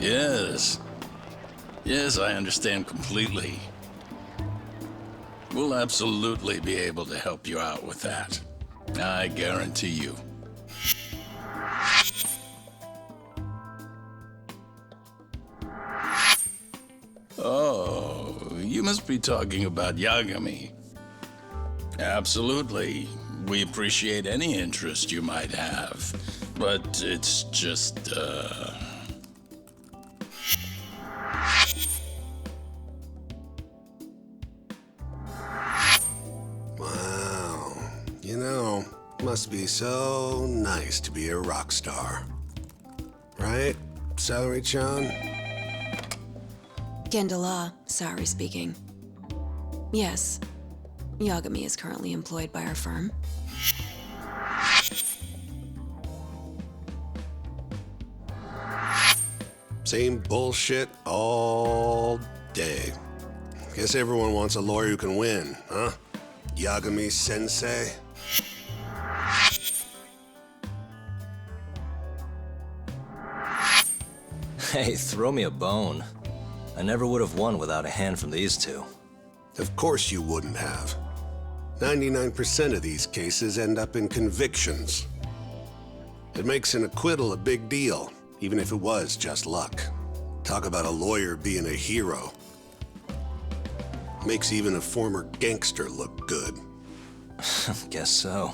Yes. Yes, I understand completely. We'll absolutely be able to help you out with that. I guarantee you. Oh, you must be talking about Yagami. Absolutely. We appreciate any interest you might have. But it's just, Wow. You know, must be so nice to be a rock star. Right, Saori-chan? Gendala, Saori speaking. Yes, Yagami is currently employed by our firm. Same bullshit all day. Guess everyone wants a lawyer who can win, huh? Yagami-sensei? Hey, throw me a bone. I never would have won without a hand from these two. Of course you wouldn't have. 99% of these cases end up in convictions. It makes an acquittal a big deal, even if it was just luck. Talk about a lawyer being a hero. Makes even a former gangster look good. Guess so.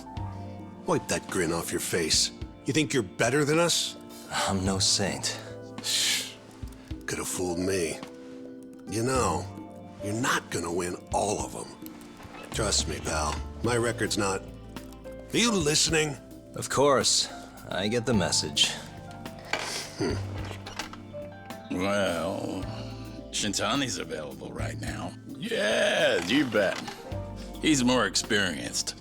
Wipe that grin off your face. You think you're better than us? I'm no saint. Could have fooled me. You know, you're not gonna win all of them. Trust me, pal. My record's not... Are you listening? Of course. I get the message. well, Shintani's available right now. Yeah, you bet. He's more experienced.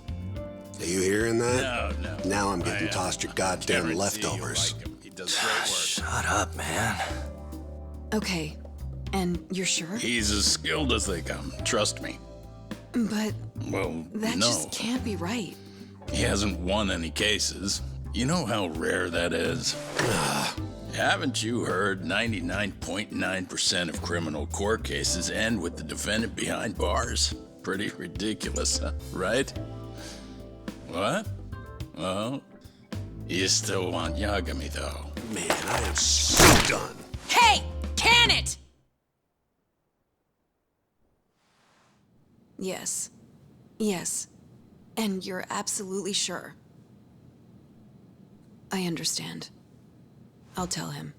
Are you hearing that? No. Now I'm getting tossed your goddamn Guarantee leftovers. you like him. He does great work. Shut up, man. Okay, and you're sure? He's as skilled as they come, trust me. But Well, that no. just can't be right. He hasn't won any cases. You know how rare that is? Haven't you heard 99.9% of criminal court cases end with the defendant behind bars? Pretty ridiculous, huh? Right? What? Well, you still want Yagami, though. Man, I am so done. Hey! Can it? Yes. Yes. And you're absolutely sure. I understand. I'll tell him.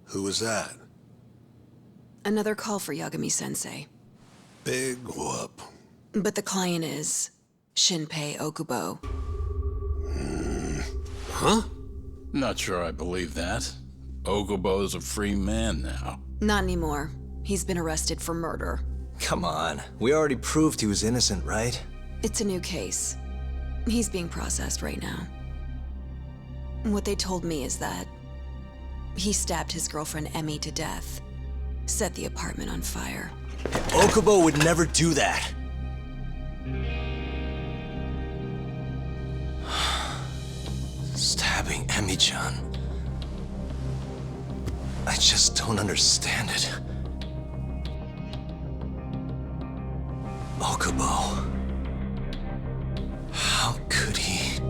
Who was that? Another call for Yagami-sensei. Big whoop. But the client is Shinpei Okubo. Huh? Not sure I believe that. Okubo's a free man now. Not anymore. He's been arrested for murder. Come on. We already proved he was innocent, right? It's a new case. He's being processed right now. What they told me is that he stabbed his girlfriend Emmy to death, set the apartment on fire. Okubo would never do that. Stabbing Emmy-chan. I just don't understand it. Okubo. How could he?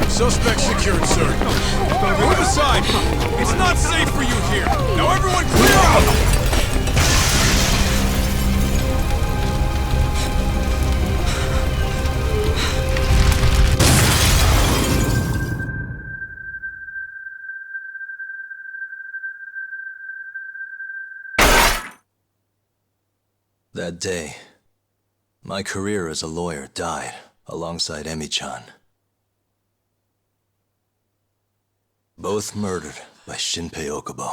Suspect secured, sir. Move aside! It's not safe for you here! Now everyone clear out! That day, my career as a lawyer died alongside Emmy-chan. Both murdered by Shinpei Okubo.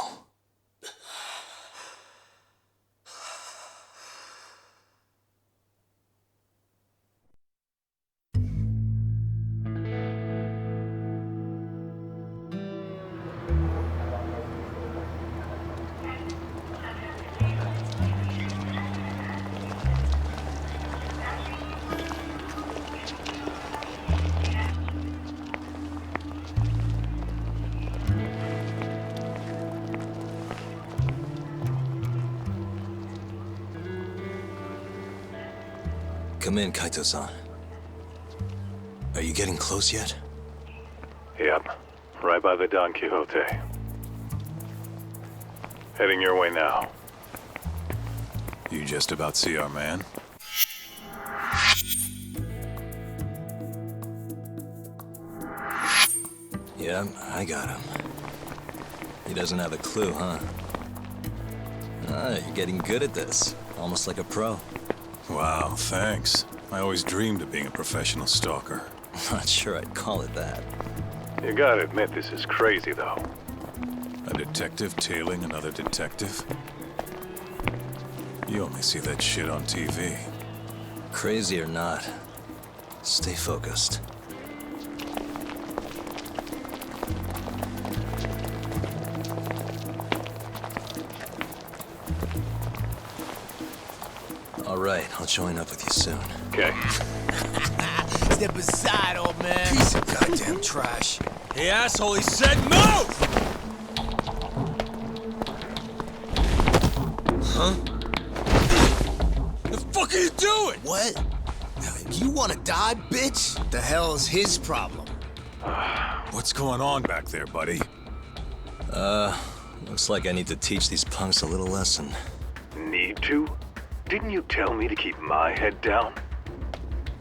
Come in, Kaito-san. Are you getting close yet? Yep, right by the Don Quixote. Heading your way now. You just about see our man? Yeah, I got him. He doesn't have a clue, huh? You're getting good at this. Almost like a pro. Wow, thanks. I always dreamed of being a professional stalker. Not sure I'd call it that. You gotta admit this is crazy, though. A detective tailing another detective? You only see that shit on TV. Crazy or not, stay focused. All right, I'll join up with you soon. Okay. Step aside, old man. Piece of goddamn trash. Hey, asshole, he said move! Huh? The fuck are you doing? What? You wanna die, bitch? The hell's his problem? What's going on back there, buddy? Looks like I need to teach these punks a little lesson. Need to? Didn't you tell me to keep my head down?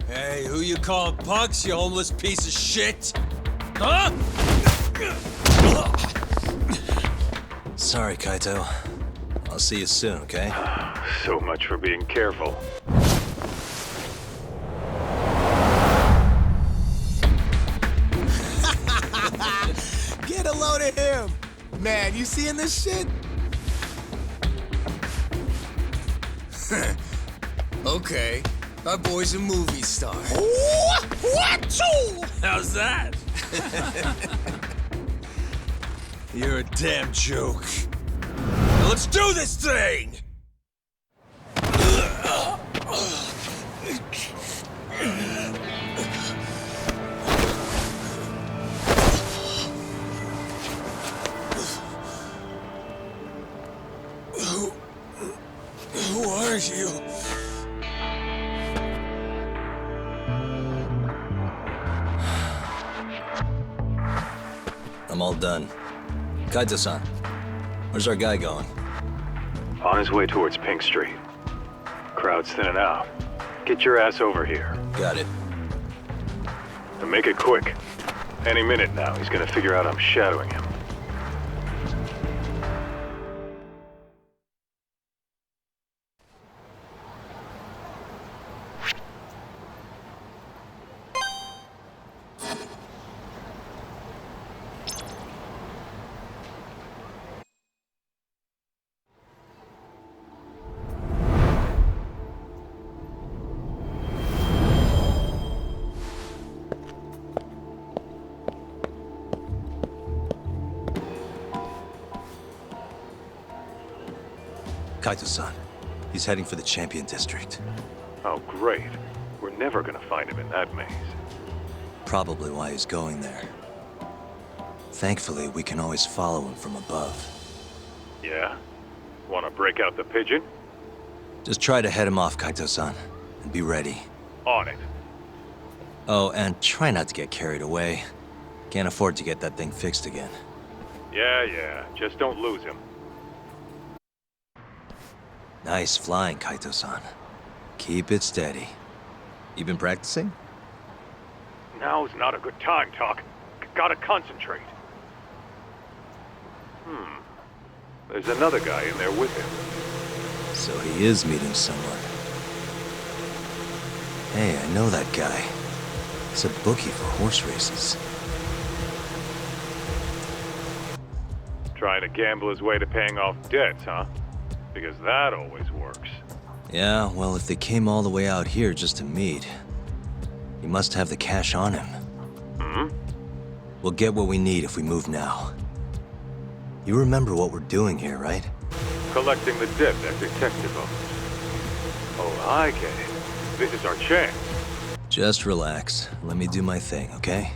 Hey, who you calling punks, you homeless piece of shit? Huh? Sorry, Kaito. I'll see you soon, okay? So much for being careful. Get a load of him! Man, you seeing this shit? Okay, our boy's a movie star. How's that? You're a damn joke. Now let's do this thing! Who are you? I'm all done. Kaito-san, where's our guy going? On his way towards Pink Street. Crowd's thinning out. Get your ass over here. Got it. And make it quick. Any minute now, he's gonna figure out I'm shadowing him. Kaito-san, he's heading for the Champion District. Oh, great. We're never gonna find him in that maze. Probably why he's going there. Thankfully, we can always follow him from above. Yeah? Wanna break out the pigeon? Just try to head him off, Kaito-san, and be ready. On it. Oh, and try not to get carried away. Can't afford to get that thing fixed again. Yeah. Just don't lose him. Nice flying, Kaito-san. Keep it steady. You been practicing? Now's not a good time, Talk. Gotta concentrate. There's another guy in there with him. So he is meeting someone. Hey, I know that guy. He's a bookie for horse races. Trying to gamble his way to paying off debts, huh? Because that always works. Yeah, well, if they came all the way out here just to meet, he must have the cash on him. Hmm? We'll get what we need if we move now. You remember what we're doing here, right? Collecting the debt that detective owes. Oh, I get it. This is our chance. Just relax. Let me do my thing, okay?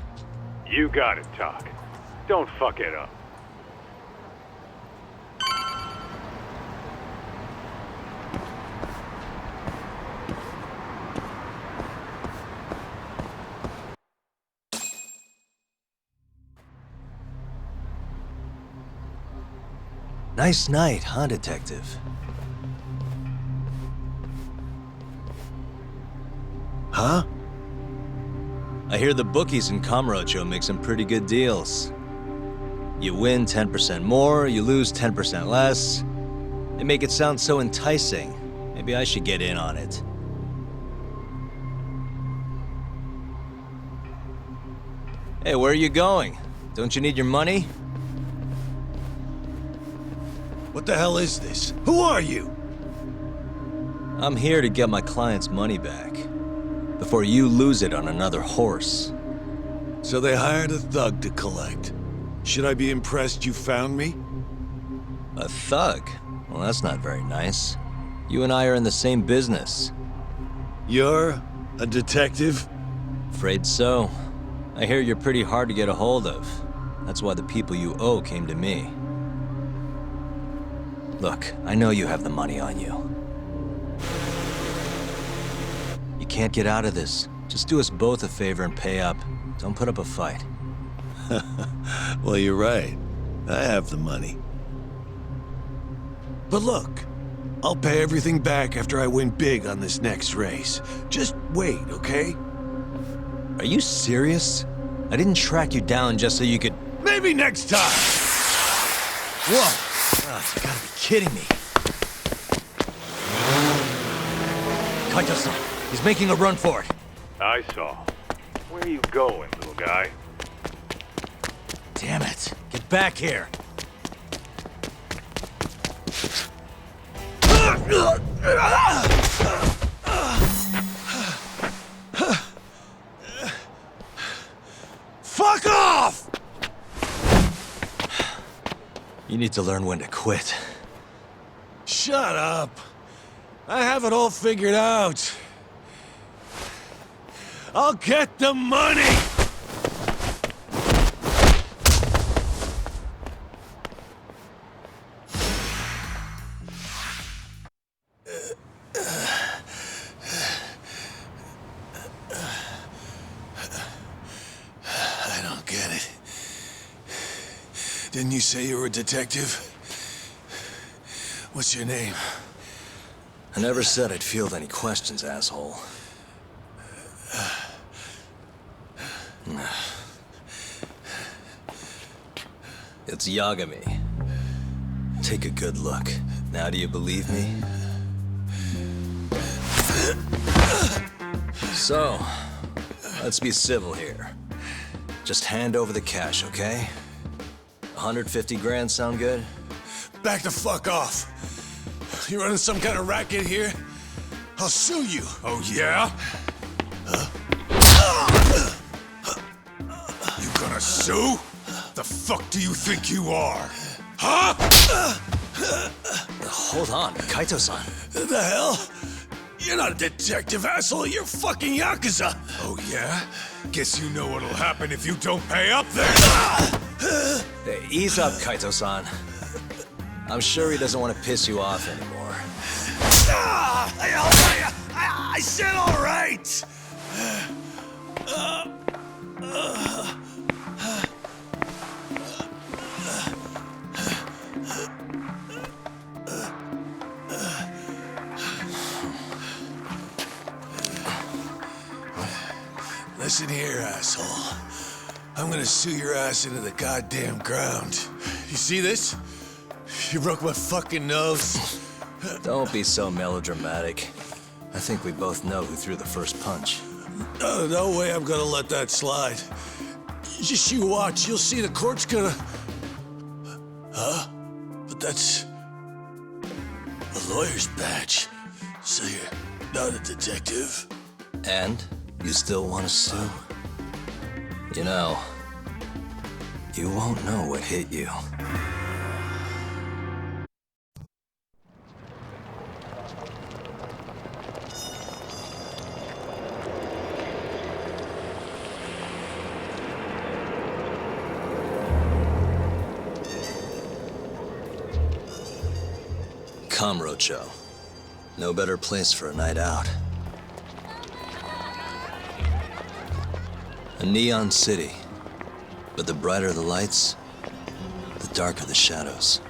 You got it, Tak. Don't fuck it up. Nice night, huh, detective? Huh? I hear the bookies in Kamurocho make some pretty good deals. You win 10% more, you lose 10% less. They make it sound so enticing. Maybe I should get in on it. Hey, where are you going? Don't you need your money? What the hell is this? Who are you? I'm here to get my client's money back. Before you lose it on another horse. So they hired a thug to collect. Should I be impressed you found me? A thug? Well, that's not very nice. You and I are in the same business. You're a detective? Afraid so. I hear you're pretty hard to get a hold of. That's why the people you owe came to me. Look, I know you have the money on you. You can't get out of this. Just do us both a favor and pay up. Don't put up a fight. Well, you're right. I have the money. But look, I'll pay everything back after I win big on this next race. Just wait, okay? Are you serious? I didn't track you down just so you could... Maybe next time! Whoa! Oh, you gotta be kidding me. Kaito-san, he's making a run for it. I saw. Where are you going, little guy? Damn it. Get back here. Fuck off! You need to learn when to quit. Shut up. I have it all figured out. I'll get the money! I don't get it. Didn't you say you were a detective? What's your name? I never said I'd field any questions, asshole. It's Yagami. Take a good look. Now do you believe me? So, let's be civil here. Just hand over the cash, okay? 150 grand sound good? Back the fuck off. You running some kind of racket here? I'll sue you. Oh, yeah? You gonna sue? The fuck do you think you are? Huh? Hold on, Kaito-san. The hell? You're not a detective, asshole. You're fucking Yakuza. Oh, yeah? Guess you know what'll happen if you don't pay up then. Hey, ease up, Kaito-san. I'm sure he doesn't want to piss you off anymore. I said all right. Listen here, asshole. I'm gonna sue your ass into the goddamn ground. You see this? You broke my fucking nose. Don't be so melodramatic. I think we both know who threw the first punch. No way I'm gonna let that slide. Just you watch, you'll see the court's gonna... Huh? That's a lawyer's badge. So you're not a detective? And you still want to sue? You know, you won't know what hit you. Kamurocho. No better place for a night out. A neon city, but the brighter the lights, the darker the shadows.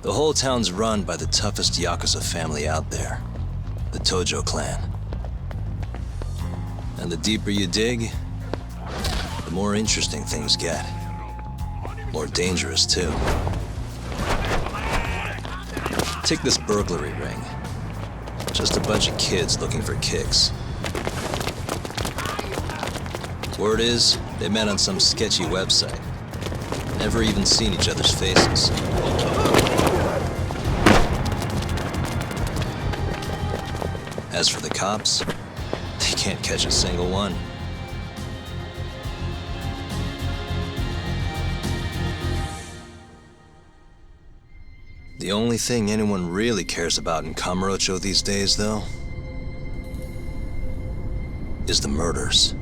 The whole town's run by the toughest Yakuza family out there, the Tojo clan. And the deeper you dig, the more interesting things get. More dangerous, too. Take this burglary ring. Just a bunch of kids looking for kicks. Word is, they met on some sketchy website. Never even seen each other's faces. As for the cops, they can't catch a single one. The only thing anyone really cares about in Kamurocho these days, though, is the murders.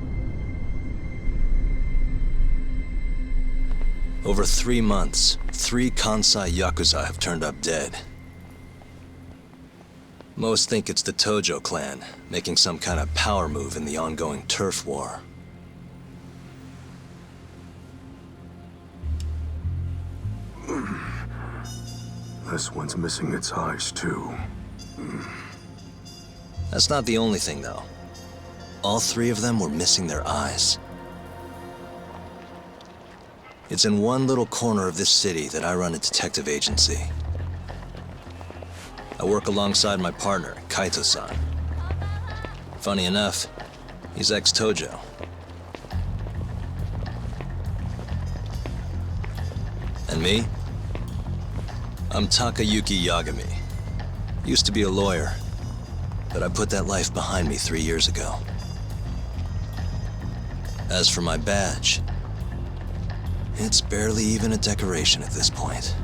Over 3 months, 3 Kansai Yakuza have turned up dead. Most think it's the Tojo clan, making some kind of power move in the ongoing turf war. This one's missing its eyes, too. That's not the only thing, though. All 3 of them were missing their eyes. It's in one little corner of this city that I run a detective agency. I work alongside my partner, Kaito-san. Funny enough, he's ex-Tojo. And me? I'm Takayuki Yagami. Used to be a lawyer, but I put that life behind me 3 years ago. As for my badge, it's barely even a decoration at this point.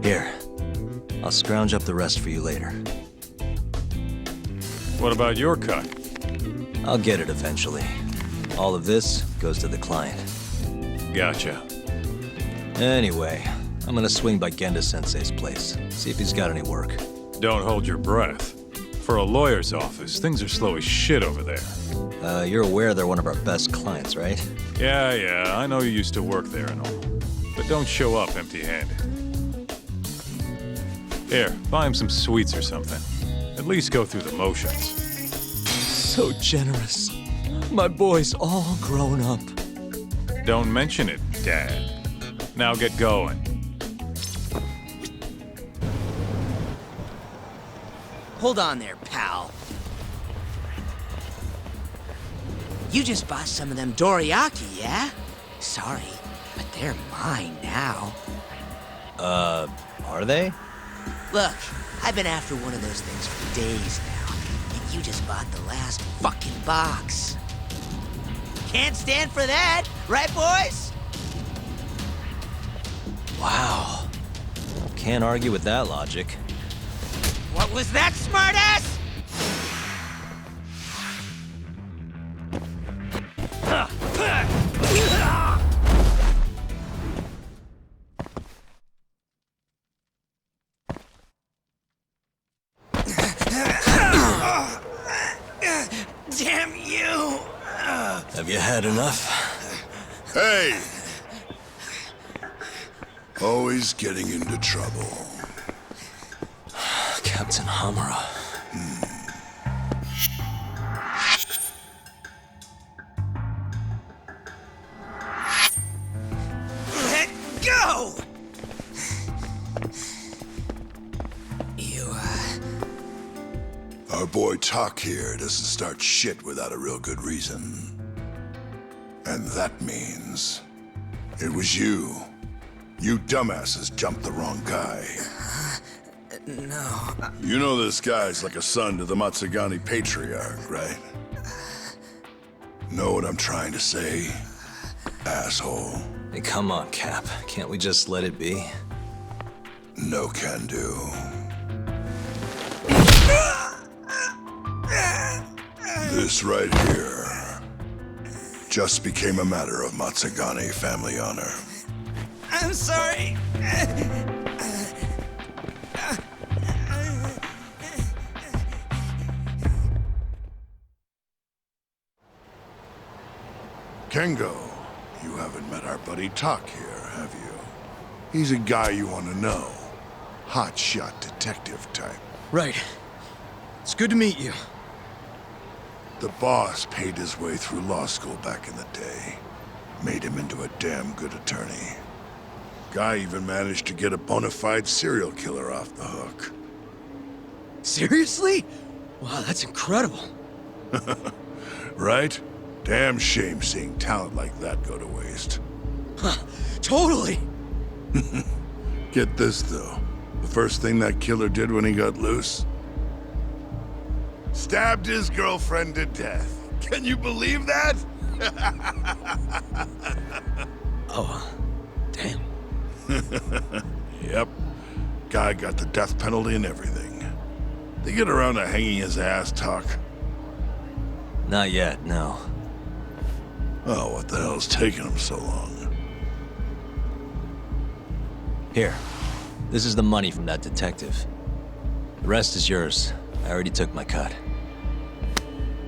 Here, I'll scrounge up the rest for you later. What about your cut? I'll get it eventually. All of this goes to the client. Gotcha. Anyway, I'm gonna swing by Genda-sensei's place, see if he's got any work. Don't hold your breath. For a lawyer's office, things are slow as shit over there. You're aware they're one of our best clients, right? Yeah, I know you used to work there and all. But don't show up empty-handed. Here, buy him some sweets or something. At least go through the motions. So generous. My boy's all grown up. Don't mention it, Dad. Now get going. Hold on there, pal. You just bought some of them dorayaki, yeah? Sorry, but they're mine now. Are they? Look, I've been after one of those things for days now, and you just bought the last fucking box. Can't stand for that, right, boys? Wow. Can't argue with that logic. What was that, smartass? Damn you! Have you had enough? Hey! Always getting into trouble. Captain Hamura. Let go! You, Our boy Tak here doesn't start shit without a real good reason. And that means it was you. You dumbasses jumped the wrong guy. No. You know this guy's like a son to the Matsugani patriarch, right? Know what I'm trying to say, asshole? Hey, come on, Cap. Can't we just let it be? No can do. This right here just became a matter of Matsugani family honor. I'm sorry. Kengo, you haven't met our buddy Tak here, have you? He's a guy you want to know. Hotshot detective type. Right. It's good to meet you. The boss paid his way through law school back in the day. Made him into a damn good attorney. Guy even managed to get a bona fide serial killer off the hook. Seriously? Wow, that's incredible. Right? Damn shame seeing talent like that go to waste. Huh, totally. Get this, though. The first thing that killer did when he got loose? Stabbed his girlfriend to death. Can you believe that? Oh, damn. Yep. Guy got the death penalty and everything. They get around to hanging his ass, Tak? Not yet, no. Oh, what the hell's taking him so long? Here. This is the money from that detective. The rest is yours. I already took my cut.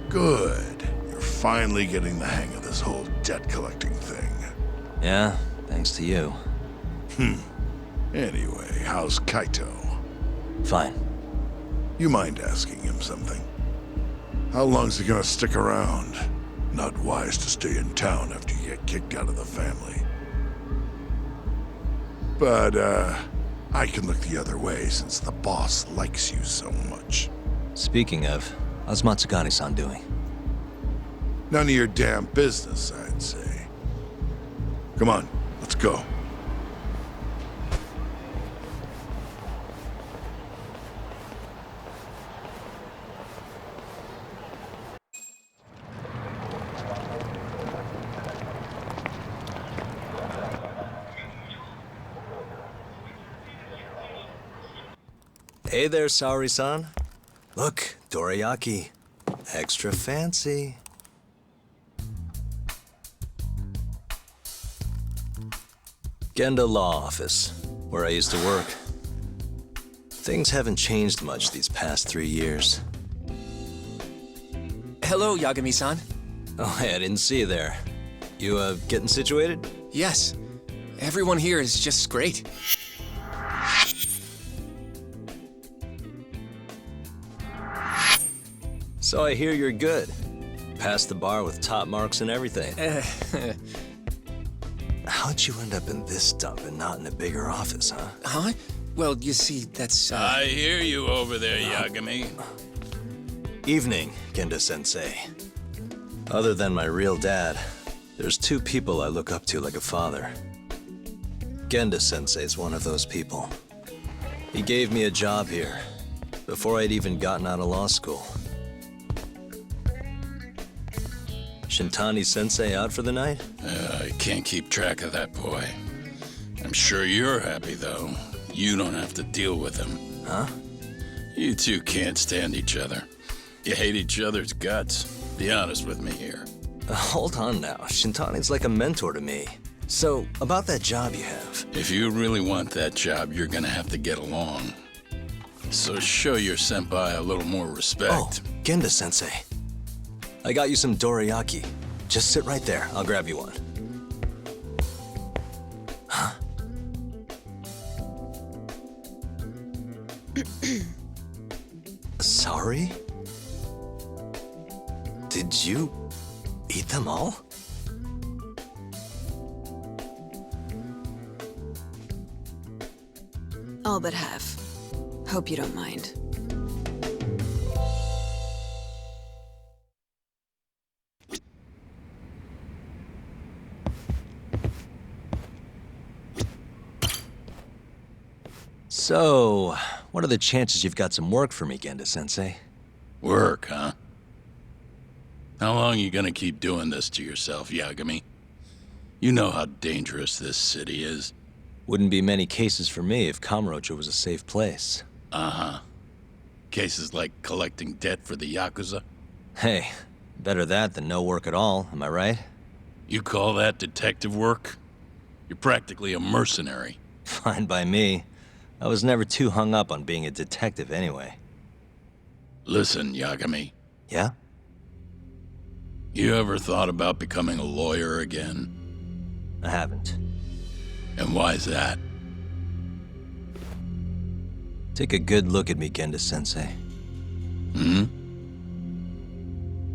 Good. You're finally getting the hang of this whole debt collecting thing. Yeah, thanks to you. Anyway, how's Kaito? Fine. You mind asking him something? How long's he gonna stick around? Not wise to stay in town after you get kicked out of the family. But, I can look the other way since the boss likes you so much. Speaking of, how's Matsugani-san doing? None of your damn business, I'd say. Come on, let's go. Hey there, Saori-san. Look, dorayaki. Extra fancy. Genda Law Office, where I used to work. Things haven't changed much these past 3 years. Hello, Yagami-san. Oh, hey, I didn't see you there. You, getting situated? Yes. Everyone here is just great. So I hear you're good. Passed the bar with top marks and everything. How'd you end up in this dump and not in a bigger office, huh? Huh? Well, you see, that's, I hear you over there, Yagami. Evening, Genda-sensei. Other than my real dad, there's 2 people I look up to like a father. Genda-sensei's one of those people. He gave me a job here, before I'd even gotten out of law school. Shintani-sensei out for the night? I can't keep track of that boy. I'm sure you're happy, though. You don't have to deal with him. Huh? You two can't stand each other. You hate each other's guts. Be honest with me here. Hold on now. Shintani's like a mentor to me. So, about that job you have. If you really want that job, you're gonna have to get along. So show your senpai a little more respect. Oh, Genda-sensei. I got you some dorayaki. Just sit right there. I'll grab you one. Huh? Sorry? Did you eat them all? All but half. Hope you don't mind. So, what are the chances you've got some work for me, Genda-sensei? Work, huh? How long you gonna keep doing this to yourself, Yagami? You know how dangerous this city is. Wouldn't be many cases for me if Kamurocho was a safe place. Uh-huh. Cases like collecting debt for the Yakuza? Hey, better that than no work at all, am I right? You call that detective work? You're practically a mercenary. Fine by me. I was never too hung up on being a detective anyway. Listen, Yagami. Yeah? You ever thought about becoming a lawyer again? I haven't. And why's that? Take a good look at me, Genda-sensei. Hmm?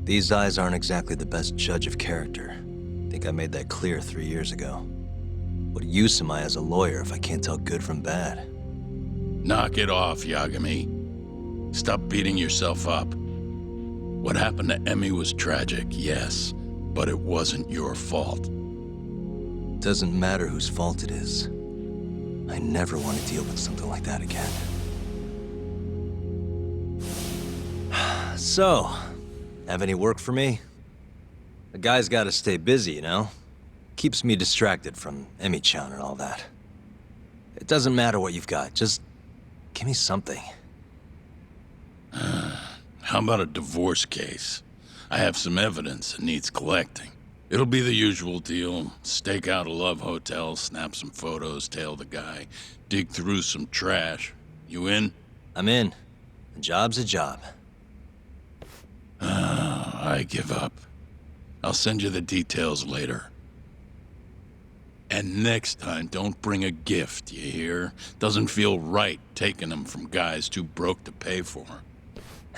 These eyes aren't exactly the best judge of character. I think I made that clear 3 years ago. What use am I as a lawyer if I can't tell good from bad? Knock it off, Yagami. Stop beating yourself up. What happened to Emmy was tragic, yes, but it wasn't your fault. Doesn't matter whose fault it is. I never want to deal with something like that again. So, have any work for me? The guy's gotta stay busy, you know? Keeps me distracted from Emmy-chan and all that. It doesn't matter what you've got, just give me something. How about a divorce case? I have some evidence that needs collecting. It'll be the usual deal. Stake out a love hotel, snap some photos, tail the guy, dig through some trash. You in? I'm in. A job's a job. I give up. I'll send you the details later. And next time, don't bring a gift, you hear? Doesn't feel right taking them from guys too broke to pay for.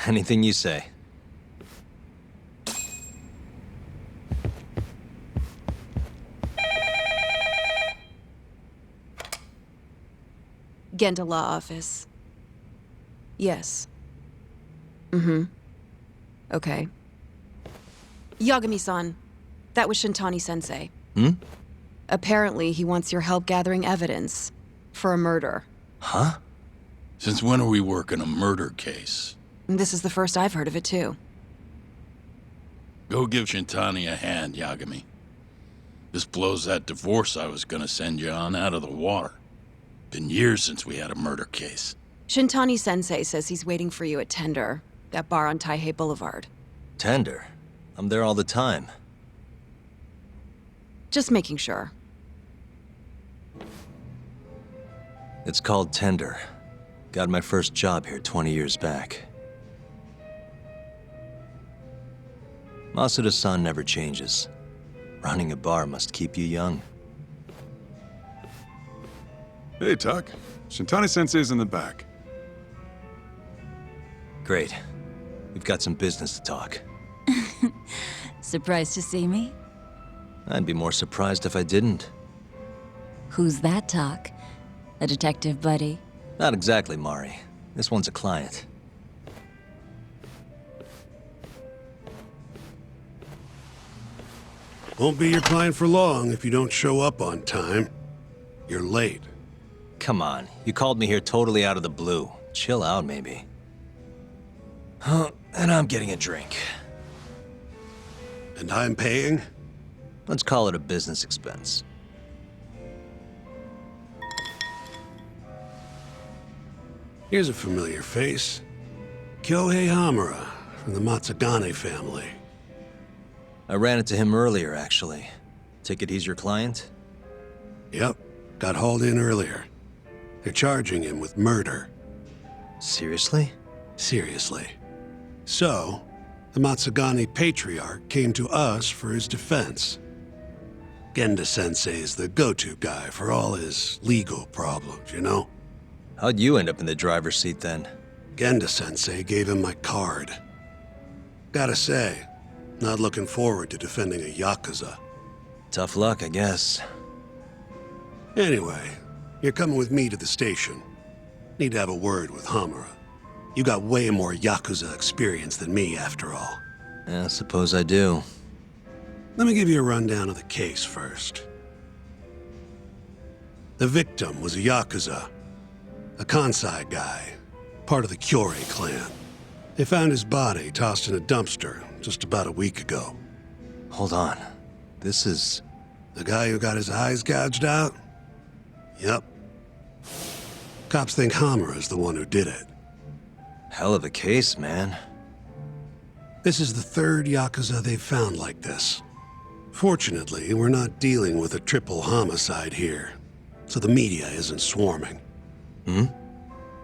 Anything you say. Genda Law Office. Yes. Mm-hmm. Okay. Yagami-san, that was Shintani-sensei. Hmm? Apparently, he wants your help gathering evidence for a murder. Huh? Since when are we working a murder case? This is the first I've heard of it, too. Go give Shintani a hand, Yagami. This blows that divorce I was gonna send you on out of the water. Been years since we had a murder case. Shintani-sensei says he's waiting for you at Tender, that bar on Taihei Boulevard. Tender? I'm there all the time. Just making sure. It's called Tender. Got my first job here 20 years back. Masuda-san never changes. Running a bar must keep you young. Hey, Tak. Shintani-sensei's in the back. Great. We've got some business to talk. Surprised to see me? I'd be more surprised if I didn't. Who's that, Tak? A detective buddy? Not exactly, Mari. This one's a client. Won't be your client for long if you don't show up on time. You're late. Come on, you called me here totally out of the blue. Chill out, maybe. Huh, and I'm getting a drink. And I'm paying? Let's call it a business expense. Here's a familiar face. Kyohei Hamura, from the Matsugane family. I ran into him earlier, actually. Take it he's your client? Yep, got hauled in earlier. They're charging him with murder. Seriously? Seriously. So, The Matsugane Patriarch came to us for his defense. Genda-sensei is the go-to guy for all his legal problems, you know? How'd you end up in the driver's seat then? Genda-sensei gave him my card. Gotta say, not looking forward to defending a Yakuza. Tough luck, I guess. Anyway, you're coming with me to the station. Need to have a word with Hamura. You got way more Yakuza experience than me, after all. I suppose I do. Let me give you a rundown of the case first. The victim was a Yakuza, a Kansai guy, part of the Kyorei clan. They found his body tossed in a dumpster just about a week ago. Hold on. This is... The guy who got his eyes gouged out? Yep. Cops think Hamura's the one who did it. Hell of a case, man. This is the third Yakuza they've found like this. Fortunately, we're not dealing with a triple homicide here, so the media isn't swarming.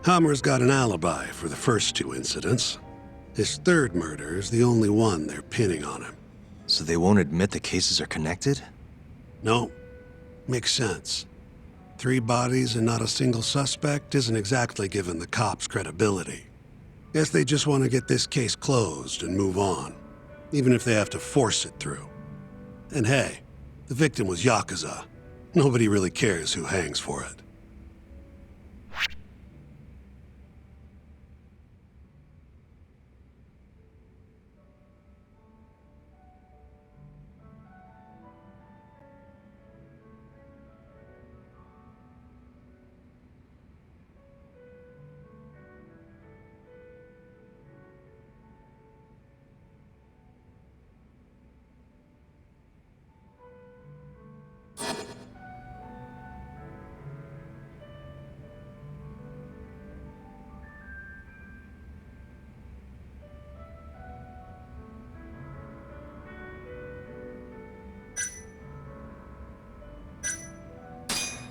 Hamura's got an alibi for the first two incidents. His third murder is the only one they're pinning on him. So they won't admit the cases are connected? No. Makes sense. 3 bodies and not a single suspect isn't exactly giving the cops credibility. Guess they just want to get this case closed and move on, even if they have to force it through. And hey, the victim was Yakuza. Nobody really cares who hangs for it.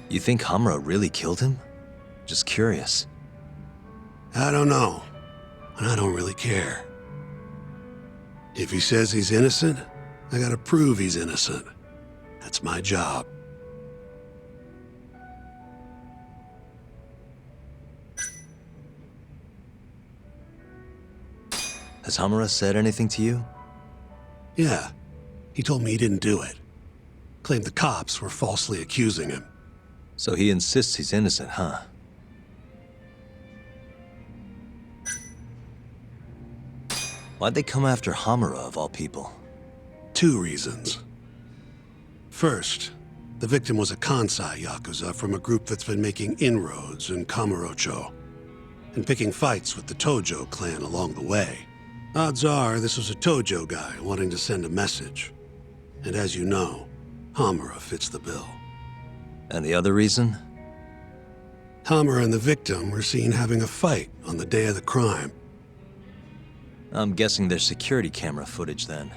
You think Hamura really killed him? Just curious. I don't know, and I don't really care. If he says he's innocent, I gotta prove he's innocent. That's my job. Has Hamura said anything to you? Yeah, he told me he didn't do it. Claimed the cops were falsely accusing him. So he insists he's innocent, huh? Why'd they come after Hamura, of all people? 2 reasons. First, the victim was a Kansai Yakuza from a group that's been making inroads in Kamurocho, and picking fights with the Tojo clan along the way. Odds are this was a Tojo guy wanting to send a message. And as you know, Hamura fits the bill. And the other reason? Hamura and the victim were seen having a fight on the day of the crime. I'm guessing there's security camera footage then.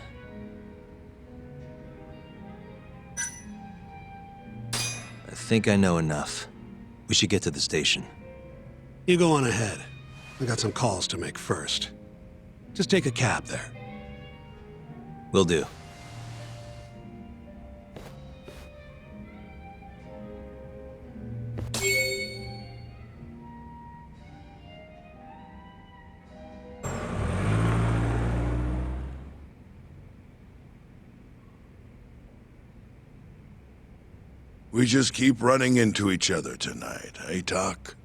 I think I know enough. We should get to the station. You go on ahead. I got some calls to make first. Just take a cab there. Will do. We just keep running into each other tonight, eh, Tak?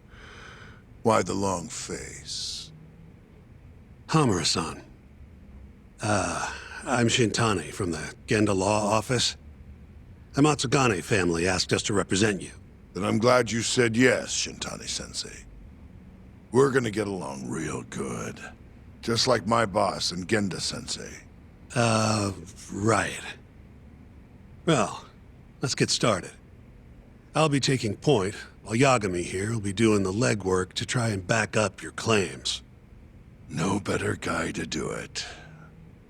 Why the long face? Hamura-san. I'm Shintani from the Genda Law Office. The Matsugane family asked us to represent you. Then I'm glad you said yes, Shintani-sensei. We're gonna get along real good. Just like my boss and Genda-sensei. Right. Well, let's get started. I'll be taking point, while Yagami here will be doing the legwork to try and back up your claims. No better guy to do it.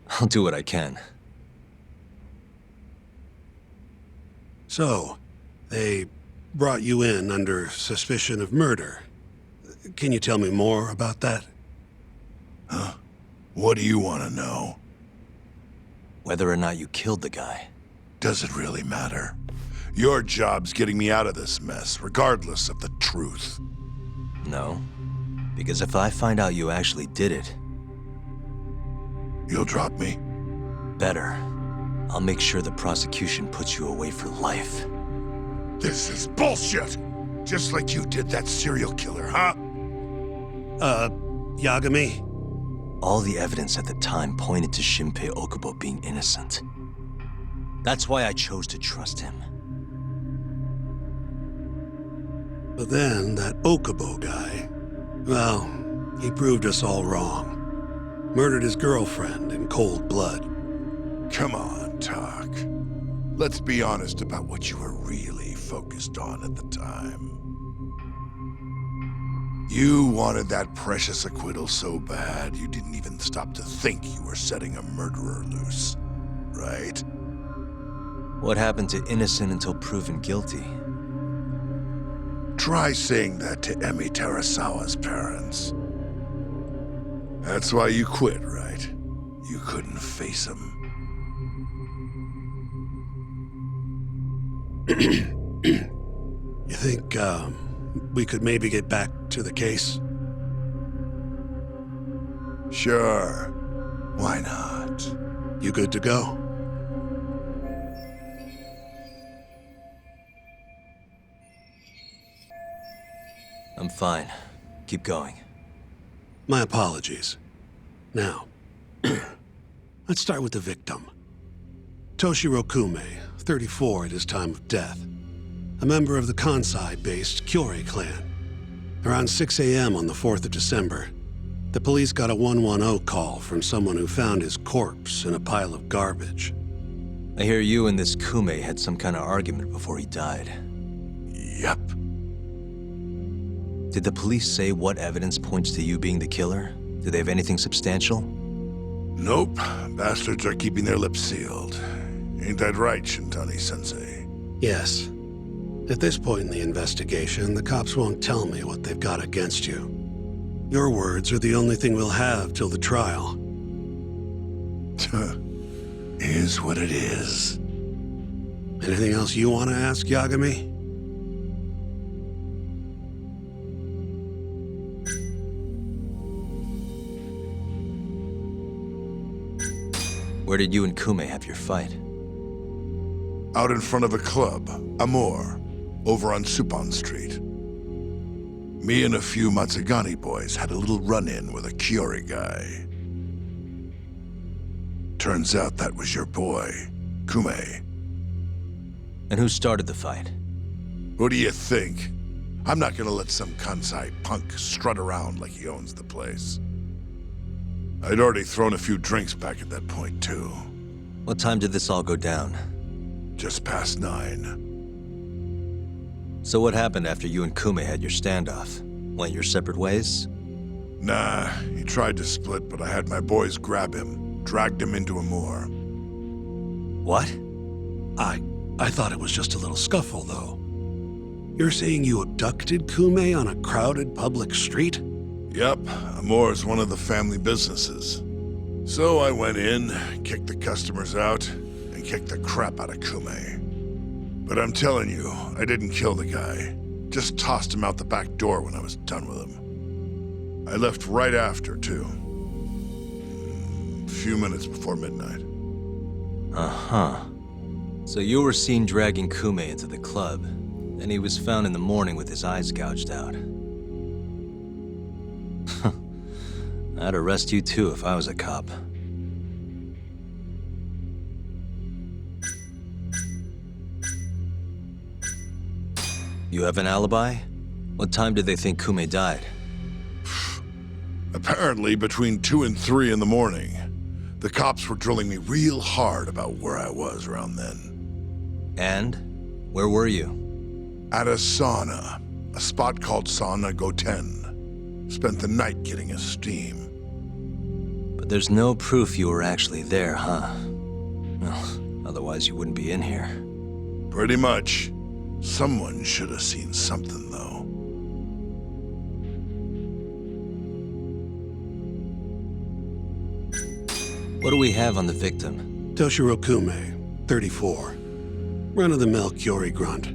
I'll do what I can. So, they brought you in under suspicion of murder. Can you tell me more about that? Huh? What do you want to know? Whether or not you killed the guy. Does it really matter? Your job's getting me out of this mess, regardless of the truth. No. Because if I find out you actually did it... You'll drop me? Better. I'll make sure the prosecution puts you away for life. This is bullshit! Just like you did that serial killer, huh? Yagami? All the evidence at the time pointed to Shinpei Okubo being innocent. That's why I chose to trust him. But then, that Okubo guy, well, he proved us all wrong. Murdered his girlfriend in cold blood. Come on, Tak. Let's be honest about what you were really focused on at the time. You wanted that precious acquittal so bad, you didn't even stop to think you were setting a murderer loose, right? What happened to innocent until proven guilty? Try saying that to Emi Terasawa's parents. That's why you quit, right? You couldn't face him. You think, we could maybe get back to the case? Sure. Why not? You good to go? I'm fine. Keep going. My apologies. Now, let's start with the victim. Toshiro Kume, 34 at his time of death. A member of the Kansai-based Kyorei clan. Around 6 a.m. on the 4th of December, the police got a 110 call from someone who found his corpse in a pile of garbage. I hear you and this Kume had some kind of argument before he died. Yep. Did the police say what evidence points to you being the killer? Do they have anything substantial? Nope. Bastards are keeping their lips sealed. Ain't that right, Shintani-sensei? Yes. At this point in the investigation, the cops won't tell me what they've got against you. Your words are the only thing we'll have till the trial. Is what it is. Anything else you want to ask, Yagami? Where did you and Kume have your fight? Out in front of a club, Amor, over on Supon Street. Me and a few Matsugani boys had a little run-in with a Kyorei guy. Turns out that was your boy, Kume. And who started the fight? What do you think? I'm not gonna let some Kansai punk strut around like he owns the place. I'd already thrown a few drinks back at that point, too. What time did this all go down? Just past 9. So what happened after you and Kume had your standoff? Went your separate ways? Nah, he tried to split, but I had my boys grab him, dragged him into a moor. What? I thought it was just a little scuffle, though. You're saying you abducted Kume on a crowded public street? Yep, Amor's one of the family businesses. So I went in, kicked the customers out, and kicked the crap out of Kume. But I'm telling you, I didn't kill the guy. Just tossed him out the back door when I was done with him. I left right after, too. A few minutes before midnight. Uh-huh. So you were seen dragging Kume into the club, and he was found in the morning with his eyes gouged out. I'd arrest you too if I was a cop. You have an alibi? What time did they think Kume died? Apparently between 2 and 3 in the morning. The cops were drilling me real hard about where I was around then. And? Where were you? At a sauna. A spot called Sauna Goten. Spent the night getting a steam. But there's no proof you were actually there, huh? Well, otherwise you wouldn't be in here. Pretty much. Someone should have seen something, though. do we have on the victim? Toshiro Kume, 34. Run-of-the-mill Kyori grunt.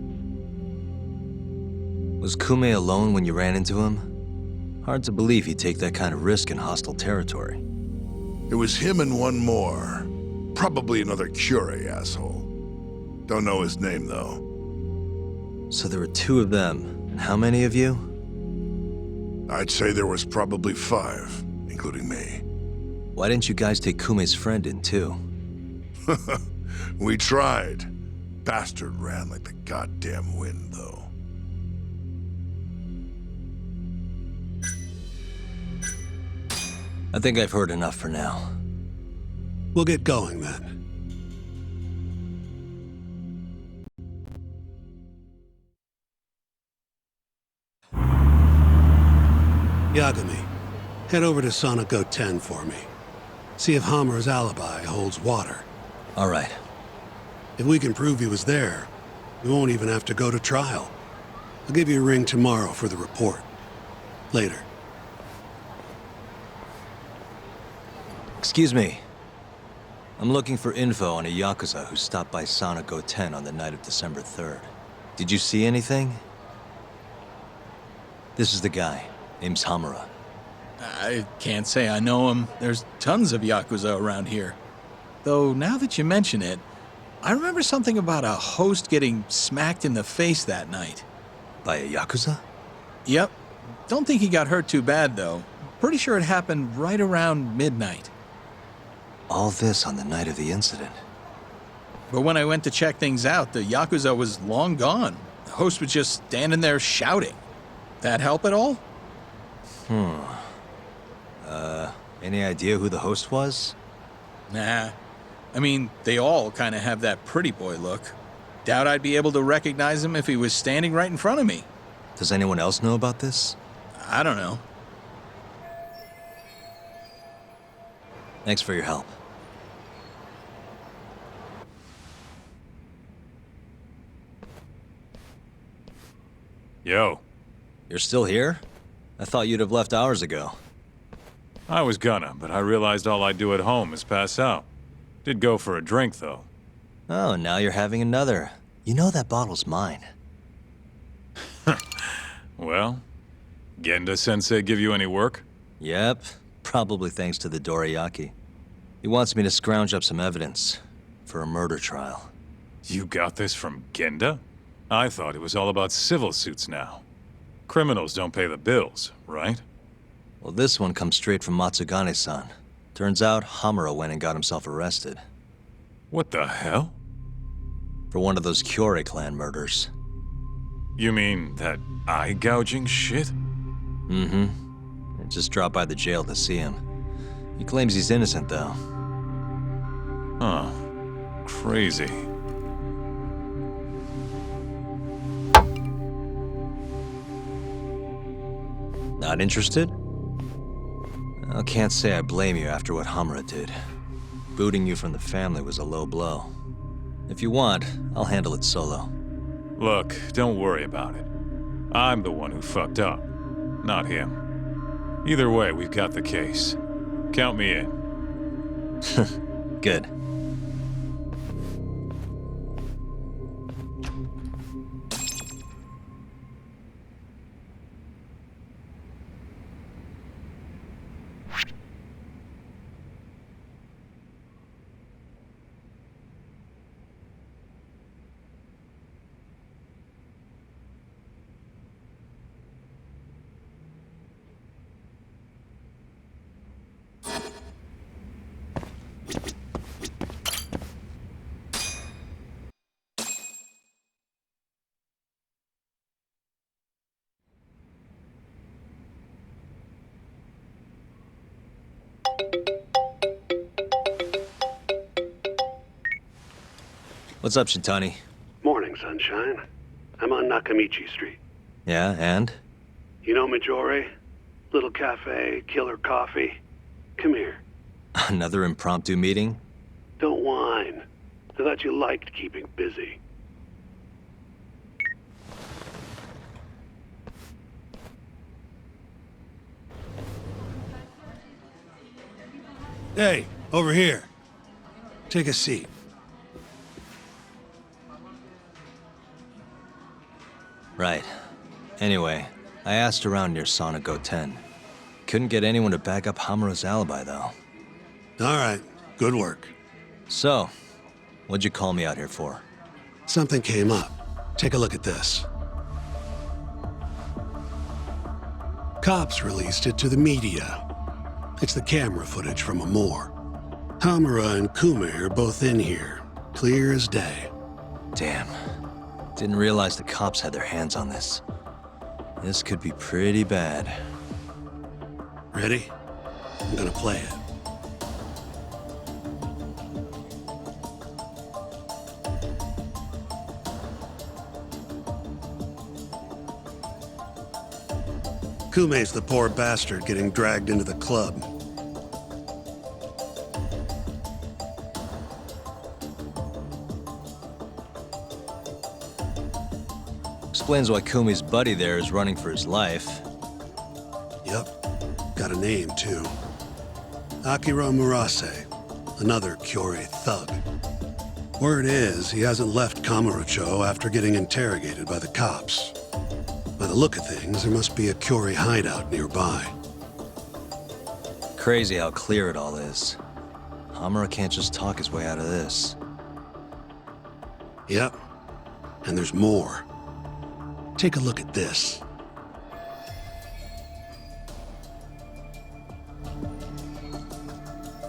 Was Kume alone when you ran into him? Hard to believe he'd take that kind of risk in hostile territory. It was him and one more. Probably another Curie asshole. Don't know his name, though. So there were 2 of them. And how many of you? I'd say there was probably 5, including me. Why didn't you guys take Kume's friend in, too? We tried. Bastard ran like the goddamn wind, though. I think I've heard enough for now. We'll get going, then. Yagami, head over to Sonico 10 for me. See if Hammer's alibi holds water. All right. If we can prove he was there, we won't even have to go to trial. I'll give you a ring tomorrow for the report. Later. Excuse me. I'm looking for info on a Yakuza who stopped by Sonico 10 on the night of December 3rd. Did you see anything? This is the guy. Name's Hamura. I can't say I know him. There's tons of Yakuza around here. Though, now that you mention it, I remember something about a host getting smacked in the face that night. By a Yakuza? Yep. Don't think he got hurt too bad, though. Pretty sure it happened right around midnight. All this on the night of the incident. But when I went to check things out, the Yakuza was long gone. The host was just standing there shouting. That help at all? Any idea who the host was? Nah. I mean, they all kind of have that pretty boy look. Doubt I'd be able to recognize him if he was standing right in front of me. Does anyone else know about this? I don't know. Thanks for your help. Yo. You're still here? I thought you'd have left hours ago. I was gonna, but I realized all I do at home is pass out. Did go for a drink, though. Oh, now you're having another. You know that bottle's mine. Well, Genda-sensei give you any work? Yep, probably thanks to the Dorayaki. He wants me to scrounge up some evidence for a murder trial. You got this from Genda? I thought it was all about civil suits now. Criminals don't pay the bills, right? Well, this one comes straight from Matsugane-san. Turns out Hamura went and got himself arrested. What the hell? For one of those Kyore clan murders. You mean that eye-gouging shit? Mm-hmm. I just dropped by the jail to see him. He claims he's innocent, though. Huh. Crazy. Not interested? I can't say I blame you after what Hamura did. Booting you from the family was a low blow. If you want, I'll handle it solo. Look, don't worry about it. I'm the one who fucked up, not him. Either way, we've got the case. Count me in. Good. What's up, Shintani? Morning, sunshine. I'm on Nakamichi Street. Yeah, and? You know Majore? Little cafe, killer coffee. Come here. Another impromptu meeting? Don't whine. I thought you liked keeping busy. Hey, over here. Take a seat. Right. Anyway, I asked around near Sonic 10. Couldn't get anyone to back up Hamura's alibi, though. All right, good work. So, what'd you call me out here for? Something came up. Take a look at this. Cops released it to the media. It's the camera footage from a moor. Hamura and Kume are both in here, clear as day. Damn. Didn't realize the cops had their hands on this. This could be pretty bad. Ready? I'm gonna play it. Kume's the poor bastard getting dragged into the club. Explains why Kume's buddy there is running for his life. Yep. Got a name, too. Akira Murase, another Kyorei thug. Word is, he hasn't left Kamurocho after getting interrogated by the cops. By the look of things, there must be a Kyorei hideout nearby. Crazy how clear it all is. Hamura can't just talk his way out of this. Yep. And there's more. Take a look at this.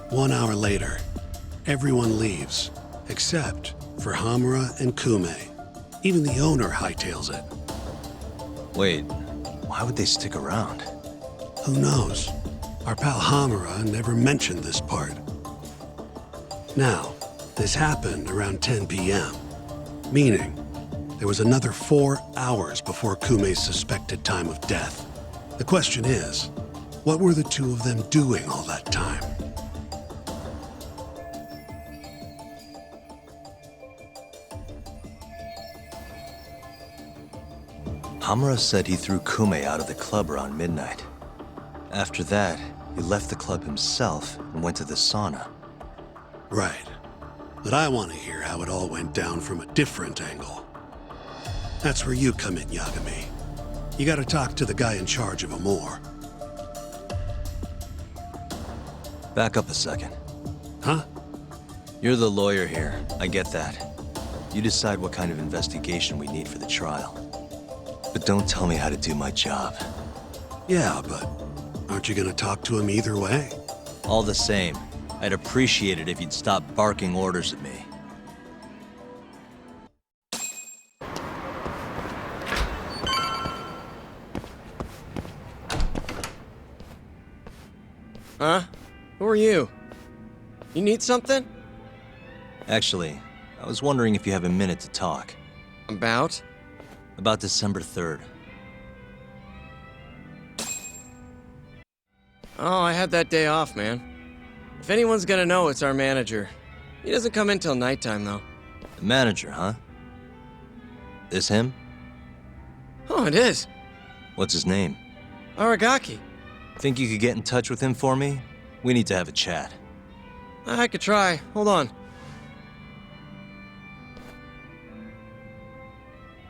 One hour later, everyone leaves, except for Hamura and Kume. Even the owner hightails it. Wait, why would they stick around? Who knows? Our pal Hamura never mentioned this part. Now, this happened around 10 p.m., meaning there was another 4 hours before Kume's suspected time of death. The question is, what were the two of them doing all that time? Hamura said he threw Kume out of the club around midnight. After that, he left the club himself and went to the sauna. Right. But I want to hear how it all went down from a different angle. That's where you come in, Yagami. You gotta talk to the guy in charge of Amor. Back up a second. Huh? You're the lawyer here, I get that. You decide what kind of investigation we need for the trial. But don't tell me how to do my job. Yeah, but aren't you gonna talk to him either way? All the same, I'd appreciate it if you'd stop barking orders at me. Huh? Who are you? You need something? Actually, I was wondering if you have a minute to talk. About? About December 3rd. Oh, I had that day off, man. If anyone's gonna know, it's our manager. He doesn't come in till nighttime, though. The manager, huh? This him? Oh, it is. What's his name? Aragaki. Think you could get in touch with him for me? We need to have a chat. I could try. Hold on.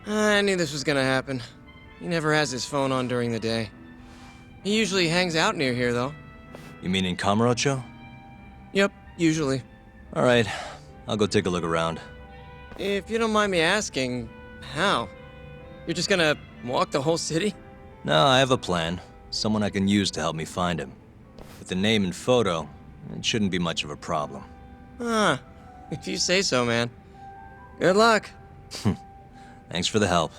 I knew this was gonna happen. He never has his phone on during the day. He usually hangs out near here, though. You mean in Kamurocho? Yep, usually. All right, I'll go take a look around. If you don't mind me asking, how? You're just gonna walk the whole city? No, I have a plan. Someone I can use to help me find him. With the name and photo, it shouldn't be much of a problem. Ah, if you say so, man. Good luck. Thanks for the help.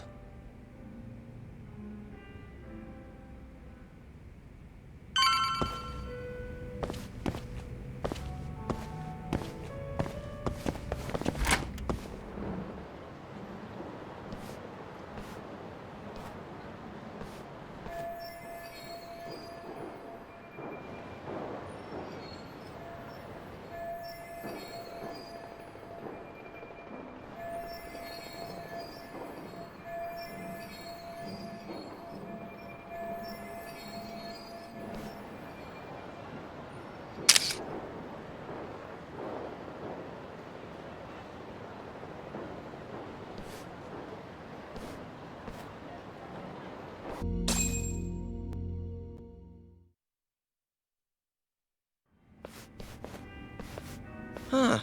Huh.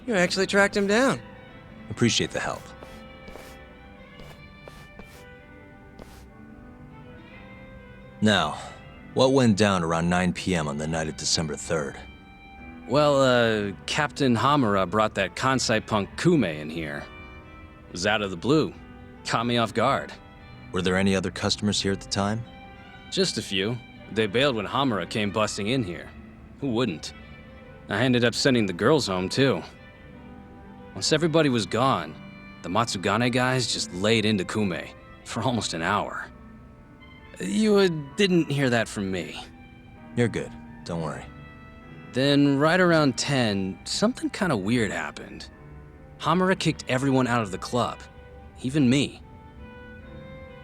You actually tracked him down. Appreciate the help. Now, what went down around 9 p.m. on the night of December 3rd? Well, Captain Hamura brought that Kansai punk Kume in here. It was out of the blue. Caught me off guard. Were there any other customers here at the time? Just a few. They bailed when Hamura came busting in here. Who wouldn't? I ended up sending the girls home, too. Once everybody was gone, the Matsugane guys just laid into Kume for almost an hour. You didn't hear that from me. You're good. Don't worry. Then, right around 10, something kind of weird happened. Hamura kicked everyone out of the club, even me.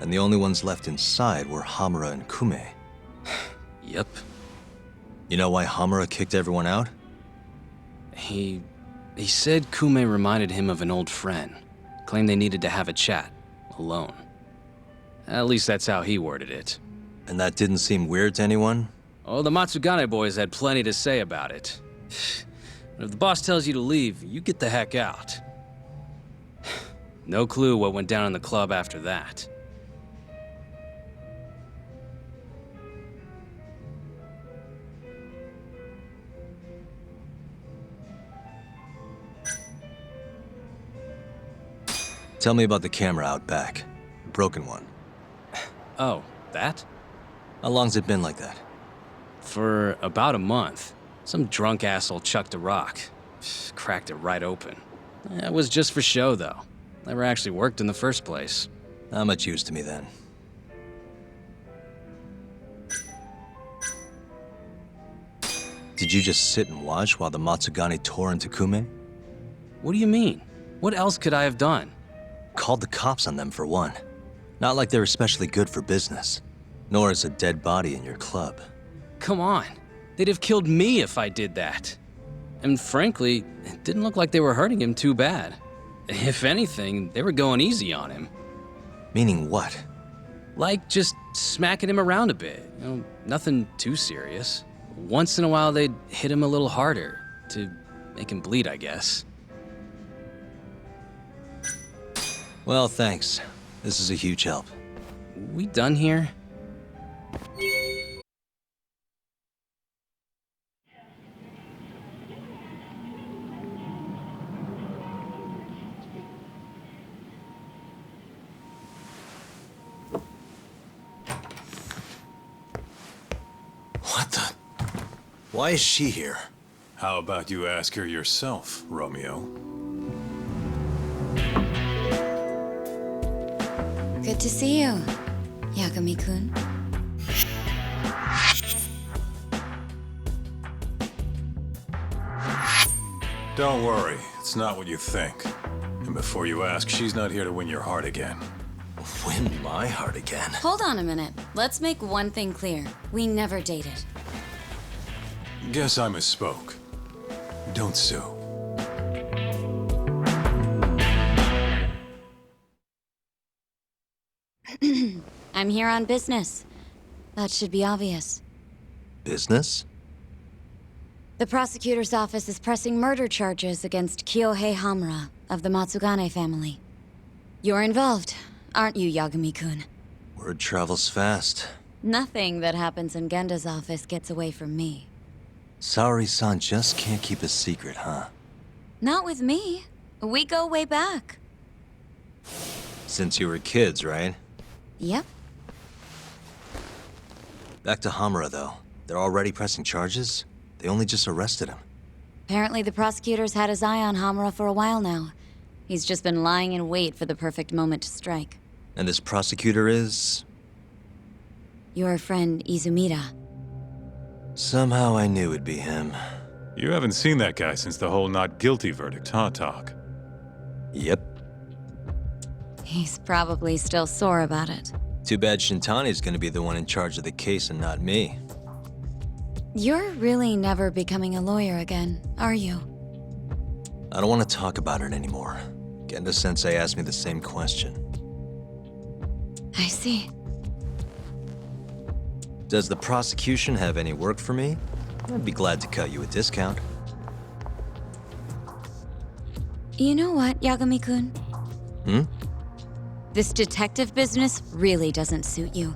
And the only ones left inside were Hamura and Kume. Yep. You know why Hamura kicked everyone out? He said Kume reminded him of an old friend. Claimed they needed to have a chat, alone. At least that's how he worded it. And that didn't seem weird to anyone? Oh, the Matsugane boys had plenty to say about it. But if the boss tells you to leave, you get the heck out. No clue what went down in the club after that. Tell me about the camera out back. The broken one. Oh, that? How long's it been like that? For about a month. Some drunk asshole chucked a rock. Cracked it right open. It was just for show, though. Never actually worked in the first place. Not much use to me then. Did you just sit and watch while the Matsugane tore into Kume? What do you mean? What else could I have done? Called the cops on them for one. Not like they're especially good for business. Nor is a dead body in your club. Come on. They'd have killed me if I did that. And frankly, it didn't look like they were hurting him too bad. If anything, they were going easy on him. Meaning what? Like just smacking him around a bit. You know, nothing too serious. Once in a while, they'd hit him a little harder to make him bleed, I guess. Well, thanks. This is a huge help. We done here? What the? Why is she here? How about you ask her yourself, Romeo? Good to see you, Yagami-kun. Don't worry, it's not what you think. And before you ask, she's not here to win your heart again. Win my heart again? Hold on a minute. Let's make one thing clear. We never dated. Guess I misspoke. Don't sue. I'm here on business. That should be obvious. Business? The prosecutor's office is pressing murder charges against Kyohei Hamura of the Matsugane family. You're involved, aren't you, Yagami-kun? Word travels fast. Nothing that happens in Genda's office gets away from me. Saori-san just can't keep a secret, huh? Not with me. We go way back. Since you were kids, right? Yep. Back to Hamura, though. They're already pressing charges? They only just arrested him. Apparently the prosecutor's had his eye on Hamura for a while now. He's just been lying in wait for the perfect moment to strike. And this prosecutor is? Your friend Izumida. Somehow I knew it'd be him. You haven't seen that guy since the whole not guilty verdict, huh, Talk? Yep. He's probably still sore about it. Too bad Shintani's gonna be the one in charge of the case and not me. You're really never becoming a lawyer again, are you? I don't want to talk about it anymore. Genda-sensei asked me the same question. I see. Does the prosecution have any work for me? I'd be glad to cut you a discount. You know what, Yagami-kun? Hmm? This detective business really doesn't suit you.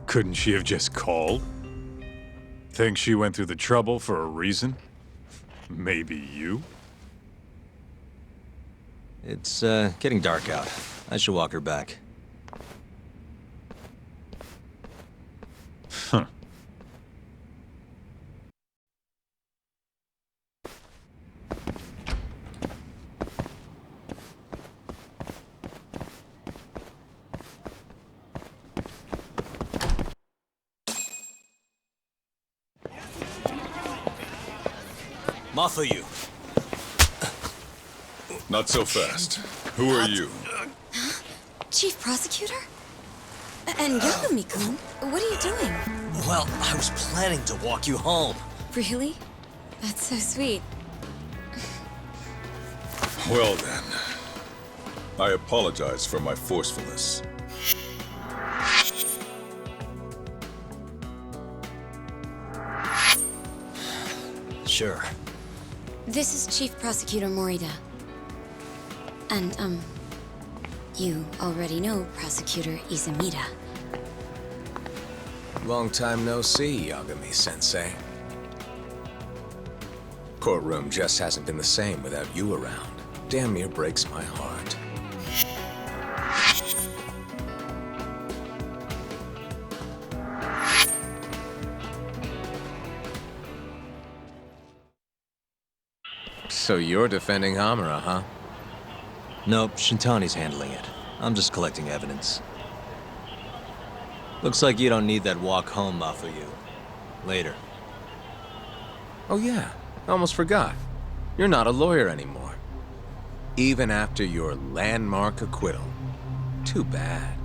Couldn't she have just called? Think she went through the trouble for a reason? Maybe you? It's, getting dark out. I should walk her back. Huh. Mafuyu. Not so fast. Who are you? Chief Prosecutor? And Yagami-kun, what are you doing? Well, I was planning to walk you home. Really? That's so sweet. Well then. I apologize for my forcefulness. Sure. This is Chief Prosecutor Morita. And, you already know Prosecutor Izumida. Long time no see, Yagami-sensei. Courtroom just hasn't been the same without you around. Damn near breaks my heart. So you're defending Hamura, huh? Nope, Shintani's handling it. I'm just collecting evidence. Looks like you don't need that walk home, Mafuyu. Later. Oh yeah, I almost forgot. You're not a lawyer anymore. Even after your landmark acquittal. Too bad.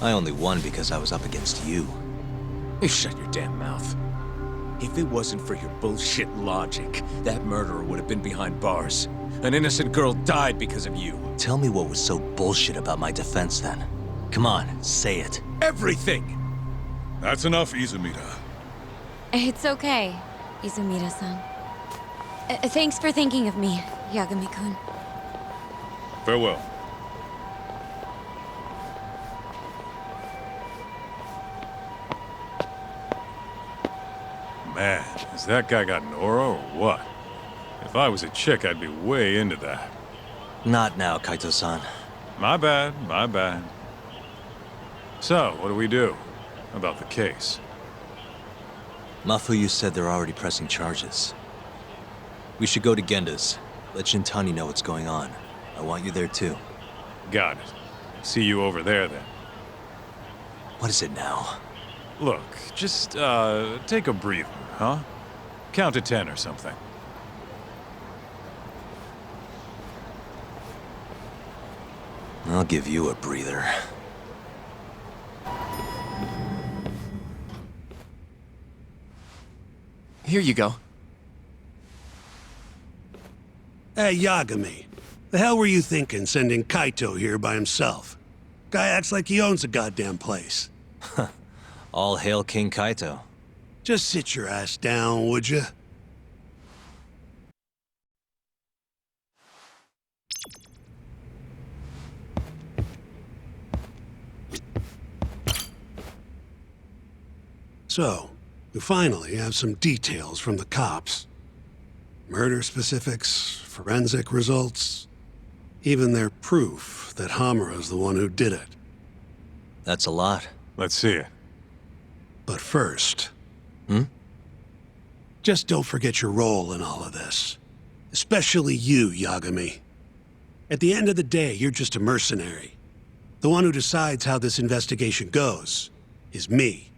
I only won because I was up against you. You shut your damn mouth. If it wasn't for your bullshit logic, that murderer would have been behind bars. An innocent girl died because of you. Tell me what was so bullshit about my defense then. Come on, say it. Everything! That's enough, Izumida. It's okay, Izumida-san. Thanks for thinking of me, Yagami-kun. Farewell. Man, has that guy got Nora or what? If I was a chick, I'd be way into that. Not now, Kaito-san. My bad, my bad. So, what do we do about the case? Mafuyu said they're already pressing charges. We should go to Genda's. Let Shintani know what's going on. I want you there too. Got it. See you over there then. What is it now? Look, just, take a breather, huh? Count to 10 or something. I'll give you a breather. Here you go. Hey, Yagami. The hell were you thinking sending Kaito here by himself? Guy acts like he owns the goddamn place. All hail King Kaito. Just sit your ass down, would you? So, we finally have some details from the cops. Murder specifics, forensic results, even their proof that Hamura's the one who did it. That's a lot. Let's see it. But first... Just don't forget your role in all of this. Especially you, Yagami. At the end of the day, you're just a mercenary. The one who decides how this investigation goes is me.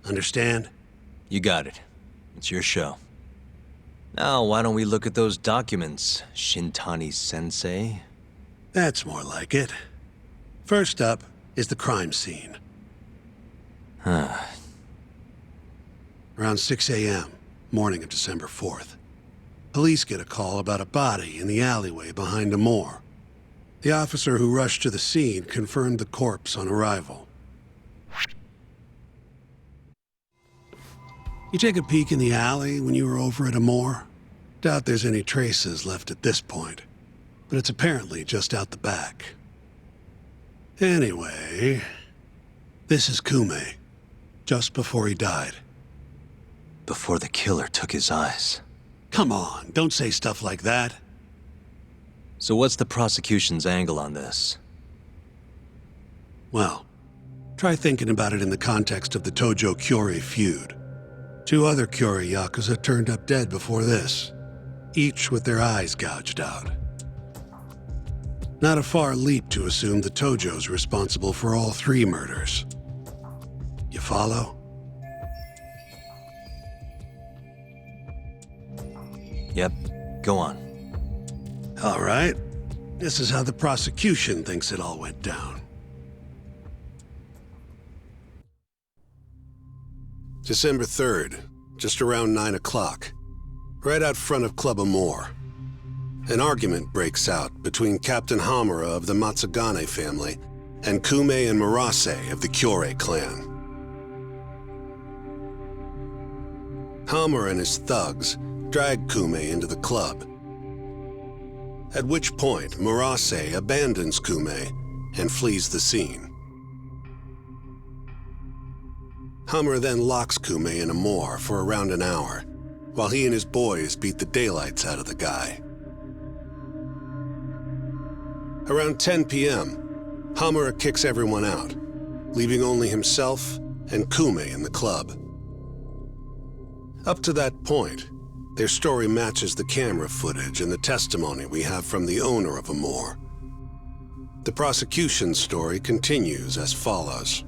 Understand? You got it. It's your show. Now, why don't we look at those documents, Shintani-sensei? That's more like it. First up is the crime scene. Around 6 a.m., morning of December 4th. Police get a call about a body in the alleyway behind a moor. The officer who rushed to the scene confirmed the corpse on arrival. You take a peek in the alley when you were over at Amore? Doubt there's any traces left at this point, but it's apparently just out the back. Anyway, this is Kume, just before he died. Before the killer took his eyes. Come on, don't say stuff like that. So what's the prosecution's angle on this? Well, try thinking about it in the context of the Tojo-Kyori feud. 2 other Kyori Yakuza turned up dead before this, each with their eyes gouged out. Not a far leap to assume the Tojo's responsible for all 3 murders. You follow? Yep, go on. All right. This is how the prosecution thinks it all went down. December 3rd, just around 9 o'clock, right out front of Club Amore. An argument breaks out between Captain Hamura of the Matsugane family and Kume and Murase of the Kyorei clan. Hamura and his thugs drag Kume into the club, at which point Murase abandons Kume and flees the scene. Hamura then locks Kume in Amore for around an hour, while he and his boys beat the daylights out of the guy. Around 10 p.m., Hamura kicks everyone out, leaving only himself and Kume in the club. Up to that point, their story matches the camera footage and the testimony we have from the owner of Amore. The prosecution's story continues as follows.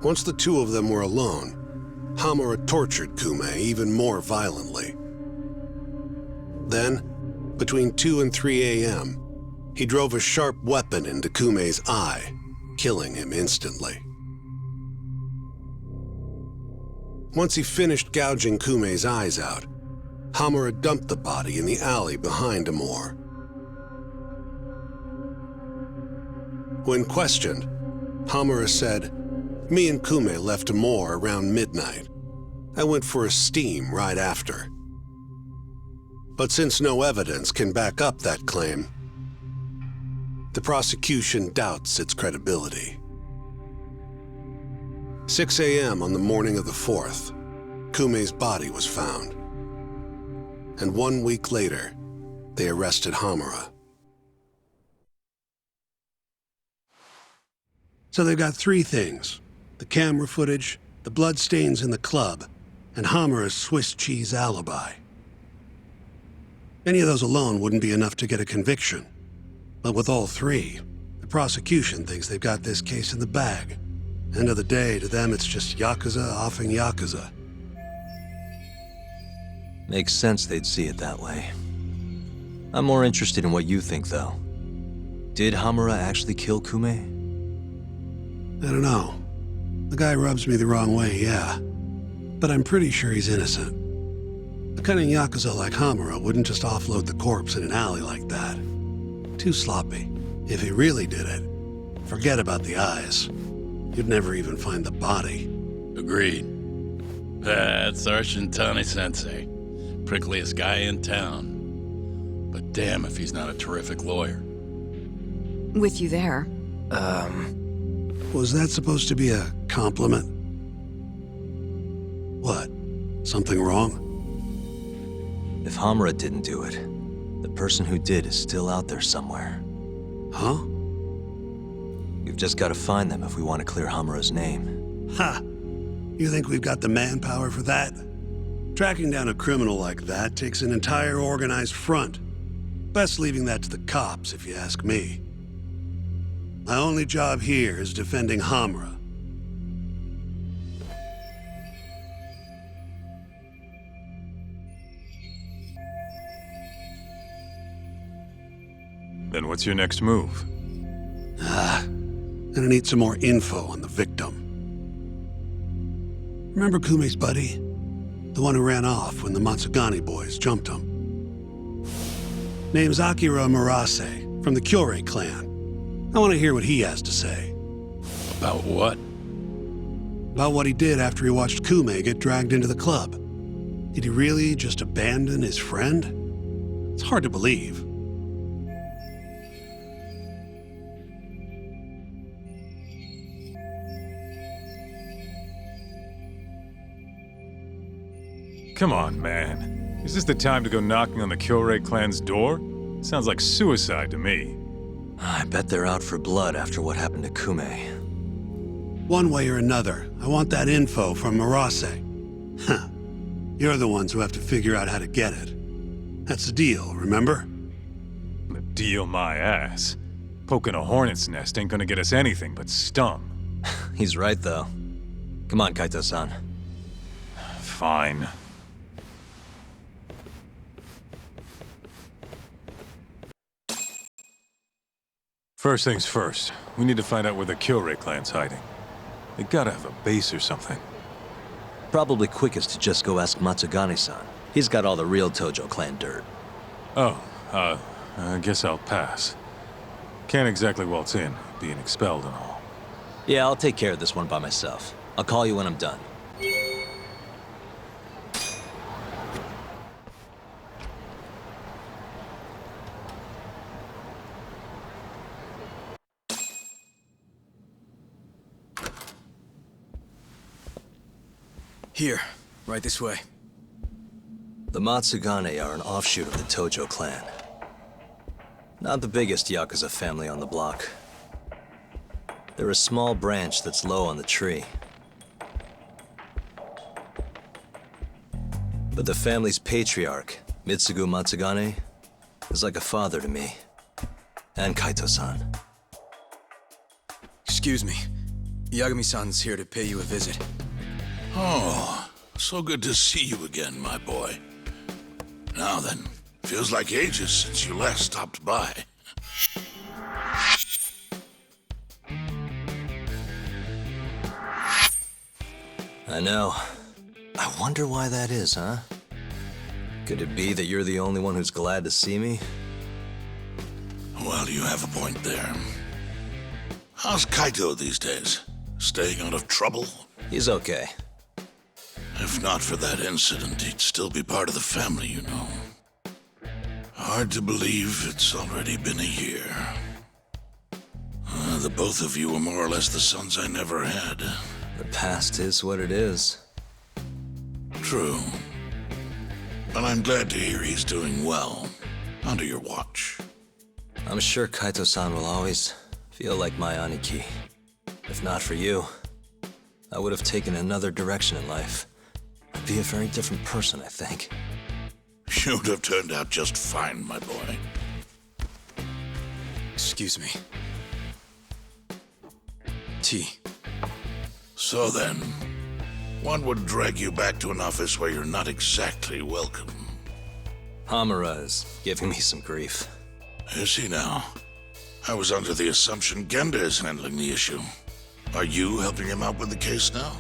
Once the 2 of them were alone, Hamura tortured Kume even more violently. Then, between 2 and 3 a.m., he drove a sharp weapon into Kume's eye, killing him instantly. Once he finished gouging Kume's eyes out, Hamura dumped the body in the alley behind Amore. When questioned, Hamura said, "Me and Kume left Amore around midnight. I went for a steam right after." But since no evidence can back up that claim, the prosecution doubts its credibility. 6 a.m. on the morning of the 4th, Kume's body was found. And 1 week later, they arrested Hamura. So they've got 3 things: the camera footage, the bloodstains in the club, and Hamura's Swiss cheese alibi. Any of those alone wouldn't be enough to get a conviction. But with all 3, the prosecution thinks they've got this case in the bag. End of the day, to them it's just Yakuza offing Yakuza. Makes sense they'd see it that way. I'm more interested in what you think, though. Did Hamura actually kill Kume? I don't know. The guy rubs me the wrong way, yeah. But I'm pretty sure he's innocent. A cunning Yakuza like Hamura wouldn't just offload the corpse in an alley like that. Too sloppy. If he really did it, forget about the eyes. You'd never even find the body. Agreed. That's our Shintani-sensei. Prickliest guy in town. But damn if he's not a terrific lawyer. With you there. Was that supposed to be a compliment? What? Something wrong? If Hamura didn't do it, the person who did is still out there somewhere. Huh? We've just got to find them if we want to clear Hamura's name. Ha! You think we've got the manpower for that? Tracking down a criminal like that takes an entire organized front. Best leaving that to the cops, if you ask me. My only job here is defending Hamura. Then what's your next move? Gonna need some more info on the victim. Remember Kume's buddy? The one who ran off when the Matsugane boys jumped him. Name's Akira Murase, from the Kyorei clan. I want to hear what he has to say. About what? About what he did after he watched Kume get dragged into the club. Did he really just abandon his friend? It's hard to believe. Come on, man. Is this the time to go knocking on the Kyorei clan's door? Sounds like suicide to me. I bet they're out for blood after what happened to Kume. One way or another, I want that info from Murase. Huh. You're the ones who have to figure out how to get it. That's the deal, remember? The deal my ass. Poking a hornet's nest ain't gonna get us anything but stum. He's right, though. Come on, Kaito-san. Fine. First things first, we need to find out where the Kyorei clan's hiding. They gotta have a base or something. Probably quickest to just go ask Matsugane-san. He's got all the real Tojo clan dirt. Oh, I guess I'll pass. Can't exactly waltz in, being expelled and all. Yeah, I'll take care of this one by myself. I'll call you when I'm done. Here, right this way. The Matsugane are an offshoot of the Tojo clan. Not the biggest Yakuza family on the block. They're a small branch that's low on the tree. But the family's patriarch, Mitsugu Matsugane, is like a father to me. And Kaito-san. Excuse me. Yagami-san's here to pay you a visit. Oh, so good to see you again, my boy. Now then, feels like ages since you last stopped by. I know. I wonder why that is, huh? Could it be that you're the only one who's glad to see me? Well, you have a point there. How's Kaito these days? Staying out of trouble? He's okay. If not for that incident, he'd still be part of the family, you know. Hard to believe it's already been a year. The both of you were more or less the sons I never had. The past is what it is. True. But I'm glad to hear he's doing well, under your watch. I'm sure Kaito-san will always feel like my Aniki. If not for you, I would have taken another direction in life. I'd be a very different person, I think. You'd have turned out just fine, my boy. Excuse me. Tea. So then, what would drag you back to an office where you're not exactly welcome? Hamura is giving me some grief. Is he now? I was under the assumption Genda is handling the issue. Are you helping him out with the case now?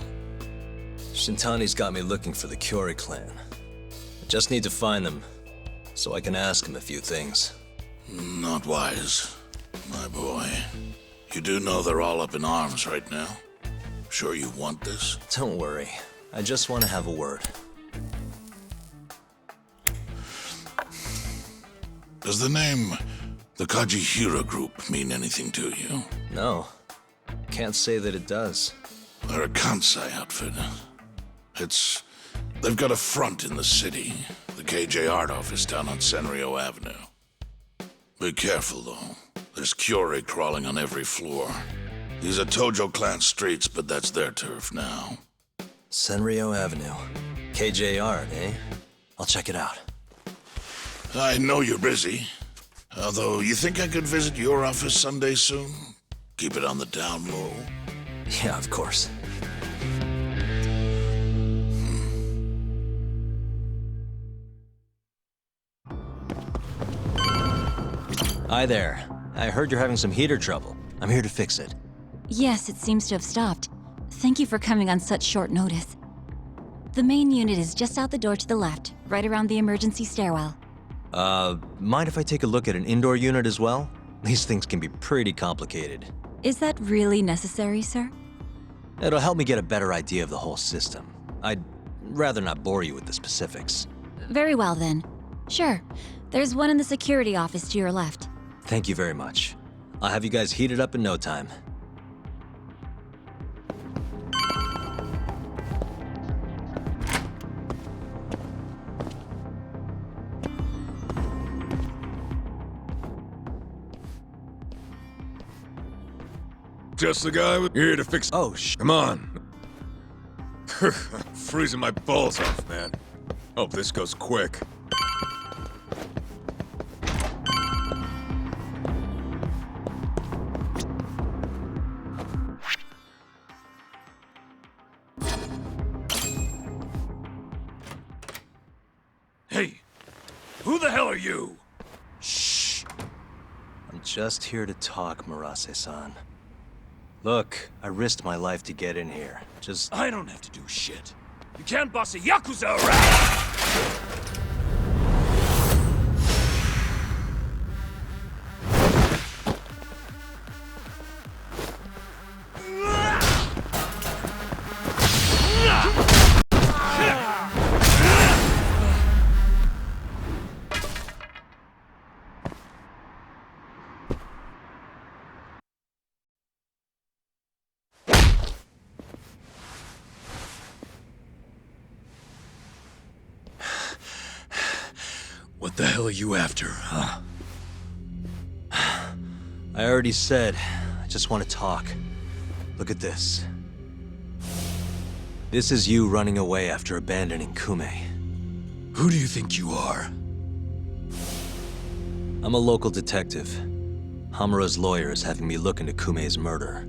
Shintani's got me looking for the Kyorei clan. I just need to find them, so I can ask him a few things. Not wise, my boy. You do know they're all up in arms right now? Sure you want this? Don't worry. I just want to have a word. Does the name the Kajihira Group mean anything to you? No. Can't say that it does. They're a Kansai outfit. They've got a front in the city, the KJ Art office down on Senryo Avenue. Be careful, though. There's Kyorei crawling on every floor. These are Tojo clan streets, but that's their turf now. Senryo Avenue. KJ Art, eh? I'll check it out. I know you're busy. Although, you think I could visit your office Sunday soon? Keep it on the down low? Yeah, of course. Hi there. I heard you're having some heater trouble. I'm here to fix it. Yes, it seems to have stopped. Thank you for coming on such short notice. The main unit is just out the door to the left, right around the emergency stairwell. Mind if I take a look at an indoor unit as well? These things can be pretty complicated. Is that really necessary, sir? It'll help me get a better idea of the whole system. I'd rather not bore you with the specifics. Very well, then. Sure. There's one in the security office to your left. Thank you very much. I'll have you guys heated up in no time. Just the guy with here to fix. Oh, come on. Freezing my balls off, man. Hope this goes quick. Hey, who the hell are you? Shh. I'm just here to talk, Murase-san. Look, I risked my life to get in here. I don't have to do shit. You can't boss a Yakuza around! What the hell are you after, huh? I already said, I just want to talk. Look at this. This is you running away after abandoning Kume. Who do you think you are? I'm a local detective. Hamura's lawyer is having me look into Kume's murder.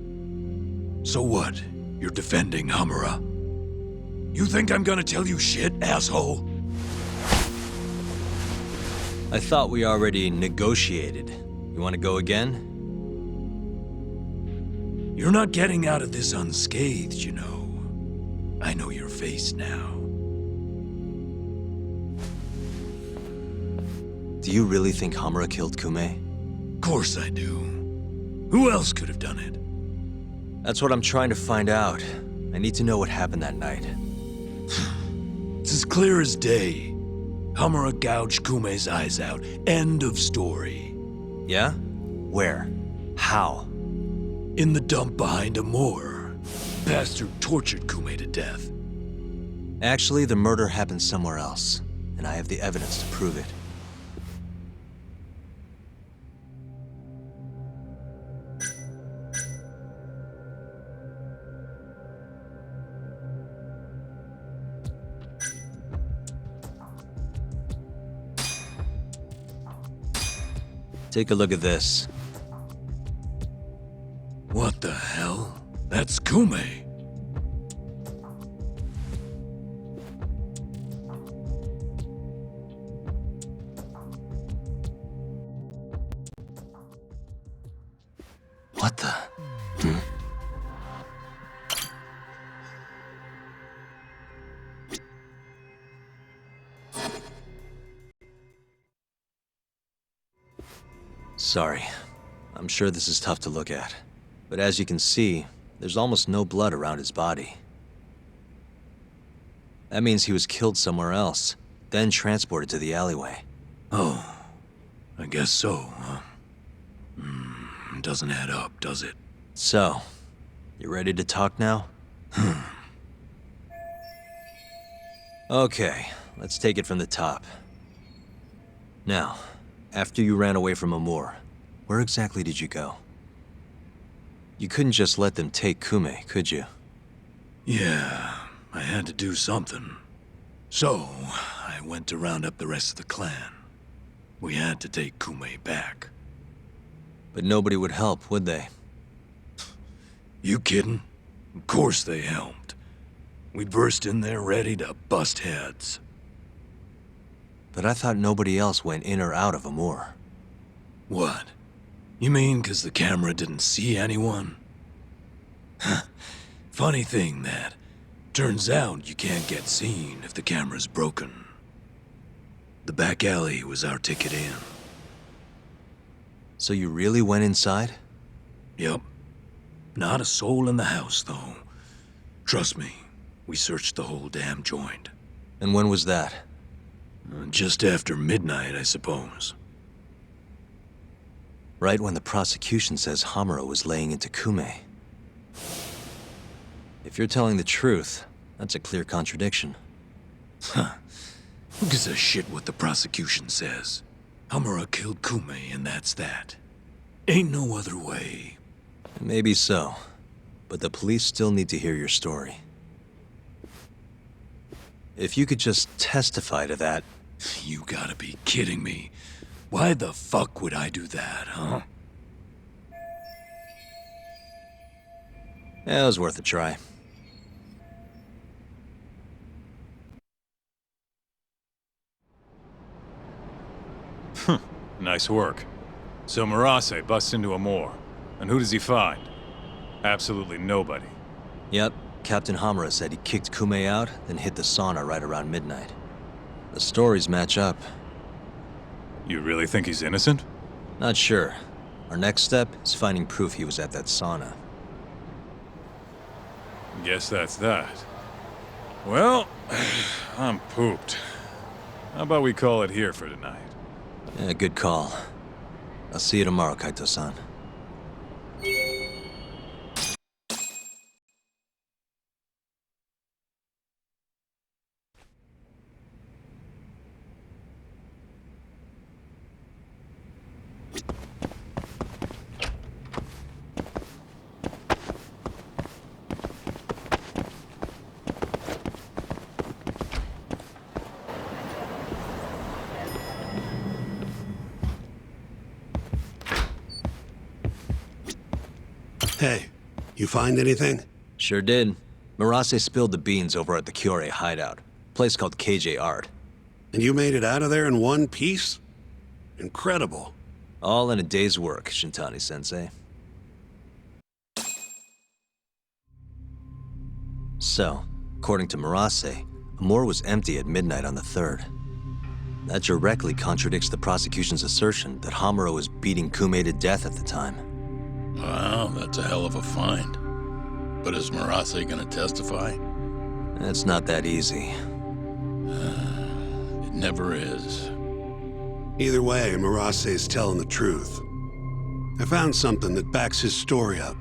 So what? You're defending Hamura? You think I'm gonna tell you shit, asshole? I thought we already negotiated. You want to go again? You're not getting out of this unscathed, you know. I know your face now. Do you really think Hamura killed Kume? Of course I do. Who else could have done it? That's what I'm trying to find out. I need to know what happened that night. It's as clear as day. Hamura gouged Kume's eyes out. End of story. Yeah? Where? How? In the dump behind a moor. Bastard tortured Kume to death. Actually, the murder happened somewhere else, and I have the evidence to prove it. Take a look at this. What the hell? That's Kume. What the? Sorry. I'm sure this is tough to look at. But as you can see, there's almost no blood around his body. That means he was killed somewhere else, then transported to the alleyway. Oh, I guess so, huh? Doesn't add up, does it? So, you ready to talk now? Okay, let's take it from the top. Now, after you ran away from Amur, where exactly did you go? You couldn't just let them take Kume, could you? Yeah, I had to do something. So, I went to round up the rest of the clan. We had to take Kume back. But nobody would help, would they? You kidding? Of course they helped. We burst in there ready to bust heads. But I thought nobody else went in or out of Amur. What? You mean 'cause the camera didn't see anyone? Funny thing, that. Turns out you can't get seen if the camera's broken. The back alley was our ticket in. So you really went inside? Yep. Not a soul in the house, though. Trust me, we searched the whole damn joint. And when was that? Just after midnight, I suppose. Right when the prosecution says Hamura was laying into Kume. If you're telling the truth, that's a clear contradiction. Huh. Who gives a shit what the prosecution says? Hamura killed Kume, and that's that. Ain't no other way. Maybe so, but the police still need to hear your story. If you could just testify to that... You gotta be kidding me. Why the fuck would I do that, huh? Yeah, it was worth a try. Nice work. So Murase busts into a moor. And who does he find? Absolutely nobody. Yep, Captain Hamura said he kicked Kume out, then hit the sauna right around midnight. The stories match up. You really think he's innocent? Not sure. Our next step is finding proof he was at that sauna. Guess that's that. Well, I'm pooped. How about we call it here for tonight? Yeah, good call. I'll see you tomorrow, Kaito-san. Hey, you find anything? Sure did. Murase spilled the beans over at the Kyorei hideout. Place called KJ Art. And you made it out of there in one piece? Incredible. All in a day's work, Shintani-sensei. So, according to Murase, Amor was empty at midnight on the 3rd. That directly contradicts the prosecution's assertion that Hamura was beating Kume to death at the time. Wow, that's a hell of a find. But is Murase gonna testify? It's not that easy. It never is. Either way, Murase's telling the truth. I found something that backs his story up.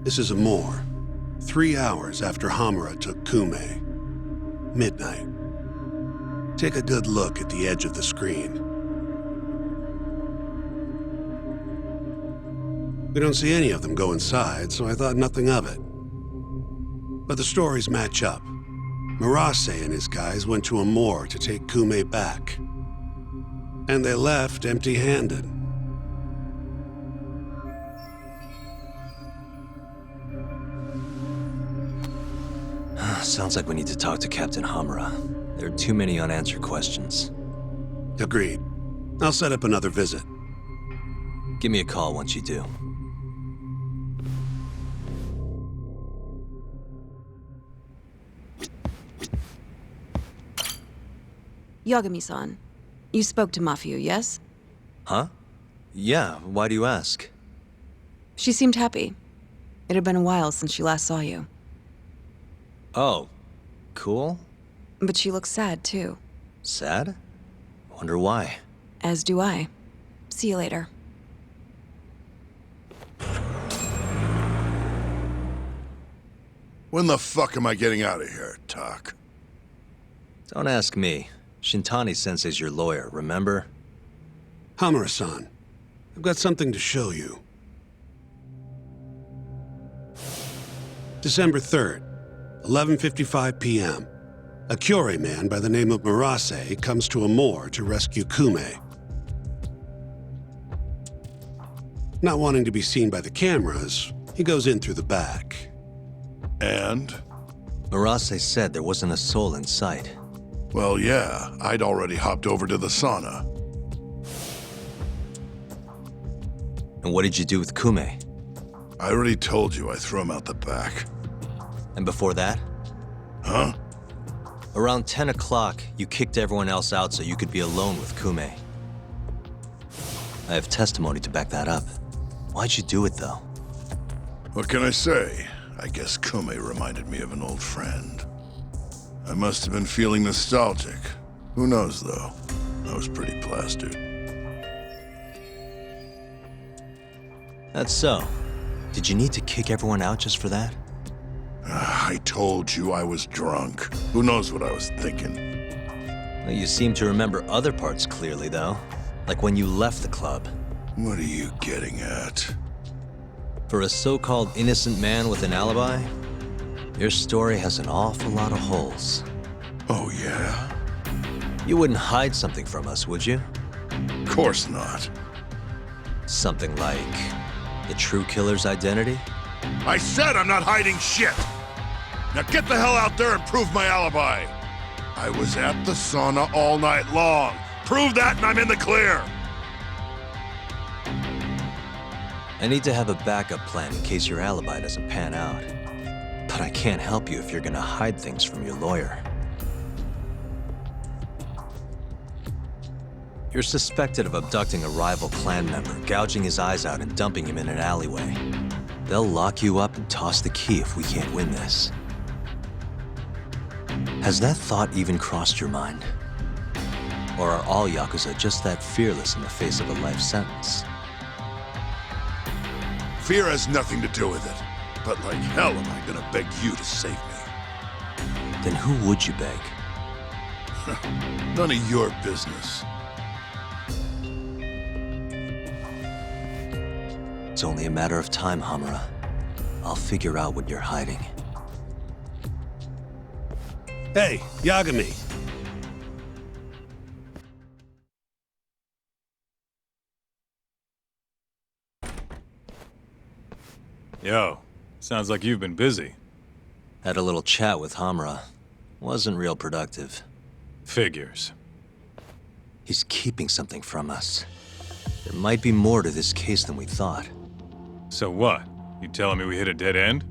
This is Amor. 3 hours after Hamura took Kume. Midnight. Take a good look at the edge of the screen. We don't see any of them go inside, so I thought nothing of it. But the stories match up. Murase and his guys went to Amor to take Kume back. And they left empty-handed. Sounds like we need to talk to Captain Hamura. There are too many unanswered questions. Agreed. I'll set up another visit. Give me a call once you do. Yagami-san, you spoke to Mafio, yes? Huh? Yeah, why do you ask? She seemed happy. It had been a while since she last saw you. Oh, cool. But she looks sad, too. Sad? Wonder why. As do I. See you later. When the fuck am I getting out of here, Tak? Don't ask me. Shintani-sensei's your lawyer, remember? Hamura-san, I've got something to show you. December 3rd, 11:55 p.m. A Kyorei man by the name of Murase comes to Amor to rescue Kume. Not wanting to be seen by the cameras, he goes in through the back. And? Murase said there wasn't a soul in sight. Well, yeah, I'd already hopped over to the sauna. And what did you do with Kume? I already told you I threw him out the back. And before that? Huh? Around 10 o'clock, you kicked everyone else out so you could be alone with Kume. I have testimony to back that up. Why'd you do it, though? What can I say? I guess Kume reminded me of an old friend. I must have been feeling nostalgic. Who knows, though? I was pretty plastered. That's so. Did you need to kick everyone out just for that? I told you I was drunk. Who knows what I was thinking? Well, you seem to remember other parts clearly, though. Like when you left the club. What are you getting at? For a so-called innocent man with an alibi, your story has an awful lot of holes. Oh, yeah? You wouldn't hide something from us, would you? Of course not. Something like the true killer's identity? I said I'm not hiding shit! Now get the hell out there and prove my alibi! I was at the sauna all night long. Prove that and I'm in the clear! I need to have a backup plan in case your alibi doesn't pan out. But I can't help you if you're gonna hide things from your lawyer. You're suspected of abducting a rival clan member, gouging his eyes out and dumping him in an alleyway. They'll lock you up and toss the key if we can't win this. Has that thought even crossed your mind? Or are all Yakuza just that fearless in the face of a life sentence? Fear has nothing to do with it. But like hell am I gonna beg you to save me? Then who would you beg? None of your business. It's only a matter of time, Hamura. I'll figure out what you're hiding. Hey, Yagami. Yo, sounds like you've been busy. Had a little chat with Hamura. Wasn't real productive. Figures. He's keeping something from us. There might be more to this case than we thought. So what? You telling me we hit a dead end?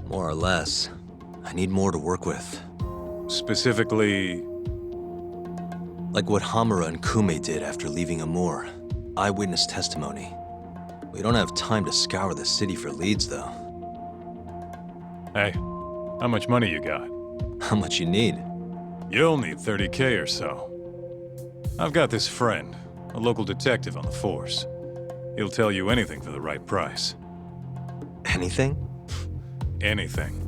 More or less. I need more to work with. Specifically... like what Hamura and Kume did after leaving Amur. Eyewitness testimony. We don't have time to scour the city for leads, though. Hey, how much money you got? How much you need? You'll need 30K or so. I've got this friend, a local detective on the force. He'll tell you anything for the right price. Anything? Anything.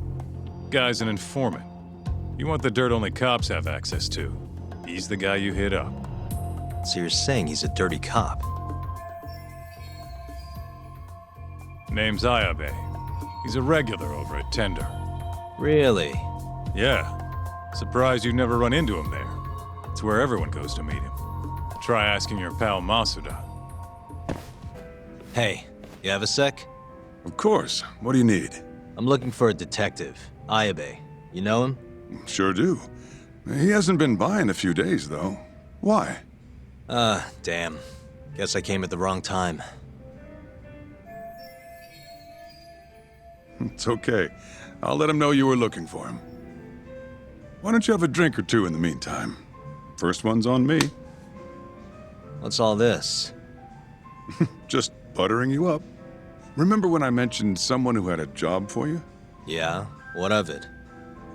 Guy's an informant. You want the dirt only cops have access to. He's the guy you hit up. So you're saying he's a dirty cop? Name's Ayabe. He's a regular over at Tender. Really? Yeah. Surprised you'd never run into him there. It's where everyone goes to meet him. Try asking your pal Masuda. Hey, you have a sec? Of course. What do you need? I'm looking for a detective, Ayabe. You know him? Sure do. He hasn't been by in a few days, though. Why? Damn. Guess I came at the wrong time. It's okay. I'll let him know you were looking for him. Why don't you have a drink or two in the meantime? First one's on me. What's all this? Just buttering you up. Remember when I mentioned someone who had a job for you? Yeah? What of it?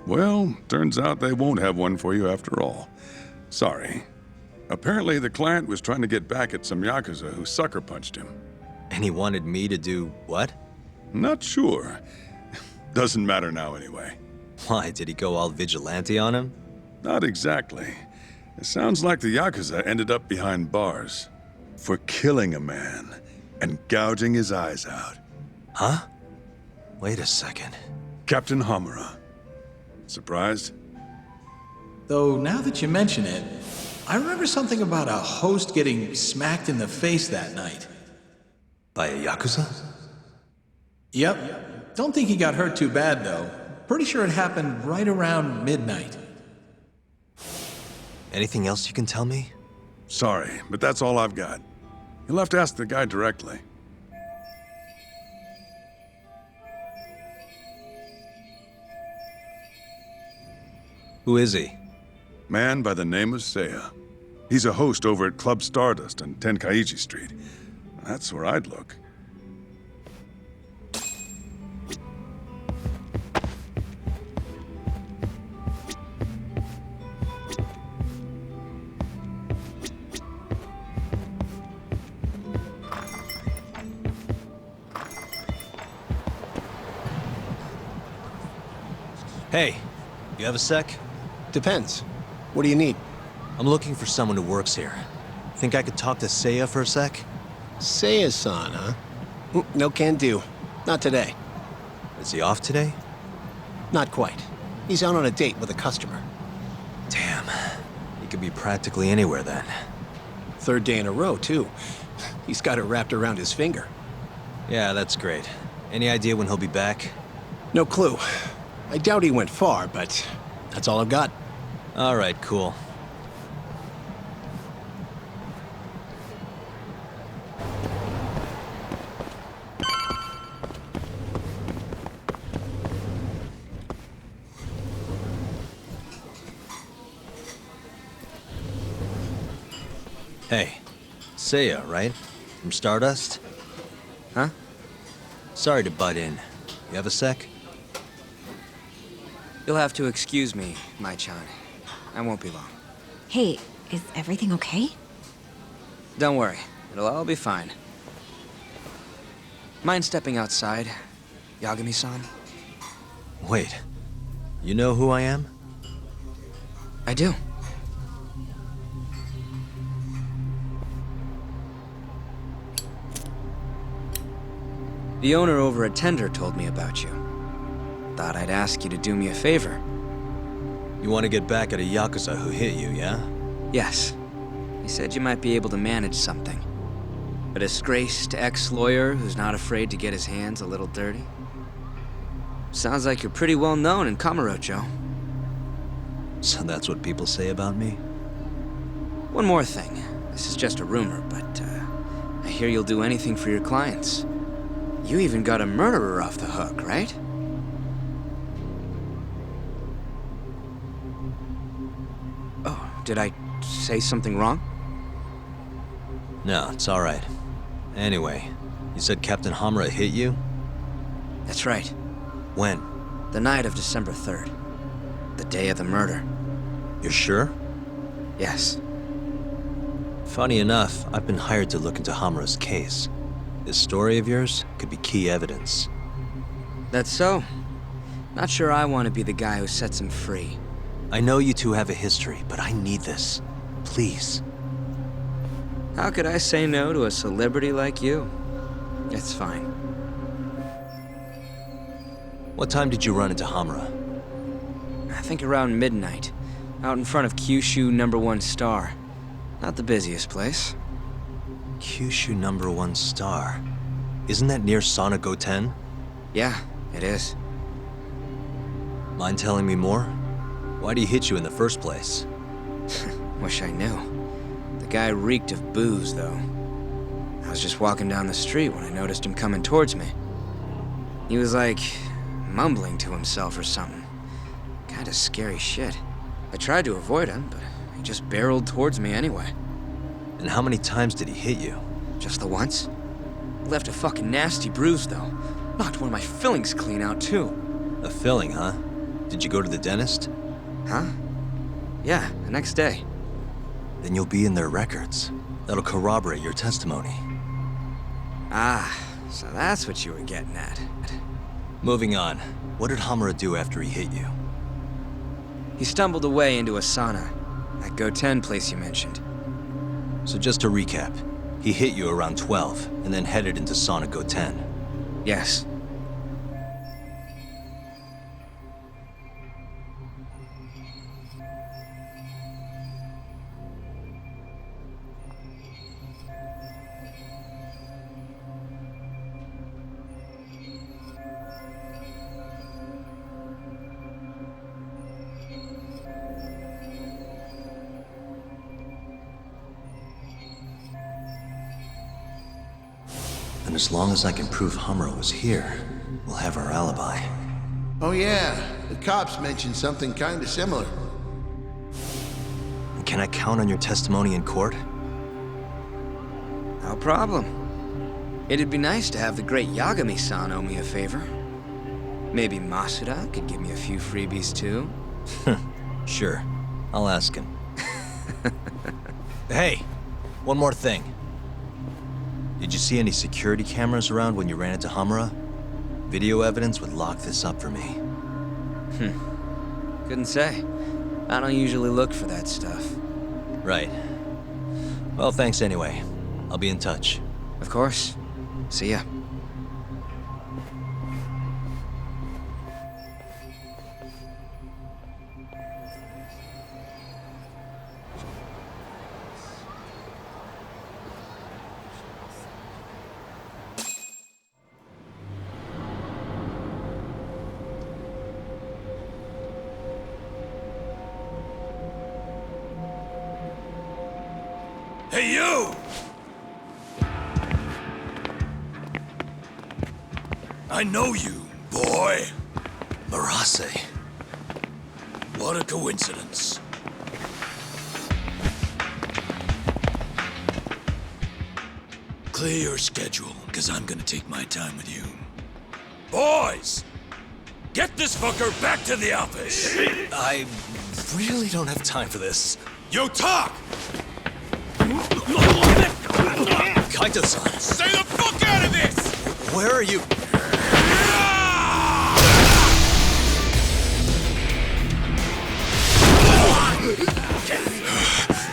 Well, turns out they won't have one for you after all. Sorry. Apparently the client was trying to get back at some Yakuza who sucker punched him. And he wanted me to do what? Not sure. Doesn't matter now anyway. Why, did he go all vigilante on him? Not exactly. It sounds like the Yakuza ended up behind bars for killing a man and gouging his eyes out. Huh? Wait a second. Captain Hamura. Surprised? Though, now that you mention it, I remember something about a host getting smacked in the face that night. By a Yakuza? Yep. Don't think he got hurt too bad, though. Pretty sure it happened right around midnight. Anything else you can tell me? Sorry, but that's all I've got. You'll have to ask the guy directly. Who is he? Man by the name of Seiya. He's a host over at Club Stardust on Tenkaichi Street. That's where I'd look. Hey, you have a sec? Depends. What do you need? I'm looking for someone who works here. Think I could talk to Seiya for a sec? Seiya-san, huh? No can do. Not today. Is he off today? Not quite. He's out on a date with a customer. Damn. He could be practically anywhere then. Third day in a row, too. He's got it wrapped around his finger. Yeah, that's great. Any idea when he'll be back? No clue. I doubt he went far, but that's all I've got. All right, cool. Hey, Seiya, right? From Stardust? Huh? Sorry to butt in. You have a sec? You'll have to excuse me, Mai-chan. I won't be long. Hey, is everything okay? Don't worry. It'll all be fine. Mind stepping outside, Yagami-san? Wait. You know who I am? I do. The owner over at Tender told me about you. Thought I'd ask you to do me a favor. You want to get back at a Yakuza who hit you, yeah? Yes. He said you might be able to manage something. A disgraced ex-lawyer who's not afraid to get his hands a little dirty. Sounds like you're pretty well known in Kamurocho. So that's what people say about me? One more thing. This is just a rumor, but I hear you'll do anything for your clients. You even got a murderer off the hook, right? Oh, did I say something wrong? No, it's all right. Anyway, you said Captain Hamura hit you? That's right. When? The night of December 3rd. The day of the murder. You're sure? Yes. Funny enough, I've been hired to look into Hamura's case. This story of yours could be key evidence. That's so. Not sure I want to be the guy who sets him free. I know you two have a history, but I need this. Please. How could I say no to a celebrity like you? It's fine. What time did you run into Hamura? I think around midnight. Out in front of Kyushu #1 Star. Not the busiest place. Kyushu #1 Star. Isn't that near Sonic Go-10? Yeah, it is. Mind telling me more? Why'd he hit you in the first place? Wish I knew. The guy reeked of booze, though. I was just walking down the street when I noticed him coming towards me. He was like, mumbling to himself or something. Kinda scary shit. I tried to avoid him, but he just barreled towards me anyway. And how many times did he hit you? Just the once. Left a fucking nasty bruise, though. Knocked one of my fillings clean out, too. A filling, huh? Did you go to the dentist? Huh? Yeah, the next day. Then you'll be in their records. That'll corroborate your testimony. Ah, so that's what you were getting at. Moving on. What did Hamura do after he hit you? He stumbled away into a sauna. That Go-10 place you mentioned. So just to recap, he hit you around 12, and then headed into Sonic Go-10. Yes. And as long as I can prove Hamura was here, we'll have our alibi. Oh yeah, the cops mentioned something kinda similar. And can I count on your testimony in court? No problem. It'd be nice to have the great Yagami-san owe me a favor. Maybe Masuda could give me a few freebies too. Sure, I'll ask him. Hey, one more thing. Did you see any security cameras around when you ran into Hamura? Video evidence would lock this up for me. Couldn't say. I don't usually look for that stuff. Right. Well, thanks anyway. I'll be in touch. Of course. See ya. Hey, you! I know you, boy. Marase. What a coincidence. Clear your schedule, because I'm gonna take my time with you. Boys! Get this fucker back to the office! I really don't have time for this. Yo, talk! Kaito-san! Stay the fuck out of this! Where are you?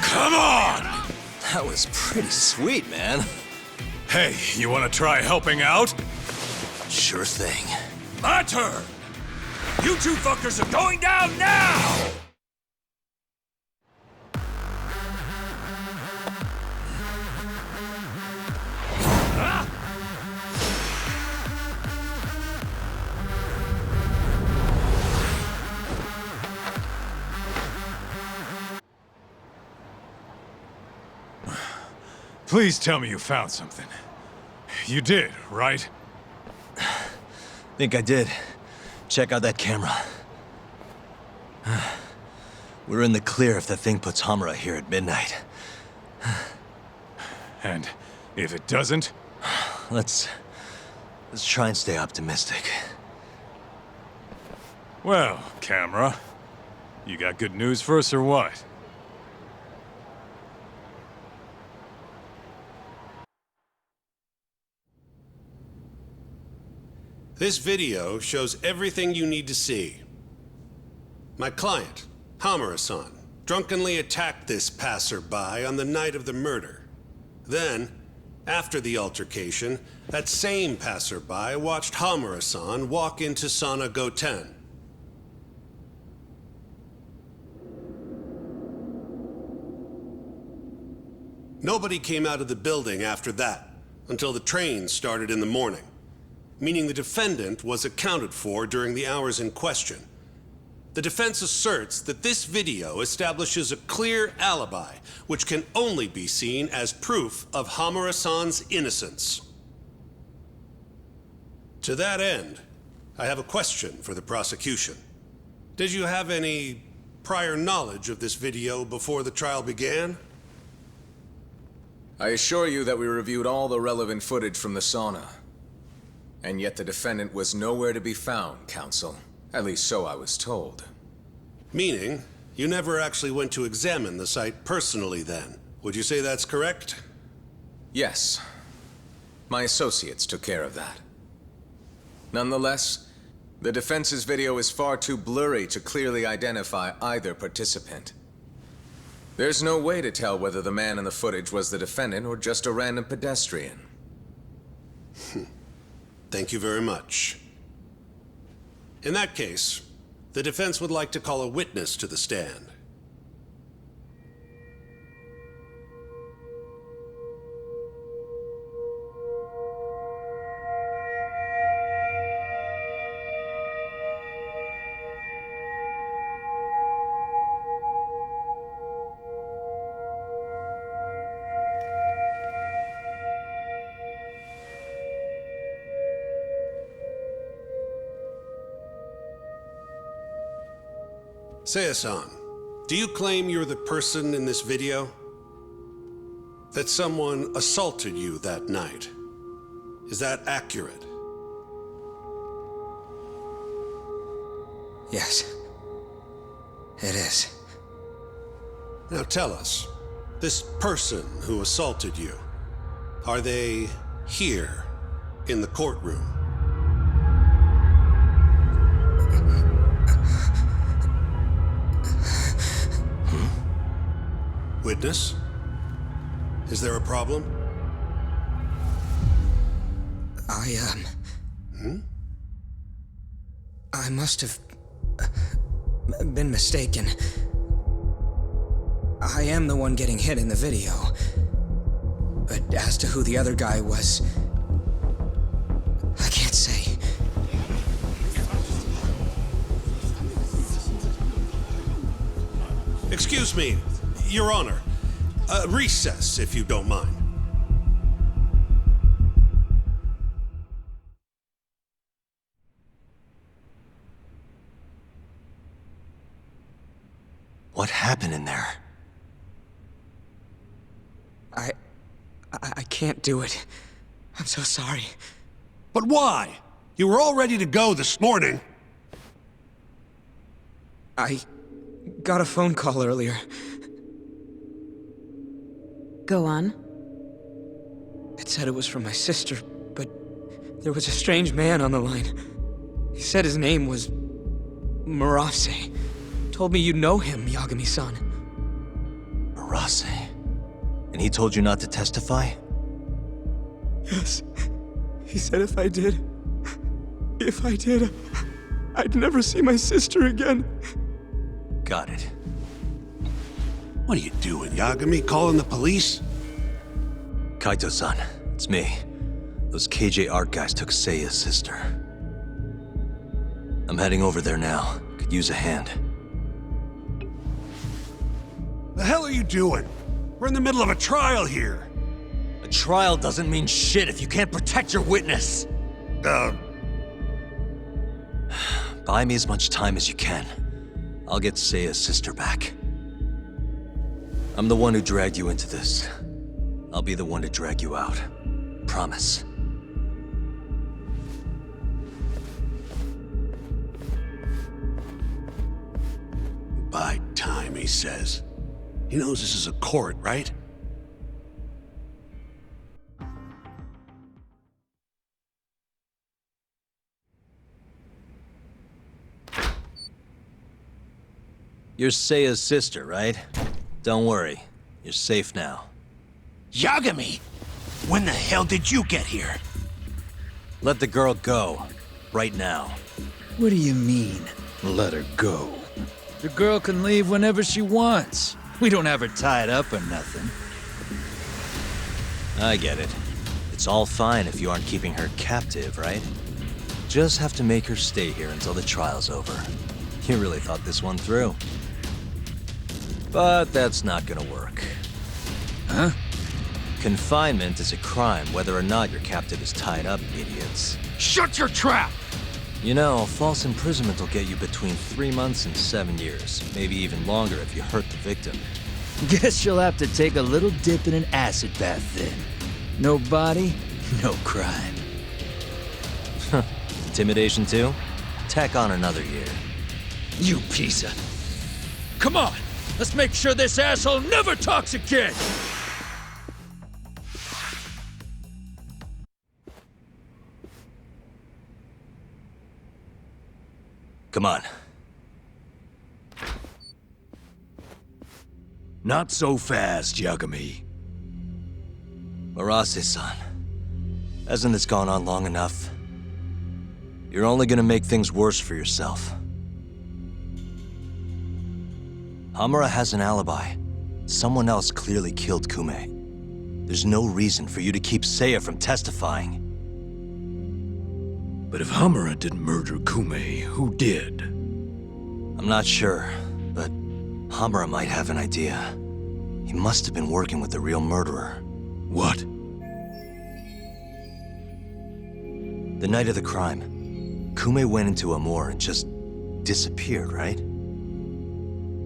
Come on! That was pretty sweet, man. Hey, you wanna try helping out? Sure thing. My turn! You two fuckers are going down now! Please tell me you found something. You did, right? Think I did. Check out that camera. We're in the clear if the thing puts Hamura here at midnight. And if it doesn't? Let's try and stay optimistic. Well, camera, you got good news for us or what? This video shows everything you need to see. My client, Hamura-san, drunkenly attacked this passerby on the night of the murder. Then, after the altercation, that same passerby watched Hamura-san walk into Sana Goten. Nobody came out of the building after that, until the train started in the morning, meaning the defendant was accounted for during the hours in question. The defense asserts that this video establishes a clear alibi, which can only be seen as proof of Hamura-san's innocence. To that end, I have a question for the prosecution. Did you have any prior knowledge of this video before the trial began? I assure you that we reviewed all the relevant footage from the sauna. And yet the defendant was nowhere to be found, counsel. At least so I was told. Meaning, you never actually went to examine the site personally then. Would you say that's correct? Yes. My associates took care of that. Nonetheless, the defense's video is far too blurry to clearly identify either participant. There's no way to tell whether the man in the footage was the defendant or just a random pedestrian. Thank you very much. In that case, the defense would like to call a witness to the stand. Seiya-san, do you claim you're the person in this video? That someone assaulted you that night? Is that accurate? Yes. It is. Now tell us, this person who assaulted you, are they here in the courtroom? witness. Is there a problem? I must have been mistaken. I am the one getting hit in the video. But as to who the other guy was, I can't say. Excuse me, Your Honor. Recess, if you don't mind. What happened in there? I can't do it. I'm so sorry. But why? You were all ready to go this morning. I got a phone call earlier. Go on. It said it was from my sister, but there was a strange man on the line. He said his name was Murase. Told me you know him, Yagami-san. Murase? And he told you not to testify? Yes. He said if I did, I'd never see my sister again. Got it. What are you doing, Yagami? Calling the police? Kaito-san, it's me. Those KJ art guys took Seiya's sister. I'm heading over there now. Could use a hand. The hell are you doing? We're in the middle of a trial here. A trial doesn't mean shit if you can't protect your witness. Buy me as much time as you can. I'll get Seiya's sister back. I'm the one who dragged you into this. I'll be the one to drag you out. Promise. Buy time, he says. He knows this is a court, right? You're Seiya's sister, right? Don't worry. You're safe now. Yagami! When the hell did you get here? Let the girl go. Right now. What do you mean, let her go? The girl can leave whenever she wants. We don't have her tied up or nothing. I get it. It's all fine if you aren't keeping her captive, right? Just have to make her stay here until the trial's over. You really thought this one through. But that's not gonna work. Huh? Confinement is a crime whether or not your captive is tied up, idiots. Shut your trap! You know, false imprisonment will get you between 3 months and 7 years. Maybe even longer if you hurt the victim. Guess you'll have to take a little dip in an acid bath then. No body, no crime. Intimidation too? Tack on another year. You piece of... Come on! Let's make sure this asshole never talks again! Come on. Not so fast, Yagami. Murase-san, hasn't this gone on long enough? You're only gonna make things worse for yourself. Hamura has an alibi. Someone else clearly killed Kume. There's no reason for you to keep Seiya from testifying. But if Hamura didn't murder Kume, who did? I'm not sure, but Hamura might have an idea. He must have been working with the real murderer. What? The night of the crime, Kume went into a moor and just disappeared, right?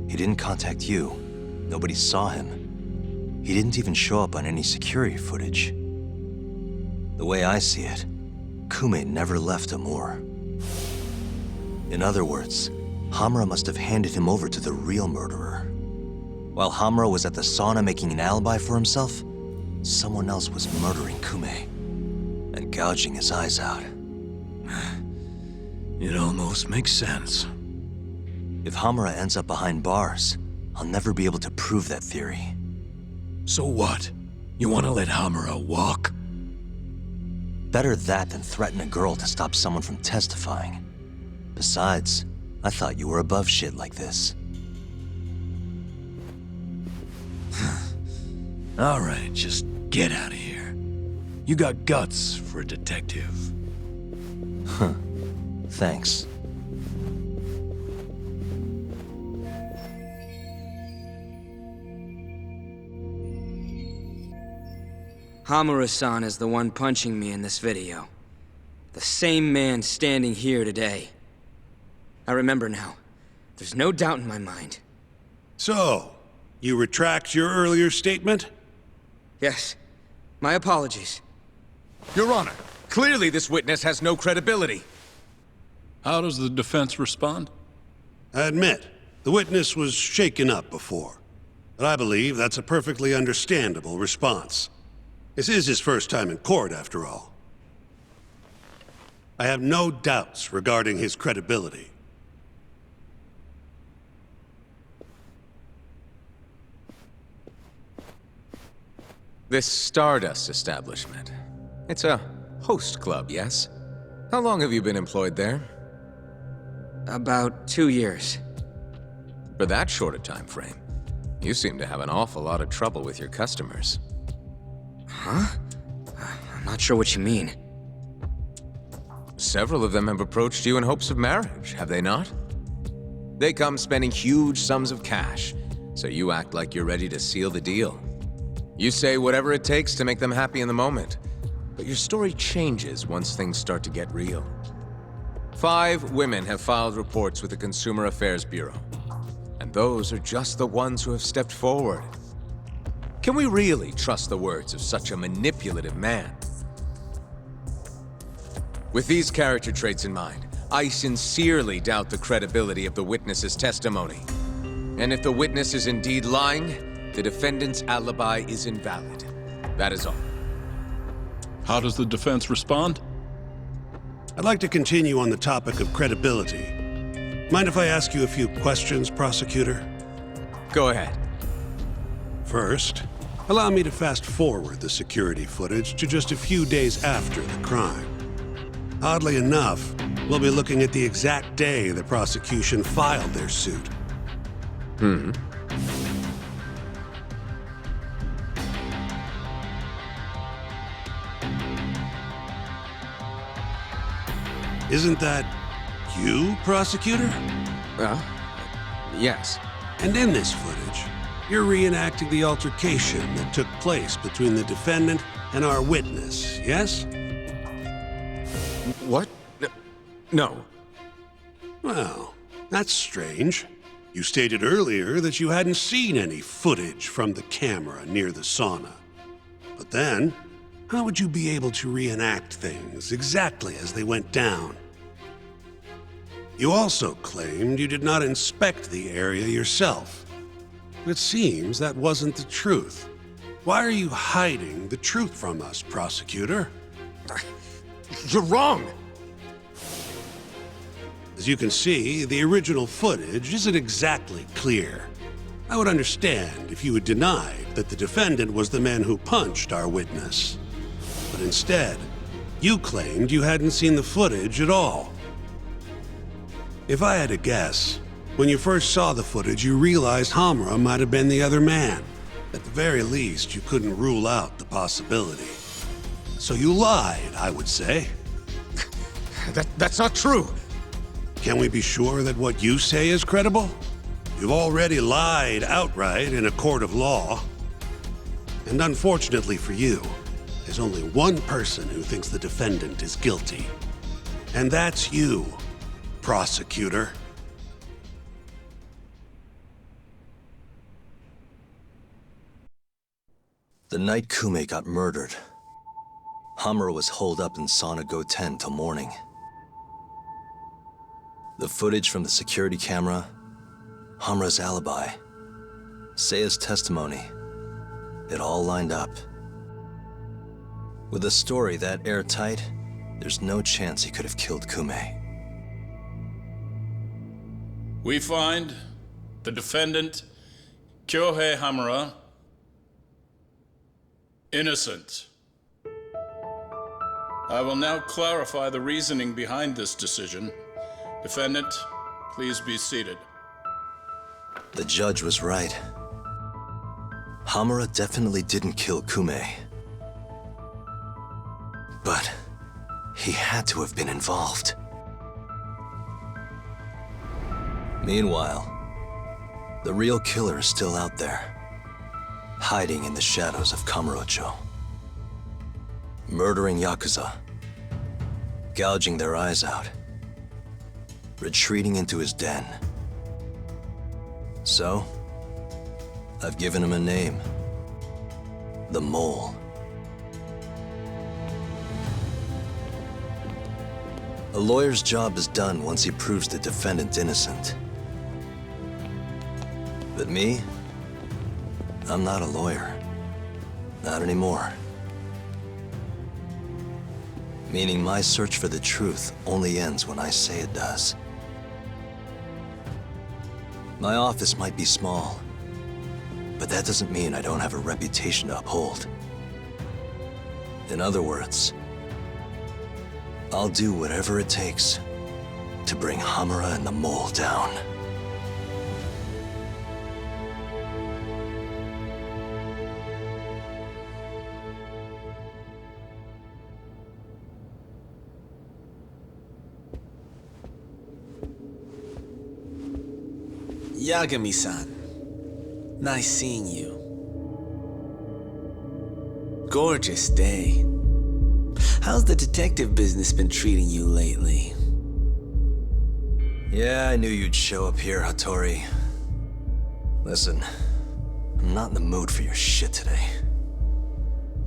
He didn't contact you. Nobody saw him. He didn't even show up on any security footage. The way I see it, Kume never left a moor. In other words, Hamura must have handed him over to the real murderer. While Hamura was at the sauna making an alibi for himself, someone else was murdering Kume and gouging his eyes out. It almost makes sense. If Hamura ends up behind bars, I'll never be able to prove that theory. So what? You want to let Hamura walk? Better that than threaten a girl to stop someone from testifying. Besides, I thought you were above shit like this. All right, just get out of here. You got guts for a detective. Huh. Thanks. Hamura-san is the one punching me in this video. The same man standing here today. I remember now. There's no doubt in my mind. So, you retract your earlier statement? Yes. My apologies. Your Honor, clearly this witness has no credibility. How does the defense respond? I admit, the witness was shaken up before. But I believe that's a perfectly understandable response. This is his first time in court, after all. I have no doubts regarding his credibility. This Stardust establishment. It's a host club, yes? How long have you been employed there? About 2 years. For that short a time frame, you seem to have an awful lot of trouble with your customers. Huh? I'm not sure what you mean. Several of them have approached you in hopes of marriage, have they not? They come spending huge sums of cash, so you act like you're ready to seal the deal. You say whatever it takes to make them happy in the moment, but your story changes once things start to get real. 5 women have filed reports with the Consumer Affairs Bureau, and those are just the ones who have stepped forward. Can we really trust the words of such a manipulative man? With these character traits in mind, I sincerely doubt the credibility of the witness's testimony. And if the witness is indeed lying, the defendant's alibi is invalid. That is all. How does the defense respond? I'd like to continue on the topic of credibility. Mind if I ask you a few questions, prosecutor? Go ahead. First, allow me to fast forward the security footage to just a few days after the crime. Oddly enough, we'll be looking at the exact day the prosecution filed their suit. Isn't that you, prosecutor? Yes. And in this footage, you're reenacting the altercation that took place between the defendant and our witness, yes? What? No. Well, that's strange. You stated earlier that you hadn't seen any footage from the camera near the sauna. But then, how would you be able to reenact things exactly as they went down? You also claimed you did not inspect the area yourself. It seems that wasn't the truth. Why are you hiding the truth from us, prosecutor? You're wrong! As you can see, the original footage isn't exactly clear. I would understand if you had denied that the defendant was the man who punched our witness. But instead, you claimed you hadn't seen the footage at all. If I had to guess, when you first saw the footage, you realized Hamura might have been the other man. At the very least, you couldn't rule out the possibility. So you lied, I would say. That's not true! Can we be sure that what you say is credible? You've already lied outright in a court of law. And unfortunately for you, there's only one person who thinks the defendant is guilty. And that's you, prosecutor. The night Kume got murdered, Hamura was holed up in Sauna Go 10 till morning. The footage from the security camera, Hamura's alibi, Seiya's testimony, it all lined up. With a story that airtight, there's no chance he could have killed Kume. We find the defendant, Kyohei Hamura, Innocent. I will now clarify the reasoning behind this decision. Defendant, please be seated. The judge was right. Hamura definitely didn't kill Kume. But he had to have been involved. Meanwhile, the real killer is still out there, hiding in the shadows of Kamurocho. Murdering Yakuza, gouging their eyes out, retreating into his den. So, I've given him a name. The Mole. A lawyer's job is done once he proves the defendant innocent. But me? I'm not a lawyer. Not anymore. Meaning my search for the truth only ends when I say it does. My office might be small, but that doesn't mean I don't have a reputation to uphold. In other words, I'll do whatever it takes to bring Hamura and the Mole down. Yagami-san, nice seeing you. Gorgeous day. How's the detective business been treating you lately? Yeah, I knew you'd show up here, Hattori. Listen, I'm not in the mood for your shit today.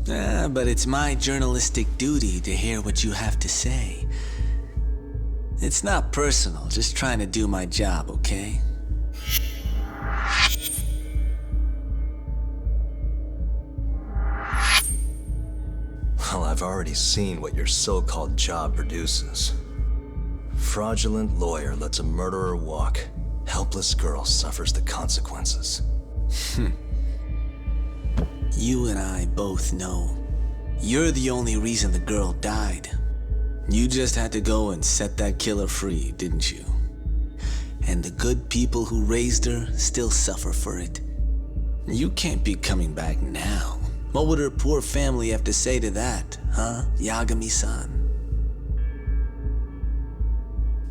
But it's my journalistic duty to hear what you have to say. It's not personal, just trying to do my job, okay? Well, I've already seen what your so-called job produces. Fraudulent lawyer lets a murderer walk. Helpless girl suffers the consequences. You and I both know. You're the only reason the girl died. You just had to go and set that killer free, didn't you? And the good people who raised her still suffer for it. You can't be coming back now. What would her poor family have to say to that, huh, Yagami-san?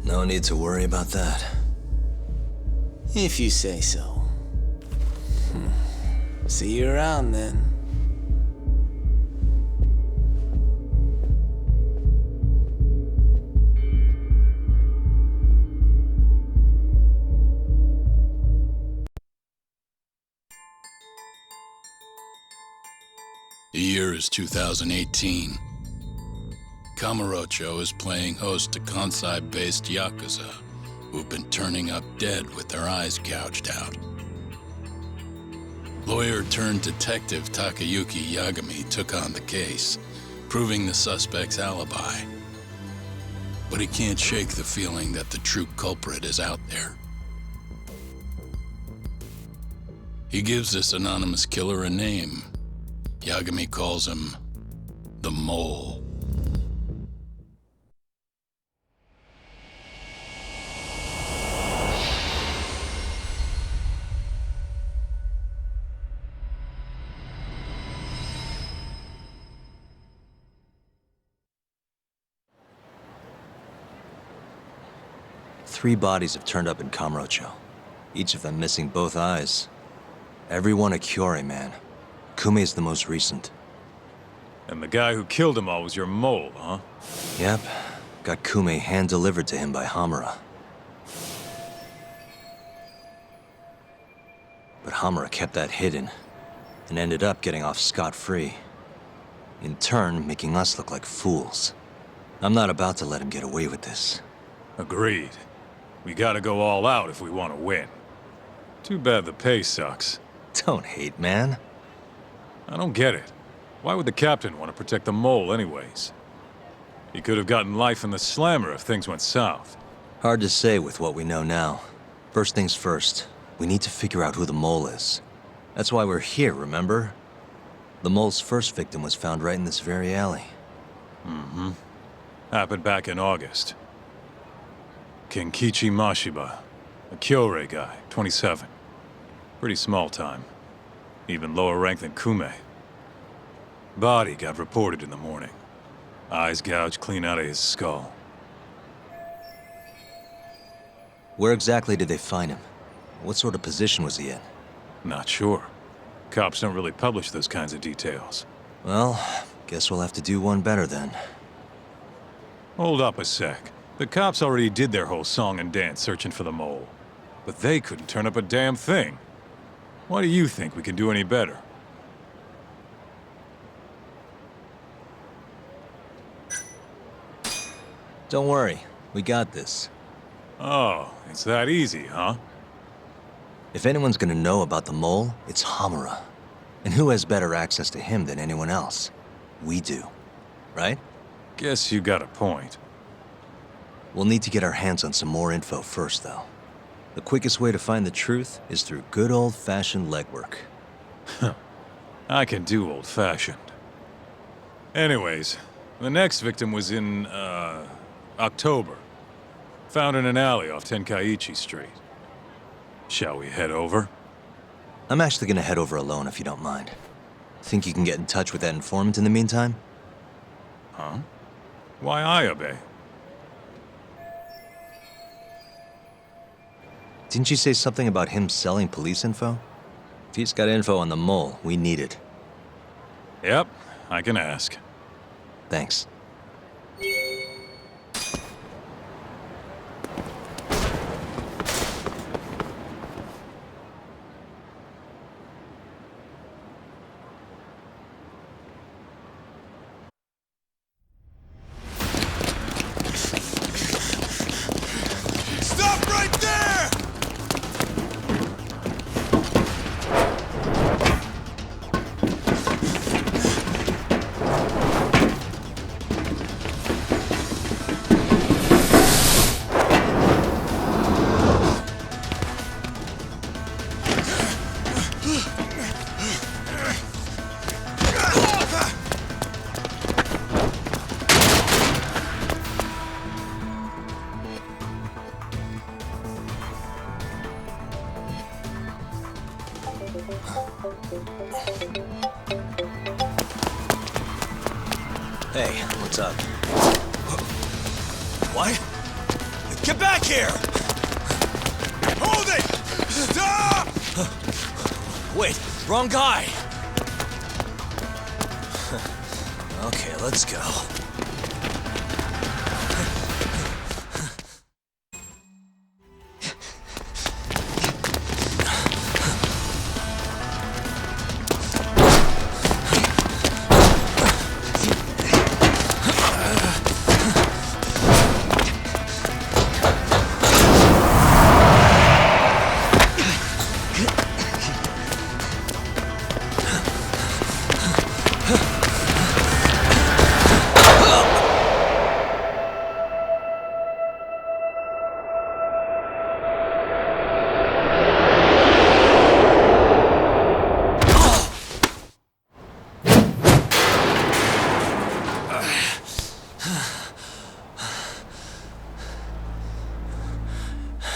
No need to worry about that. If you say so. See you around then. The year is 2018. Kamurocho is playing host to Kansai-based Yakuza, who've been turning up dead with their eyes gouged out. Lawyer-turned-detective Takayuki Yagami took on the case, proving the suspect's alibi. But he can't shake the feeling that the true culprit is out there. He gives this anonymous killer a name. Yagami calls him the Mole. Three bodies have turned up in Kamurocho, each of them missing both eyes. Everyone a Kyorei man. Kume's the most recent. And the guy who killed them all was your mole, huh? Yep. Got Kume hand-delivered to him by Hamura. But Hamura kept that hidden, and ended up getting off scot-free. In turn, making us look like fools. I'm not about to let him get away with this. Agreed. We gotta go all out if we want to win. Too bad the pay sucks. Don't hate, man. I don't get it. Why would the captain want to protect the mole anyways? He could have gotten life in the slammer if things went south. Hard to say with what we know now. First things first, we need to figure out who the mole is. That's why we're here, remember? The mole's first victim was found right in this very alley. Mm-hmm. Happened back in August. Kenkichi Mashiba, a Kyorei guy, 27. Pretty small time. Even lower rank than Kume. Body got reported in the morning. Eyes gouged clean out of his skull. Where exactly did they find him? What sort of position was he in? Not sure. Cops don't really publish those kinds of details. Well, guess we'll have to do one better then. Hold up a sec. The cops already did their whole song and dance searching for the mole. But they couldn't turn up a damn thing. Why do you think we can do any better? Don't worry, we got this. Oh, it's that easy, huh? If anyone's gonna know about the mole, it's Hamura. And who has better access to him than anyone else? We do. Right? Guess you got a point. We'll need to get our hands on some more info first, though. The quickest way to find the truth is through good old-fashioned legwork. I can do old-fashioned. Anyways, the next victim was in, October. Found in an alley off Tenkaichi Street. Shall we head over? I'm actually gonna head over alone if you don't mind. Think you can get in touch with that informant in the meantime? Huh? Why Ayabe? Didn't you say something about him selling police info? If he's got info on the mole, we need it. Yep, I can ask. Thanks. Stop right there! Hey, what's up? What? Get back here! Hold it! Stop! Wait, wrong guy! Okay, let's go.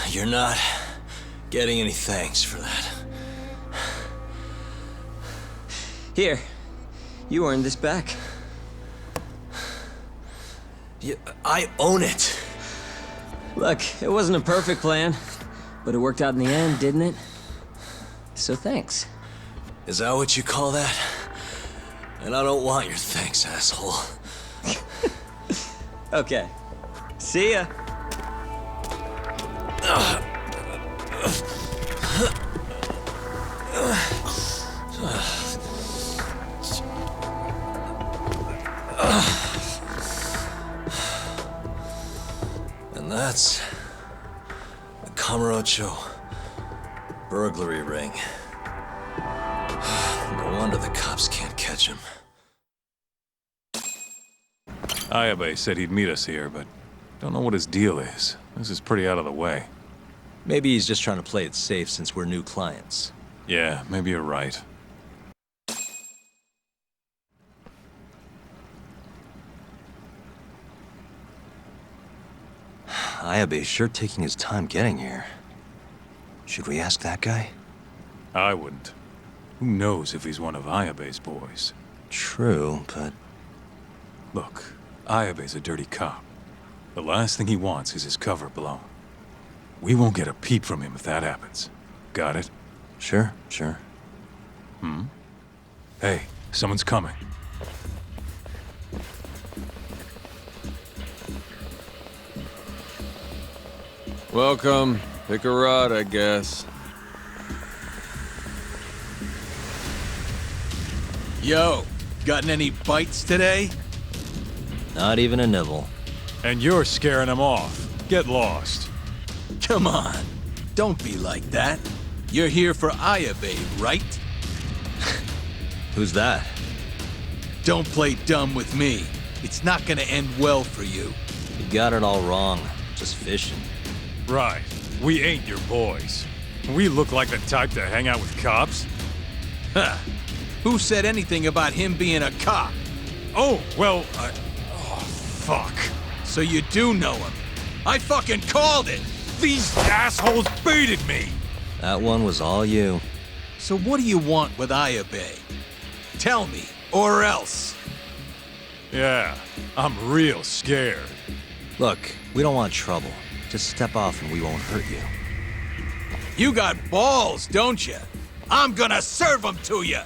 You're not getting any thanks for that. Here, you earned this back. I own it. Look, it wasn't a perfect plan, but it worked out in the end, didn't it? So thanks. Is that what you call that? And I don't want your thanks, asshole. Okay. See ya. And that's the Kamurocho burglary ring. No wonder the cops can't catch him. Ayabe said he'd meet us here, but don't know what his deal is. This is pretty out of the way. Maybe he's just trying to play it safe since we're new clients. Yeah, maybe you're right. Ayabe's sure taking his time getting here. Should we ask that guy? I wouldn't. Who knows if he's one of Ayabe's boys? True, but... Look, Ayabe's a dirty cop. The last thing he wants is his cover blown. We won't get a peep from him if that happens. Got it? Sure, sure. Hey, someone's coming. Welcome. Pick a rod, I guess. Yo, gotten any bites today? Not even a nibble. And you're scaring him off. Get lost. Come on, don't be like that. You're here for Ayabe, right? Who's that? Don't play dumb with me. It's not gonna end well for you. You got it all wrong. Just fishing. Right. We ain't your boys. We look like the type to hang out with cops? Huh. Who said anything about him being a cop? Oh, well, oh, fuck. So you do know him. I fucking called it! These assholes baited me! That one was all you. So what do you want with Ayabe? Tell me, or else. Yeah, I'm real scared. Look, we don't want trouble. Just step off and we won't hurt you. You got balls, don't you? I'm gonna serve them to you!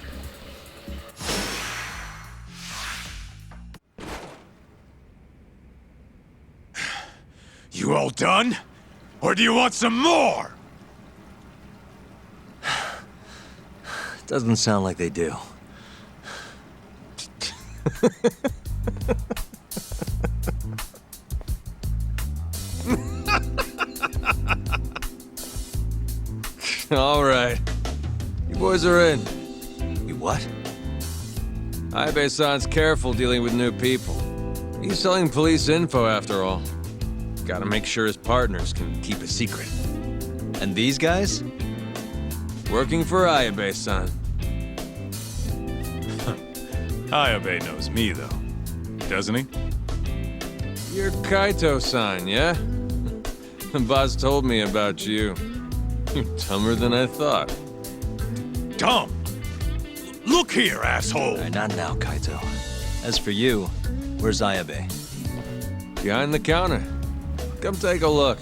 You all done? Or do you want some more? Doesn't sound like they do. All right. You boys are in. You what? Ayabe-san's careful dealing with new people. He's selling police info after all. Gotta make sure his partners can keep a secret. And these guys? Working for Ayabe-san. Ayabe knows me, though. Doesn't he? You're Kaito-san, yeah? The boss told me about you. You're dumber than I thought. Dumb? Look here, asshole! Right, not now, Kaito. As for you, where's Ayabe? Behind the counter. Come take a look.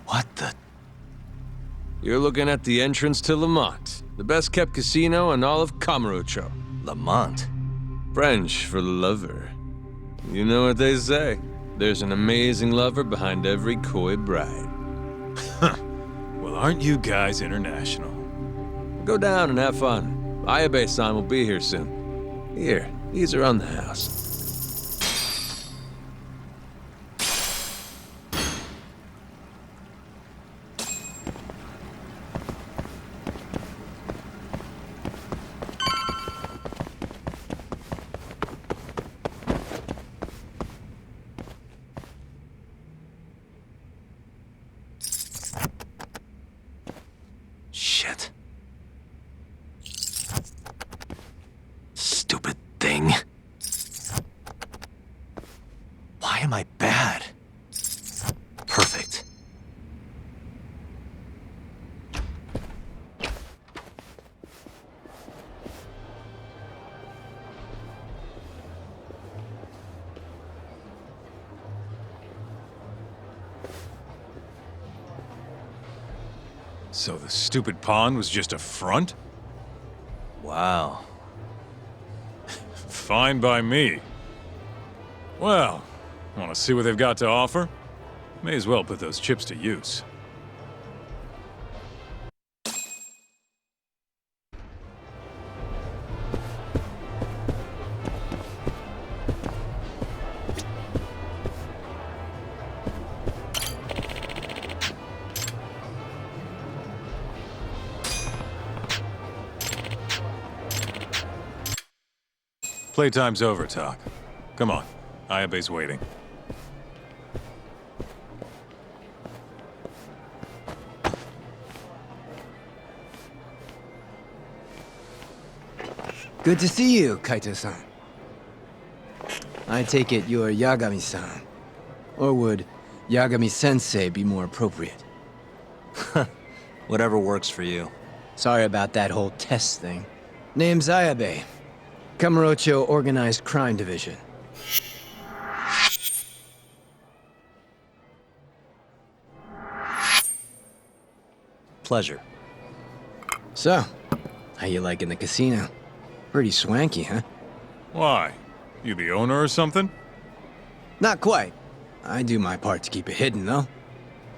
What the? You're looking at the entrance to Lamont, the best-kept casino in all of Kamurocho. Lamont? French for lover. You know what they say. There's an amazing lover behind every coy bride. Well, aren't you guys international? Go down and have fun. Ayabe-san will be here soon. Here, these are on the house. Shit. Stupid thing. Why am I bad? Perfect. So the stupid pawn was just a front? Wow. Fine by me. Well, want to see what they've got to offer? May as well put those chips to use. Playtime's over, Tak. Come on. Ayabe's waiting. Good to see you, Kaito-san. I take it you're Yagami-san. Or would Yagami-sensei be more appropriate? Whatever works for you. Sorry about that whole test thing. Name's Ayabe. Kamurocho Organized Crime Division. Pleasure. So, how you liking the casino? Pretty swanky, huh? Why? You the owner or something? Not quite. I do my part to keep it hidden, though.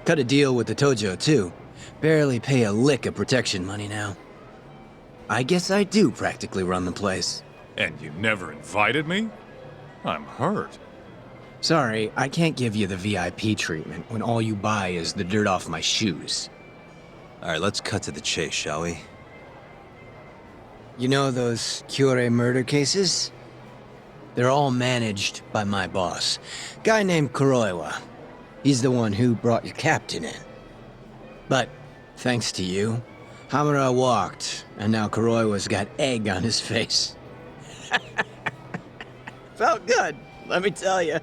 Cut a deal with the Tojo, too. Barely pay a lick of protection money now. I guess I do practically run the place. And you never invited me? I'm hurt. Sorry, I can't give you the VIP treatment when all you buy is the dirt off my shoes. Alright, let's cut to the chase, shall we? You know those Kyorei murder cases? They're all managed by my boss, guy named Kuroiwa. He's the one who brought your captain in. But, thanks to you, Hamura walked, and now Kuroiwa's got egg on his face. Felt good, let me tell you.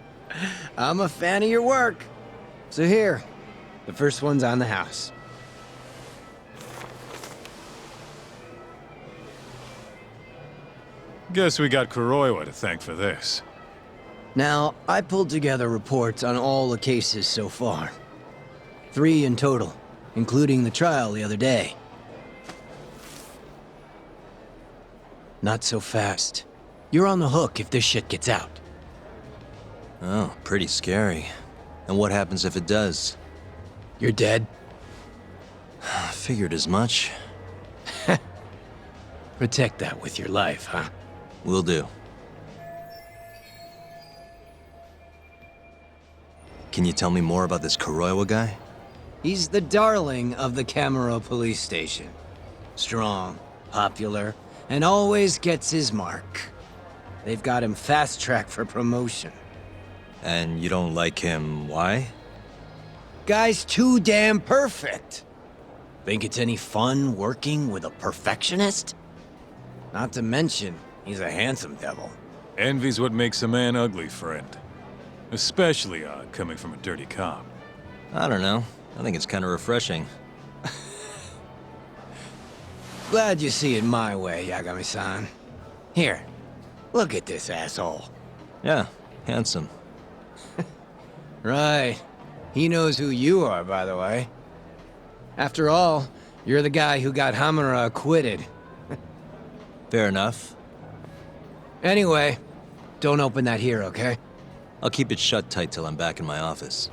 I'm a fan of your work. So here, the first one's on the house. Guess we got Kuroiwa to thank for this. Now, I pulled together reports on all the cases so far. 3 in total, including the trial the other day. Not so fast. You're on the hook if this shit gets out. Oh, pretty scary. And what happens if it does? You're dead? Figured as much. Protect that with your life, huh? Will do. Can you tell me more about this Kuroiwa guy? He's the darling of the Kamuro police station. Strong, popular, and always gets his mark. They've got him fast-tracked for promotion. And you don't like him, why? Guy's too damn perfect. Think it's any fun working with a perfectionist? Not to mention, he's a handsome devil. Envy's what makes a man ugly, friend. Especially odd coming from a dirty cop. I don't know. I think it's kind of refreshing. Glad you see it my way, Yagami-san. Here, look at this asshole. Yeah, handsome. Right. He knows who you are, by the way. After all, you're the guy who got Hamura acquitted. Fair enough. Anyway, don't open that here, okay? I'll keep it shut tight till I'm back in my office.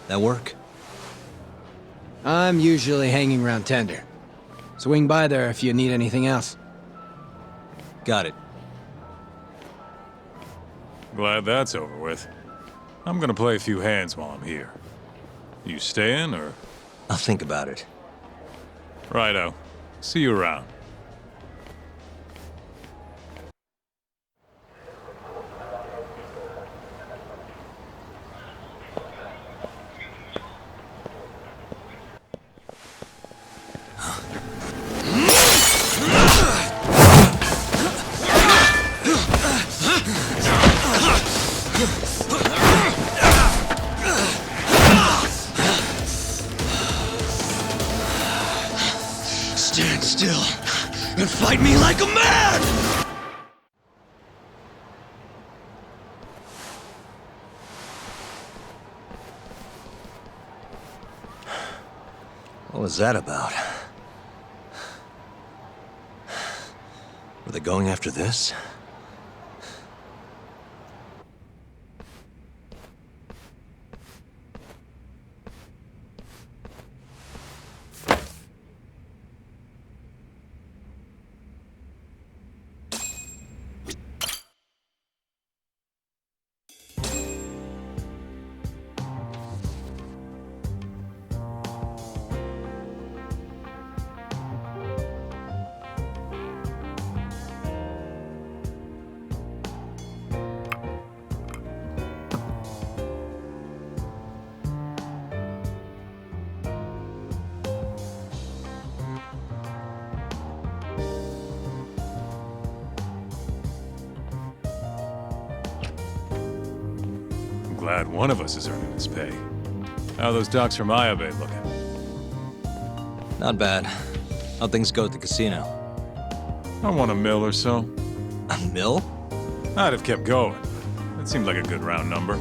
That work? I'm usually hanging around Tender. Swing by there if you need anything else. Got it. Glad that's over with. I'm gonna play a few hands while I'm here. You staying, or...? I'll think about it. Righto. See you around. Stand still and fight me like a man! What was that about? Were they going after this? glad one of us is earning his pay. How are those docs from Ayabe looking? Not bad. How'd things go at the casino? I want $1 million or so. $1 million? I'd have kept going. That seemed like a good round number.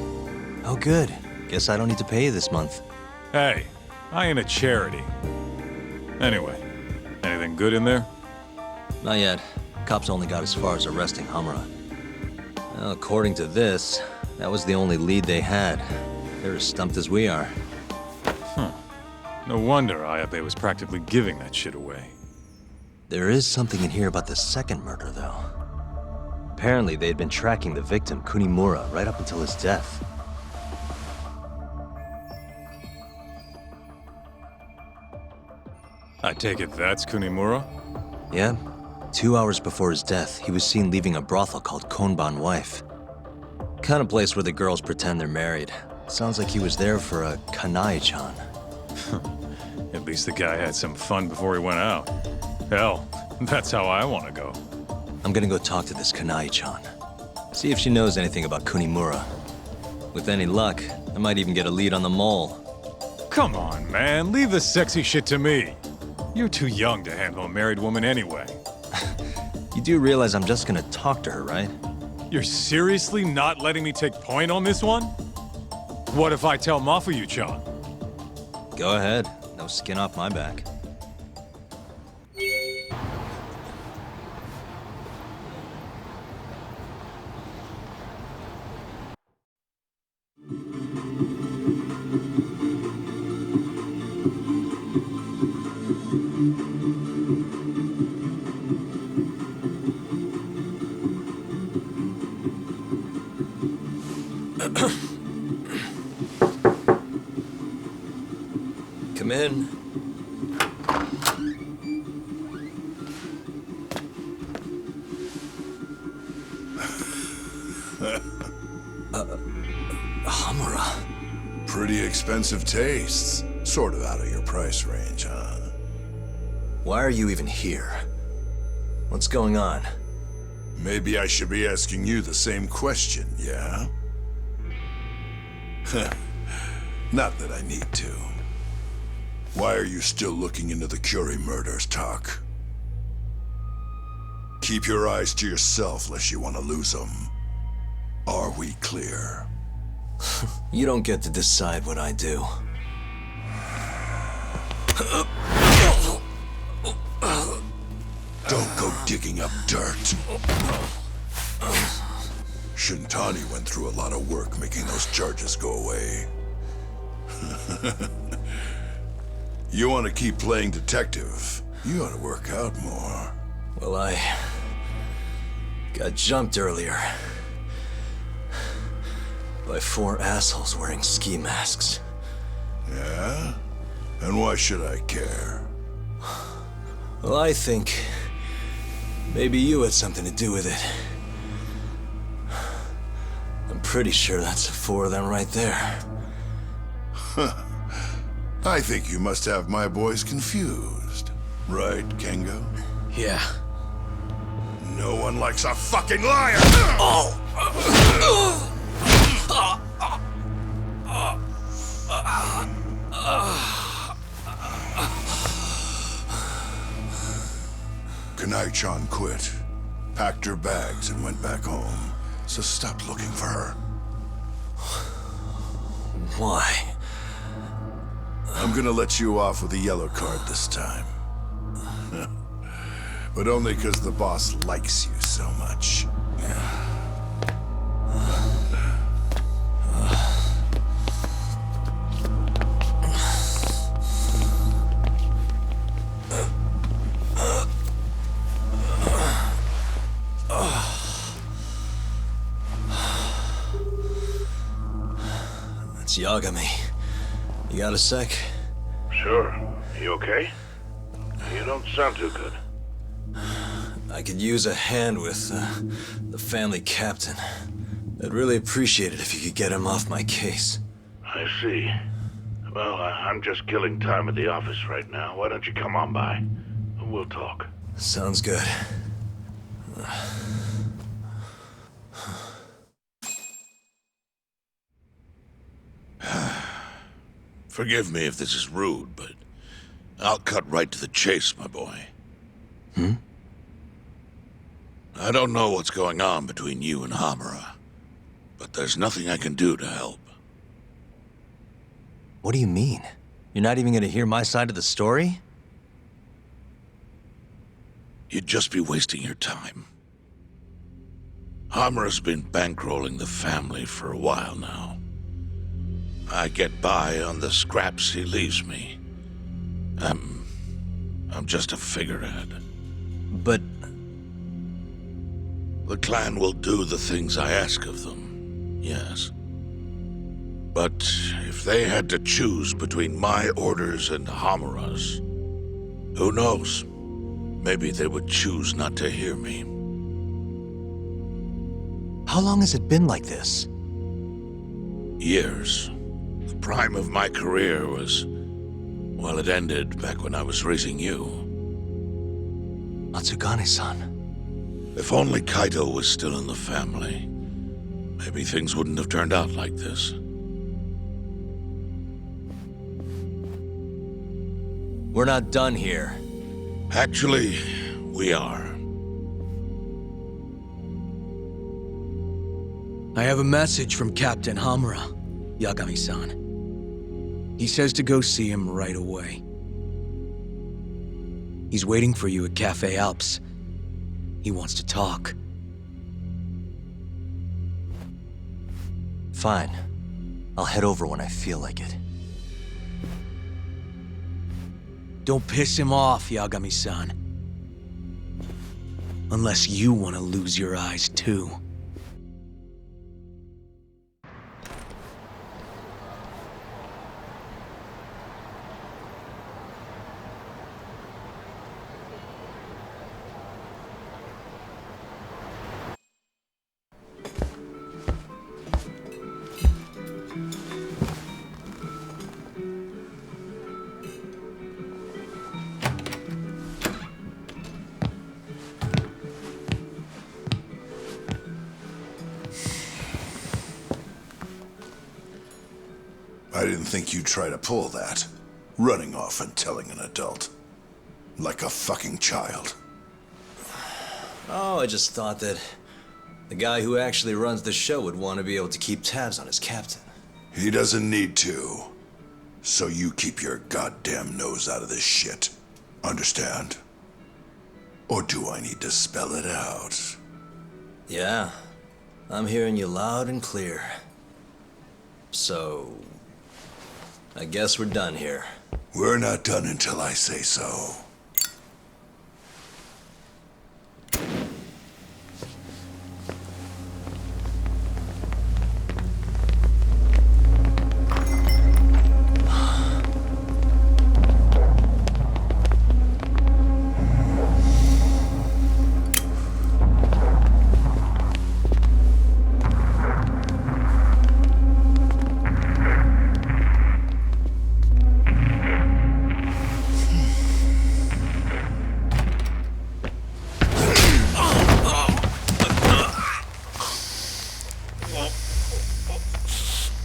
Oh, good. Guess I don't need to pay you this month. Hey, I ain't a charity. Anyway, anything good in there? Not yet. Cops only got as far as arresting Hamura. Well, according to this, that was the only lead they had. They're as stumped as we are. Huh. No wonder Ayabe was practically giving that shit away. There is something in here about the second murder, though. Apparently, they had been tracking the victim, Kunimura, right up until his death. I take it that's Kunimura? Yeah. 2 hours before his death, he was seen leaving a brothel called Konban Wife. Kind of place where the girls pretend they're married. Sounds like he was there for a kanai-chan. At least the guy had some fun before he went out. Hell, that's how I want to go. I'm gonna go talk to this kanai-chan. See if she knows anything about Kunimura. With any luck, I might even get a lead on the mole. Come on, man. Leave the sexy shit to me. You're too young to handle a married woman anyway. You do realize I'm just gonna talk to her, right? You're seriously not letting me take point on this one? What if I tell Mafuyu-chan? Go ahead. No skin off my back. Come in. Hamura. Pretty expensive tastes. Sort of out of your price range, huh? Why are you even here? What's going on? Maybe I should be asking you the same question, yeah? Not that I need to. Why are you still looking into the Curie murders, Tak? Keep your eyes to yourself, lest you want to lose them. Are we clear? You don't get to decide what I do. Don't go digging up dirt. Shintani went through a lot of work making those charges go away. You want to keep playing detective, you ought to work out more. Well, I got jumped earlier by 4 assholes wearing ski masks. Yeah? And why should I care? Well, I think maybe you had something to do with it. I'm pretty sure that's the 4 of them right there. Huh. I think you must have my boys confused. Right, Kengo? Yeah. No one likes a fucking liar! Kanai-chan quit, packed her bags and went back home. So stop looking for her. Why? I'm gonna let you off with a yellow card this time. But only because the boss likes you so much. That's Yagami. You got a sec? Sure. You okay? You don't sound too good. I could use a hand with the family captain. I'd really appreciate it if you could get him off my case. I see. Well, I'm just killing time at the office right now. Why don't you come on by? We'll talk. Sounds good. Forgive me if this is rude, but I'll cut right to the chase, my boy. I don't know what's going on between you and Hamura, but there's nothing I can do to help. What do you mean? You're not even gonna hear my side of the story? You'd just be wasting your time. Hamura's been bankrolling the family for a while now. I get by on the scraps he leaves me. I'm just a figurehead. But... The clan will do the things I ask of them, yes. But if they had to choose between my orders and Hamura's, who knows? Maybe they would choose not to hear me. How long has it been like this? Years. The prime of my career was... well, it ended back when I was raising you. Matsugane-san. If only Kaito was still in the family, maybe things wouldn't have turned out like this. We're not done here. Actually, we are. I have a message from Captain Hamura, Yagami-san. He says to go see him right away. He's waiting for you at Cafe Alps. He wants to talk. Fine. I'll head over when I feel like it. Don't piss him off, Yagami-san. Unless you want to lose your eyes too. I didn't think you'd try to pull that. Running off and telling an adult. Like a fucking child. Oh, I just thought that the guy who actually runs the show would want to be able to keep tabs on his captain. He doesn't need to. So you keep your goddamn nose out of this shit. Understand? Or do I need to spell it out? Yeah, I'm hearing you loud and clear. So... I guess we're done here. We're not done until I say so.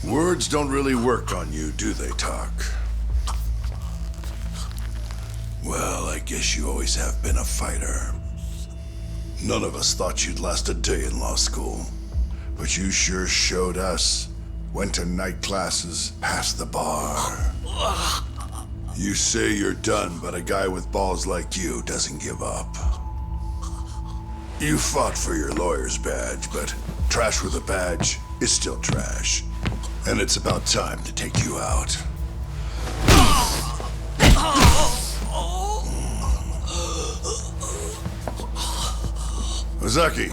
Words don't really work on you, do they, Tak? Well, I guess you always have been a fighter. None of us thought you'd last a day in law school. But you sure showed us. Went to night classes, passed the bar. You say you're done, but a guy with balls like you doesn't give up. You fought for your lawyer's badge, but trash with a badge is still trash. And it's about time to take you out. Ozaki.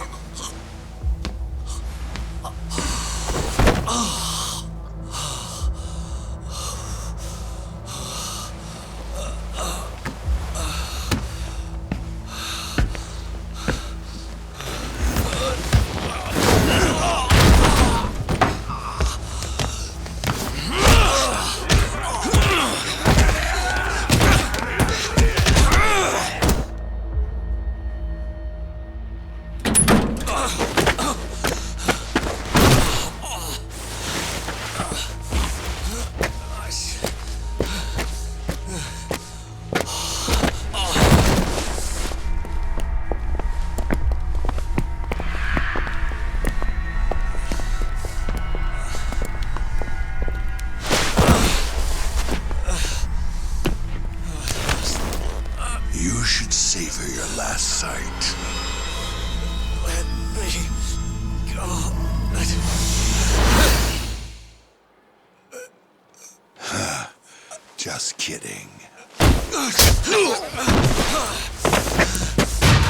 You should savor your last sight. Let me go. Just kidding.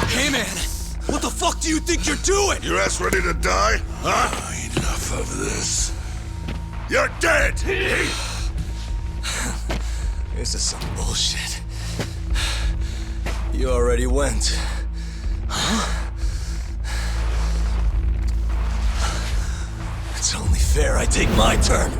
Hey man, what the fuck do you think you're doing? Your ass ready to die? Huh? Enough of this. You're dead! This is some bullshit. You already went. Huh? It's only fair I take my turn.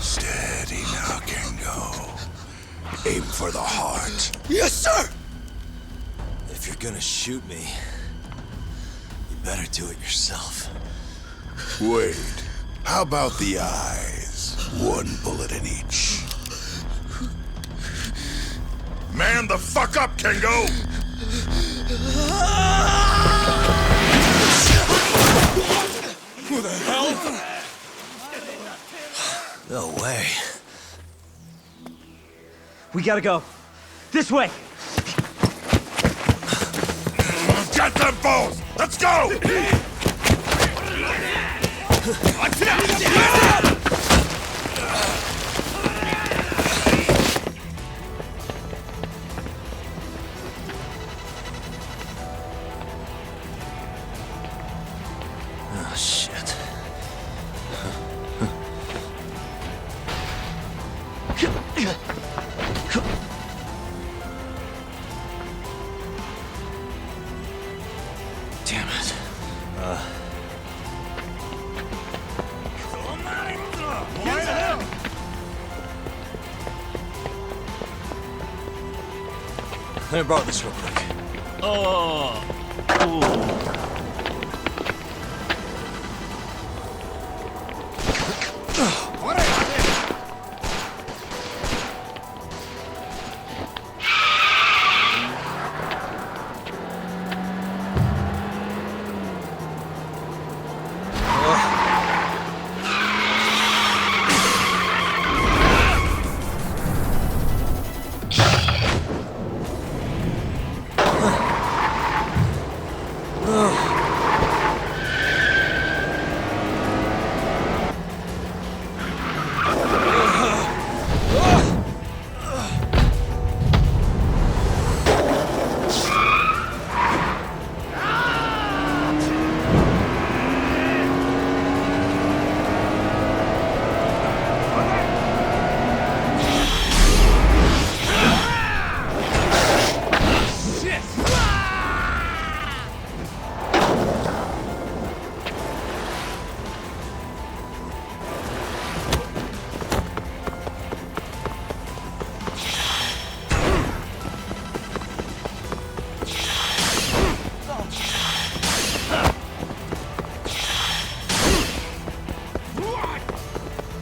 Steady now, Kengo. Aim for the heart. Yes, sir! If you're gonna shoot me, you better do it yourself. Wait, how about the eyes? One bullet in each. Man the fuck up, Kengo! Who the hell? No way. We gotta go. This way! Get them both! Let's go! Oh, shit. Damn it. Let me borrow this real quick. Oh.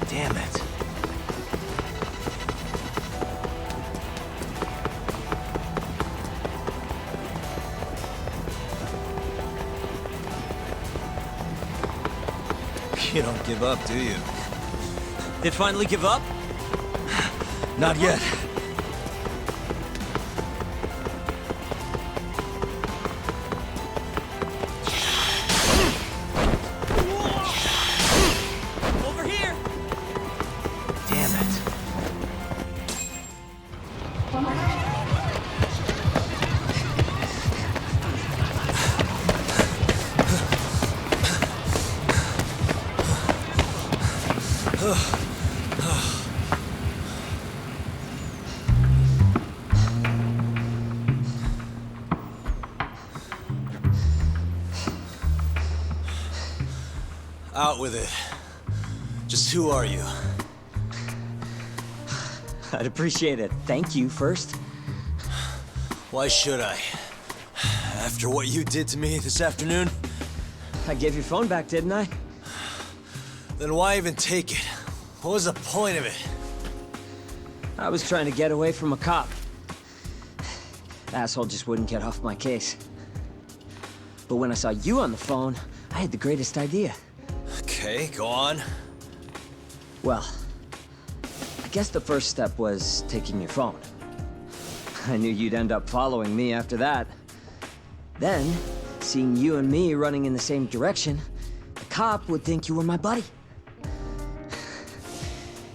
Damn it. You don't give up, do you? They finally give up? Not yet. Over here! Damn it. Out with it. Just who are you? I'd appreciate it. Thank you first. Why should I? After what you did to me this afternoon? I gave your phone back, didn't I? Then why even take it? What was the point of it? I was trying to get away from a cop. Asshole just wouldn't get off my case. But when I saw you on the phone, I had the greatest idea. Okay, go on. Well, I guess the first step was taking your phone. I knew you'd end up following me after that. Then, seeing you and me running in the same direction, the cop would think you were my buddy.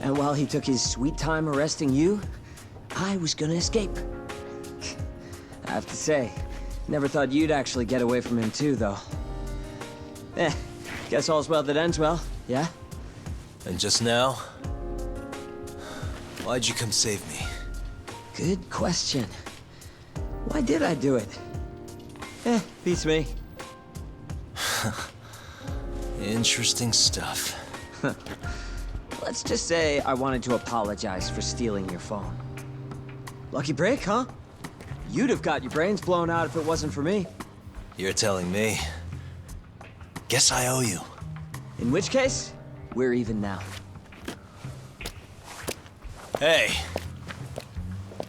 And while he took his sweet time arresting you, I was gonna escape. I have to say, never thought you'd actually get away from him too, though. Guess all's well that ends well, yeah? And just now? Why'd you come save me? Good question. Why did I do it? Beats me. Interesting stuff. Let's just say I wanted to apologize for stealing your phone. Lucky break, huh? You'd have got your brains blown out if it wasn't for me. You're telling me. Guess I owe you. In which case, we're even now. Hey.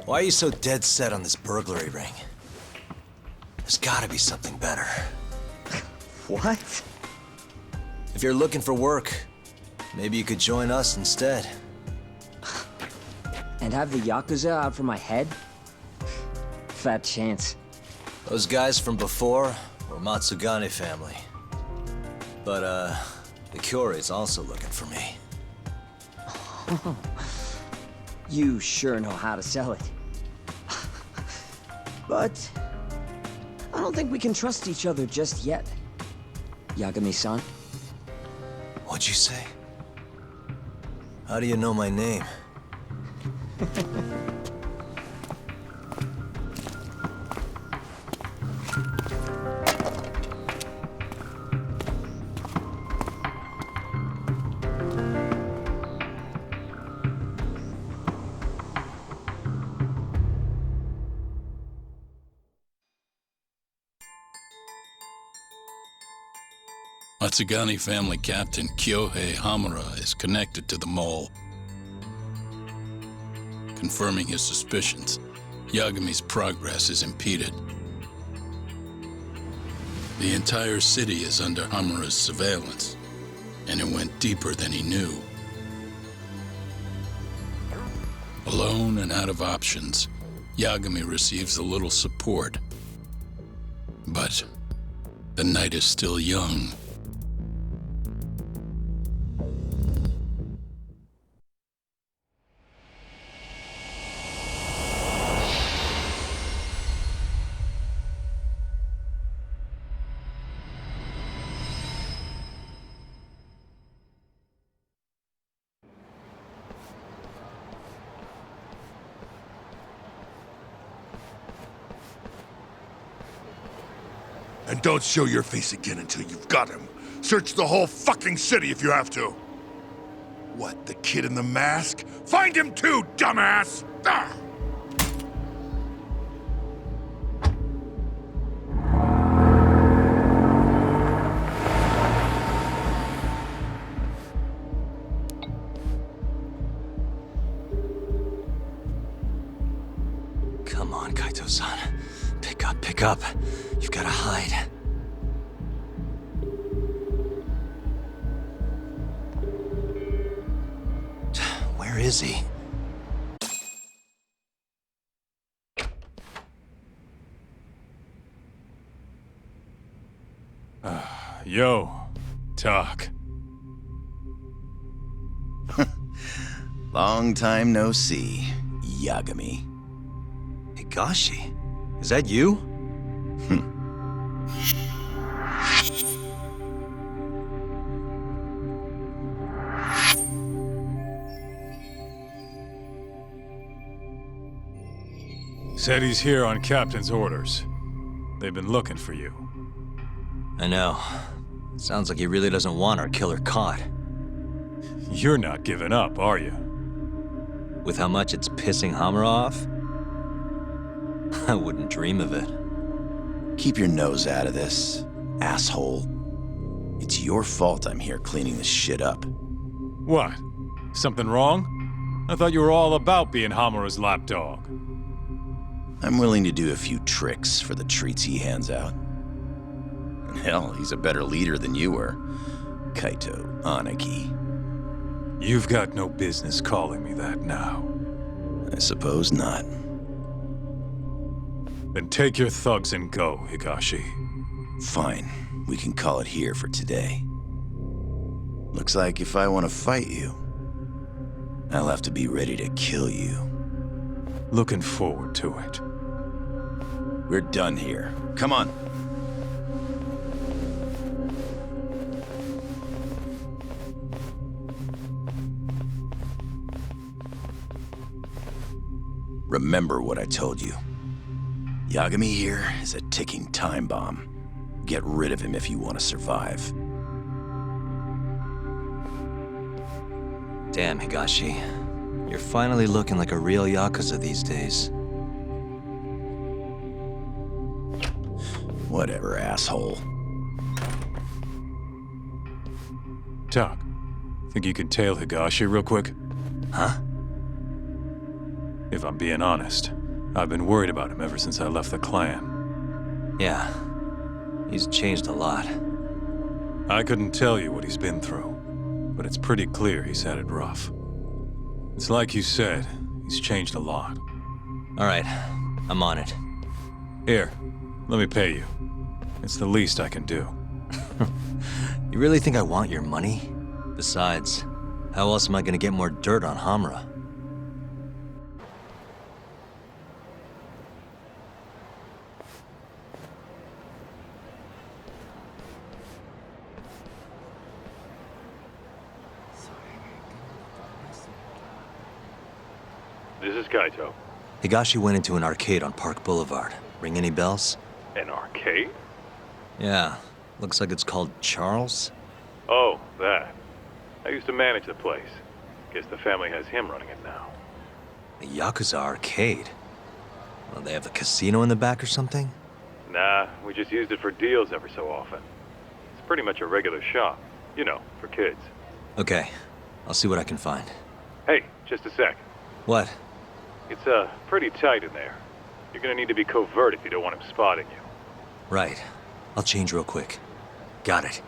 Why are you so dead set on this burglary ring? There's gotta be something better. What? If you're looking for work, maybe you could join us instead. And have the Yakuza out for my head? Fat chance. Those guys from before were Matsugane family. But, the Kyorei's also looking for me. You sure know how to sell it. But I don't think we can trust each other just yet. Yagami-san? What'd you say? How do you know my name? Matsugane family captain Kyohei Hamura is connected to the mole. Confirming his suspicions, Yagami's progress is impeded. The entire city is under Hamura's surveillance, and it went deeper than he knew. Alone and out of options, Yagami receives a little support. But the night is still young. And don't show your face again until you've got him. Search the whole fucking city if you have to. What, the kid in the mask? Find him too, dumbass! Ah! Come on, Kaito-san. Pick up. You've got to hide. Where is he? Yo, talk. Long time no see, Yagami. Higashi? Is that you? Said he's here on Captain's orders. They've been looking for you. I know. Sounds like he really doesn't want our killer caught. You're not giving up, are you? With how much it's pissing Hamura off? I wouldn't dream of it. Keep your nose out of this, asshole. It's your fault I'm here cleaning this shit up. What? Something wrong? I thought you were all about being Hamura's lapdog. I'm willing to do a few tricks for the treats he hands out. Hell, he's a better leader than you were, Kaito Aniki. You've got no business calling me that now. I suppose not. Then take your thugs and go, Higashi. Fine. We can call it here for today. Looks like if I want to fight you, I'll have to be ready to kill you. Looking forward to it. We're done here. Come on. Remember what I told you. Yagami here is a ticking time bomb. Get rid of him if you want to survive. Damn, Higashi. You're finally looking like a real Yakuza these days. Whatever, asshole. Tak, think you can tail Higashi real quick? Huh? If I'm being honest, I've been worried about him ever since I left the clan. Yeah. He's changed a lot. I couldn't tell you what he's been through, but it's pretty clear he's had it rough. It's like you said, he's changed a lot. All right, I'm on it. Here, let me pay you. It's the least I can do. You really think I want your money? Besides, how else am I gonna get more dirt on Hamura? This is Kaito. Higashi went into an arcade on Park Boulevard. Ring any bells? An arcade? Yeah. Looks like it's called Charles. Oh, that. I used to manage the place. Guess the family has him running it now. The Yakuza arcade? Well, they have a casino in the back or something? Nah, we just used it for deals every so often. It's pretty much a regular shop. You know, for kids. Okay. I'll see what I can find. Hey, just a sec. What? It's, pretty tight in there. You're gonna need to be covert if you don't want him spotting you. Right. I'll change real quick. Got it.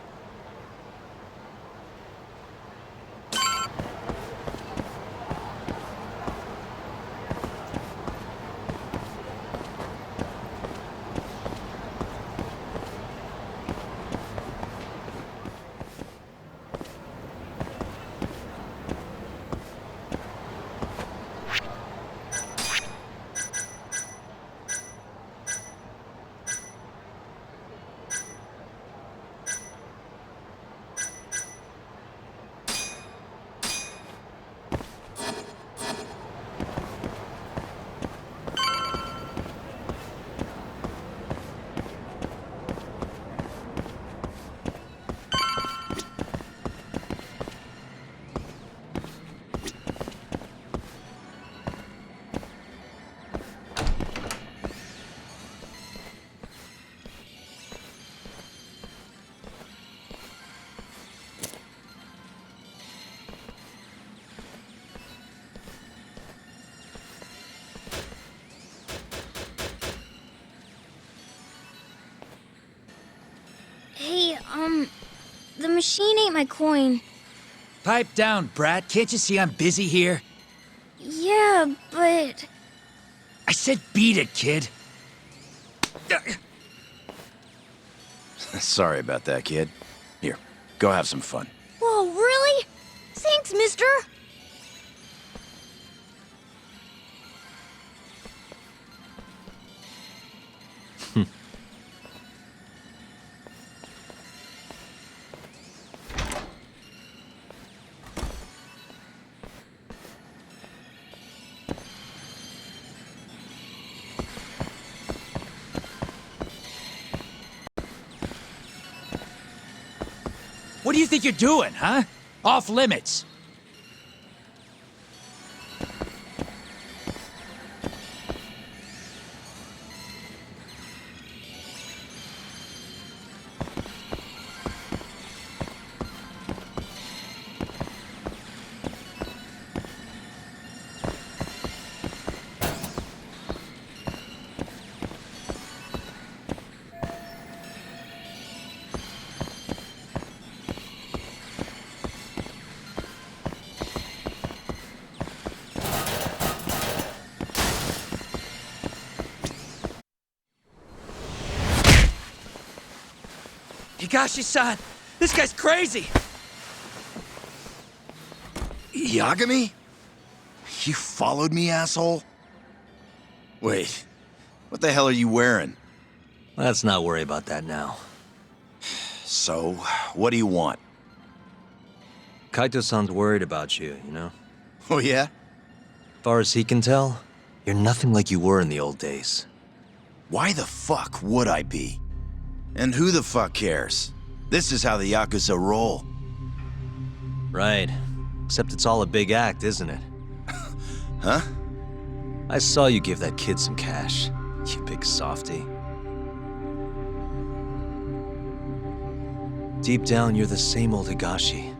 Hey, the machine ate my coin. Pipe down, brat. Can't you see I'm busy here? Yeah, but... I said beat it, kid. Sorry about that, kid. Here, go have some fun. Whoa, really? Thanks, mister. What do you think you're doing, huh? Off limits. Higashi-san! This guy's crazy! Yagami? You followed me, asshole? Wait, what the hell are you wearing? Let's not worry about that now. So, what do you want? Kaito-san's worried about you, you know? Oh, yeah? Far as he can tell, you're nothing like you were in the old days. Why the fuck would I be? And who the fuck cares? This is how the Yakuza roll. Right. Except it's all a big act, isn't it? Huh? I saw you give that kid some cash, you big softy. Deep down, you're the same old Higashi.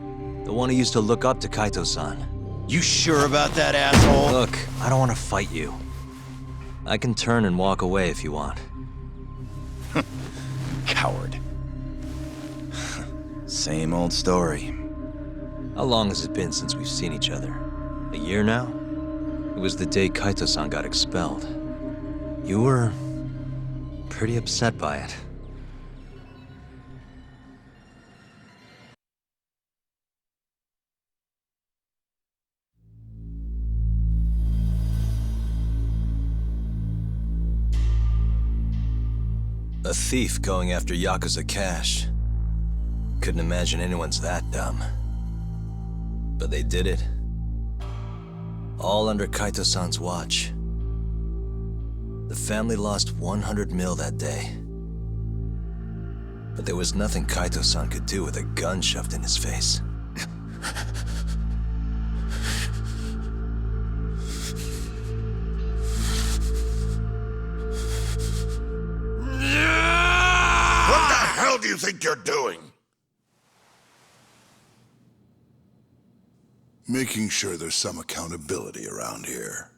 The one who used to look up to Kaito-san. You sure about that, asshole? Look, I don't want to fight you. I can turn and walk away if you want. Coward. Same old story. How long has it been since we've seen each other? A year now? It was the day Kaito-san got expelled. You were pretty upset by it. A thief going after Yakuza cash. Couldn't imagine anyone's that dumb. But they did it. All under Kaito-san's watch. The family lost 100 mil that day. But there was nothing Kaito-san could do with a gun shoved in his face. What the hell do you think you're doing? Making sure there's some accountability around here,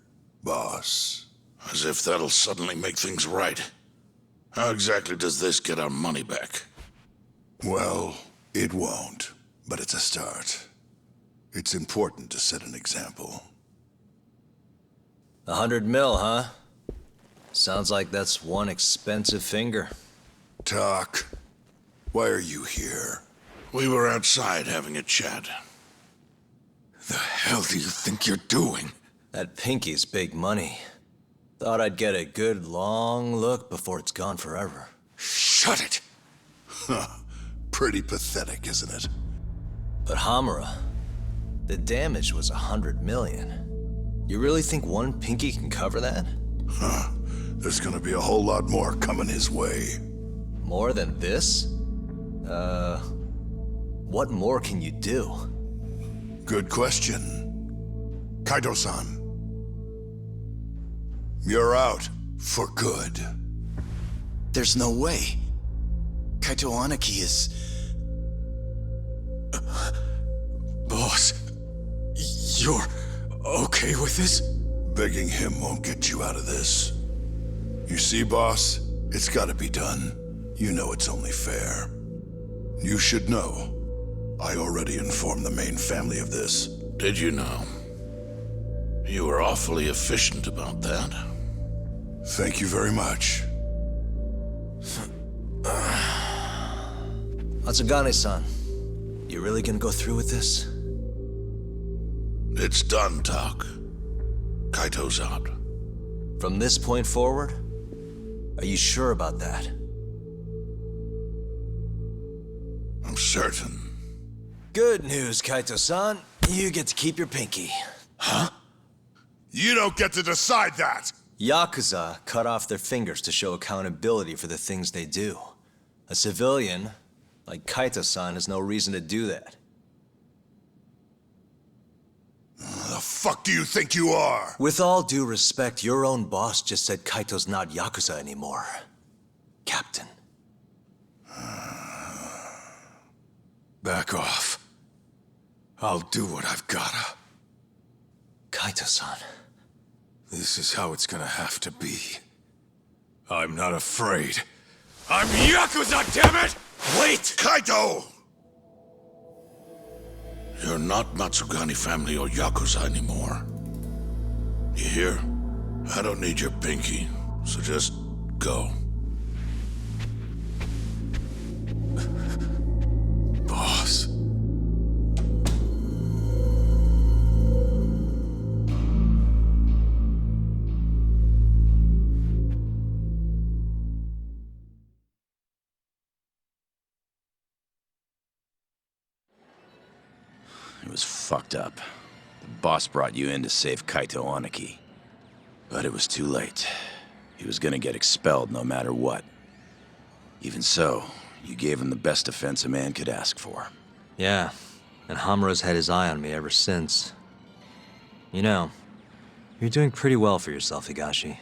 boss. As if that'll suddenly make things right. How exactly does this get our money back? Well, it won't, but it's a start. It's important to set an example. 100 mil, huh? Sounds like that's one expensive finger. Tak, why are you here? We were outside having a chat. The hell do you think you're doing? That pinky's big money. Thought I'd get a good long look before it's gone forever. Shut it! Huh. Pretty pathetic, isn't it? But Hamura, the damage was 100 million. You really think one pinky can cover that? Huh. There's gonna be a whole lot more coming his way. More than this? What more can you do? Good question. Kaito-san. You're out for good. There's no way. Kaito Aniki is... Boss, you're okay with this? Begging him won't get you out of this. You see, boss, it's gotta be done. You know it's only fair. You should know. I already informed the main family of this. Did you know? You were awfully efficient about that. Thank you very much. Matsugane-san, you really gonna go through with this? It's done, Tak. Kaito's out. From this point forward? Are you sure about that? I'm certain. Good news, Kaito-san. You get to keep your pinky. Huh? You don't get to decide that! Yakuza cut off their fingers to show accountability for the things they do. A civilian, like Kaito-san, has no reason to do that. The fuck do you think you are? With all due respect, your own boss just said Kaito's not Yakuza anymore. Captain. Back off. I'll do what I've gotta. Kaito-san. This is how it's gonna have to be. I'm not afraid. I'm Yakuza, damn it! Wait! Kaito! You're not Matsugane family or Yakuza anymore. You hear? I don't need your pinky, so just go. fucked up. The boss brought you in to save Kaito Aniki. But it was too late. He was gonna get expelled no matter what. Even so, you gave him the best defense a man could ask for. Yeah, and Hamura's had his eye on me ever since. You know, you're doing pretty well for yourself, Higashi.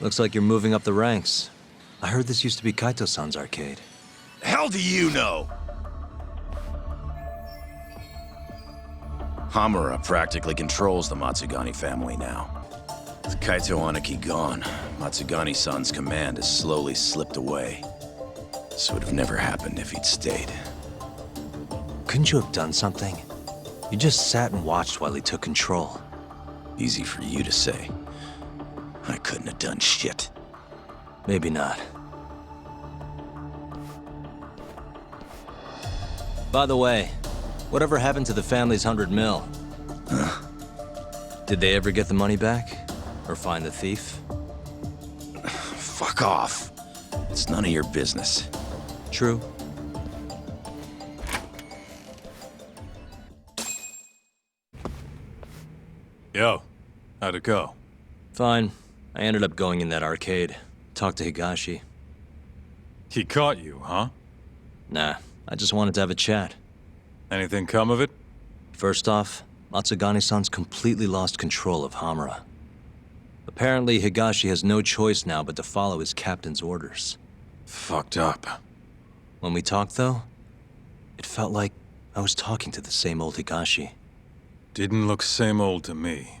Looks like you're moving up the ranks. I heard this used to be Kaito-san's arcade. Hell do you know? Hamura practically controls the Matsugani family now. With Kaito Aniki gone, Matsugani-san's command has slowly slipped away. This would have never happened if he'd stayed. Couldn't you have done something? You just sat and watched while he took control. Easy for you to say. I couldn't have done shit. Maybe not. By the way, whatever happened to the family's 100 mil? Huh? Did they ever get the money back? Or find the thief? Fuck off. It's none of your business. True. Yo, how'd it go? Fine. I ended up going in that arcade. Talked to Higashi. He caught you, huh? Nah, I just wanted to have a chat. Anything come of it? First off, Matsugani-san's completely lost control of Hamura. Apparently, Higashi has no choice now but to follow his captain's orders. Fucked up. When we talked, though, it felt like I was talking to the same old Higashi. Didn't look same old to me.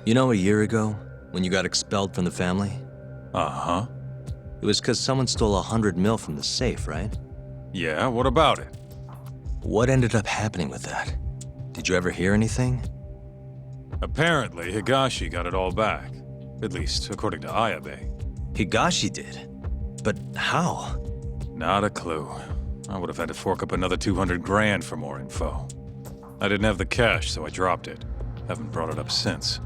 You know, a year ago, when you got expelled from the family? Uh-huh. It was because someone stole 100 mil from the safe, right? Yeah, what about it? What ended up happening with that? Did you ever hear anything? Apparently, Higashi got it all back. At least, according to Ayabe. Higashi did? But how? Not a clue. I would have had to fork up another 200 grand for more info. I didn't have the cash, so I dropped it. Haven't brought it up since.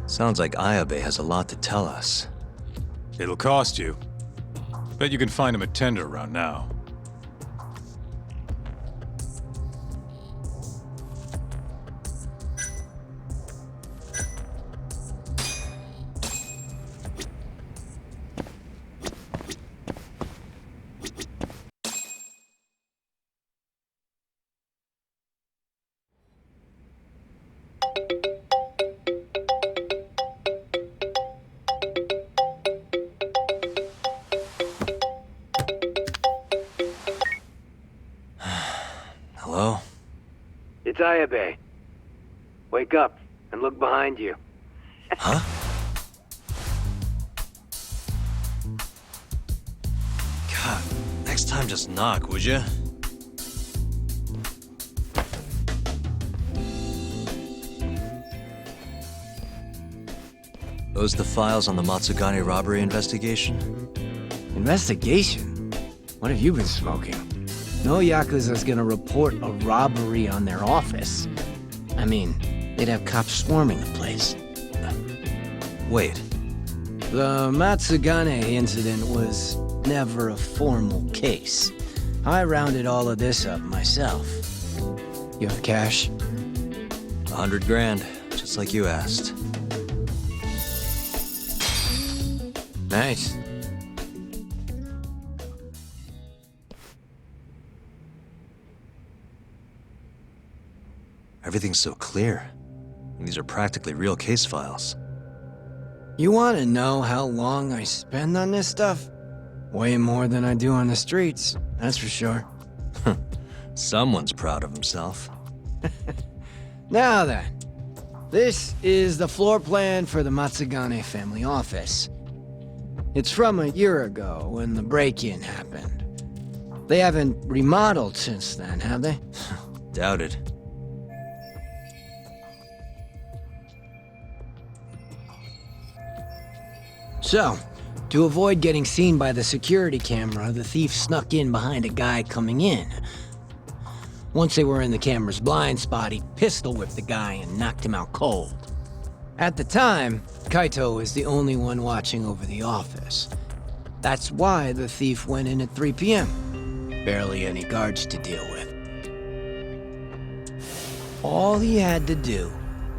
Sounds like Ayabe has a lot to tell us. It'll cost you. Bet you can find him at tender around now. Hello? It's Ayabe. Wake up and look behind you. Huh? God, next time just knock, would you? Those the files on the Matsugani robbery investigation? Investigation? What have you been smoking? No Yakuza's gonna report a robbery on their office. I mean, they'd have cops swarming the place. Wait. The Matsugane incident was never a formal case. I rounded all of this up myself. You have cash? 100 grand, just like you asked. Nice. Everything's so clear. These are practically real case files. You want to know how long I spend on this stuff? Way more than I do on the streets, that's for sure. Someone's proud of himself. Now then, this is the floor plan for the Matsugane family office. It's from a year ago when the break-in happened. They haven't remodeled since then, have they? Doubted. So, to avoid getting seen by the security camera, the thief snuck in behind a guy coming in. Once they were in the camera's blind spot, he pistol-whipped the guy and knocked him out cold. At the time, Kaito was the only one watching over the office. That's why the thief went in at 3 p.m. Barely any guards to deal with. All he had to do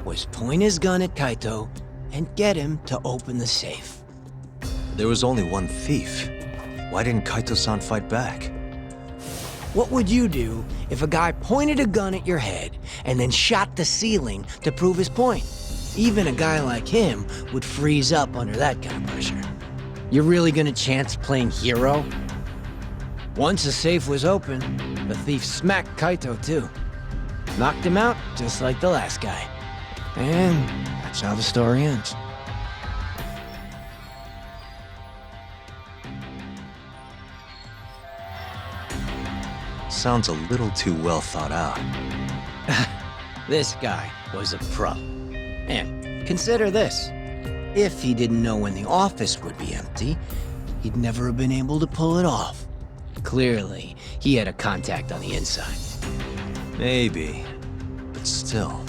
was point his gun at Kaito and get him to open the safe. There was only one thief. Why didn't Kaito-san fight back? What would you do if a guy pointed a gun at your head and then shot the ceiling to prove his point? Even a guy like him would freeze up under that kind of pressure. You're really gonna chance playing hero? Once the safe was open, the thief smacked Kaito too. Knocked him out just like the last guy. And that's how the story ends. Sounds a little too well thought out. This guy was a pro. And consider this. If he didn't know when the office would be empty, he'd never have been able to pull it off. Clearly, he had a contact on the inside. Maybe. But still,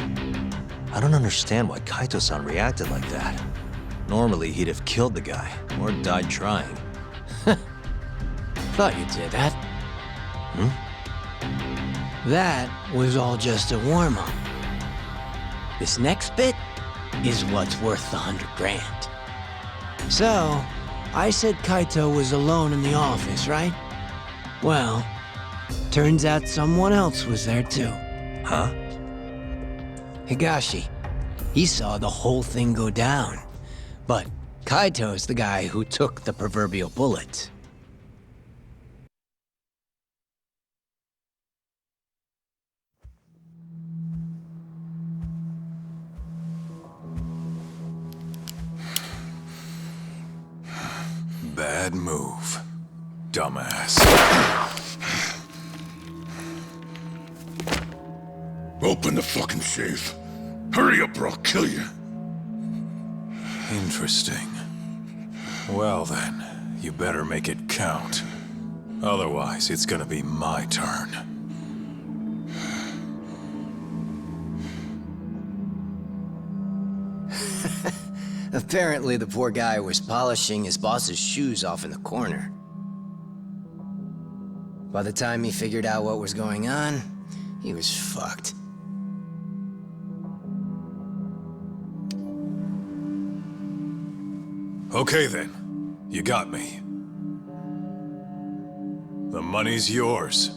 I don't understand why Kaito-san reacted like that. Normally, he'd have killed the guy, or died trying. Thought you'd say that. That was all just a warm-up. This next bit is what's worth the $100 grand. So, I said Kaito was alone in the office, right? Well, turns out someone else was there too. Huh? Higashi. He saw the whole thing go down. But Kaito's the guy who took the proverbial bullet. Bad move, dumbass. Open the fucking safe. Hurry up or I'll kill you. Interesting. Well then, you better make it count. Otherwise, it's gonna be my turn. Apparently the poor guy was polishing his boss's shoes off in the corner. By the time he figured out what was going on, he was fucked. Okay then, you got me. The money's yours.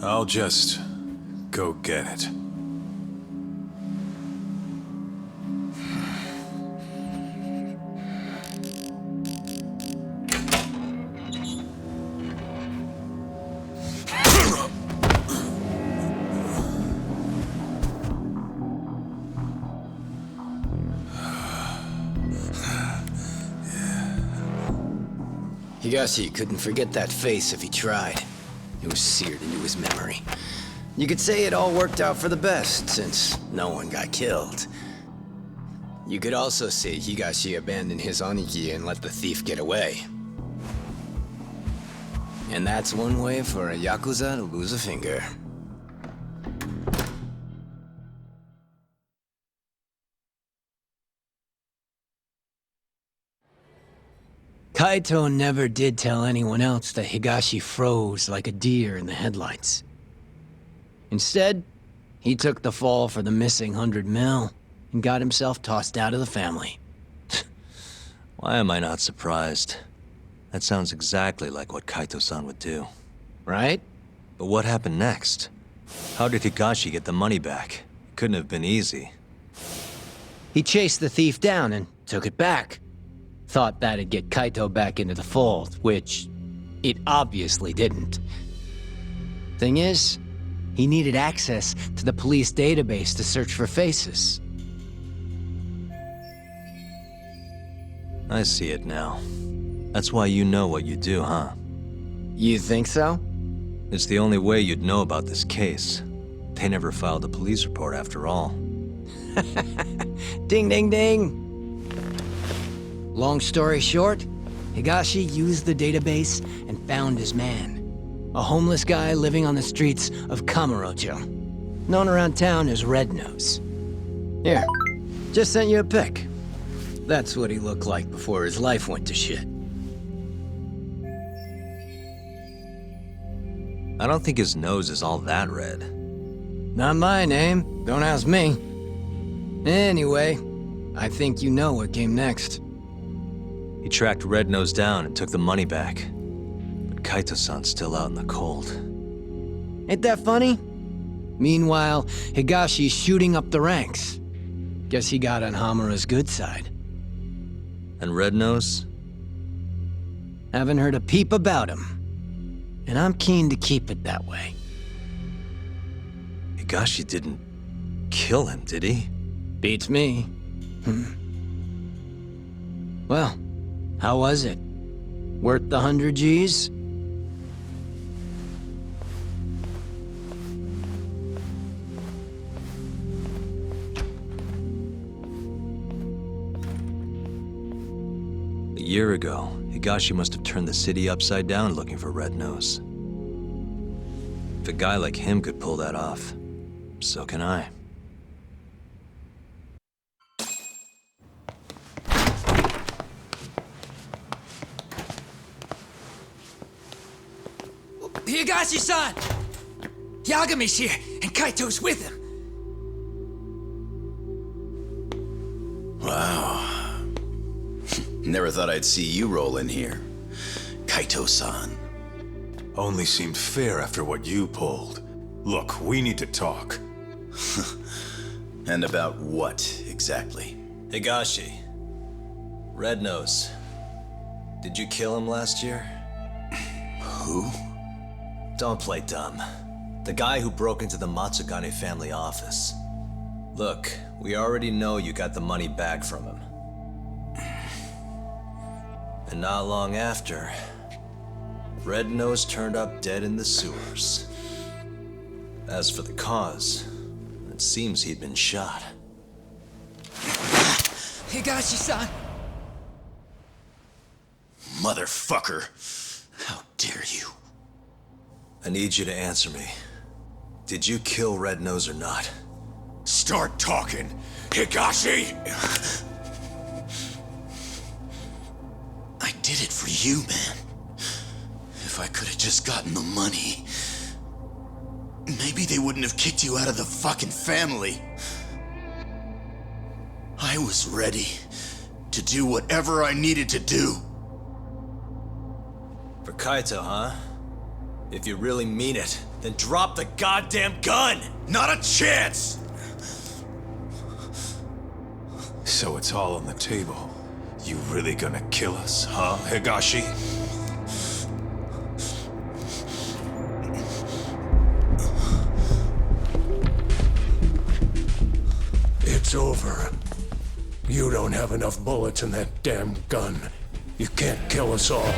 I'll just go get it. Higashi couldn't forget that face if he tried. It was seared into his memory. You could say it all worked out for the best, since no one got killed. You could also say Higashi abandoned his Aniki and let the thief get away. And that's one way for a Yakuza to lose a finger. Kaito never did tell anyone else that Higashi froze like a deer in the headlights. Instead, he took the fall for the missing $100 million and got himself tossed out of the family. Why am I not surprised? That sounds exactly like what Kaito-san would do. Right? But what happened next? How did Higashi get the money back? It couldn't have been easy. He chased the thief down and took it back. Thought that'd get Kaito back into the fold, which it obviously didn't. Thing is, he needed access to the police database to search for faces. I see it now. That's why you know what you do, huh? You think so? It's the only way you'd know about this case. They never filed a police report after all. Ding, ding, ding! Long story short, Higashi used the database and found his man. A homeless guy living on the streets of Kamurocho. Known around town as Red Nose. Here, just sent you a pic. That's what he looked like before his life went to shit. I don't think his nose is all that red. Not my name. Don't ask me. Anyway, I think you know what came next. He tracked Red Nose down and took the money back. But Kaito-san's still out in the cold. Ain't that funny? Meanwhile, Higashi's shooting up the ranks. Guess he got on Hamura's good side. And Red Nose? Haven't heard a peep about him. And I'm keen to keep it that way. Higashi didn't kill him, did he? Beats me. Well, how was it? Worth the 100 G's? A year ago, Higashi must have turned the city upside down looking for Red Nose. If a guy like him could pull that off, so can I. Higashi-san! Yagami's here, and Kaito's with him. Wow. Never thought I'd see you roll in here. Kaito-san. Only seemed fair after what you pulled. Look, we need to talk. And about what, exactly? Higashi. Red Nose. Did you kill him last year? Who? Don't play dumb. The guy who broke into the Matsugane family office. Look, we already know you got the money back from him. And not long after, Red Nose turned up dead in the sewers. As for the cause, it seems he'd been shot. Higashi-san! Motherfucker! How dare you? I need you to answer me. Did you kill Red Nose or not? Start talking, Higashi! I did it for you, man. If I could have just gotten the money, maybe they wouldn't have kicked you out of the fucking family. I was ready to do whatever I needed to do. For Kaito, huh? If you really mean it, then drop the goddamn gun! Not a chance! So it's all on the table. You really gonna kill us, huh, Higashi? It's over. You don't have enough bullets in that damn gun. You can't kill us all.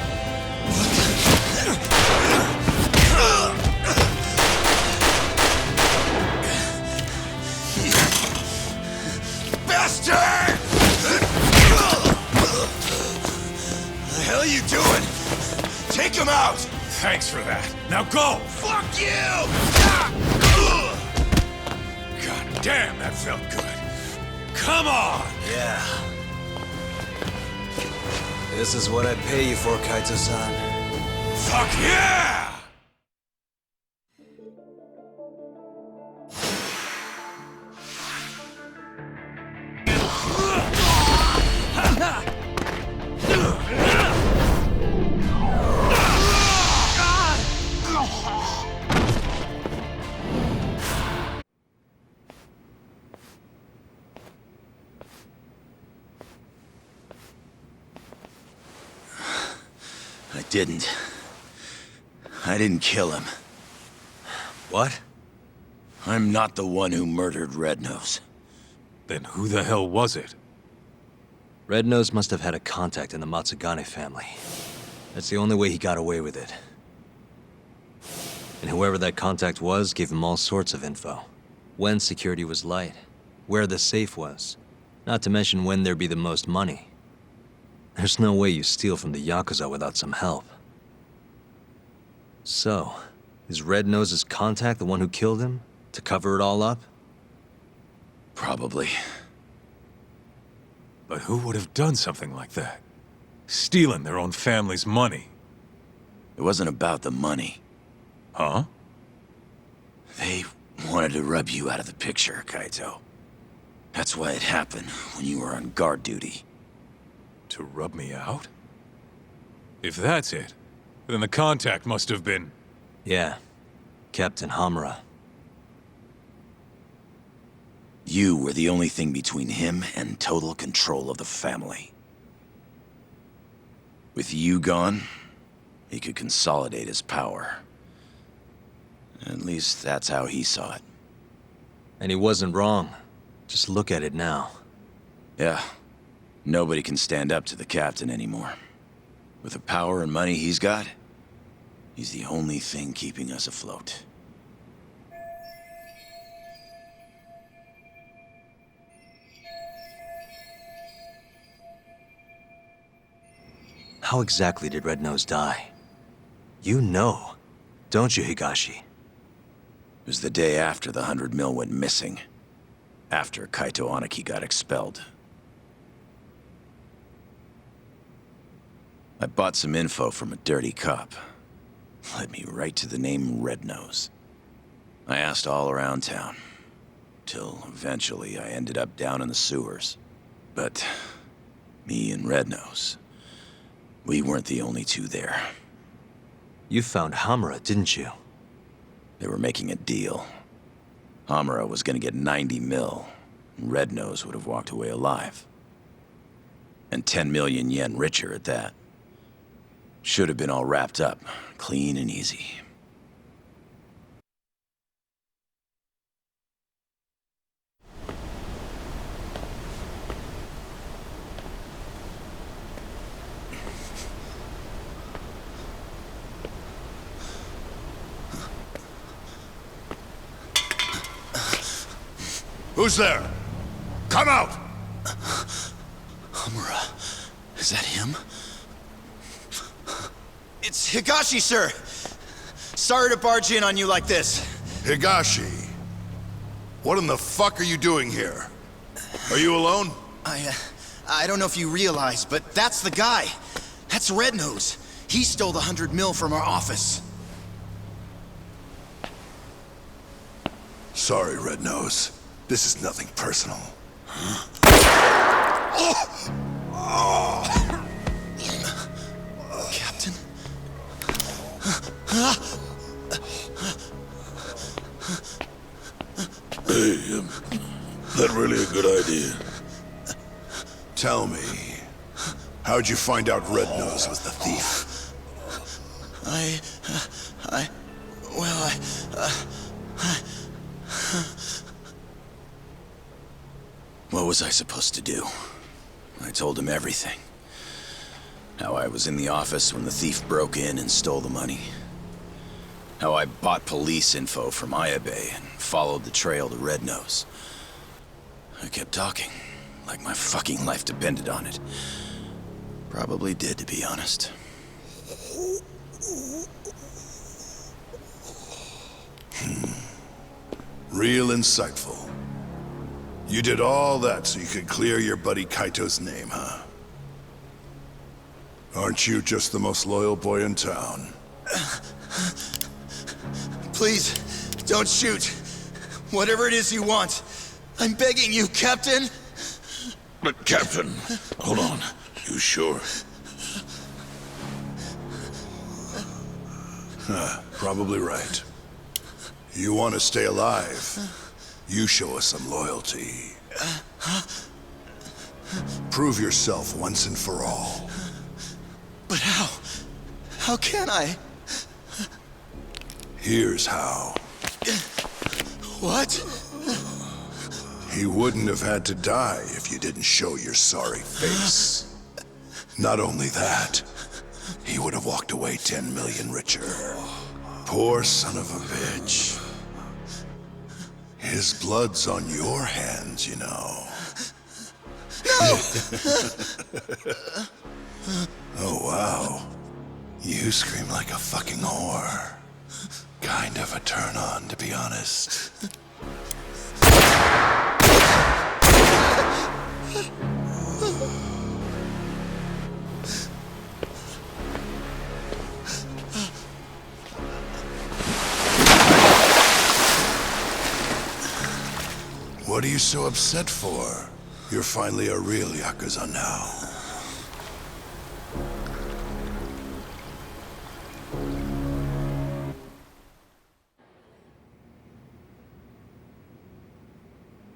Bastard! The hell are you doing? Take him out! Thanks for that. Now go! Fuck you! God damn, that felt good. Come on! Yeah. This is what I pay you for, Kaito-san. Fuck yeah! I didn't kill him. What? I'm not the one who murdered Red Nose. Then who the hell was it? Red Nose must have had a contact in the Matsugane family. That's the only way he got away with it. And whoever that contact was gave him all sorts of info. When security was light, where the safe was, not to mention when there'd be the most money. There's no way you steal from the Yakuza without some help. So, Is Red Nose's contact the one who killed him? To cover it all up? Probably. But who would have done something like that? Stealing their own family's money. It wasn't about the money. Huh? They wanted to rub you out of the picture, Kaito. That's why it happened when you were on guard duty. To rub me out? If that's it, then the contact must have been... Yeah. Captain Hamura. You were the only thing between him and total control of the family. With you gone, he could consolidate his power. At least that's how he saw it. And he wasn't wrong. Just look at it now. Yeah. Nobody can stand up to the captain anymore. With the power and money he's got, he's the only thing keeping us afloat. How exactly did Red Nose die? You know, don't you, Higashi? It was the day after the 100 mil went missing. After Kaito Aniki got expelled. I bought some info from a dirty cop. Led me right to the name Red Nose. I asked all around town. Till eventually I ended up down in the sewers. But me and Red Nose, we weren't the only two there. You found Hamura, didn't you? They were making a deal. Hamura was gonna get 90 mil. And Red Nose would have walked away alive. And 10 million yen richer at that. Should have been all wrapped up, clean and easy. Who's there? Come out! Hamura, is that him? It's Higashi, sir. Sorry to barge in on you like this. Higashi, what in the fuck are you doing here? Are you alone? I don't know if you realize, but that's the guy. That's Red Nose. He stole the 100 mil from our office. Sorry, Red Nose. This is nothing personal. Captain? Hey, that really a good idea? Tell me, how'd you find out Red Nose was the thief? What was I supposed to do? I told him everything. How I was in the office when the thief broke in and stole the money. How I bought police info from Ayabe and followed the trail to Red Nose. I kept talking, like my fucking life depended on it. Probably did, to be honest. Real insightful. You did all that so you could clear your buddy Kaito's name, huh? Aren't you just the most loyal boy in town? Please, don't shoot. Whatever it is you want. I'm begging you, Captain. But Captain, hold on. You sure? Probably right. You want to stay alive, you show us some loyalty. Prove yourself once and for all. But how? How can I? Here's how. What? He wouldn't have had to die if you didn't show your sorry face. Not only that, he would have walked away 10 million richer. Poor son of a bitch. His blood's on your hands, you know. No! Oh, wow. You scream like a fucking whore. kind of a turn-on, to be honest. What are you so upset for? You're finally a real Yakuza now.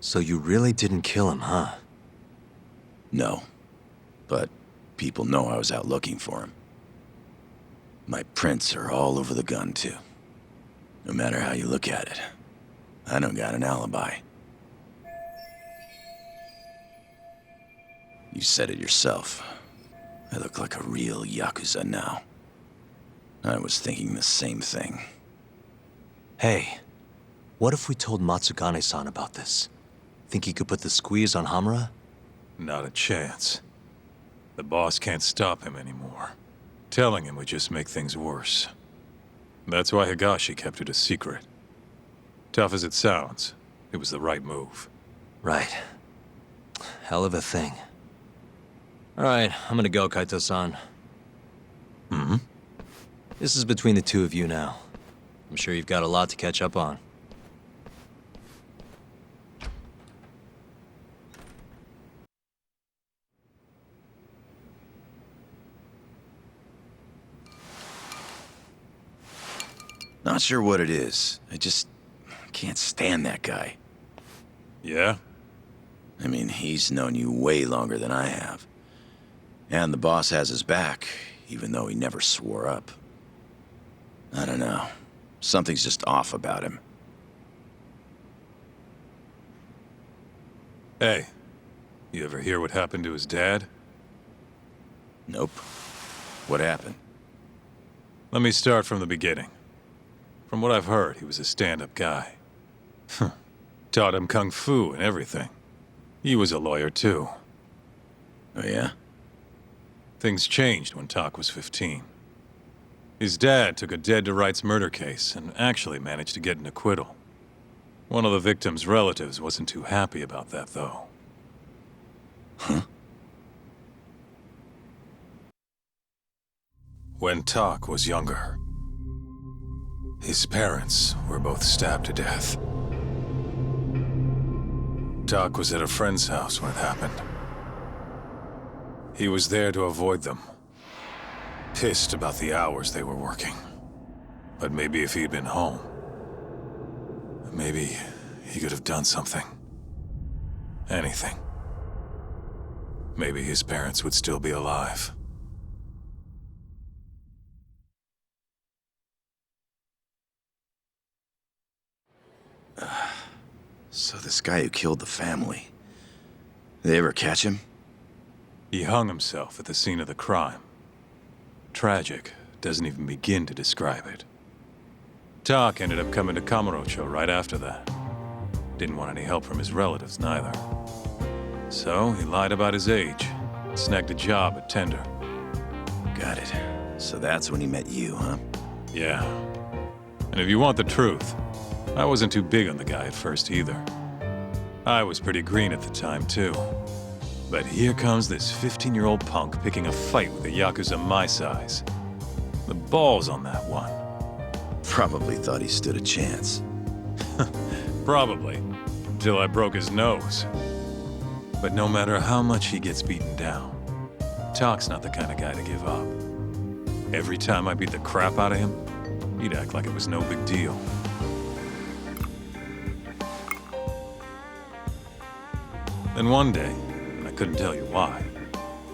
So you really didn't kill him, huh? No. But people know I was out looking for him. My prints are all over the gun, too. No matter how you look at it, I don't got an alibi. You said it yourself. I look like a real Yakuza now. I was thinking the same thing. Hey, what if we told Matsugane-san about this? Think he could put the squeeze on Hamura? Not a chance. The boss can't stop him anymore. Telling him would just make things worse. That's why Higashi kept it a secret. Tough as it sounds, it was the right move. Right. Hell of a thing. All right, I'm gonna go, Kaito-san. Mm-hmm. This is between the two of you now. I'm sure you've got a lot to catch up on. Not sure what it is. I just can't stand that guy. Yeah? I mean, he's known you way longer than I have. And the boss has his back, even though he never swore up. I don't know. Something's just off about him. Hey, you ever hear what happened to his dad? Nope. What happened? Let me start from the beginning. From what I've heard, he was a stand-up guy. Taught him kung fu and everything. He was a lawyer, too. Oh, yeah? Things changed when Tak was 15. His dad took a dead-to-rights murder case and actually managed to get an acquittal. One of the victim's relatives wasn't too happy about that, though. Huh? When Tak was younger, his parents were both stabbed to death. Tak was at a friend's house when it happened. He was there to avoid them. Pissed about the hours they were working. But maybe if he'd been home, maybe he could have done something. Anything. Maybe his parents would still be alive. So this guy who killed the family, they ever catch him? He hung himself at the scene of the crime. Tragic doesn't even begin to describe it. Tak ended up coming to Kamurocho right after that. Didn't want any help from his relatives, neither. So he lied about his age, snagged a job at Tender. Got it. So that's when he met you, huh? Yeah. And if you want the truth, I wasn't too big on the guy at first either. I was pretty green at the time, too. But here comes this 15-year-old punk picking a fight with a Yakuza my size. The balls on that one. Probably thought he stood a chance. Probably. Until I broke his nose. But no matter how much he gets beaten down, Tak's not the kind of guy to give up. Every time I beat the crap out of him, he'd act like it was no big deal. Then one day, and I couldn't tell you why,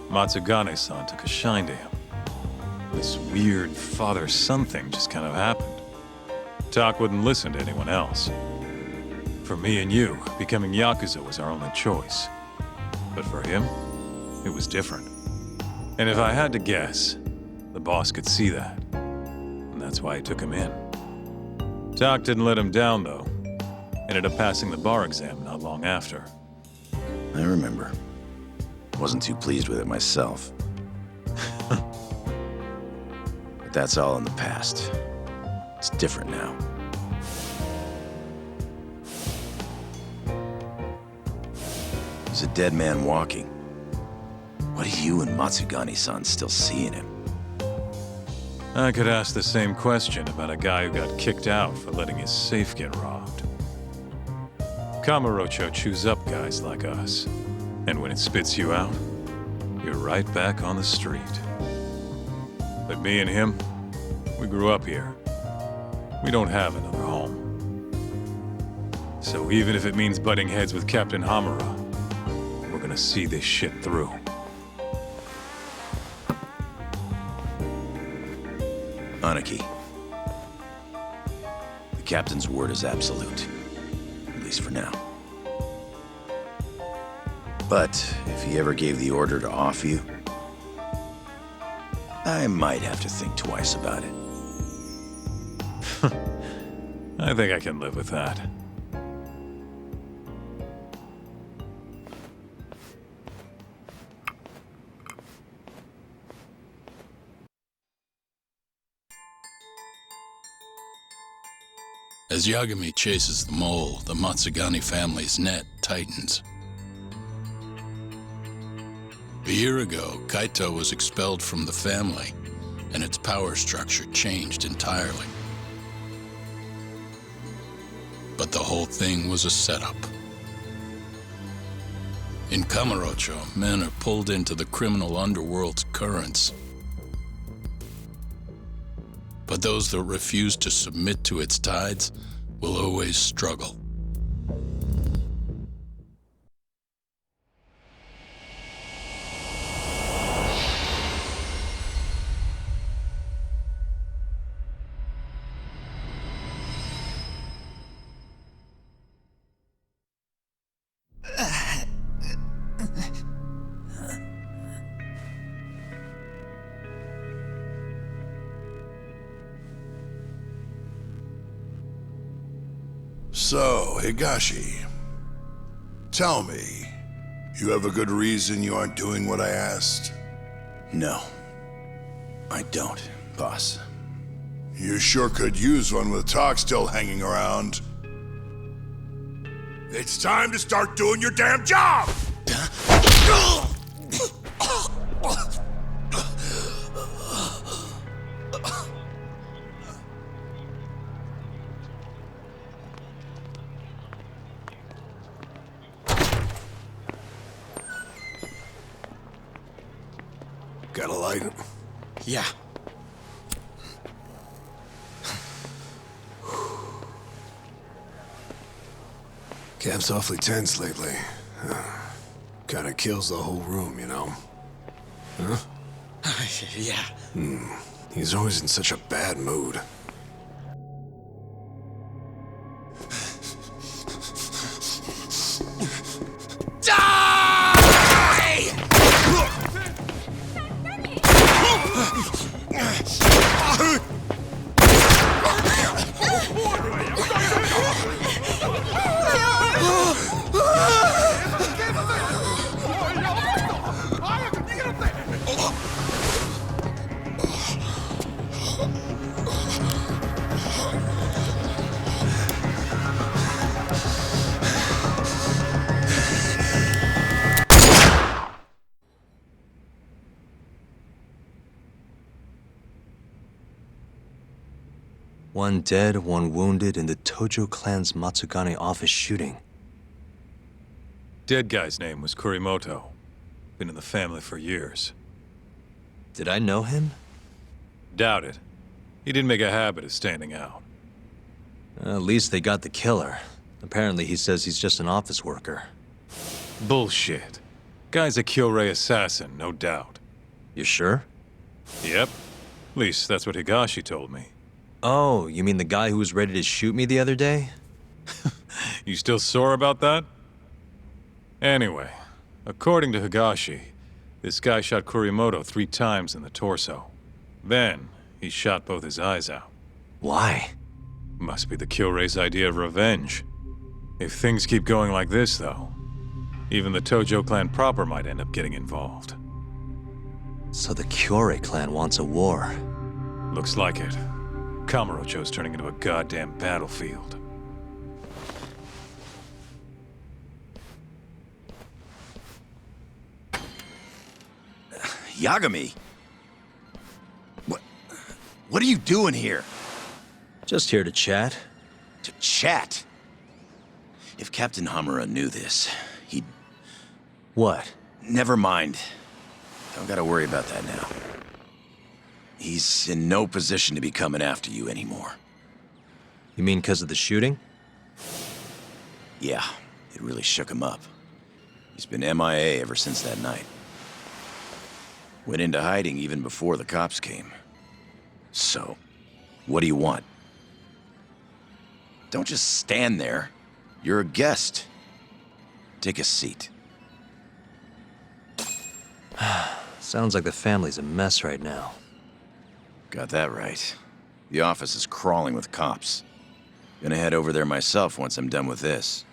Matsugane-san took a shine to him. This weird father-son thing just kind of happened. Tak wouldn't listen to anyone else. For me and you, becoming Yakuza was our only choice. But for him, it was different. And if I had to guess, the boss could see that. And that's why he took him in. Tak didn't let him down, though. Ended up passing the bar exam not long after. I remember. Wasn't too pleased with it myself. But that's all in the past. It's different now. He's a dead man walking. What are you and Matsugani-san still see in him? I could ask the same question about a guy who got kicked out for letting his safe get robbed. Kamurocho chews up guys like us. And when it spits you out, you're right back on the street. But me and him, we grew up here. We don't have another home. So even if it means butting heads with Captain Hamura, we're gonna see this shit through. Aniki. The captain's word is absolute. At least for now. But if he ever gave the order to off you, I might have to think twice about it. I think I can live with that. As Yagami chases the mole, the Matsugani family's net tightens. A year ago, Kaito was expelled from the family, and its power structure changed entirely. But the whole thing was a setup. In Kamurocho, men are pulled into the criminal underworld's currents. But those that refuse to submit to its tides will always struggle. So, Higashi, tell me, you have a good reason you aren't doing what I asked? No, I don't, boss. You sure could use one with talk still hanging around. It's time to start doing your damn job! Got a light? Yeah. Cap's awfully tense lately. Kinda kills the whole room, you know? Huh? Yeah. He's always in such a bad mood. One dead, one wounded in the Tojo clan's Matsugani office shooting. Dead guy's name was Kurimoto. Been in the family for years. Did I know him? Doubt it. He didn't make a habit of standing out. At least they got the killer. Apparently he says he's just an office worker. Bullshit. Guy's a Kyorei assassin, no doubt. You sure? Yep. At least that's what Higashi told me. Oh, you mean the guy who was ready to shoot me the other day? You still sore about that? Anyway, according to Higashi, this guy shot Kurimoto 3 times in the torso. Then, he shot both his eyes out. Why? Must be the Kyorei's idea of revenge. If things keep going like this, though, even the Tojo clan proper might end up getting involved. So the Kyorei clan wants a war. Looks like it. Kamurocho's turning into a goddamn battlefield. Yagami? What are you doing here? Just here to chat. To chat? If Captain Hamura knew this, he'd... What? Never mind. Don't gotta worry about that now. He's in no position to be coming after you anymore. You mean because of the shooting? Yeah, it really shook him up. He's been MIA ever since that night. Went into hiding even before the cops came. So, what do you want? Don't just stand there. You're a guest. Take a seat. Sounds like the family's a mess right now. Got that right. The office is crawling with cops. Gonna head over there myself once I'm done with this.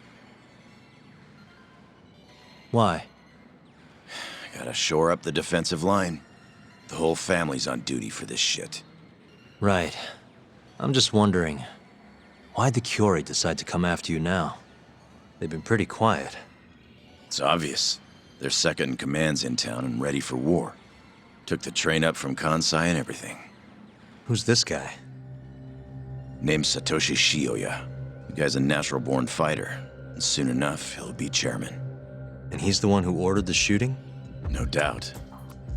Why? Gotta shore up the defensive line. The whole family's on duty for this shit. Right. I'm just wondering, why'd the Curie decide to come after you now? They've been pretty quiet. It's obvious. Their second in command's in town and ready for war. Took the train up from Kansai and everything. Who's this guy? Name's Satoshi Shioya. The guy's a natural-born fighter. And soon enough, he'll be chairman. And he's the one who ordered the shooting? No doubt.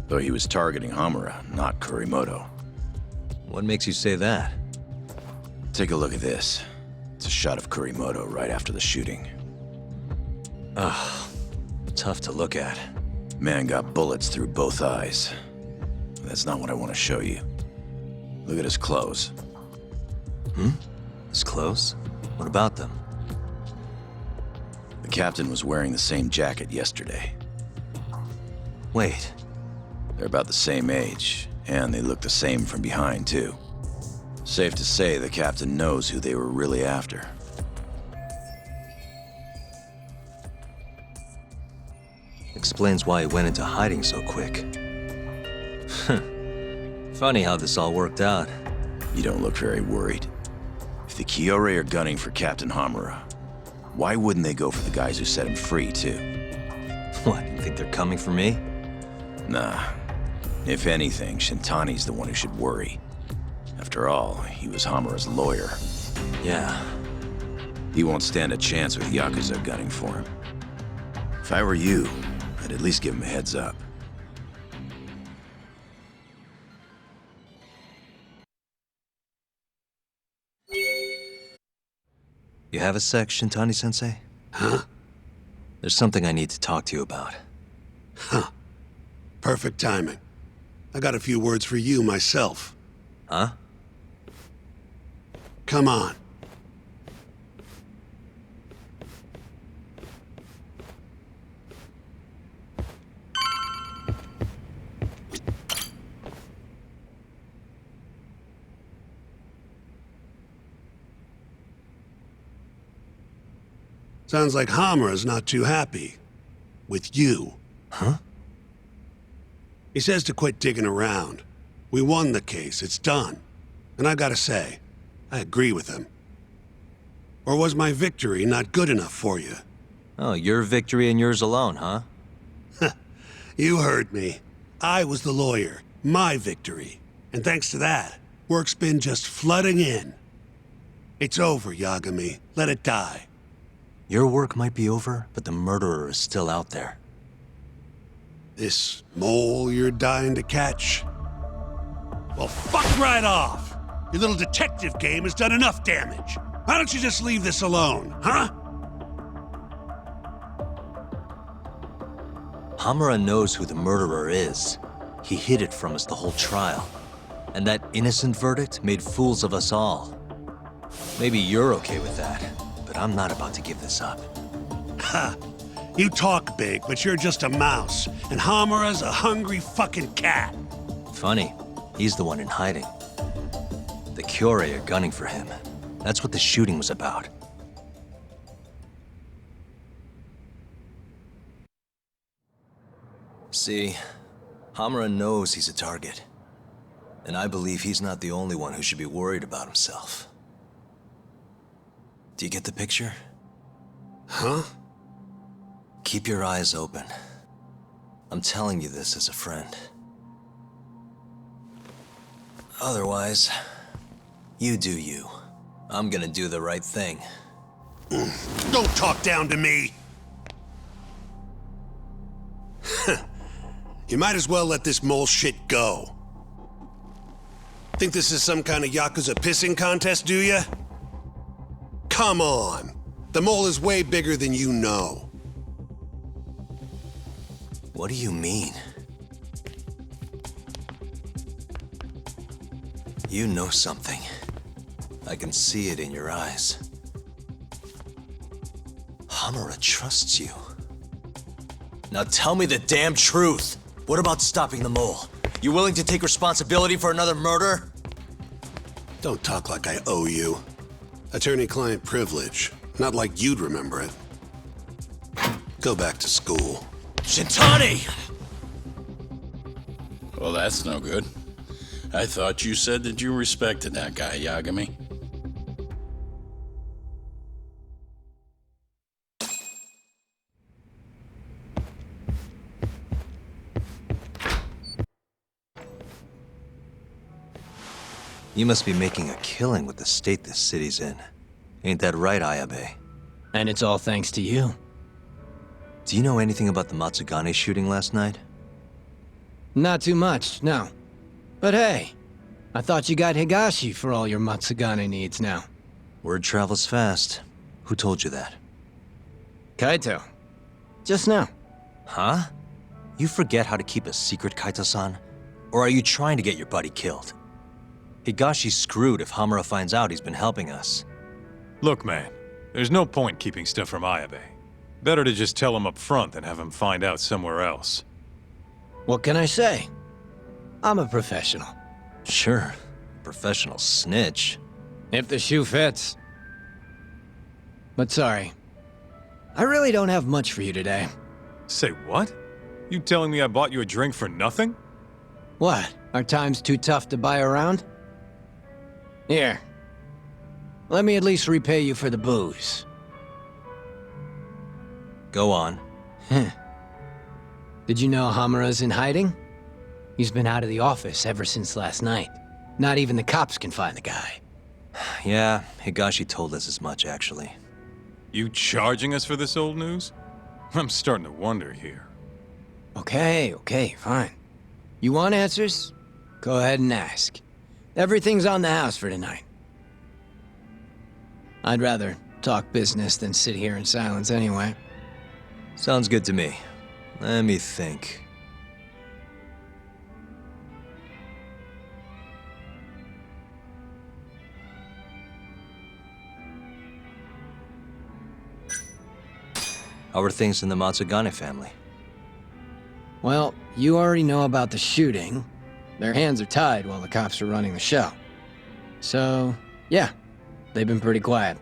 Though he was targeting Hamura, not Kurimoto. What makes you say that? Take a look at this. It's a shot of Kurimoto right after the shooting. Ugh. Tough to look at. Man got bullets through both eyes. That's not what I want to show you. Look at his clothes. His clothes? What about them? The captain was wearing the same jacket yesterday. Wait. They're about the same age, and they look the same from behind, too. Safe to say the captain knows who they were really after. Explains why he went into hiding so quick. Funny how this all worked out. You don't look very worried. If the Kiore are gunning for Captain Hamura, why wouldn't they go for the guys who set him free, too? What, you think they're coming for me? Nah. If anything, Shintani's the one who should worry. After all, he was Hamura's lawyer. Yeah. He won't stand a chance with Yakuza gunning for him. If I were you, I'd at least give him a heads up. You have a sec, Shintani-sensei? Huh? There's something I need to talk to you about. Huh. Perfect timing. I got a few words for you myself. Huh? Come on. Sounds like Hamura's not too happy. With you. Huh? He says to quit digging around. We won the case, it's done. And I gotta say, I agree with him. Or was my victory not good enough for you? Oh, your victory and yours alone, huh? You heard me. I was the lawyer. My victory. And thanks to that, work's been just flooding in. It's over, Yagami. Let it die. Your work might be over, but the murderer is still out there. This mole you're dying to catch? Well, fuck right off! Your little detective game has done enough damage. Why don't you just leave this alone, huh? Hamura knows who the murderer is. He hid it from us the whole trial. And that innocent verdict made fools of us all. Maybe you're okay with that, but I'm not about to give this up. Ha! You talk big, but you're just a mouse, and Hamura's a hungry fucking cat. Funny, he's the one in hiding. The Curie are gunning for him. That's what the shooting was about. See, Hamura knows he's a target. And I believe he's not the only one who should be worried about himself. Do you get the picture? Huh? Keep your eyes open. I'm telling you this as a friend. Otherwise, you do you. I'm gonna do the right thing. Don't talk down to me! You might as well let this mole shit go. Think this is some kind of Yakuza pissing contest, do ya? Come on! The mole is way bigger than you know. What do you mean? You know something. I can see it in your eyes. Hamura trusts you. Now tell me the damn truth! What about stopping the mole? You willing to take responsibility for another murder? Don't talk like I owe you. Attorney-client privilege. Not like you'd remember it. Go back to school. Shintani! Well, that's no good. I thought you said that you respected that guy, Yagami. You must be making a killing with the state this city's in. Ain't that right, Ayabe? And it's all thanks to you. Do you know anything about the Matsugane shooting last night? Not too much, no. But hey, I thought you got Higashi for all your Matsugane needs now. Word travels fast. Who told you that? Kaito. Just now. Huh? You forget how to keep a secret, Kaito-san? Or are you trying to get your buddy killed? Higashi's screwed if Hamura finds out he's been helping us. Look, man, there's no point keeping stuff from Ayabe. Better to just tell him up front than have him find out somewhere else. What can I say? I'm a professional. Sure, professional snitch. If the shoe fits. But sorry, I really don't have much for you today. Say what? You telling me I bought you a drink for nothing? What? Are times too tough to buy around? Here. Let me at least repay you for the booze. Go on. Did you know Hamura's in hiding? He's been out of the office ever since last night. Not even the cops can find the guy. Yeah, Higashi told us as much, actually. You charging us for this old news? I'm starting to wonder here. Okay, fine. You want answers? Go ahead and ask. Everything's on the house for tonight. I'd rather talk business than sit here in silence anyway. Sounds good to me. Let me think. How are things in the Matsugane family? Well, you already know about the shooting. Their hands are tied while the cops are running the show. So, yeah, they've been pretty quiet.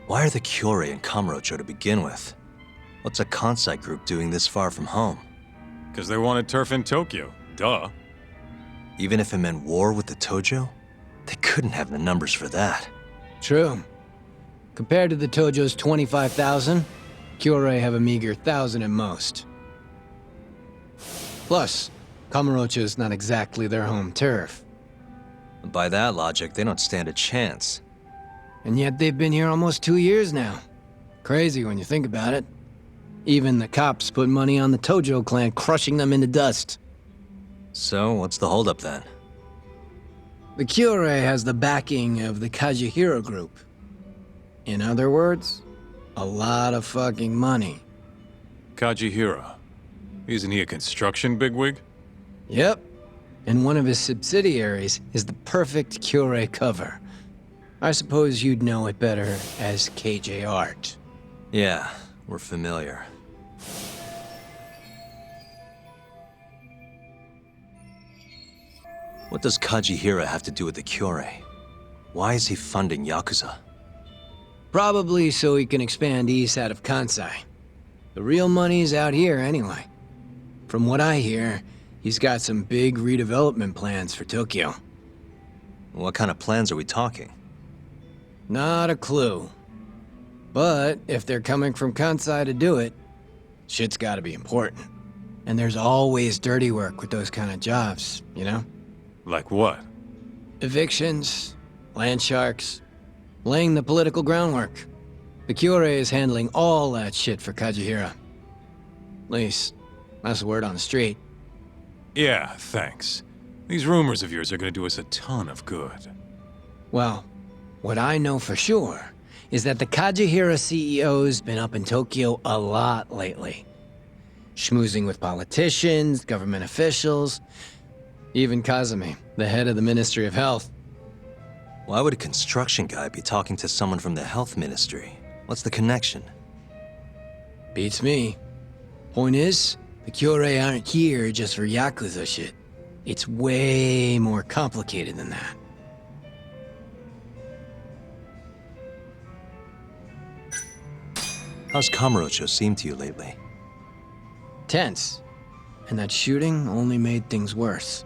Why are the Kyorei in Kamurocho to begin with? What's a Kansai group doing this far from home? Because they wanted turf in Tokyo. Duh. Even if it meant war with the Tojo? They couldn't have the numbers for that. True. Compared to the Tojo's 25,000, Kyorei have a meager 1,000 at most. Plus, Kamurocho is not exactly their home turf. By that logic, they don't stand a chance. And yet they've been here almost 2 years now. Crazy when you think about it. Even the cops put money on the Tojo clan crushing them into dust. So, what's the holdup then? The Kyorei has the backing of the Kazuhira group. In other words, a lot of fucking money. Kazuhira. Isn't he a construction bigwig? Yep. And one of his subsidiaries is the perfect Kyorei cover. I suppose you'd know it better as KJ Art. Yeah, we're familiar. What does Kazuhira have to do with the Kyorei? Why is he funding Yakuza? Probably so he can expand east out of Kansai. The real money's out here anyway. From what I hear, he's got some big redevelopment plans for Tokyo. What kind of plans are we talking? Not a clue. But if they're coming from Kansai to do it, shit's gotta be important. And there's always dirty work with those kind of jobs, you know? Like what? Evictions, land sharks, laying the political groundwork. The Cure is handling all that shit for Kazuhira. At least, that's the word on the street. Yeah, thanks. These rumors of yours are gonna do us a ton of good. Well, what I know for sure is that the Kazuhira CEO's been up in Tokyo a lot lately. Schmoozing with politicians, government officials, even Kazumi, the head of the Ministry of Health. Why would a construction guy be talking to someone from the health ministry? What's the connection? Beats me. Point is, the Cure aren't here just for Yakuza shit. It's way more complicated than that. How's Kamurocho seem to you lately? Tense. And that shooting only made things worse.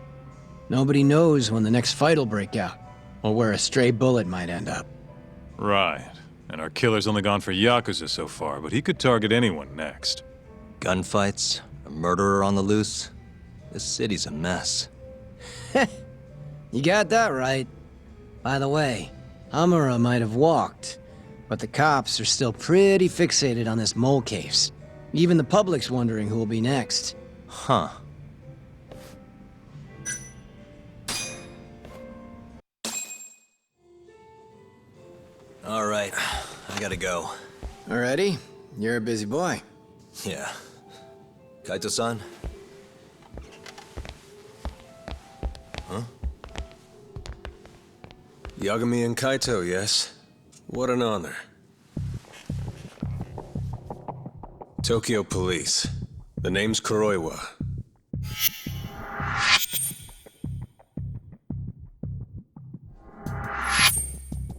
Nobody knows when the next fight'll break out, or where a stray bullet might end up. Right. And our killer's only gone for Yakuza so far, but he could target anyone next. Gunfights? A murderer on the loose? This city's a mess. You got that right. By the way, Hamura might have walked, but the cops are still pretty fixated on this mole case. Even the public's wondering who will be next. Huh. All right, I gotta go. Already? You're a busy boy. Yeah. Kaito-san? Huh? Yagami and Kaito, yes? What an honor. Tokyo Police. The name's Kuroiwa.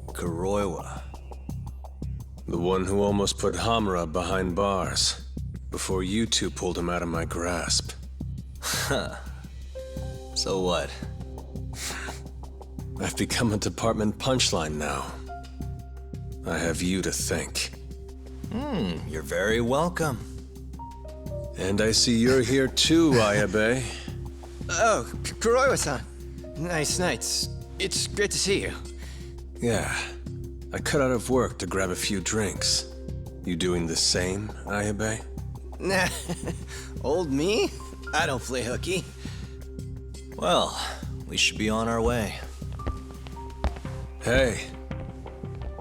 Kuroiwa. The one who almost put Hamura behind bars, before you two pulled him out of my grasp. Huh. So what? I've become a department punchline now. I have you to thank. You're very welcome. And I see you're here too, Ayabe. Oh, Kuroiwa-san. Nice nights. It's great to see you. Yeah. I cut out of work to grab a few drinks. You doing the same, Ayabe? Nah. Old me? I don't play hooky. Well, we should be on our way. Hey.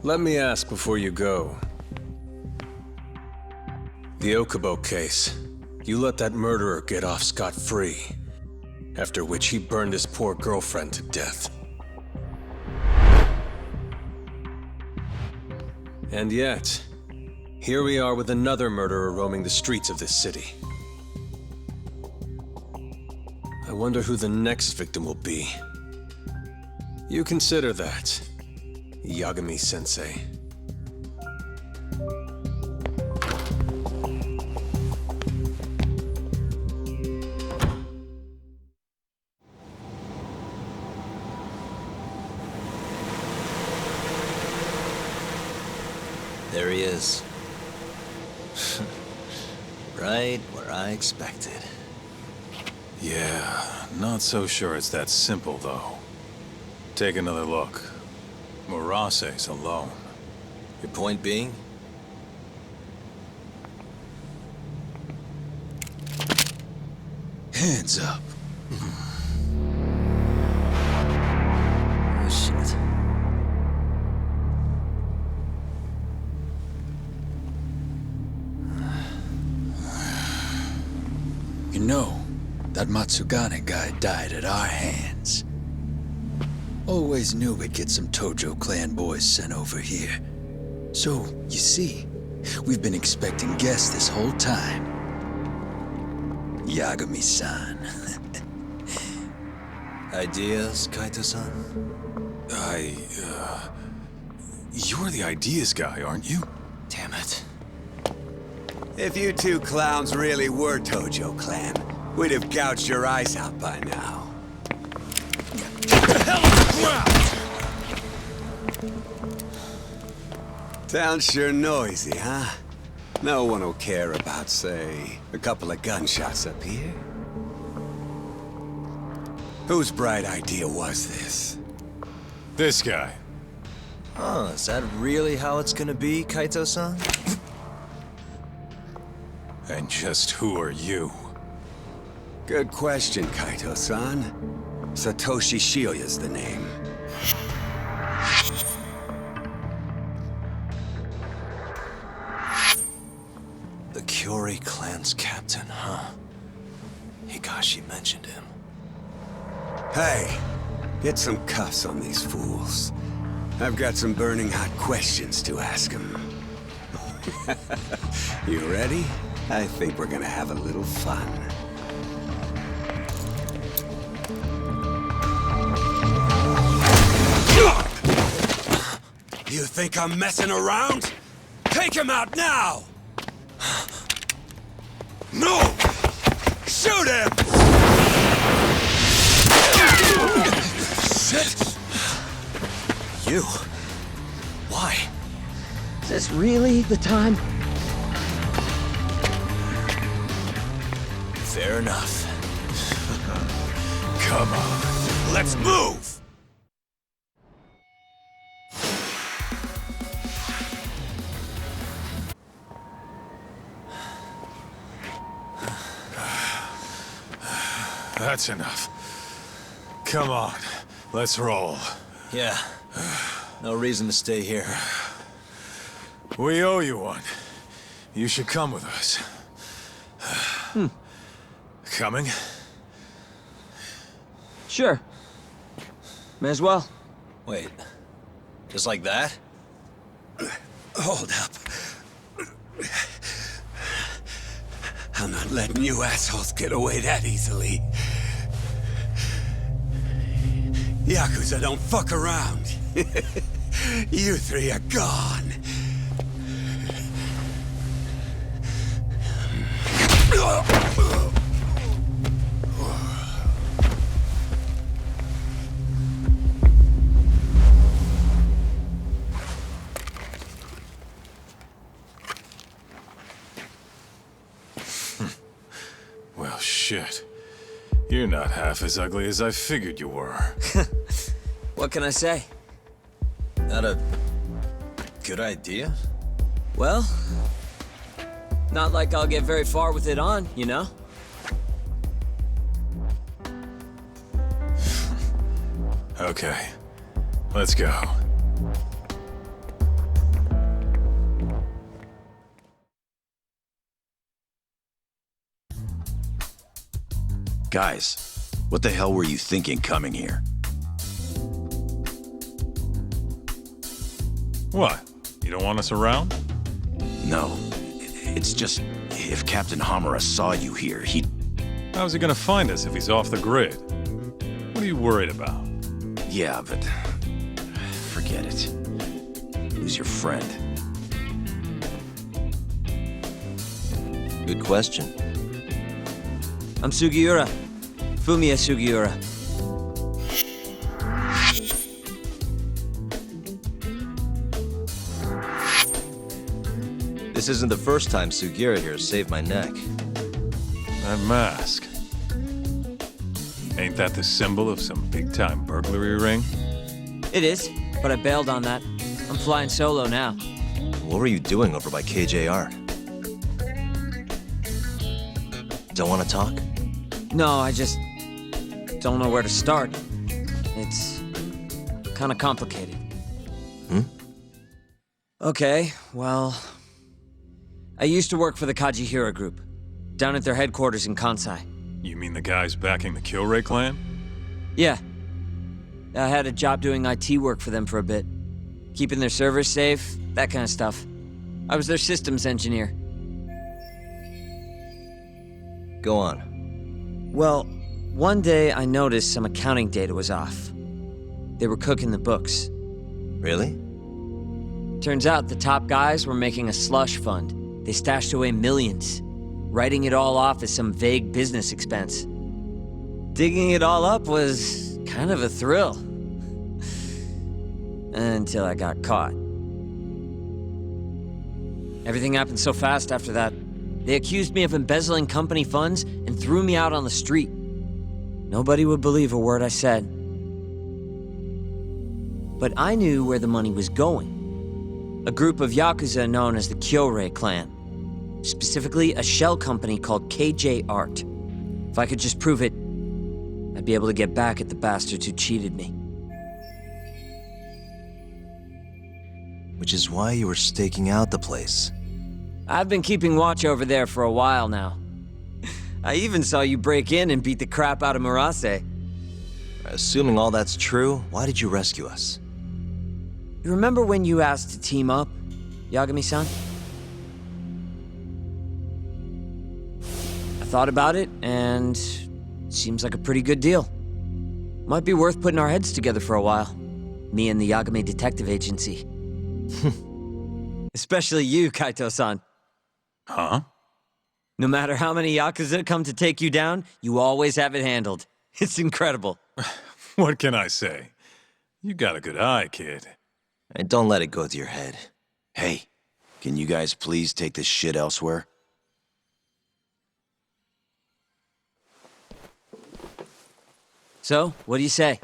Let me ask before you go. The Okubo case. You let that murderer get off scot-free. After which he burned his poor girlfriend to death. And yet, here we are with another murderer roaming the streets of this city. I wonder who the next victim will be. You consider that, Yagami-sensei. There he is. Right where I expected. Yeah, not so sure it's that simple, though. Take another look. Murase's alone. Your point being? Hands up. Oh, shit. You know, that Matsugane guy died at our hands. Always knew we'd get some Tojo clan boys sent over here. So, you see, we've been expecting guests this whole time. Yagami-san. Ideas, Kaito-san? You're the ideas guy, aren't you? Damn it. If you two clowns really were Tojo Clan, we'd have gouged your eyes out by now. Get the hell on the ground! Town's sure noisy, huh? No one will care about, say, a couple of gunshots up here. Whose bright idea was this? This guy. Oh, is that really how it's gonna be, Kaito-san? And just who are you? Good question, Kaito-san. Satoshi Shioya's the name. The Kyori clan's captain, huh? Higashi mentioned him. Hey, get some cuffs on these fools. I've got some burning hot questions to ask them. You ready? I think we're gonna have a little fun. You think I'm messing around? Take him out now! No! Shoot him! Shit! You? Why? Is this really the time? Fair enough. Come on, let's move! That's enough. Come on, let's roll. Yeah. No reason to stay here. We owe you one. You should come with us. Coming? Sure. May as well. Wait. Just like that? Hold up. I'm not letting you assholes get away that easily. Yakuza don't fuck around. You three are gone. Well, shit. You're not half as ugly as I figured you were. What can I say? Not a good idea? Well, not like I'll get very far with it on, you know? Okay, let's go. Guys, what the hell were you thinking coming here? What? You don't want us around? No. It's just, if Captain Hamura saw you here, he'd... How's he gonna find us if he's off the grid? What are you worried about? Yeah, but... forget it. Who's your friend? Good question. I'm Sugiura. Fumiya Sugiura. This isn't the first time Sugiura here saved my neck. That mask. Ain't that the symbol of some big-time burglary ring? It is, but I bailed on that. I'm flying solo now. What were you doing over by KJR? Don't want to talk? No, I just don't know where to start. It's kind of complicated. Okay, well... I used to work for the Kajihira Group, down at their headquarters in Kansai. You mean the guys backing the Killray clan? Yeah. I had a job doing IT work for them for a bit. Keeping their servers safe, that kind of stuff. I was their systems engineer. Go on. Well, one day I noticed some accounting data was off. They were cooking the books. Really? Turns out the top guys were making a slush fund. They stashed away millions, writing it all off as some vague business expense. Digging it all up was kind of a thrill. Until I got caught. Everything happened so fast after that. They accused me of embezzling company funds and threw me out on the street. Nobody would believe a word I said. But I knew where the money was going. A group of Yakuza known as the Kyorei clan. Specifically, a shell company called KJ Art. If I could just prove it, I'd be able to get back at the bastards who cheated me. Which is why you were staking out the place. I've been keeping watch over there for a while now. I even saw you break in and beat the crap out of Murase. Assuming all that's true, why did you rescue us? You remember when you asked to team up, Yagami-san? I thought about it, and it seems like a pretty good deal. Might be worth putting our heads together for a while. Me and the Yagami Detective Agency. Especially you, Kaito-san. Huh? No matter how many Yakuza come to take you down, you always have it handled. It's incredible. What can I say? You got a good eye, kid. And don't let it go to your head. Hey, can you guys please take this shit elsewhere? So, what do you say?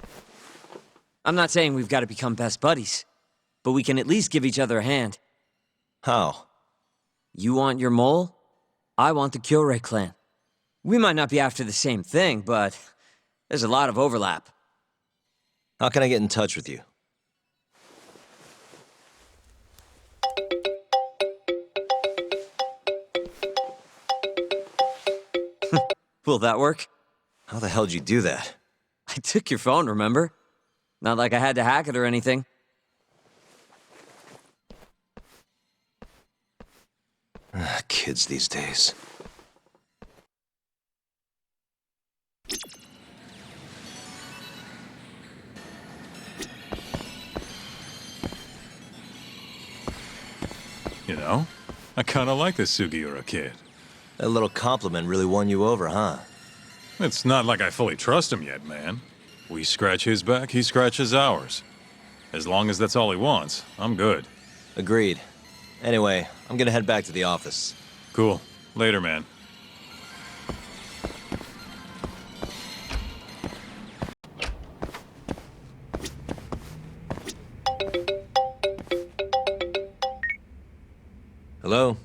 I'm not saying we've got to become best buddies, but we can at least give each other a hand. How? You want your mole? I want the Kyorei clan. We might not be after the same thing, but there's a lot of overlap. How can I get in touch with you? Will that work? How the hell did you do that? I took your phone, remember? Not like I had to hack it or anything. Kids these days. You know, I kinda like this Sugiura kid. That little compliment really won you over, huh? It's not like I fully trust him yet, man. We scratch his back, he scratches ours. As long as that's all he wants, I'm good. Agreed. Anyway, I'm gonna head back to the office. Cool. Later, man. Hello?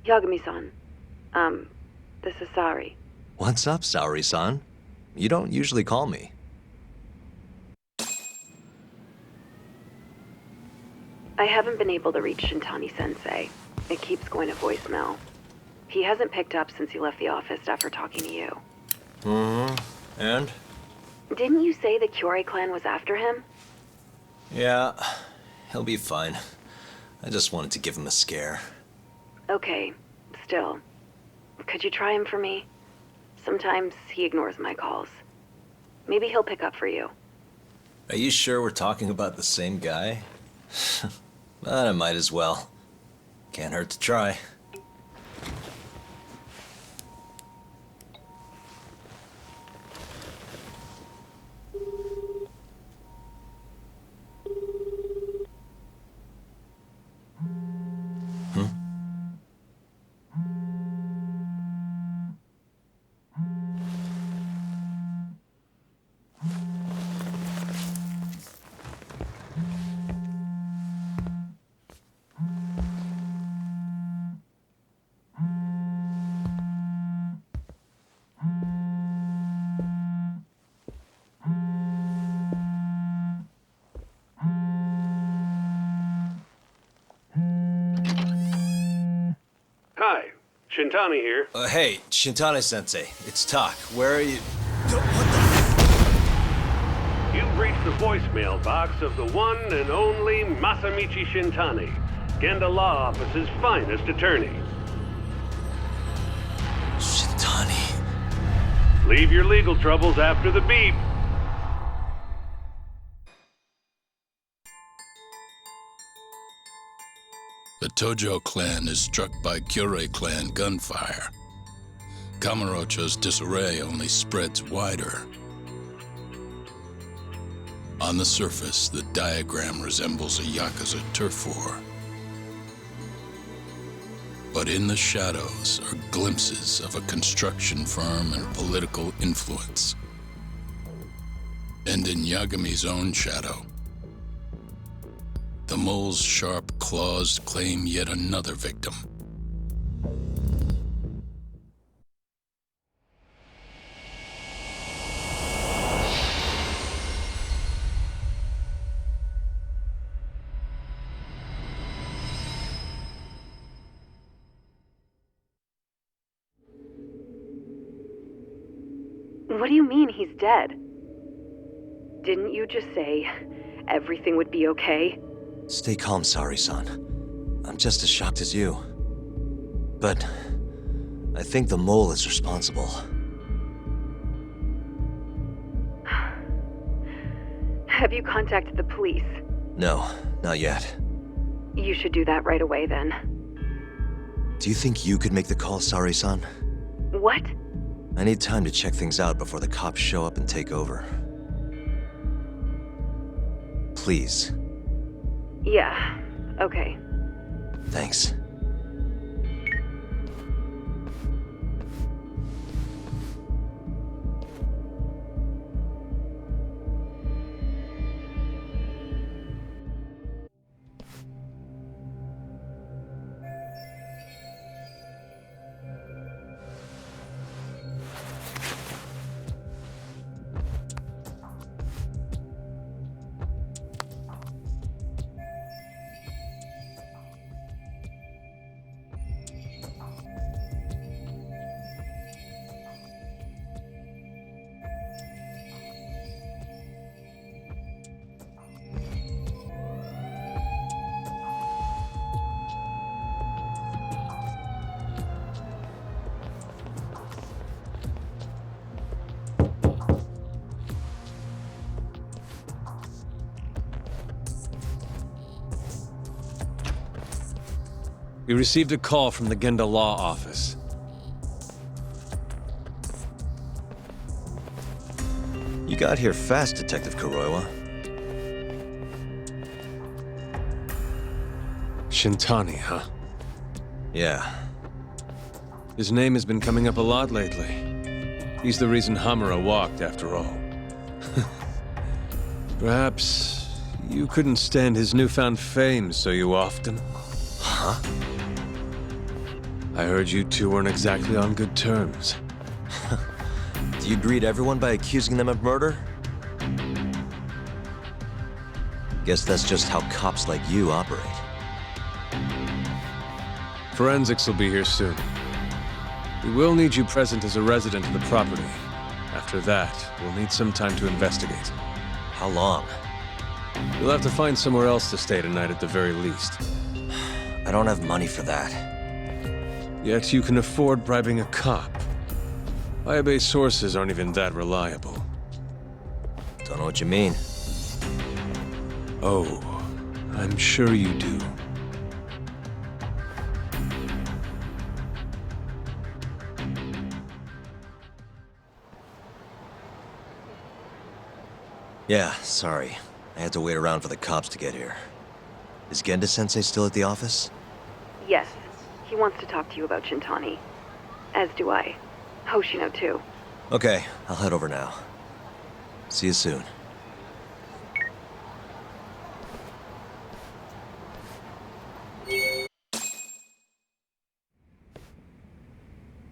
Yagami-san. This is Sari. What's up, Saori-san? You don't usually call me. I haven't been able to reach Shintani-sensei. It keeps going to voicemail. He hasn't picked up since he left the office after talking to you. Mm-hmm. And? Didn't you say the Kyorei clan was after him? Yeah, he'll be fine. I just wanted to give him a scare. Okay, still. Could you try him for me? Sometimes he ignores my calls. Maybe he'll pick up for you. Are you sure we're talking about the same guy? But I might as well. Can't hurt to try. Hi, Shintani here. Hey, Shintani-sensei, it's Tak. Where are you? You've reached the voicemail box of the one and only Masamichi Shintani, Genda Law Office's finest attorney. Shintani. Leave your legal troubles after the beep. The Tojo clan is struck by Kyorei clan gunfire. Kamurocho's disarray only spreads wider. On the surface, the diagram resembles a Yakuza turf war. But in the shadows are glimpses of a construction firm and political influence. And in Yagami's own shadow, the mole's sharp claws claim yet another victim. What do you mean he's dead? Didn't you just say everything would be okay? Stay calm, Sari-san. I'm just as shocked as you. But I think the mole is responsible. Have you contacted the police? No, not yet. You should do that right away then. Do you think you could make the call, Sari-san? What? I need time to check things out before the cops show up and take over. Please. Yeah, okay. Thanks. We received a call from the Genda Law Office. You got here fast, Detective Kuroiwa. Shintani, huh? Yeah. His name has been coming up a lot lately. He's the reason Hamura walked, after all. Perhaps you couldn't stand his newfound fame, so you offed him? Huh? I heard you two weren't exactly on good terms. Do you greet everyone by accusing them of murder? Guess that's just how cops like you operate. Forensics will be here soon. We will need you present as a resident of the property. After that, we'll need some time to investigate. How long? You'll have to find somewhere else to stay tonight at the very least. I don't have money for that. Yet you can afford bribing a cop. Ayabe's sources aren't even that reliable. Don't know what you mean. Oh, I'm sure you do. Yeah, sorry. I had to wait around for the cops to get here. Is Genda-sensei still at the office? Yes. He wants to talk to you about Shintani. As do I. Hoshino, too. Okay, I'll head over now. See you soon.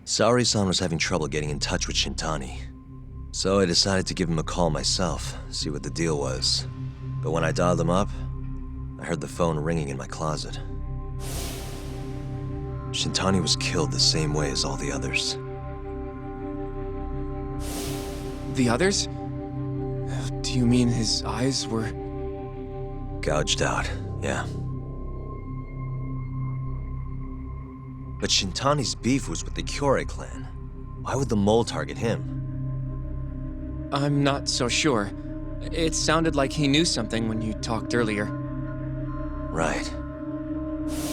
Sari-san was having trouble getting in touch with Shintani. So I decided to give him a call myself, see what the deal was. But when I dialed him up, I heard the phone ringing in my closet. Shintani was killed the same way as all the others. The others? Do you mean his eyes were... Gouged out, yeah. But Shintani's beef was with the Kyorei clan. Why would the mole target him? I'm not so sure. It sounded like he knew something when you talked earlier. Right.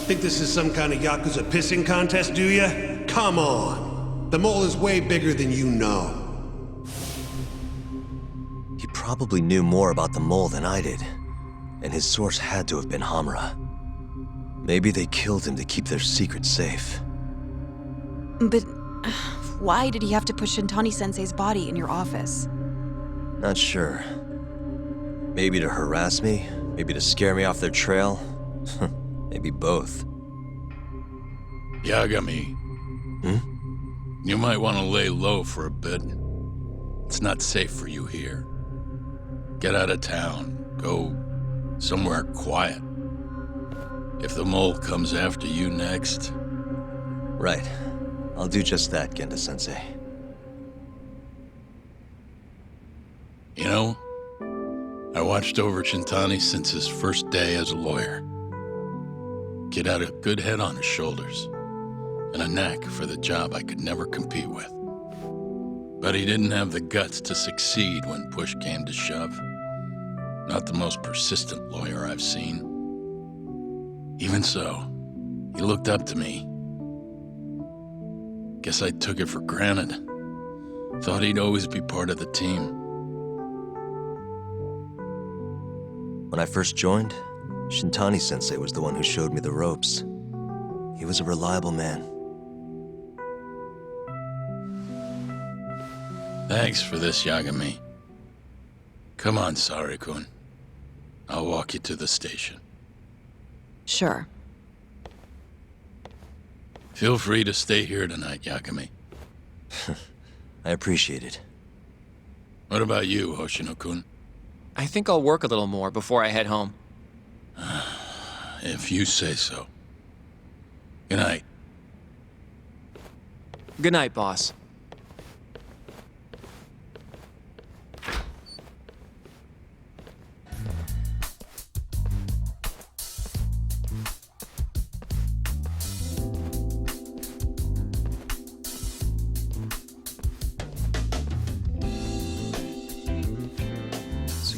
Think this is some kind of Yakuza pissing contest, do ya? Come on! The mole is way bigger than you know. He probably knew more about the mole than I did, and his source had to have been Hamura. Maybe they killed him to keep their secret safe. But why did he have to put Shintani-sensei's body in your office? Not sure. Maybe to harass me, maybe to scare me off their trail. Maybe both. Yagami. You might want to lay low for a bit. It's not safe for you here. Get out of town. Go somewhere quiet. If the mole comes after you next... Right. I'll do just that, Genda-sensei. You know, I watched over Shintani since his first day as a lawyer. Kid had a good head on his shoulders, and a knack for the job I could never compete with. But he didn't have the guts to succeed when push came to shove. Not the most persistent lawyer I've seen. Even so, he looked up to me. Guess I took it for granted. Thought he'd always be part of the team. When I first joined, Shintani-sensei was the one who showed me the ropes. He was a reliable man. Thanks for this, Yagami. Come on, Sari-kun. I'll walk you to the station. Sure. Feel free to stay here tonight, Yagami. I appreciate it. What about you, Hoshino-kun? I think I'll work a little more before I head home. If you say so. Good night. Good night, boss.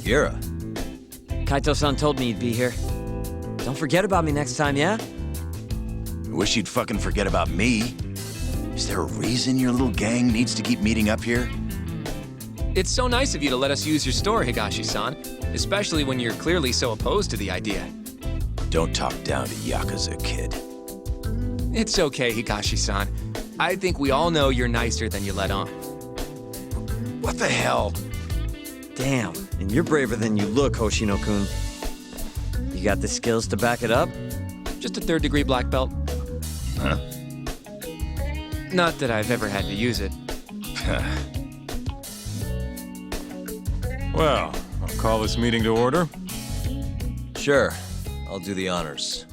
Gira. Kaito-san told me you'd be here. Don't forget about me next time, yeah? I wish you'd fucking forget about me. Is there a reason your little gang needs to keep meeting up here? It's so nice of you to let us use your store, Higashi-san. Especially when you're clearly so opposed to the idea. Don't talk down to Yakuza, kid. It's okay, Higashi-san. I think we all know you're nicer than you let on. What the hell? Damn, and you're braver than you look, Hoshino-kun. You got the skills to back it up? Just a third-degree black belt. Huh? Not that I've ever had to use it. Well, I'll call this meeting to order. Sure, I'll do the honors.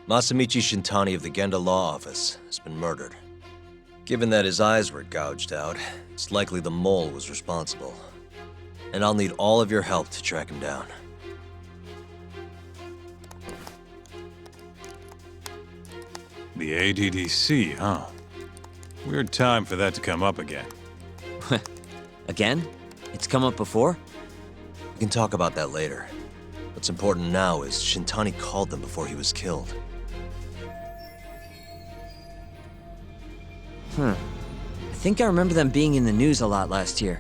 Masamichi Shintani of the Genda Law Office has been murdered. Given that his eyes were gouged out, it's likely the mole was responsible. And I'll need all of your help to track him down. The ADDC, huh? Weird time for that to come up again. Again? It's come up before? We can talk about that later. What's important now is Shintani called them before he was killed. I think I remember them being in the news a lot last year.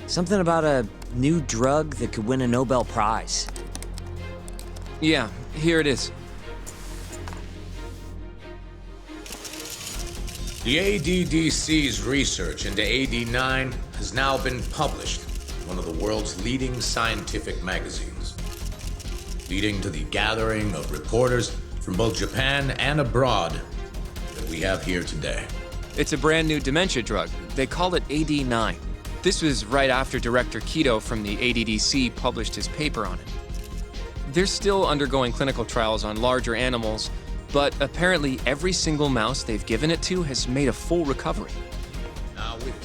Something about a new drug that could win a Nobel Prize. Yeah, here it is. The ADDC's research into AD9 has now been published in one of the world's leading scientific magazines, leading to the gathering of reporters from both Japan and abroad that we have here today. It's a brand new dementia drug. They call it AD9. This was right after Director Kido from the ADDC published his paper on it. They're still undergoing clinical trials on larger animals, but apparently every single mouse they've given it to has made a full recovery. Now with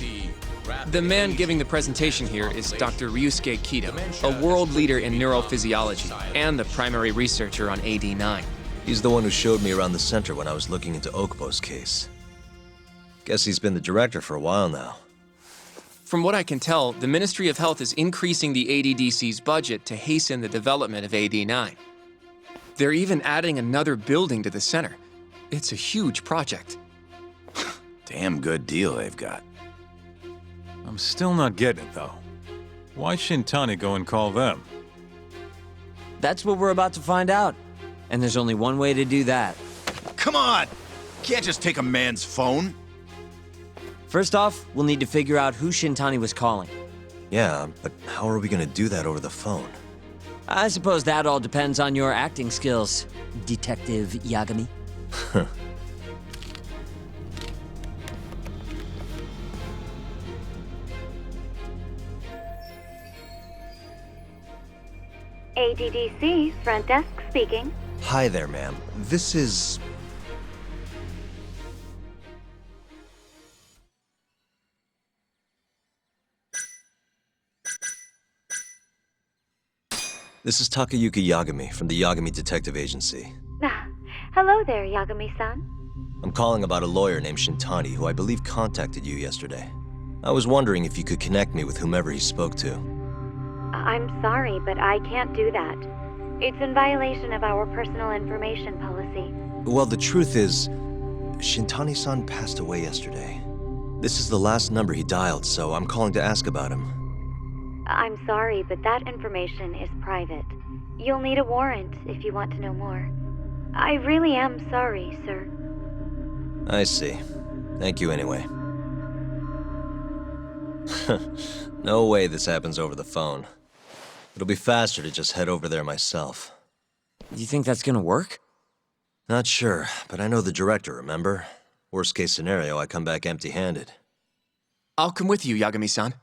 the man giving the presentation here is Dr. Ryusuke Kido, a world leader in neurophysiology and the primary researcher on AD9. He's the one who showed me around the center when I was looking into Okubo's case. Guess he's been the director for a while now. From what I can tell, the Ministry of Health is increasing the ADDC's budget to hasten the development of AD9. They're even adding another building to the center. It's a huge project. Damn good deal they've got. I'm still not getting it, though. Why Shintani go and call them? That's what we're about to find out. And there's only one way to do that. Come on! Can't just take a man's phone. First off, we'll need to figure out who Shintani was calling. Yeah, but how are we gonna do that over the phone? I suppose that all depends on your acting skills, Detective Yagami. ADDC, front desk speaking. Hi there, ma'am. This is... This is Takayuki Yagami from the Yagami Detective Agency. Hello there, Yagami-san. I'm calling about a lawyer named Shintani who I believe contacted you yesterday. I was wondering if you could connect me with whomever he spoke to. I'm sorry, but I can't do that. It's in violation of our personal information policy. Well, the truth is, Shintani-san passed away yesterday. This is the last number he dialed, so I'm calling to ask about him. I'm sorry, but that information is private. You'll need a warrant if you want to know more. I really am sorry, sir. I see. Thank you anyway. No way this happens over the phone. It'll be faster to just head over there myself. You think that's gonna work? Not sure, but I know the director, remember? Worst case scenario, I come back empty-handed. I'll come with you, Yagami-san.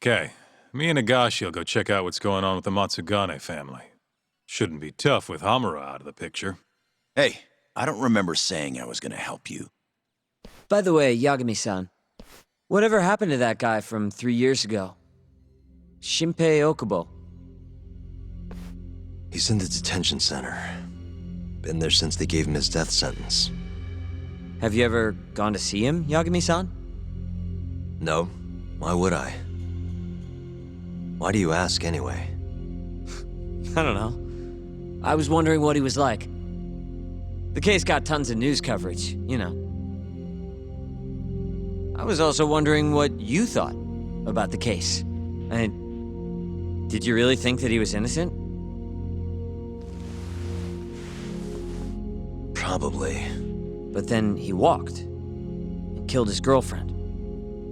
Okay. Me and Nagashi will go check out what's going on with the Matsugane family. Shouldn't be tough with Hamura out of the picture. Hey, I don't remember saying I was gonna help you. By the way, Yagami-san, whatever happened to that guy from 3 years ago? Shinpei Okubo. He's in the detention center. Been there since they gave him his death sentence. Have you ever gone to see him, Yagami-san? No. Why would I? Why do you ask anyway? I don't know. I was wondering what he was like. The case got tons of news coverage, you know. I was also wondering what you thought about the case. Did you really think that he was innocent? Probably. But then he walked and killed his girlfriend.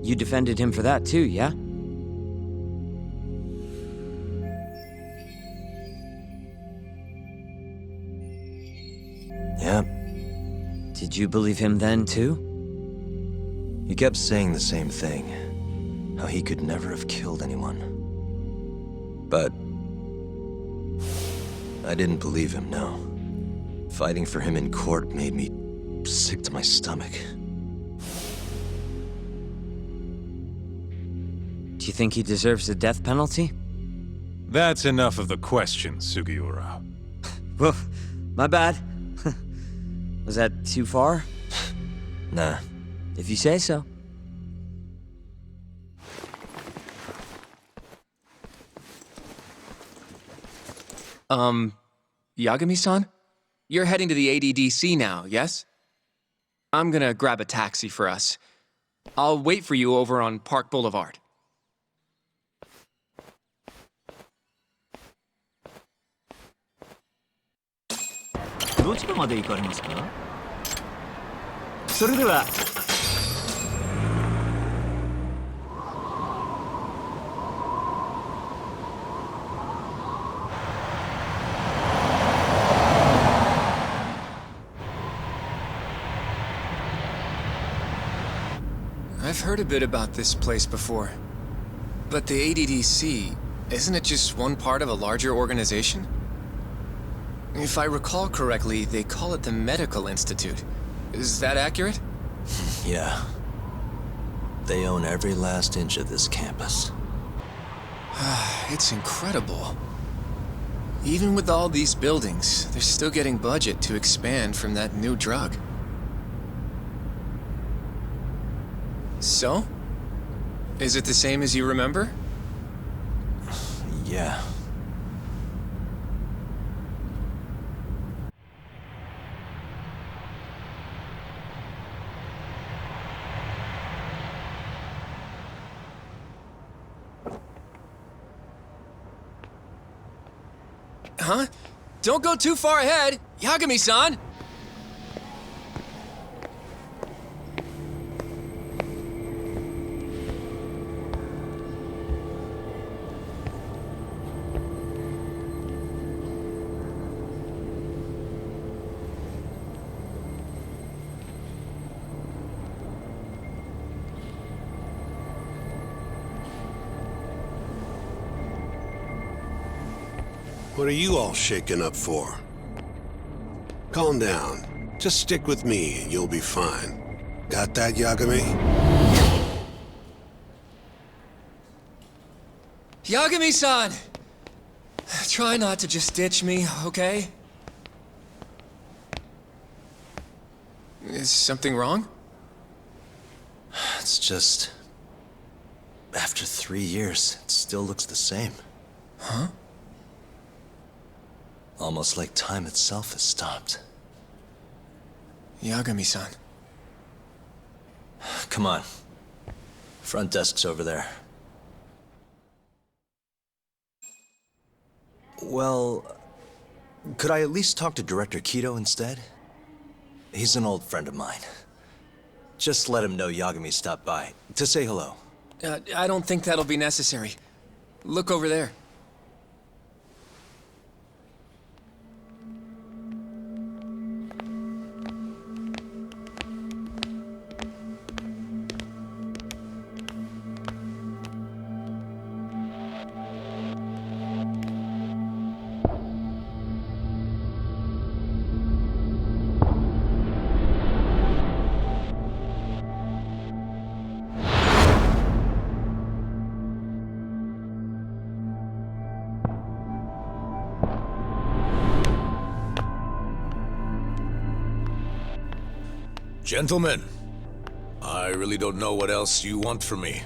You defended him for that too, yeah? Yeah. Did you believe him then too? He kept saying the same thing. How he could never have killed anyone. But I didn't believe him, no. Fighting for him in court made me sick to my stomach. Do you think he deserves the death penalty? That's enough of the questions, Sugiura. Well, my bad. Was that too far? Nah. If you say so. Yagami-san? You're heading to the ADDC now, yes? I'm gonna grab a taxi for us. I'll wait for you over on Park Boulevard. I've heard a bit about this place before. But the ADDC, isn't it just one part of a larger organization? If I recall correctly, they call it the Medical Institute. Is that accurate? Yeah. They own every last inch of this campus. It's incredible. Even with all these buildings, they're still getting budget to expand from that new drug. So? Is it the same as you remember? Yeah. Huh? Don't go too far ahead! Yagami-san! What are you all shaken up for? Calm down. Just stick with me and you'll be fine. Got that, Yagami? Yagami-san! Try not to just ditch me, okay? Is something wrong? It's just... After 3 years, it still looks the same. Huh? Almost like time itself has stopped. Yagami-san. Come on. Front desk's over there. Well, could I at least talk to Director Kido instead? He's an old friend of mine. Just let him know Yagami stopped by, to say hello. I don't think that'll be necessary. Look over there. Gentlemen, I really don't know what else you want from me.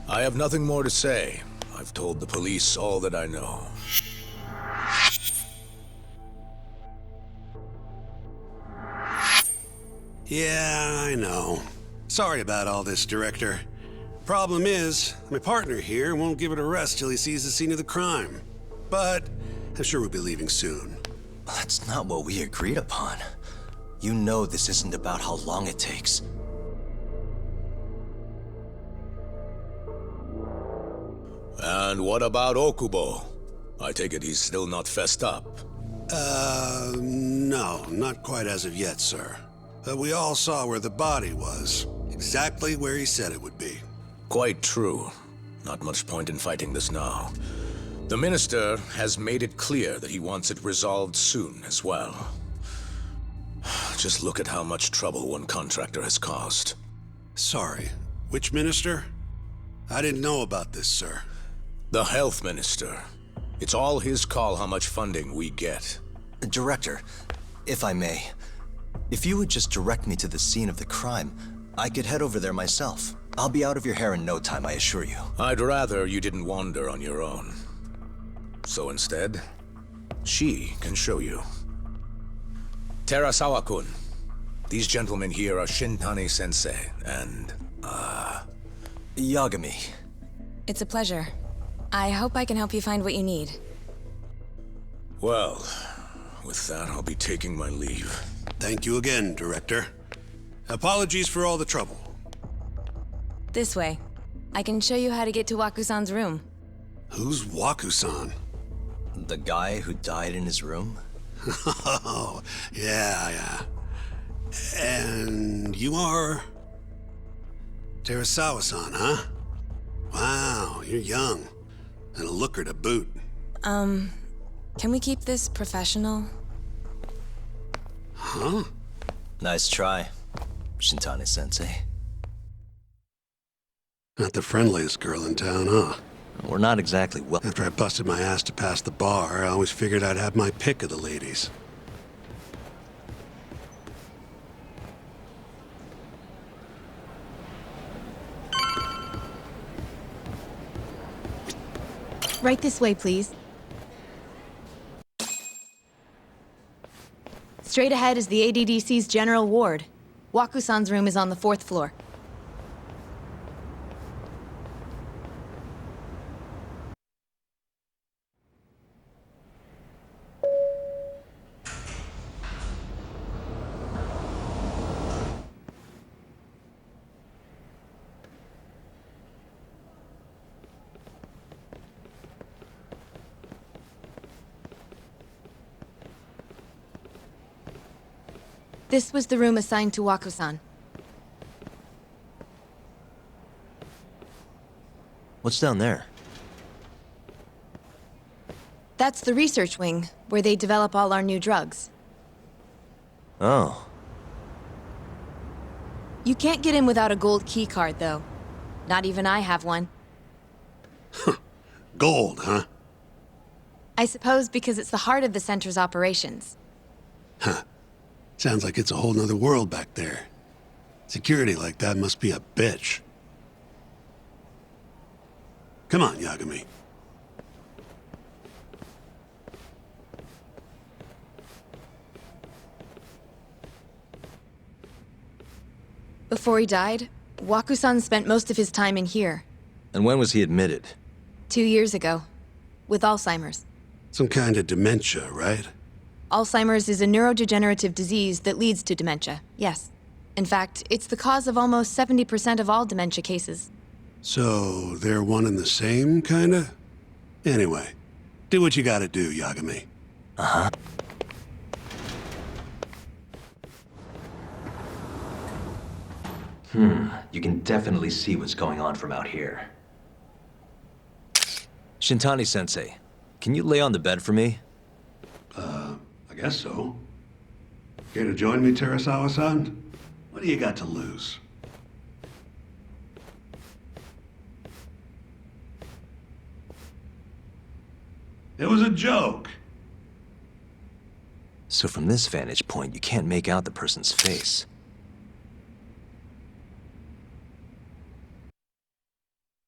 I have nothing more to say. I've told the police all that I know. Yeah, I know. Sorry about all this, Director. Problem is, my partner here won't give it a rest till he sees the scene of the crime. But I'm sure we'll be leaving soon. That's not what we agreed upon. You know this isn't about how long it takes. And what about Okubo? I take it he's still not fessed up. No, not quite as of yet, sir. But we all saw where the body was. Exactly where he said it would be. Quite true. Not much point in fighting this now. The Minister has made it clear that he wants it resolved soon as well. Just look at how much trouble one contractor has caused. Sorry, which Minister? I didn't know about this, sir. The Health Minister. It's all his call how much funding we get. Director, if I may, if you would just direct me to the scene of the crime, I could head over there myself. I'll be out of your hair in no time, I assure you. I'd rather you didn't wander on your own. So instead, she can show you. Terasawa-kun, these gentlemen here are Shintani-sensei and, Yagami. It's a pleasure. I hope I can help you find what you need. Well, with that, I'll be taking my leave. Thank you again, Director. Apologies for all the trouble. This way. I can show you how to get to Waku-san's room. Who's Waku-san? The guy who died in his room? Oh, yeah. And you are... Terasawa-san, huh? Wow, you're young. And a looker to boot. Can we keep this professional? Huh? Nice try, Shintani-sensei. Not the friendliest girl in town, huh? We're not exactly well... After I busted my ass to pass the bar, I always figured I'd have my pick of the ladies. Right this way, please. Straight ahead is the ADDC's general ward. Waku-san's room is on the 4th floor. This was the room assigned to Waku-san. What's down there? That's the research wing, where they develop all our new drugs. Oh. You can't get in without a gold key card, though. Not even I have one. Gold, huh? I suppose because it's the heart of the center's operations. Huh. Sounds like it's a whole nother world back there. Security like that must be a bitch. Come on, Yagami. Before he died, Waku-san spent most of his time in here. And when was he admitted? 2 years ago. With Alzheimer's. Some kind of dementia, right? Alzheimer's is a neurodegenerative disease that leads to dementia, yes. In fact, it's the cause of almost 70% of all dementia cases. So, they're one and the same, kinda? Anyway, do what you gotta do, Yagami. Uh-huh. You can definitely see what's going on from out here. Shintani-sensei, can you lay on the bed for me? I guess so. Care to join me, Terasawa-san? What do you got to lose? It was a joke. So from this vantage point, you can't make out the person's face.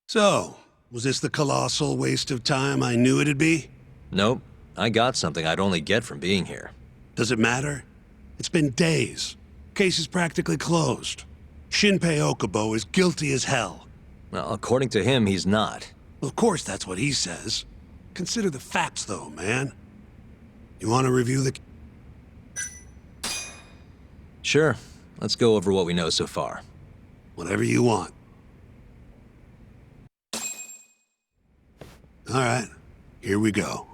So, was this the colossal waste of time I knew it'd be? Nope. I got something I'd only get from being here. Does it matter? It's been days. Case is practically closed. Shinpei Okubo is guilty as hell. Well, according to him, he's not. Well, of course that's what he says. Consider the facts, though, man. You want to review the... Sure. Let's go over what we know so far. Whatever you want. All right, here we go.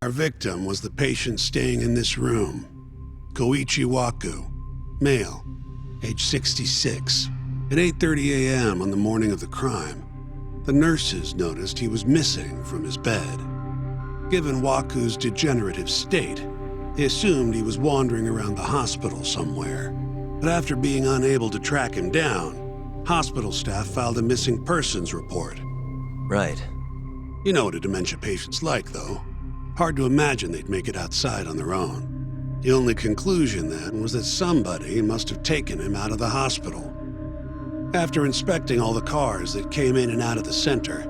Our victim was the patient staying in this room. Koichi Waku, male, age 66. At 8:30 a.m. on the morning of the crime, the nurses noticed he was missing from his bed. Given Waku's degenerative state, they assumed he was wandering around the hospital somewhere. But after being unable to track him down, hospital staff filed a missing persons report. Right. You know what a dementia patient's like, though. Hard to imagine they'd make it outside on their own. The only conclusion then was that somebody must have taken him out of the hospital. After inspecting all the cars that came in and out of the center,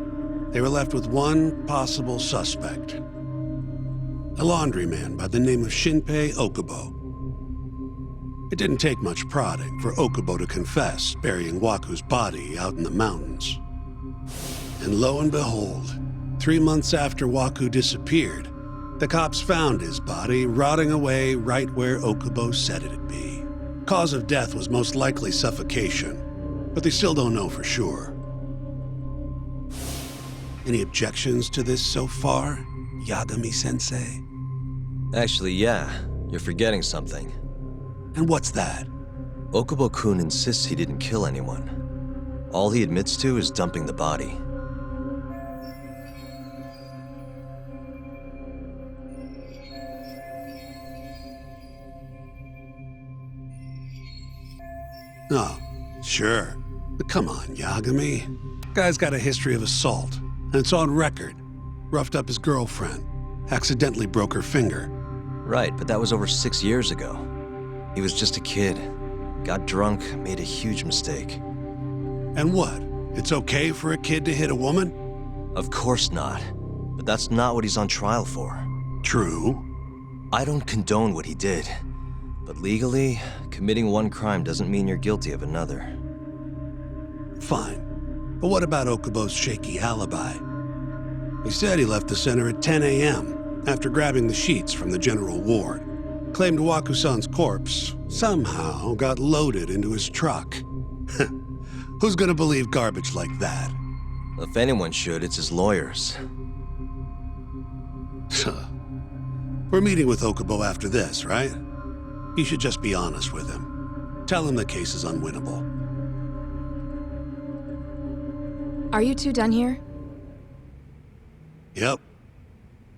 they were left with one possible suspect. A laundryman by the name of Shinpei Okubo. It didn't take much prodding for Okubo to confess burying Waku's body out in the mountains. And lo and behold, 3 months after Waku disappeared, the cops found his body rotting away right where Okubo said it'd be. Cause of death was most likely suffocation, but they still don't know for sure. Any objections to this so far, Yagami-sensei? Actually, yeah. You're forgetting something. And what's that? Okubo-kun insists he didn't kill anyone. All he admits to is dumping the body. Oh, sure. But come on, Yagami. Guy's got a history of assault, and it's on record. Roughed up his girlfriend. Accidentally broke her finger. Right, but that was over 6 years ago. He was just a kid. Got drunk, made a huge mistake. And what? It's okay for a kid to hit a woman? Of course not. But that's not what he's on trial for. True. I don't condone what he did. But legally, committing one crime doesn't mean you're guilty of another. Fine. But what about Okubo's shaky alibi? He said he left the center at 10 a.m. after grabbing the sheets from the general ward. Claimed Waku-san's corpse somehow got loaded into his truck. Who's gonna believe garbage like that? If anyone should, it's his lawyers. We're meeting with Okubo after this, right? You should just be honest with him. Tell him the case is unwinnable. Are you two done here? Yep.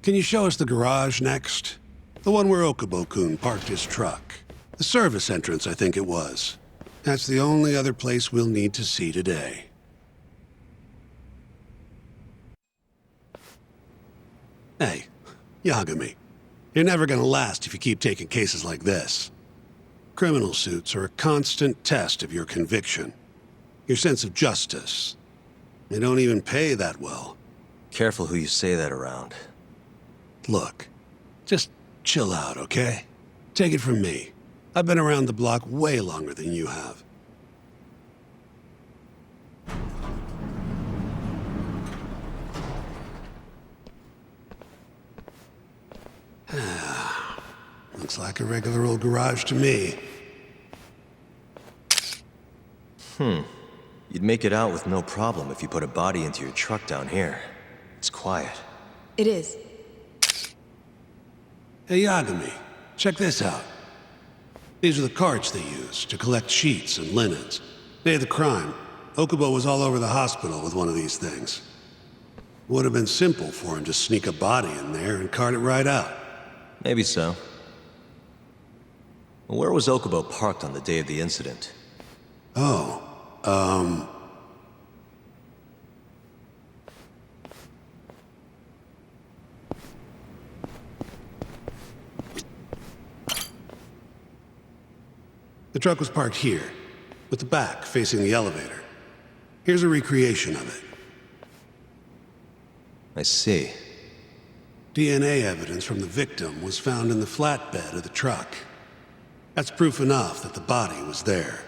Can you show us the garage next? The one where Okubo-kun parked his truck. The service entrance, I think it was. That's the only other place we'll need to see today. Hey, Yagami. You're never gonna last if you keep taking cases like this. Criminal suits are a constant test of your conviction, your sense of justice. They don't even pay that well. Careful who you say that around. Look, just chill out, okay? Take it from me. I've been around the block way longer than you have. Looks like a regular old garage to me. You'd make it out with no problem if you put a body into your truck down here. It's quiet. It is. Hey, Yagami, check this out. These are the carts they use to collect sheets and linens. Day of the crime, Okubo was all over the hospital with one of these things. Would have been simple for him to sneak a body in there and cart it right out. Maybe so. Where was Okubo parked on the day of the incident? The truck was parked here, with the back facing the elevator. Here's a recreation of it. I see. DNA evidence from the victim was found in the flatbed of the truck. That's proof enough that the body was there.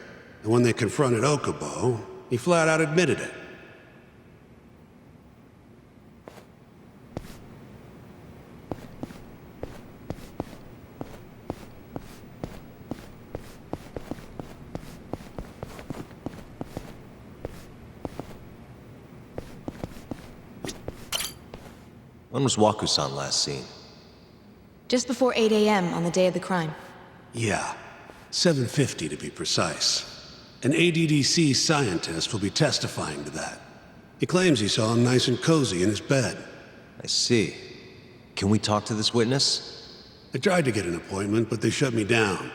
And when they confronted Okubo, he flat out admitted it. When was Waku-san last seen? Just before 8 a.m. on the day of the crime. Yeah, 7:50 to be precise. An ADDC scientist will be testifying to that. He claims he saw him nice and cozy in his bed. I see. Can we talk to this witness? I tried to get an appointment, but they shut me down.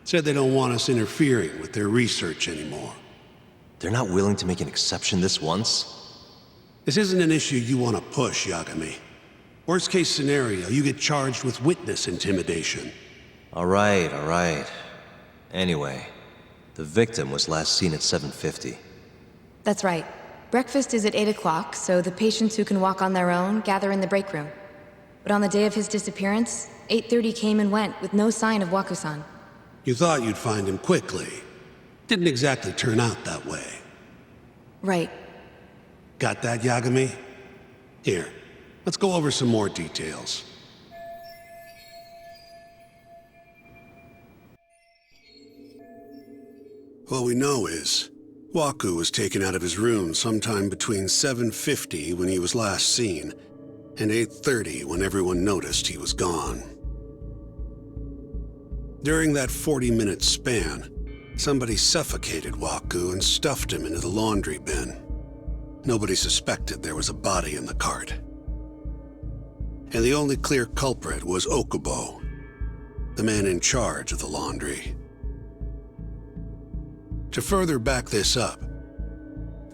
Said they don't want us interfering with their research anymore. They're not willing to make an exception this once? This isn't an issue you want to push, Yagami. Worst case scenario, you get charged with witness intimidation. All right. Anyway, the victim was last seen at 7:50. That's right. Breakfast is at 8 o'clock, so the patients who can walk on their own gather in the break room. But on the day of his disappearance, 8:30 came and went with no sign of Waku-san. You thought you'd find him quickly. Didn't exactly turn out that way. Right. Got that, Yagami? Here, let's go over some more details. What we know is, Waku was taken out of his room sometime between 7:50 when he was last seen, and 8:30 when everyone noticed he was gone. During that 40-minute span, somebody suffocated Waku and stuffed him into the laundry bin. Nobody suspected there was a body in the cart. And the only clear culprit was Okubo, the man in charge of the laundry. To further back this up,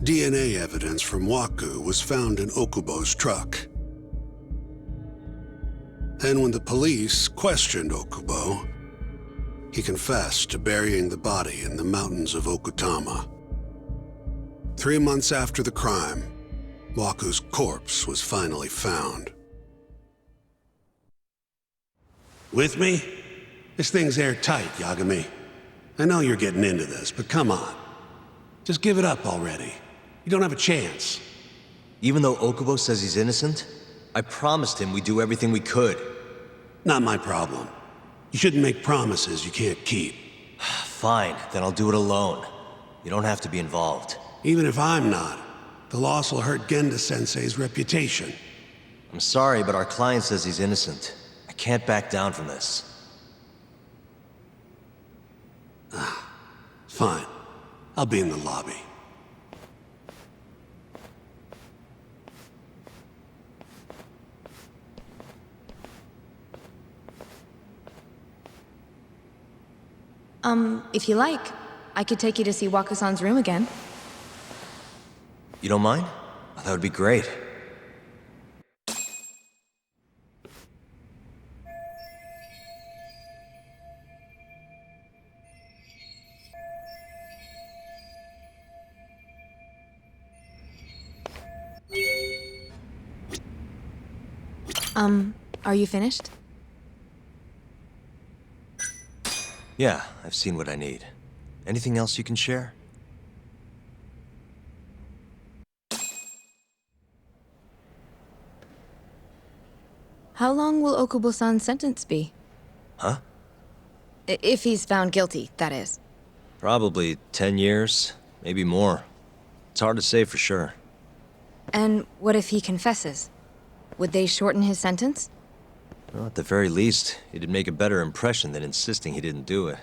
DNA evidence from Waku was found in Okubo's truck. Then when the police questioned Okubo, he confessed to burying the body in the mountains of Okutama. 3 months after the crime, Waku's corpse was finally found. With me? This thing's airtight, Yagami. I know you're getting into this, but come on. Just give it up already. You don't have a chance. Even though Okubo says he's innocent, I promised him we'd do everything we could. Not my problem. You shouldn't make promises you can't keep. Fine, then I'll do it alone. You don't have to be involved. Even if I'm not, the loss will hurt Genda-sensei's reputation. I'm sorry, but our client says he's innocent. I can't back down from this. Fine. I'll be in the lobby. If you like, I could take you to see Waku-san's room again. You don't mind? That would be great. Are you finished? Yeah, I've seen what I need. Anything else you can share? How long will Okubo-san's sentence be? Huh? If he's found guilty, that is. Probably 10 years, maybe more. It's hard to say for sure. And what if he confesses? Would they shorten his sentence? Well, at the very least, it'd make a better impression than insisting he didn't do it.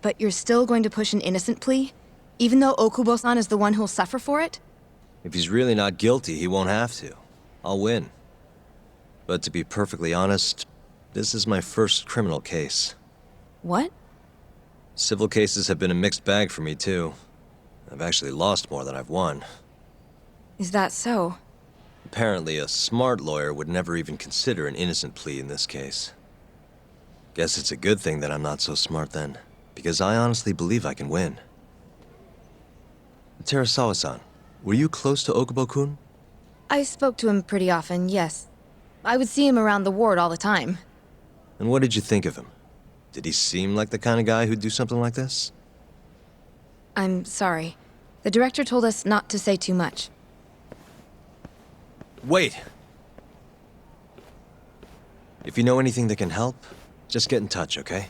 But you're still going to push an innocent plea? Even though Okubo-san is the one who'll suffer for it? If he's really not guilty, he won't have to. I'll win. But to be perfectly honest, this is my first criminal case. What? Civil cases have been a mixed bag for me, too. I've actually lost more than I've won. Is that so? Apparently, a smart lawyer would never even consider an innocent plea in this case. Guess it's a good thing that I'm not so smart then, because I honestly believe I can win. Terasawa-san, were you close to Okubo-kun? I spoke to him pretty often, yes. I would see him around the ward all the time. And what did you think of him? Did he seem like the kind of guy who'd do something like this? I'm sorry. The director told us not to say too much. Wait! If you know anything that can help, just get in touch, okay?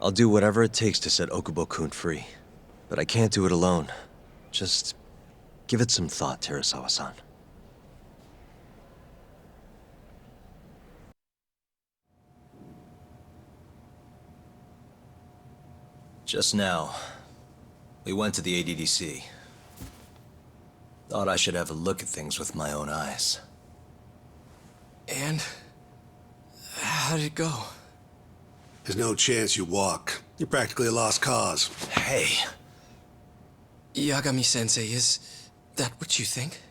I'll do whatever it takes to set Okubo-kun free. But I can't do it alone. Just give it some thought, Terasawa-san. Just now, we went to the ADDC. Thought I should have a look at things with my own eyes. And? How did it go? There's no chance you walk. You're practically a lost cause. Hey. Yagami-sensei, is that what you think?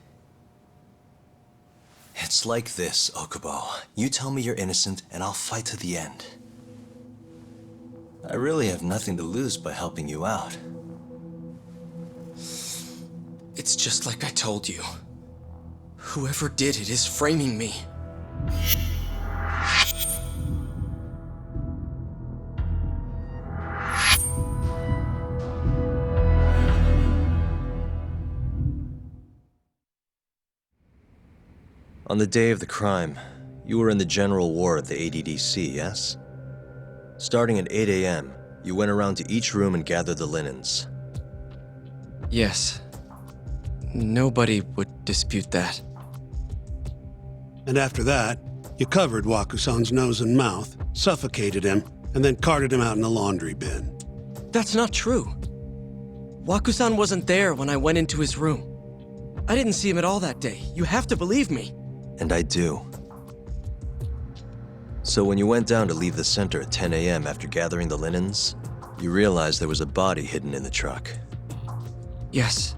It's like this, Okubo. You tell me you're innocent, and I'll fight to the end. I really have nothing to lose by helping you out. It's just like I told you. Whoever did it is framing me. On the day of the crime, you were in the general ward at the ADDC, yes? Starting at 8 a.m., you went around to each room and gathered the linens. Yes. Nobody would dispute that. And after that, you covered Waku-san's nose and mouth, suffocated him, and then carted him out in a laundry bin. That's not true. Waku-san wasn't there when I went into his room. I didn't see him at all that day. You have to believe me. And I do. So when you went down to leave the center at 10 a.m. after gathering the linens, you realized there was a body hidden in the truck. Yes.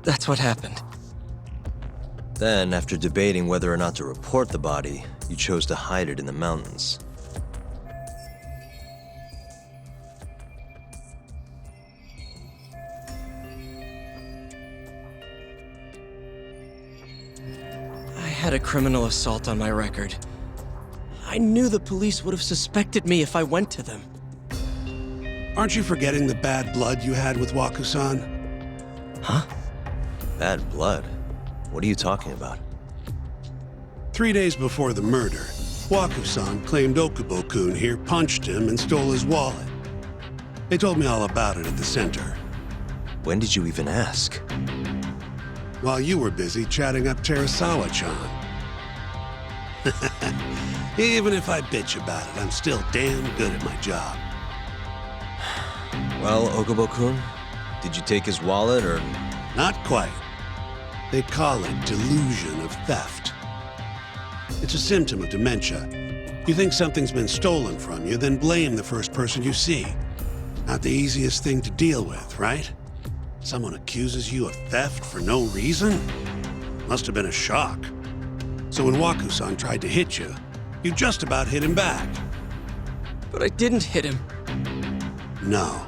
That's what happened. Then, after debating whether or not to report the body, you chose to hide it in the mountains. had a criminal assault on my record. I knew the police would have suspected me if I went to them. Aren't you forgetting the bad blood you had with Waku-san? Huh? Bad blood? What are you talking about? 3 days before the murder, Waku-san claimed Okubo-kun here punched him and stole his wallet. They told me all about it at the center. When did you even ask? While you were busy chatting up Terasawa-chan. Even if I bitch about it, I'm still damn good at my job. Well, Okubo-kun, did you take his wallet, or...? Not quite. They call it delusion of theft. It's a symptom of dementia. You think something's been stolen from you, then blame the first person you see. Not the easiest thing to deal with, right? Someone accuses you of theft for no reason? Must have been a shock. So when Waku-san tried to hit you, you just about hit him back. But I didn't hit him. No.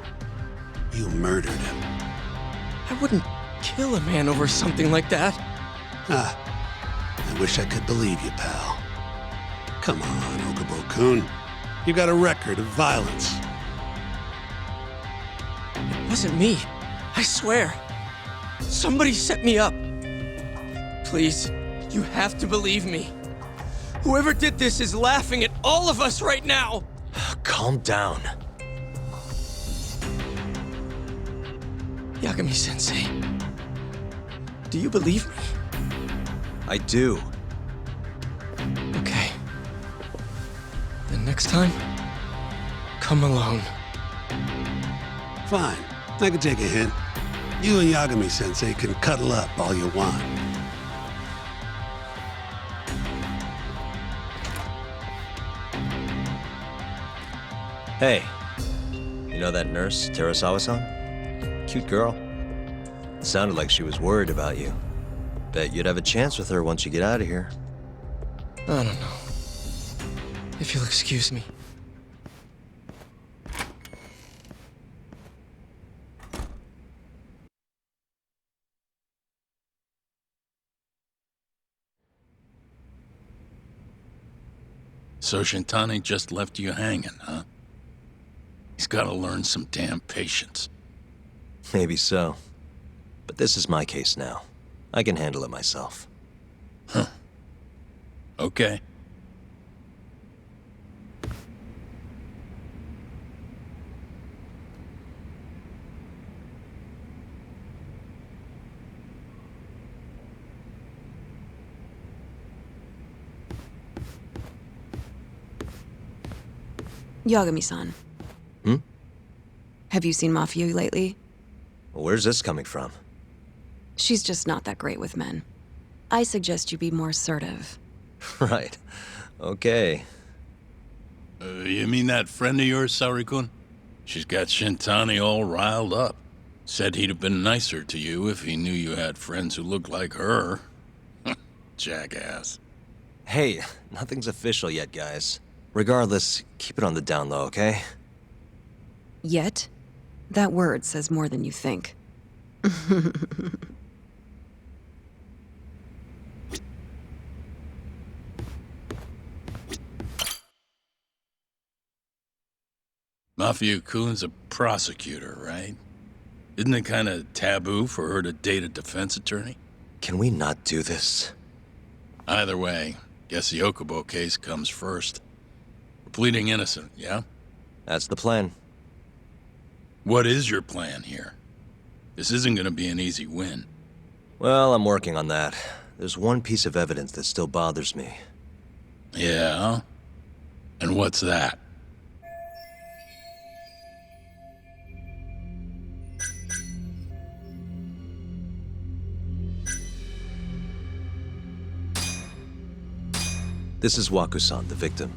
You murdered him. I wouldn't kill a man over something like that. I wish I could believe you, pal. Come on, Okubo-kun. You got a record of violence. It wasn't me. I swear. Somebody set me up. Please, you have to believe me. Whoever did this is laughing at all of us right now. Calm down. Yagami-sensei, do you believe me? I do. Okay. Then next time, come alone. Fine. I can take a hint. You and Yagami-sensei can cuddle up all you want. Hey, you know that nurse, Terasawa-san? Cute girl. Sounded like she was worried about you. Bet you'd have a chance with her once you get out of here. I don't know. If you'll excuse me. So Shintani just left you hanging, huh? He's gotta learn some damn patience. Maybe so. But this is my case now. I can handle it myself. Huh. Okay. Yagami-san. Hmm? Have you seen Mafia lately? Where's this coming from? She's just not that great with men. I suggest you be more assertive. Right. Okay. You mean that friend of yours, Saori-kun? She's got Shintani all riled up. Said he'd have been nicer to you if he knew you had friends who looked like her. Jackass. Hey, nothing's official yet, guys. Regardless, keep it on the down low, okay? Yet? That word says more than you think. Mafia-kun's a prosecutor, right? Isn't it kind of taboo for her to date a defense attorney? Can we not do this? Either way, guess the Okubo case comes first. We're pleading innocent, yeah? That's the plan. What is your plan here? This isn't gonna be an easy win. Well, I'm working on that. There's one piece of evidence that still bothers me. Yeah? And what's that? This is Waku-san, the victim.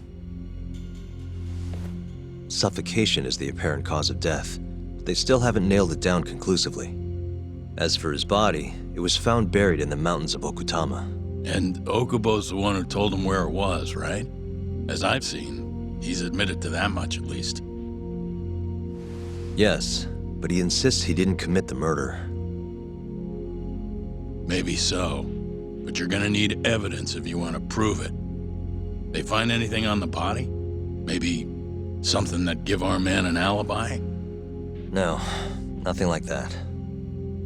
Suffocation is the apparent cause of death, but they still haven't nailed it down conclusively. As for his body, it was found buried in the mountains of Okutama. And Okubo's the one who told him where it was, right? As I've seen, he's admitted to that much at least. Yes, but he insists he didn't commit the murder. Maybe so. but you're gonna need evidence if you want to prove it. They find anything on the body? Maybe something that give our man an alibi? No, nothing like that.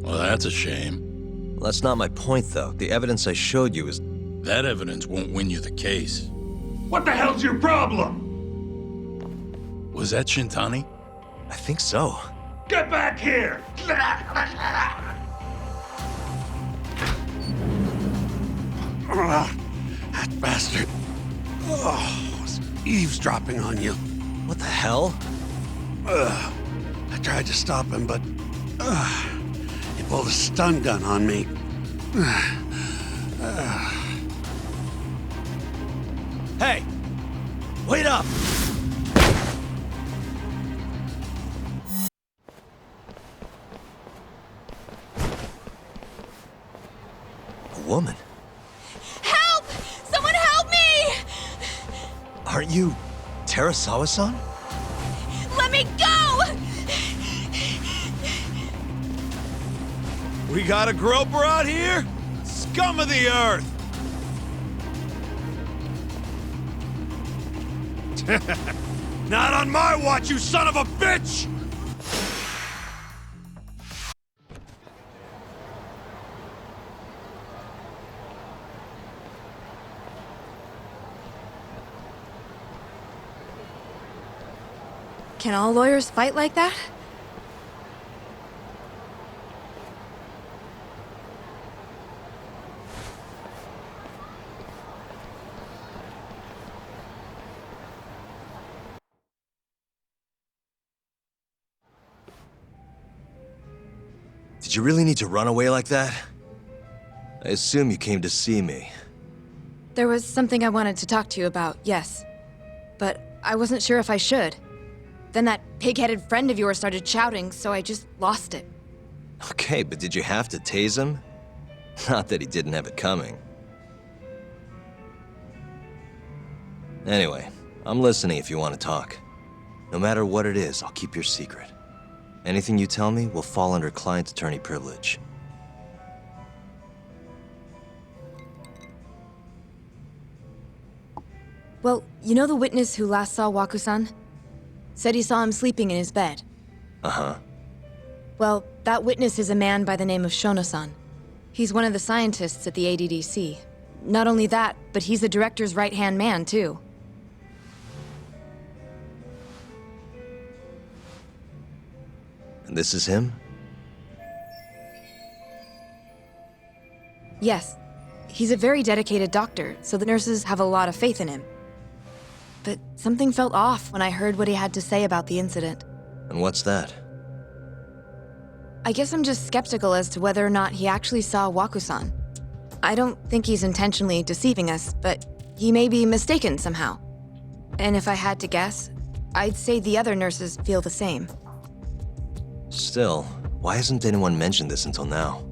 Well, that's a shame. Well, that's not my point, though. The evidence I showed you is... That evidence won't win you the case. What the hell's your problem? Was that Shintani? I think so. Get back here! That bastard. Oh, was eavesdropping on you. What the hell? I tried to stop him, but he pulled a stun gun on me. Hey! Wait up! A woman? Help! Someone help me! Aren't you Terasawa-san? Let me go! We got a groper out here? Scum of the earth! Not on my watch, you son of a bitch! Can all lawyers fight like that? Did you really need to run away like that? I assume you came to see me. There was something I wanted to talk to you about, yes. But I wasn't sure if I should. Then that pig-headed friend of yours started shouting, so I just lost it. Okay, but did you have to tase him? Not that he didn't have it coming. Anyway, I'm listening if you want to talk. No matter what it is, I'll keep your secret. Anything you tell me will fall under client-attorney privilege. Well, you know the witness who last saw Waku-san? Said he saw him sleeping in his bed. Uh-huh. Well, that witness is a man by the name of Shono-san. He's one of the scientists at the ADDC. Not only that, but he's the director's right-hand man, too. And this is him? Yes. He's a very dedicated doctor, so the nurses have a lot of faith in him. But something felt off when I heard what he had to say about the incident. And what's that? I guess I'm just skeptical as to whether or not he actually saw Waku-san. I don't think he's intentionally deceiving us, but he may be mistaken somehow. And if I had to guess, I'd say the other nurses feel the same. Still, why hasn't anyone mentioned this until now?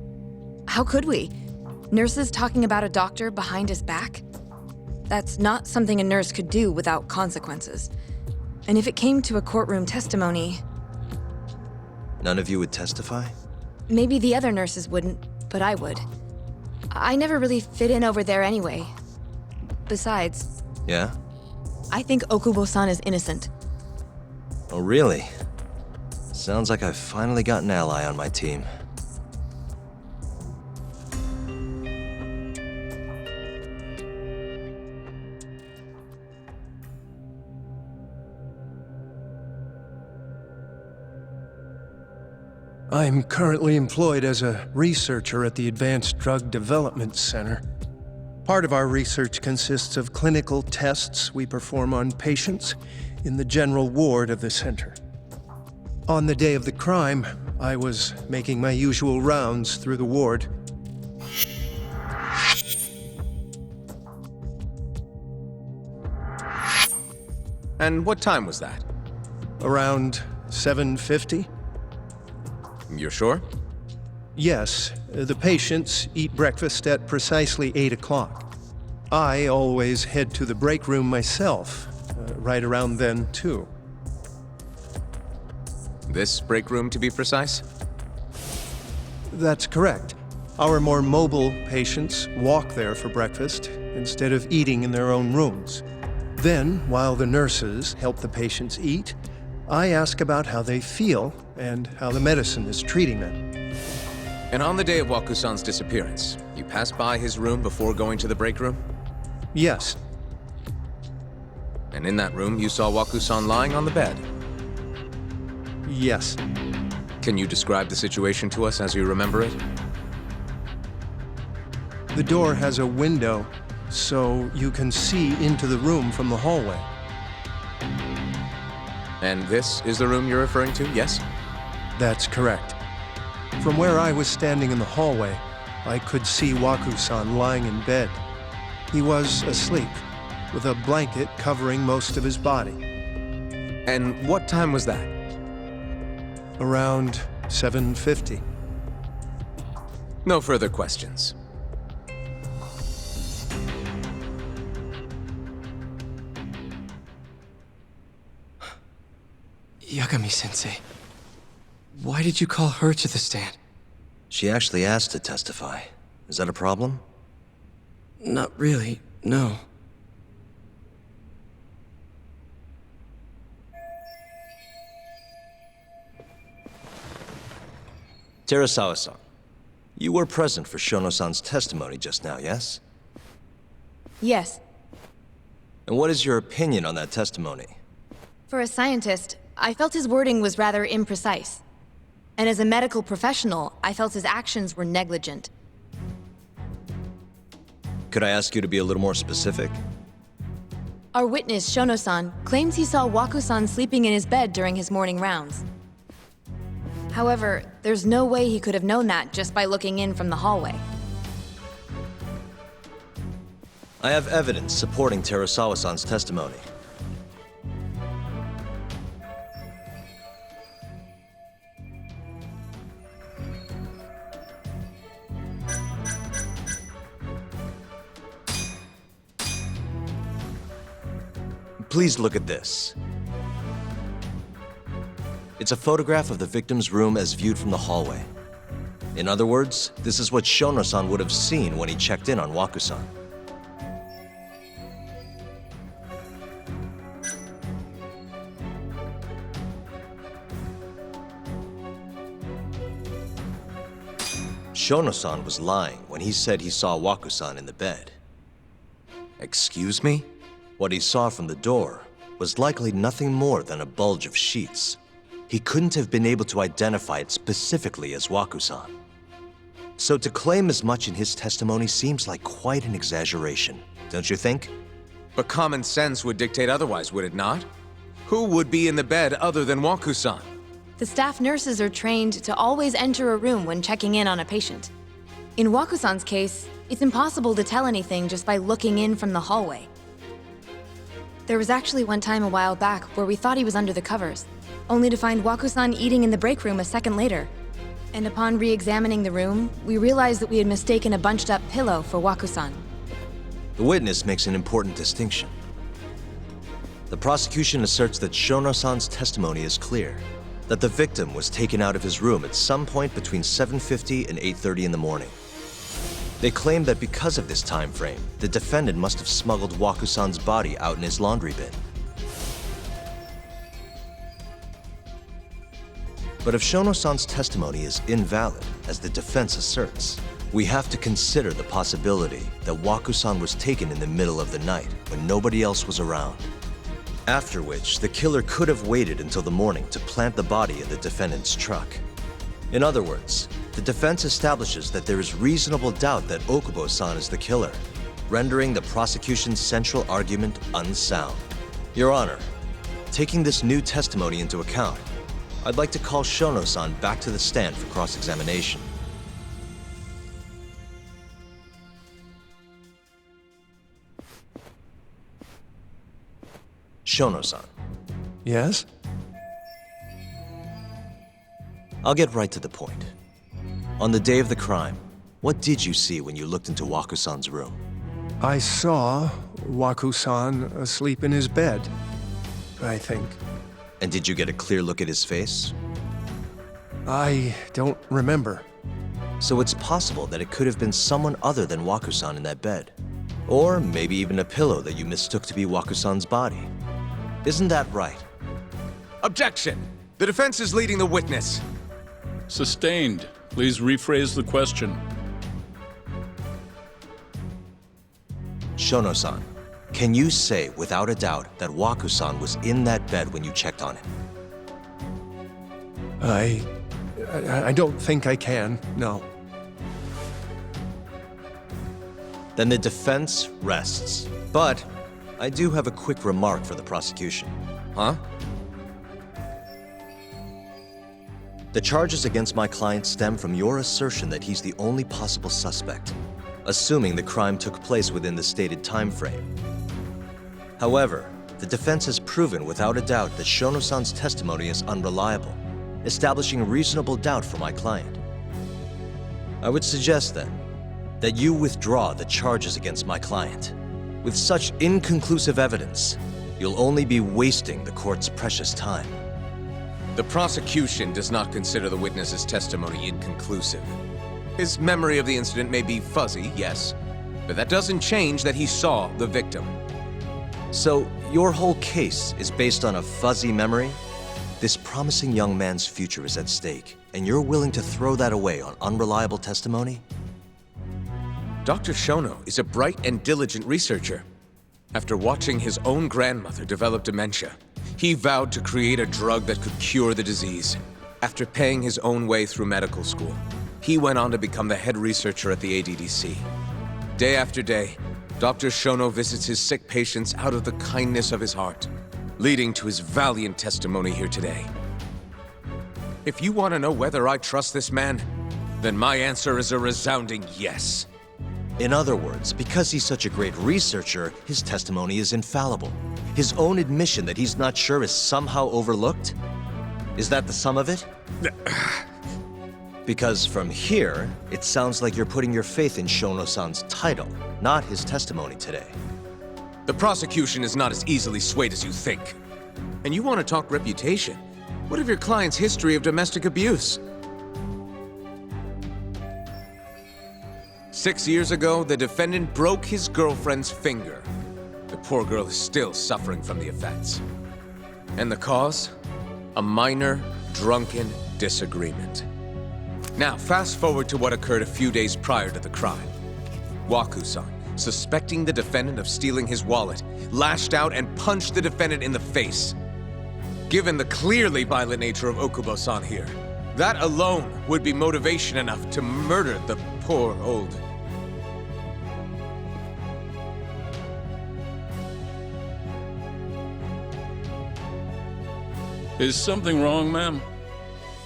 How could we? Nurses talking about a doctor behind his back? That's not something a nurse could do without consequences. And if it came to a courtroom testimony... None of you would testify? Maybe the other nurses wouldn't, but I would. I never really fit in over there anyway. Besides... Yeah? I think Okubo-san is innocent. Oh, really? Sounds like I've finally got an ally on my team. I'm currently employed as a researcher at the Advanced Drug Development Center. Part of our research consists of clinical tests we perform on patients in the general ward of the center. On the day of the crime, I was making my usual rounds through the ward. And what time was that? Around 7:50? You're sure? Yes. The patients eat breakfast at precisely 8 o'clock. I always head to the break room myself, right around then, too. This break room, to be precise? That's correct. Our more mobile patients walk there for breakfast instead of eating in their own rooms. Then, while the nurses help the patients eat, I ask about how they feel and how the medicine is treating them. And on the day of Waku-san's disappearance, you passed by his room before going to the break room? Yes. And in that room, you saw Waku-san lying on the bed? Yes. Can you describe the situation to us as you remember it? The door has a window, so you can see into the room from the hallway. And this is the room you're referring to, yes? That's correct. From where I was standing in the hallway, I could see Waku-san lying in bed. He was asleep, with a blanket covering most of his body. And what time was that? Around 7:50. No further questions. Yagami-sensei, why did you call her to the stand? She actually asked to testify. Is that a problem? Not really, no. Terasawa-san, you were present for Shono-san's testimony just now, yes? Yes. And what is your opinion on that testimony? For a scientist, I felt his wording was rather imprecise. And as a medical professional, I felt his actions were negligent. Could I ask you to be a little more specific? Our witness, Shono-san, claims he saw Waku-san sleeping in his bed during his morning rounds. However, there's no way he could have known that just by looking in from the hallway. I have evidence supporting Terasawa-san's testimony. Please look at this. It's a photograph of the victim's room as viewed from the hallway. In other words, this is what Shono-san would have seen when he checked in on Waku-san. Shono-san was lying when he said he saw Waku-san in the bed. Excuse me? What he saw from the door was likely nothing more than a bulge of sheets. He couldn't have been able to identify it specifically as Waku-san. So to claim as much in his testimony seems like quite an exaggeration, don't you think? But common sense would dictate otherwise, would it not? Who would be in the bed other than Waku-san? The staff nurses are trained to always enter a room when checking in on a patient. In Waku-san's case, it's impossible to tell anything just by looking in from the hallway. There was actually one time a while back where we thought he was under the covers, only to find Waku-san eating in the break room a second later. And upon re-examining the room, we realized that we had mistaken a bunched-up pillow for Waku-san. The witness makes an important distinction. The prosecution asserts that Shono-san's testimony is clear, that the victim was taken out of his room at some point between 7:50 and 8:30 in the morning. They claim that because of this time frame, the defendant must have smuggled Waku-san's body out in his laundry bin. But if Shono-san's testimony is invalid, as the defense asserts, we have to consider the possibility that Waku-san was taken in the middle of the night when nobody else was around. After which, the killer could have waited until the morning to plant the body in the defendant's truck. In other words, the defense establishes that there is reasonable doubt that Okubo-san is the killer, rendering the prosecution's central argument unsound. Your Honor, taking this new testimony into account, I'd like to call Shono-san back to the stand for cross-examination. Shono-san. Yes? I'll get right to the point. On the day of the crime, what did you see when you looked into Waku-san's room? I saw Waku-san asleep in his bed, I think. And did you get a clear look at his face? I don't remember. So it's possible that it could have been someone other than Waku-san in that bed. Or maybe even a pillow that you mistook to be Waku-san's body. Isn't that right? Objection! The defense is leading the witness. Sustained. Please rephrase the question. Shono-san, can you say without a doubt that Waku-san was in that bed when you checked on him? I don't think I can, no. Then the defense rests. But I do have a quick remark for the prosecution. Huh? The charges against my client stem from your assertion that he's the only possible suspect, assuming the crime took place within the stated time frame. However, the defense has proven without a doubt that Shono-san's testimony is unreliable, establishing reasonable doubt for my client. I would suggest then that you withdraw the charges against my client. With such inconclusive evidence, you'll only be wasting the court's precious time. The prosecution does not consider the witness's testimony inconclusive. His memory of the incident may be fuzzy, yes, but that doesn't change that he saw the victim. So, your whole case is based on a fuzzy memory? This promising young man's future is at stake, and you're willing to throw that away on unreliable testimony? Dr. Shono is a bright and diligent researcher. After watching his own grandmother develop dementia, he vowed to create a drug that could cure the disease. After paying his own way through medical school, he went on to become the head researcher at the ADDC. Day after day, Dr. Shono visits his sick patients out of the kindness of his heart, leading to his valiant testimony here today. If you want to know whether I trust this man, then my answer is a resounding yes. In other words, because he's such a great researcher, his testimony is infallible. His own admission that he's not sure is somehow overlooked? Is that the sum of it? Because from here, it sounds like you're putting your faith in Shono-san's title, not his testimony today. The prosecution is not as easily swayed as you think. And you want to talk reputation? What of your client's history of domestic abuse? 6 years ago, the defendant broke his girlfriend's finger. The poor girl is still suffering from the effects. And the cause? A minor, drunken disagreement. Now, fast forward to what occurred a few days prior to the crime. Waku-san, suspecting the defendant of stealing his wallet, lashed out and punched the defendant in the face. Given the clearly violent nature of Okubo-san here, that alone would be motivation enough to murder the poor old... Is something wrong, ma'am?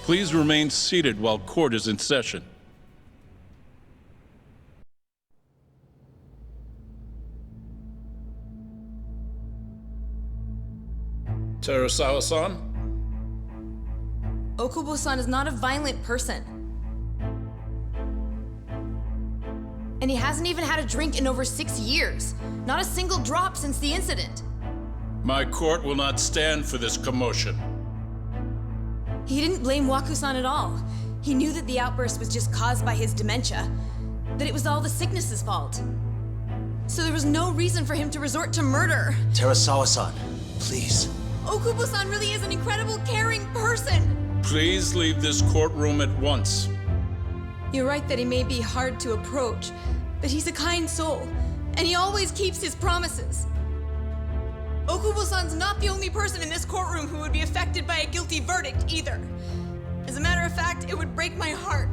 Please remain seated while court is in session. Terasawa-san? Okubo-san is not a violent person. And he hasn't even had a drink in over 6 years. Not a single drop since the incident. My court will not stand for this commotion. He didn't blame Waku-san at all. He knew that the outburst was just caused by his dementia, that it was all the sickness's fault. So there was no reason for him to resort to murder. Terasawa-san, please. Okubo-san really is an incredible, caring person. Please leave this courtroom at once. You're right that he may be hard to approach, but he's a kind soul, and he always keeps his promises. Okubo-san's not the only person in this courtroom who would be affected by a guilty verdict, either. As a matter of fact, it would break my heart.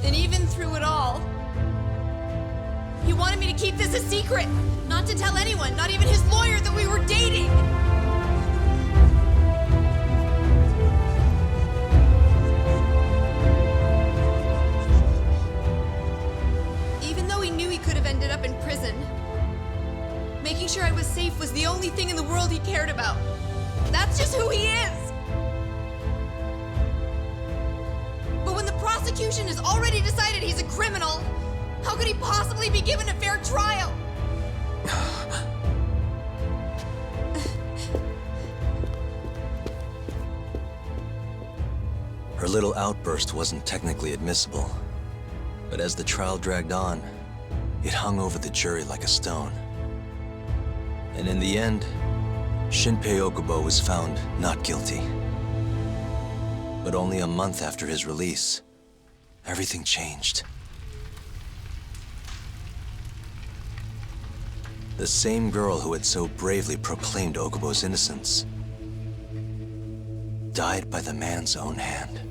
And even through it all, he wanted me to keep this a secret, not to tell anyone, not even his lawyer, that we were dating. Even though he knew he could have ended up in prison, making sure I was safe was the only thing in the world he cared about. That's just who he is! But when the prosecution has already decided he's a criminal, how could he possibly be given a fair trial? Her little outburst wasn't technically admissible, but as the trial dragged on, it hung over the jury like a stone. And in the end, Shinpei Okubo was found not guilty. But only a month after his release, everything changed. The same girl who had so bravely proclaimed Okubo's innocence died by the man's own hand.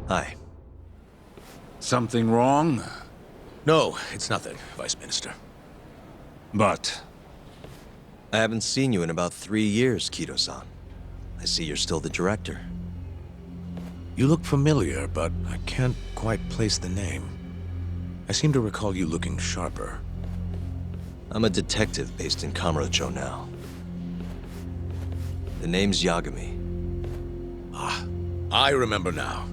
Hi. Something wrong? No, it's nothing, Vice Minister. But? I haven't seen you in about 3 years, Kido-san. I see you're still the director. You look familiar, but I can't quite place the name. I seem to recall you looking sharper. I'm a detective based in Kamurocho now. The name's Yagami. Ah, I remember now.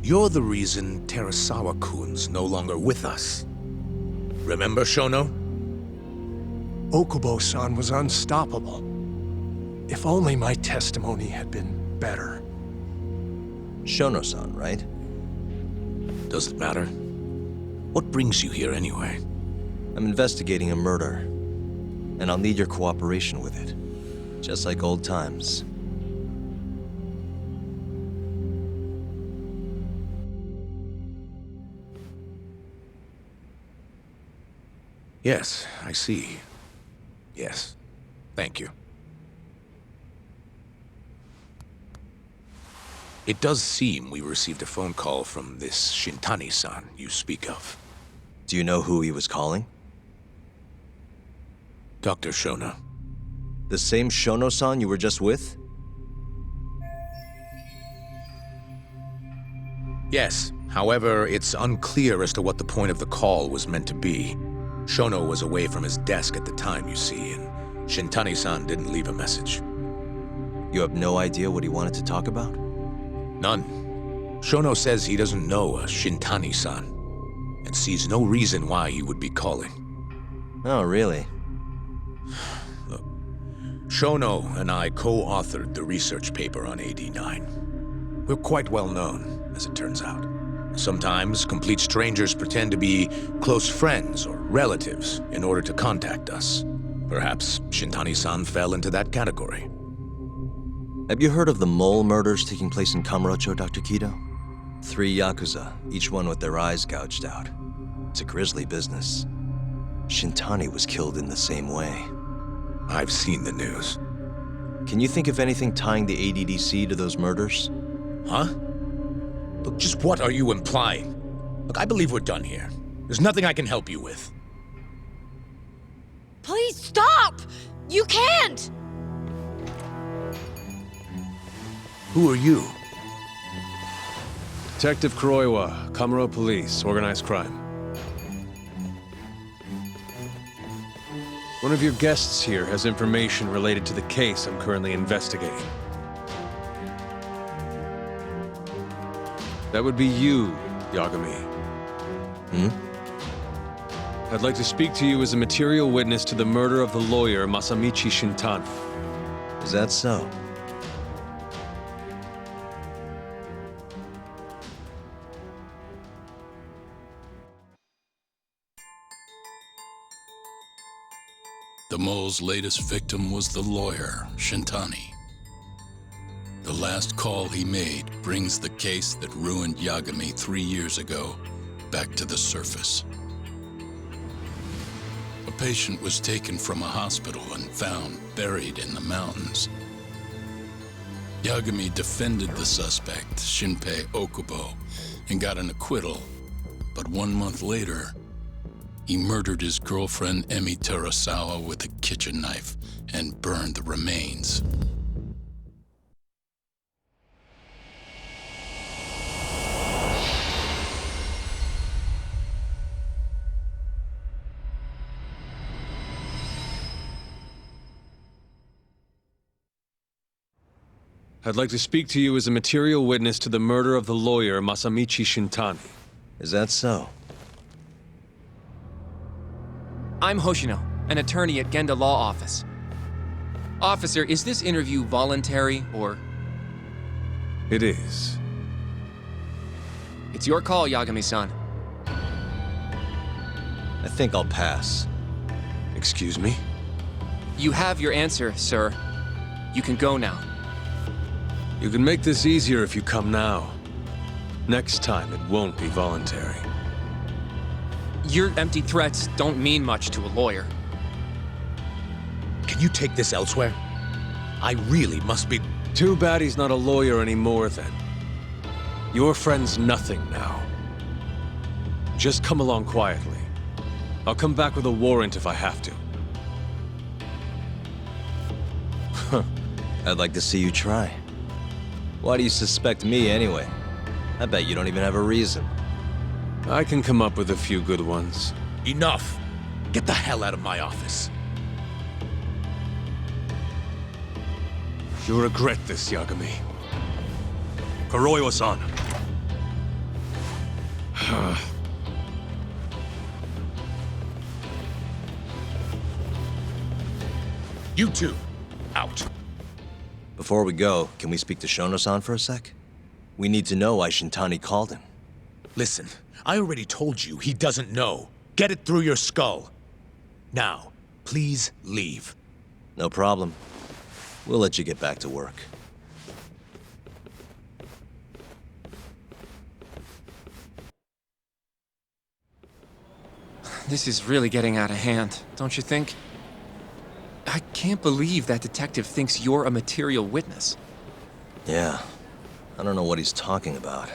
You're the reason Terasawa-kun's no longer with us. Remember, Shono? Okubo-san was unstoppable. If only my testimony had been better. Shono-san, right? Does it matter? What brings you here anyway? I'm investigating a murder, and I'll need your cooperation with it. Just like old times. Yes, I see. Yes. Thank you. It does seem we received a phone call from this Shintani-san you speak of. Do you know who he was calling? Dr. Shono. The same Shono-san you were just with? Yes. However, it's unclear as to what the point of the call was meant to be. Shono was away from his desk at the time, you see, and Shintani-san didn't leave a message. You have no idea what he wanted to talk about? None. Shono says he doesn't know a Shintani-san, and sees no reason why he would be calling. Oh, really? Look, Shono and I co-authored the research paper on AD9. We're quite well known, as it turns out. Sometimes, complete strangers pretend to be close friends or relatives in order to contact us. Perhaps Shintani-san fell into that category. Have you heard of the mole murders taking place in Kamurocho, Dr. Kido? 3 Yakuza, each one with their eyes gouged out. It's a grisly business. Shintani was killed in the same way. I've seen the news. Can you think of anything tying the ADDC to those murders? Huh? Look, just what are you implying? Look, I believe we're done here. There's nothing I can help you with. Please stop! You can't! Who are you? Detective Kuroiwa, Kamuro Police, Organized Crime. One of your guests here has information related to the case I'm currently investigating. That would be you, Yagami. I'd like to speak to you as a material witness to the murder of the lawyer Masamichi Shintani. Is that so? The mole's latest victim was the lawyer, Shintani. The last call he made brings the case that ruined Yagami 3 years ago back to the surface. A patient was taken from a hospital and found buried in the mountains. Yagami defended the suspect, Shinpei Okubo, and got an acquittal, but 1 month later, he murdered his girlfriend Emi Terasawa with a kitchen knife and burned the remains. I'd like to speak to you as a material witness to the murder of the lawyer Masamichi Shintani. Is that so? I'm Hoshino, an attorney at Genda Law Office. Officer, is this interview voluntary, or...? It is. It's your call, Yagami-san. I think I'll pass. Excuse me? You have your answer, sir. You can go now. You can make this easier if you come now. Next time, it won't be voluntary. Your empty threats don't mean much to a lawyer. Can you take this elsewhere? I really must be... Too bad he's not a lawyer anymore, then. Your friend's nothing now. Just come along quietly. I'll come back with a warrant if I have to. I'd like to see you try. Why do you suspect me anyway? I bet you don't even have a reason. I can come up with a few good ones. Enough! Get the hell out of my office. You'll regret this, Yagami. Kuroiwa-san. You two, out. Before we go, can we speak to Shono-san for a sec? We need to know why Shintani called him. Listen, I already told you he doesn't know. Get it through your skull. Now, please leave. No problem. We'll let you get back to work. This is really getting out of hand, don't you think? I can't believe that detective thinks you're a material witness. Yeah. I don't know what he's talking about.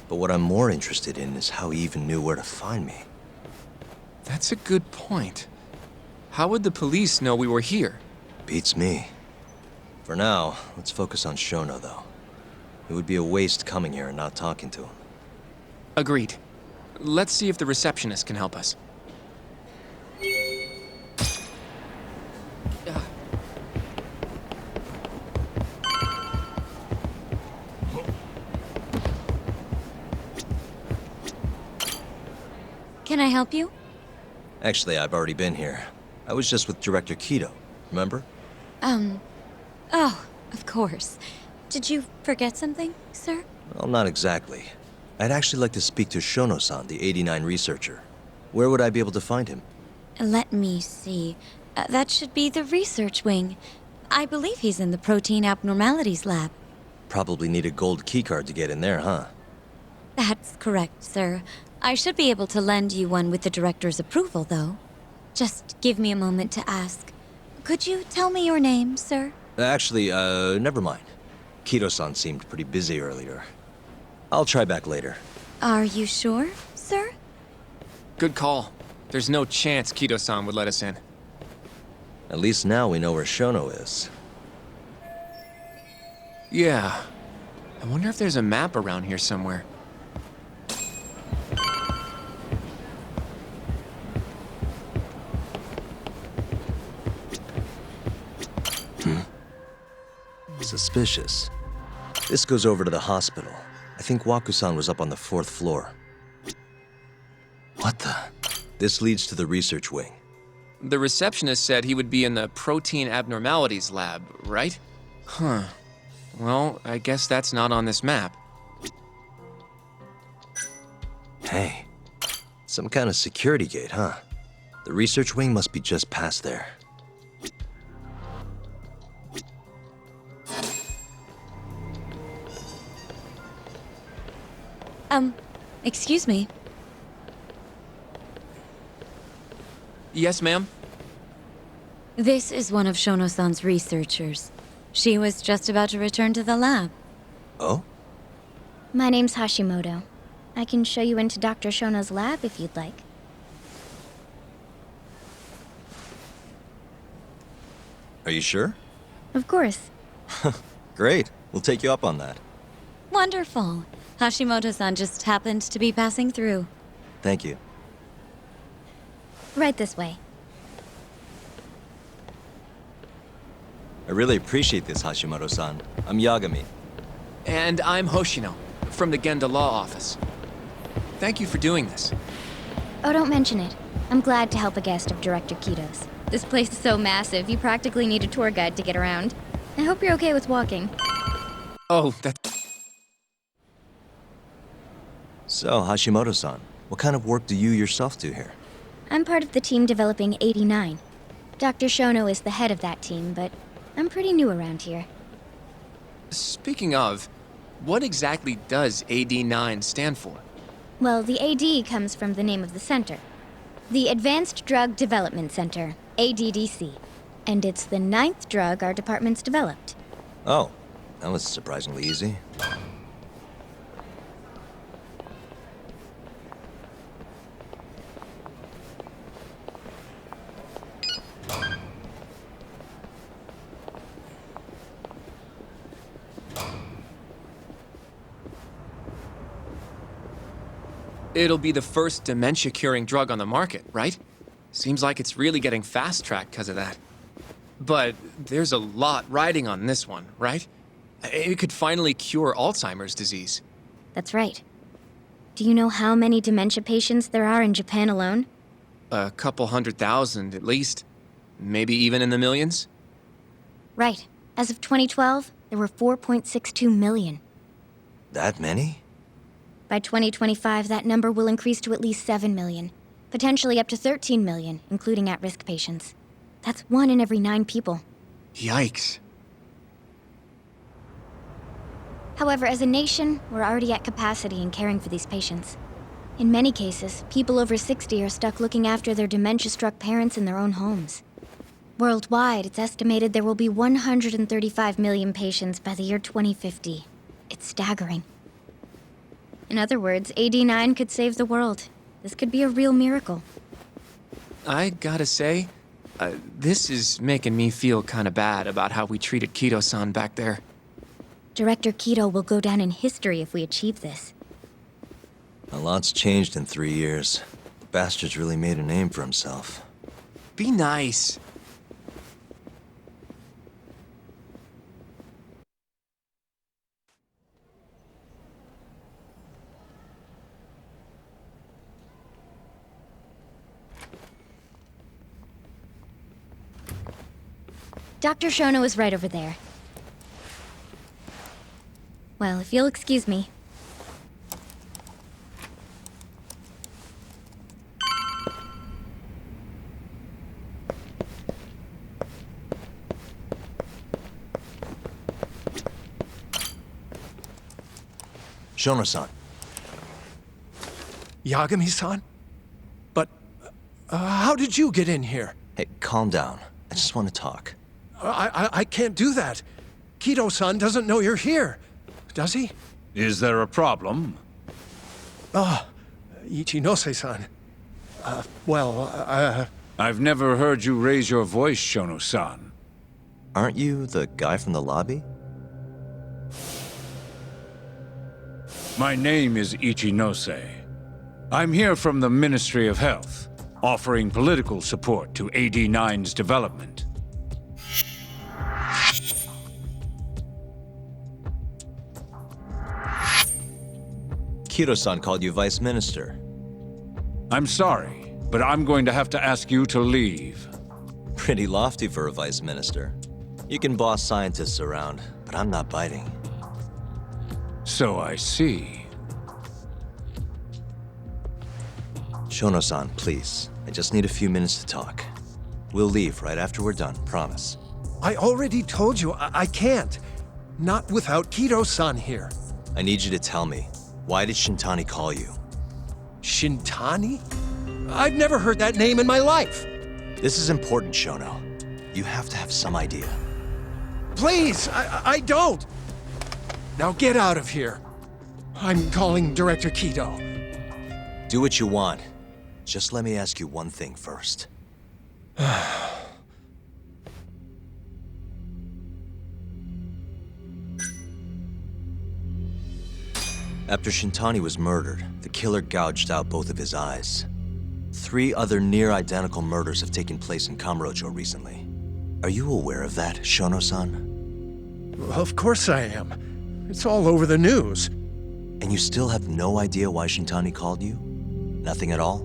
But what I'm more interested in is how he even knew where to find me. That's a good point. How would the police know we were here? Beats me. For now, let's focus on Shono, though. It would be a waste coming here and not talking to him. Agreed. Let's see if the receptionist can help us. Can I help you? Actually, I've already been here. I was just with Director Kido, remember? Oh, of course. Did you forget something, sir? Well, not exactly. I'd actually like to speak to Shono-san, the 89 researcher. Where would I be able to find him? Let me see. That should be the research wing. I believe he's in the protein abnormalities lab. Probably need a gold keycard to get in there, huh? That's correct, sir. I should be able to lend you one with the director's approval, though. Just give me a moment to ask. Could you tell me your name, sir? Actually, never mind. Kido-san seemed pretty busy earlier. I'll try back later. Are you sure, sir? Good call. There's no chance Kido-san would let us in. At least now we know where Shono is. Yeah. I wonder if there's a map around here somewhere. Suspicious. This goes over to the hospital. I think Waku-san was up on the 4th floor. What the? This leads to the research wing. The receptionist said he would be in the protein abnormalities lab, right? Huh. Well, I guess that's not on this map. Hey, some kind of security gate, huh? The research wing must be just past there. Excuse me. Yes, ma'am? This is one of Shono-san's researchers. She was just about to return to the lab. Oh? My name's Hashimoto. I can show you into Dr. Shono's lab if you'd like. Are you sure? Of course. Great. We'll take you up on that. Wonderful. Hashimoto-san just happened to be passing through. Thank you. Right this way. I really appreciate this, Hashimoto-san. I'm Yagami. And I'm Hoshino, from the Genda Law Office. Thank you for doing this. Oh, don't mention it. I'm glad to help a guest of Director Kito's. This place is so massive, you practically need a tour guide to get around. I hope you're okay with walking. Oh, that's... So, Hashimoto-san, what kind of work do you yourself do here? I'm part of the team developing 89. Dr. Shono is the head of that team, but I'm pretty new around here. Speaking of, what exactly does AD9 stand for? Well, the AD comes from the name of the center. The Advanced Drug Development Center, ADDC. And it's the 9th drug our department's developed. Oh, that was surprisingly easy. It'll be the first dementia-curing drug on the market, right? Seems like it's really getting fast-tracked because of that. But there's a lot riding on this one, right? It could finally cure Alzheimer's disease. That's right. Do you know how many dementia patients there are in Japan alone? A couple 100,000 at least. Maybe even in the millions? Right. As of 2012, there were 4.62 million. That many? By 2025, that number will increase to at least 7 million, potentially up to 13 million, including at-risk patients. That's 1 in every 9 people. Yikes. However, as a nation, we're already at capacity in caring for these patients. In many cases, people over 60 are stuck looking after their dementia-struck parents in their own homes. Worldwide, it's estimated there will be 135 million patients by the year 2050. It's staggering. In other words, AD9 could save the world. This could be a real miracle. I gotta say, this is making me feel kinda bad about how we treated Kito-san back there. Director Kito will go down in history if we achieve this. A lot's changed in 3 years. The bastard's really made a name for himself. Be nice. Dr. Shono is right over there. Well, if you'll excuse me. Shono-san. Yagami-san? But, how did you get in here? Hey, calm down. I just want to talk. I can't do that. Kito-san doesn't know you're here, does he? Is there a problem? Ichinose-san. I've never heard you raise your voice, Shono-san. Aren't you the guy from the lobby? My name is Ichinose. I'm here from the Ministry of Health, offering political support to AD9's development. Kito-san called you Vice Minister. I'm sorry, but I'm going to have to ask you to leave. Pretty lofty for a Vice Minister. You can boss scientists around, but I'm not biting. So I see. Shono-san, please. I just need a few minutes to talk. We'll leave right after we're done, promise. I already told you I can't. Not without Kito-san here. I need you to tell me. Why did Shintani call you? Shintani? I've never heard that name in my life. This is important, Shono. You have to have some idea. Please, I don't. Now get out of here. I'm calling Director Kito. Do what you want. Just let me ask you one thing first. After Shintani was murdered, the killer gouged out both of his eyes. 3 other near-identical murders have taken place in Kamurocho recently. Are you aware of that, Shono-san? Of course I am. It's all over the news. And you still have no idea why Shintani called you? Nothing at all?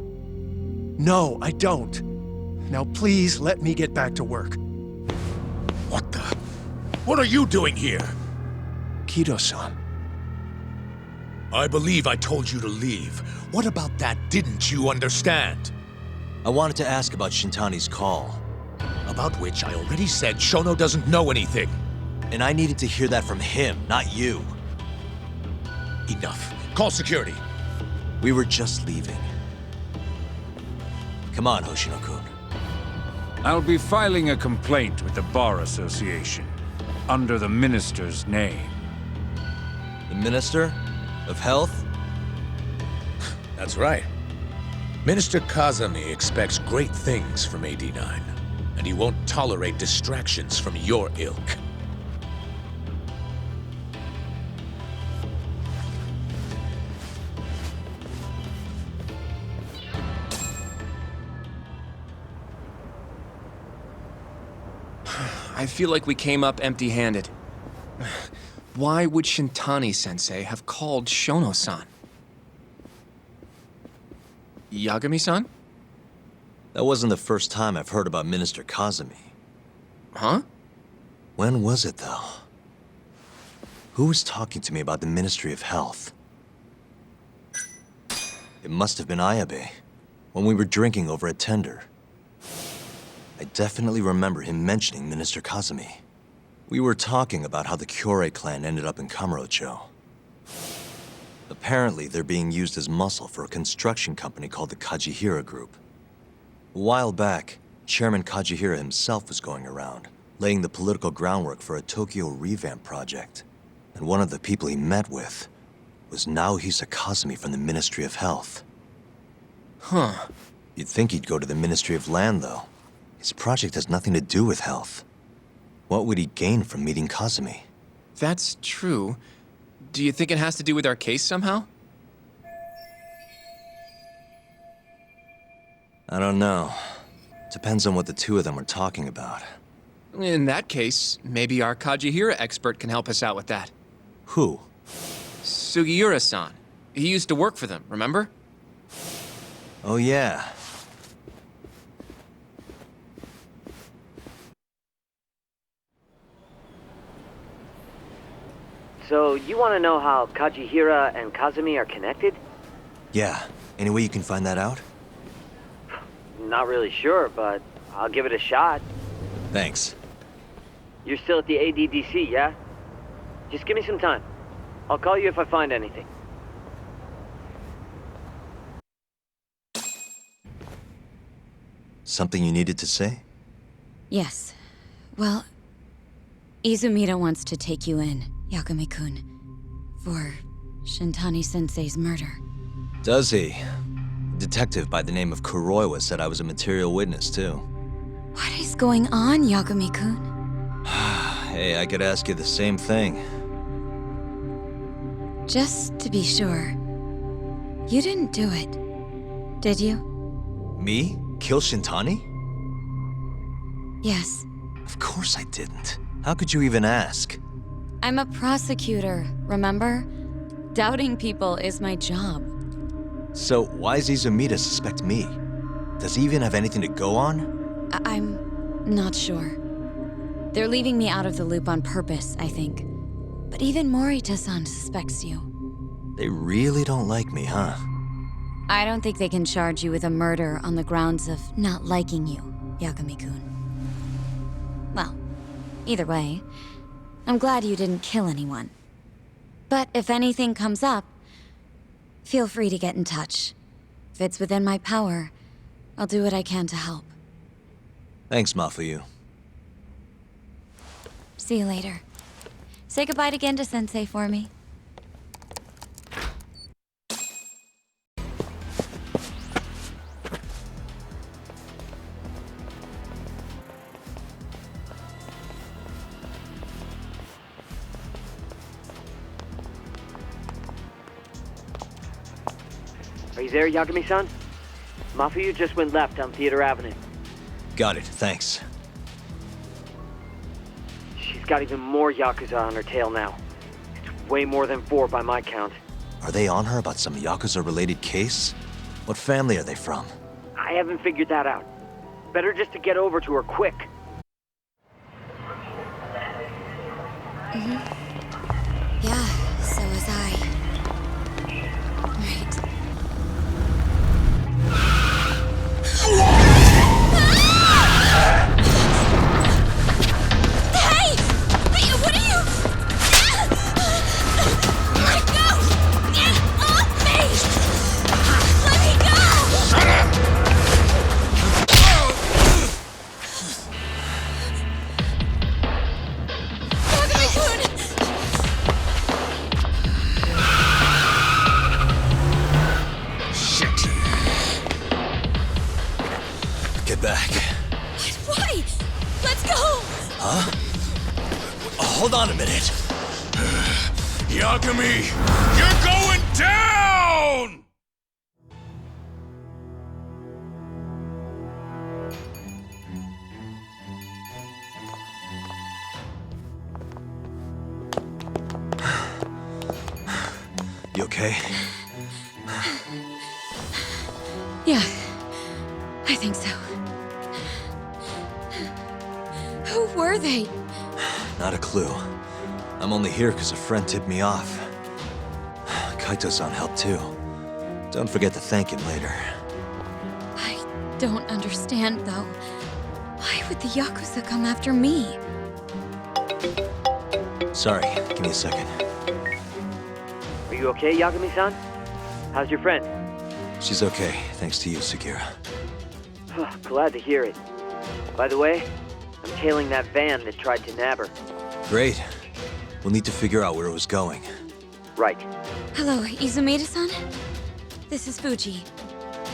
No, I don't. Now please let me get back to work. What the? What are you doing here? Kido-san. I believe I told you to leave. What about that didn't you understand? I wanted to ask about Shintani's call. About which I already said Shono doesn't know anything. And I needed to hear that from him, not you. Enough. Call security. We were just leaving. Come on, Hoshino-kun. I'll be filing a complaint with the Bar Association, under the Minister's name. The Minister? Of Health? That's right. Minister Kazami expects great things from AD9, and he won't tolerate distractions from your ilk. I feel like we came up empty-handed. Why would Shintani-sensei have called Shono-san? Yagami-san? That wasn't the first time I've heard about Minister Kazami. Huh? When was it, though? Who was talking to me about the Ministry of Health? It must have been Ayabe, when we were drinking over a tender. I definitely remember him mentioning Minister Kazami. We were talking about how the Kyorei clan ended up in Kamurocho. Apparently, they're being used as muscle for a construction company called the Kajihira Group. A while back, Chairman Kajihira himself was going around, laying the political groundwork for a Tokyo revamp project. And one of the people he met with was Naohisa Kazami from the Ministry of Health. Huh. You'd think he'd go to the Ministry of Land, though. His project has nothing to do with health. What would he gain from meeting Kazami? That's true. Do you think it has to do with our case somehow? I don't know. Depends on what the two of them are talking about. In that case, maybe our Kajihira expert can help us out with that. Who? Sugiura-san. He used to work for them, remember? Oh yeah. So, you want to know how Kajihira and Kazami are connected? Yeah. Any way you can find that out? Not really sure, but I'll give it a shot. Thanks. You're still at the ADDC, yeah? Just give me some time. I'll call you if I find anything. Something you needed to say? Yes. Well, Izumida wants to take you in, Yagami-kun, for Shintani-sensei's murder. Does he? A detective by the name of Kuroiwa said I was a material witness, too. What is going on, Yagami-kun? Hey, I could ask you the same thing. Just to be sure, you didn't do it, did you? Me? Kill Shintani? Yes. Of course I didn't. How could you even ask? I'm a prosecutor, remember? Doubting people is my job. So why does Izumida suspect me? Does he even have anything to go on? I'm not sure. They're leaving me out of the loop on purpose, I think. But even Morita-san suspects you. They really don't like me, huh? I don't think they can charge you with a murder on the grounds of not liking you, Yagami-kun. Well, either way, I'm glad you didn't kill anyone. But if anything comes up, feel free to get in touch. If it's within my power, I'll do what I can to help. Thanks, Mafuyu. See you later. Say goodbye again to Sensei for me. Are you there, Yagami-san? Mafuyu just went left on Theater Avenue. Got it, thanks. She's got even more Yakuza on her tail now. It's way more than 4 by my count. Are they on her about some Yakuza-related case? What family are they from? I haven't figured that out. Better just to get over to her quick. Yeah, so was I. Right. Hey! Hey, what are you? Let go! Get off me! Let me go! Shut up! Back. Why? Let's go! Huh? Hold on a minute. Yagami, you're going down! You okay? Yeah, I think so. Who were they? Not a clue. I'm only here because a friend tipped me off. Kaito-san helped too. Don't forget to thank him later. I don't understand, though. Why would the Yakuza come after me? Sorry, give me a second. Are you okay, Yagami-san? How's your friend? She's okay, thanks to you, Sekira. Glad to hear it. By the way, I'm tailing that van that tried to nab her. Great. We'll need to figure out where it was going. Right. Hello, Izumida-san? This is Fuji.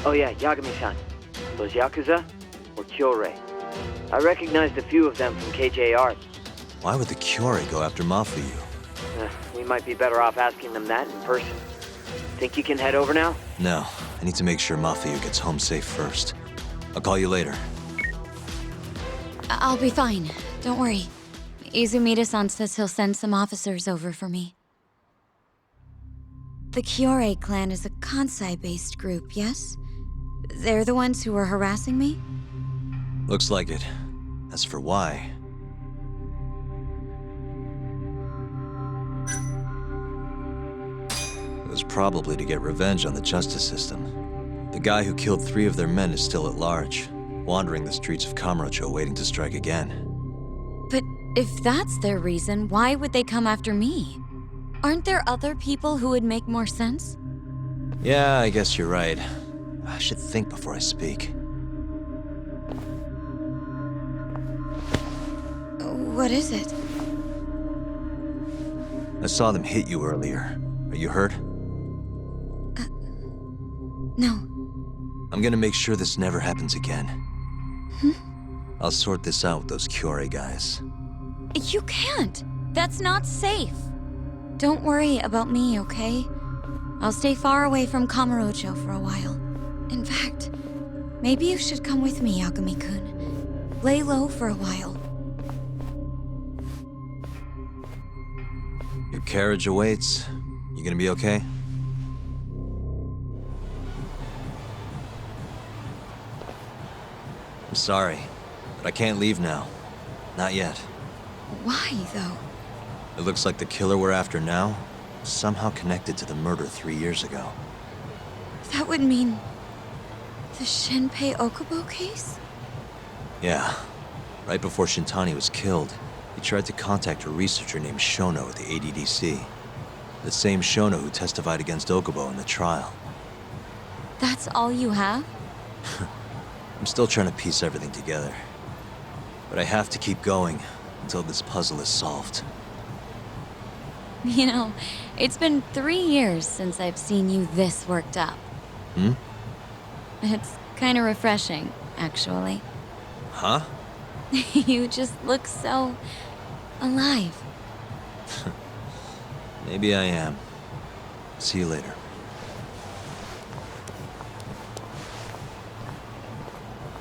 Oh yeah, Yagami-san. Those Yakuza or Kyorei? I recognized a few of them from KJR. Why would the Kyorei go after Mafuyu? We might be better off asking them that in person. Think you can head over now? No, I need to make sure Mafuyu gets home safe first. I'll call you later. I'll be fine. Don't worry. Izumida-san says he'll send some officers over for me. The Kyorei clan is a Kansai-based group, yes? They're the ones who were harassing me? Looks like it. As for why... it was probably to get revenge on the justice system. The guy who killed 3 of their men is still at large, wandering the streets of Kamurocho waiting to strike again. But if that's their reason, why would they come after me? Aren't there other people who would make more sense? Yeah, I guess you're right. I should think before I speak. What is it? I saw them hit you earlier. Are you hurt? No. I'm gonna make sure this never happens again. I'll sort this out with those Kyorei guys. You can't. That's not safe. Don't worry about me, okay? I'll stay far away from Kamurocho for a while. In fact, maybe you should come with me, Yagami-kun. Lay low for a while. Your carriage awaits. You gonna be okay? I'm sorry, but I can't leave now. Not yet. Why, though? It looks like the killer we're after now is somehow connected to the murder 3 years ago. That would mean... the Shinpei Okubo case? Yeah. Right before Shintani was killed, he tried to contact a researcher named Shono at the ADDC. The same Shono who testified against Okubo in the trial. That's all you have? I'm still trying to piece everything together. But I have to keep going until this puzzle is solved. You know, it's been 3 years since I've seen you this worked up. Hmm? It's kind of refreshing, actually. Huh? You just look so... alive. Maybe I am. See you later.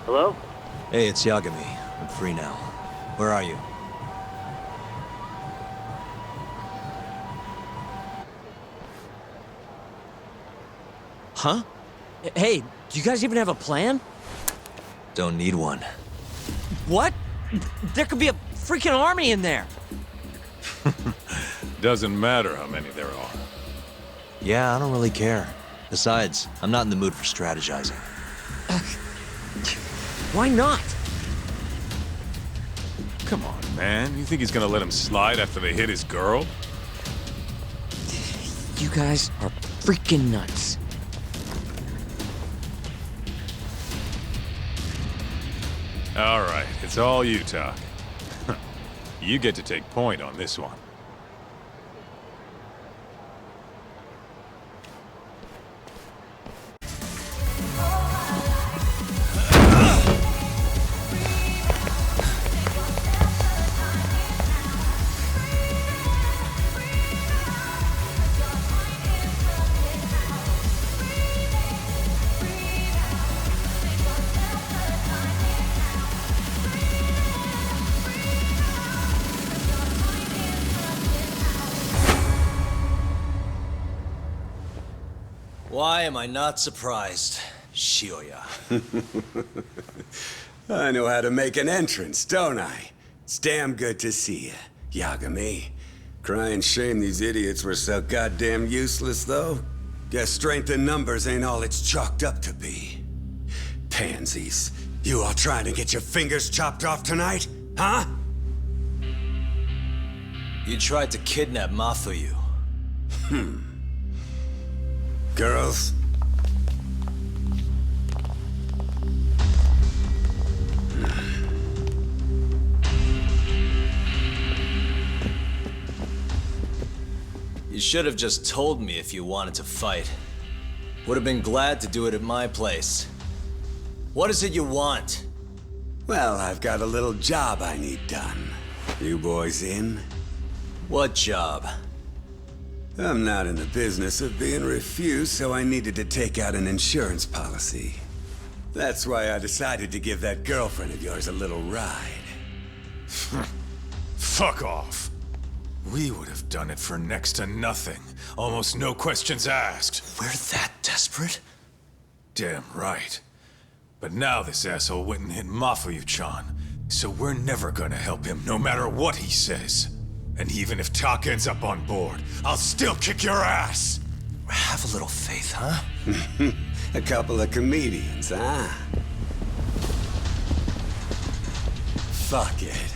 Hello? Hey, it's Yagami. I'm free now. Where are you? Huh? Hey, do you guys even have a plan? Don't need one. What? There could be a freaking army in there! Doesn't matter how many there are. Yeah, I don't really care. Besides, I'm not in the mood for strategizing. Why not? Come on, man. You think he's gonna let him slide after they hit his girl? You guys are freaking nuts. All right, it's all you, Tak. You get to take point on this one. Why am I not surprised, Shioya? I know how to make an entrance, don't I? It's damn good to see you, Yagami. Crying shame these idiots were so goddamn useless, though. Guess strength in numbers ain't all it's chalked up to be. Pansies. You all trying to get your fingers chopped off tonight? Huh? You tried to kidnap Mafuyu. Girls? You should have just told me if you wanted to fight. Would have been glad to do it at my place. What is it you want? Well, I've got a little job I need done. You boys in? What job? I'm not in the business of being refused, so I needed to take out an insurance policy. That's why I decided to give that girlfriend of yours a little ride. Fuck off. We would have done it for next to nothing. Almost no questions asked. We're that desperate? Damn right. But now this asshole went and hit Mafuyu-chan, so we're never gonna help him no matter what he says. And even if Tak ends up on board, I'll still kick your ass! Have a little faith, huh? A couple of comedians, huh? Fuck it.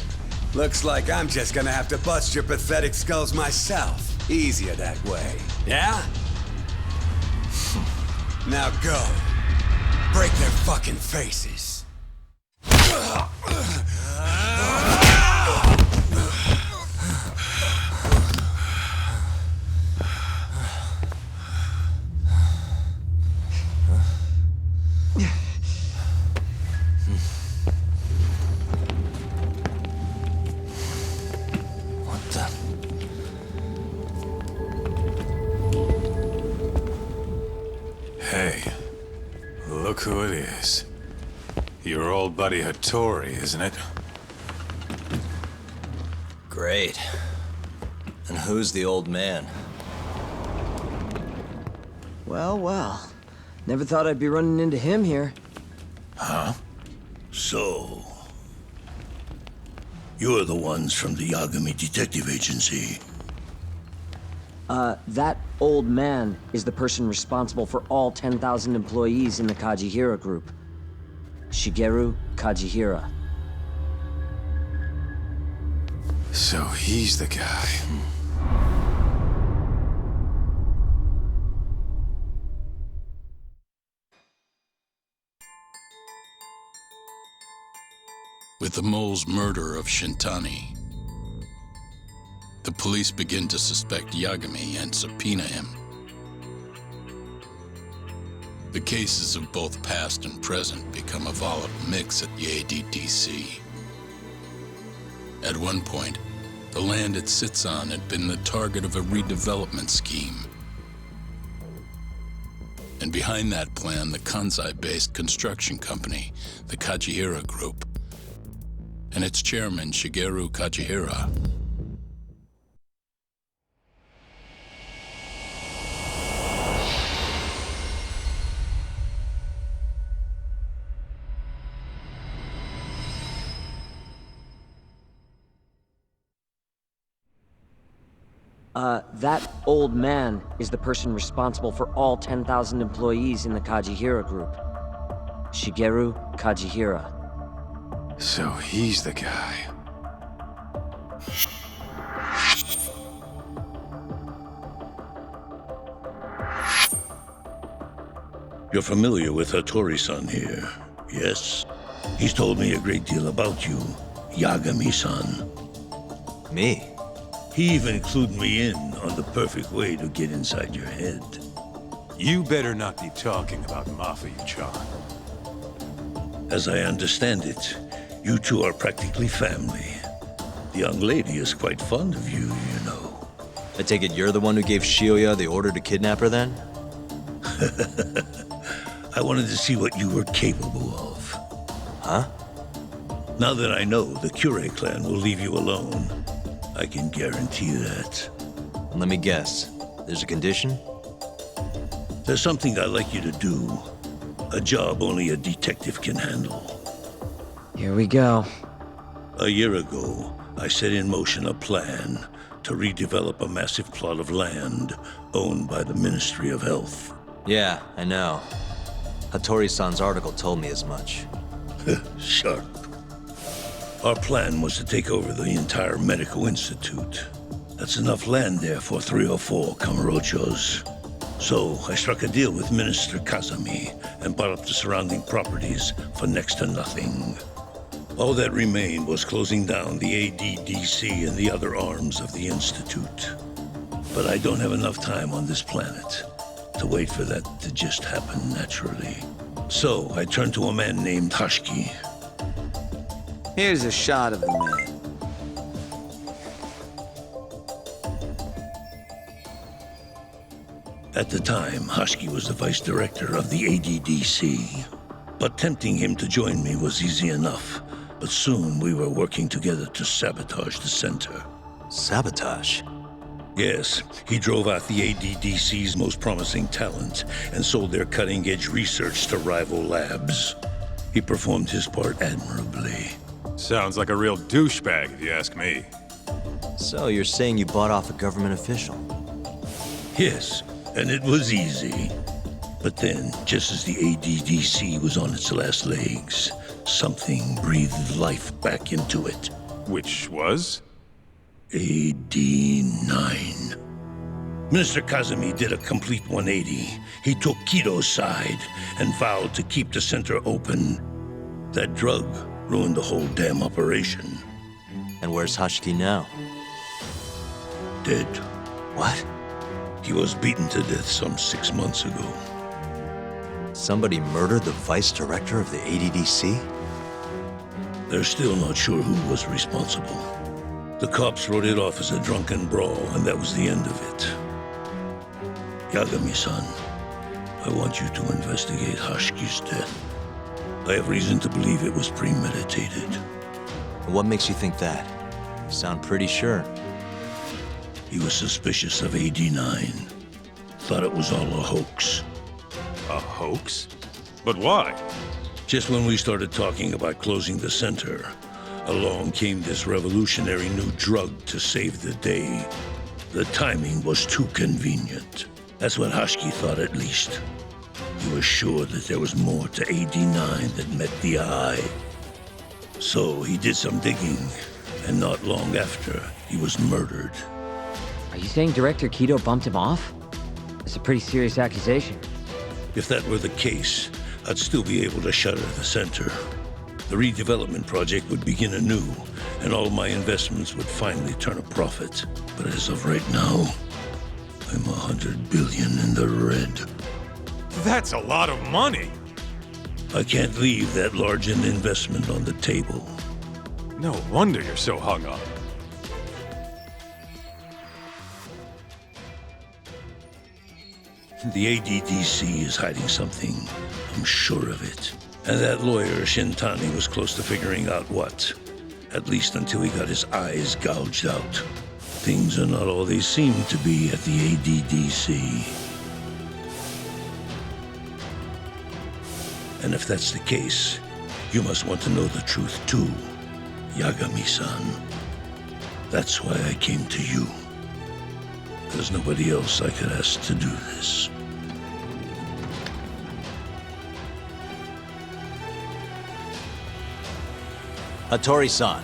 Looks like I'm just gonna have to bust your pathetic skulls myself. Easier that way, yeah? Now go. Break their fucking faces. Hey, look who it is. Your old buddy Hattori, isn't it? Great. And who's the old man? Well, well. Never thought I'd be running into him here. Huh? So... you're the ones from the Yagami Detective Agency. That old man is the person responsible for all 10,000 employees in the Kajihira group. Shigeru Kajihira. So he's the guy. With the mole's murder of Shintani, the police begin to suspect Yagami and subpoena him. The cases of both past and present become a volatile mix at the ADDC. At one point, the land it sits on had been the target of a redevelopment scheme. And behind that plan, the Kansai-based construction company, the Kajihira Group, and its chairman, Shigeru Kajihira. That old man is the person responsible for all 10,000 employees in the Kajihira group. Shigeru Kajihira. So he's the guy. You're familiar with Hattori-san here, yes? He's told me a great deal about you, Yagami-san. Me? He even clued me in on the perfect way to get inside your head. You better not be talking about Mafia-chan. As I understand it, you two are practically family. The young lady is quite fond of you, you know. I take it you're the one who gave Shioya the order to kidnap her then? I wanted to see what you were capable of. Huh? Now that I know the Kure clan will leave you alone, I can guarantee that. Let me guess. There's a condition? There's something I'd like you to do. A job only a detective can handle. Here we go. A year ago, I set in motion a plan to redevelop a massive plot of land owned by the Ministry of Health. Yeah, I know. Hattori-san's article told me as much. Sharp. Our plan was to take over the entire medical institute. That's enough land there for 3 or 4 Kamurochos. So I struck a deal with Minister Kazami and bought up the surrounding properties for next to nothing. All that remained was closing down the ADDC and the other arms of the institute. But I don't have enough time on this planet to wait for that to just happen naturally. So I turned to a man named Hashiki. Here's a shot of the man. At the time, Hashiki was the vice director of the ADDC. But tempting him to join me was easy enough. But soon we were working together to sabotage the center. Sabotage? Yes, he drove out the ADDC's most promising talent and sold their cutting-edge research to rival labs. He performed his part admirably. Sounds like a real douchebag, if you ask me. So you're saying you bought off a government official? Yes, and it was easy. But then, just as the ADDC was on its last legs, something breathed life back into it. Which was? AD9. Minister Kazami did a complete 180. He took Kido's side and vowed to keep the center open. That drug ruined the whole damn operation. And where's Hashiki now? Dead. What? He was beaten to death some 6 months ago. Somebody murdered the vice director of the ADDC? They're still not sure who was responsible. The cops wrote it off as a drunken brawl, and that was the end of it. Yagami-san, I want you to investigate Hashiki's death. I have reason to believe it was premeditated. What makes you think that? You sound pretty sure. He was suspicious of AD9. Thought it was all a hoax. A hoax? But why? Just when we started talking about closing the center, along came this revolutionary new drug to save the day. The timing was too convenient. That's what Hashiki thought, at least. He was sure that there was more to AD9 that met the eye. So he did some digging, and not long after, he was murdered. Are you saying Director Kido bumped him off? It's a pretty serious accusation. If that were the case, I'd still be able to shutter the center. The redevelopment project would begin anew, and all my investments would finally turn a profit. But as of right now, I'm 100 billion in the red. That's a lot of money! I can't leave that large an investment on the table. No wonder you're so hung up. The ADDC is hiding something. I'm sure of it. And that lawyer, Shintani, was close to figuring out what. At least until he got his eyes gouged out. Things are not all they seem to be at the ADDC. And if that's the case, you must want to know the truth too, Yagami-san. That's why I came to you. There's nobody else I could ask to do this. Hattori-san.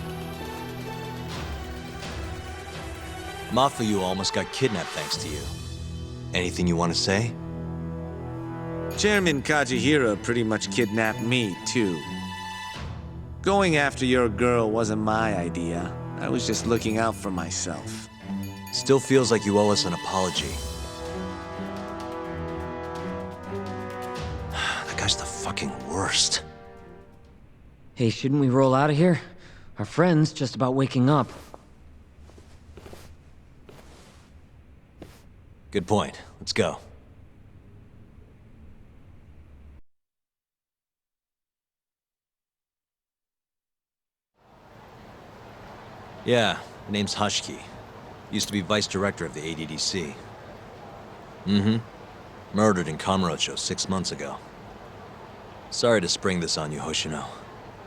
Mafuyu almost got kidnapped thanks to you. Anything you want to say? Chairman Kajihira pretty much kidnapped me, too. Going after your girl wasn't my idea. I was just looking out for myself. Still feels like you owe us an apology. That guy's the fucking worst. Hey, shouldn't we roll out of here? Our friend's just about waking up. Good point. Let's go. Yeah, name's Hashiki. Used to be vice director of the ADDC. Murdered in Kamurocho 6 months ago. Sorry to spring this on you, Hoshino.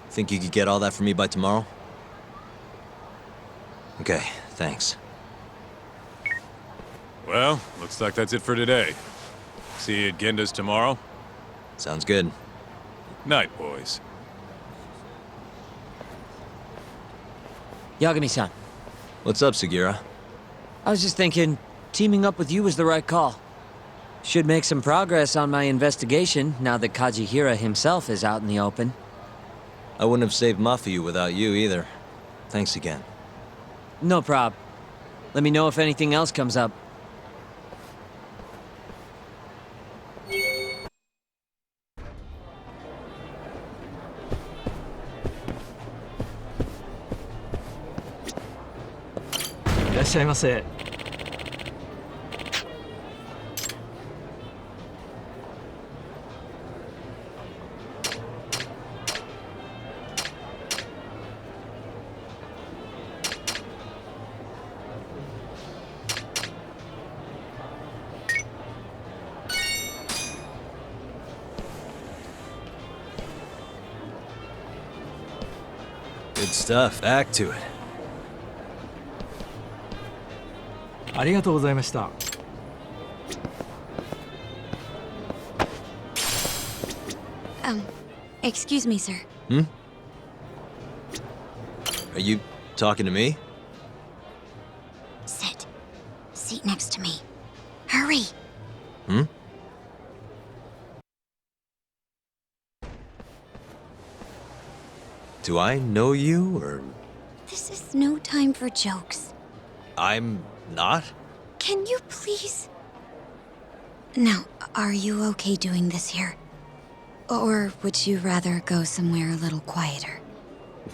Think you could get all that for me by tomorrow? Okay, thanks. Well, looks like that's it for today. See you at Genda's tomorrow? Sounds good. Night, boys. Yagami-san. What's up, Sugira? I was just thinking, teaming up with you was the right call. Should make some progress on my investigation now that Kajihira himself is out in the open. I wouldn't have saved Mafuyu without you either. Thanks again. No prob. Let me know if anything else comes up. Good stuff. Back to it. Excuse me, sir. Are you talking to me? Sit. Seat next to me. Hurry. Do I know you, or...? This is no time for jokes. I'm not? Can you please... Now, are you okay doing this here? Or would you rather go somewhere a little quieter?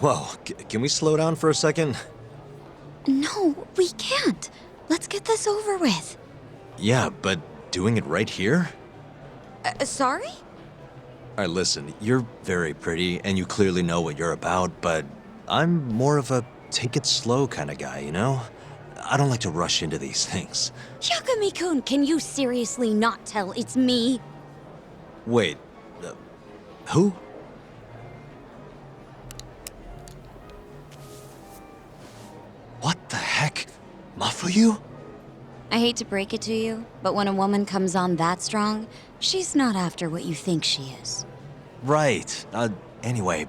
Whoa, can we slow down for a second? No, we can't. Let's get this over with. Yeah, but doing it right here? Sorry? Alright, listen, you're very pretty, and you clearly know what you're about, but I'm more of a take it slow kind of guy, you know? I don't like to rush into these things. Yagami-kun, can you seriously not tell it's me? Wait, who? What the heck? Mafuyu? I hate to break it to you, but when a woman comes on that strong, she's not after what you think she is. Right. Anyway,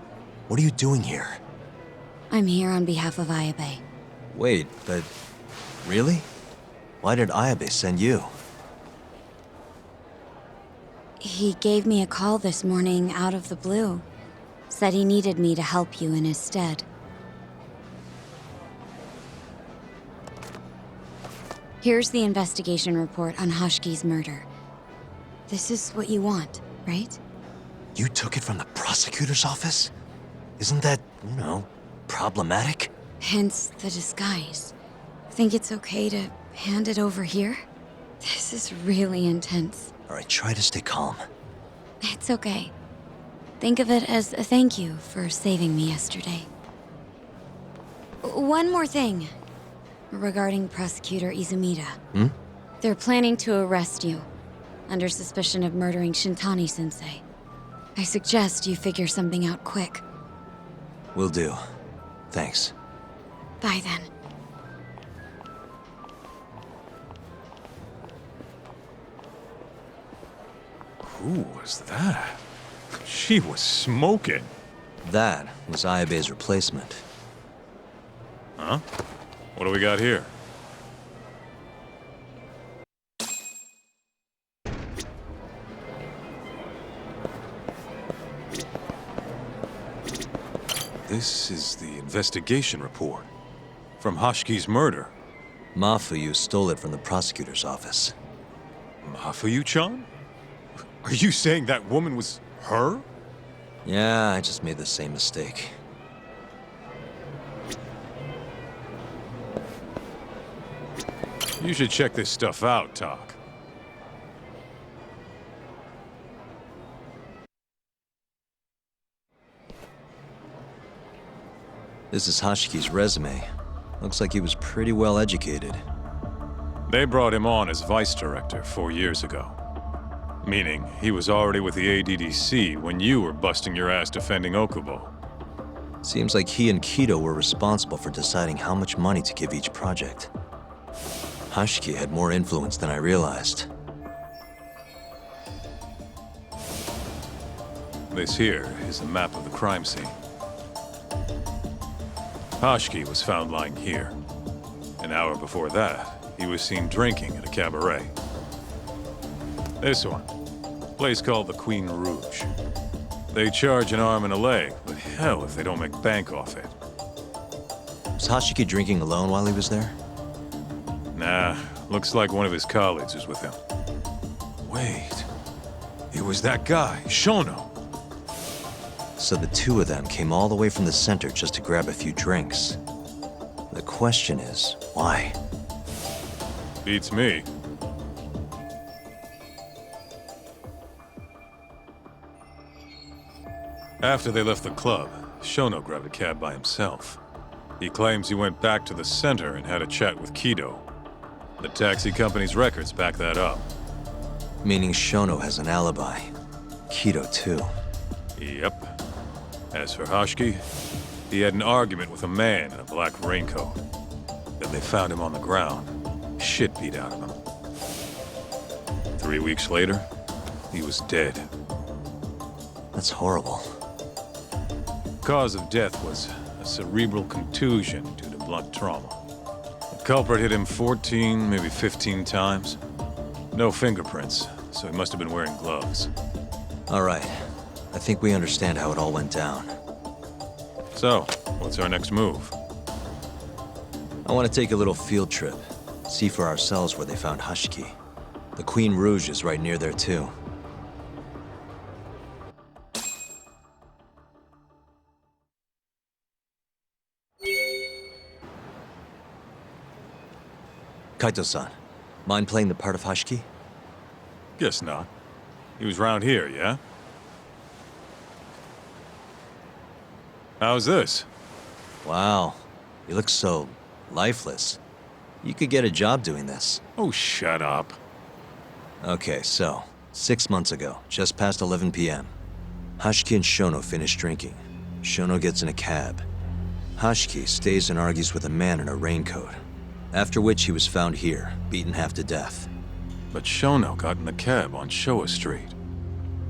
what are you doing here? I'm here on behalf of Ayabe. Wait, but... really? Why did Ayabe send you? He gave me a call this morning out of the blue. Said he needed me to help you in his stead. Here's the investigation report on Hashiki's murder. This is what you want, right? You took it from the prosecutor's office? Isn't that, you know, problematic? Hence the disguise. Think it's okay to hand it over here? This is really intense. Alright, try to stay calm. It's okay. Think of it as a thank you for saving me yesterday. One more thing. Regarding Prosecutor Izumida. They're planning to arrest you, under suspicion of murdering Shintani-sensei. I suggest you figure something out quick. Will do. Thanks. Bye then. Who was that? She was smoking. That was Ayabe's replacement. Huh? What do we got here? This is the investigation report from Hashki's murder. Mafuyu stole it from the prosecutor's office. Mafuyu-chan? Are you saying that woman was her? Yeah, I just made the same mistake. You should check this stuff out, Tak. This is Hashiki's resume. Looks like he was pretty well educated. They brought him on as vice director 4 years ago. Meaning, he was already with the ADDC when you were busting your ass defending Okubo. Seems like he and Kido were responsible for deciding how much money to give each project. Hashiki had more influence than I realized. This here is a map of the crime scene. Hashiki was found lying here. An hour before that, he was seen drinking at a cabaret. This one, a place called the Queen Rouge. They charge an arm and a leg, but hell if they don't make bank off it. Was Hashiki drinking alone while he was there? Nah, looks like one of his colleagues was with him. Wait, it was that guy, Shono. So the two of them came all the way from the center just to grab a few drinks. The question is, why? Beats me. After they left the club, Shono grabbed a cab by himself. He claims he went back to the center and had a chat with Kido. The taxi company's records back that up. Meaning Shono has an alibi. Kido too. Yep. As for Hashiki, he had an argument with a man in a black raincoat. Then they found him on the ground, shit beat out of him. 3 weeks later, he was dead. That's horrible. Cause of death was a cerebral contusion due to blunt trauma. The culprit hit him 14, maybe 15 times. No fingerprints, so he must have been wearing gloves. All right. I think we understand how it all went down. So, what's our next move? I want to take a little field trip. See for ourselves where they found Hashiki. The Queen Rouge is right near there too. Kaito-san, mind playing the part of Hashiki? Guess not. He was round here, yeah? How's this? Wow, you look so lifeless. You could get a job doing this. Oh, shut up. Okay, so, 6 months ago, just past 11 p.m., Hashiki and Shono finish drinking. Shono gets in a cab. Hashiki stays and argues with a man in a raincoat, after which he was found here, beaten half to death. But Shono got in the cab on Showa Street,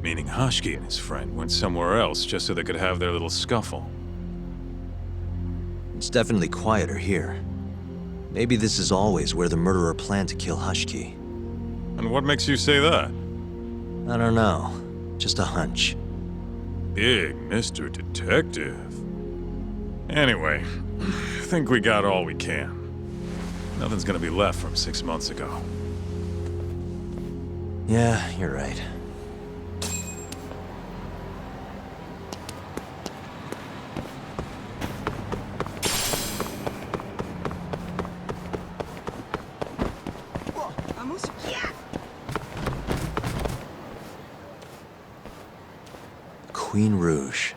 meaning Hashiki and his friend went somewhere else just so they could have their little scuffle. It's definitely quieter here. Maybe this is always where the murderer planned to kill Hashiki. And what makes you say that? I don't know. Just a hunch. Big Mr. Detective. Anyway, I think we got all we can. Nothing's gonna be left from 6 months ago. Yeah, you're right. Queen Rouge.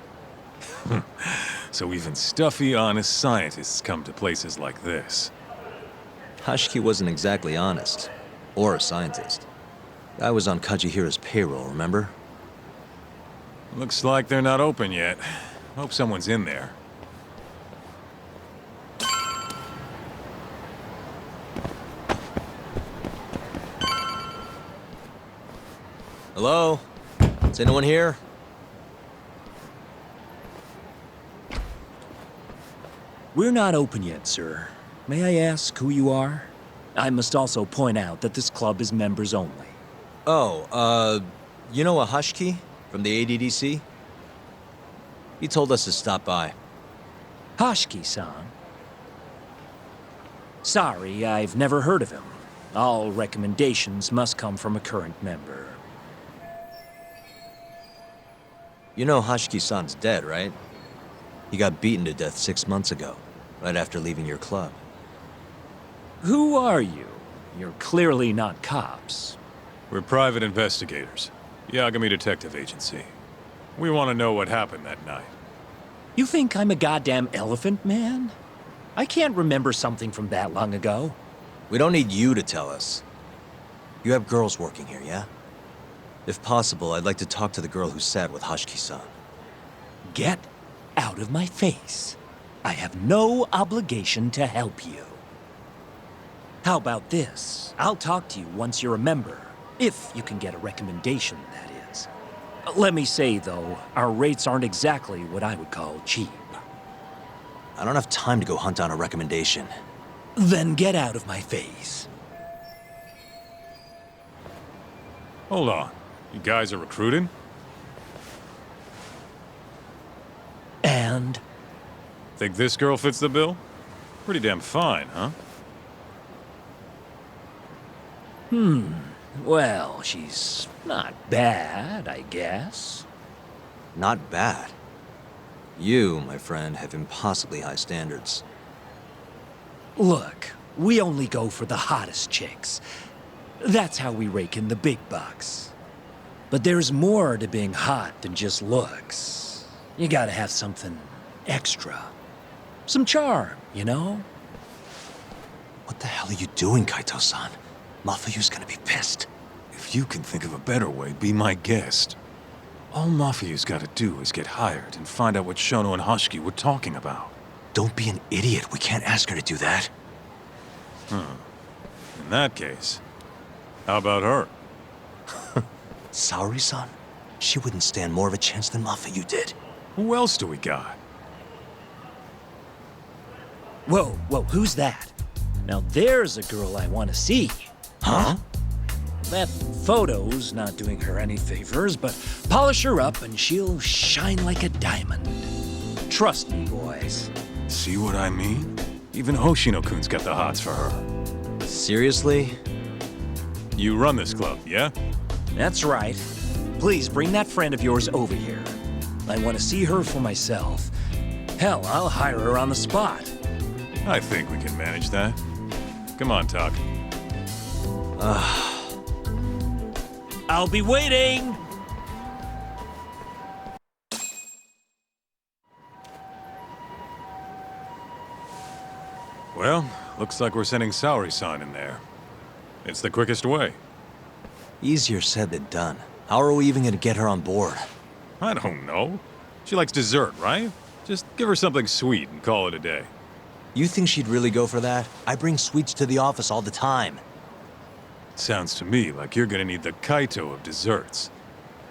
So even stuffy, honest scientists come to places like this. Hashiki wasn't exactly honest. Or a scientist. I was on Kajihira's payroll, remember? Looks like they're not open yet. Hope someone's in there. Hello? Is anyone here? We're not open yet, sir. May I ask who you are? I must also point out that this club is members only. Oh, you know Ahashki from the ADDC? He told us to stop by. Hashki-san? Sorry, I've never heard of him. All recommendations must come from a current member. You know Hashki-san's dead, right? He got beaten to death 6 months ago, right after leaving your club. Who are you? You're clearly not cops. We're private investigators. Yagami Detective Agency. We want to know what happened that night. You think I'm a goddamn elephant man? I can't remember something from that long ago. We don't need you to tell us. You have girls working here, yeah? If possible, I'd like to talk to the girl who sat with Hashki-san. Get out of my face. I have no obligation to help you. How about this? I'll talk to you once you're a member. If you can get a recommendation, that is. Let me say, though, our rates aren't exactly what I would call cheap. I don't have time to go hunt down a recommendation. Then get out of my face. Hold on. You guys are recruiting? And? Think this girl fits the bill? Pretty damn fine, huh? Well, she's not bad, I guess. Not bad? You, my friend, have impossibly high standards. Look, we only go for the hottest chicks. That's how we rake in the big bucks. But there's more to being hot than just looks. You gotta have something extra. Some charm, you know? What the hell are you doing, Kaito-san? Mafuyu's gonna be pissed. If you can think of a better way, be my guest. All Mafuyu's gotta do is get hired and find out what Shono and Hashki were talking about. Don't be an idiot. We can't ask her to do that. In that case, how about her? Saori-san? She wouldn't stand more of a chance than Mafuyu did. Who else do we got? Whoa, who's that? Now there's a girl I want to see. Huh? That photo's not doing her any favors, but polish her up and she'll shine like a diamond. Trust me, boys. See what I mean? Even Hoshino-kun's got the hots for her. Seriously? You run this club, yeah? That's right. Please bring that friend of yours over here. I want to see her for myself. Hell, I'll hire her on the spot. I think we can manage that. Come on, Tak. I'll be waiting! Well, looks like we're sending Saori-san in there. It's the quickest way. Easier said than done. How are we even gonna get her on board? I don't know. She likes dessert, right? Just give her something sweet and call it a day. You think she'd really go for that? I bring sweets to the office all the time. Sounds to me like you're gonna need the Kaito of desserts.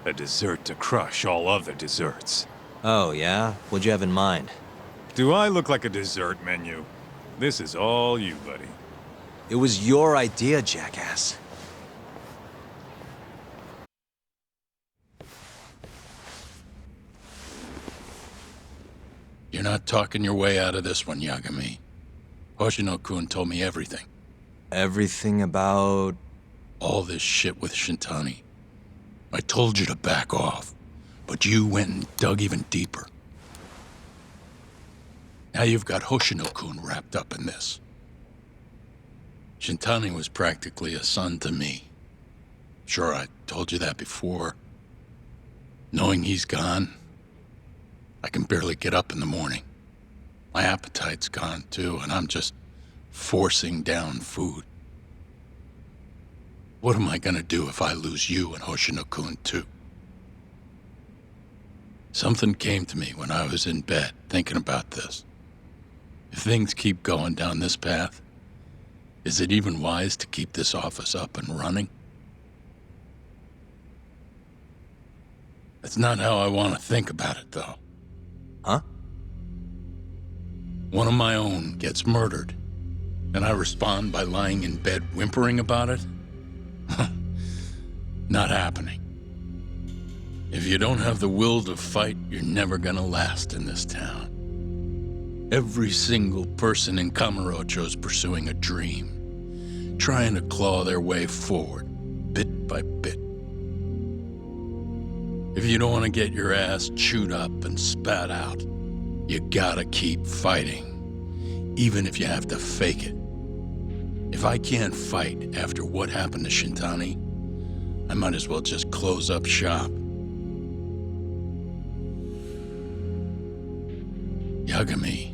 A dessert to crush all other desserts. Oh, yeah? What'd you have in mind? Do I look like a dessert menu? This is all you, buddy. It was your idea, jackass. You're not talking your way out of this one, Yagami. Hoshino-kun told me everything. Everything about... all this shit with Shintani. I told you to back off, but you went and dug even deeper. Now you've got Hoshino-kun wrapped up in this. Shintani was practically a son to me. Sure, I told you that before. Knowing he's gone, I can barely get up in the morning. My appetite's gone too, and I'm just forcing down food. What am I gonna do if I lose you and Hoshino-kun too? Something came to me when I was in bed thinking about this. If things keep going down this path, is it even wise to keep this office up and running? That's not how I want to think about it, though. Huh? One of my own gets murdered, and I respond by lying in bed whimpering about it? Not happening. If you don't have the will to fight, you're never gonna last in this town. Every single person in Kamurocho is pursuing a dream, trying to claw their way forward, bit by bit. If you don't want to get your ass chewed up and spat out, you gotta keep fighting, even if you have to fake it. If I can't fight after what happened to Shintani, I might as well just close up shop. Yagami,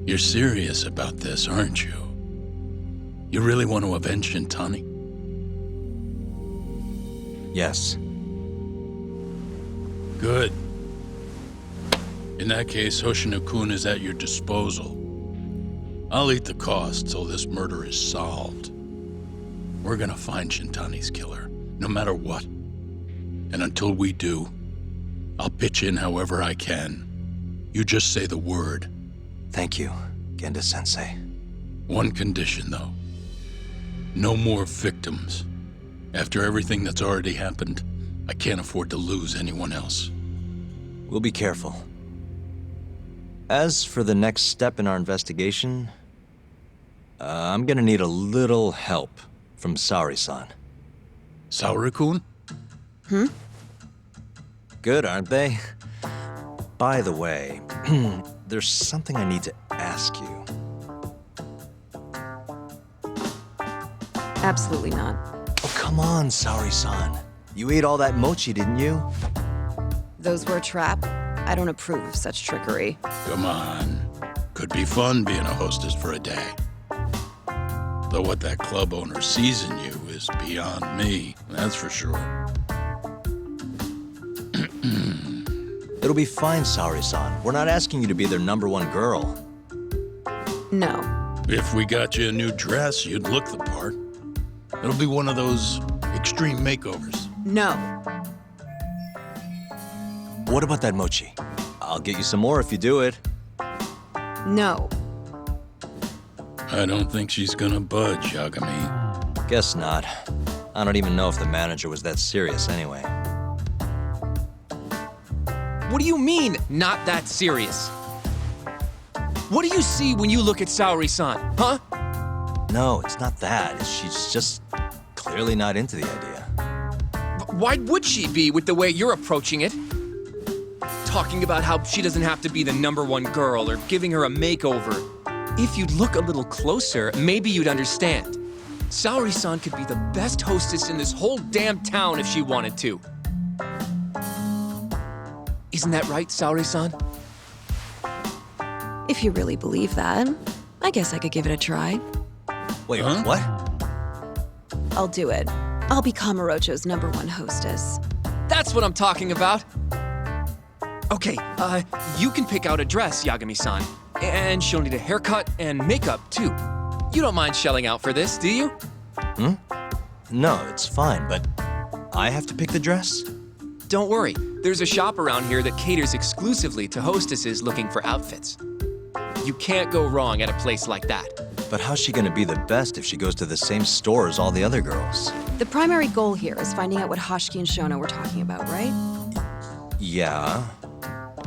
you're serious about this, aren't you? You really want to avenge Shintani? Yes. Good. In that case, Hoshino-kun is at your disposal. I'll eat the cost till this murder is solved. We're gonna find Shintani's killer, no matter what. And until we do, I'll pitch in however I can. You just say the word. Thank you, Genda-sensei. One condition, though. No more victims. After everything that's already happened, I can't afford to lose anyone else. We'll be careful. As for the next step in our investigation, I'm gonna need a little help from Saori-san. Saori-kun? Good, aren't they? By the way, there's something I need to ask you. Absolutely not. Oh, come on, Saori-san. You ate all that mochi, didn't you? Those were a trap. I don't approve of such trickery. Come on. Could be fun being a hostess for a day. Though what that club owner sees in you is beyond me, that's for sure. It'll be fine, Saori-san. We're not asking you to be their #1 girl. No. If we got you a new dress, you'd look the part. It'll be one of those extreme makeovers. No. What about that mochi? I'll get you some more if you do it. No. I don't think she's gonna budge, Yagami. Guess not. I don't even know if the manager was that serious anyway. What do you mean, not that serious? What do you see when you look at Saori-san, huh? No, it's not that. She's just clearly not into the idea. Why would she be with the way you're approaching it? Talking about how she doesn't have to be the #1 girl or giving her a makeover. If you'd look a little closer, maybe you'd understand. Saori-san could be the best hostess in this whole damn town if she wanted to. Isn't that right, Saori-san? If you really believe that, I guess I could give it a try. Wait, what? I'll do it. I'll be Kamurocho's #1 hostess. That's what I'm talking about. Okay, you can pick out a dress, Yagami-san. And she'll need a haircut and makeup, too. You don't mind shelling out for this, do you? No, it's fine, but I have to pick the dress? Don't worry. There's a shop around here that caters exclusively to hostesses looking for outfits. You can't go wrong at a place like that. But how's she gonna be the best if she goes to the same store as all the other girls? The primary goal here is finding out what Hoshiki and Shono were talking about, right? Yeah.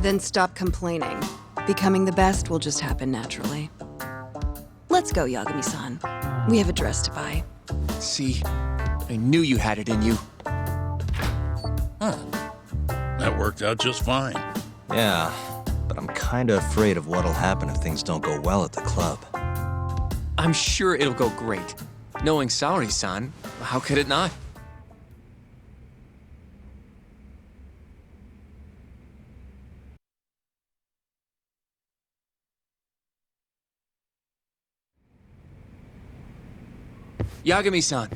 Then stop complaining. Becoming the best will just happen naturally. Let's go, Yagami-san. We have a dress to buy. See, I knew you had it in you. That worked out just fine. Yeah, but I'm kinda afraid of what'll happen if things don't go well at the club. I'm sure it'll go great. Knowing Saori-san, how could it not? Yagami-san,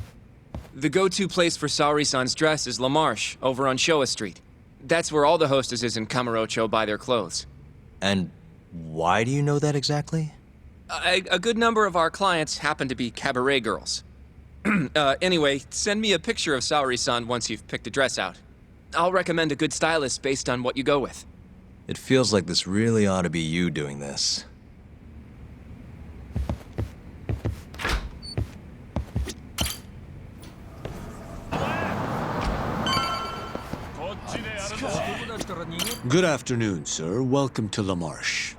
the go-to place for Saori-san's dress is La Marche, over on Showa Street. That's where all the hostesses in Kamurocho buy their clothes. And why do you know that exactly? A good number of our clients happen to be cabaret girls. Anyway, send me a picture of Saori-san once you've picked a dress out. I'll recommend a good stylist based on what you go with. It feels like this really ought to be you doing this. Good afternoon, sir. Welcome to La Marche.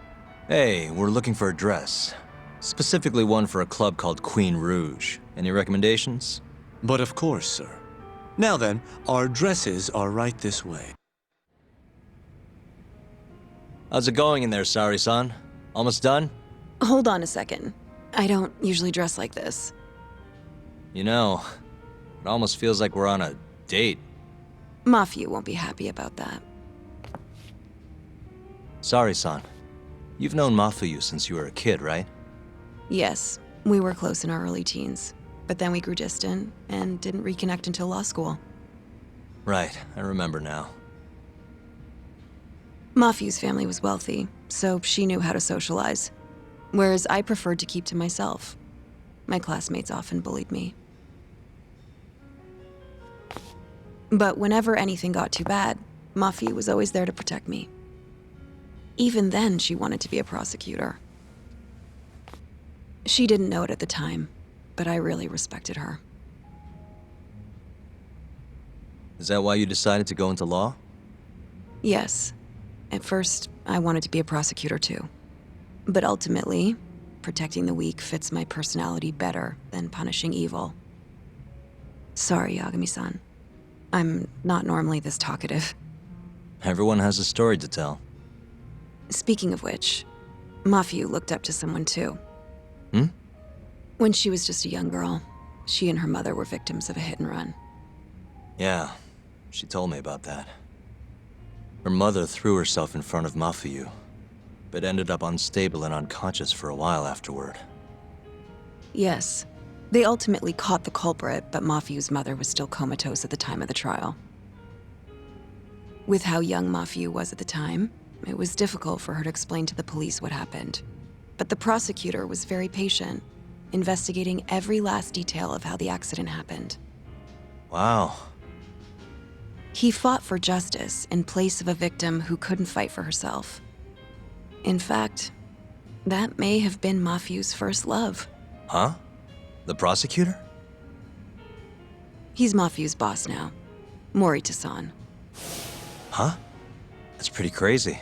Hey, we're looking for a dress. Specifically one for a club called Queen Rouge. Any recommendations? But of course, sir. Now then, our dresses are right this way. How's it going in there, Sari-san? Almost done? Hold on a second. I don't usually dress like this. You know, it almost feels like we're on a date. Mafia won't be happy about that. Sari-san, you've known Mafuyu since you were a kid, right? Yes, we were close in our early teens, but then we grew distant and didn't reconnect until law school. Right, I remember now. Mafuyu's family was wealthy, so she knew how to socialize, whereas I preferred to keep to myself. My classmates often bullied me. But whenever anything got too bad, Mafuyu was always there to protect me. Even then, she wanted to be a prosecutor. She didn't know it at the time, but I really respected her. Is that why you decided to go into law? Yes. At first, I wanted to be a prosecutor too. But ultimately, protecting the weak fits my personality better than punishing evil. Sorry, Yagami-san. I'm not normally this talkative. Everyone has a story to tell. Speaking of which, Mafuyu looked up to someone too. Hmm? When she was just a young girl, she and her mother were victims of a hit and run. Yeah, she told me about that. Her mother threw herself in front of Mafuyu, but ended up unstable and unconscious for a while afterward. Yes. They ultimately caught the culprit, but Mafuyu's mother was still comatose at the time of the trial. With how young Mafuyu was at the time, it was difficult for her to explain to the police what happened. But the prosecutor was very patient, investigating every last detail of how the accident happened. Wow. He fought for justice in place of a victim who couldn't fight for herself. In fact, that may have been Mafuyu's first love. Huh? The prosecutor? He's Mafuyu's boss now, Morita-san. Huh? That's pretty crazy.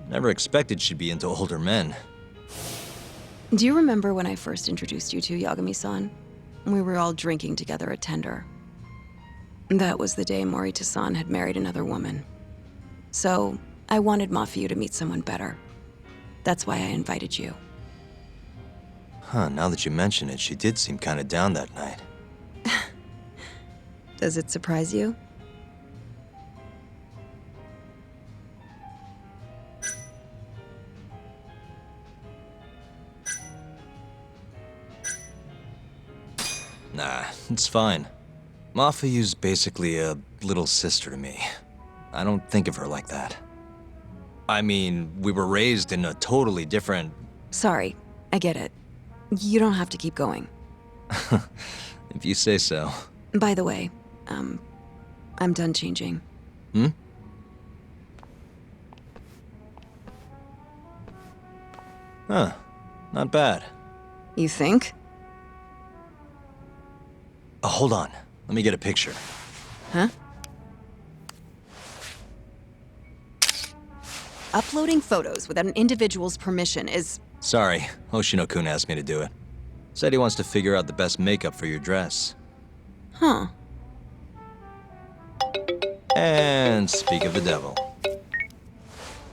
Never expected she'd be into older men. Do you remember when I first introduced you to Yagami-san? We were all drinking together at Tender. That was the day Morita-san had married another woman. So, I wanted Mafuyu to meet someone better. That's why I invited you. Huh, now that you mention it, she did seem kinda down that night. Does it surprise you? Nah, it's fine. Mafuyu's basically a little sister to me. I don't think of her like that. I mean, we were raised in a totally different... Sorry, I get it. You don't have to keep going. If you say so. By the way, I'm done changing. Hmm? Huh, not bad. You think? Hold on, let me get a picture. Huh? Uploading photos without an individual's permission is... Sorry, Hoshino-kun asked me to do it. Said he wants to figure out the best makeup for your dress. Huh. And speak of the devil.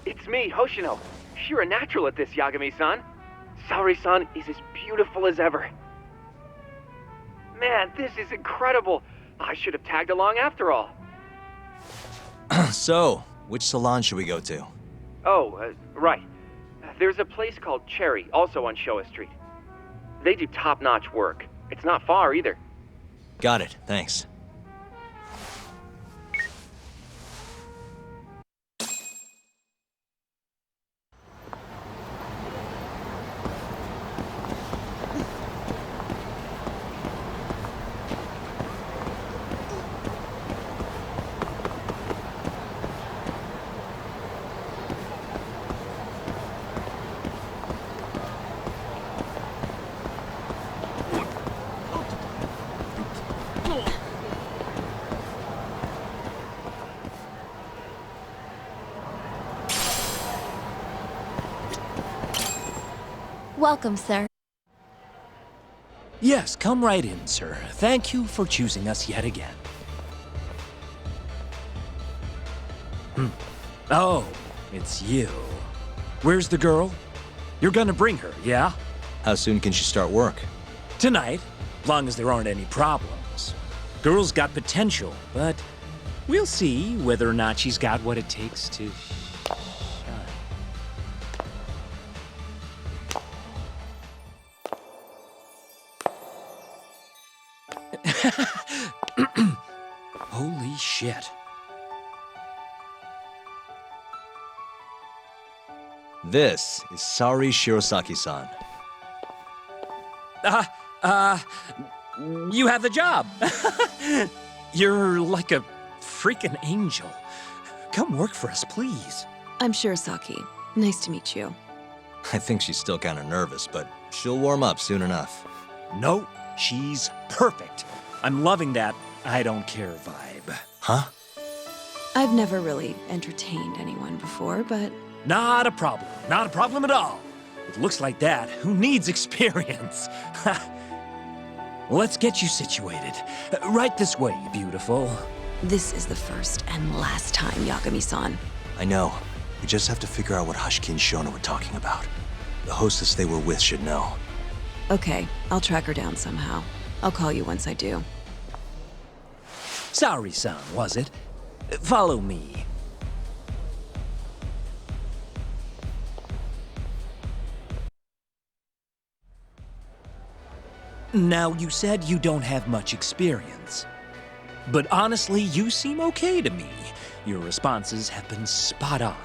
It's me, Hoshino. You're a natural at this, Yagami-san. Saori-san is as beautiful as ever. Man, this is incredible. I should have tagged along after all. So, which salon should we go to? Oh, right. There's a place called Cherry, also on Showa Street. They do top-notch work. It's not far either. Got it, thanks. Welcome, sir. Yes, come right in, sir. Thank you for choosing us yet again. Oh, it's you. Where's the girl? You're gonna bring her, yeah? How soon can she start work? Tonight, long as there aren't any problems. Girl's got potential, but we'll see whether or not she's got what it takes to shine. Holy shit. This is Saori Shirosaki-san. You have the job. You're like a freaking angel. Come work for us, please. I'm Shirosaki. Nice to meet you. I think she's still kind of nervous, but she'll warm up soon enough. No, she's perfect. I'm loving that I don't care vibe. Huh? I've never really entertained anyone before, but... Not a problem. Not a problem at all. It looks like that. Who needs experience? Let's get you situated. Right this way, beautiful. This is the first and last time, Yagami-san. I know. We just have to figure out what Hashiki and Shona were talking about. The hostess they were with should know. Okay, I'll track her down somehow. I'll call you once I do. Saori-san, was it? Follow me. Now, you said you don't have much experience. But honestly, you seem okay to me. Your responses have been spot on.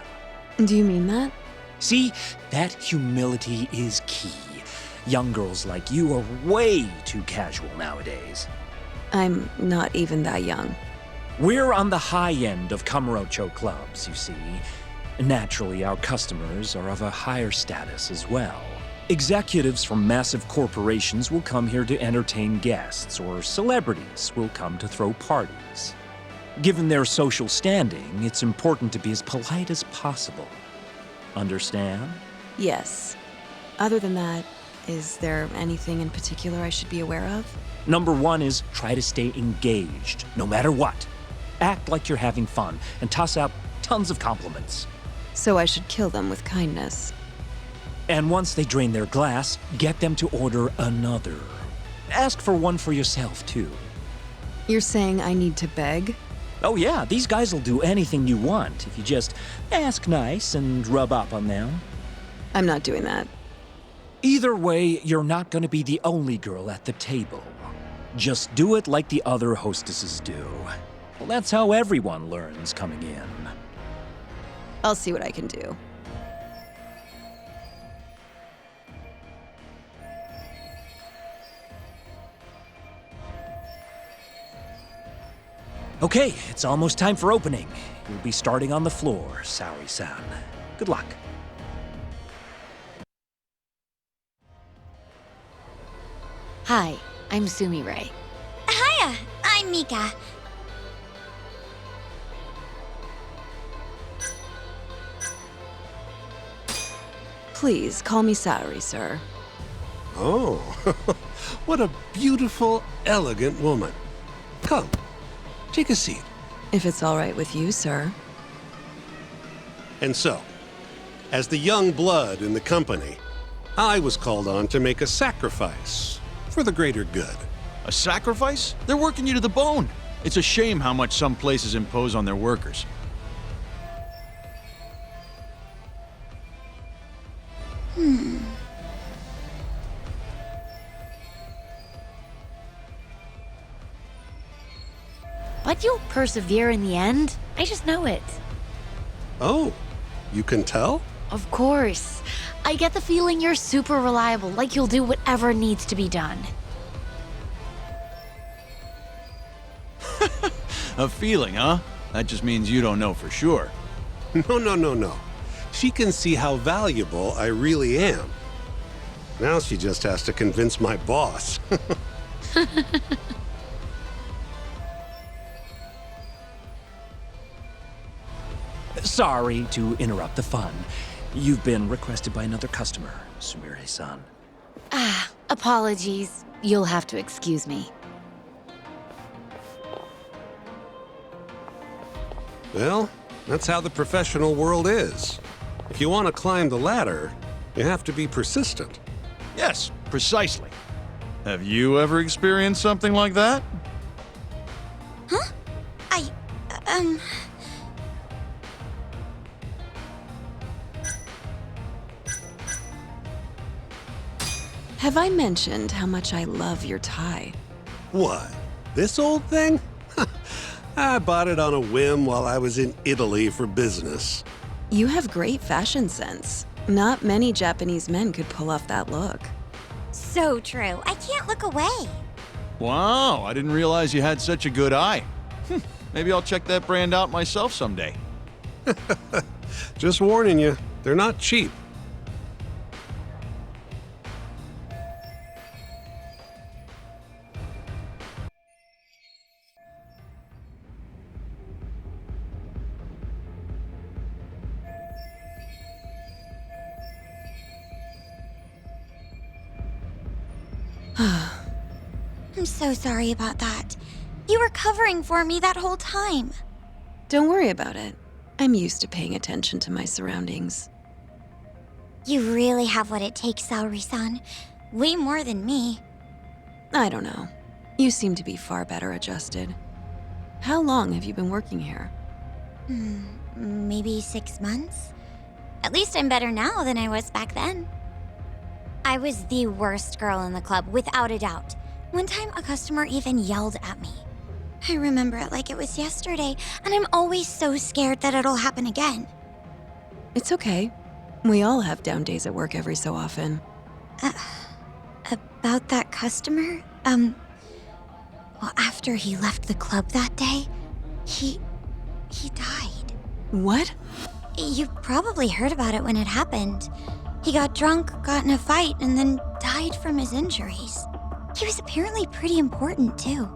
Do you mean that? See, that humility is key. Young girls like you are way too casual nowadays. I'm not even that young. We're on the high end of Kamurocho clubs, you see. Naturally, our customers are of a higher status as well. Executives from massive corporations will come here to entertain guests, or celebrities will come to throw parties. Given their social standing, it's important to be as polite as possible. Understand? Yes. Other than that, is there anything in particular I should be aware of? Number one is try to stay engaged, no matter what. Act like you're having fun, and toss out tons of compliments. So I should kill them with kindness. And once they drain their glass, get them to order another. Ask for one for yourself, too. You're saying I need to beg? Oh yeah, these guys will do anything you want if you just ask nice and rub up on them. I'm not doing that. Either way, you're not going to be the only girl at the table. Just do it like the other hostesses do. Well, that's how everyone learns coming in. I'll see what I can do. Okay, it's almost time for opening. You'll be starting on the floor, Saori-san. Good luck. Hi, I'm Sumire. Hiya, I'm Mika. Please, call me Saori, sir. Oh, what a beautiful, elegant woman. Come, take a seat. If it's all right with you, sir. And so, as the young blood in the company, I was called on to make a sacrifice for the greater good. A sacrifice? They're working you to the bone. It's a shame how much some places impose on their workers. But you'll persevere in the end. I just know it. Oh, you can tell? Of course. I get the feeling you're super reliable, like you'll do whatever needs to be done. A feeling, huh? That just means you don't know for sure. No. She can see how valuable I really am. Now she just has to convince my boss. Sorry to interrupt the fun. You've been requested by another customer, Sumire-san. Apologies. You'll have to excuse me. Well, that's how the professional world is. If you want to climb the ladder, you have to be persistent. Yes, precisely. Have you ever experienced something like that? Huh? Have I mentioned how much I love your tie? What? This old thing? I bought it on a whim while I was in Italy for business. You have great fashion sense. Not many Japanese men could pull off that look. So true. I can't look away. Wow, I didn't realize you had such a good eye. Maybe I'll check that brand out myself someday. Just warning you, they're not cheap. I'm so sorry about that. You were covering for me that whole time. Don't worry about it. I'm used to paying attention to my surroundings. You really have what it takes, Saori-san. Way more than me. I don't know. You seem to be far better adjusted. How long have you been working here? Maybe 6 months? At least I'm better now than I was back then. I was the worst girl in the club, without a doubt. One time, a customer even yelled at me. I remember it like it was yesterday, and I'm always so scared that it'll happen again. It's okay. We all have down days at work every so often. About that customer? Well, after he left the club that day, he died. What? You probably heard about it when it happened. He got drunk, got in a fight, and then died from his injuries. He was apparently pretty important, too.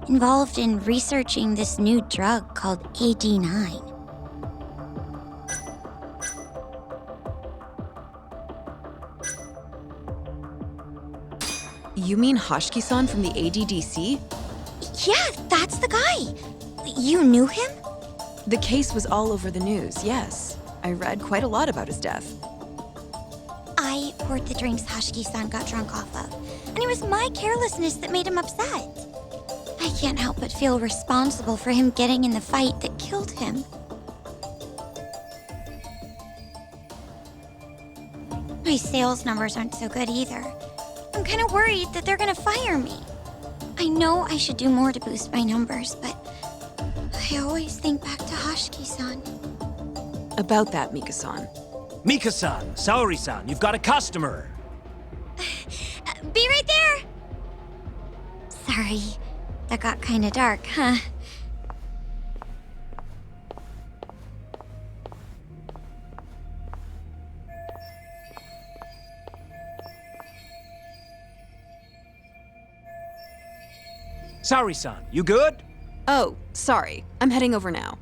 Involved in researching this new drug called AD9. You mean Hoshiki-san from the ADDC? Yeah, that's the guy. You knew him? The case was all over the news, yes. I read quite a lot about his death. I poured the drinks Hoshiki-san got drunk off of, and it was my carelessness that made him upset. I can't help but feel responsible for him getting in the fight that killed him. My sales numbers aren't so good either. I'm kind of worried that they're gonna fire me. I know I should do more to boost my numbers, but I always think back to Hoshiki-san. About that, Mika-san. Mika-san, Saori-san, you've got a customer. Be right there! Sorry, that got kinda dark, huh? Saori-san, you good? Oh, sorry. I'm heading over now.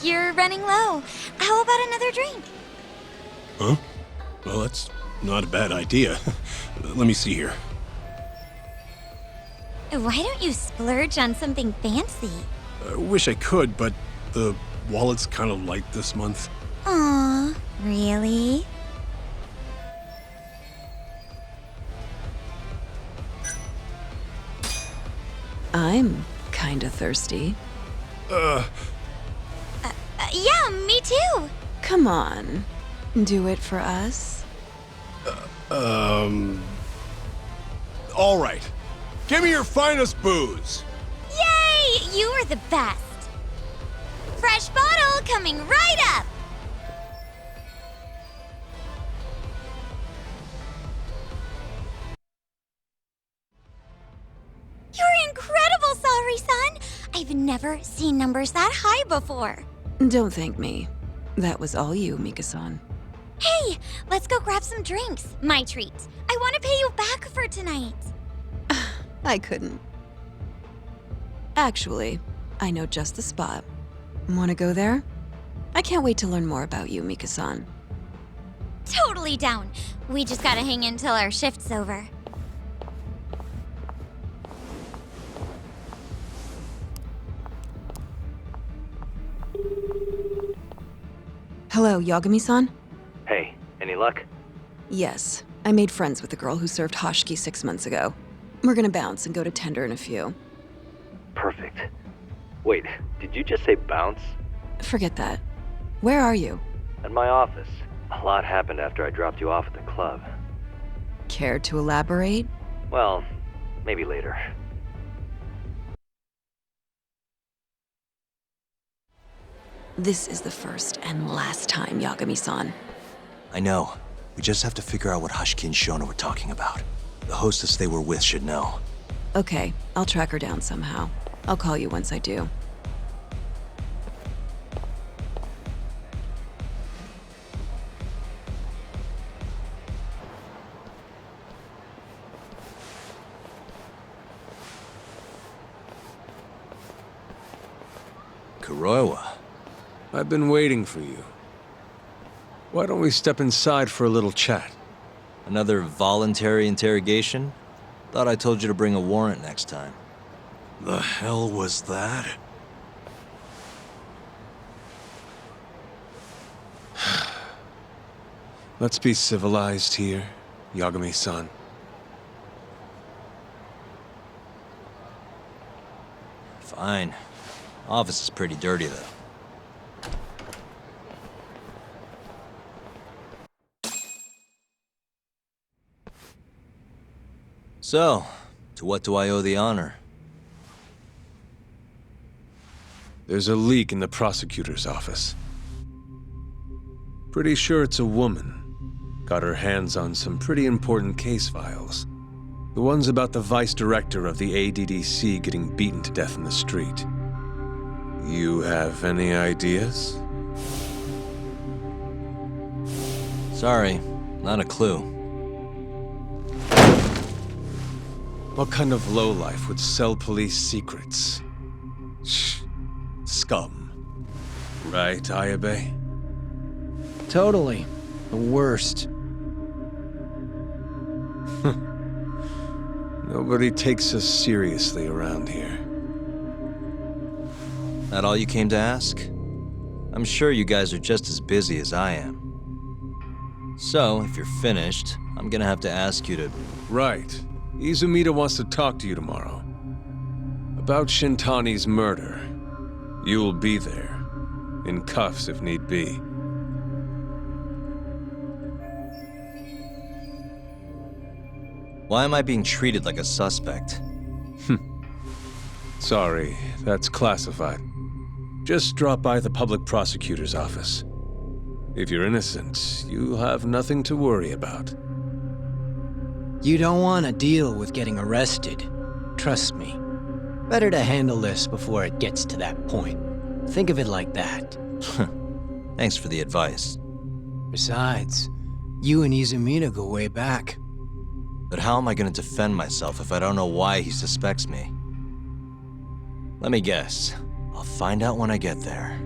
You're running low. How about another drink? Huh? Well, that's not a bad idea. Let me see here. Why don't you splurge on something fancy? I wish I could, but the wallet's kind of light this month. Aw, really? I'm kinda thirsty. Yeah, me too. Come on. Do it for us. All right. Give me your finest booze. Yay! You are the best. Fresh bottle coming right up. never seen numbers that high before. Don't thank me. That was all you, Mika-san. Hey, let's go grab some drinks. My treat. I want to pay you back for tonight. I couldn't. Actually, I know just the spot. Wanna go there? I can't wait to learn more about you, Mika-san. Totally down. We just gotta hang in till our shift's over. Hello, Yagami-san? Hey, any luck? Yes. I made friends with the girl who served Hashiki 6 months ago. We're gonna bounce and go to Tender in a few. Perfect. Wait, did you just say bounce? Forget that. Where are you? At my office. A lot happened after I dropped you off at the club. Care to elaborate? Well, maybe later. This is the first and last time, Yagami-san. I know. We just have to figure out what Hashiki and Shona were talking about. The hostess they were with should know. Okay, I'll track her down somehow. I'll call you once I do. Kuroiwa. I've been waiting for you. Why don't we step inside for a little chat? Another voluntary interrogation? Thought I told you to bring a warrant next time. The hell was that? Let's be civilized here, Yagami-san. Fine. Office is pretty dirty, though. So, to what do I owe the honor? There's a leak in the prosecutor's office. Pretty sure it's a woman. Got her hands on some pretty important case files. The ones about the vice director of the ADDC getting beaten to death in the street. You have any ideas? Sorry, not a clue. What kind of lowlife would sell police secrets? Shh. Scum. Right, Ayabe? Totally. The worst. Nobody takes us seriously around here. That all you came to ask? I'm sure you guys are just as busy as I am. So, if you're finished, I'm gonna have to ask you to... Right. Izumida wants to talk to you tomorrow. About Shintani's murder. You'll be there. In cuffs if need be. Why am I being treated like a suspect? Sorry, that's classified. Just drop by the public prosecutor's office. If you're innocent, you'll have nothing to worry about. You don't want to deal with getting arrested. Trust me. Better to handle this before it gets to that point. Think of it like that. Thanks for the advice. Besides, you and Izumida go way back. But how am I going to defend myself if I don't know why he suspects me? Let me guess. I'll find out when I get there.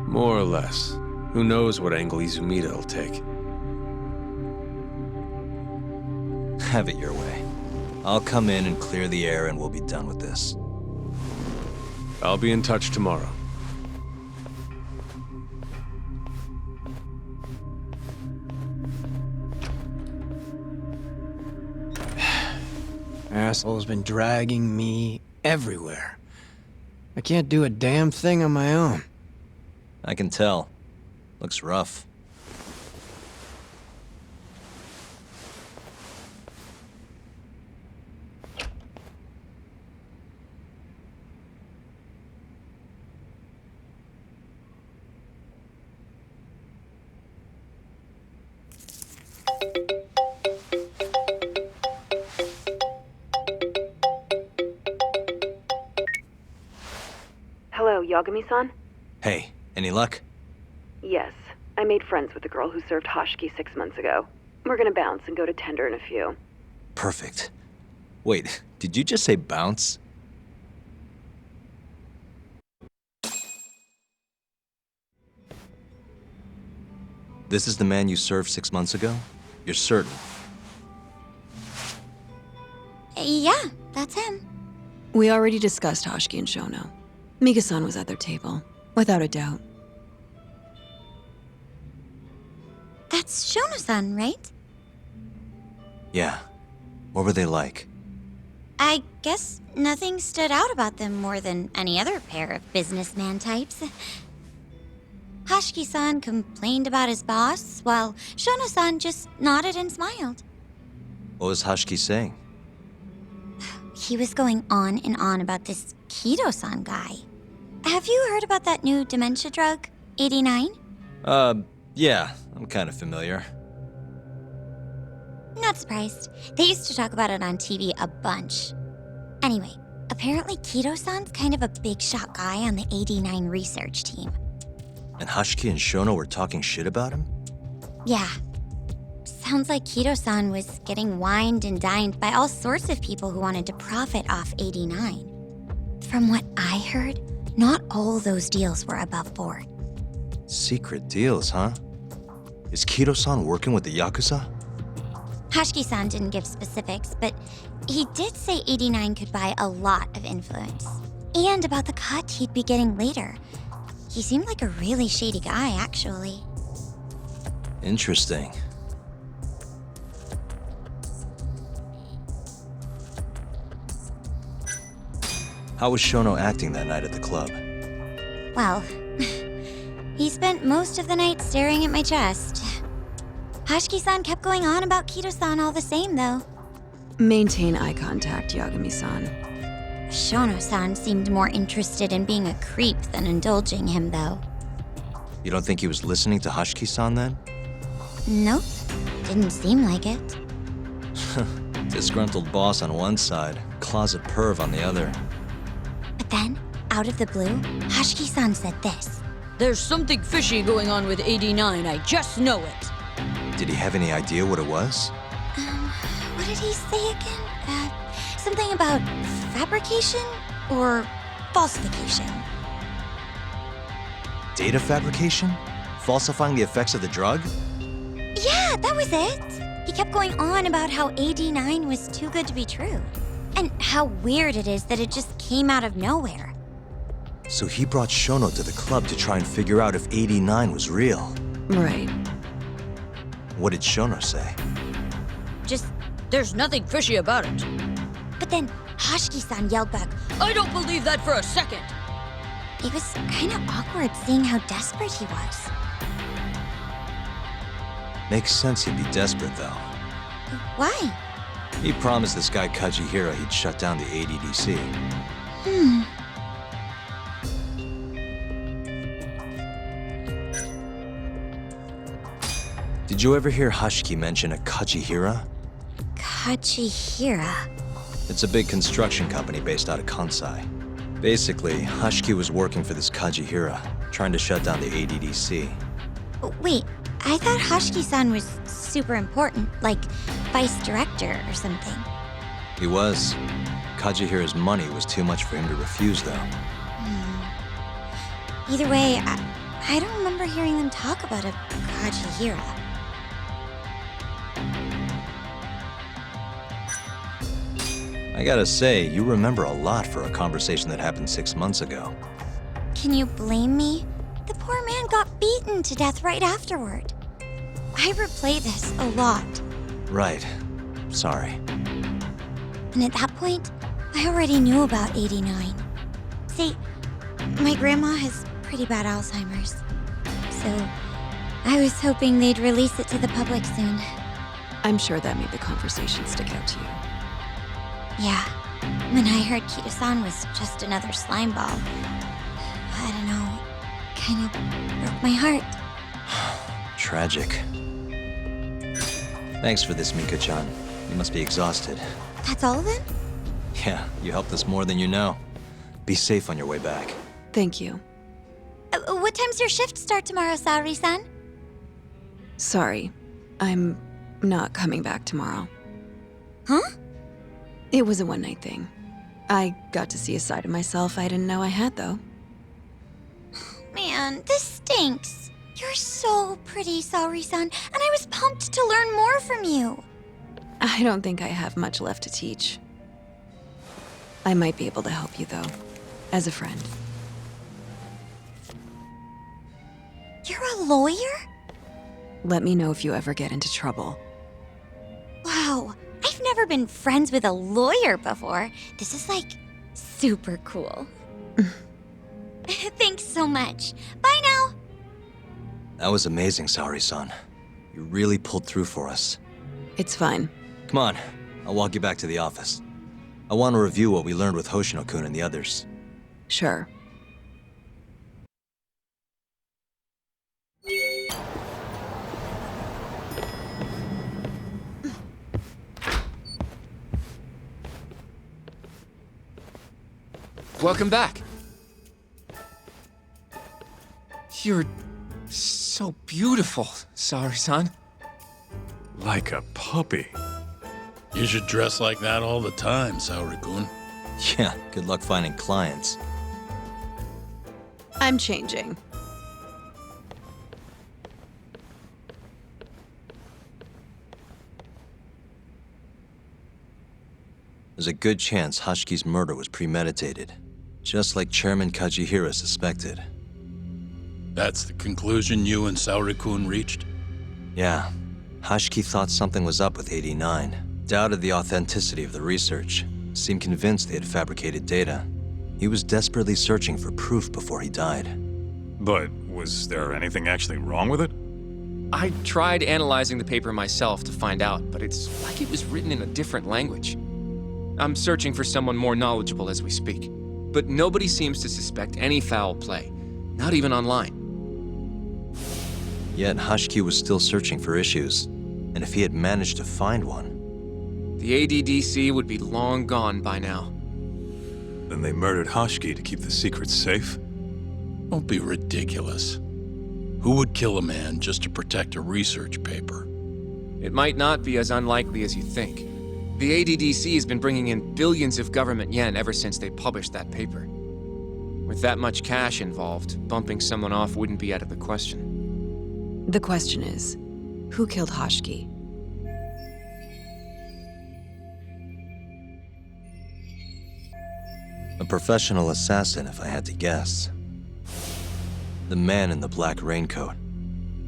More or less. Who knows what angle Izumida will take. Have it your way. I'll come in and clear the air and we'll be done with this. I'll be in touch tomorrow. Asshole's been dragging me everywhere. I can't do a damn thing on my own. I can tell. Looks rough. Yagami-san? Hey, any luck? Yes. I made friends with the girl who served Hashiki 6 months ago. We're gonna bounce and go to tender in a few. Perfect. Wait, did you just say bounce? This is the man you served 6 months ago? You're certain? Yeah, that's him. We already discussed Hashiki and Shono. Mika-san was at their table, without a doubt. That's Shono-san, right? Yeah. What were they like? I guess nothing stood out about them more than any other pair of businessman types. Hashiki-san complained about his boss, while Shono-san just nodded and smiled. What was Hashiki saying? He was going on and on about this Kido-san guy. Have you heard about that new dementia drug, 89? Yeah, I'm kind of familiar. Not surprised. They used to talk about it on TV a bunch. Anyway, apparently Kido-san's kind of a big shot guy on the 89 research team. And Hashiki and Shono were talking shit about him? Yeah. Sounds like Kido-san was getting wined and dined by all sorts of people who wanted to profit off 89. From what I heard, not all those deals were above board. Secret deals, huh? Is Kido-san working with the Yakuza? Hashiki-san didn't give specifics, but he did say 89 could buy a lot of influence. And about the cut he'd be getting later. He seemed like a really shady guy, actually. Interesting. How was Shono acting that night at the club? Well, he spent most of the night staring at my chest. Hashiki-san kept going on about Kido-san all the same, though. Maintain eye contact, Yagami-san. Shono-san seemed more interested in being a creep than indulging him, though. You don't think he was listening to Hashiki-san then? Nope. Didn't seem like it. Disgruntled boss on one side, closet perv on the other. But then, out of the blue, Hashiki-san said this. There's something fishy going on with 89, I just know it. Did he have any idea what it was? What did he say again? Something about fabrication or falsification? Data fabrication? Falsifying the effects of the drug? Yeah, that was it. He kept going on about how 89 was too good to be true. And how weird it is that it just came out of nowhere. So he brought Shono to the club to try and figure out if 89 was real. Right. What did Shono say? Just, there's nothing fishy about it. But then Hashiki-san yelled back, I don't believe that for a second. It was kind of awkward seeing how desperate he was. Makes sense he'd be desperate, though. Why? He promised this guy Kajihira he'd shut down the ADDC. Did you ever hear Hashiki mention a Kajihira? Kajihira? It's a big construction company based out of Kansai. Basically, Hashiki was working for this Kajihira, trying to shut down the ADDC. Wait, I thought Hashiki-san was super important, like vice director or something. He was. Kajihira's money was too much for him to refuse, though. Either way, I don't remember hearing them talk about a Kajihira. I gotta say, you remember a lot for a conversation that happened 6 months ago. Can you blame me? The poor man got beaten to death right afterward. I replay this a lot. Right. Sorry. And at that point, I already knew about 89. See, my grandma has pretty bad Alzheimer's. So, I was hoping they'd release it to the public soon. I'm sure that made the conversation stick out to you. Yeah. When I heard Kido-san was just another slime ball, I don't know, kind of broke my heart. Tragic. Thanks for this, Mika-chan. You must be exhausted. That's all of it? Yeah, you helped us more than you know. Be safe on your way back. Thank you. What time's your shift start tomorrow, Saori-san? Sorry, I'm not coming back tomorrow. Huh? It was a one-night thing. I got to see a side of myself I didn't know I had, though. Man, this stinks. You're so pretty, Saori-san, and I was pumped to learn more from you. I don't think I have much left to teach. I might be able to help you, though, as a friend. You're a lawyer? Let me know if you ever get into trouble. Wow, I've never been friends with a lawyer before. This is like super cool. Thanks so much. Bye now. That was amazing, Saori-san. You really pulled through for us. It's fine. Come on, I'll walk you back to the office. I want to review what we learned with Hoshino-kun and the others. Sure. Welcome back. You're so beautiful, Saori-san. Like a puppy. You should dress like that all the time, Saori-kun. Yeah, good luck finding clients. I'm changing. There's a good chance Hashiki's murder was premeditated, just like Chairman Kajihira suspected. That's the conclusion you and Saori-kun reached? Yeah. Hashiki thought something was up with 89, doubted the authenticity of the research, seemed convinced they had fabricated data. He was desperately searching for proof before he died. But was there anything actually wrong with it? I tried analyzing the paper myself to find out, but it's like it was written in a different language. I'm searching for someone more knowledgeable as we speak, but nobody seems to suspect any foul play, not even online. Yet Hashiki was still searching for issues, and if he had managed to find one... The ADDC would be long gone by now. Then they murdered Hashiki to keep the secret safe? Don't be ridiculous. Who would kill a man just to protect a research paper? It might not be as unlikely as you think. The ADDC has been bringing in billions of government yen ever since they published that paper. With that much cash involved, bumping someone off wouldn't be out of the question. The question is, who killed Hashiki? A professional assassin, if I had to guess. The man in the black raincoat.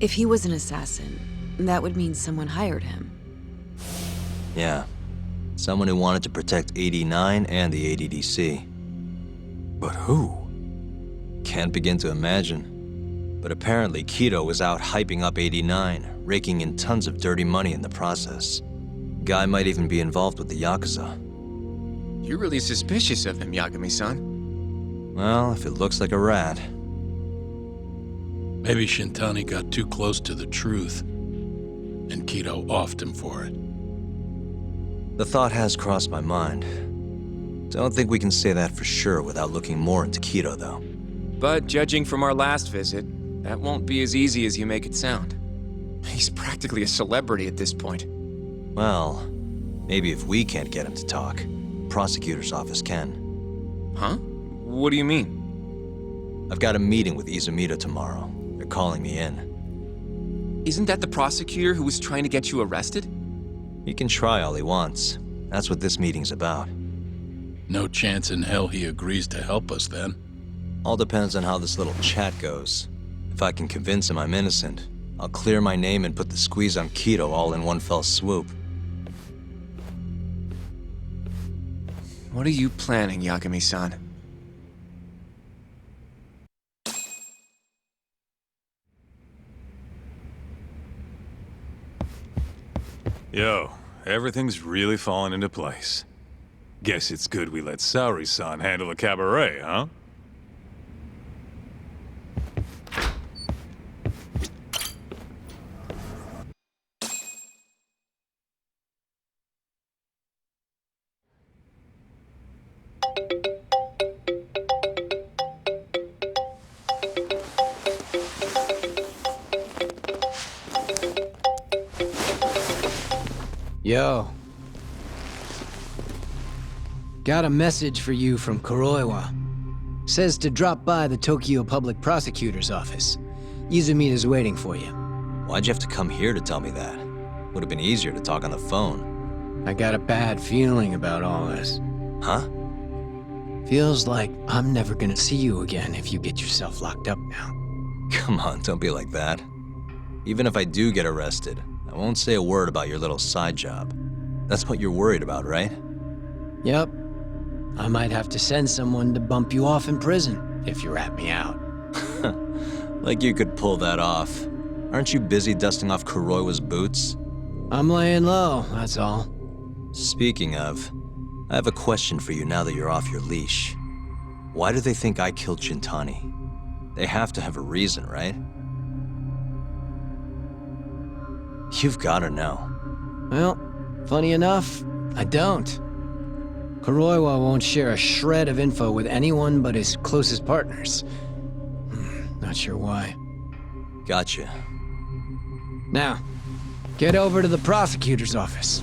If he was an assassin, that would mean someone hired him. Yeah. Someone who wanted to protect 89 and the ADDC. But who? Can't begin to imagine. But apparently Kido was out hyping up 89, raking in tons of dirty money in the process. Guy might even be involved with the Yakuza. You're really suspicious of him, Yagami-san. Well, if it looks like a rat. Maybe Shintani got too close to the truth, and Kido offed him for it. The thought has crossed my mind. Don't think we can say that for sure without looking more into Kido, though. But judging from our last visit, that won't be as easy as you make it sound. He's practically a celebrity at this point. Well, maybe if we can't get him to talk, prosecutor's office can. Huh? What do you mean? I've got a meeting with Izumito tomorrow. They're calling me in. Isn't that the prosecutor who was trying to get you arrested? He can try all he wants. That's what this meeting's about. No chance in hell he agrees to help us then. All depends on how this little chat goes. If I can convince him I'm innocent, I'll clear my name and put the squeeze on Kido all in one fell swoop. What are you planning, Yagami-san? Yo, everything's really falling into place. Guess it's good we let Saori-san handle the cabaret, huh? Yo. Got a message for you from Kuroiwa. Says to drop by the Tokyo Public Prosecutor's office. Izumita's waiting for you. Why'd you have to come here to tell me that? Would have been easier to talk on the phone. I got a bad feeling about all this. Huh? Feels like I'm never gonna see you again if you get yourself locked up now. Come on, don't be like that. Even if I do get arrested, I won't say a word about your little side job. That's what you're worried about, right? Yep. I might have to send someone to bump you off in prison if you rat me out. Like you could pull that off. Aren't you busy dusting off Kuroiwa's boots? I'm laying low, that's all. Speaking of, I have a question for you now that you're off your leash. Why do they think I killed Shintani? They have to have a reason, right? You've gotta know. Well, funny enough, I don't. Kuroiwa won't share a shred of info with anyone but his closest partners. Not sure why. Gotcha. Now, get over to the prosecutor's office.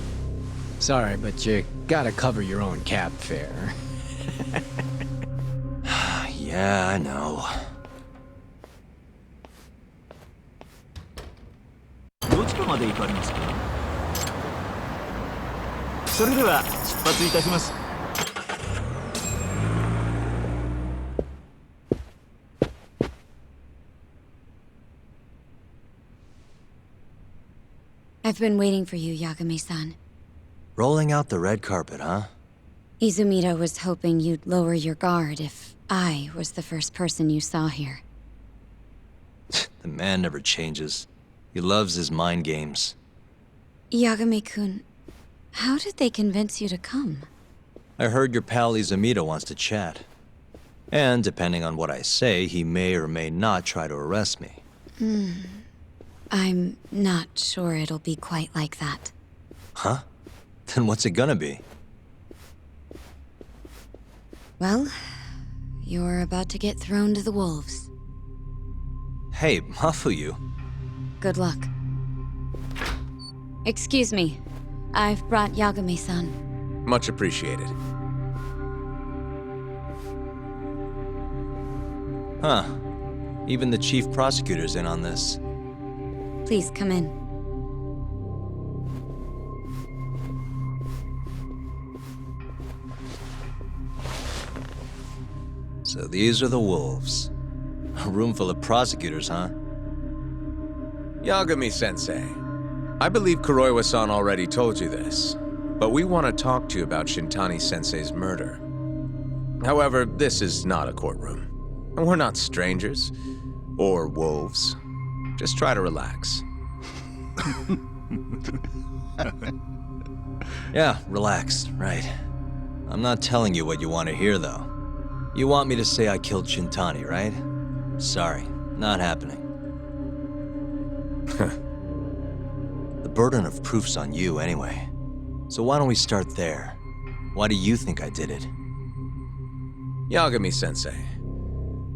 Sorry, but you gotta cover your own cab fare. Yeah, I know. どちらまで行かれますか？それでは出発いたします。 I've been waiting for you, Yagami-san. Rolling out the red carpet, huh? Izumita was hoping you'd lower your guard if I was the first person you saw here. The man never changes. He loves his mind games. Yagami-kun, how did they convince you to come? I heard your pal Izumita wants to chat. And depending on what I say, he may or may not try to arrest me. I'm not sure it'll be quite like that. Huh? Then what's it gonna be? Well, you're about to get thrown to the wolves. Hey, Mafuyu. Good luck. Excuse me. I've brought Yagami-san. Much appreciated. Huh. Even the chief prosecutor's in on this. Please come in. So these are the wolves. A room full of prosecutors, huh? Yagami-sensei, I believe Kuroiwa-san already told you this, but we want to talk to you about Shintani-sensei's murder. However, this is not a courtroom. And we're not strangers, or wolves. Just try to relax. Yeah, relax, right. I'm not telling you what you want to hear, though. You want me to say I killed Shintani, right? Sorry, not happening. The burden of proof's on you, anyway. So why don't we start there? Why do you think I did it? Yagami-sensei,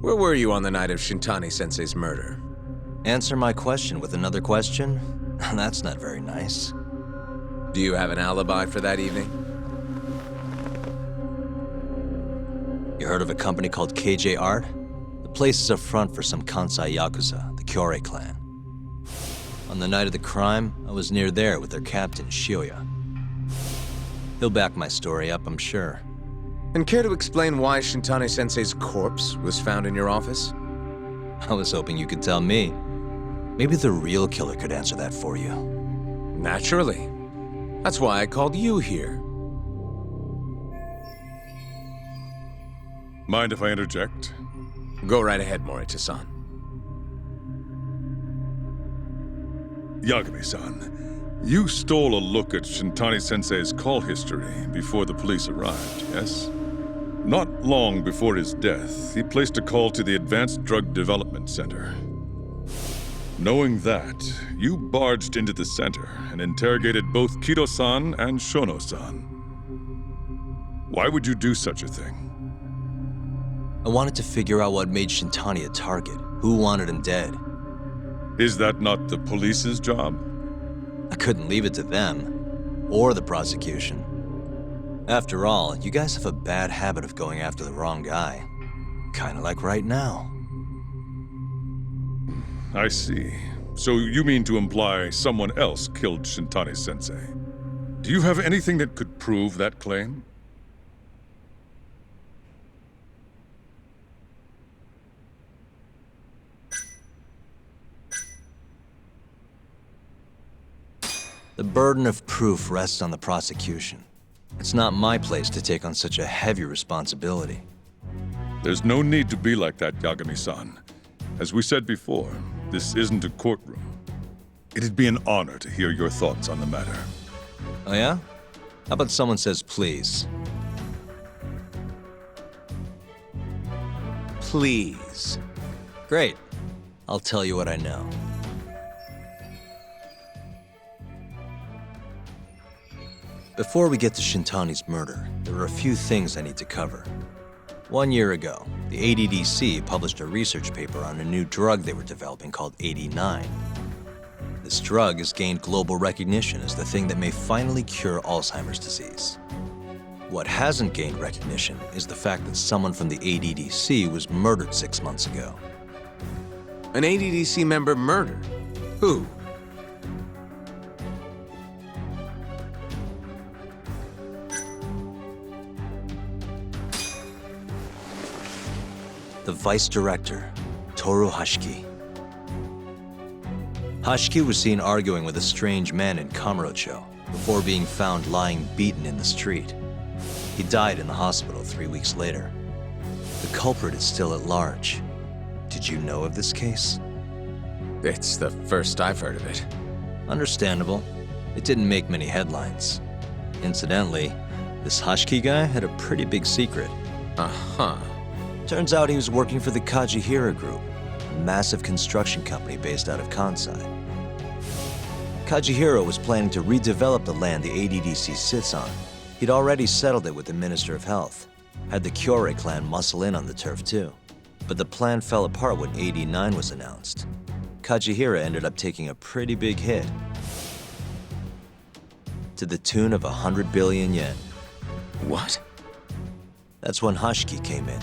where were you on the night of Shintani-sensei's murder? Answer my question with another question? That's not very nice. Do you have an alibi for that evening? You heard of a company called KJ Art? The place is a front for some Kansai Yakuza, the Kyorei clan. On the night of the crime, I was near there with their captain, Shioya. He'll back my story up, I'm sure. And care to explain why Shintani-sensei's corpse was found in your office? I was hoping you could tell me. Maybe the real killer could answer that for you. Naturally. That's why I called you here. Mind if I interject? Go right ahead, Morita-san. Yagami-san, you stole a look at Shintani-sensei's call history before the police arrived, yes? Not long before his death, he placed a call to the Advanced Drug Development Center. Knowing that, you barged into the center and interrogated both Kido-san and Shono-san. Why would you do such a thing? I wanted to figure out what made Shintani a target, who wanted him dead. Is that not the police's job? I couldn't leave it to them. or the prosecution. After all, you guys have a bad habit of going after the wrong guy. Kinda like right now. I see. So you mean to imply someone else killed Shintani-sensei? Do you have anything that could prove that claim? The burden of proof rests on the prosecution. It's not my place to take on such a heavy responsibility. There's no need to be like that, Yagami-san. As we said before, this isn't a courtroom. It'd be an honor to hear your thoughts on the matter. Oh yeah? How about someone says please? Please. Great. I'll tell you what I know. Before we get to Shintani's murder, there are a few things I need to cover. 1 year ago, the ADDC published a research paper on a new drug they were developing called 89. This drug has gained global recognition as the thing that may finally cure Alzheimer's disease. What hasn't gained recognition is the fact that someone from the ADDC was murdered 6 months ago. An ADDC member murdered? Who? The vice director, Toru Hashiki. Hashiki was seen arguing with a strange man in Kamurocho before being found lying beaten in the street. He died in the hospital 3 weeks later. The culprit is still at large. Did you know of this case? It's the first I've heard of it. Understandable. It didn't make many headlines. Incidentally, this Hashiki guy had a pretty big secret. Uh-huh. Turns out he was working for the Kajihira Group, a massive construction company based out of Kansai. Kajihira was planning to redevelop the land the ADDC sits on. He'd already settled it with the Minister of Health, had the Kyorei clan muscle in on the turf too. But the plan fell apart when 89 was announced. Kajihira ended up taking a pretty big hit, to the tune of 100 billion yen. What? That's when Hashiki came in,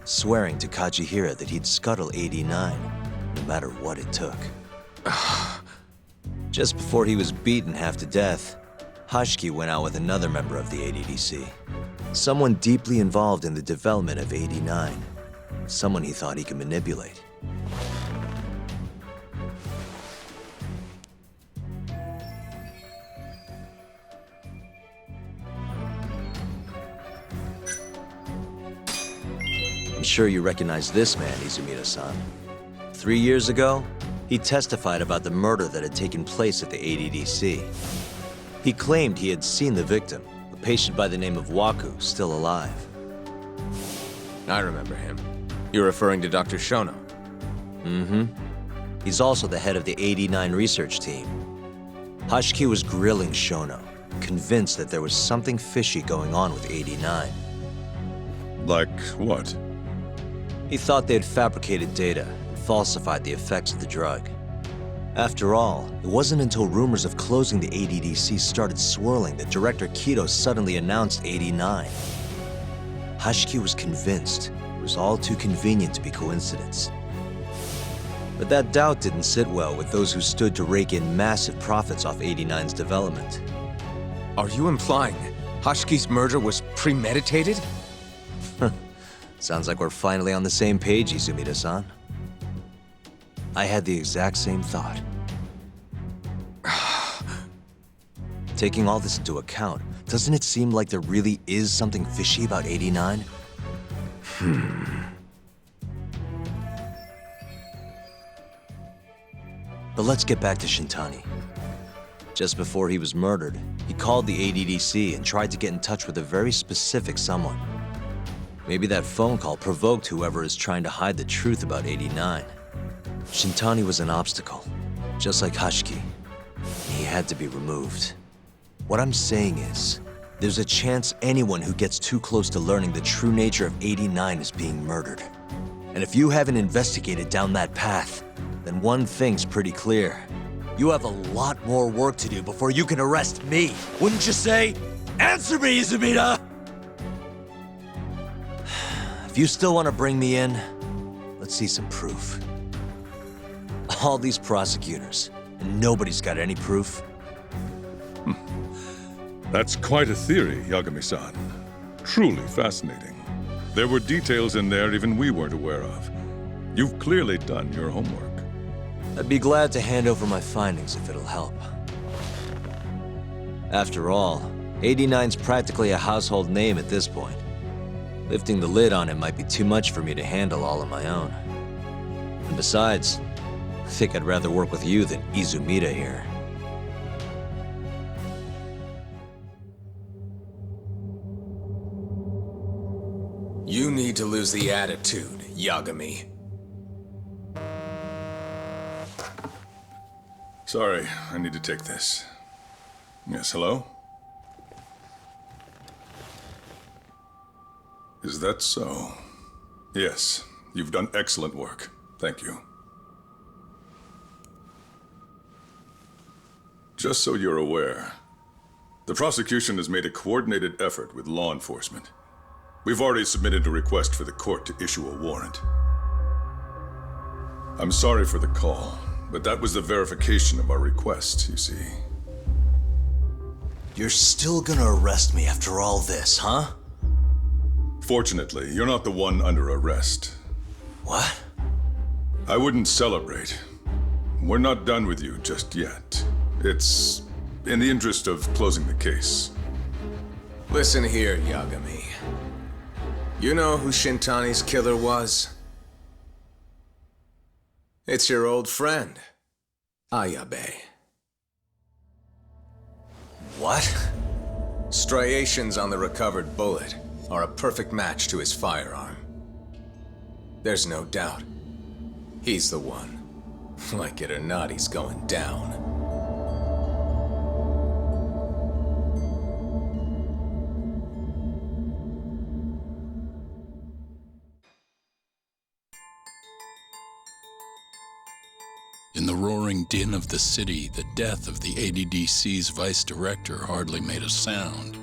swearing to Kajihira that he'd scuttle 89, no matter what it took. Just before he was beaten half to death, Hashiki went out with another member of the ADDC. Someone deeply involved in the development of 89. Someone he thought he could manipulate. I'm sure you recognize this man, Izumida-san. 3 years ago, he testified about the murder that had taken place at the ADDC. He claimed he had seen the victim, a patient by the name of Waku, still alive. I remember him. You're referring to Dr. Shono? Mm-hmm. He's also the head of the 89 research team. Hashiki was grilling Shono, convinced that there was something fishy going on with 89. Like what? He thought they had fabricated data and falsified the effects of the drug. After all, it wasn't until rumors of closing the ADDC started swirling that Director Kido suddenly announced 89. Hashiki was convinced it was all too convenient to be coincidence. But that doubt didn't sit well with those who stood to rake in massive profits off 89's development. Are you implying Hashiki's murder was premeditated? Sounds like we're finally on the same page, Izumida-san. I had the exact same thought. Taking all this into account, doesn't it seem like there really is something fishy about 89? But let's get back to Shintani. Just before he was murdered, he called the ADDC and tried to get in touch with a very specific someone. Maybe that phone call provoked whoever is trying to hide the truth about 89. Shintani was an obstacle, just like Hashiki. He had to be removed. What I'm saying is, there's a chance anyone who gets too close to learning the true nature of 89 is being murdered. And if you haven't investigated down that path, then one thing's pretty clear. You have a lot more work to do before you can arrest me, wouldn't you say? Answer me, Izumida! If you still want to bring me in, let's see some proof. All these prosecutors, and nobody's got any proof. That's quite a theory, Yagami-san. Truly fascinating. There were details in there even we weren't aware of. You've clearly done your homework. I'd be glad to hand over my findings if it'll help. After all, 89's practically a household name at this point. Lifting the lid on him might be too much for me to handle all on my own. And besides, I think I'd rather work with you than Izumida here. You need to lose the attitude, Yagami. Sorry, I need to take this. Yes, hello? Is that so? Yes, you've done excellent work. Thank you. Just so you're aware, the prosecution has made a coordinated effort with law enforcement. We've already submitted a request for the court to issue a warrant. I'm sorry for the call, but that was the verification of our request, you see. You're still gonna arrest me after all this, huh? Fortunately, you're not the one under arrest. What? I wouldn't celebrate. We're not done with you just yet. It's in the interest of closing the case. Listen here, Yagami. You know who Shintani's killer was? It's your old friend, Ayabe. What? Striations on the recovered bullet are a perfect match to his firearm. There's no doubt. He's the one. Like it or not, he's going down. In the roaring din of the city, the death of the ADDC's vice director hardly made a sound.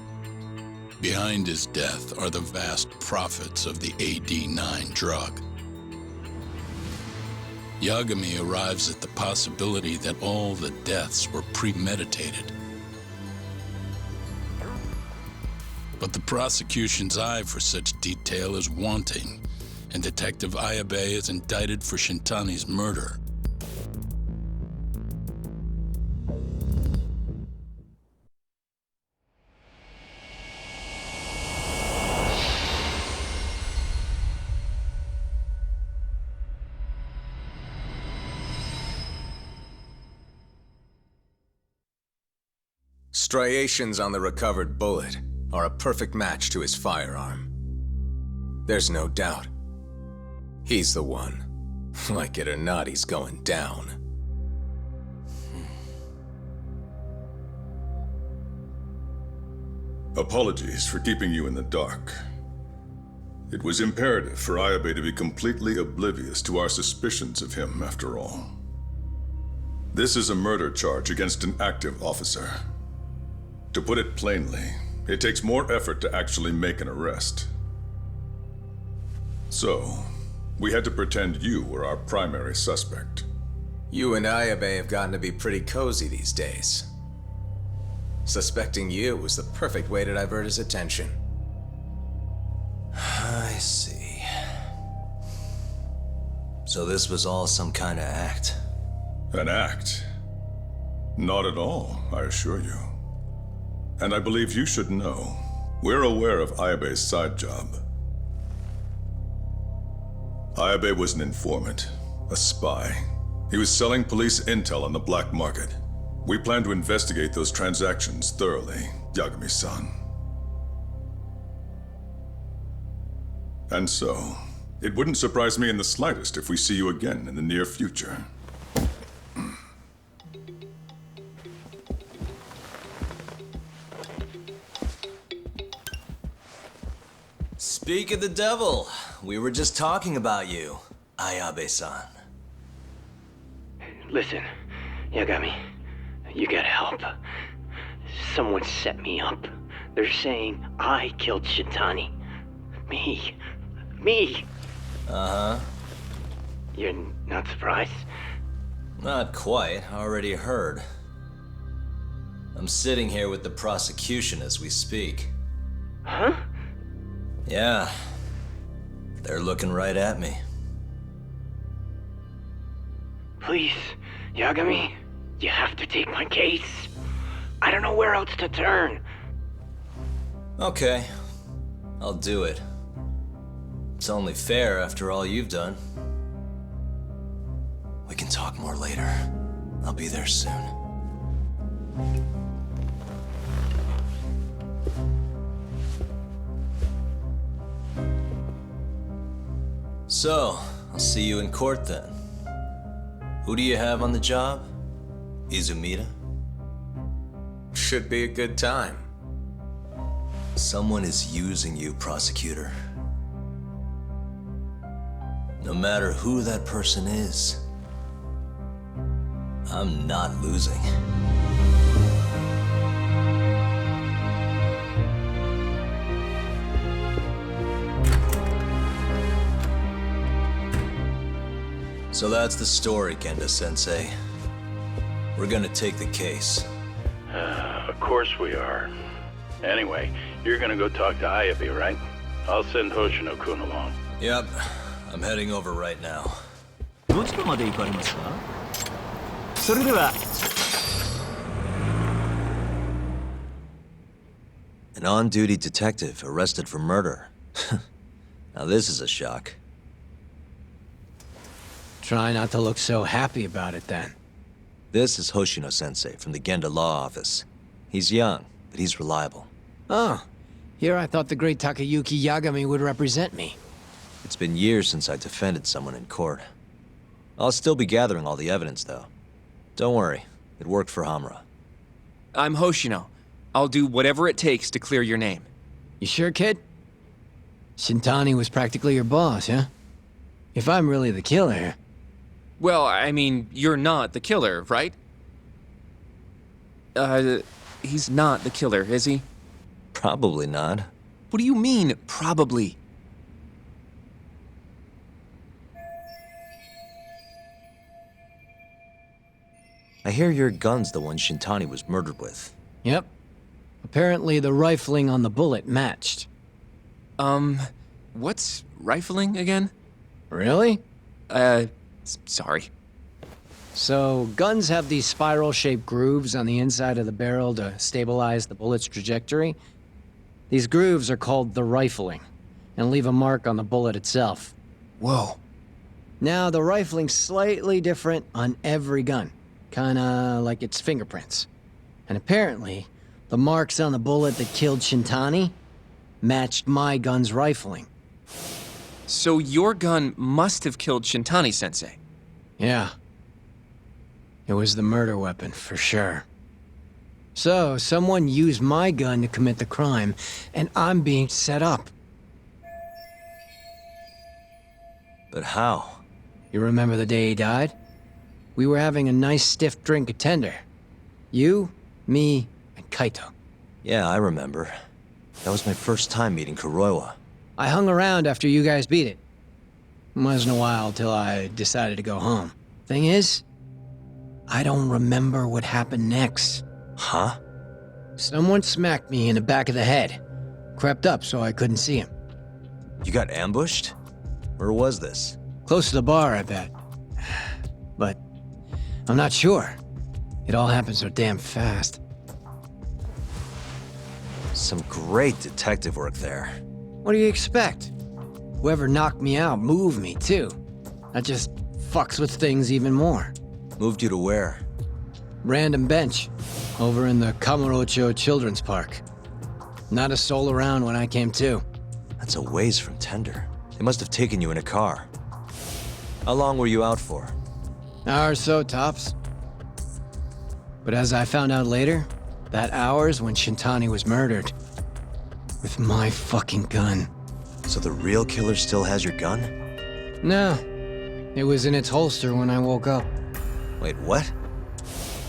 Behind his death are the vast profits of the AD9 drug. Yagami arrives at the possibility that all the deaths were premeditated. But the prosecution's eye for such detail is wanting, and Detective Ayabe is indicted for Shintani's murder. Striations on the recovered bullet are a perfect match to his firearm. There's no doubt. He's the one. Like it or not, he's going down. Apologies for keeping you in the dark. It was imperative for Ayabe to be completely oblivious to our suspicions of him, after all. This is a murder charge against an active officer. To put it plainly, it takes more effort to actually make an arrest. So, we had to pretend you were our primary suspect. You and Ayabe have gotten to be pretty cozy these days. Suspecting you was the perfect way to divert his attention. I see. So this was all some kind of act? An act? Not at all, I assure you. And I believe you should know, we're aware of Ayabe's side job. Ayabe was an informant, a spy. He was selling police intel on the black market. We plan to investigate those transactions thoroughly, Yagami-san. And so, it wouldn't surprise me in the slightest if we see you again in the near future. Speak of the devil, we were just talking about you, Ayabe-san. Listen, Yagami, you gotta help. Someone set me up. They're saying I killed Shintani. Me. Uh-huh. You're not surprised? Not quite. I already heard. I'm sitting here with the prosecution as we speak. Huh? Yeah. They're looking right at me. Please, Yagami, you have to take my case. I don't know where else to turn. Okay. I'll do it. It's only fair after all you've done. We can talk more later. I'll be there soon. So, I'll see you in court then. Who do you have on the job? Izumida? Should be a good time. Someone is using you, prosecutor. No matter who that person is, I'm not losing. So that's the story, Kenda-sensei. We're gonna take the case. Of course we are. Anyway, you're gonna go talk to Ayabe, right? I'll send Hoshino-kun along. Yep, I'm heading over right now. どちらまで行かれますか? それでは An on-duty detective arrested for murder. Now this is a shock. Try not to look so happy about it then. This is Hoshino-sensei from the Genda Law Office. He's young, but he's reliable. Oh, here I thought the great Takayuki Yagami would represent me. It's been years since I defended someone in court. I'll still be gathering all the evidence, though. Don't worry, it worked for Hamura. I'm Hoshino. I'll do whatever it takes to clear your name. You sure, kid? Shintani was practically your boss, huh? If I'm really the killer... Well, I mean, you're not the killer, right? He's not the killer, is he? Probably not. What do you mean, probably? I hear your gun's the one Shintani was murdered with. Yep. Apparently the rifling on the bullet matched. What's rifling again? Really? Sorry. So, guns have these spiral-shaped grooves on the inside of the barrel to stabilize the bullet's trajectory. These grooves are called the rifling, and leave a mark on the bullet itself. Whoa. Now, the rifling's slightly different on every gun. Kinda like its fingerprints. And apparently, the marks on the bullet that killed Shintani matched my gun's rifling. So your gun must have killed Shintani-sensei? Yeah. It was the murder weapon, for sure. So, someone used my gun to commit the crime, and I'm being set up. But how? You remember the day he died? We were having a nice stiff drink at Tender. You, me, and Kaito. Yeah, I remember. That was my first time meeting Kuroiwa. I hung around after you guys beat it. Wasn't a while till I decided to go home. Thing is, I don't remember what happened next. Huh? Someone smacked me in the back of the head. Crept up so I couldn't see him. You got ambushed? Where was this? Close to the bar, I bet. But I'm not sure. It all happened so damn fast. Some great detective work there. What do you expect? Whoever knocked me out moved me, too. That just fucks with things even more. Moved you to where? Random bench, over in the Kamurocho Children's Park. Not a soul around when I came to. That's a ways from Tender. They must have taken you in a car. How long were you out for? Hour or so, tops. But as I found out later, that hour's when Shintani was murdered. With my fucking gun. So the real killer still has your gun? No. It was in its holster when I woke up. Wait, what?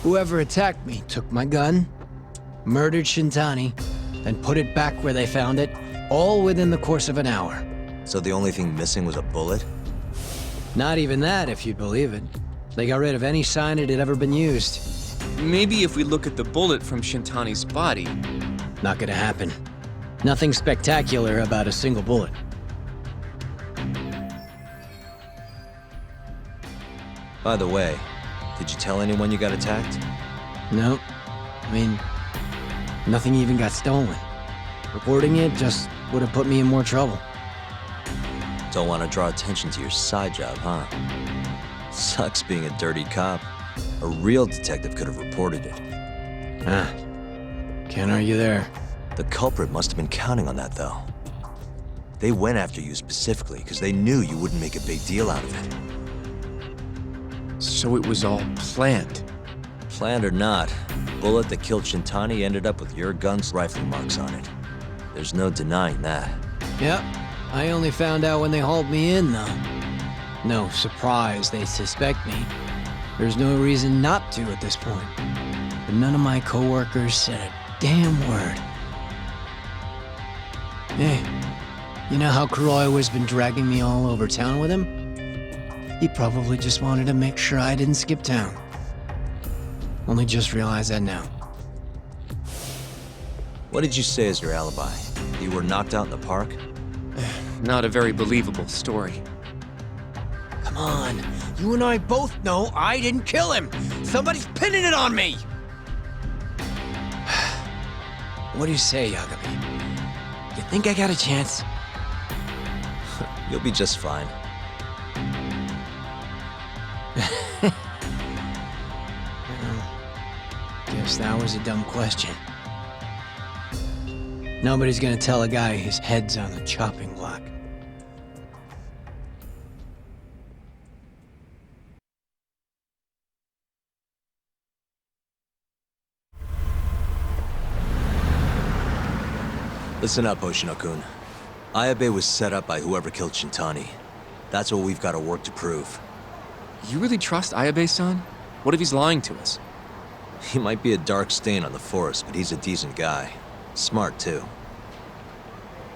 Whoever attacked me took my gun, murdered Shintani, then put it back where they found it, all within the course of an hour. So the only thing missing was a bullet? Not even that, if you'd believe it. They got rid of any sign it had ever been used. Maybe if we look at the bullet from Shintani's body. Not gonna happen. Nothing spectacular about a single bullet. By the way, did you tell anyone you got attacked? No. I mean, nothing even got stolen. Reporting it just would have put me in more trouble. Don't want to draw attention to your side job, huh? Sucks being a dirty cop. A real detective could have reported it. Ah, can't argue there. The culprit must have been counting on that, though. They went after you specifically because they knew you wouldn't make a big deal out of it. So it was all planned? Planned or not, the bullet that killed Shintani ended up with your gun's rifling marks on it. There's no denying that. Yep, I only found out when they hauled me in, though. No surprise they suspect me. There's no reason not to at this point. But none of my coworkers said a damn word. Hey, you know how Kuroi has been dragging me all over town with him? He probably just wanted to make sure I didn't skip town. Only just realized that now. What did you say as your alibi? You were knocked out in the park? Not a very believable story. Come on, you and I both know I didn't kill him. Somebody's pinning it on me. What do you say, Yagami? You think I got a chance? You'll be just fine. Guess that was a dumb question. Nobody's gonna tell a guy his head's on the chopping block. Listen up, Hoshino-kun. Ayabe was set up by whoever killed Shintani. That's what we've got to work to prove. You really trust Ayabe-san? What if he's lying to us? He might be a dark stain on the force, but he's a decent guy. Smart, too.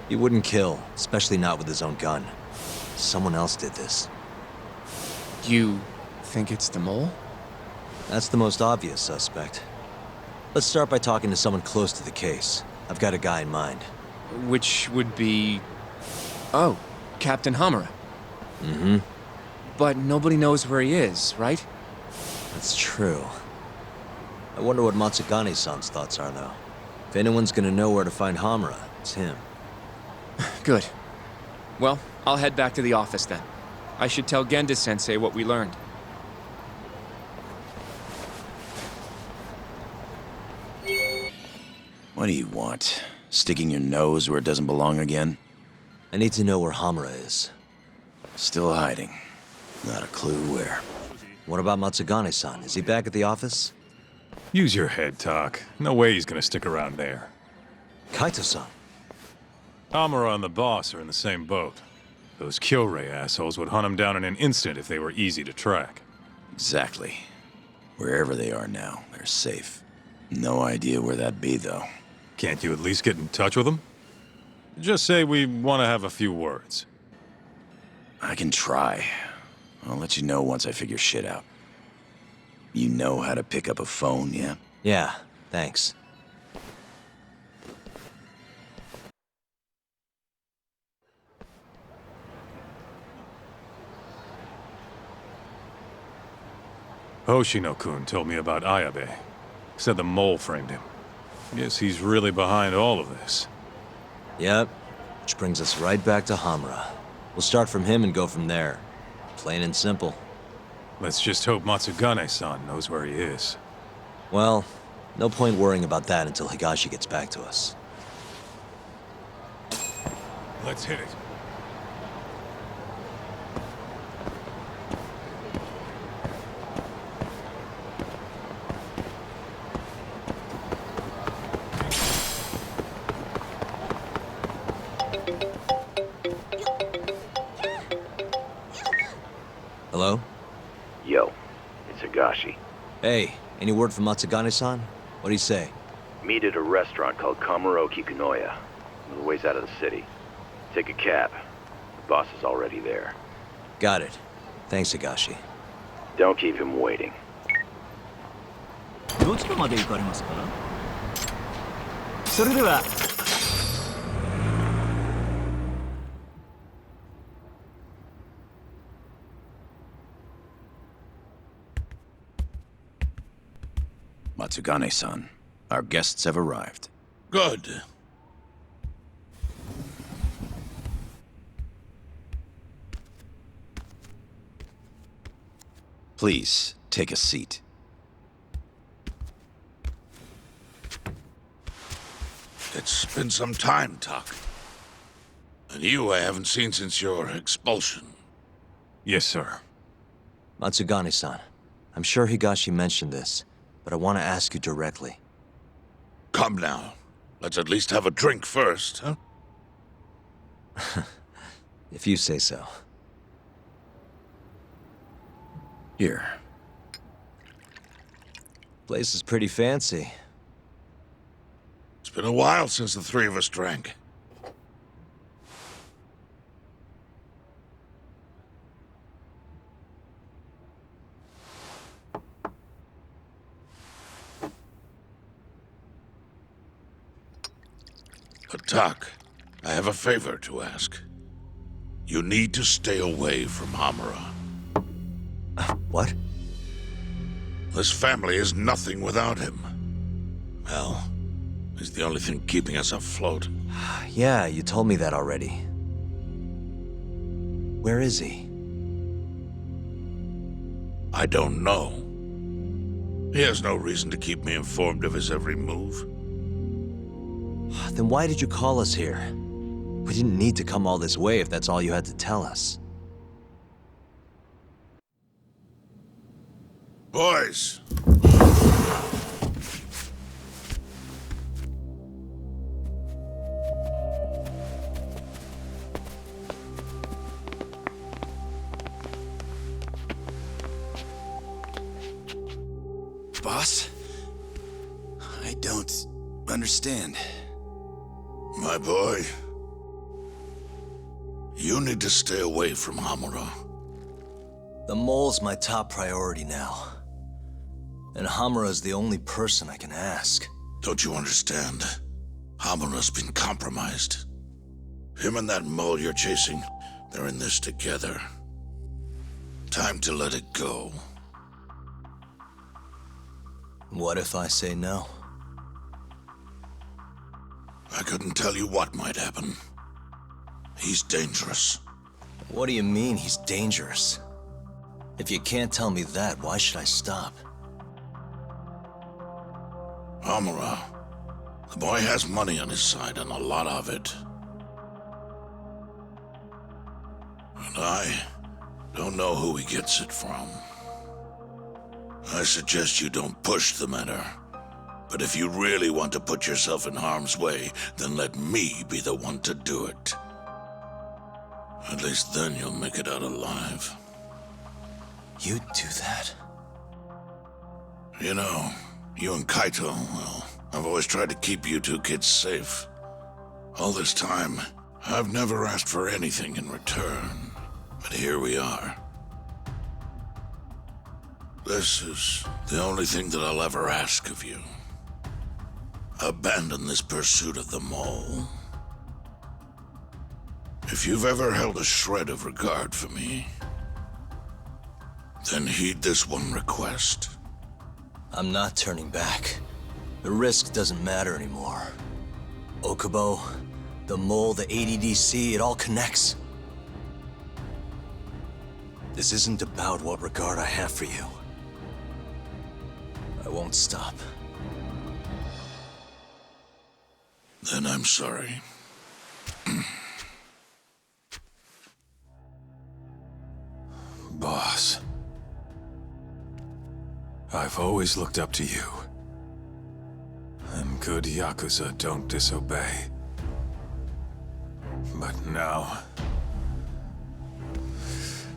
He wouldn't kill, especially not with his own gun. Someone else did this. You think it's the mole? That's the most obvious suspect. Let's start by talking to someone close to the case. I've got a guy in mind. Which would be... Oh, Captain Hamura. Mm-hmm. But nobody knows where he is, right? That's true. I wonder what Matsugane-san's thoughts are, though. If anyone's gonna know where to find Hamura, it's him. Good. Well, I'll head back to the office then. I should tell Genda-sensei what we learned. What do you want? Sticking your nose where it doesn't belong again? I need to know where Hamura is. Still hiding. Not a clue where. What about Matsugane-san? Is he back at the office? Use your head, Tak. No way he's gonna stick around there. Kaito-san. Hamura and the boss are in the same boat. Those Kyorei assholes would hunt him down in an instant if they were easy to track. Exactly. Wherever they are now, they're safe. No idea where that'd be, though. Can't you at least get in touch with them? Just say we want to have a few words. I can try. I'll let you know once I figure shit out. You know how to pick up a phone, yeah? Yeah, thanks. Hoshino-kun told me about Ayabe. Said the mole framed him. Guess he's really behind all of this. Yep, which brings us right back to Hamura. We'll start from him and go from there. Plain and simple. Let's just hope Matsugane-san knows where he is. Well, no point worrying about that until Higashi gets back to us. Let's hit it. Hello? Yo, it's Higashi. Hey, Any word from Matsugane-san? What do you say? Meet at a restaurant called Kamurocho Kinoya. A little ways out of the city. Take a cab. The boss is already there. Got it. Thanks, Higashi. Don't keep him waiting. どちらまで行かれますか？それでは。Matsugane-san, our guests have arrived. Good. Please, take a seat. It's been some time, Tak. And you I haven't seen since your expulsion. Yes, sir. Matsugane-san, I'm sure Higashi mentioned this, but I want to ask you directly. Come now. Let's at least have a drink first, huh? If you say so. Here. Place is pretty fancy. It's been a while since the three of us drank. But Tak, I have a favor to ask. You need to stay away from Hamura. What? This family is nothing without him. Well, he's the only thing keeping us afloat. Yeah, you told me that already. Where is he? I don't know. He has no reason to keep me informed of his every move. Then why did you call us here? We didn't need to come all this way if that's all you had to tell us. Boys! Boss? I don't understand. My boy, you need to stay away from Hamura. The mole's my top priority now. And Hamura's the only person I can ask. Don't you understand? Hamura's been compromised. Him and that mole you're chasing, they're in this together. Time to let it go. What if I say no? I couldn't tell you what might happen. He's dangerous. What do you mean he's dangerous? If you can't tell me that, why should I stop? Hamura. The boy has money on his side, and a lot of it. And I don't know who he gets it from. I suggest you don't push the matter. But if you really want to put yourself in harm's way, then let me be the one to do it. At least then you'll make it out alive. You'd do that? You know, you and Kaito, well, I've always tried to keep you two kids safe. All this time, I've never asked for anything in return. But here we are. This is the only thing that I'll ever ask of you. Abandon this pursuit of the mole. If you've ever held a shred of regard for me, then heed this one request. I'm not turning back. The risk doesn't matter anymore. Okubo, the mole, the ADDC, it all connects. This isn't about what regard I have for you. I won't stop. Then I'm sorry. Boss. I've always looked up to you. And good Yakuza don't disobey. But now...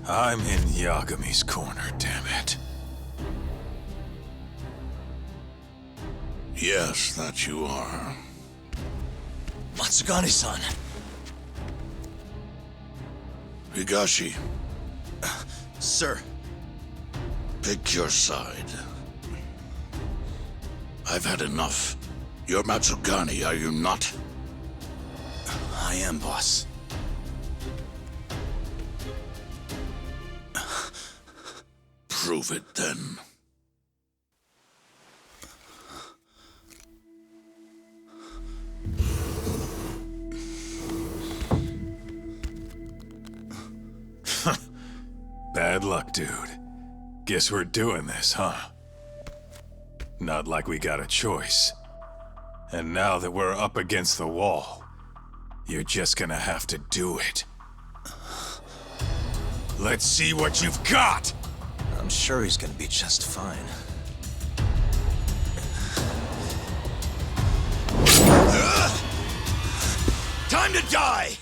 I'm in Yagami's corner, damn it. Yes, that you are. Matsugane-san. Higashi. Sir. Pick your side. I've had enough. You're Matsugane, are you not? I am, boss. Prove it, then. Bad luck, dude. Guess we're doing this, huh? Not like we got a choice. And now that we're up against the wall, you're just gonna have to do it. Let's see what you've got! I'm sure he's gonna be just fine. Time to die!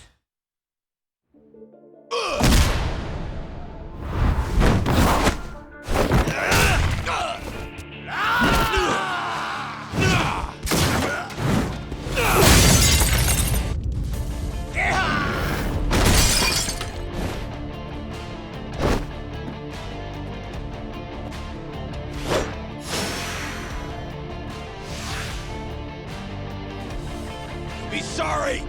Be sorry!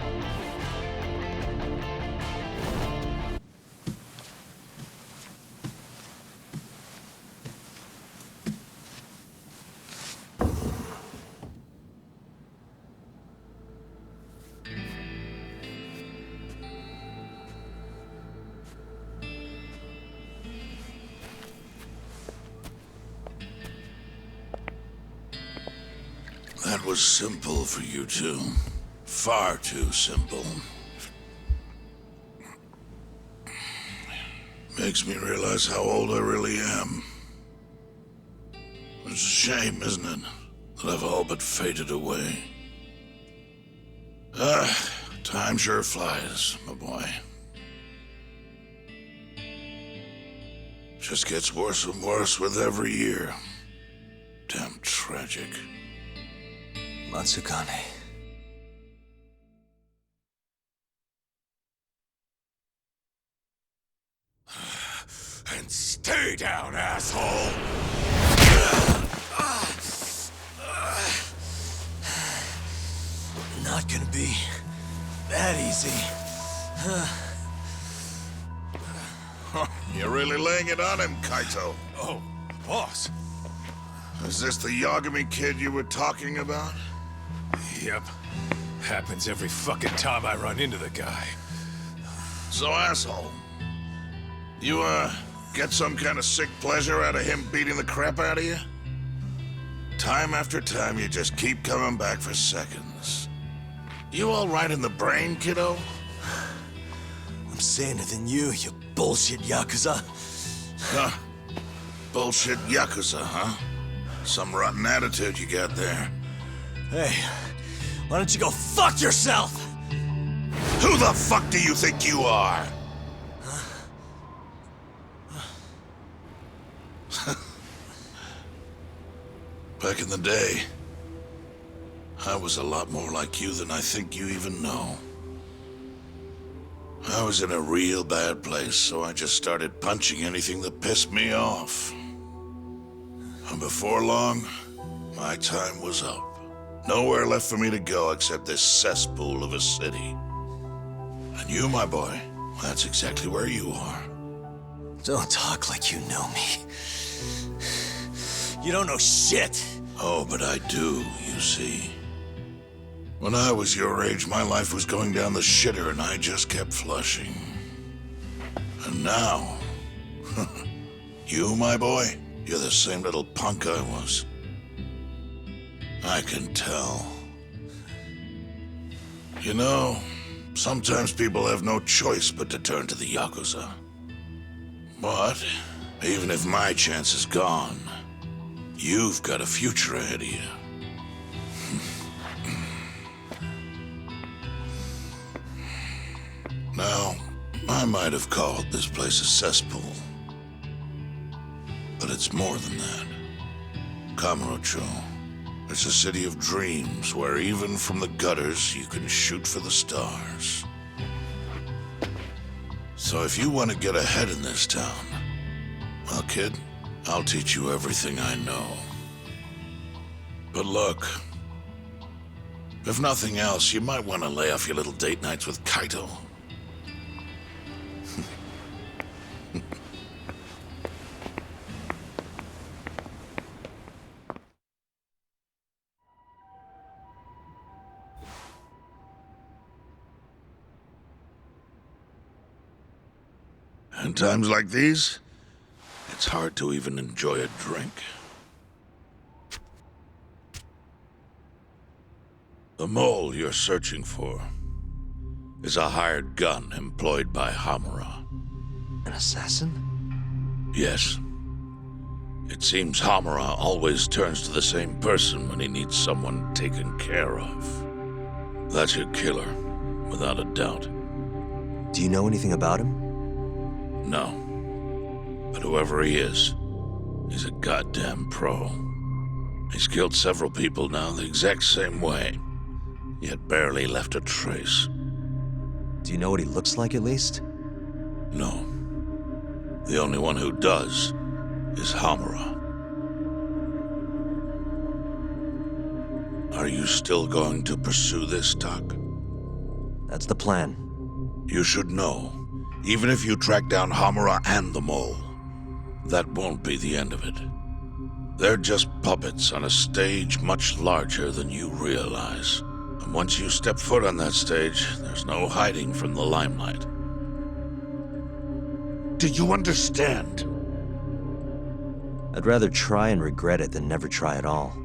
That was simple for you two. Far too simple. Makes me realize how old I really am. It's a shame, isn't it, that I've all but faded away. Time sure flies, my boy. Just gets worse and worse with every year. Damn tragic. Matsugane. And stay down, asshole! Not gonna be that easy. You're really laying it on him, Kaito. Oh, boss. Is this the Yagami kid you were talking about? Yep. Happens every fucking time I run into the guy. So, asshole, you, get some kind of sick pleasure out of him beating the crap out of you? Time after time, you just keep coming back for seconds. You all right in the brain, kiddo? I'm saner than you bullshit Yakuza. Huh. Bullshit Yakuza, huh? Some rotten attitude you got there. Hey, why don't you go fuck yourself? Who the fuck do you think you are? Back in the day, I was a lot more like you than I think you even know. I was in a real bad place, so I just started punching anything that pissed me off. And before long, my time was up. Nowhere left for me to go except this cesspool of a city. And you, my boy, that's exactly where you are. Don't talk like you know me. You don't know shit. Oh, but I do, you see. When I was your age, my life was going down the shitter and I just kept flushing. And now, you, my boy, you're the same little punk I was. I can tell. You know, sometimes people have no choice but to turn to the Yakuza. But, even if my chance is gone, you've got a future ahead of you. Now, I might have called this place a cesspool, but it's more than that. Kamurocho, It's a city of dreams where even from the gutters you can shoot for the stars. So if you want to get ahead in this town, well, kid, I'll teach you everything I know. But look, if nothing else, you might want to lay off your little date nights with Kaito. In times like these, it's hard to even enjoy a drink. The mole you're searching for is a hired gun employed by Hamura. An assassin? Yes. It seems Hamura always turns to the same person when he needs someone taken care of. That's your killer, without a doubt. Do you know anything about him? No. But whoever he is, he's a goddamn pro. He's killed several people now the exact same way, yet barely left a trace. Do you know what he looks like, at least? No. The only one who does is Hamura. Are you still going to pursue this, Tak? That's the plan. You should know, even if you track down Hamura and the mole, that won't be the end of it. They're just puppets on a stage much larger than you realize. And once you step foot on that stage, there's no hiding from the limelight. Do you understand? I'd rather try and regret it than never try at all.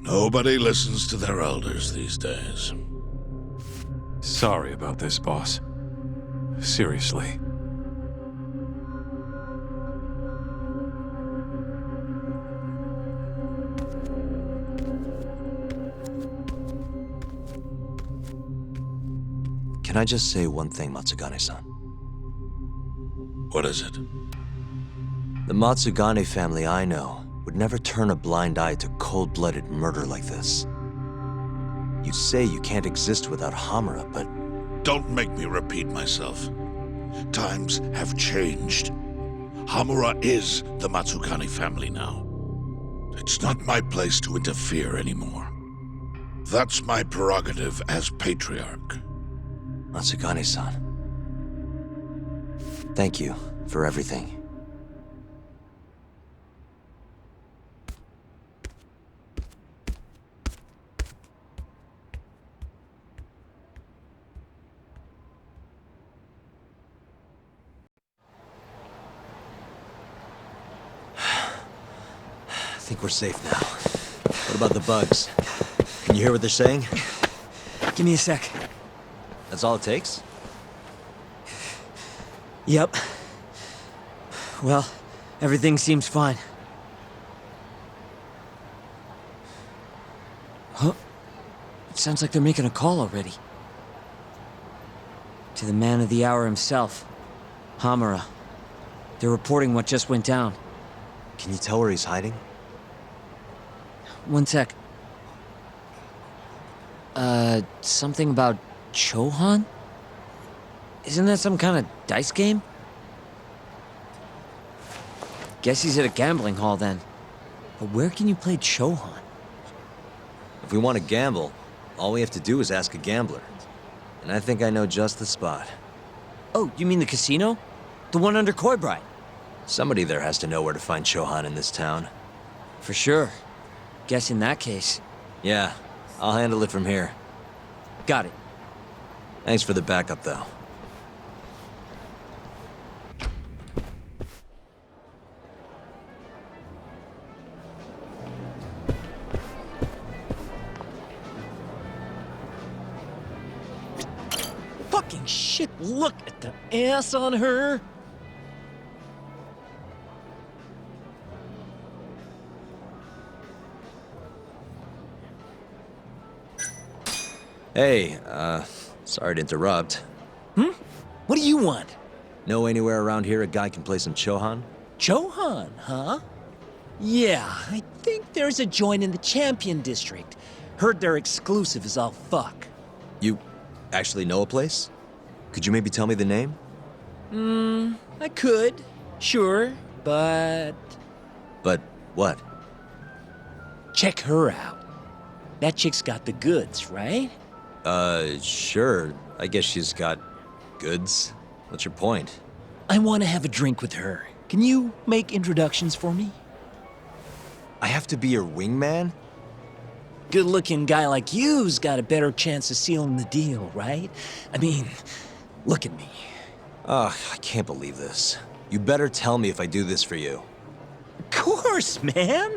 Nobody listens to their elders these days. Sorry about this, boss. Seriously. Can I just say one thing, Matsugane-san? What is it? The Matsugane family I know would never turn a blind eye to cold-blooded murder like this. You say you can't exist without Hamura, but... Don't make me repeat myself. Times have changed. Hamura is the Matsugane family now. It's not my place to interfere anymore. That's my prerogative as patriarch. Matsugane-san. Thank you for everything. I think we're safe now. What about the bugs? Can you hear what they're saying? Give me a sec. That's all it takes? Yep. Well, everything seems fine. Huh? It sounds like they're making a call already. To the man of the hour himself, Hamura. They're reporting what just went down. Can you tell where he's hiding? One sec. Something about Chohan? Isn't that some kind of dice game? Guess he's at a gambling hall then. But where can you play Chohan? If we want to gamble, all we have to do is ask a gambler. And I think I know just the spot. Oh, you mean the casino? The one under Koibride? Somebody there has to know where to find Chohan in this town. For sure. Guess in that case. Yeah, I'll handle it from here. Got it. Thanks for the backup, though. Fucking shit, look at the ass on her! Hey, sorry to interrupt. What do you want? Know anywhere around here a guy can play some Chohan? Chohan, huh? Yeah, I think there's a joint in the Champion District. Heard their exclusive is all fuck. You actually know a place? Could you maybe tell me the name? I could, sure, but... But what? Check her out. That chick's got the goods, right? Sure. I guess she's got goods. What's your point? I want to have a drink with her. Can you make introductions for me? I have to be your wingman? Good-looking guy like you's got a better chance of sealing the deal, right? I mean, look at me. Ugh, I can't believe this. You better tell me if I do this for you. Of course, man!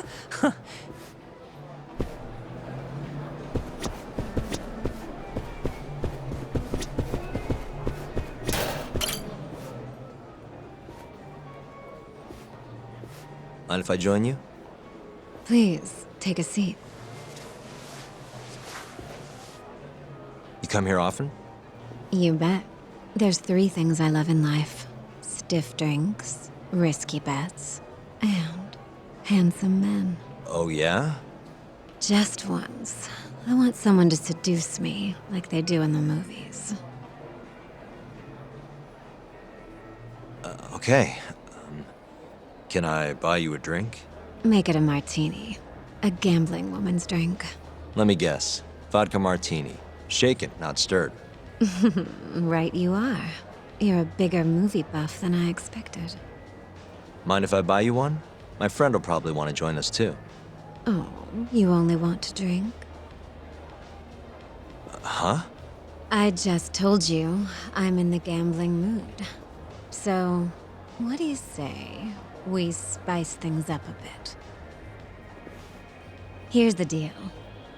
Mind if I join you? Please, take a seat. You come here often? You bet. There's 3 things I love in life. Stiff drinks, risky bets, and handsome men. Oh, yeah? Just once. I want someone to seduce me, like they do in the movies. Okay. Can I buy you a drink? Make it a martini. A gambling woman's drink. Let me guess. Vodka martini. Shaken, not stirred. Right you are. You're a bigger movie buff than I expected. Mind if I buy you one? My friend will probably want to join us too. Oh, you only want to drink? Huh? I just told you I'm in the gambling mood. So, what do you say we spice things up a bit? Here's the deal.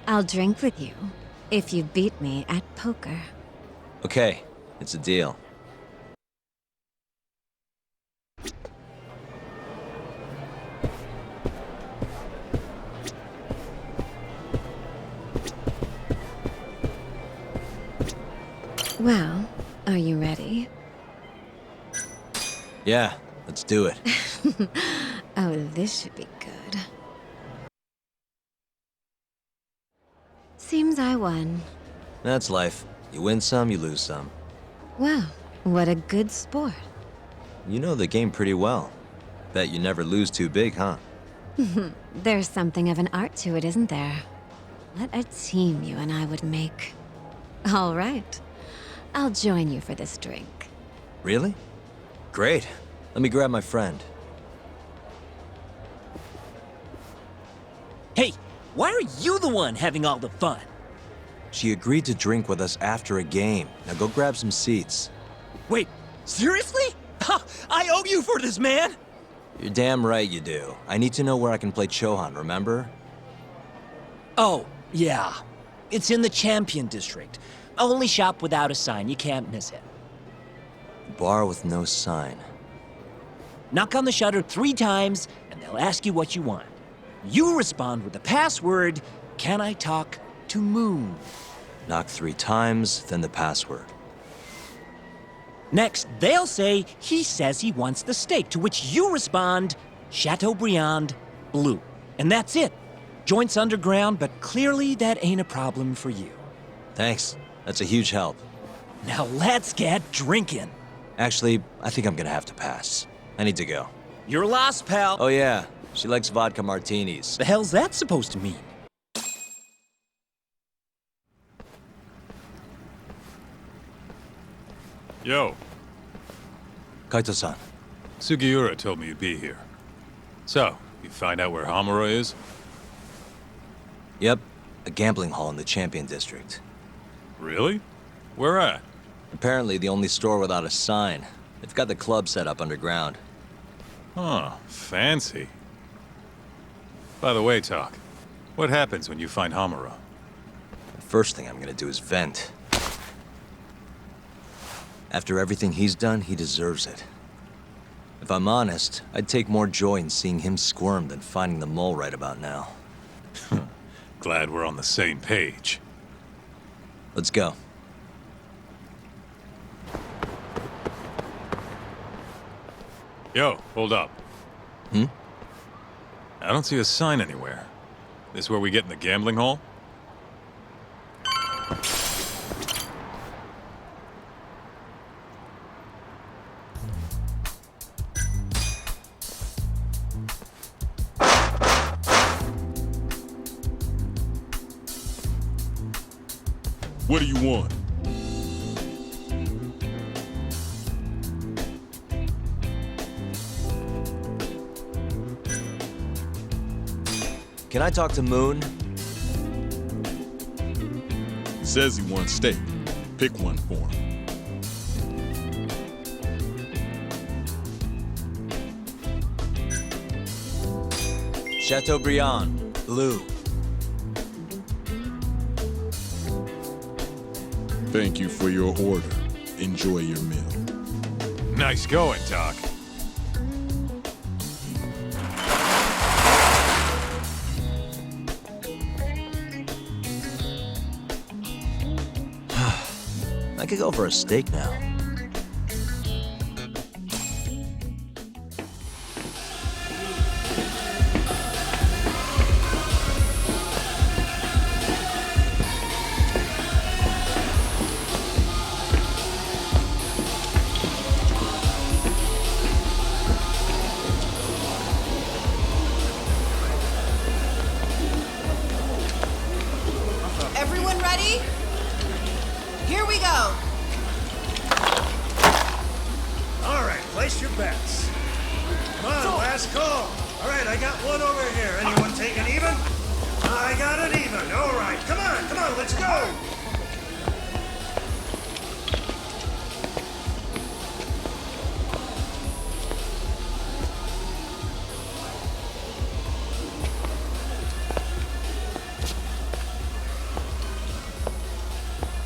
I'll drink with you if you beat me at poker. Okay, it's a deal. Well, are you ready? Yeah, let's do it. Oh, this should be good. Seems I won. That's life. You win some, you lose some. Wow, what a good sport. You know the game pretty well. Bet you never lose too big, huh? There's something of an art to it, isn't there? What a team you and I would make. All right. I'll join you for this drink. Really? Great. Let me grab my friend. Hey, why are you the one having all the fun? She agreed to drink with us after a game. Now go grab some seats. Wait, seriously? I owe you for this, man! You're damn right you do. I need to know where I can play Chohan, remember? Oh, yeah. It's in the Champion District. Only shop without a sign, you can't miss it. Bar with no sign. Knock on the shutter 3 times, and they'll ask you what you want. You respond with the password, "Can I talk to Moon?" Knock 3 times, then the password. Next, they'll say, "He says he wants the steak," to which you respond, "Chateaubriand Blue." And that's it. Joint's underground, but clearly that ain't a problem for you. Thanks. That's a huge help. Now let's get drinking. Actually, I think I'm gonna have to pass. I need to go. You're lost, pal. Oh yeah, she likes vodka martinis. The hell's that supposed to mean? Yo. Kaito-san. Sugiura told me you'd be here. So, you find out where Hamura is? Yep, a gambling hall in the Champion District. Really? Where at? Apparently the only store without a sign. They've got the club set up underground. Huh, fancy. By the way, Talk, what happens when you find Hamura? The first thing I'm gonna do is vent. After everything he's done, he deserves it. If I'm honest, I'd take more joy in seeing him squirm than finding the mole right about now. Glad we're on the same page. Let's go. Yo, hold up. Hmm? I don't see a sign anywhere. This where we get in the gambling hall? What do you want? Can I talk to Moon? Says he wants steak. Pick one for him. Chateaubriand, blue. Thank you for your order. Enjoy your meal. Nice going, Doc. I could go for a steak now. Everyone ready? Here we go. All right, place your bets. Come on, last call. All right, I got one over here. Anyone take an even? I got an even. All right, come on, let's go.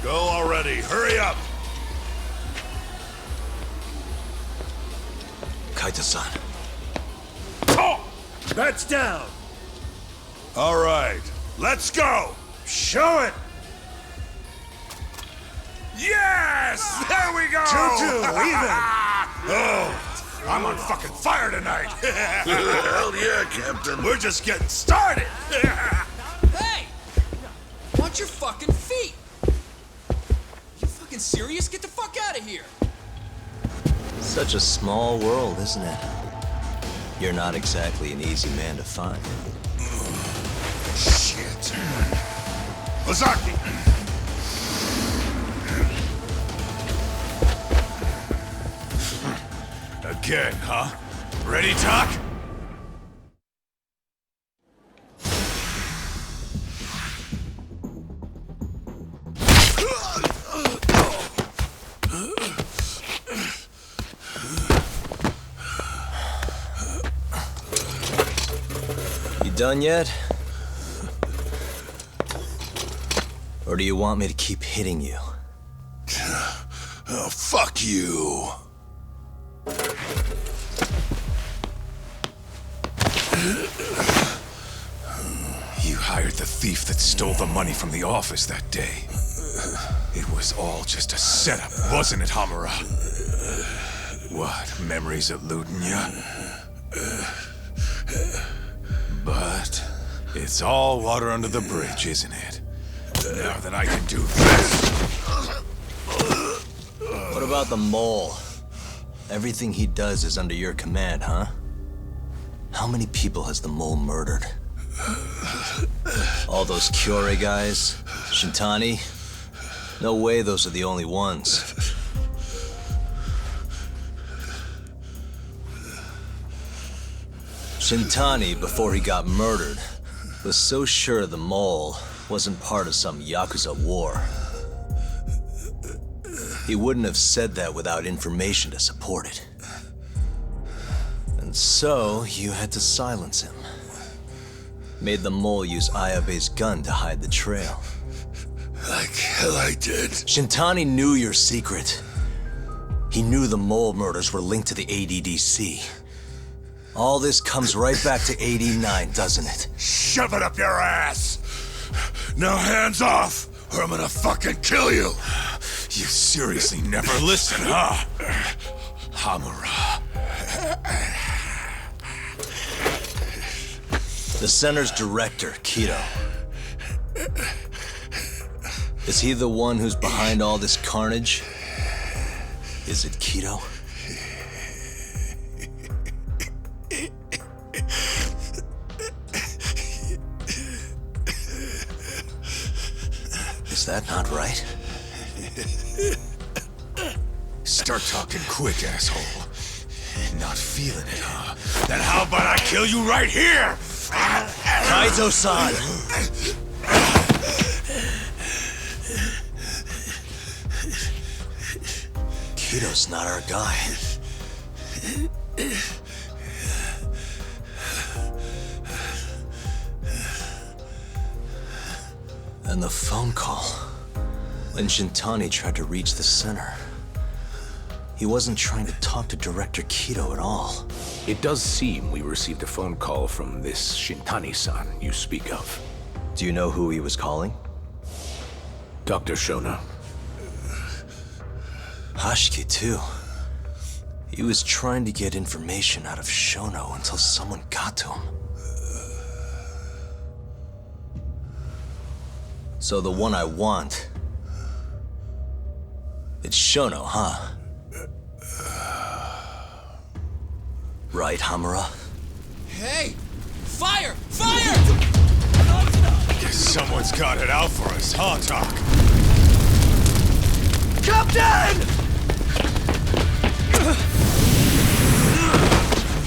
Go already. Hurry up. Kaita-san. Bets down. All right, let's go. Show it. Yes! There we go! 2-2, even. Oh, I'm on fucking fire tonight. Hell yeah, Captain. We're just getting started. Hey! Watch your fucking feet! You fucking serious? Get the fuck out of here! Such a small world, isn't it? You're not exactly an easy man to find. Shit. Ozaki! Again, huh? Ready, Doc? You done yet? Or do you want me to keep hitting you? Oh, fuck you. You hired the thief that stole the money from the office that day. It was all just a setup, wasn't it, Hamura? What, memories eluding you? But it's all water under the bridge, isn't it? Now that I can do this. What about the mole? Everything he does is under your command, huh? How many people has the mole murdered? All those Kyorei guys? Shintani? No way those are the only ones. Shintani, before he got murdered, was so sure the mole wasn't part of some Yakuza war. He wouldn't have said that without information to support it. And so, you had to silence him. Made the mole use Ayabe's gun to hide the trail. Like hell I did. Shintani knew your secret. He knew the mole murders were linked to the ADDC. All this comes right back to 89, doesn't it? Shove it up your ass! Now hands off, or I'm gonna fucking kill you! You seriously never listen, huh? Hamura. The center's director, Kido. Is he the one who's behind all this carnage? Is it Kido? Is that not right? Start talking quick, asshole. Not feeling it, huh? Then how about I kill you right here? Kaito-san! Kido's not our guy. And the phone call. When Shintani tried to reach the center, he wasn't trying to talk to Director Kido at all. It does seem we received a phone call from this Shintani-san you speak of. Do you know who he was calling? Dr. Shona. Hashiki, too. He was trying to get information out of Shono until someone got to him. So the one I want... it's Shono, huh? Right, Hamura? Hey! Fire! Fire! Guess someone's got it out for us, huh, Doc? Captain!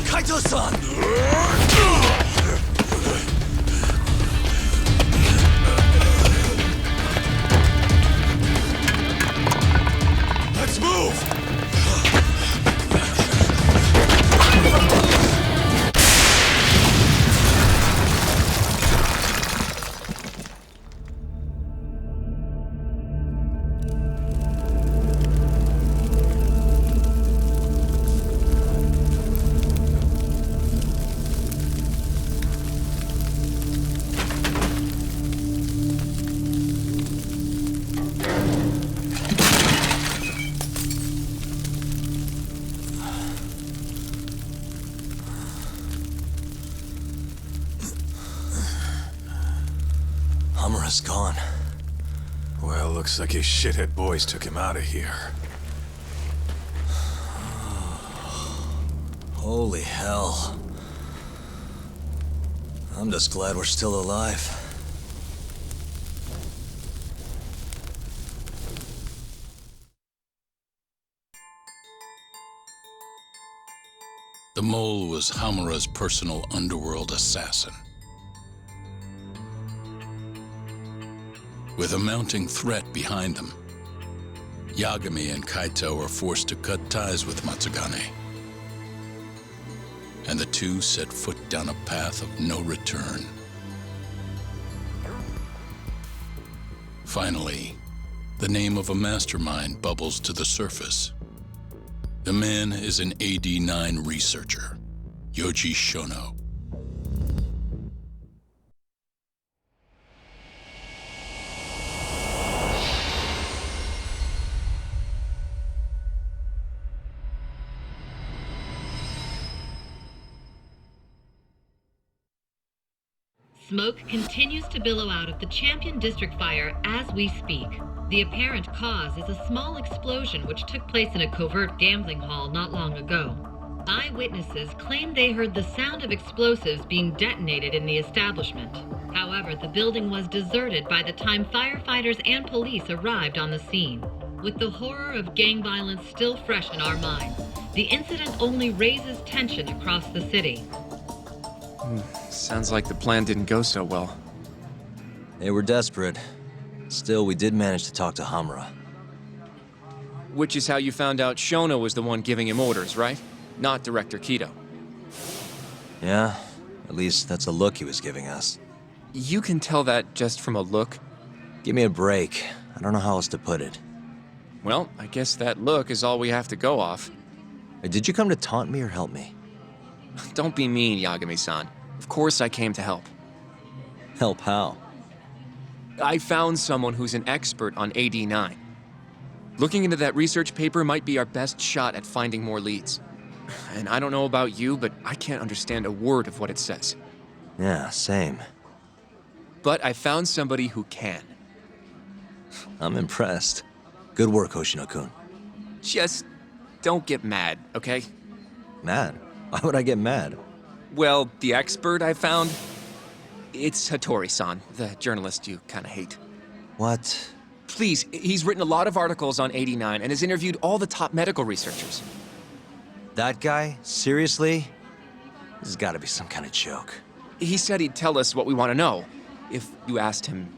Kaito-san! Let's move! Hamura's gone. Well, looks like his shithead boys took him out of here. Holy hell. I'm just glad we're still alive. The mole was Hamura's personal underworld assassin. With a mounting threat behind them, Yagami and Kaito were forced to cut ties with Matsugane. And the two set foot down a path of no return. Finally, the name of a mastermind bubbles to the surface. The man is an AD-9 researcher, Yoji Shono. Smoke continues to billow out of the Champion District fire as we speak. The apparent cause is a small explosion which took place in a covert gambling hall not long ago. Eyewitnesses claim they heard the sound of explosives being detonated in the establishment. However, the building was deserted by the time firefighters and police arrived on the scene. With the horror of gang violence still fresh in our minds, the incident only raises tension across the city. Sounds like the plan didn't go so well. They were desperate. Still, we did manage to talk to Hamura. Which is how you found out Shono was the one giving him orders, right? Not Director Kido. Yeah, at least that's a look he was giving us. You can tell that just from a look? Give me a break. I don't know how else to put it. Well, I guess that look is all we have to go off. Did you come to taunt me or help me? Don't be mean, Yagami-san. Of course I came to help. Help how? I found someone who's an expert on AD-9. Looking into that research paper might be our best shot at finding more leads. And I don't know about you, but I can't understand a word of what it says. Yeah, same. But I found somebody who can. I'm impressed. Good work, Hoshino-kun. Just don't get mad, okay? Mad? Why would I get mad? Well, the expert I found, it's Hattori-san, the journalist you kind of hate. What? Please, he's written a lot of articles on 89 and has interviewed all the top medical researchers. That guy? Seriously? This has got to be some kind of joke. He said he'd tell us what we want to know, if you asked him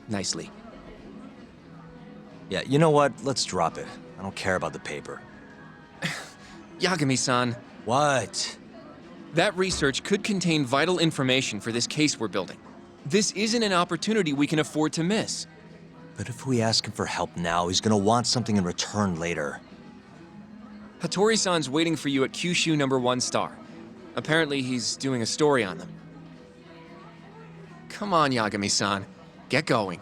nicely. Yeah, you know what? Let's drop it. I don't care about the paper. Yagami-san. What? That research could contain vital information for this case we're building. This isn't an opportunity we can afford to miss. But if we ask him for help now, he's gonna want something in return later. Hattori-san's waiting for you at Kyushu #1 star. Apparently he's doing a story on them. Come on, Yagami-san. Get going.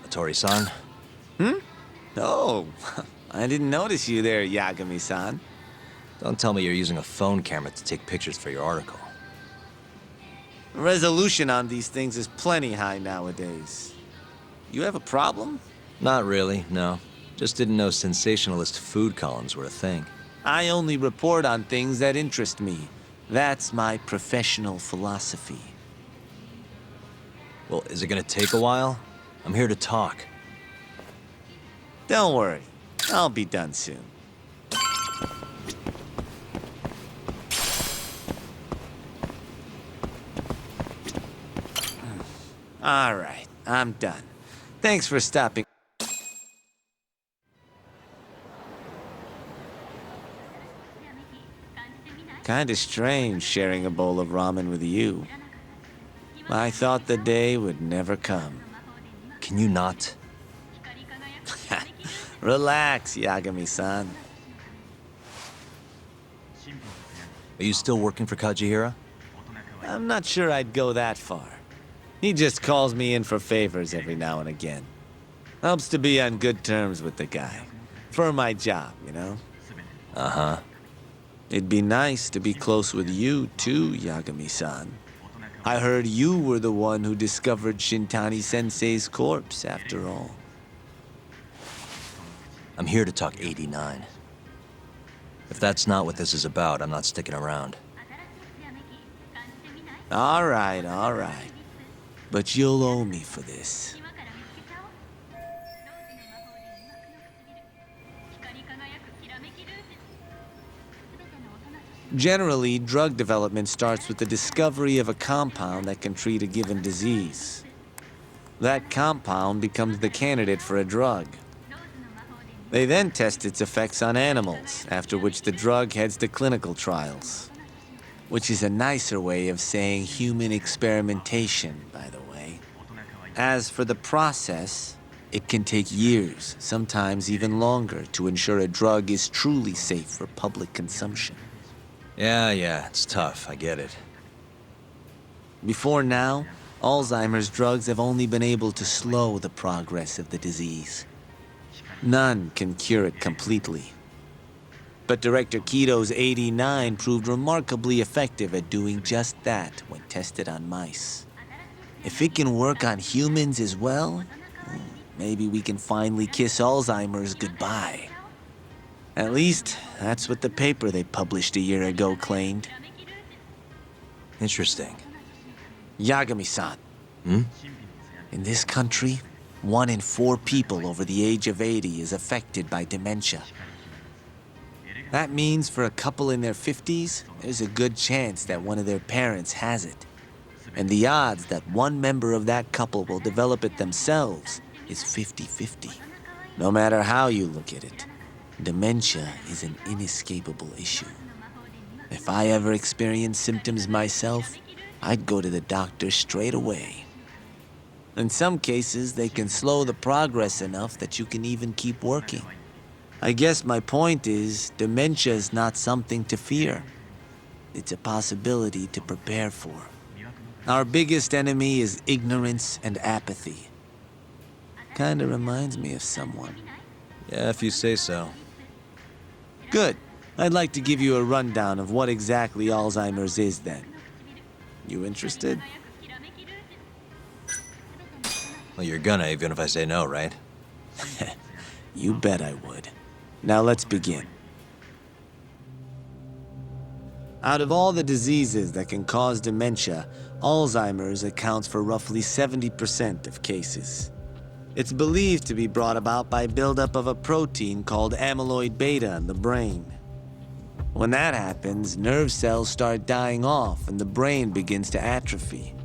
Hattori-san? Oh, I didn't notice you there, Yagami-san. Don't tell me you're using a phone camera to take pictures for your article. Resolution on these things is plenty high nowadays. You have a problem? Not really, no. Just didn't know sensationalist food columns were a thing. I only report on things that interest me. That's my professional philosophy. Well, is it gonna take a while? I'm here to talk. Don't worry. I'll be done soon. All right, I'm done. Thanks for stopping. Kinda strange sharing a bowl of ramen with you. I thought the day would never come. Can you not? Relax, Yagami-san. Are you still working for Kajihira? I'm not sure I'd go that far. He just calls me in for favors every now and again. Helps to be on good terms with the guy. For my job, you know? Uh-huh. It'd be nice to be close with you, too, Yagami-san. I heard you were the one who discovered Shintani-sensei's corpse, after all. I'm here to talk 89. If that's not what this is about, I'm not sticking around. All right. But you'll owe me for this. Generally, drug development starts with the discovery of a compound that can treat a given disease. That compound becomes the candidate for a drug. They then test its effects on animals, after which the drug heads to clinical trials. Which is a nicer way of saying human experimentation, by the way. As for the process, it can take years, sometimes even longer, to ensure a drug is truly safe for public consumption. Yeah, it's tough, I get it. Before now, Alzheimer's drugs have only been able to slow the progress of the disease. None can cure it completely. But Director Kito's 89 proved remarkably effective at doing just that when tested on mice. If it can work on humans as well, maybe we can finally kiss Alzheimer's goodbye. At least, that's what the paper they published a year ago claimed. Interesting. Yagami-san. In this country, 1 in 4 people over the age of 80 is affected by dementia. That means for a couple in their 50s, there's a good chance that one of their parents has it. And the odds that one member of that couple will develop it themselves is 50-50. No matter how you look at it, dementia is an inescapable issue. If I ever experienced symptoms myself, I'd go to the doctor straight away. In some cases, they can slow the progress enough that you can even keep working. I guess my point is, dementia is not something to fear. It's a possibility to prepare for. Our biggest enemy is ignorance and apathy. Kinda reminds me of someone. Yeah, if you say so. Good. I'd like to give you a rundown of what exactly Alzheimer's is then. You interested? Well, you're gonna, even if I say no, right? You bet I would. Now let's begin. Out of all the diseases that can cause dementia, Alzheimer's accounts for roughly 70% of cases. It's believed to be brought about by buildup of a protein called amyloid beta in the brain. When that happens, nerve cells start dying off and the brain begins to atrophy.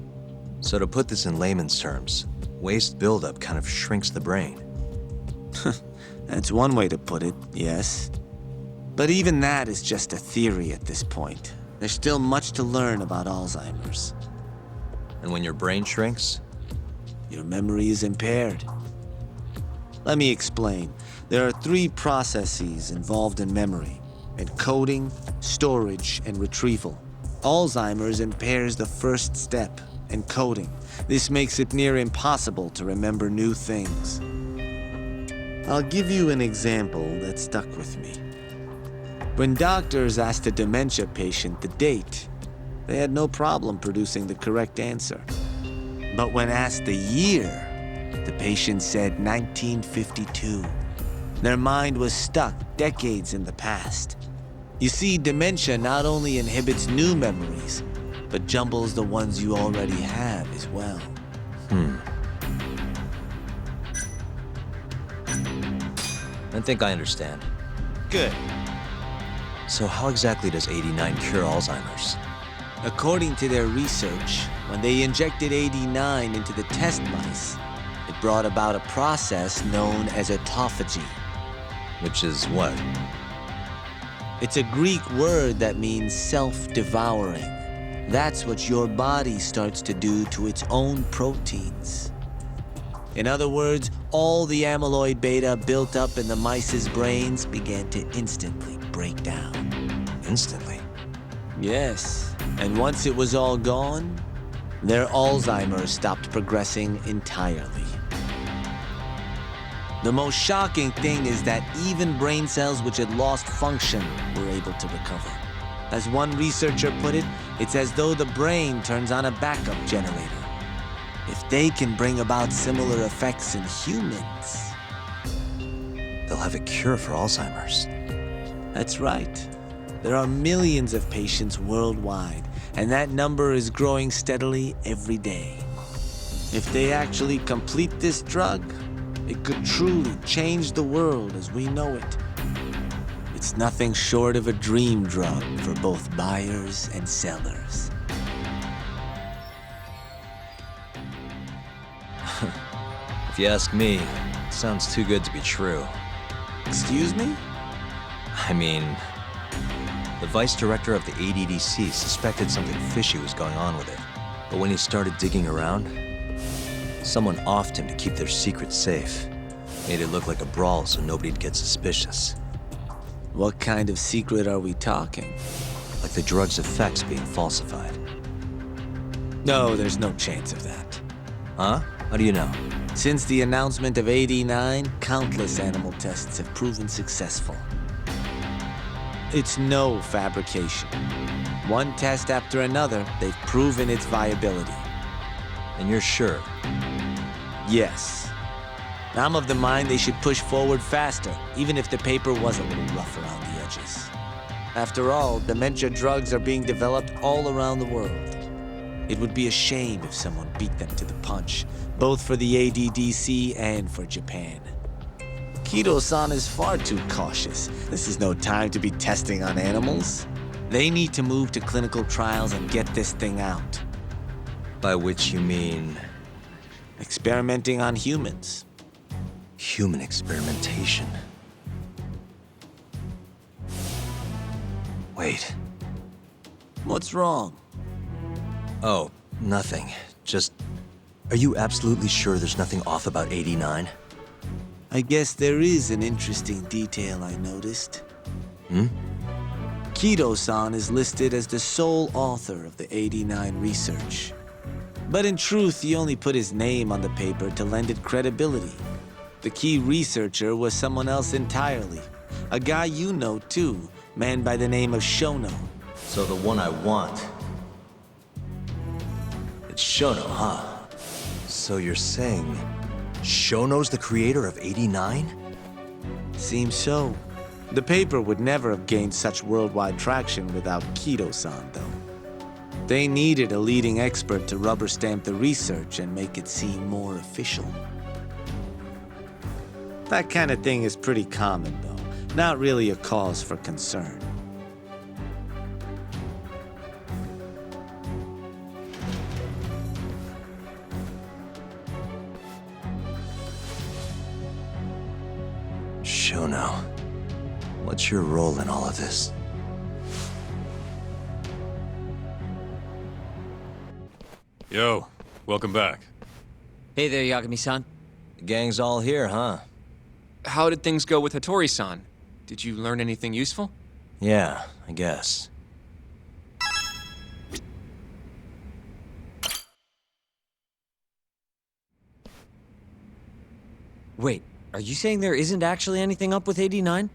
So to put this in layman's terms, waste buildup kind of shrinks the brain. That's one way to put it, yes. But even that is just a theory at this point. There's still much to learn about Alzheimer's. And when your brain shrinks? Your memory is impaired. Let me explain. There are 3 processes involved in memory: encoding, storage, and retrieval. Alzheimer's impairs the first step, encoding. This makes it near impossible to remember new things. I'll give you an example that stuck with me. When doctors asked a dementia patient the date, they had no problem producing the correct answer. But when asked the year, the patient said 1952. Their mind was stuck decades in the past. You see, dementia not only inhibits new memories, but jumbles the ones you already have as well. I think I understand. Good. So how exactly does 89 cure Alzheimer's? According to their research, when they injected 89 into the test mice, it brought about a process known as autophagy. Which is what? It's a Greek word that means self-devouring. That's what your body starts to do to its own proteins. In other words, all the amyloid beta built up in the mice's brains began to instantly break down. Instantly? Yes, and once it was all gone, their Alzheimer's stopped progressing entirely. The most shocking thing is that even brain cells which had lost function were able to recover. As one researcher put it, it's as though the brain turns on a backup generator. If they can bring about similar effects in humans, they'll have a cure for Alzheimer's. That's right. There are millions of patients worldwide, and that number is growing steadily every day. If they actually complete this drug, it could truly change the world as we know it. It's nothing short of a dream drug for both buyers and sellers. If you ask me, it sounds too good to be true. Excuse me? I mean, the vice director of the ADDC suspected something fishy was going on with it. But when he started digging around, someone offed him to keep their secret safe. Made it look like a brawl so nobody'd get suspicious. What kind of secret are we talking? Like the drug's effects being falsified. No, there's no chance of that. Huh? How do you know? Since the announcement of 89, countless animal tests have proven successful. It's no fabrication. One test after another, they've proven its viability. And you're sure? Yes. I'm of the mind they should push forward faster, even if the paper was a little rough around the edges. After all, dementia drugs are being developed all around the world. It would be a shame if someone beat them to the punch, both for the ADDC and for Japan. Kido-san is far too cautious. This is no time to be testing on animals. They need to move to clinical trials and get this thing out. By which you mean? Experimenting on humans. Human experimentation. Wait. What's wrong? Oh, nothing. Just, are you absolutely sure there's nothing off about 89? I guess there is an interesting detail I noticed. Kido-san is listed as the sole author of the 89 research. But in truth, he only put his name on the paper to lend it credibility. The key researcher was someone else entirely. A guy you know, too, man by the name of Shono. So the one I want. It's Shono, huh? So you're saying Shono's the creator of 89? Seems so. The paper would never have gained such worldwide traction without Kido-san, though. They needed a leading expert to rubber stamp the research and make it seem more official. That kind of thing is pretty common, though. Not really a cause for concern. Shono, what's your role in all of this? Yo, welcome back. Hey there, Yagami-san. The gang's all here, huh? How did things go with Hattori-san? Did you learn anything useful? Yeah, I guess. Wait, are you saying there isn't actually anything up with 89?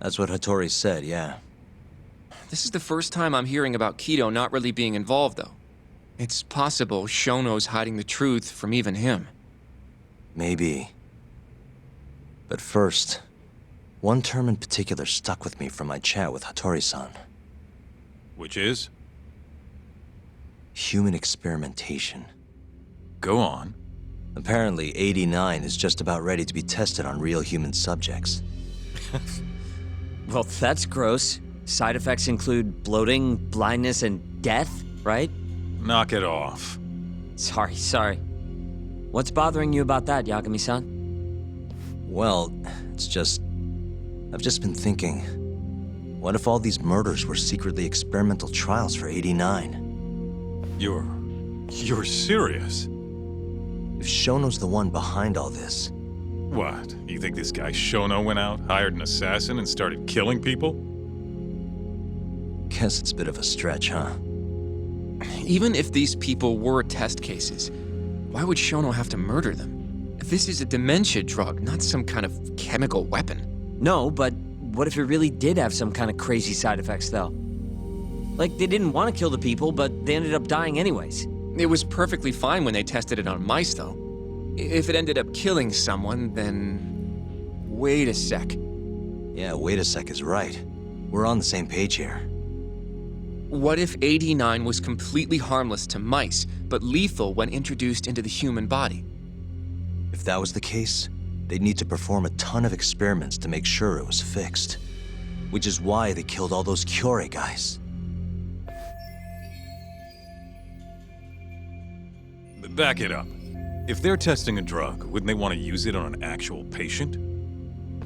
That's what Hattori said, yeah. This is the first time I'm hearing about Kido not really being involved, though. It's possible Shono's hiding the truth from even him. Maybe. But first, one term in particular stuck with me from my chat with Hattori-san. Which is? Human experimentation. Go on. Apparently, 89 is just about ready to be tested on real human subjects. Well, that's gross. Side effects include bloating, blindness, and death, right? Knock it off. Sorry. What's bothering you about that, Yagami-san? Well, it's just... I've just been thinking... What if all these murders were secretly experimental trials for 89? You're serious? If Shono's the one behind all this... What? You think this guy Shono went out, hired an assassin, and started killing people? Guess it's a bit of a stretch, huh? Even if these people were test cases, why would Shono have to murder them? This is a dementia drug, not some kind of chemical weapon. No, but what if it really did have some kind of crazy side effects, though? Like, they didn't want to kill the people, but they ended up dying anyways. It was perfectly fine when they tested it on mice, though. If it ended up killing someone, then... Wait a sec. Yeah, wait a sec is right. We're on the same page here. What if 89 was completely harmless to mice, but lethal when introduced into the human body? If that was the case, they'd need to perform a ton of experiments to make sure it was fixed. Which is why they killed all those Kyorei guys. Back it up. If they're testing a drug, wouldn't they want to use it on an actual patient?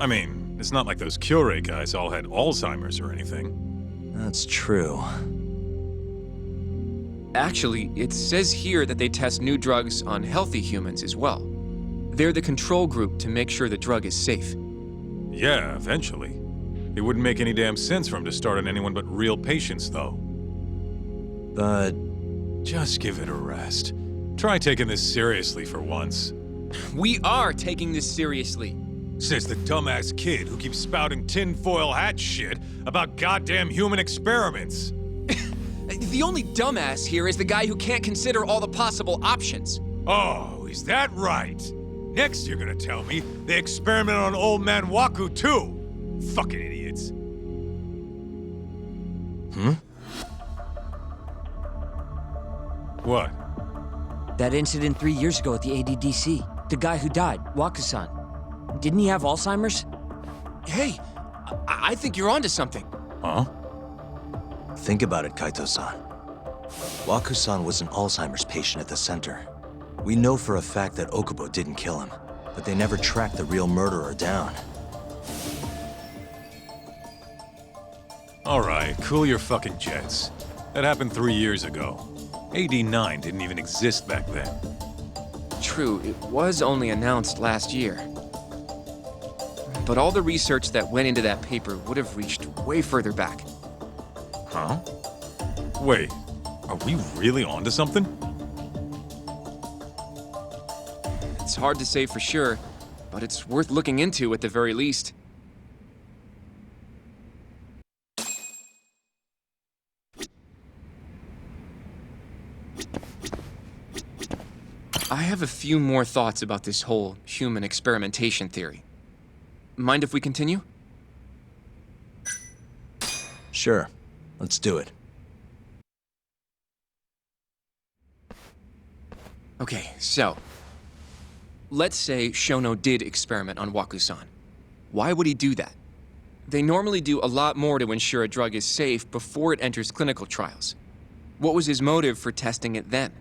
I mean, it's not like those Kyorei guys all had Alzheimer's or anything. That's true. Actually, it says here that they test new drugs on healthy humans as well. They're the control group to make sure the drug is safe. Yeah, eventually. It wouldn't make any damn sense for them to start on anyone but real patients, though. But... just give it a rest. Try taking this seriously for once. We are taking this seriously. Says the dumbass kid who keeps spouting tinfoil hat shit about goddamn human experiments. The only dumbass here is the guy who can't consider all the possible options. Oh, is that right? Next you're gonna tell me they experimented on old man Waku too. Fucking idiots. What? That incident 3 years ago at the ADDC. The guy who died, Waku-san. Didn't he have Alzheimer's? Hey, I think you're onto something. Huh? Think about it, Kaito-san. Waku-san was an Alzheimer's patient at the center. We know for a fact that Okubo didn't kill him, but they never tracked the real murderer down. All right, cool your fucking jets. That happened 3 years ago. 89 didn't even exist back then. True, it was only announced last year. But all the research that went into that paper would have reached way further back. Huh? Wait, are we really onto something? It's hard to say for sure, but it's worth looking into at the very least. I have a few more thoughts about this whole human experimentation theory. Mind if we continue? Sure. Let's do it. Okay, so... let's say Shono did experiment on Waku-san. Why would he do that? They normally do a lot more to ensure a drug is safe before it enters clinical trials. What was his motive for testing it then?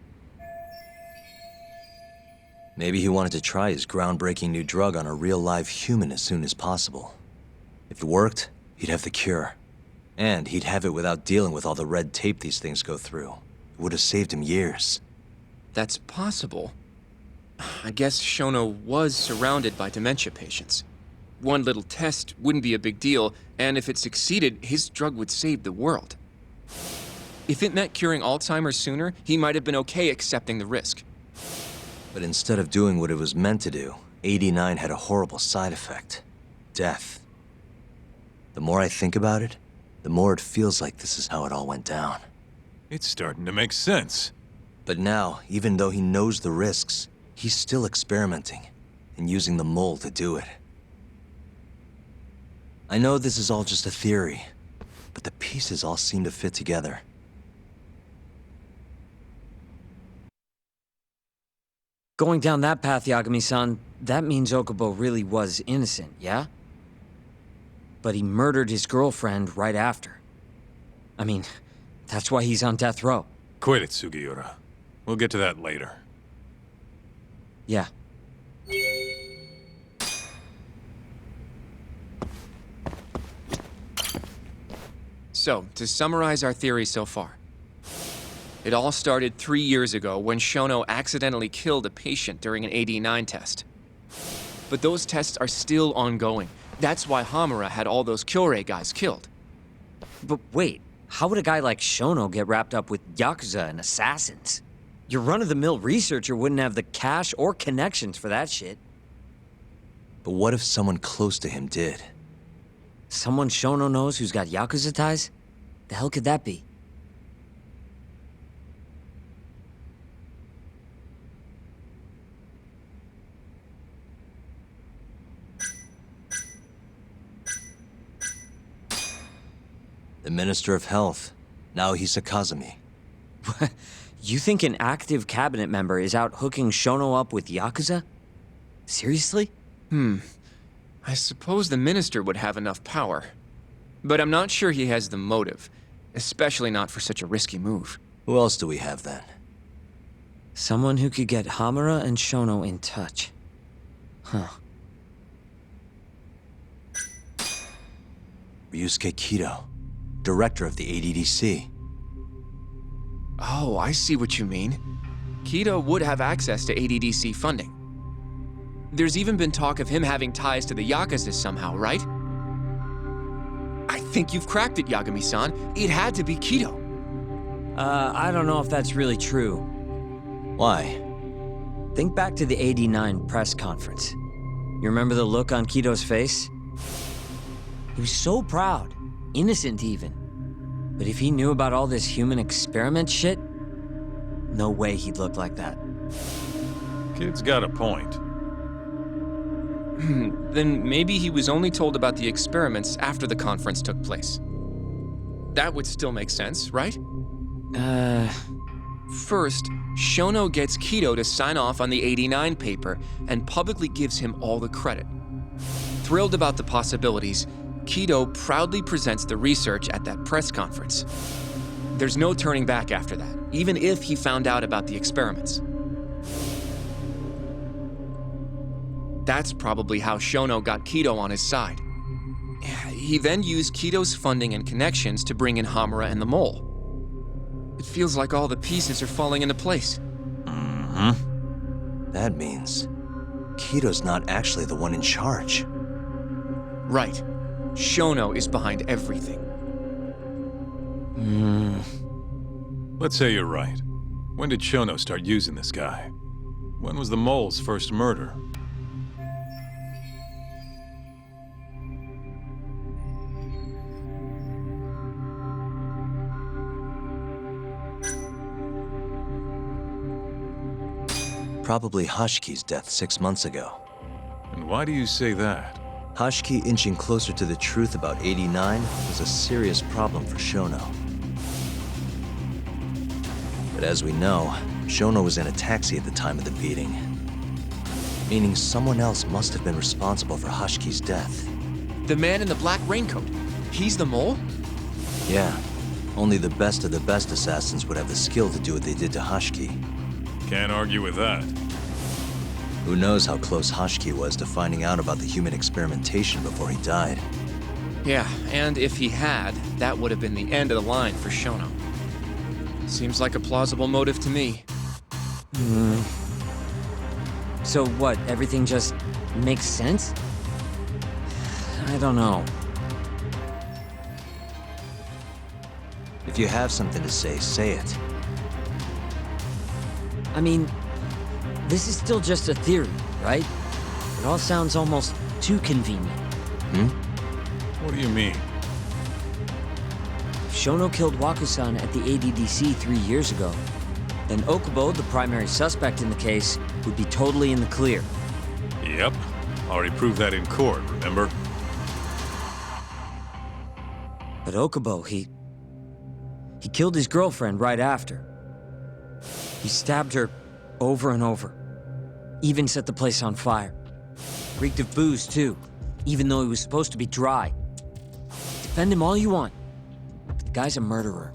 Maybe he wanted to try his groundbreaking new drug on a real live human as soon as possible. If it worked, he'd have the cure. And he'd have it without dealing with all the red tape these things go through. It would have saved him years. That's possible. I guess Shono was surrounded by dementia patients. One little test wouldn't be a big deal, and if it succeeded, his drug would save the world. If it meant curing Alzheimer's sooner, he might have been okay accepting the risk. But instead of doing what it was meant to do, 89 had a horrible side effect. Death. The more I think about it, the more it feels like this is how it all went down. It's starting to make sense. But now, even though he knows the risks, he's still experimenting and using the mole to do it. I know this is all just a theory, but the pieces all seem to fit together. Going down that path, Yagami-san, that means Okubo really was innocent, yeah? But he murdered his girlfriend right after. I mean, that's why he's on death row. Quit it, Sugiura. We'll get to that later. Yeah. So, to summarize our theory so far. It all started 3 years ago when Shono accidentally killed a patient during an AD9 test. But those tests are still ongoing. That's why Hamura had all those Kyorei guys killed. But wait, how would a guy like Shono get wrapped up with Yakuza and assassins? Your run-of-the-mill researcher wouldn't have the cash or connections for that shit. But what if someone close to him did? Someone Shono knows who's got Yakuza ties? The hell could that be? The Minister of Health, Naohisa Kazumi. You think an active cabinet member is out hooking Shono up with Yakuza? Seriously? I suppose the minister would have enough power. But I'm not sure he has the motive, especially not for such a risky move. Who else do we have then? Someone who could get Hamura and Shono in touch. Huh. Ryusuke Kido, director of the ADDC. Oh, I see what you mean. Kido would have access to ADDC funding. There's even been talk of him having ties to the Yakuza somehow, right? I think you've cracked it, Yagami-san. It had to be Kido. I don't know if that's really true. Why? Think back to the '89 press conference. You remember the look on Kido's face? He was so proud, innocent even. But if he knew about all this human experiment shit, no way he'd look like that. Kid's got a point. Then maybe he was only told about the experiments after the conference took place. That would still make sense, right? First, Shono gets Kido to sign off on the '89 paper and publicly gives him all the credit. Thrilled about the possibilities, Kido proudly presents the research at that press conference. There's no turning back after that, even if he found out about the experiments. That's probably how Shono got Kido on his side. He then used Kido's funding and connections to bring in Hamura and the Mole. It feels like all the pieces are falling into place. That means Kido's not actually the one in charge. Right. Shono is behind everything. Let's say you're right. When did Shono start using this guy? When was the mole's first murder? Probably Hashiki's death 6 months ago. And why do you say that? Hashiki inching closer to the truth about 89 was a serious problem for Shono. But as we know, Shono was in a taxi at the time of the beating. Meaning someone else must have been responsible for Hashiki's death. The man in the black raincoat. He's the mole? Yeah. Only the best of the best assassins would have the skill to do what they did to Hashiki. Can't argue with that. Who knows how close Hashiki was to finding out about the human experimentation before he died. Yeah, and if he had, that would have been the end of the line for Shono. Seems like a plausible motive to me. So what, everything just makes sense? I don't know. If you have something to say it. I mean, this is still just a theory, right? It all sounds almost too convenient. What do you mean? If Shono killed Waku-san at the ADDC 3 years ago, then Okubo, the primary suspect in the case, would be totally in the clear. Yep. Already proved that in court, remember? But Okubo, he killed his girlfriend right after. He stabbed her over and over. Even set the place on fire. Reeked of booze, too, even though he was supposed to be dry. Defend him all you want, but the guy's a murderer.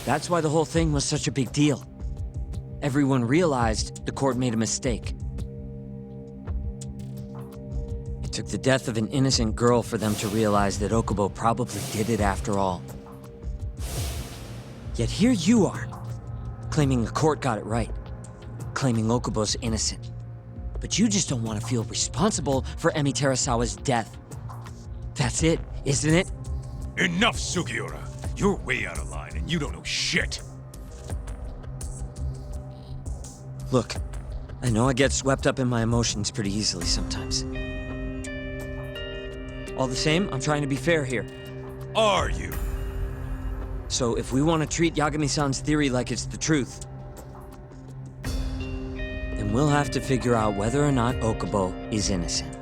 That's why the whole thing was such a big deal. Everyone realized the court made a mistake. It took the death of an innocent girl for them to realize that Okubo probably did it after all. Yet here you are, claiming the court got it right, claiming Okubo's innocent. But you just don't want to feel responsible for Emi Terasawa's death. That's it, isn't it? Enough, Sugiura! You're way out of line, and you don't know shit! Look, I know I get swept up in my emotions pretty easily sometimes. All the same, I'm trying to be fair here. Are you? So if we want to treat Yagami-san's theory like it's the truth, then we'll have to figure out whether or not Okubo is innocent.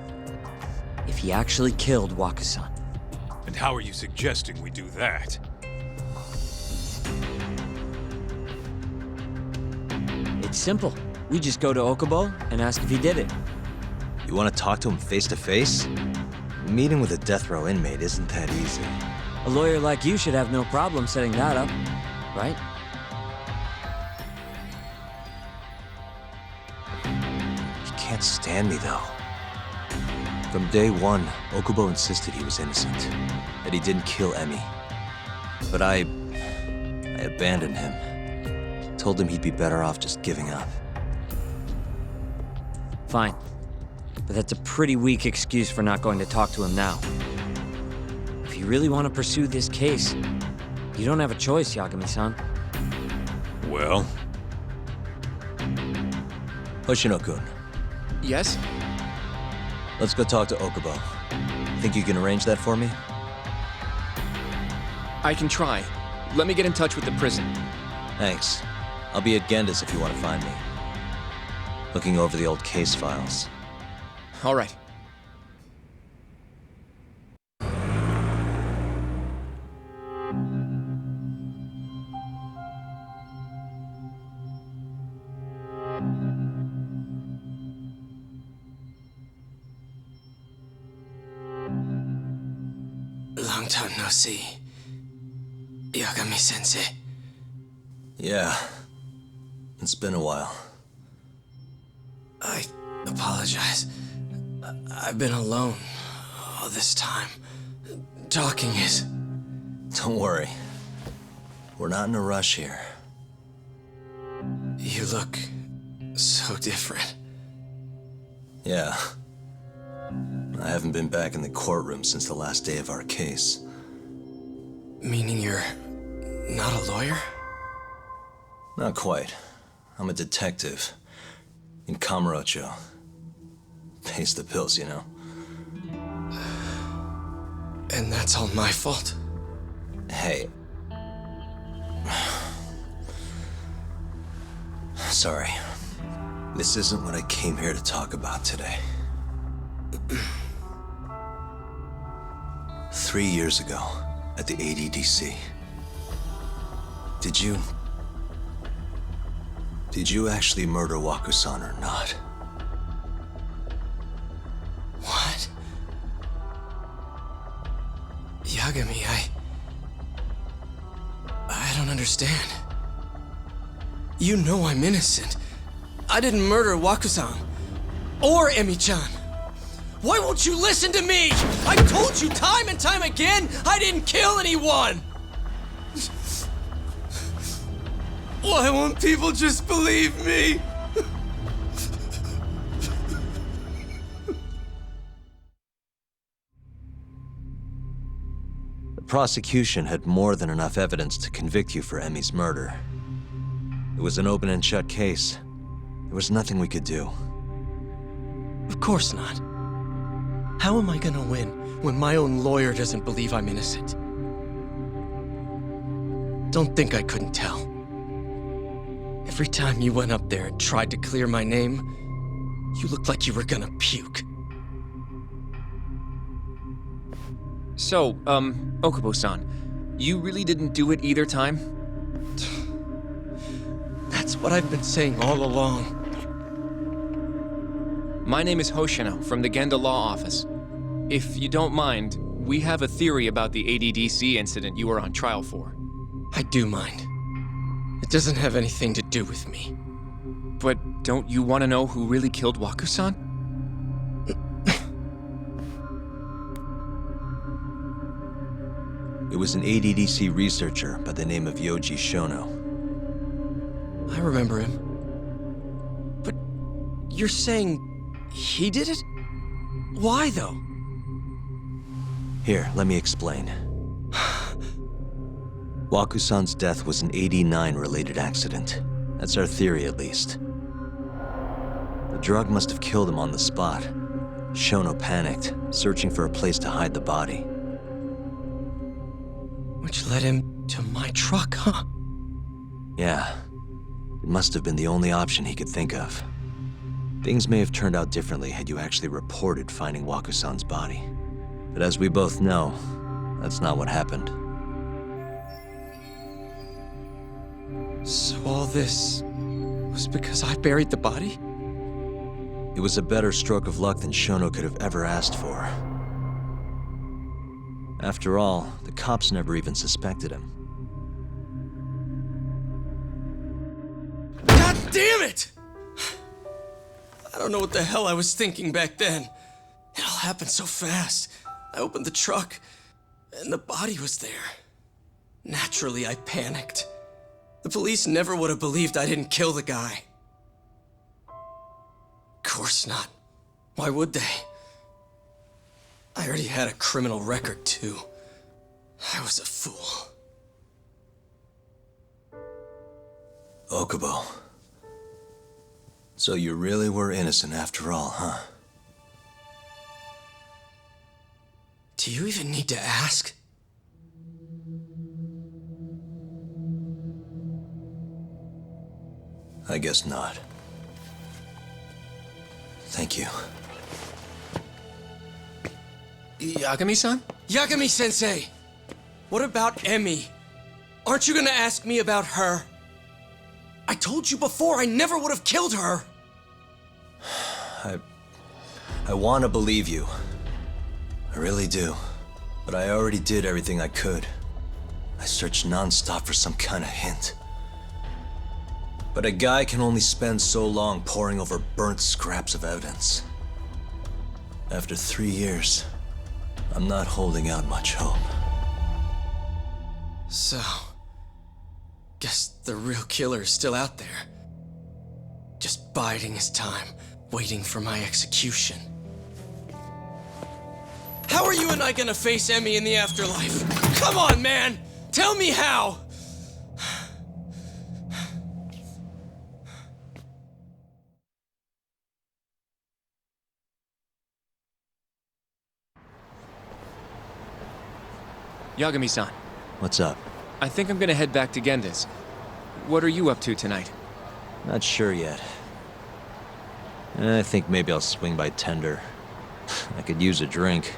If he actually killed Waku-san. And how are you suggesting we do that? It's simple. We just go to Okubo and ask if he did it. You want to talk to him face to face? Meeting with a death row inmate isn't that easy. A lawyer like you should have no problem setting that up, right? He can't stand me, though. From day one, Okubo insisted he was innocent, that he didn't kill Emi. But I abandoned him. Told him he'd be better off just giving up. Fine. But that's a pretty weak excuse for not going to talk to him now. If you really want to pursue this case, you don't have a choice, Yagami-san. Well? Hoshino-kun. Yes? Let's go talk to Okubo. Think you can arrange that for me? I can try. Let me get in touch with the prison. Thanks. I'll be at Gendis if you want to find me. Looking over the old case files. All right. Long time no see. Yagami-sensei. Yeah. It's been a while. I apologize. I've been alone all this time. Talking is... Don't worry. We're not in a rush here. You look so different. Yeah. I haven't been back in the courtroom since the last day of our case. Meaning you're not a lawyer? Not quite. I'm a detective. In Kamurocho. Pays the bills, you know. And that's all my fault? Hey. Sorry. This isn't what I came here to talk about today. 3 years ago, at the ADDC, Did you actually murder Waku-san or not? What? Yagami, I don't understand. You know I'm innocent. I didn't murder Waku-san. Or Emi-chan. Why won't you listen to me? I've told you time and time again, I didn't kill anyone! Why won't people just believe me? The prosecution had more than enough evidence to convict you for Emi's murder. It was an open and shut case. There was nothing we could do. Of course not. How am I gonna win when my own lawyer doesn't believe I'm innocent? Don't think I couldn't tell. Every time you went up there and tried to clear my name, you looked like you were gonna puke. So, Okubo-san, you really didn't do it either time? That's what I've been saying all along. My name is Hoshino from the Genda Law Office. If you don't mind, we have a theory about the ADDC incident you were on trial for. I do mind. It doesn't have anything to do with me. But don't you want to know who really killed Waku-san? It was an ADDC researcher by the name of Yoji Shono. I remember him. But you're saying he did it? Why, though? Here, let me explain. Waku-san's death was an 89-related accident. That's our theory, at least. The drug must have killed him on the spot. Shono panicked, searching for a place to hide the body. Which led him to my truck, huh? Yeah. It must have been the only option he could think of. Things may have turned out differently had you actually reported finding Waku-san's body. But as we both know, that's not what happened. So all this was because I buried the body? It was a better stroke of luck than Shono could have ever asked for. After all, the cops never even suspected him. God damn it! I don't know what the hell I was thinking back then. It all happened so fast. I opened the truck, and the body was there. Naturally, I panicked. The police never would have believed I didn't kill the guy. Of course not. Why would they? I already had a criminal record, too. I was a fool. Okubo. So you really were innocent after all, huh? Do you even need to ask? I guess not. Thank you. Yagami-san? Yagami-sensei! What about Emi? Aren't you gonna ask me about her? I told you before I never would have killed her! I want to believe you. I really do. But I already did everything I could. I searched non-stop for some kind of hint. But a guy can only spend so long poring over burnt scraps of evidence. After 3 years, I'm not holding out much hope. So, guess the real killer is still out there. Just biding his time, waiting for my execution. How are you and I gonna face Emi in the afterlife? Come on, man! Tell me how! Yagami-san. What's up? I think I'm gonna head back to Genda's. What are you up to tonight? Not sure yet. I think maybe I'll swing by Tender. I could use a drink.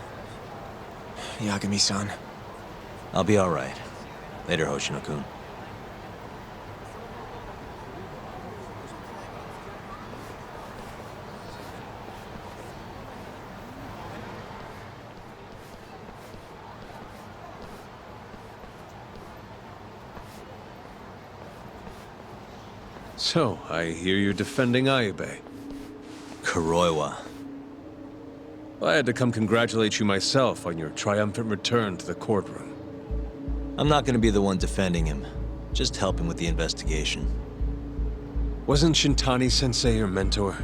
Yagami-san. I'll be alright. Later, Hoshino-kun. So, I hear you're defending Ayube. Kuroiwa. I had to come congratulate you myself on your triumphant return to the courtroom. I'm not gonna be the one defending him. Just helping with the investigation. Wasn't Shintani-sensei your mentor?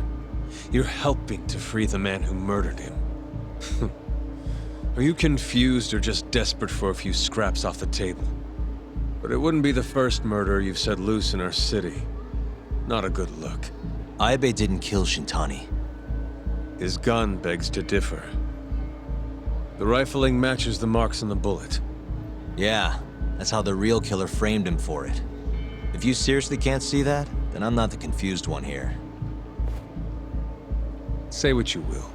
You're helping to free the man who murdered him. Are you confused or just desperate for a few scraps off the table? But it wouldn't be the first murder you've set loose in our city. Not a good look. Ayube didn't kill Shintani. His gun begs to differ. The rifling matches the marks on the bullet. Yeah, that's how the real killer framed him for it. If you seriously can't see that, then I'm not the confused one here. Say what you will.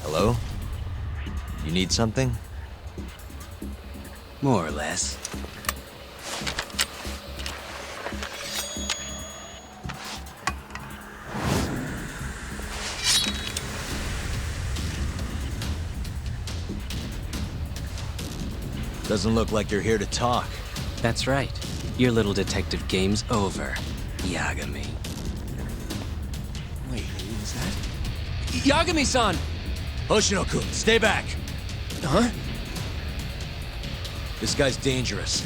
Hello? You need something? More or less. Doesn't look like you're here to talk. That's right. Your little detective game's over, Yagami. Wait, is that... Yagami-san! Hoshino-kun, stay back! Huh? This guy's dangerous.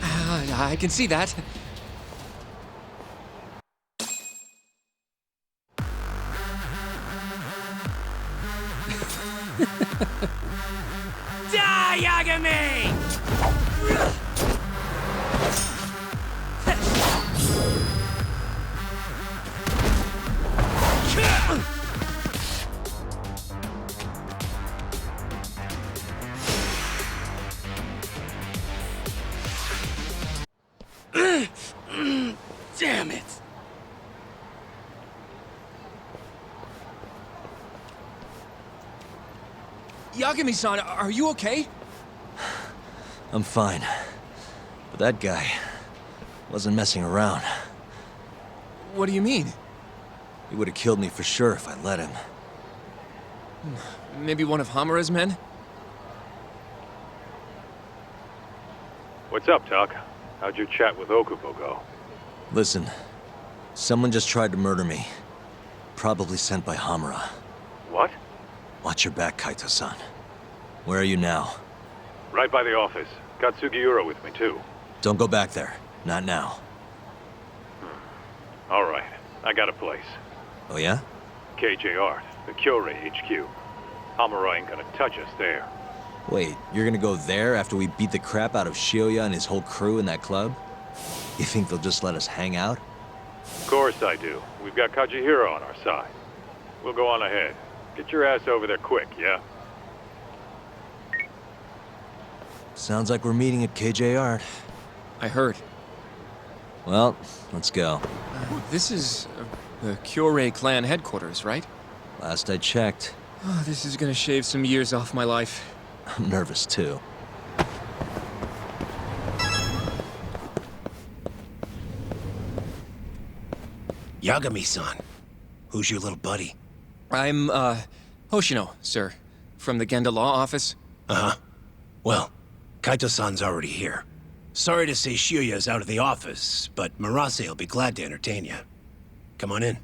I can see that. Die, Yagami! Damn it! Yagami-san, are you okay? I'm fine. But that guy wasn't messing around. What do you mean? He would have killed me for sure if I let him. Maybe one of Hamura's men? What's up, Tuck? How'd your chat with Okubo go? Listen, someone just tried to murder me. Probably sent by Hamura. What? Watch your back, Kaito-san. Where are you now? Right by the office. Got Sugiura with me, too. Don't go back there. Not now. All right. I got a place. Oh yeah? KJ Art, the Kyorei HQ. Hamura ain't gonna touch us there. Wait, you're gonna go there after we beat the crap out of Shioya and his whole crew in that club? You think they'll just let us hang out? Of course I do. We've got Kajihiro on our side. We'll go on ahead. Get your ass over there quick, yeah? Sounds like we're meeting at KJ Art. I heard. Well, let's go. This is the Kyorei clan headquarters, right? Last I checked. Oh, this is gonna shave some years off my life. I'm nervous too. Yagami-san. Who's your little buddy? I'm, Hoshino, sir. From the Genda Law Office. Uh-huh. Well, Kaito-san's already here. Sorry to say Shioya's out of the office, but Murase will be glad to entertain you. Come on in.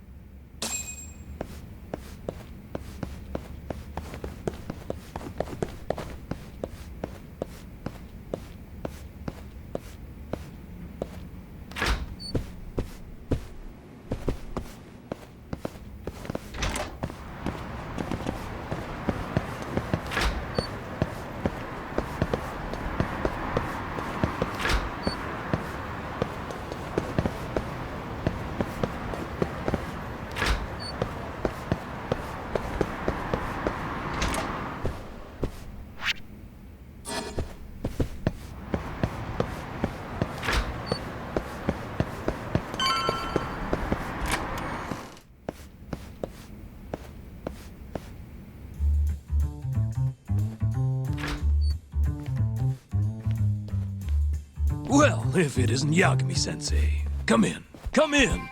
Well, if it isn't Yagami-sensei. Come in. Come in!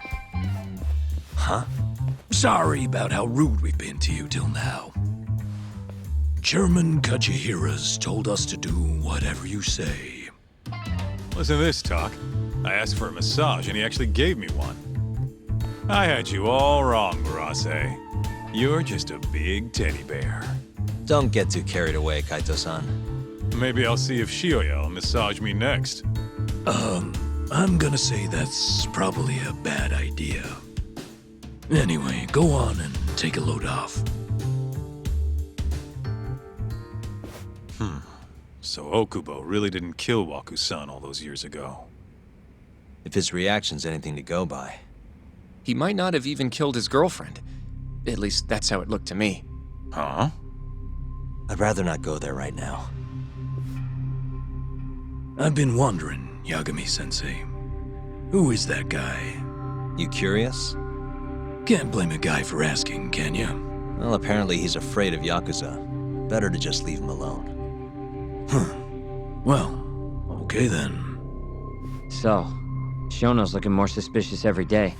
Huh? Sorry about how rude we've been to you till now. Chairman Kachihira's told us to do whatever you say. Listen to this, Talk. I asked for a massage and he actually gave me one. I had you all wrong, Murase. You're just a big teddy bear. Don't get too carried away, Kaito-san. Maybe I'll see if Shioya will massage me next. I'm gonna say that's probably a bad idea. Anyway, go on and take a load off. So Okubo really didn't kill Waku-san all those years ago. If his reaction's anything to go by. He might not have even killed his girlfriend. At least that's how it looked to me. Huh? I'd rather not go there right now. I've been wondering, Yagami-sensei. Who is that guy? You curious? Can't blame a guy for asking, can ya? Well, apparently he's afraid of Yakuza. Better to just leave him alone. Well, okay then. So, Shono's looking more suspicious every day.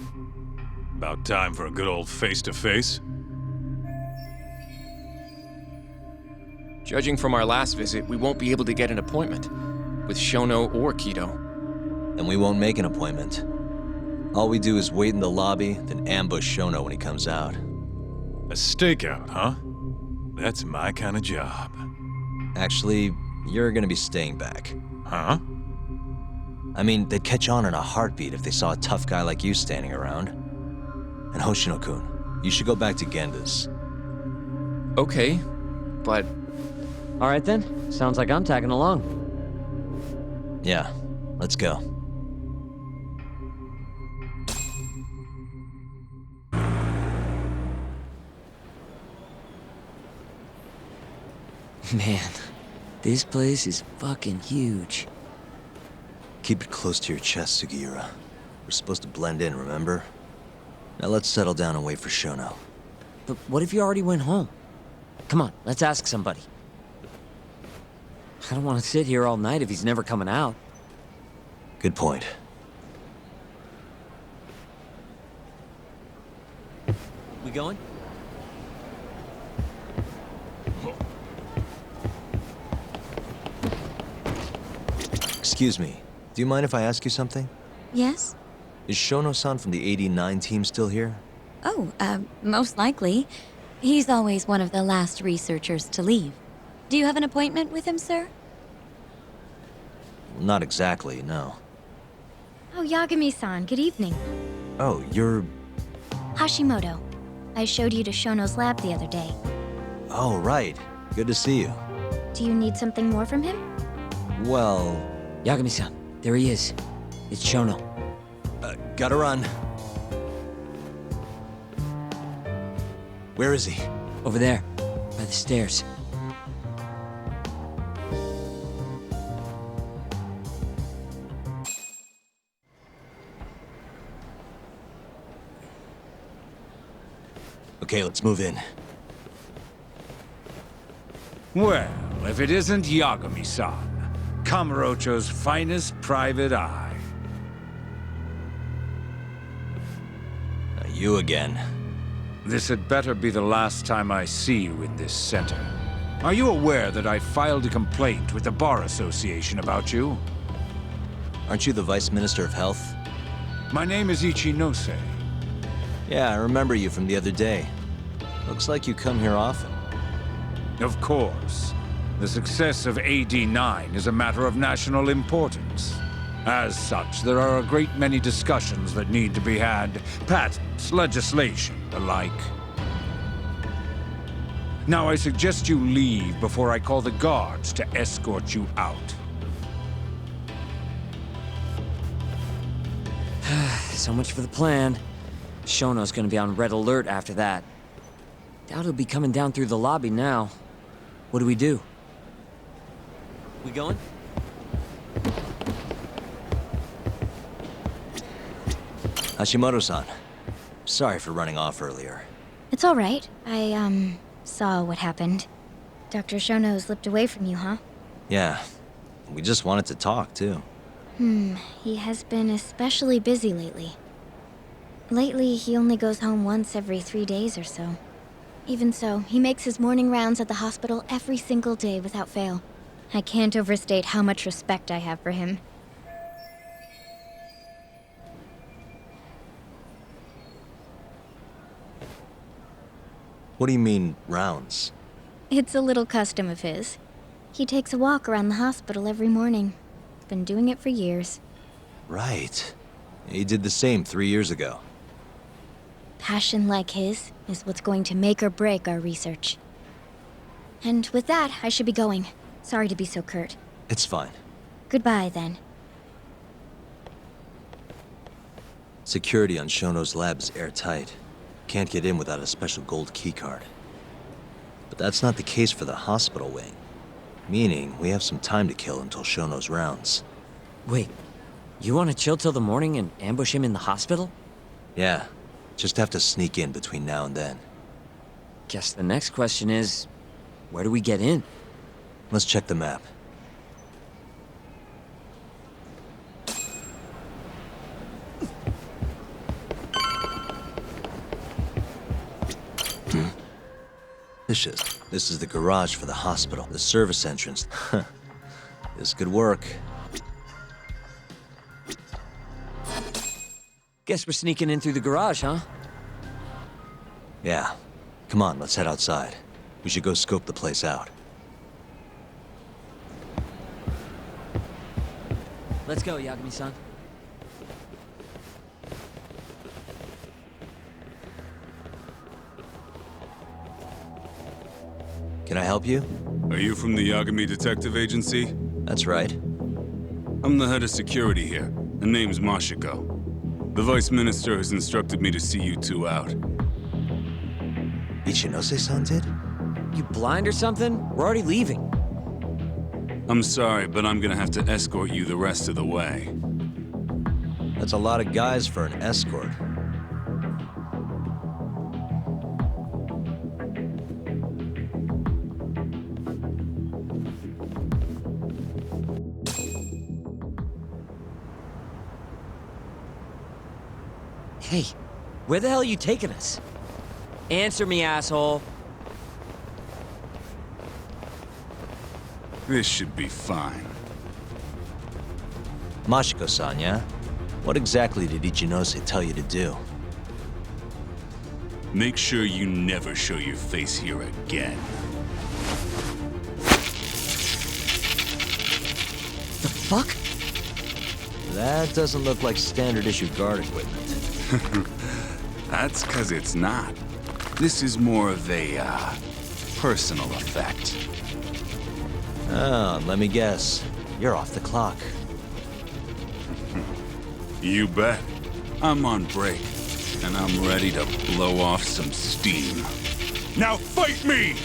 About time for a good old face-to-face. Judging from our last visit, we won't be able to get an appointment with Shono or Kido. And we won't make an appointment. All we do is wait in the lobby, then ambush Shono when he comes out. A stakeout, huh? That's my kind of job. Actually, you're gonna be staying back. Huh? I mean, they'd catch on in a heartbeat if they saw a tough guy like you standing around. And Hoshino-kun, you should go back to Genda's. Okay, but... Alright then, sounds like I'm tagging along. Yeah, let's go. Man, this place is fucking huge. Keep it close to your chest, Sugiura. We're supposed to blend in, remember? Now let's settle down and wait for Shono. But what if you already went home? Come on, let's ask somebody. I don't want to sit here all night if he's never coming out. Good point. We going? Excuse me, do you mind if I ask you something? Yes? Is Shono-san from the 89 team still here? Oh, most likely. He's always one of the last researchers to leave. Do you have an appointment with him, sir? Not exactly, no. Oh, Yagami-san, good evening. Oh, you're... Hashimoto. I showed you to Shono's lab the other day. Oh, right. Good to see you. Do you need something more from him? Well... Yagami-san, there he is. It's Shono. Gotta run. Where is he? Over there, by the stairs. Okay, let's move in. Well, if it isn't Yagami-san, Kamurocho's finest private eye. You again. This had better be the last time I see you in this center. Are you aware that I filed a complaint with the Bar Association about you? Aren't you the Vice Minister of Health? My name is Ichinose. Yeah, I remember you from the other day. Looks like you come here often. Of course. The success of AD9 is a matter of national importance. As such, there are a great many discussions that need to be had. Patents, legislation, the like. Now I suggest you leave before I call the guards to escort you out. So much for the plan. Shono's gonna be on red alert after that. Doubt he'll be coming down through the lobby now. What do we do? We going? Hashimoto-san, sorry for running off earlier. It's all right. I, saw what happened. Dr. Shono slipped away from you, huh? Yeah, we just wanted to talk, too. He has been especially busy lately. Lately, he only goes home once every 3 days or so. Even so, he makes his morning rounds at the hospital every single day without fail. I can't overstate how much respect I have for him. What do you mean, rounds? It's a little custom of his. He takes a walk around the hospital every morning. Been doing it for years. Right. He did the same 3 years ago. Passion like his is what's going to make or break our research. And with that, I should be going. Sorry to be so curt. It's fine. Goodbye, then. Security on Shono's lab is airtight. Can't get in without a special gold keycard. But that's not the case for the hospital wing. Meaning, we have some time to kill until Shono's rounds. Wait, you want to chill till the morning and ambush him in the hospital? Yeah, just have to sneak in between now and then. Guess the next question is, where do we get in? Let's check the map. This is the garage for the hospital, the service entrance. This could work. Guess we're sneaking in through the garage, huh? Yeah. Come on, let's head outside. We should go scope the place out. Let's go, Yagami-san. Can I help you? Are you from the Yagami Detective Agency? That's right. I'm the head of security here. The name's Mashiko. The Vice Minister has instructed me to see you two out. Ichinose-san did? You blind or something? We're already leaving. I'm sorry, but I'm gonna have to escort you the rest of the way. That's a lot of guys for an escort. Hey, where the hell are you taking us? Answer me, asshole. This should be fine. Mashiko-san, yeah? What exactly did Ichinose tell you to do? Make sure you never show your face here again. The fuck? That doesn't look like standard issue guard equipment. That's 'cause it's not. This is more of a, personal effect. Oh, let me guess. You're off the clock. You bet. I'm on break, and I'm ready to blow off some steam. Now fight me!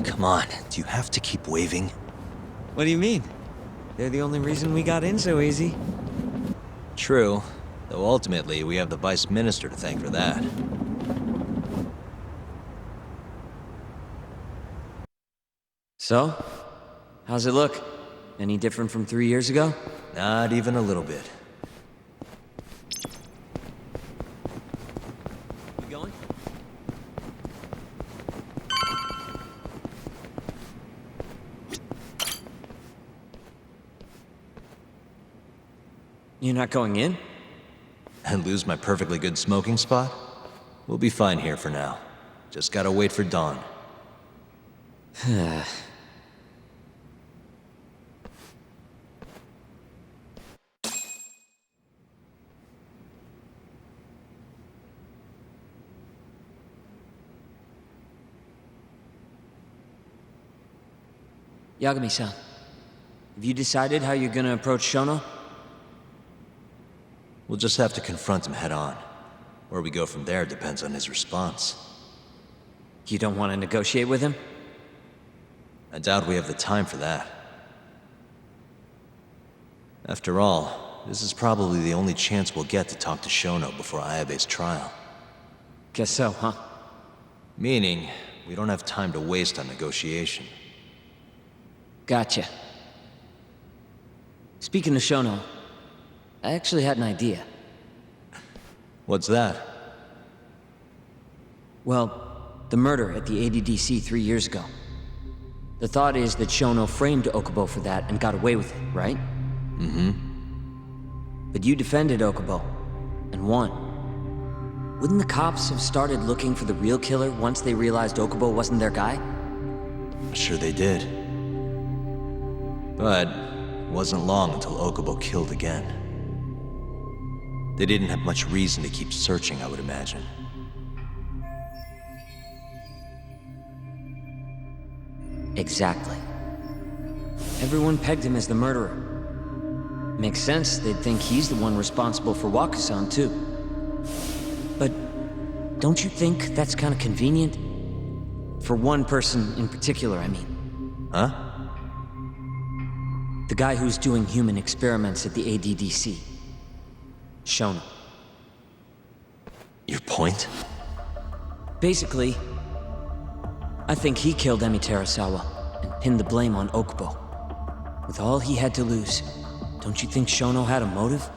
Come on, do you have to keep waving? What do you mean? They're the only reason we got in so easy. True, though ultimately we have the Vice Minister to thank for that. So, how's it look? Any different from 3 years ago? Not even a little bit. We going? You're not going in? And lose my perfectly good smoking spot? We'll be fine here for now. Just gotta wait for dawn. Yagami-san, have you decided how you're gonna approach Shono? We'll just have to confront him head on. Where we go from there depends on his response. You don't want to negotiate with him? I doubt we have the time for that. After all, this is probably the only chance we'll get to talk to Shono before Ayabe's trial. Guess so, huh? Meaning, we don't have time to waste on negotiation. Gotcha. Speaking of Shono, I actually had an idea. What's that? Well, the murder at the ADDC 3 years ago. The thought is that Shono framed Okubo for that and got away with it, right? Mm-hmm. But you defended Okubo, and won. Wouldn't the cops have started looking for the real killer once they realized Okubo wasn't their guy? Sure they did. But it wasn't long until Okubo killed again. They didn't have much reason to keep searching, I would imagine. Exactly. Everyone pegged him as the murderer. Makes sense, they'd think he's the one responsible for Wakusan, too. But don't you think that's kind of convenient? For one person in particular, I mean. Huh? The guy who's doing human experiments at the ADDC. Shono. Your point? Basically, I think he killed Emi Terasawa and pinned the blame on Okubo. With all he had to lose, don't you think Shono had a motive?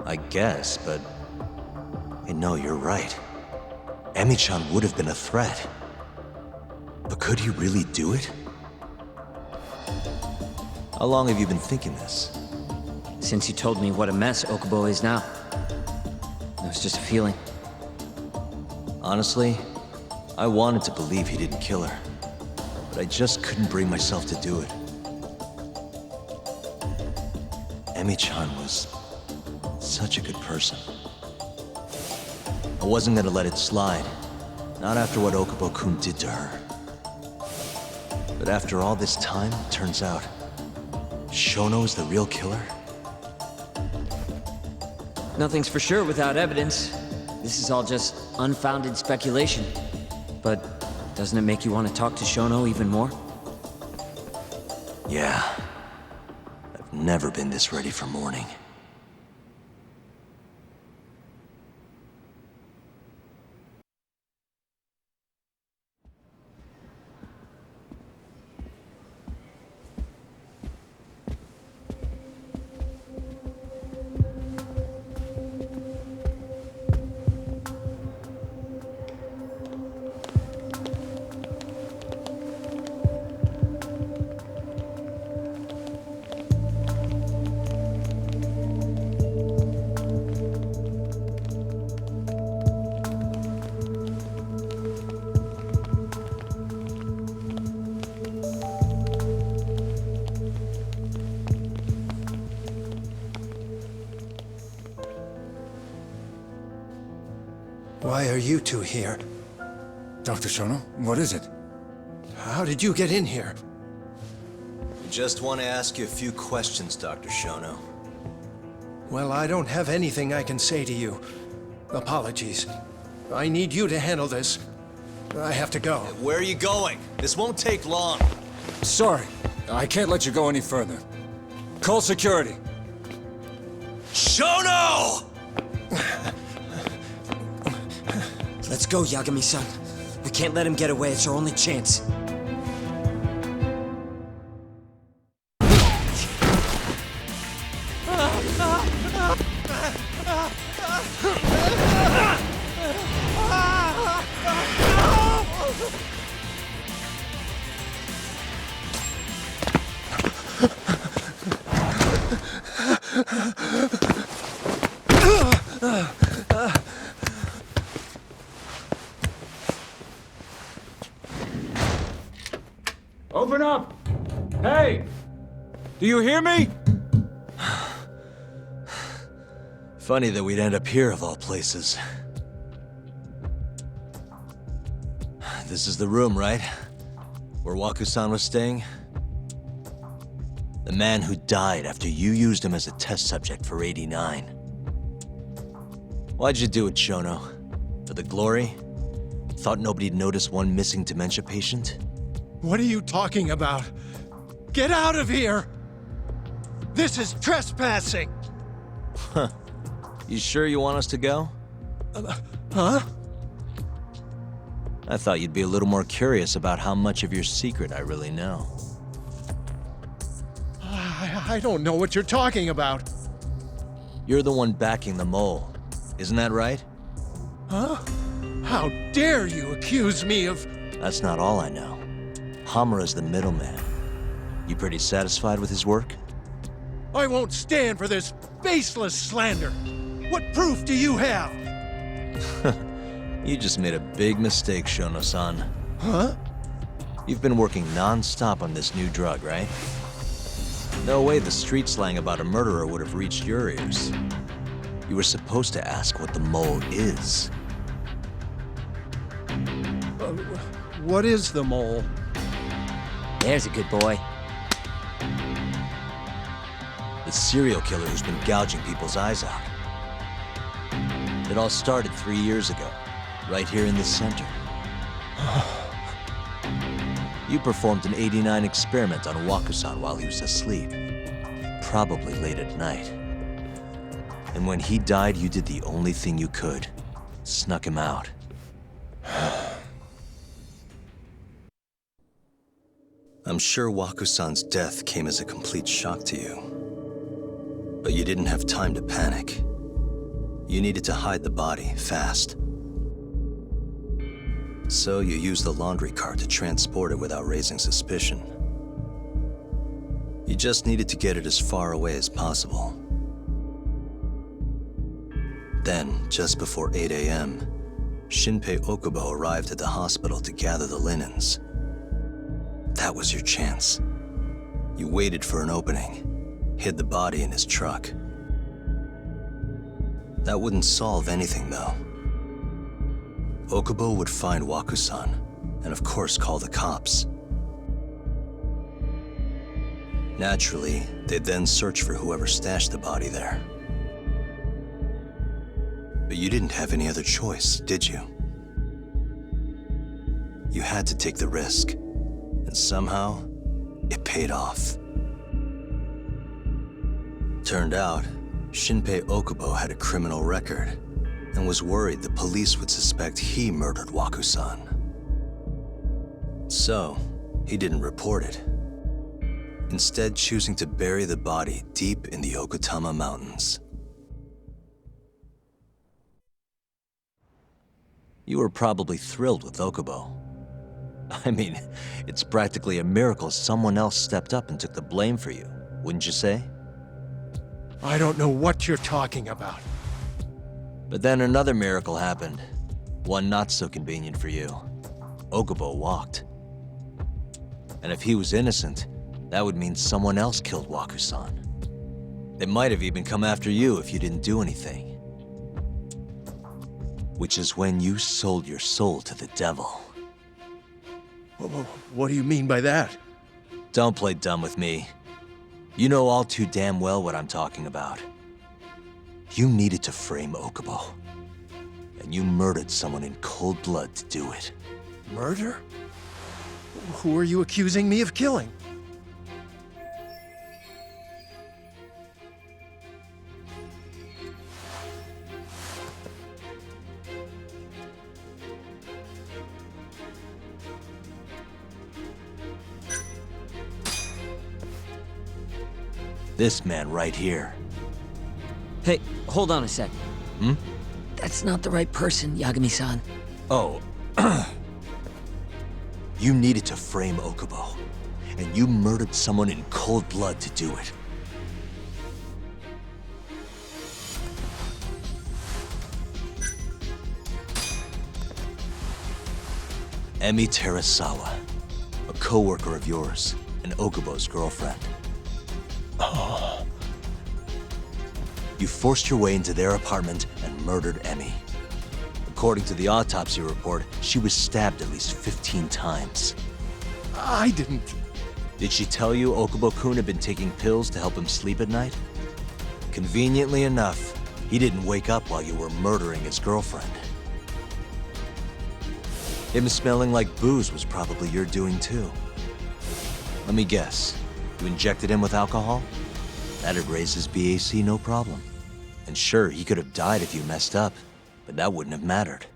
I guess, but... Hey, no, you're right. Emi-chan would have been a threat. But could he really do it? How long have you been thinking this? Since you told me what a mess Okubo is now. It was just a feeling. Honestly, I wanted to believe he didn't kill her. But I just couldn't bring myself to do it. Emi-chan was such a good person. I wasn't gonna let it slide. Not after what Okubo-kun did to her. But after all this time, it turns out Shono's the real killer? Nothing's for sure without evidence. This is all just unfounded speculation. But doesn't it make you want to talk to Shono even more? Yeah. I've never been this ready for morning. Why are you two here? Dr. Shono, what is it? How did you get in here? We just want to ask you a few questions, Dr. Shono. Well, I don't have anything I can say to you. Apologies. I need you to handle this. I have to go. Where are you going? This won't take long. Sorry, I can't let you go any further. Call security. Shono! Let's go, Yagami-san. We can't let him get away. It's our only chance. Open up! Hey! Do you hear me? Funny that we'd end up here of all places. This is the room, right? Where Waku-san was staying? The man who died after you used him as a test subject for 89. Why'd you do it, Shono? For the glory? Thought nobody'd notice one missing dementia patient? What are you talking about? Get out of here! This is trespassing! Huh. You sure you want us to go? Huh? I thought you'd be a little more curious about how much of your secret I really know. I don't know what you're talking about. You're the one backing the mole. Isn't that right? Huh? How dare you accuse me of... That's not all I know. Hamura's the middleman. You pretty satisfied with his work? I won't stand for this baseless slander. What proof do you have? You just made a big mistake, Shono-san. Huh? You've been working non-stop on this new drug, right? No way the street slang about a murderer would have reached your ears. You were supposed to ask what the mole is. What is the mole? There's a good boy. The serial killer who's been gouging people's eyes out. It all started 3 years ago, right here in the center. You performed an 89 experiment on Waku-san while he was asleep. Probably late at night. And when he died, you did the only thing you could. Snuck him out. I'm sure Waku-san's death came as a complete shock to you. But you didn't have time to panic. You needed to hide the body fast. So you used the laundry cart to transport it without raising suspicion. You just needed to get it as far away as possible. Then, just before 8 a.m., Shinpei Okubo arrived at the hospital to gather the linens. That was your chance. You waited for an opening, hid the body in his truck. That wouldn't solve anything, though. Okubo would find Waku-san, and of course call the cops. Naturally, they'd then search for whoever stashed the body there. But you didn't have any other choice, did you? You had to take the risk, and somehow, it paid off. Turned out, Shinpei Okubo had a criminal record, and was worried the police would suspect he murdered Waku-san. So, he didn't report it, instead choosing to bury the body deep in the Okutama Mountains. You were probably thrilled with Okubo. I mean, it's practically a miracle someone else stepped up and took the blame for you, wouldn't you say? I don't know what you're talking about. But then another miracle happened. One not so convenient for you. Okubo walked. And if he was innocent, that would mean someone else killed Waku-san. They might have even come after you if you didn't do anything. Which is when you sold your soul to the devil. What do you mean by that? Don't play dumb with me. You know all too damn well what I'm talking about. You needed to frame Okubo. And you murdered someone in cold blood to do it. Murder? Who are you accusing me of killing? This man right here. Hey, hold on a sec. Hmm? That's not the right person, Yagami-san. Oh. You needed to frame Okubo, and you murdered someone in cold blood to do it. Emi Terasawa, a co-worker of yours, and Okubo's girlfriend. Oh. You forced your way into their apartment and murdered Emi. According to the autopsy report, she was stabbed at least 15 times. I didn't... Did she tell you Okubo-kun had been taking pills to help him sleep at night? Conveniently enough, he didn't wake up while you were murdering his girlfriend. Him smelling like booze was probably your doing too. Let me guess. You injected him with alcohol? That'd raise his BAC no problem. And sure, he could have died if you messed up. but that wouldn't have mattered.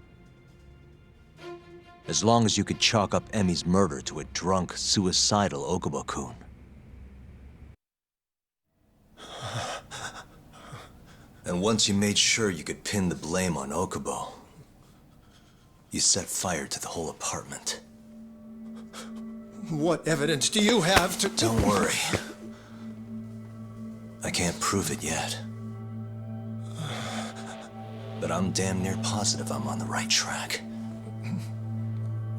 As long as you could chalk up Emi's murder to a drunk, suicidal Okubo-kun. And once you made sure you could pin the blame on Okubo, you set fire to the whole apartment. What evidence do you have to... Don't worry. I can't prove it yet. But I'm damn near positive I'm on the right track.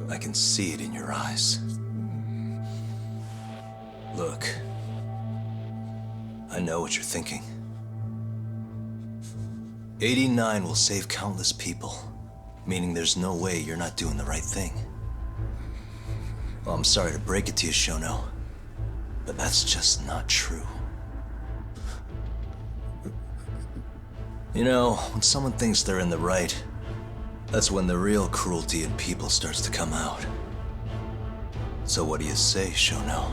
I can see it in your eyes. Look, I know what you're thinking. 89 will save countless people, meaning there's no way you're not doing the right thing. Well, I'm sorry to break it to you, Shono, but that's just not true. You know, when someone thinks they're in the right, that's when the real cruelty in people starts to come out. So what do you say, Shono?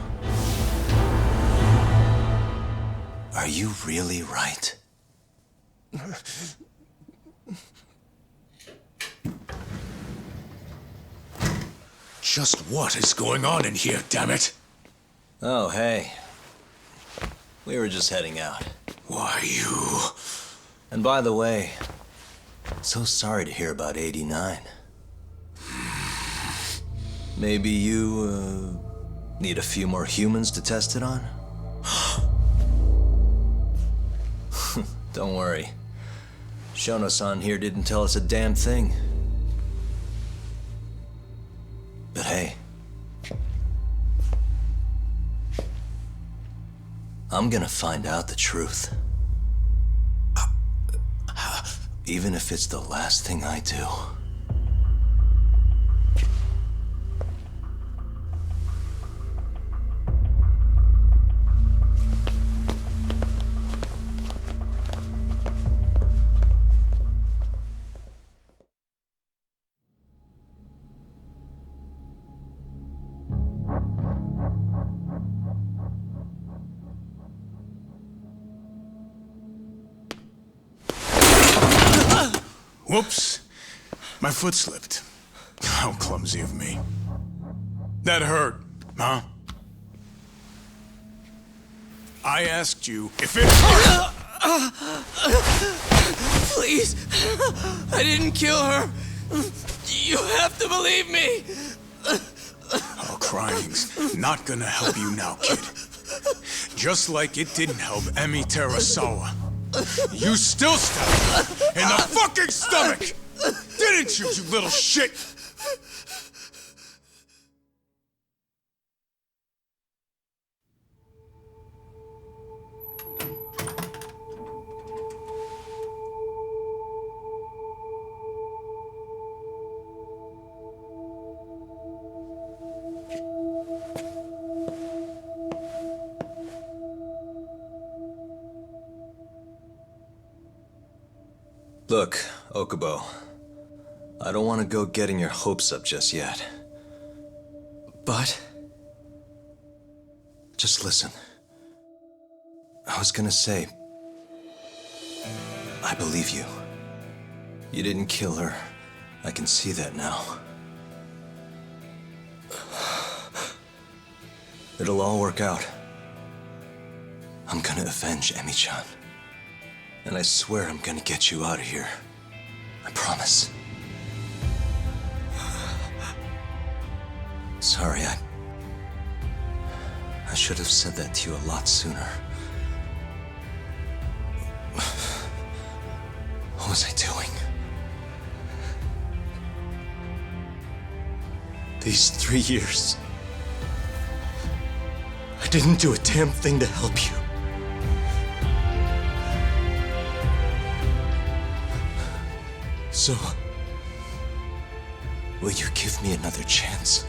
Are you really right? Just what is going on in here, damn it? Oh, hey. We were just heading out. Why, you... And by the way, so sorry to hear about 89. Maybe you, need a few more humans to test it on? Don't worry. Shono-san here didn't tell us a damn thing. But hey, I'm gonna find out the truth. Even if it's the last thing I do. Whoops. My foot slipped. How clumsy of me. That hurt, huh? I asked you if it hurt! Please! I didn't kill her! You have to believe me! Oh, crying's not gonna help you now, kid. Just like it didn't help Emi Terasawa. You still stabbed her in the fucking stomach! Didn't you, you little shit? Look, Okubo, I don't want to go getting your hopes up just yet. But? Just listen. I was gonna say, I believe you. You didn't kill her. I can see that now. It'll all work out. I'm gonna avenge Emi-chan. And I swear I'm gonna get you out of here. I promise. Sorry, I should have said that to you a lot sooner. What was I doing? These 3 years, I didn't do a damn thing to help you. So, will you give me another chance?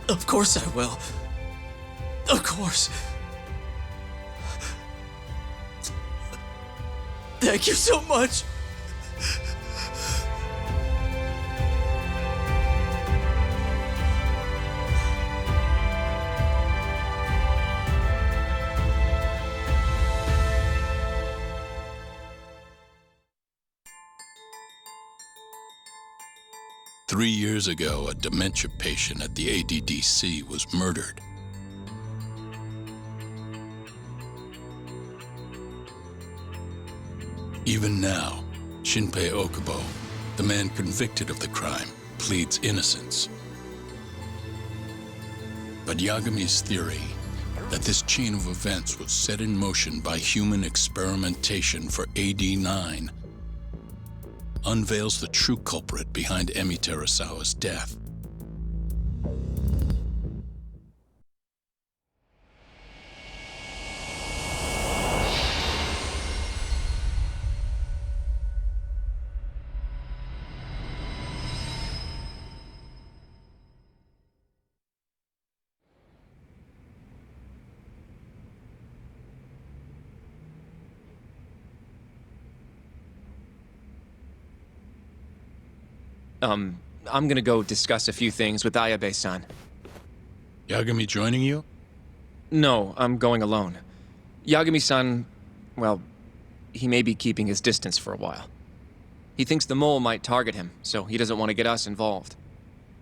Of course I will. Of course. Thank you so much. 3 years ago, a dementia patient at the ADDC was murdered. Even now, Shinpei Okubo, the man convicted of the crime, pleads innocence. But Yagami's theory that this chain of events was set in motion by human experimentation for AD9 unveils the true culprit behind Emi Terasawa's death. I'm gonna go discuss a few things with Ayabe-san. Yagami joining you? No, I'm going alone. Yagami-san, well, he may be keeping his distance for a while. He thinks the mole might target him, so he doesn't want to get us involved.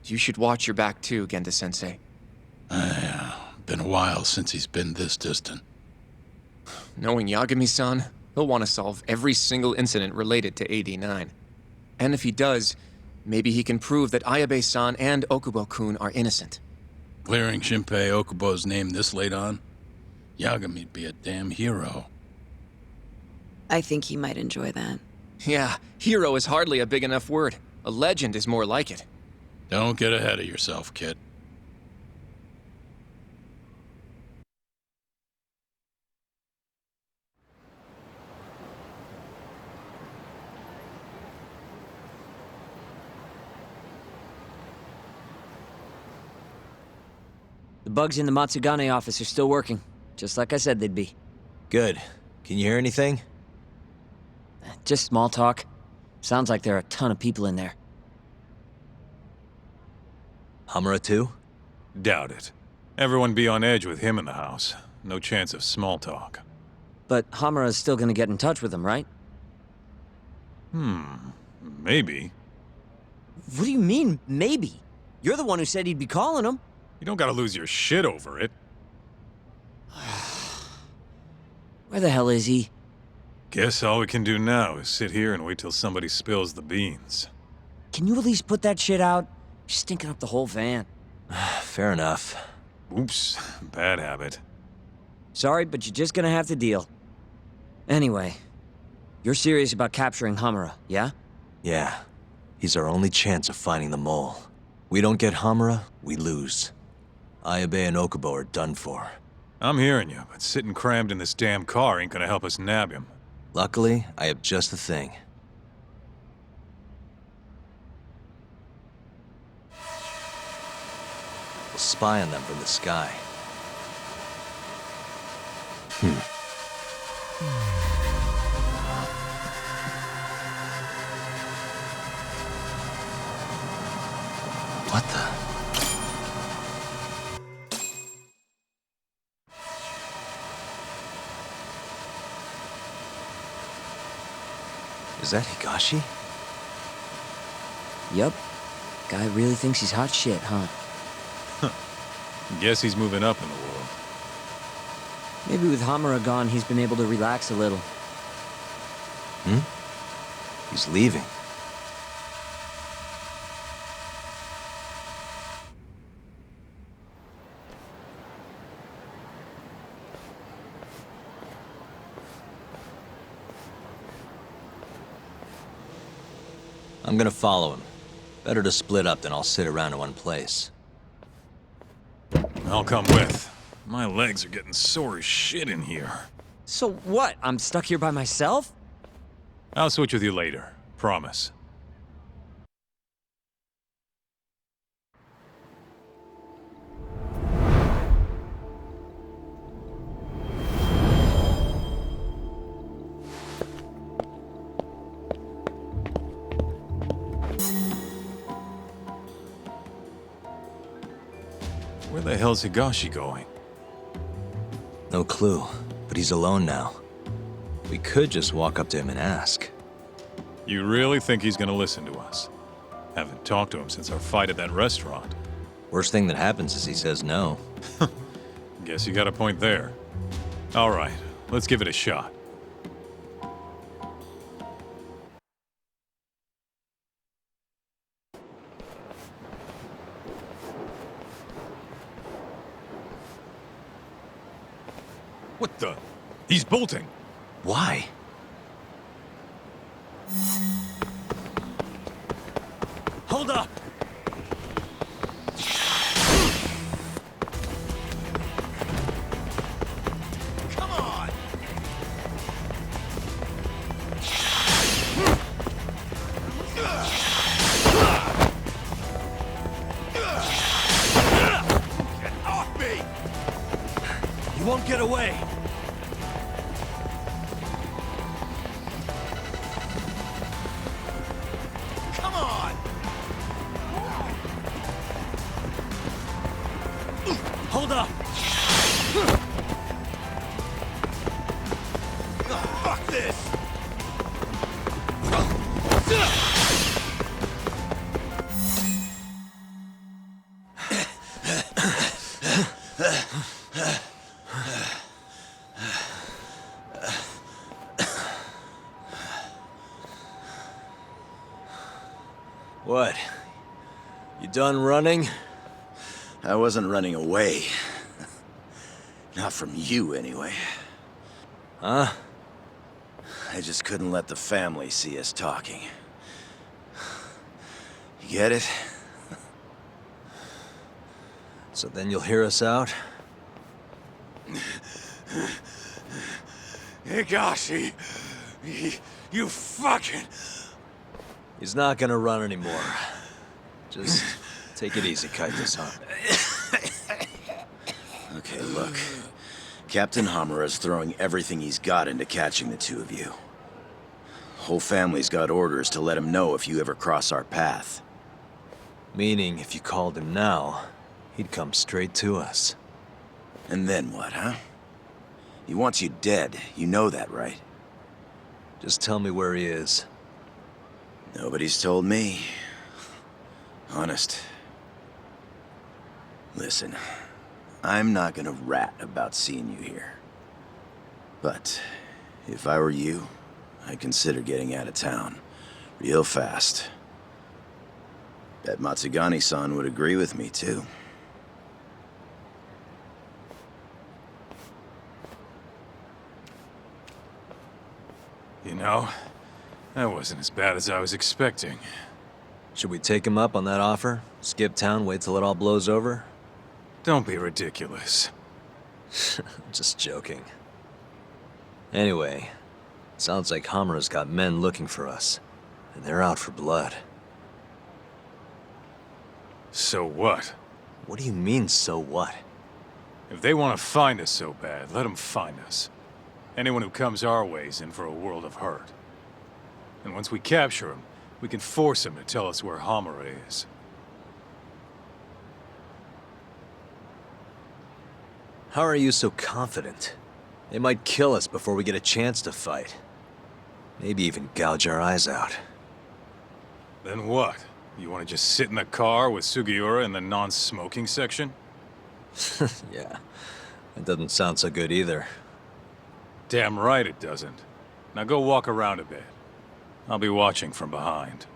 You should watch your back too, Genda-sensei. Yeah, been a while since he's been this distant. Knowing Yagami-san, he'll want to solve every single incident related to AD9. And if he does, maybe he can prove that Ayabe-san and Okubo-kun are innocent. Clearing Shinpei Okubo's name this late on? Yagami'd be a damn hero. I think he might enjoy that. Yeah, hero is hardly a big enough word. A legend is more like it. Don't get ahead of yourself, kid. The bugs in the Matsugane office are still working, just like I said they'd be. Good. Can you hear anything? Just small talk. Sounds like there are a ton of people in there. Hamura too? Doubt it. Everyone be on edge with him in the house. No chance of small talk. But Hamura's still gonna get in touch with him, right? Maybe. What do you mean, maybe? You're the one who said he'd be calling him. You don't gotta lose your shit over it. Where the hell is he? Guess all we can do now is sit here and wait till somebody spills the beans. Can you at least put that shit out? You're stinking up the whole van. Fair enough. Oops, bad habit. Sorry, but you're just gonna have to deal. Anyway, you're serious about capturing Hamura, yeah? Yeah. He's our only chance of finding the mole. We don't get Hamura, we lose. Ayabe and Okubo are done for. I'm hearing you, but sitting crammed in this damn car ain't gonna help us nab him. Luckily, I have just the thing. We'll spy on them from the sky. What the? Is that Higashi? Yup. Guy really thinks he's hot shit, huh? Guess he's moving up in the world. Maybe with Hamura gone, he's been able to relax a little. He's leaving. I'm gonna follow him. Better to split up than I'll sit around in one place. I'll come with. My legs are getting sore as shit in here. So what? I'm stuck here by myself? I'll switch with you later. Promise. Where the hell's Higashi going? No clue, but he's alone now. We could just walk up to him and ask. You really think he's gonna listen to us? Haven't talked to him since our fight at that restaurant. Worst thing that happens is he says no. Guess you got a point there. All right, let's give it a shot. What the? He's bolting. Why? Hold up! Come on! Get off me! You won't get away! Come on! Hold up! Fuck this! What? You done running? I wasn't running away. Not from you, anyway. Huh? I just couldn't let the family see us talking. You get it? So then you'll hear us out? Higashi, you fucking... He's not gonna run anymore. Just take it easy, Kaito-san. Okay, look. Captain Hamura's throwing everything he's got into catching the two of you. Whole family's got orders to let him know if you ever cross our path. Meaning, if you called him now, he'd come straight to us. And then what, huh? He wants you dead. You know that, right? Just tell me where he is. Nobody's told me. Honest. Listen, I'm not gonna rat about seeing you here. But if I were you, I'd consider getting out of town. Real fast. Bet Matsugani-san would agree with me, too. You know, that wasn't as bad as I was expecting. Should we take him up on that offer? Skip town, wait till it all blows over? Don't be ridiculous. Just joking. Anyway, sounds like Hamura's got men looking for us. And they're out for blood. So what? What do you mean, so what? If they want to find us so bad, let them find us. Anyone who comes our way's in for a world of hurt. And once we capture him, we can force him to tell us where Hamura is. How are you so confident? They might kill us before we get a chance to fight. Maybe even gouge our eyes out. Then what? You want to just sit in the car with Sugiura in the non-smoking section? Yeah, it doesn't sound so good either. Damn right it doesn't. Now go walk around a bit. I'll be watching from behind.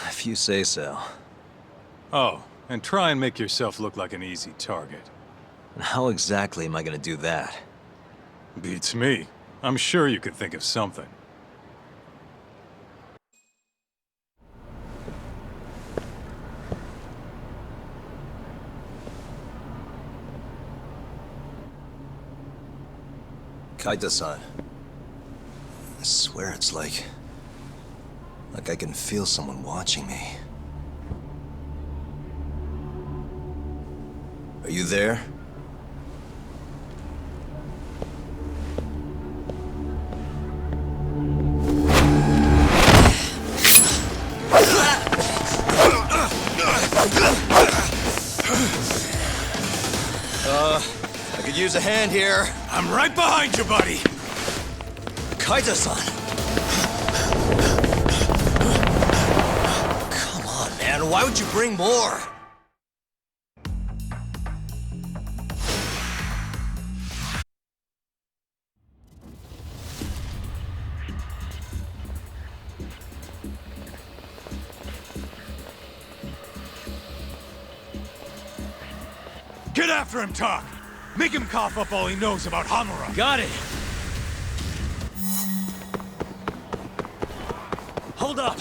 If you say so. Oh, and try and make yourself look like an easy target. And how exactly am I gonna do that? Beats me. I'm sure you could think of something. Kaito-san. I swear it's like I can feel someone watching me. Are you there? I could use a hand here. I'm right behind you, buddy. Kaito-san. Come on. Why would you bring more? Get after him, Tak! Make him cough up all he knows about Hamura! Got it! Hold up!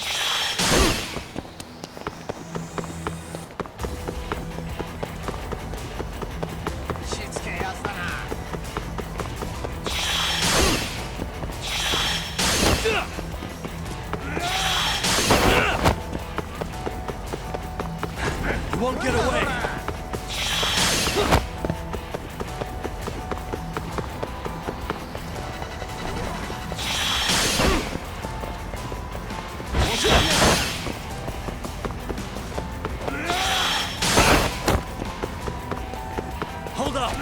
You won't get away! Hold up!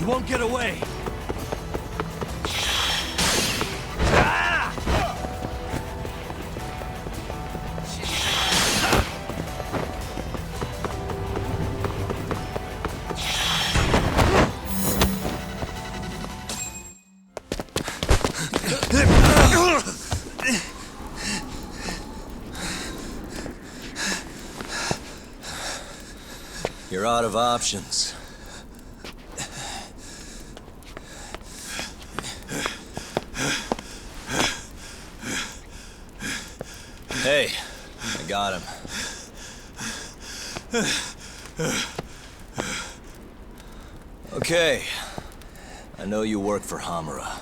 You won't get away! You're out of options. Hey, I got him. Okay. I know you work for Hamura.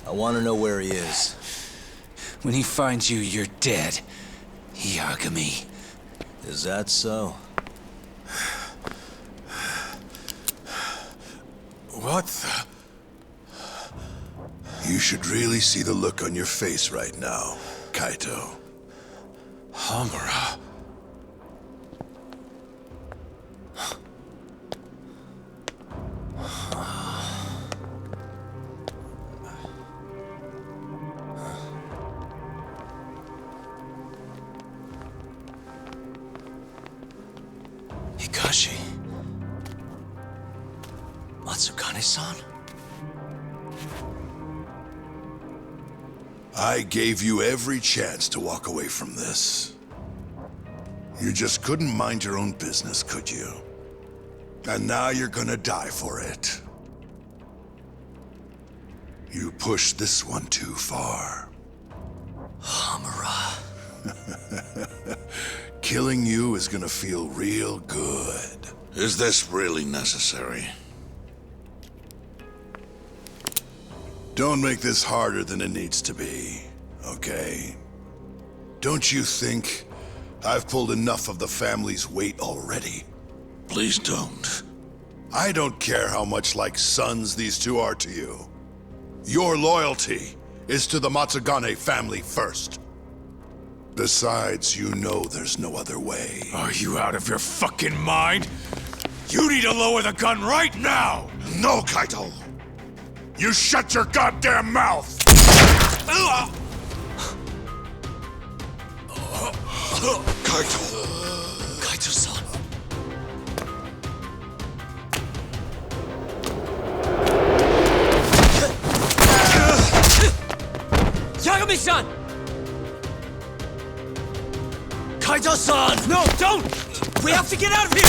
I want to know where he is. When he finds you, you're dead. Yagami. Is that so? What the... You should really see the look on your face right now, Kaito. Hamura. Hikashi. Matsukane-san? I gave you every chance to walk away from this. You just couldn't mind your own business, could you? And now you're gonna die for it. You pushed this one too far. Hamura. Killing you is gonna feel real good. Is this really necessary? Don't make this harder than it needs to be, okay? Don't you think I've pulled enough of the family's weight already? Please don't. I don't care how much like sons these two are to you. Your loyalty is to the Matsugane family first. Besides, you know there's no other way. Are you out of your fucking mind? You need to lower the gun right now! No, Kaito! You shut your goddamn mouth! Kaito! Kaito-san. Yagami-san! Kaito-san! No, don't! We have to get out of here!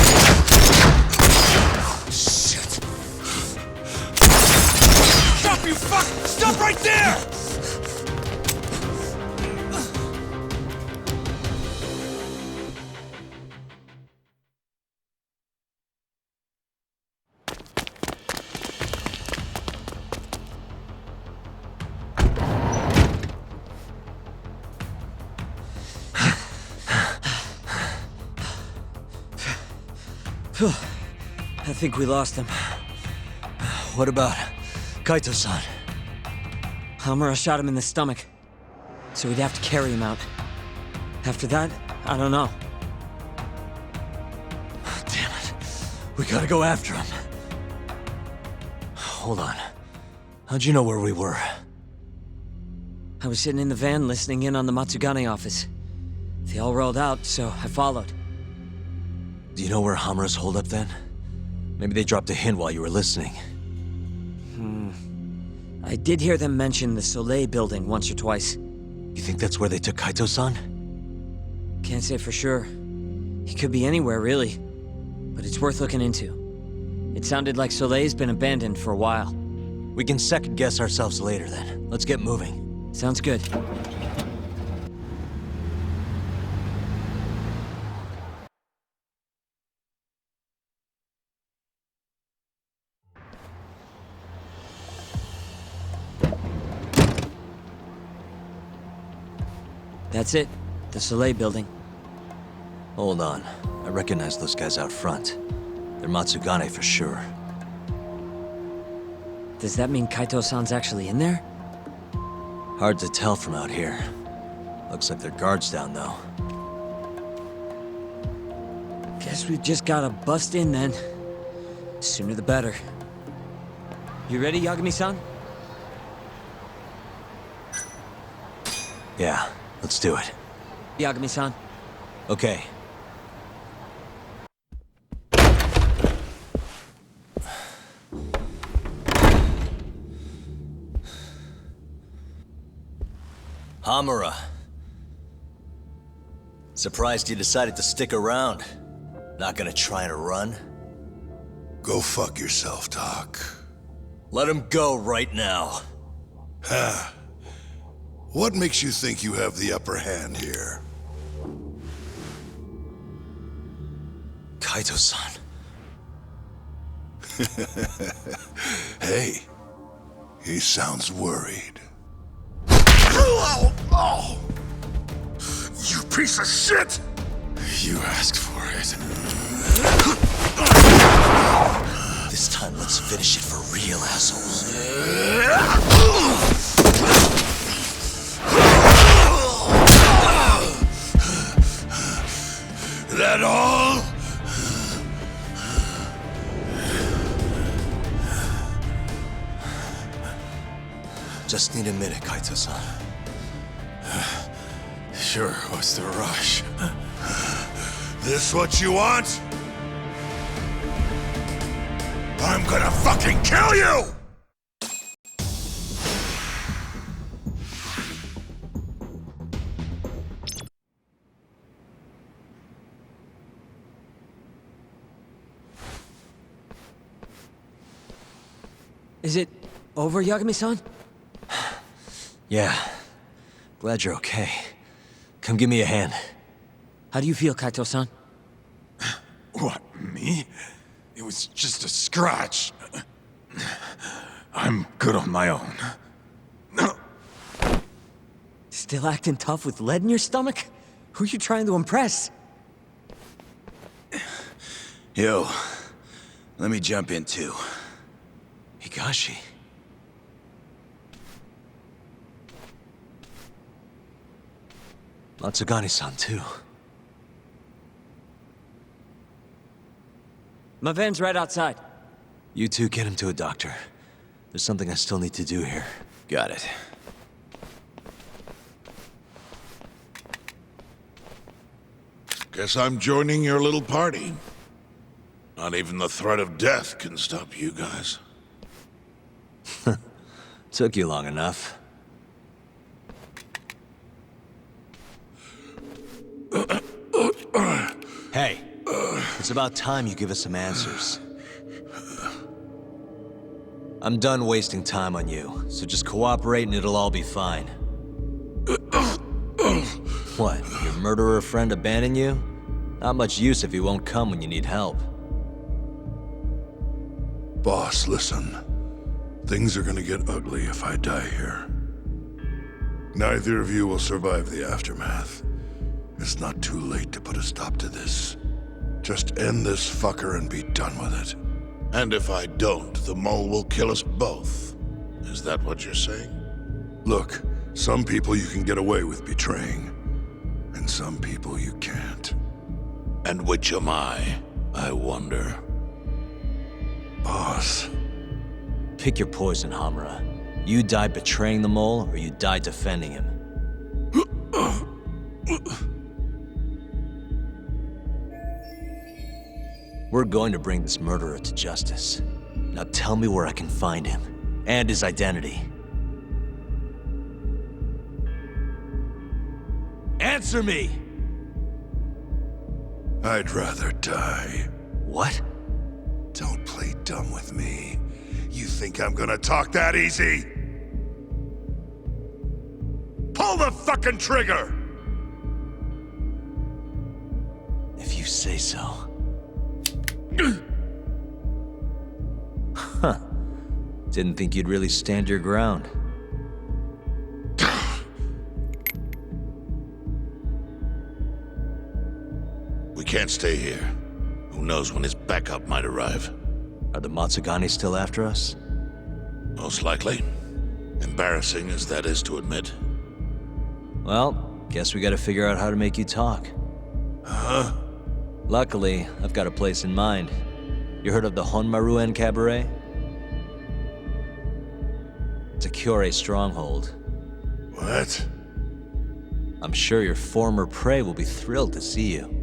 Shit. Stop, you fuck! Stop right there! I think we lost him. What about Kaito-san? Hamura shot him in the stomach. so we'd have to carry him out. After that, I don't know. Damn it. We gotta go after him. Hold on. How'd you know where we were? I was sitting in the van listening in on the Matsugane office. They all rolled out, so I followed. Do you know where Hamura's holed up then? Maybe they dropped a hint while you were listening. I did hear them mention the Soleil building once or twice. You think that's where they took Kaito-san? Can't say for sure. He could be anywhere, really. But it's worth looking into. It sounded like Soleil's been abandoned for a while. We can second-guess ourselves later, then. Let's get moving. Sounds good. That's it. The Soleil building. Hold on. I recognize those guys out front. They're Matsugane for sure. Does that mean Kaito-san's actually in there? Hard to tell from out here. Looks like their guard's down, though. Guess we've just gotta bust in then. Sooner the better. You ready, Yagami-san? Yeah, let's do it. Yagami-san. Okay. Hamura. Surprised you decided to stick around. Not gonna try and run? Go fuck yourself, Doc. Let him go right now. Huh. What makes you think you have the upper hand here? Kaito-san. Hey, he sounds worried. Oh! You piece of shit! You asked for it. This time, let's finish it for real, assholes. That all? Just need a minute, Kaito-san. Sure, what's the rush? This what you want? I'm gonna fucking kill you! Is it over, Yagami-san? Yeah. Glad you're okay. Come give me a hand. How do you feel, Kaito-san? What, me? It was just a scratch. I'm good on my own. Still acting tough with lead in your stomach? Who are you trying to impress? Yo, let me jump in too. Higashi. Matsugane-san, too. My van's right outside. You two get him to a doctor. There's something I still need to do here. Got it. Guess I'm joining your little party. Not even the threat of death can stop you guys. Took you long enough. Hey, it's about time you give us some answers. I'm done wasting time on you, so just cooperate and it'll all be fine. What, your murderer friend abandoned you? Not much use if he won't come when you need help. Boss, listen. Things are gonna get ugly if I die here. Neither of you will survive the aftermath. It's not too late to put a stop to this. Just end this fucker and be done with it. And if I don't, the mole will kill us both. Is that what you're saying? Look, Some people you can get away with betraying, and some people you can't. And which am I wonder? Boss. Pick your poison, Hamura. You die betraying the mole, or you die defending him. We're going to bring this murderer to justice. Now tell me where I can find him, and his identity. Answer me! I'd rather die. What? Don't play dumb with me. You think I'm gonna talk that easy? Pull the fucking trigger! If you say so. Huh. Didn't think you'd really stand your ground. We can't stay here. Who knows when his backup might arrive? Are the Matsugane still after us? Most likely. Embarrassing as that is to admit. Well, guess we gotta figure out how to make you talk. Huh? Luckily, I've got a place in mind. You heard of the Honmaruen Cabaret? It's a Kyorei stronghold. What? I'm sure your former prey will be thrilled to see you.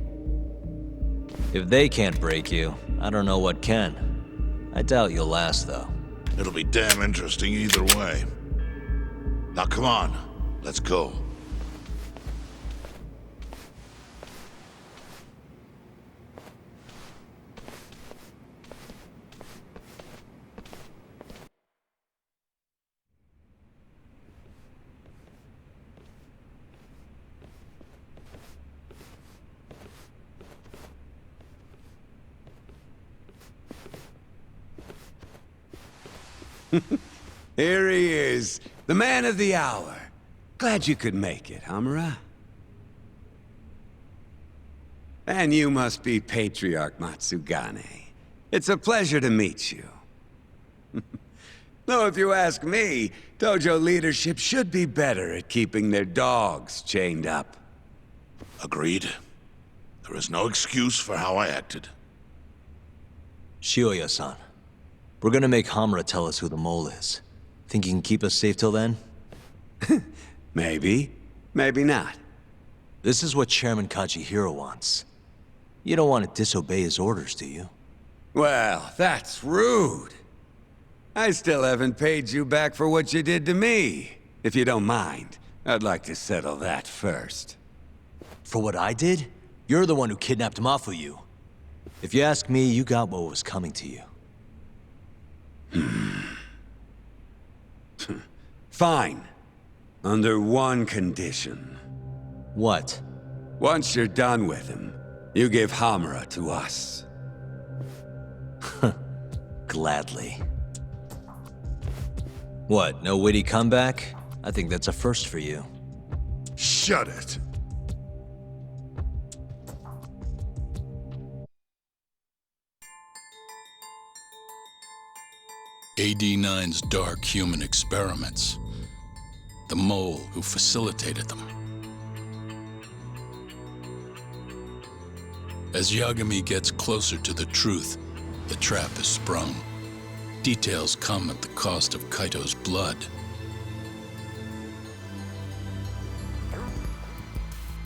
If they can't break you, I don't know what can. I doubt you'll last, though. It'll be damn interesting either way. Now come on, let's go. Here he is, the man of the hour. Glad you could make it, Hamura. And you must be Patriarch Matsugane. It's a pleasure to meet you. Though if you ask me, dojo leadership should be better at keeping their dogs chained up. Agreed. There is no excuse for how I acted. Shioya-san, we're gonna make Hamura tell us who the mole is. Think he can keep us safe till then? Maybe. Maybe not. This is what Chairman Kajihiro wants. You don't want to disobey his orders, do you? Well, that's rude. I still haven't paid you back for what you did to me. If you don't mind, I'd like to settle that first. For what I did? You're the one who kidnapped Mafuyu. If you ask me, you got what was coming to you. Fine. Under one condition. What? Once you're done with him, you give Hamura to us. Gladly. What, no witty comeback? I think that's a first for you. Shut it. AD9's dark human experiments. The mole who facilitated them. As Yagami gets closer to the truth, the trap is sprung. Details come at the cost of Kaito's blood.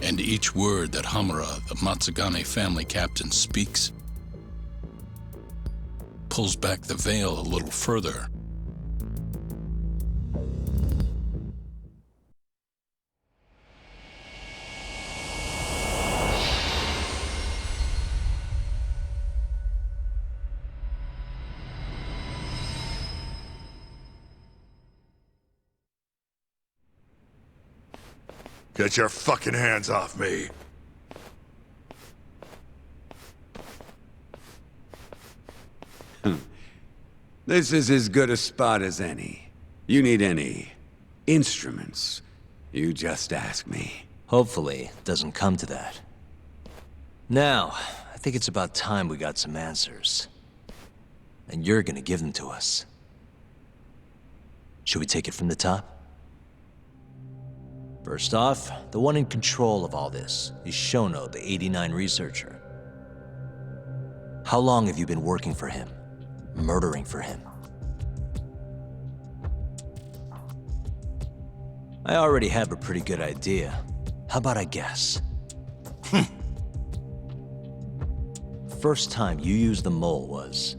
And each word that Hamura, the Matsugane family captain, speaks pulls back the veil a little further. Get your fucking hands off me. This is as good a spot as any. You need any instruments, you just ask me. Hopefully, it doesn't come to that. Now, I think it's about time we got some answers. And you're gonna give them to us. Should we take it from the top? First off, the one in control of all this is Shono, the 89 researcher. How long have you been working for him? Murdering for him? I already have a pretty good idea. How about I guess? First time you used the mole was...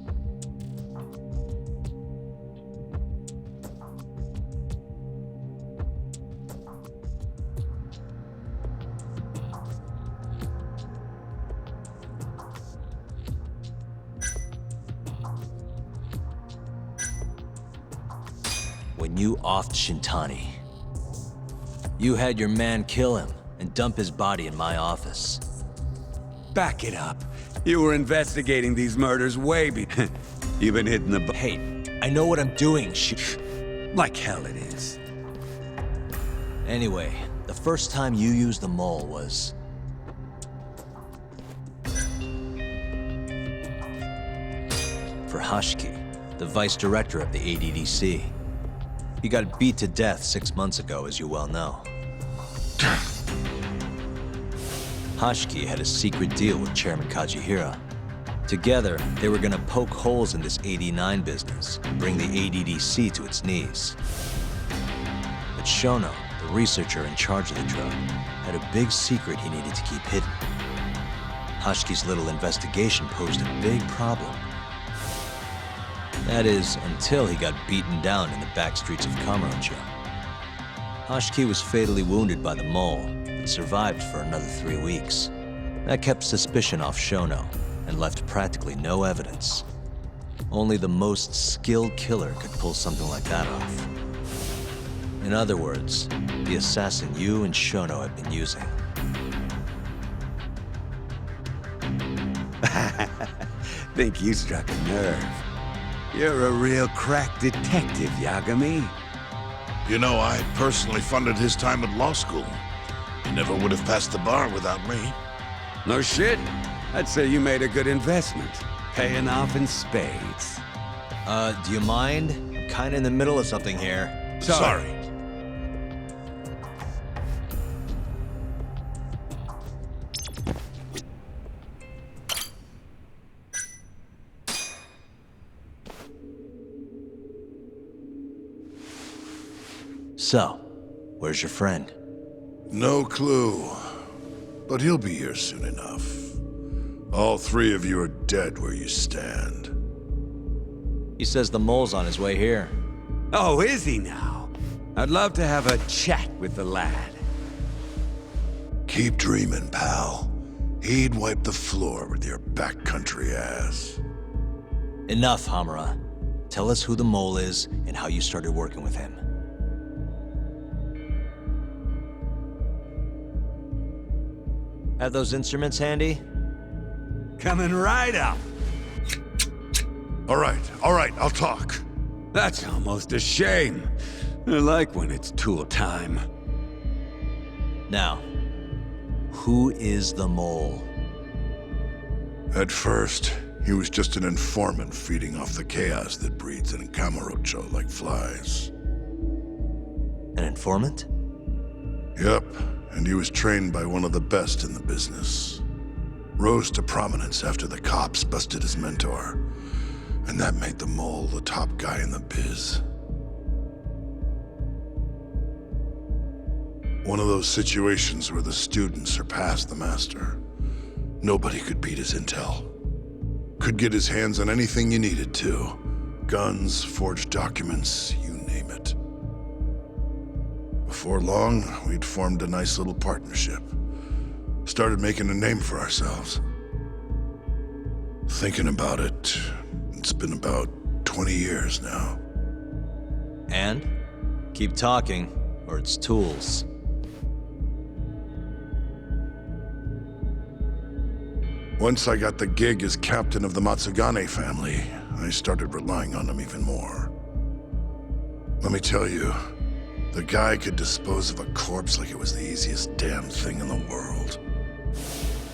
when you offed Shintani. You had your man kill him and dump his body in my office. Back it up. You were investigating these murders way You've been hitting the... Hey, I know what I'm doing, like hell it is. Anyway, the first time you used the mole was... for Hashiki, the vice director of the ADDC. He got beat to death 6 months ago, as you well know. Hashiki had a secret deal with Chairman Kajihira. Together, they were gonna poke holes in this 89 business, bring the ADDC to its knees. But Shono, the researcher in charge of the drug, had a big secret he needed to keep hidden. Hashiki's little investigation posed a big problem. That is, until he got beaten down in the back streets of Kamurocho. Hashiki was fatally wounded by the mole, but survived for another 3 weeks. That kept suspicion off Shono, and left practically no evidence. Only the most skilled killer could pull something like that off. In other words, the assassin you and Shono have been using. Think you struck a nerve. You're a real crack detective, Yagami. You know, I personally funded his time at law school. He never would have passed the bar without me. No shit. I'd say you made a good investment. Paying off in spades. Do you mind? I'm kinda in the middle of something here. Sorry. So, where's your friend? No clue. But he'll be here soon enough. All three of you are dead where you stand. He says the mole's on his way here. Oh, is he now? I'd love to have a chat with the lad. Keep dreaming, pal. He'd wipe the floor with your backcountry ass. Enough, Hamura. Tell us who the mole is and how you started working with him. Have those instruments handy? Coming right up. All right, I'll talk. That's almost a shame. I like when it's tool time. Now, who is the mole? At first, he was just an informant feeding off the chaos that breeds in Kamurocho like flies. An informant? Yep, and he was trained by one of the best in the business. Rose to prominence after the cops busted his mentor. And that made the mole the top guy in the biz. One of those situations where the student surpassed the master. Nobody could beat his intel. Could get his hands on anything you needed to. Guns, forged documents, you name it. Before long, we'd formed a nice little partnership. Started making a name for ourselves. Thinking about it, it's been about 20 years now. And? Keep talking, or it's tools. Once I got the gig as captain of the Matsugane family, I started relying on him even more. Let me tell you, the guy could dispose of a corpse like it was the easiest damn thing in the world.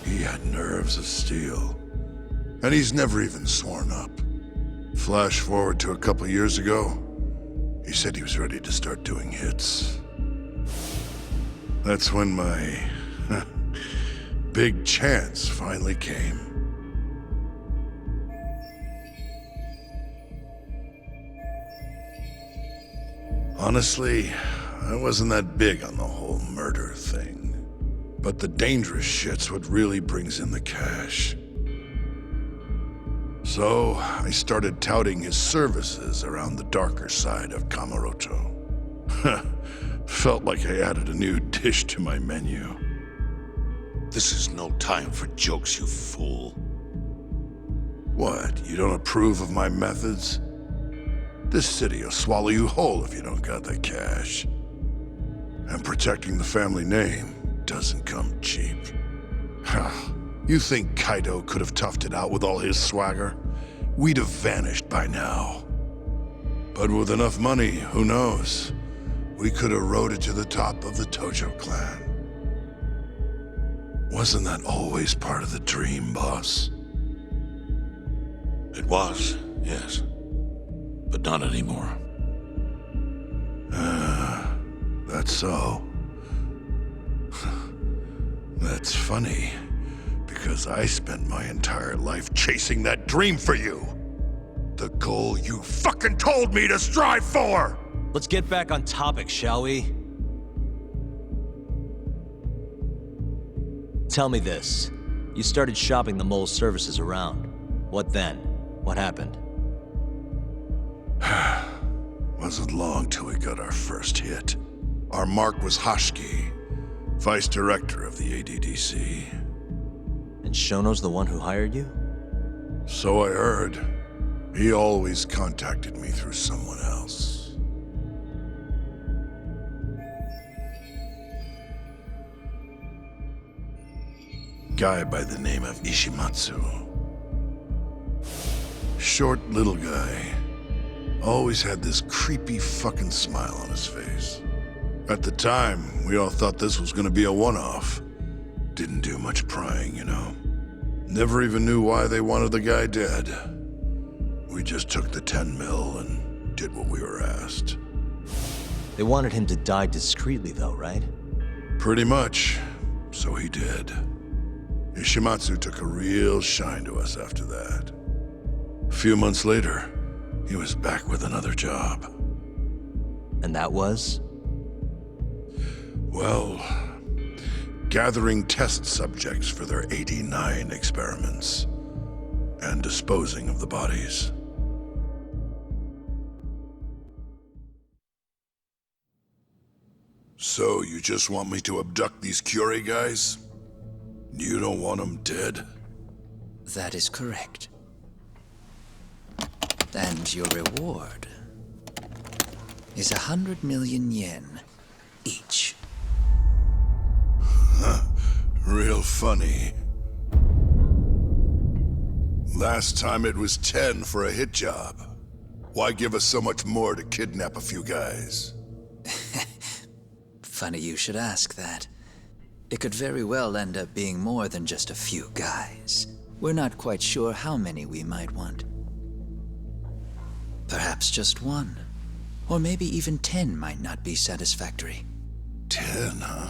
He had nerves of steel. And he's never even sworn up. Flash forward to a couple years ago, he said he was ready to start doing hits. That's when my big chance finally came. Honestly, I wasn't that big on the whole murder thing. But the dangerous shit's what really brings in the cash. So, I started touting his services around the darker side of Kamurocho. Felt like I added a new dish to my menu. This is no time for jokes, you fool. What, you don't approve of my methods? This city will swallow you whole if you don't got the cash. And protecting the family name doesn't come cheap. You think Kaido could have toughed it out with all his swagger? We'd have vanished by now. But with enough money, who knows? We could have rode it to the top of the Tojo clan. Wasn't that always part of the dream, boss? It was, yes. But not anymore. That's so. That's funny, because I spent my entire life chasing that dream for you. The goal you fucking told me to strive for! Let's get back on topic, shall we? Tell me this. You started shopping the mole's services around. What then? What happened? Wasn't long till we got our first hit. Our mark was Hashiki, vice director of the ADDC. And Shono's the one who hired you? So I heard. He always contacted me through someone else. Guy by the name of Ishimatsu. Short little guy. Always had this creepy fucking smile on his face. At the time, we all thought this was gonna be a one-off. Didn't do much prying, you know. Never even knew why they wanted the guy dead. We just took the 10 mil and did what we were asked. They wanted him to die discreetly though, right? Pretty much. So he did. Ishimatsu took a real shine to us after that. A few months later, he was back with another job. And that was? Well, gathering test subjects for their 89 experiments. And disposing of the bodies. So, you just want me to abduct these Curie guys? You don't want them dead? That is correct. And your reward is 100 million yen each. Real funny. Last time it was 10 for a hit job. Why give us so much more to kidnap a few guys? Funny you should ask that. It could very well end up being more than just a few guys. We're not quite sure how many we might want. Perhaps just one. Or maybe even 10 might not be satisfactory. 10, huh?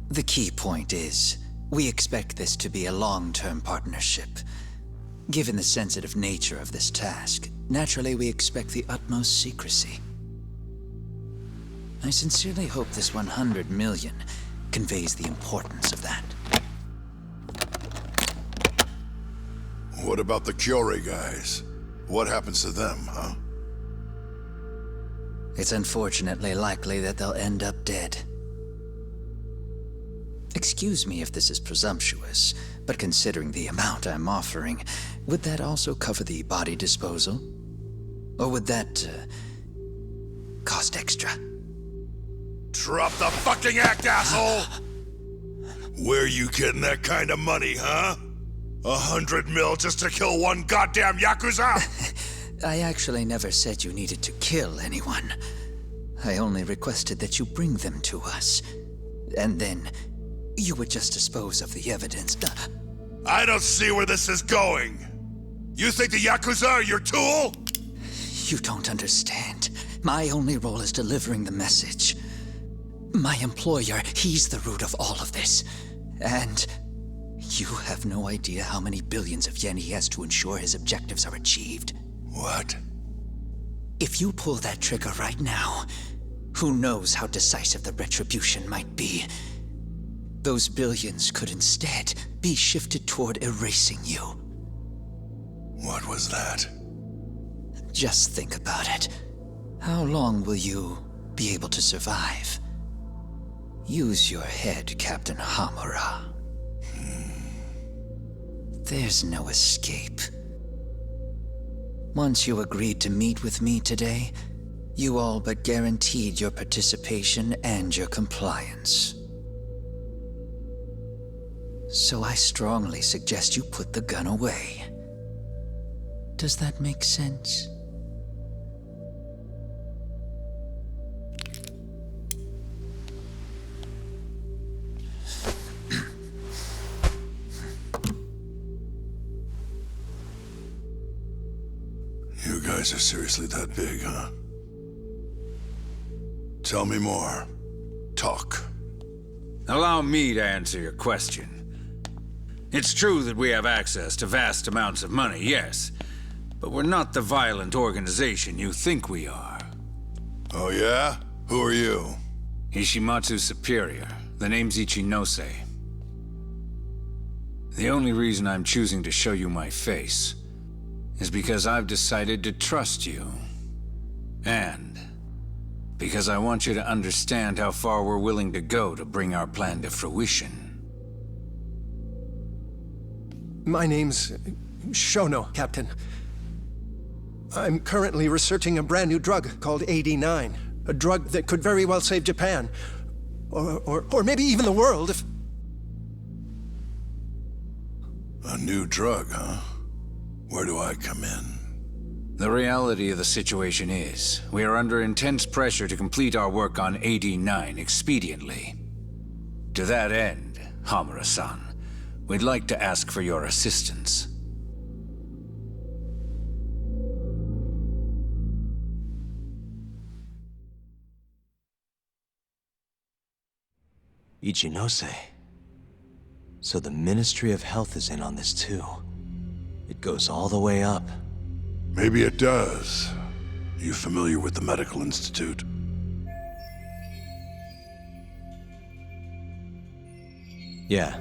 The key point is, we expect this to be a long-term partnership. Given the sensitive nature of this task, naturally we expect the utmost secrecy. I sincerely hope this 100 million conveys the importance of that. What about the Curie guys? What happens to them, huh? It's unfortunately likely that they'll end up dead. Excuse me if this is presumptuous, but considering the amount I'm offering, would that also cover the body disposal? Or would that, cost extra? Drop the fucking act, asshole! Where you getting that kind of money, huh? 100 mil just to kill one goddamn Yakuza? I actually never said you needed to kill anyone. I only requested that you bring them to us. And then, you would just dispose of the evidence. I don't see where this is going. You think the Yakuza are your tool? You don't understand. My only role is delivering the message. My employer, he's the root of all of this. And you have no idea how many billions of yen he has to ensure his objectives are achieved. What? If you pull that trigger right now, who knows how decisive the retribution might be. Those billions could instead be shifted toward erasing you. What was that? Just think about it. How long will you be able to survive? Use your head, Captain Hamura. There's no escape. Once you agreed to meet with me today, you all but guaranteed your participation and your compliance. So I strongly suggest you put the gun away. Does that make sense? You guys are seriously that big, huh? Tell me more. Talk. Allow me to answer your question. It's true that we have access to vast amounts of money, yes. But we're not the violent organization you think we are. Oh yeah? Who are you? Ishimatsu's superior. The name's Ichinose. The only reason I'm choosing to show you my face is because I've decided to trust you. And because I want you to understand how far we're willing to go to bring our plan to fruition. My name's Shono, Captain. I'm currently researching a brand new drug called AD9. A drug that could very well save Japan. Or maybe even the world if... A new drug, huh? Where do I come in? The reality of the situation is, we are under intense pressure to complete our work on AD9 expediently. To that end, Hamura-san, we'd like to ask for your assistance. Ichinose. So the Ministry of Health is in on this too. It goes all the way up. Maybe it does. You familiar with the Medical Institute? Yeah.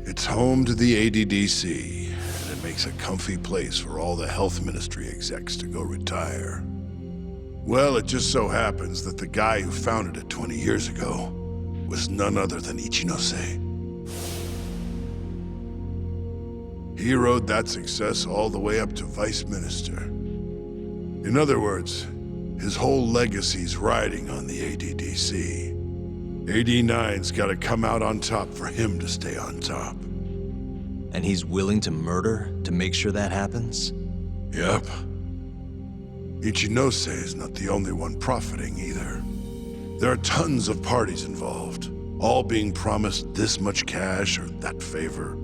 It's home to the ADDC, and it makes a comfy place for all the health ministry execs to go retire. Well, it just so happens that the guy who founded it 20 years ago was none other than Ichinose. He rode that success all the way up to Vice Minister. In other words, his whole legacy's riding on the ADDC. AD9's gotta come out on top for him to stay on top. And he's willing to murder to make sure that happens? Yep. Ichinose is not the only one profiting either. There are tons of parties involved, all being promised this much cash or that favor.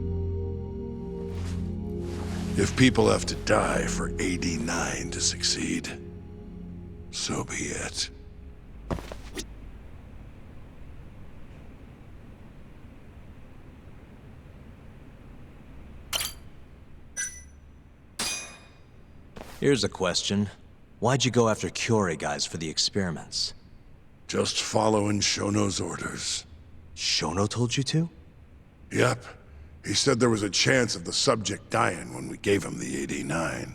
If people have to die for AD9 to succeed, so be it. Here's a question. Why'd you go after Kyorei guys for the experiments? Just following Shono's orders. Shono told you to? Yep. He said there was a chance of the subject dying when we gave him the AD9.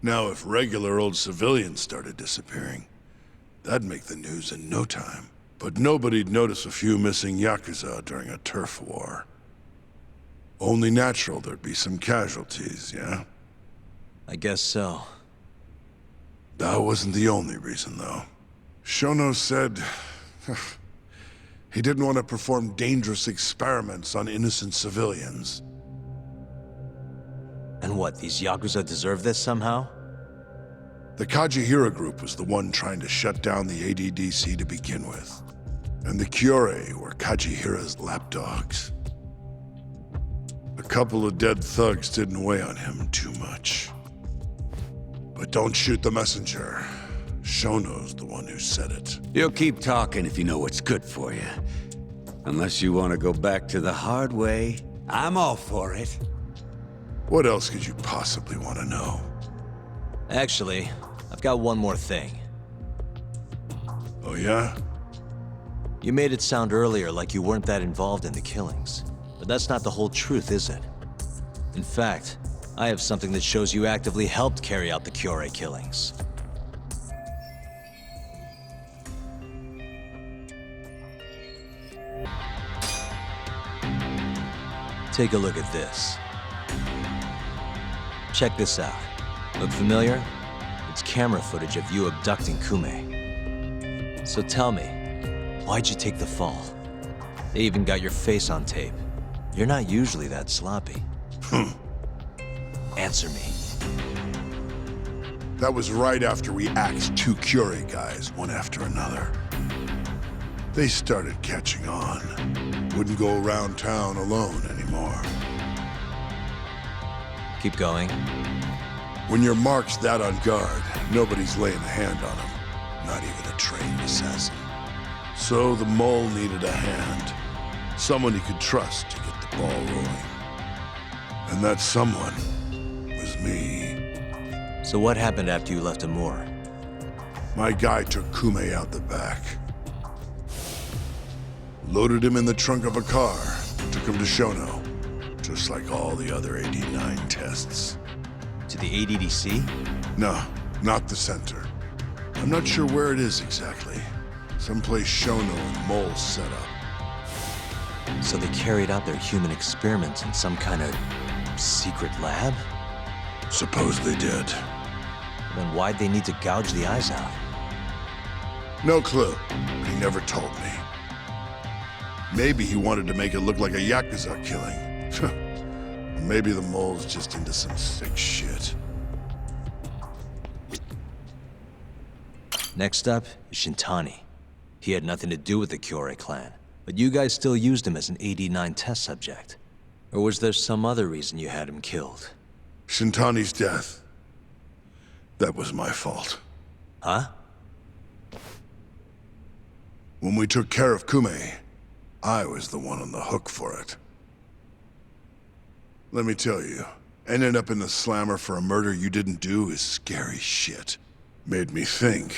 Now, if regular old civilians started disappearing, that'd make the news in no time. But nobody'd notice a few missing Yakuza during a turf war. Only natural there'd be some casualties, yeah? I guess so. That wasn't the only reason, though. Shono said... he didn't want to perform dangerous experiments on innocent civilians. And what, these Yakuza deserve this somehow? The Kajihira group was the one trying to shut down the ADDC to begin with. And the Kyorei were Kajihira's lapdogs. A couple of dead thugs didn't weigh on him too much. But don't shoot the messenger. Shono's the one who said it. You'll keep talking if you know what's good for you. Unless you want to go back to the hard way, I'm all for it. What else could you possibly want to know? Actually, I've got one more thing. Oh yeah? You made it sound earlier like you weren't that involved in the killings. But that's not the whole truth, is it? In fact, I have something that shows you actively helped carry out the Kyorei killings. Take a look at this. Check this out. Look familiar? It's camera footage of you abducting Kume. So tell me, why'd you take the fall? They even got your face on tape. You're not usually that sloppy. Answer me. That was right after we axed 2 Kyorei guys, one after another. They started catching on. Wouldn't go around town alone anymore. Keep going. When your mark's that on guard, nobody's laying a hand on him. Not even a trained assassin. So the mole needed a hand. Someone he could trust to get the ball rolling. And that someone was me. So what happened after you left Amur? My guy took Kume out the back. Loaded him in the trunk of a car, took him to Shono, just like all the other 89 tests. To the ADDC? No, not the center. I'm not sure where it is exactly. Someplace Shono and Mole set up. So they carried out their human experiments in some kind of secret lab? Suppose they did. Then why'd they need to gouge the eyes out? No clue. He never told me. Maybe he wanted to make it look like a Yakuza killing. Maybe the mole's just into some sick shit. Next up is Shintani. He had nothing to do with the Kyorei clan, but you guys still used him as an AD-9 test subject. Or was there some other reason you had him killed? Shintani's death. That was my fault. Huh? When we took care of Kume, I was the one on the hook for it. Let me tell you, ending up in the slammer for a murder you didn't do is scary shit. Made me think,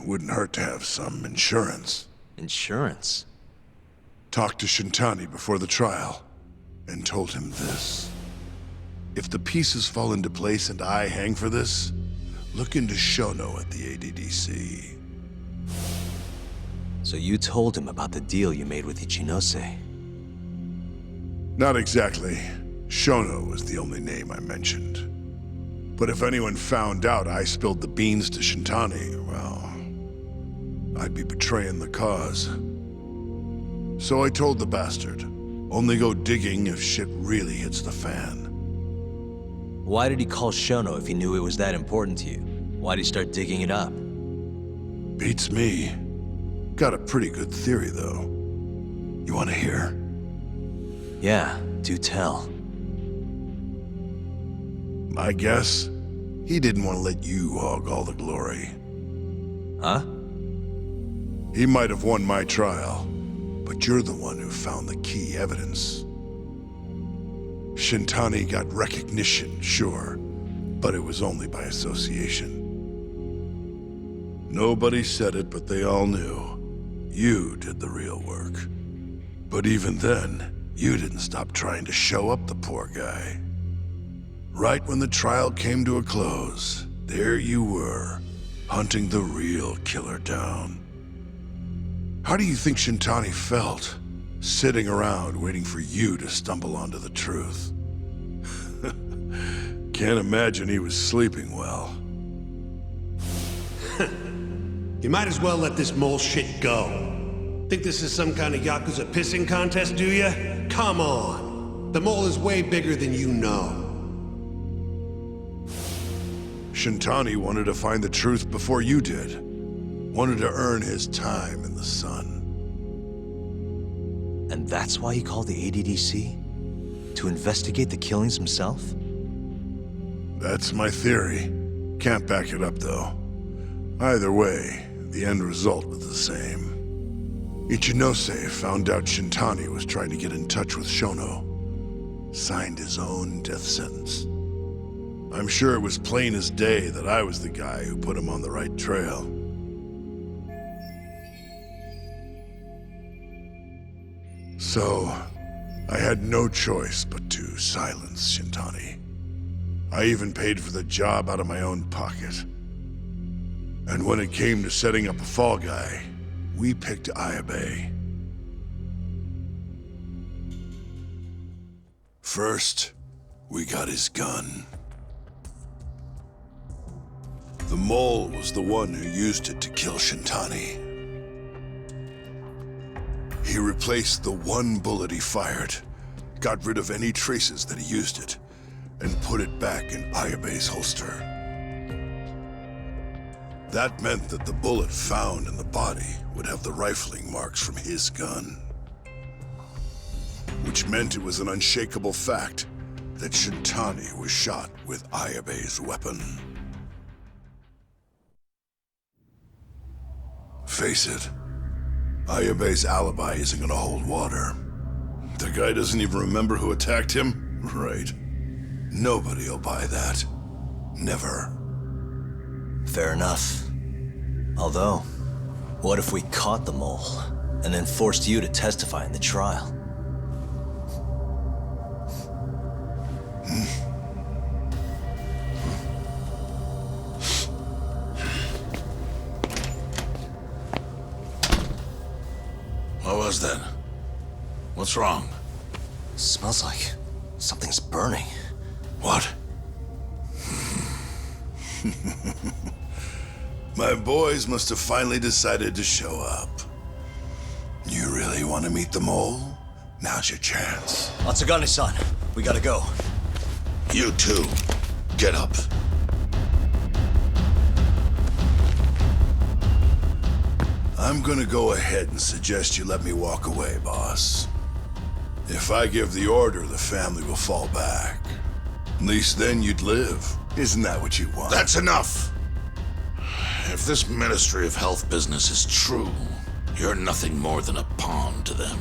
wouldn't hurt to have some insurance. Insurance? Talked to Shintani before the trial, and told him this. If the pieces fall into place and I hang for this, look into Shono at the ADDC. So you told him about the deal you made with Ichinose? Not exactly. Shono was the only name I mentioned. But if anyone found out I spilled the beans to Shintani, well, I'd be betraying the cause. So I told the bastard, only go digging if shit really hits the fan. Why did he call Shono if he knew it was that important to you? Why'd he start digging it up? Beats me. Got a pretty good theory, though. You want to hear? Yeah, do tell. My guess? He didn't want to let you hog all the glory. Huh? He might have won my trial, but you're the one who found the key evidence. Shintani got recognition, sure, but it was only by association. Nobody said it, but they all knew. You did the real work. But even then, you didn't stop trying to show up the poor guy. Right when the trial came to a close, there you were, hunting the real killer down. How do you think Shintani felt, sitting around waiting for you to stumble onto the truth? Can't imagine he was sleeping well. You might as well let this mole shit go. Think this is some kind of Yakuza pissing contest, do ya? Come on. The mole is way bigger than you know. Shintani wanted to find the truth before you did. Wanted to earn his time in the sun. And that's why he called the ADDC? To investigate the killings himself? That's my theory. Can't back it up, though. Either way, the end result was the same. Ichinose found out Shintani was trying to get in touch with Shono. Signed his own death sentence. I'm sure it was plain as day that I was the guy who put him on the right trail. So, I had no choice but to silence Shintani. I even paid for the job out of my own pocket. And when it came to setting up a fall guy, we picked Ayabe. First, we got his gun. The mole was the one who used it to kill Shintani. He replaced the one bullet he fired, got rid of any traces that he used it, and put it back in Ayabe's holster. That meant that the bullet found in the body would have the rifling marks from his gun. Which meant it was an unshakable fact that Shintani was shot with Ayabe's weapon. Face it, Ayabe's alibi isn't gonna hold water. The guy doesn't even remember who attacked him? Right. Nobody'll buy that. Never. Fair enough. Although, what if we caught the mole, and then forced you to testify in the trial? What was that? What's wrong? Smells like something's burning. What? My boys must have finally decided to show up. You really want to meet the mole? Now's your chance. Atsugane-san, we gotta go. You too. Get up. I'm gonna go ahead and suggest you let me walk away, boss. If I give the order, the family will fall back. At least then you'd live. Isn't that what you want? That's enough! If this Ministry of Health business is true, you're nothing more than a pawn to them.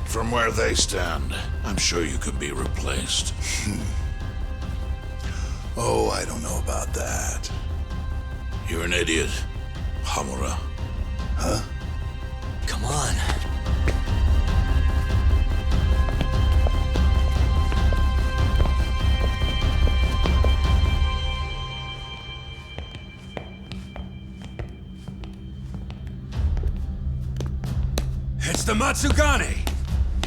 From where they stand, I'm sure you could be replaced. Oh, I don't know about that. You're an idiot, Hamura. Huh? Come on. It's the Matsugane!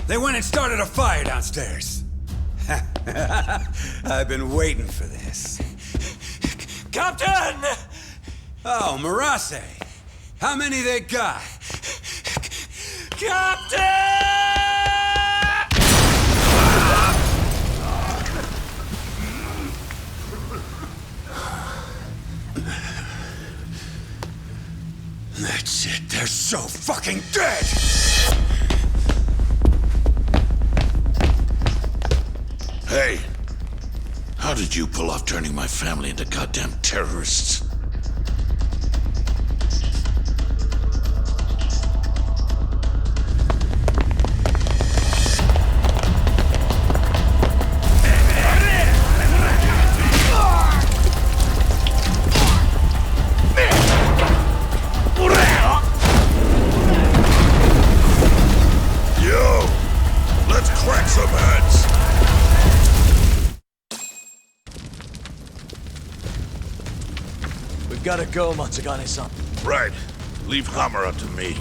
They went and started a fire downstairs. I've been waiting for this. Captain! Oh, Marase! How many they got? Captain! That's it, they're so fucking dead! Hey, how did you pull off turning my family into goddamn terrorists? Yo, let's crack some heads. We've gotta go, Matsugane-san. Right. Leave Hamura to me.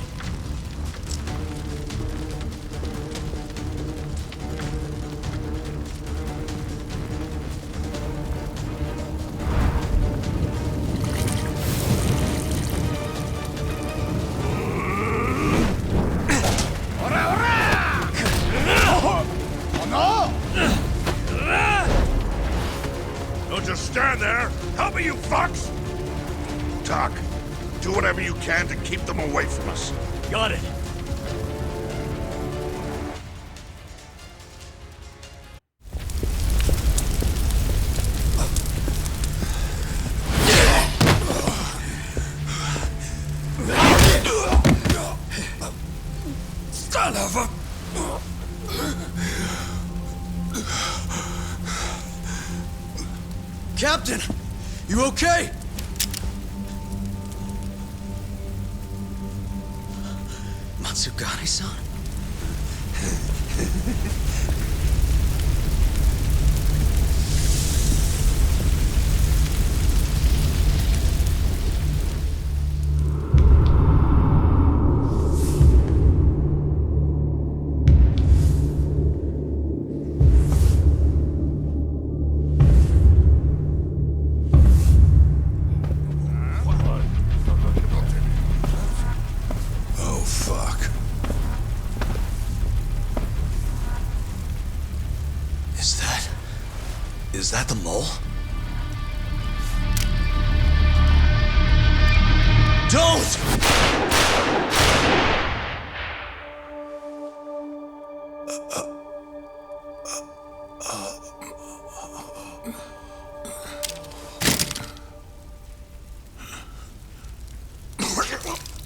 Don't just stand there. Help me, you fucks! Talk. Do whatever you can to keep them away from us. Got it. son of a... Captain, you okay? Matsugane-san? Oh, fuck. Is that the mole? Don't!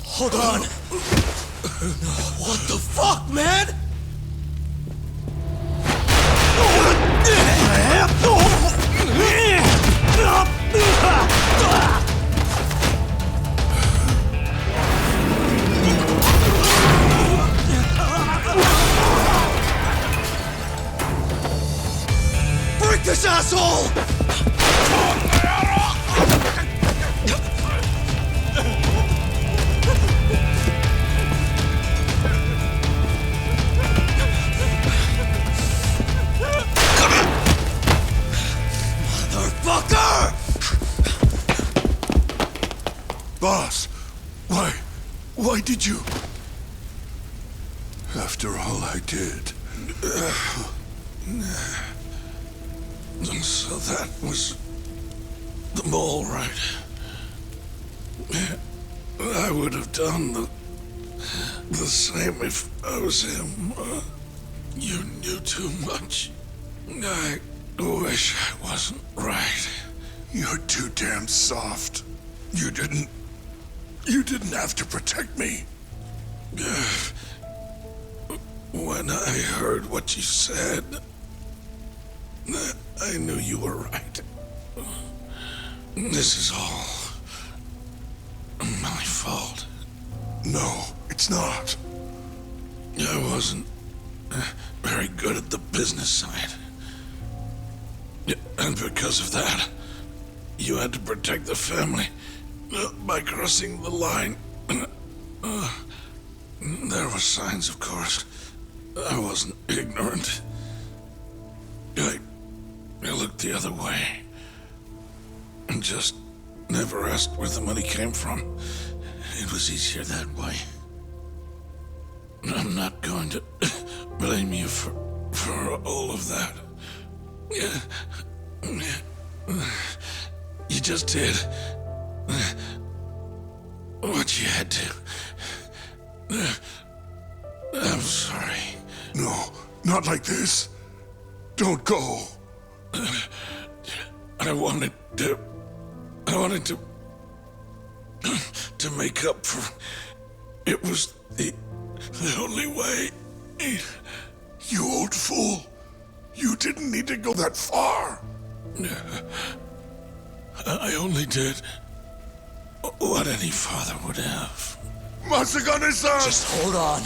Hold on. What the fuck, man? Break this asshole! Motherfucker! Boss, why did you... After all I did... So that was the mole, right? I would have done the same if I was him. You knew too much. I wish I wasn't right. You're too damn soft. You didn't have to protect me. When I heard what you said, I knew you were right. This is all my fault. No, it's not. I wasn't very good at the business side. And because of that, you had to protect the family by crossing the line. There were signs, of course. I wasn't ignorant. I looked the other way and just never asked where the money came from. It was easier that way. I'm not going to blame you for all of that. You just did what you had to. I'm sorry. No, not like this. Don't go. I wanted to make up for... It was the only way. You old fool. You didn't need to go that far. I only did what any father would have. Masagane-san! Just hold on.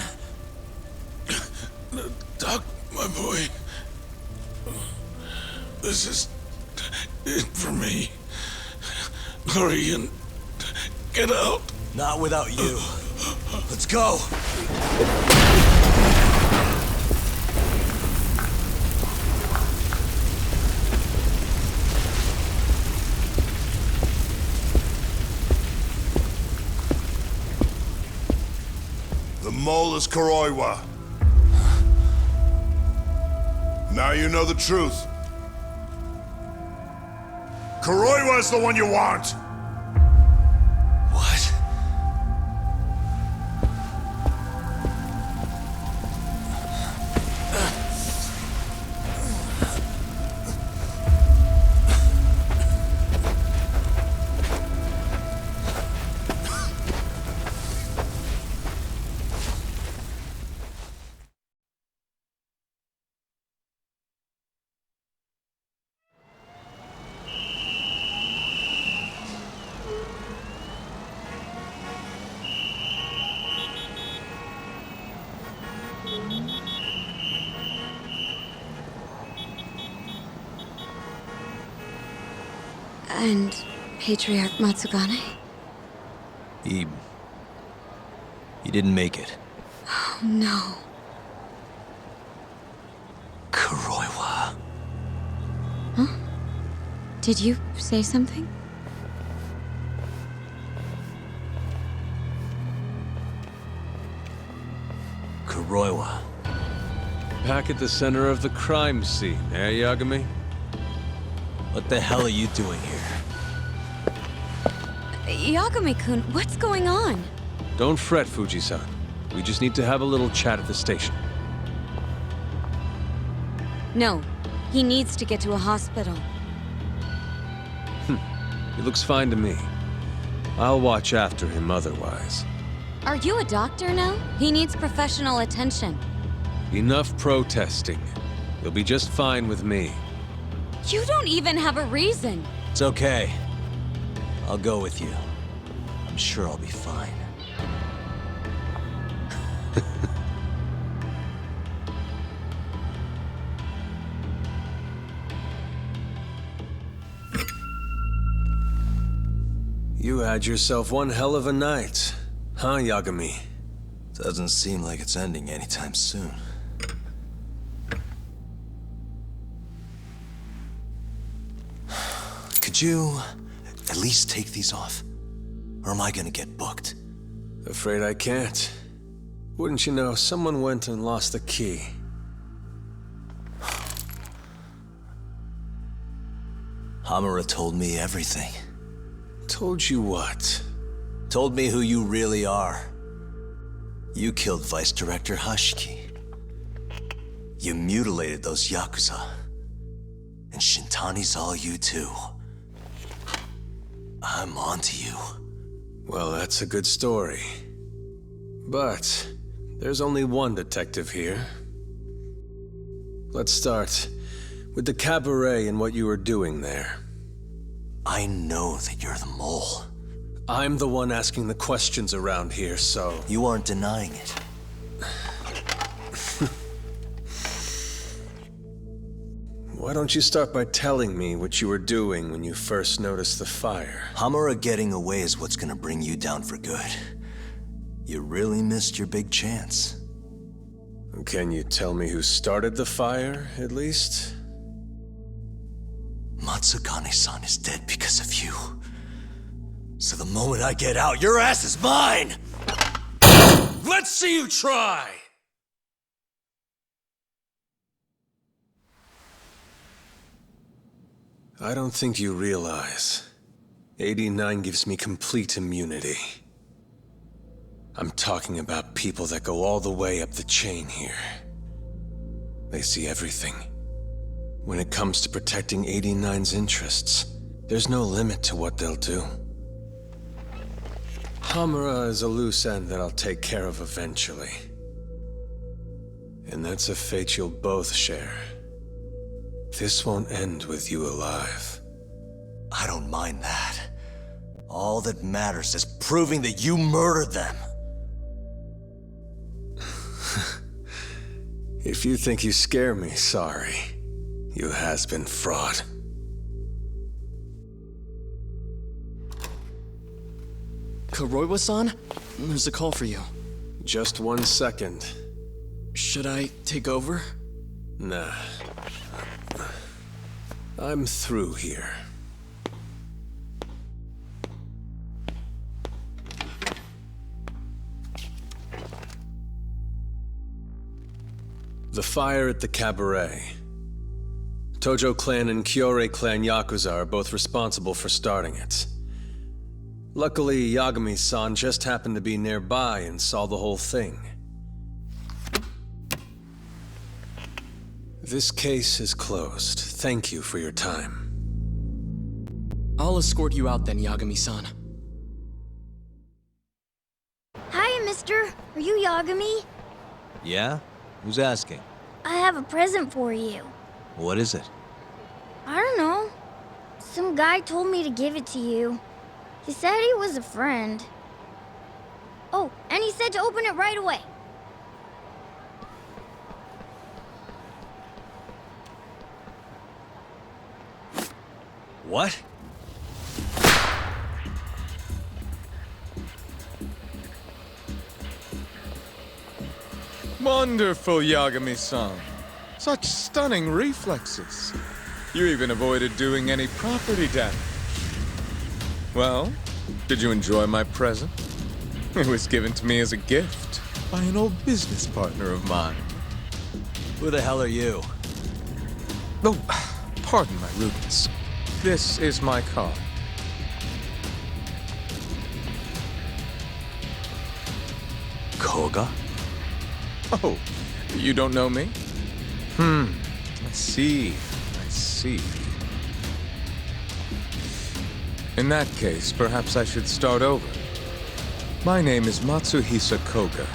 Doc, my boy. This is it for me. Hurry and get out. Not without you. Let's go. The mole is Kuroiwa. Now you know the truth. Kuroiwa is the one you want. What? And Patriarch Matsugane? He didn't make it. Oh, no. Kuroiwa. Huh? Did you say something? Kuroiwa. Back at the center of the crime scene, eh, Yagami? What the hell are you doing here? Yagami-kun, what's going on? Don't fret, Fuji-san. We just need to have a little chat at the station. No, he needs to get to a hospital. He looks fine to me. I'll watch after him otherwise. Are you a doctor now? He needs professional attention. Enough protesting. He'll be just fine with me. You don't even have a reason. It's okay. I'll go with you. I'm sure I'll be fine. You had yourself one hell of a night, huh, Yagami? Doesn't seem like it's ending anytime soon. Could you at least take these off? Or am I gonna get booked? Afraid I can't. Wouldn't you know, someone went and lost the key. Hamura told me everything. Told you what? Told me who you really are. You killed Vice Director Hashiki. You mutilated those Yakuza. And Shintani's all you too. I'm onto you. Well, that's a good story. But there's only one detective here. Let's start with the cabaret and what you were doing there. I know that you're the mole. I'm the one asking the questions around here, so... You aren't denying it. Why don't you start by telling me what you were doing when you first noticed the fire? Hamura getting away is what's gonna bring you down for good. You really missed your big chance. Can you tell me who started the fire, at least? Matsugane-san is dead because of you. So the moment I get out, your ass is mine! Let's see you try! I don't think you realize. 89 gives me complete immunity. I'm talking about people that go all the way up the chain here. They see everything. When it comes to protecting 89's interests, there's no limit to what they'll do. Hamura is a loose end that I'll take care of eventually. And that's a fate you'll both share. This won't end with you alive. I don't mind that. All that matters is proving that you murdered them. If you think you scare me, sorry. You has-been fraud. Kuroiwa-san? There's a call for you. Just 1 second. Should I take over? Nah. I'm through here. The fire at the cabaret. Tojo clan and Kyorei clan Yakuza are both responsible for starting it. Luckily, Yagami-san just happened to be nearby and saw the whole thing. This case is closed. Thank you for your time. I'll escort you out then, Yagami-san. Hi, mister. Are you Yagami? Yeah? Who's asking? I have a present for you. What is it? I don't know. Some guy told me to give it to you. He said he was a friend. Oh, and he said to open it right away. What? Wonderful, Yagami-san. Such stunning reflexes. You even avoided doing any property damage. Well, did you enjoy my present? It was given to me as a gift by an old business partner of mine. Who the hell are you? Oh, pardon my rudeness. This is my card. Koga? Oh, you don't know me? I see. In that case, perhaps I should start over. My name is Matsuhisa Koga,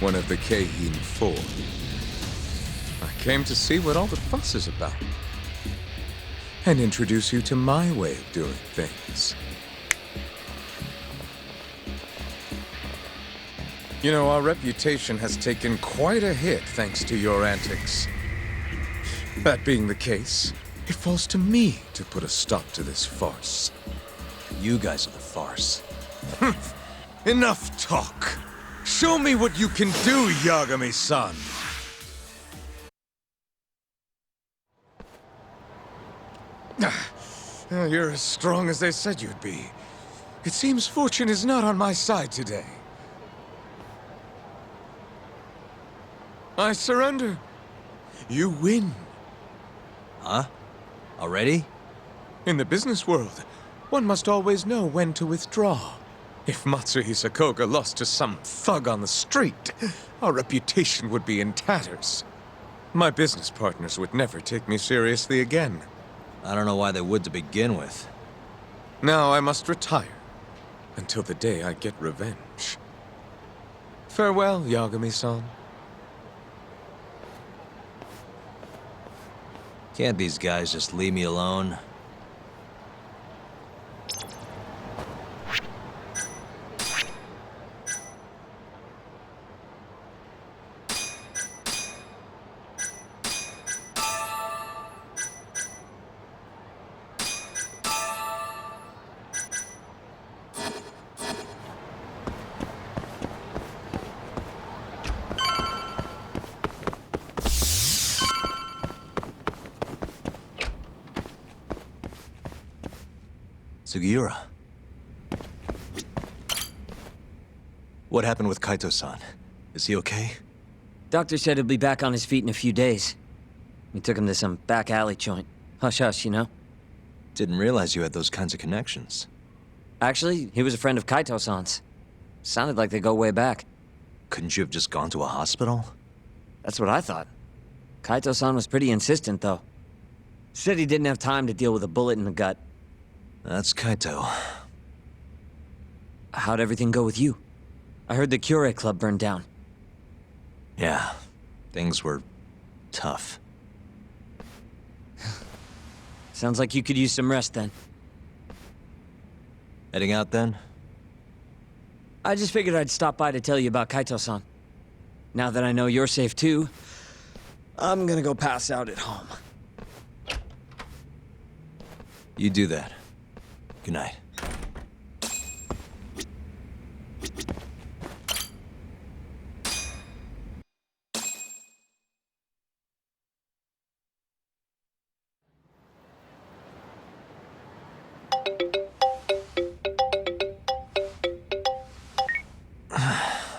one of the Keihin Four. I came to see what all the fuss is about, and introduce you to my way of doing things. You know, our reputation has taken quite a hit thanks to your antics. That being the case, it falls to me to put a stop to this farce. You guys are the farce. Enough talk. Show me what you can do, Yagami-san. You're as strong as they said you'd be. It seems fortune is not on my side today. I surrender. You win. Huh? Already? In the business world, one must always know when to withdraw. If Matsuhisa Koga lost to some thug on the street, our reputation would be in tatters. My business partners would never take me seriously again. I don't know why they would to begin with. Now I must retire, until the day I get revenge. Farewell, Yagami-san. Can't these guys just leave me alone? Sugiura. What happened with Kaito-san? Is he okay? Doctor said he'll be back on his feet in a few days. We took him to some back alley joint. Hush-hush, you know? Didn't realize you had those kinds of connections. Actually, he was a friend of Kaito-san's. Sounded like they go way back. Couldn't you have just gone to a hospital? That's what I thought. Kaito-san was pretty insistent, though. Said he didn't have time to deal with a bullet in the gut. That's Kaito. How'd everything go with you? I heard the Kure Club burned down. Yeah, things were tough. Sounds like you could use some rest then. Heading out then? I just figured I'd stop by to tell you about Kaito-san. Now that I know you're safe too, I'm gonna go pass out at home. You do that. Good night.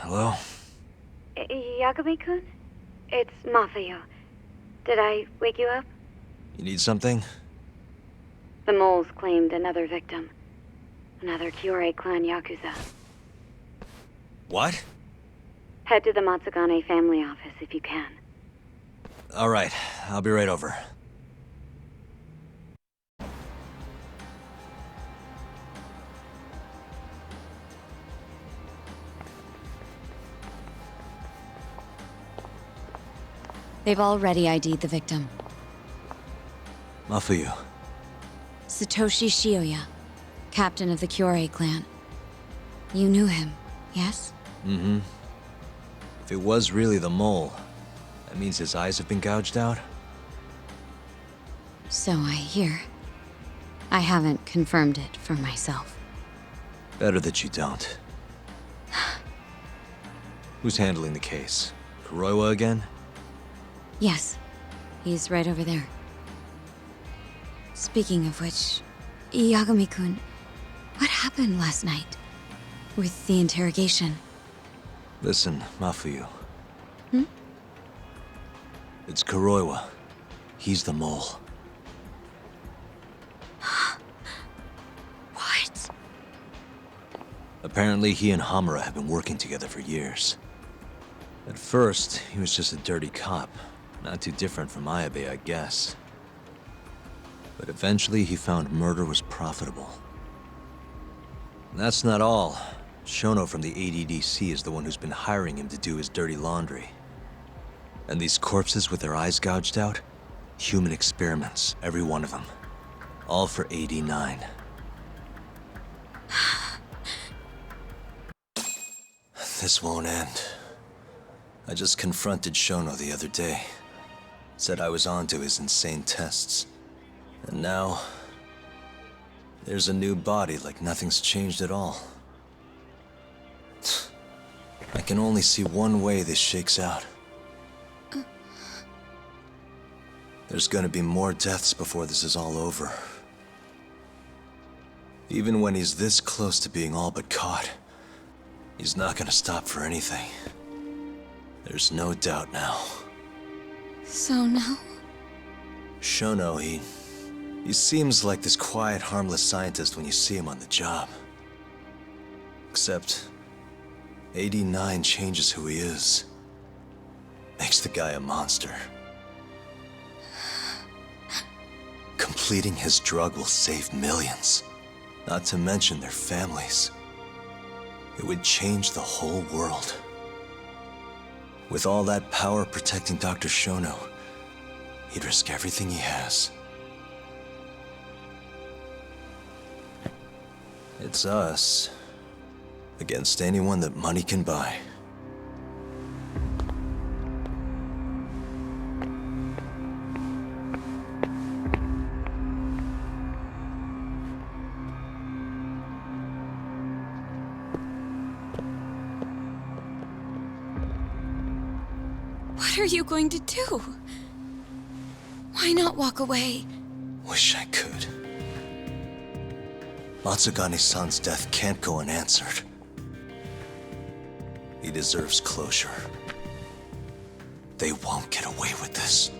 Hello? Yagami-kun? It's Mafuyu. Did I wake you up? You need something? The moles claimed another victim. Another Kure clan Yakuza. What? Head to the Matsugane family office if you can. All right, I'll be right over. They've already ID'd the victim. Mafuyu. Satoshi Shioya, captain of the Kure clan. You knew him, yes? Mm-hmm. If it was really the mole, that means his eyes have been gouged out? So I hear. I haven't confirmed it for myself. Better that you don't. Who's handling the case? Kuroiwa again? Yes. He's right over there. Speaking of which, Yagami-kun, what happened last night? With the interrogation? Listen, Mafuyu. Hmm? It's Kuroiwa. He's the mole. What? Apparently he and Hamura have been working together for years. At first, he was just a dirty cop. Not too different from Ayabe, I guess. But eventually he found murder was profitable. And that's not all. Shono from the ADDC is the one who's been hiring him to do his dirty laundry. And these corpses with their eyes gouged out? Human experiments, every one of them. All for 89. This won't end. I just confronted Shono the other day. Said I was onto his insane tests. And now... there's a new body like nothing's changed at all. I can only see one way this shakes out. There's gonna be more deaths before this is all over. Even when he's this close to being all but caught, he's not gonna stop for anything. There's no doubt now. So now? Shono, he seems like this quiet, harmless scientist when you see him on the job. Except, 89 changes who he is. Makes the guy a monster. Completing his drug will save millions, not to mention their families. It would change the whole world. With all that power protecting Dr. Shono, he'd risk everything he has. It's us against anyone that money can buy. What are you going to do? Why not walk away? Wish I could. Matsugane-san's death can't go unanswered. He deserves closure. They won't get away with this.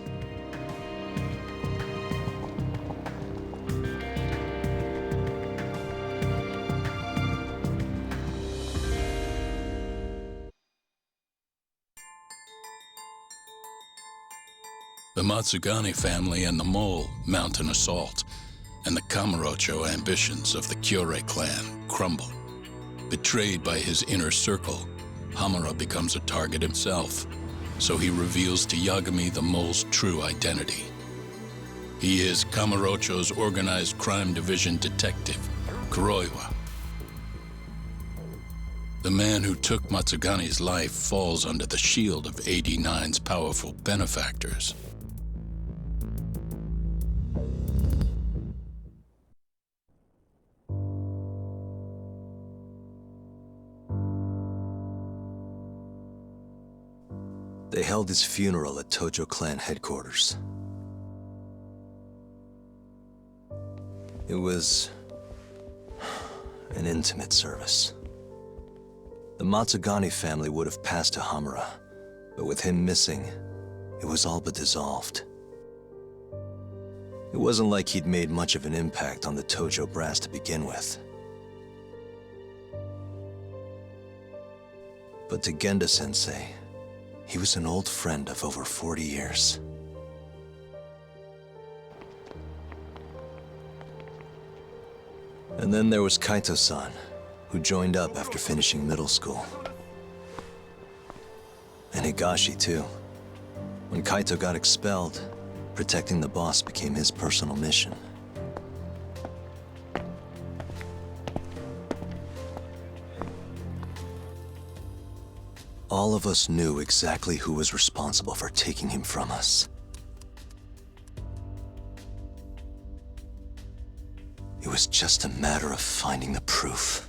The Matsugane family and the Mole mount an assault, and the Kamurocho ambitions of the Kyorei clan crumble. Betrayed by his inner circle, Hamura becomes a target himself, so he reveals to Yagami the Mole's true identity. He is Kamurocho's organized crime division detective, Kuroiwa. The man who took Matsugane's life falls under the shield of 89's powerful benefactors. They held his funeral at Tojo clan headquarters. It was an intimate service. The Matsugane family would have passed to Hamura, but with him missing, it was all but dissolved. It wasn't like he'd made much of an impact on the Tojo brass to begin with. But to Genda-sensei, he was an old friend of over 40 years. And then there was Kaito-san, who joined up after finishing middle school. And Higashi, too. When Kaito got expelled, protecting the boss became his personal mission. All of us knew exactly who was responsible for taking him from us. It was just a matter of finding the proof.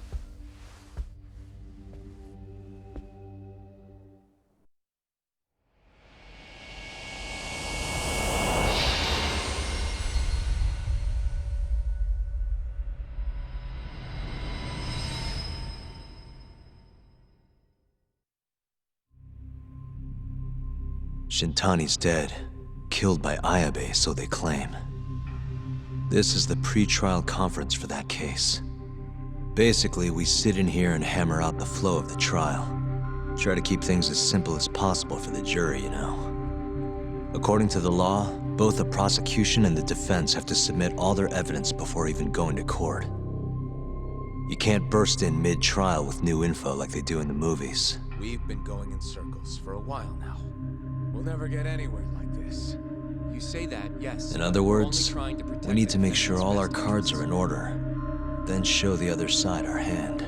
Shintani's dead, killed by Ayabe, so they claim. This is the pre-trial conference for that case. Basically, we sit in here and hammer out the flow of the trial. Try to keep things as simple as possible for the jury, you know. According to the law, both the prosecution and the defense have to submit all their evidence before even going to court. You can't burst in mid-trial with new info like they do in the movies. We've been going in circles for a while now. We'll never get anywhere like this. You say that, yes. In other words, we need to make sure all our cards are in order, then show the other side our hand.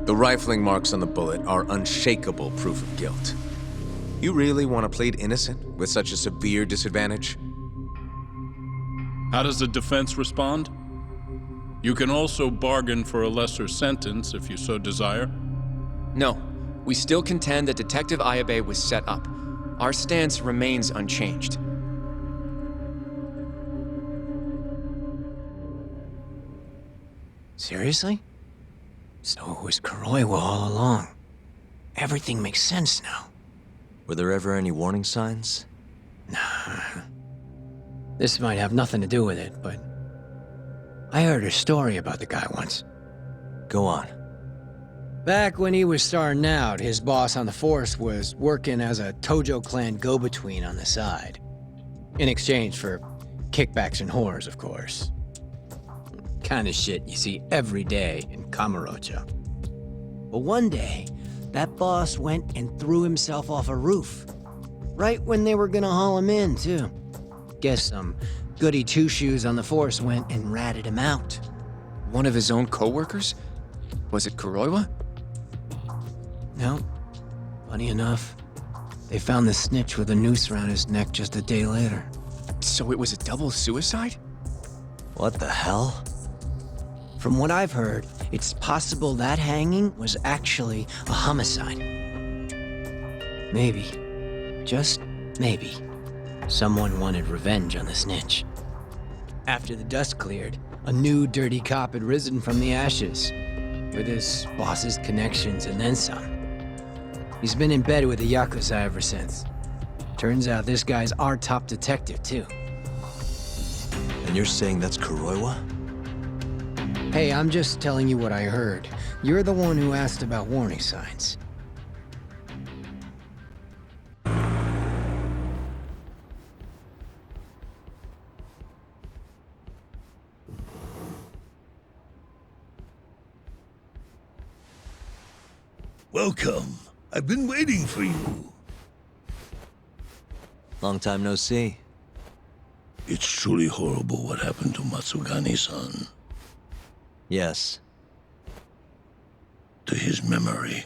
The rifling marks on the bullet are unshakable proof of guilt. You really want to plead innocent with such a severe disadvantage? How does the defense respond? You can also bargain for a lesser sentence if you so desire. No, we still contend that Detective Ayabe was set up. Our stance remains unchanged. Seriously? So it was Kuroiwa all along. Everything makes sense now. Were there ever any warning signs? Nah. This might have nothing to do with it, but I heard a story about the guy once. Go on. Back when he was starting out, his boss on the force was working as a Tojo clan go-between on the side. In exchange for kickbacks and whores, of course. Kind of shit you see every day in Kamurocho. But one day, that boss went and threw himself off a roof. Right when they were gonna haul him in, too. Guess some goody two-shoes on the force went and ratted him out. One of his own co-workers? Was it Kuroiwa? No. Funny enough, they found the snitch with a noose around his neck just a day later. So it was a double suicide? What the hell? From what I've heard, it's possible that hanging was actually a homicide. Maybe, just maybe, someone wanted revenge on the snitch. After the dust cleared, a new dirty cop had risen from the ashes, with his boss's connections and then some. He's been in bed with the Yakuza ever since. Turns out this guy's our top detective, too. And you're saying that's Kuroiwa? Hey, I'm just telling you what I heard. You're the one who asked about warning signs. Welcome. I've been waiting for you. Long time no see. It's truly horrible what happened to Matsugani-san. Yes. To his memory.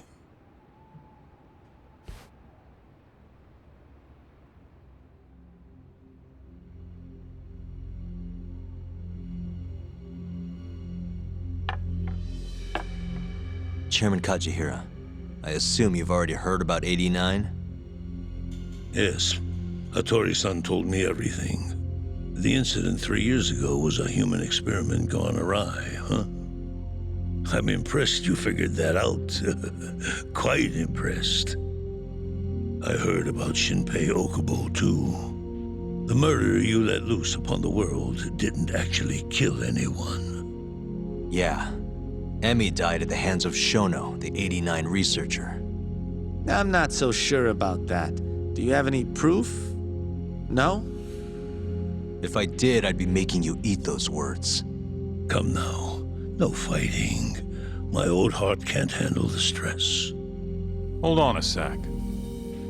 Chairman Kajihira, I assume you've already heard about 89? Yes. Hattori-san told me everything. The incident 3 years ago was a human experiment gone awry, huh? I'm impressed you figured that out. Quite impressed. I heard about Shinpei Okubo, too. The murder you let loose upon the world didn't actually kill anyone. Yeah. Emi died at the hands of Shono, the 89 researcher. I'm not so sure about that. Do you have any proof? No? If I did, I'd be making you eat those words. Come now. No fighting. My old heart can't handle the stress. Hold on a sec.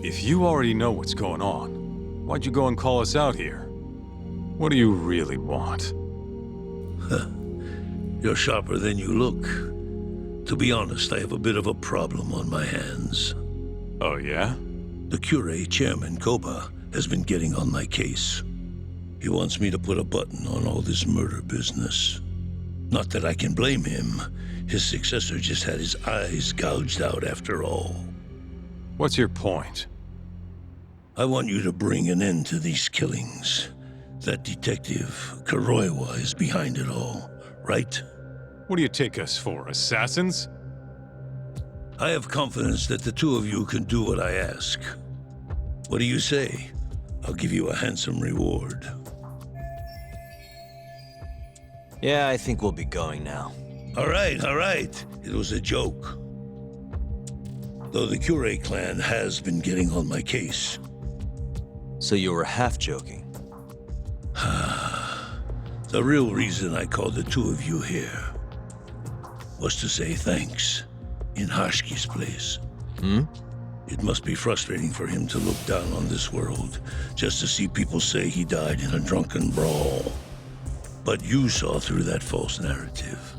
If you already know what's going on, why'd you go and call us out here? What do you really want? You're sharper than you look. To be honest, I have a bit of a problem on my hands. Oh, yeah? The Cure, Chairman Koba, has been getting on my case. He wants me to put a button on all this murder business. Not that I can blame him. His successor just had his eyes gouged out after all. What's your point? I want you to bring an end to these killings. That detective, Kuroiwa, is behind it all, right? What do you take us for, assassins? I have confidence that the two of you can do what I ask. What do you say? I'll give you a handsome reward. Yeah, I think we'll be going now. All right. It was a joke. Though the Cure clan has been getting on my case. So you were half joking? The real reason I called the two of you here was to say thanks in Hashki's place. It must be frustrating for him to look down on this world just to see people say he died in a drunken brawl. But you saw through that false narrative.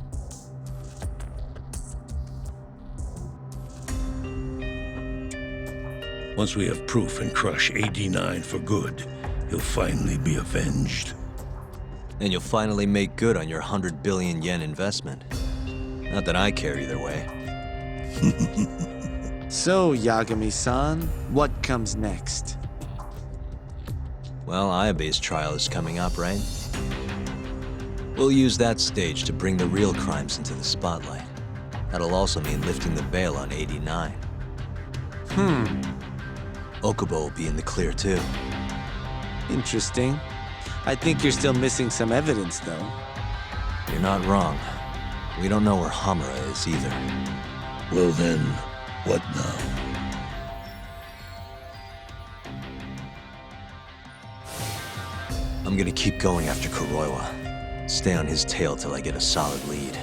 Once we have proof and crush AD9 for good, he'll finally be avenged. And you'll finally make good on your 100 billion yen investment. Not that I care either way. So, Yagami-san, what comes next? Well, Ayabe's trial is coming up, right? We'll use that stage to bring the real crimes into the spotlight. That'll also mean lifting the veil on 89. Okubo will be in the clear, too. Interesting. I think you're still missing some evidence, though. You're not wrong. We don't know where Hamura is either. Well then, what now? I'm gonna keep going after Kuroiwa. Stay on his tail till I get a solid lead.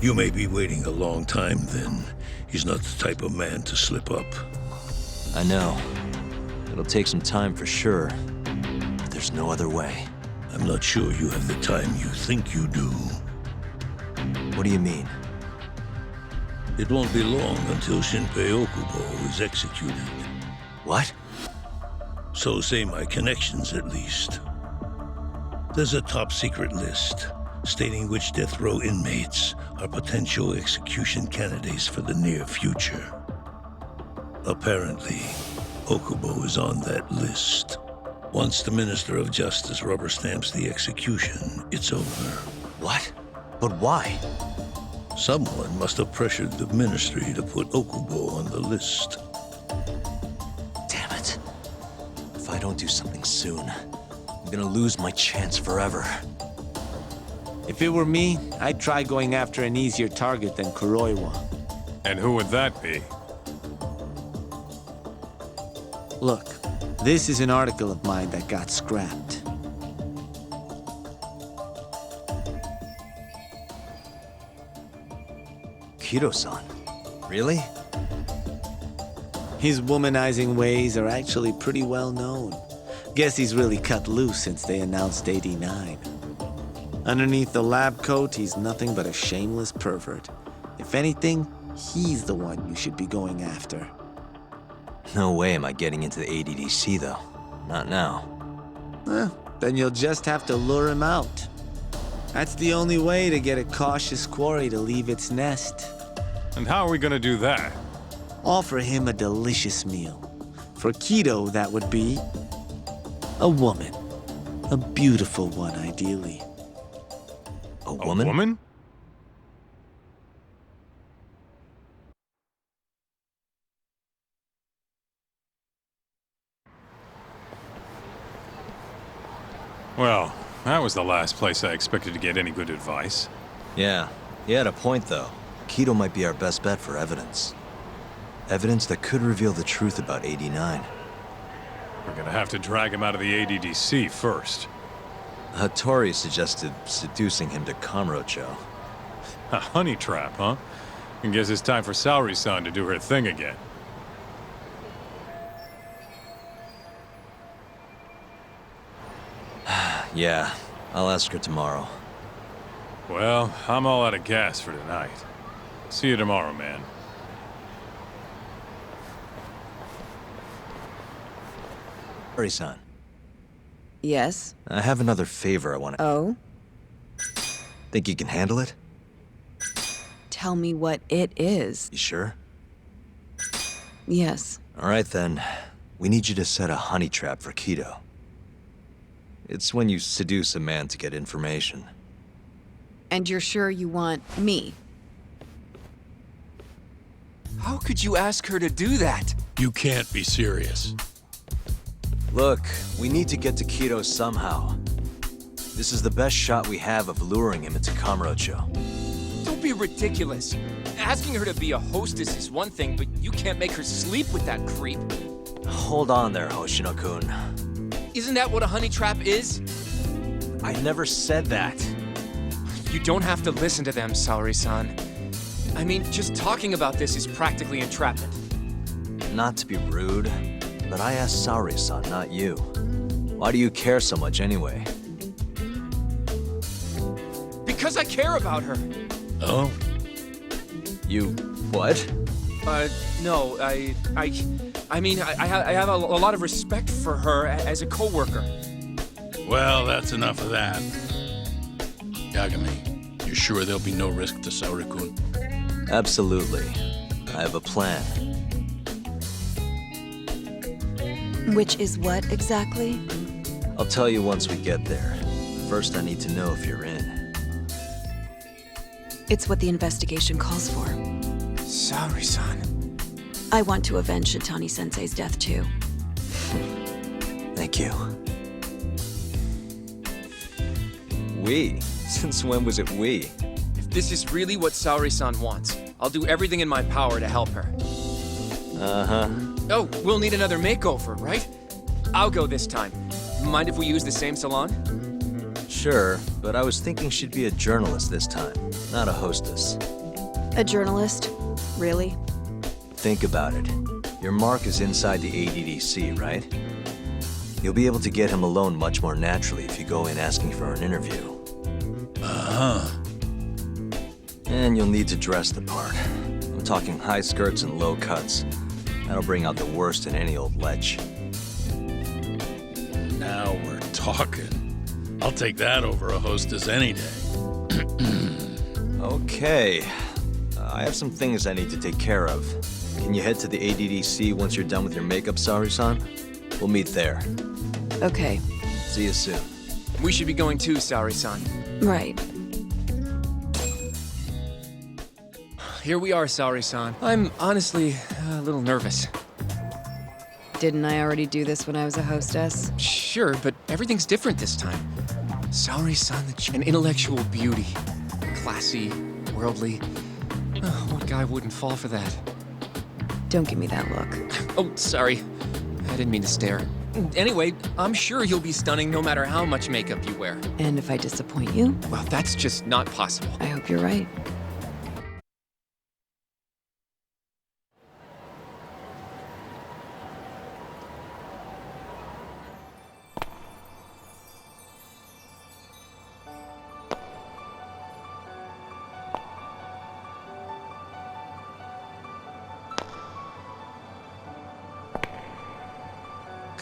You may be waiting a long time then. He's not the type of man to slip up. I know. It'll take some time for sure. But there's no other way. I'm not sure you have the time you think you do. What do you mean? It won't be long until Shinpei Okubo is executed. What? So say my connections, at least. There's a top-secret list stating which death row inmates are potential execution candidates for the near future. Apparently, Okubo is on that list. Once the Minister of Justice rubber stamps the execution, it's over. What? But why? Someone must have pressured the ministry to put Okubo on the list. Damn it. If I don't do something soon, I'm gonna lose my chance forever. If it were me, I'd try going after an easier target than Kuroiwa. And who would that be? Look, this is an article of mine that got scrapped. Kido-san? Really? His womanizing ways are actually pretty well known. Guess he's really cut loose since they announced 89. Underneath the lab coat, he's nothing but a shameless pervert. If anything, he's the one you should be going after. No way am I getting into the ADDC, though. Not now. Then you'll just have to lure him out. That's the only way to get a cautious quarry to leave its nest. And how are we gonna do that? Offer him a delicious meal. For Kido, that would be a woman. A beautiful one, ideally. A woman? A woman? Well, that was the last place I expected to get any good advice. Yeah, he had a point, though. Kido might be our best bet for evidence. Evidence that could reveal the truth about 89. We're gonna have to drag him out of the ADDC first. Hattori suggested seducing him to Kamurocho. A honey trap, huh? I guess it's time for Saori-san to do her thing again. Yeah, I'll ask her tomorrow. Well, I'm all out of gas for tonight. See you tomorrow, man. Saori-san. Yes? I have another favor I want to... Oh? Think you can handle it? Tell me what it is. You sure? Yes. All right, then. We need you to set a honey trap for Kido. It's when you seduce a man to get information. And you're sure you want me? How could you ask her to do that? You can't be serious. Look, we need to get to Kido somehow. This is the best shot we have of luring him into Kamurocho. Don't be ridiculous. Asking her to be a hostess is one thing, but you can't make her sleep with that creep. Hold on there, Hoshino-kun. Isn't that what a honey trap is? I never said that. You don't have to listen to them, Saori-san. I mean, just talking about this is practically entrapment. Not to be rude, but I asked Saori-san, not you. Why do you care so much anyway? Because I care about her. Oh? You what? No, I mean, I have a lot of respect for her as a co-worker. Well, that's enough of that. Yagami, you sure there'll be no risk to Saori-kun? Absolutely. I have a plan. Which is what exactly? I'll tell you once we get there. First, I need to know if you're in. It's what the investigation calls for. Saori-san. I want to avenge Shitani-sensei's death, too. Thank you. We? Since when was it we? If this is really what Saori-san wants, I'll do everything in my power to help her. Uh-huh. Oh, we'll need another makeover, right? I'll go this time. Mind if we use the same salon? Sure, but I was thinking she'd be a journalist this time, not a hostess. A journalist? Really? Think about it. Your mark is inside the ADDC, right? You'll be able to get him alone much more naturally if you go in asking for an interview. Uh-huh. And you'll need to dress the part. I'm talking high skirts and low cuts. That'll bring out the worst in any old lech. Now we're talking. I'll take that over a hostess any day. Okay. I have some things I need to take care of. Can you head to the ADDC once you're done with your makeup, Saori-san? We'll meet there. Okay. See you soon. We should be going too, Saori-san. Right. Here we are, Saori-san. I'm honestly a little nervous. Didn't I already do this when I was a hostess? Sure, but everything's different this time. Saori-san, an intellectual beauty. Classy, worldly. Oh, what guy wouldn't fall for that? Don't give me that look. Oh, sorry. I didn't mean to stare. Anyway, I'm sure you'll be stunning no matter how much makeup you wear. And if I disappoint you? Well, that's just not possible. I hope you're right.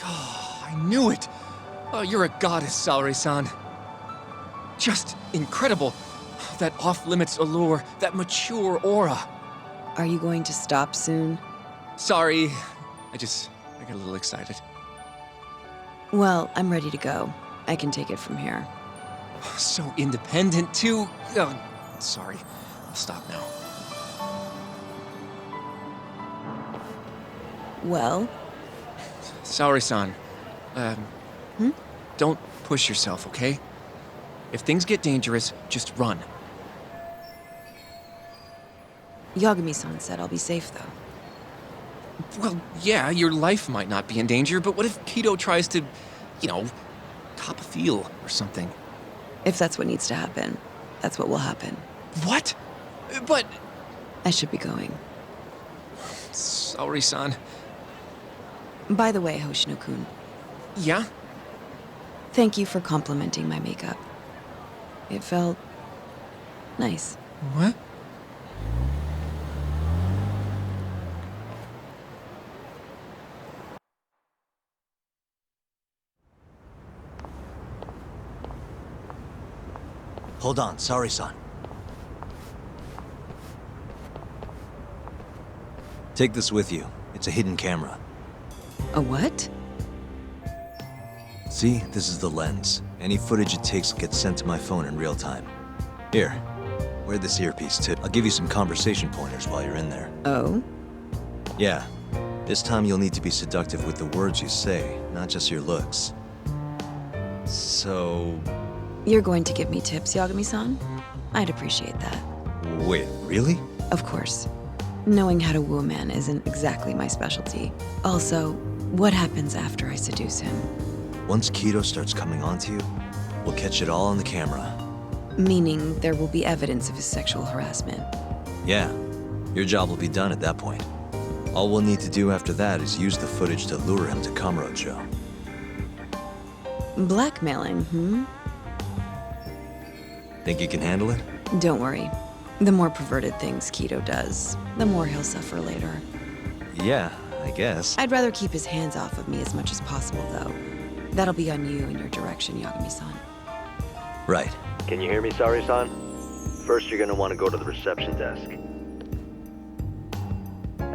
I knew it! Oh, you're a goddess, Saori-san. Just incredible. That off-limits allure, that mature aura. Are you going to stop soon? Sorry. I got a little excited. Well, I'm ready to go. I can take it from here. So independent, too. Oh, sorry. I'll stop now. Well? Saori-san. Don't push yourself, okay? If things get dangerous, just run. Yagami-san said I'll be safe, though. Well, yeah, your life might not be in danger, but what if Kido tries to, you know, cop a feel or something? If that's what needs to happen, that's what will happen. What? But... I should be going. Saori-san. By the way, Hoshino-kun. Yeah? Thank you for complimenting my makeup. It felt... nice. What? Hold on, Saori-san. Take this with you. It's a hidden camera. A what? See, this is the lens. Any footage it takes gets sent to my phone in real time. Here, wear this earpiece too. I'll give you some conversation pointers while you're in there. Oh? Yeah. This time you'll need to be seductive with the words you say, not just your looks. So... You're going to give me tips, Yagami-san? I'd appreciate that. Wait, really? Of course. Knowing how to woo a man isn't exactly my specialty. Also, what happens after I seduce him? Once Kido starts coming onto you, we'll catch it all on the camera. Meaning there will be evidence of his sexual harassment. Yeah, your job will be done at that point. All we'll need to do after that is use the footage to lure him to Kamurocho. Blackmailing, Think you can handle it? Don't worry. The more perverted things Kido does, the more he'll suffer later. Yeah, I guess. I'd rather keep his hands off of me as much as possible, though. That'll be on you and your direction, Yagami-san. Right. Can you hear me, Sari-san? First, you're gonna want to go to the reception desk.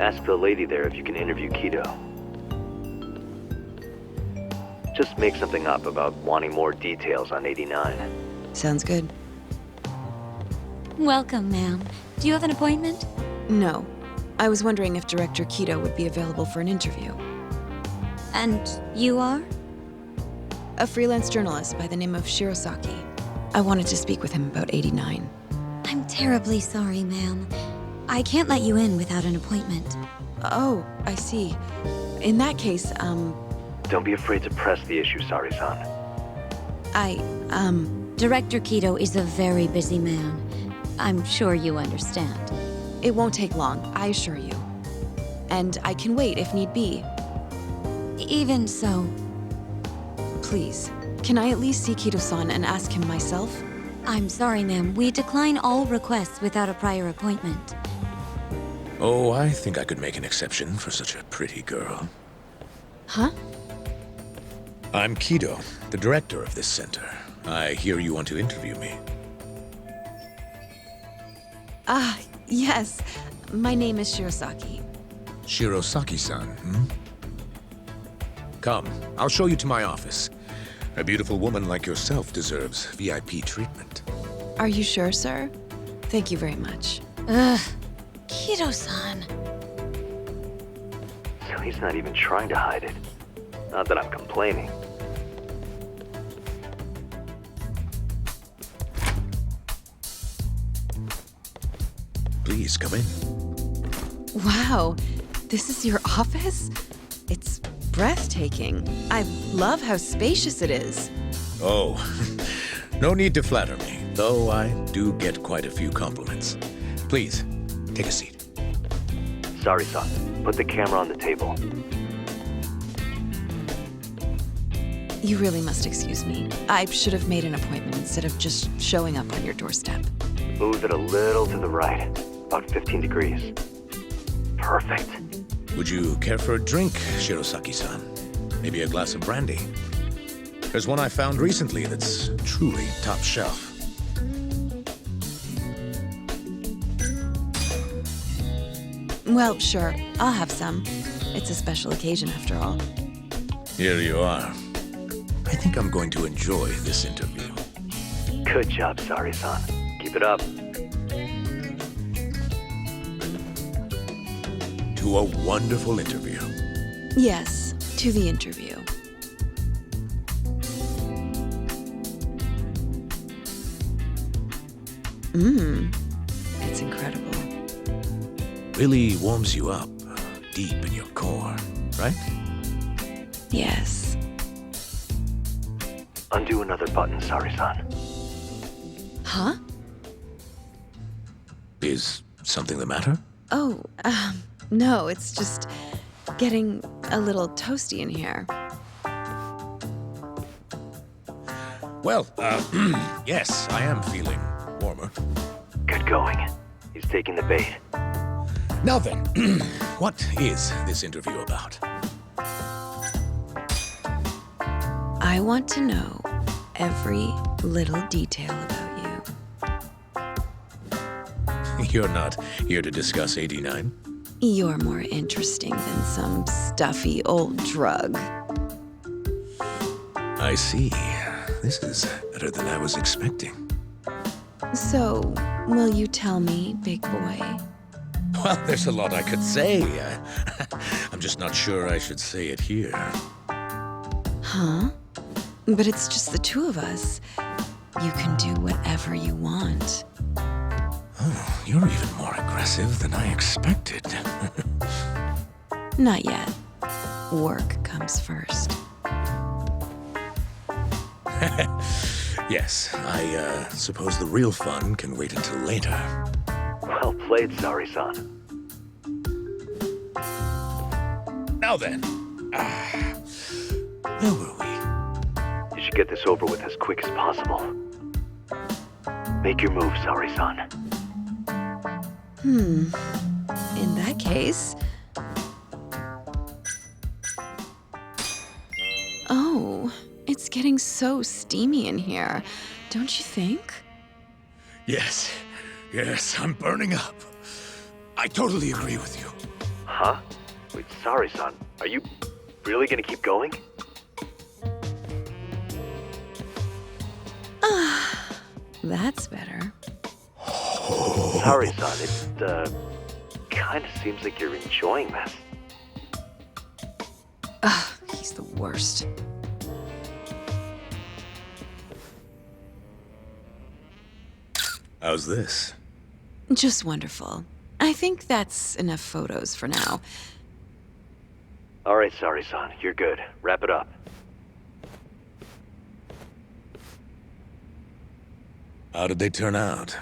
Ask the lady there if you can interview Kido. Just make something up about wanting more details on 89. Sounds good. Welcome, ma'am. Do you have an appointment? No. I was wondering if Director Kido would be available for an interview. And you are? A freelance journalist by the name of Shirosaki. I wanted to speak with him about 89. I'm terribly sorry, ma'am. I can't let you in without an appointment. Oh, I see. In that case, Don't be afraid to press the issue, Sari-san. Director Kido is a very busy man. I'm sure you understand. It won't take long, I assure you. And I can wait if need be. Even so... Please, can I at least see Kido-san and ask him myself? I'm sorry, ma'am. We decline all requests without a prior appointment. Oh, I think I could make an exception for such a pretty girl. Huh? I'm Kido, the director of this center. I hear you want to interview me. Ah, yes. My name is Shirosaki. Shirosaki-san, Come, I'll show you to my office. A beautiful woman like yourself deserves VIP treatment. Are you sure, sir? Thank you very much. Ugh. Kido-san. So he's not even trying to hide it. Not that I'm complaining. Please, come in. Wow, this is your office? It's breathtaking. I love how spacious it is. Oh, no need to flatter me, though I do get quite a few compliments. Please, take a seat. Sari-san, put the camera on the table. You really must excuse me. I should have made an appointment instead of just showing up on your doorstep. Move it a little to the right, about 15 degrees. Perfect. Would you care for a drink, Shirosaki-san? Maybe a glass of brandy? There's one I found recently that's truly top shelf. Well, sure. I'll have some. It's a special occasion after all. Here you are. I think I'm going to enjoy this interview. Good job, Sari-san. Keep it up. To a wonderful interview. Yes, to the interview. It's incredible. Really warms you up deep in your core, right? Yes. Undo another button, Sari-san. Huh? Is something the matter? Oh, no, it's just getting a little toasty in here. Well, yes, I am feeling warmer. Good going. He's taking the bait. Now then, what is this interview about? I want to know every little detail about you. You're not here to discuss 89? You're more interesting than some stuffy old drug. I see. This is better than I was expecting. So, will you tell me, big boy? Well, there's a lot I could say. I'm I'm just not sure I should say it here. Huh? But it's just the two of us. You can do whatever you want. Oh, you're even more aggressive than I expected. Not yet. Work comes first. Yes, I suppose the real fun can wait until later. Well played, Sari-san. Now then, where were we? You should get this over with as quick as possible. Make your move, Sari-san. In that case... Oh, it's getting so steamy in here, don't you think? Yes, I'm burning up. I totally agree with you. Huh? Wait, Sari-san, are you really gonna keep going? That's better. Sari-san, it, kinda seems like you're enjoying this. Ugh, he's the worst. How's this? Just wonderful. I think that's enough photos for now. Alright, Sari-san, you're good. Wrap it up. How did they turn out?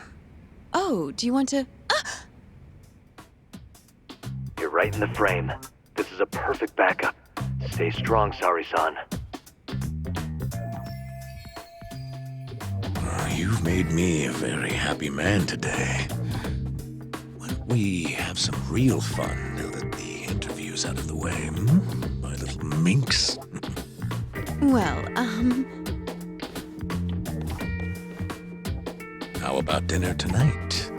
Oh, do you want to... You're right in the frame. This is a perfect backup. Stay strong, Sari-san. You've made me a very happy man today. Why don't we have some real fun now that the interview's out of the way, hmm? My little minx. Well, How about dinner tonight?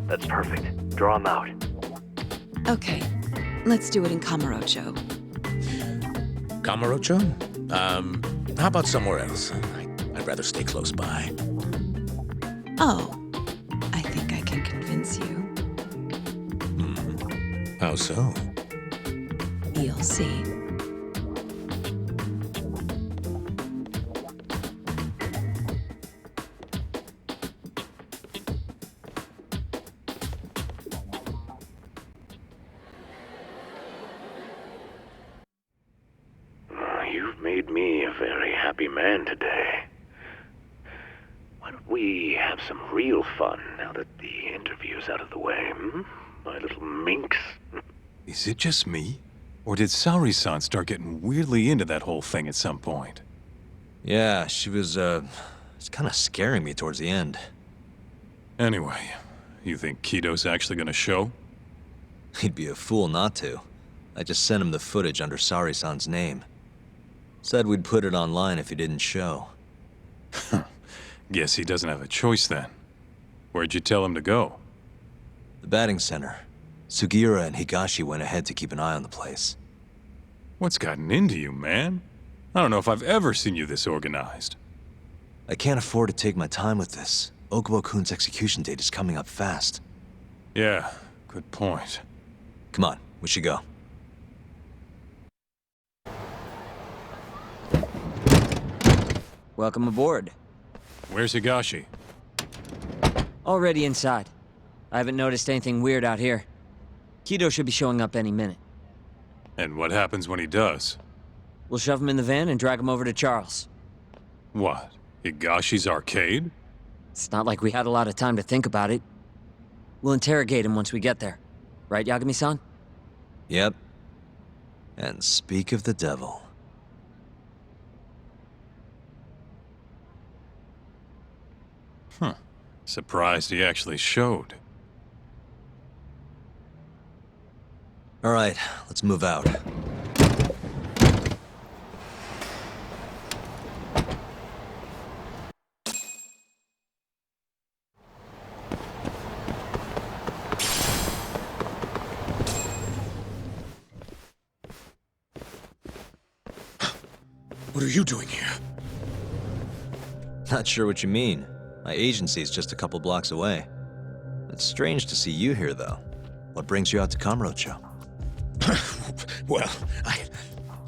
That's perfect. Draw him out. Okay, let's do it in Kamurocho. Kamurocho? How about somewhere else? I'd rather stay close by. Oh, I think I can convince you. How so? You'll see. You've made me a very happy man today. Why don't we have some real fun now that the interview's out of the way, hmm? My little minx. Is it just me? Or did Sari-san start getting weirdly into that whole thing at some point? Yeah, she was, it's kind of scaring me towards the end. Anyway, you think Kido's actually gonna show? He'd be a fool not to. I just sent him the footage under Sari-san's name. Said we'd put it online if he didn't show. Guess he doesn't have a choice then. Where'd you tell him to go? The batting center. Sugiura and Higashi went ahead to keep an eye on the place. What's gotten into you, man? I don't know if I've ever seen you this organized. I can't afford to take my time with this. Okubo-kun's execution date is coming up fast. Yeah, good point. Come on, we should go. Welcome aboard. Where's Higashi? Already inside. I haven't noticed anything weird out here. Kido should be showing up any minute. And what happens when he does? We'll shove him in the van and drag him over to Charles. What? Higashi's arcade? It's not like we had a lot of time to think about it. We'll interrogate him once we get there. Right, Yagami-san? Yep. And speak of the devil. Huh. Surprised he actually showed. All right, let's move out. What are you doing here? Not sure what you mean. My agency's just a couple blocks away. It's strange to see you here, though. What brings you out to Kamurocho? Well,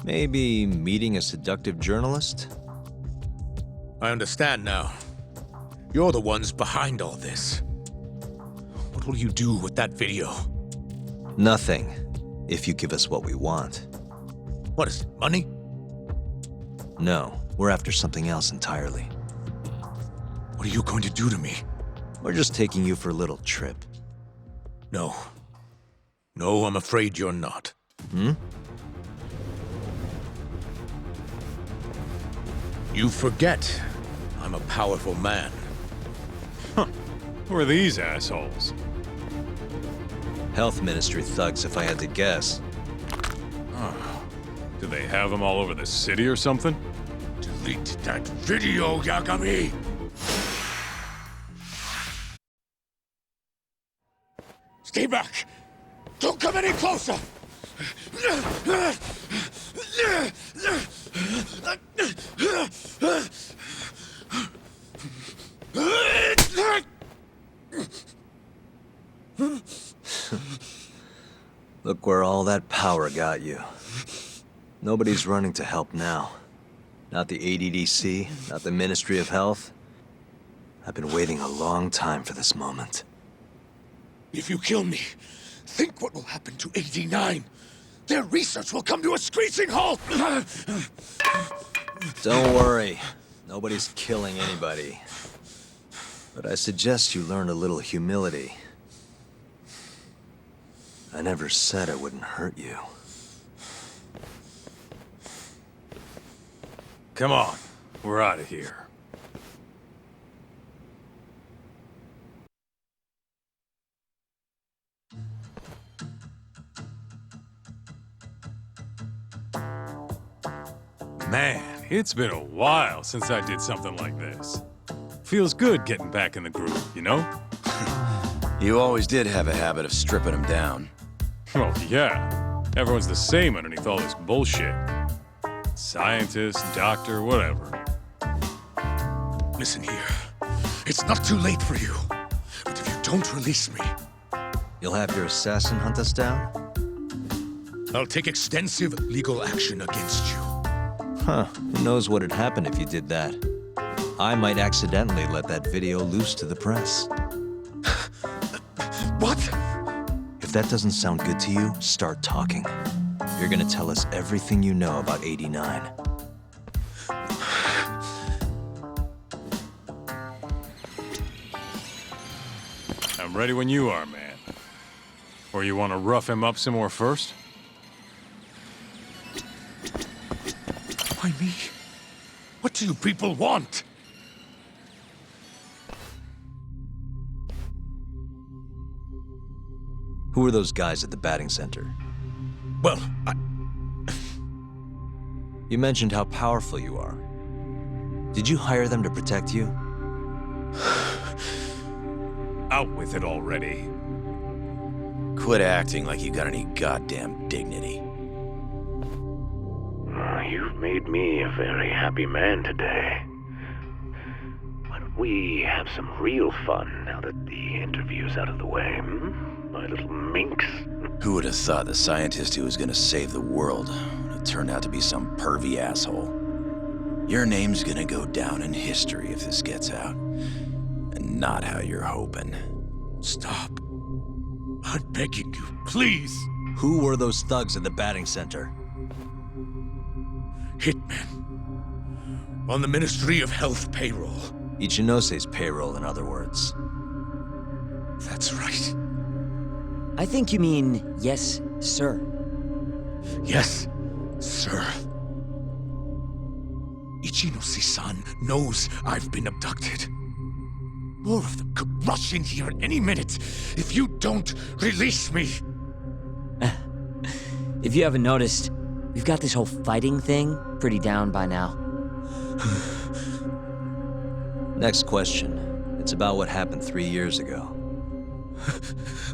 Maybe meeting a seductive journalist? I understand now. You're the ones behind all this. What will you do with that video? Nothing, if you give us what we want. What is it, money? No, we're after something else entirely. What are you going to do to me? We're just taking you for a little trip. No. No, I'm afraid you're not. Hmm? You forget I'm a powerful man. Who are these assholes? Health Ministry thugs, if I had to guess. Do they have them all over the city or something? Delete that video, Yagami! Stay back! Don't come any closer! Look where all that power got you. Nobody's running to help now. Not the ADDC, not the Ministry of Health. I've been waiting a long time for this moment. If you kill me, think what will happen to 89. Their research will come to a screeching halt! Don't worry. Nobody's killing anybody. But I suggest you learn a little humility. I never said I wouldn't hurt you. Come on, we're out of here. Man, it's been a while since I did something like this. Feels good getting back in the groove, you know? You always did have a habit of stripping them down. Well, yeah. Everyone's the same underneath all this bullshit. Scientist, doctor, whatever. Listen here. It's not too late for you. But if you don't release me... You'll have your assassin hunt us down? I'll take extensive legal action against you. Huh. Who knows what'd happen if you did that? I might accidentally let that video loose to the press. What? If that doesn't sound good to you, start talking. You're gonna tell us everything you know about 89. I'm ready when you are, man. Or you want to rough him up some more first? Why me? What do you people want? Who are those guys at the batting center? Well, You mentioned how powerful you are. Did you hire them to protect you? Out with it already. Quit acting like you got any goddamn dignity. You've made me a very happy man today. Why don't we have some real fun now that the interview's out of the way, hmm? My little minx? Who would have thought the scientist who was gonna save the world would turn out to be some pervy asshole? Your name's gonna go down in history if this gets out. And not how you're hoping. Stop. I'm begging you, please. Who were those thugs at the batting center? Hitmen. On the Ministry of Health payroll. Ichinose's payroll, in other words. That's right. I think you mean, yes, sir. Yes, sir. Ichinose-san knows I've been abducted. More of them could rush in here at any minute if you don't release me. If you haven't noticed, we've got this whole fighting thing pretty down by now. Next question. It's about what happened 3 years ago.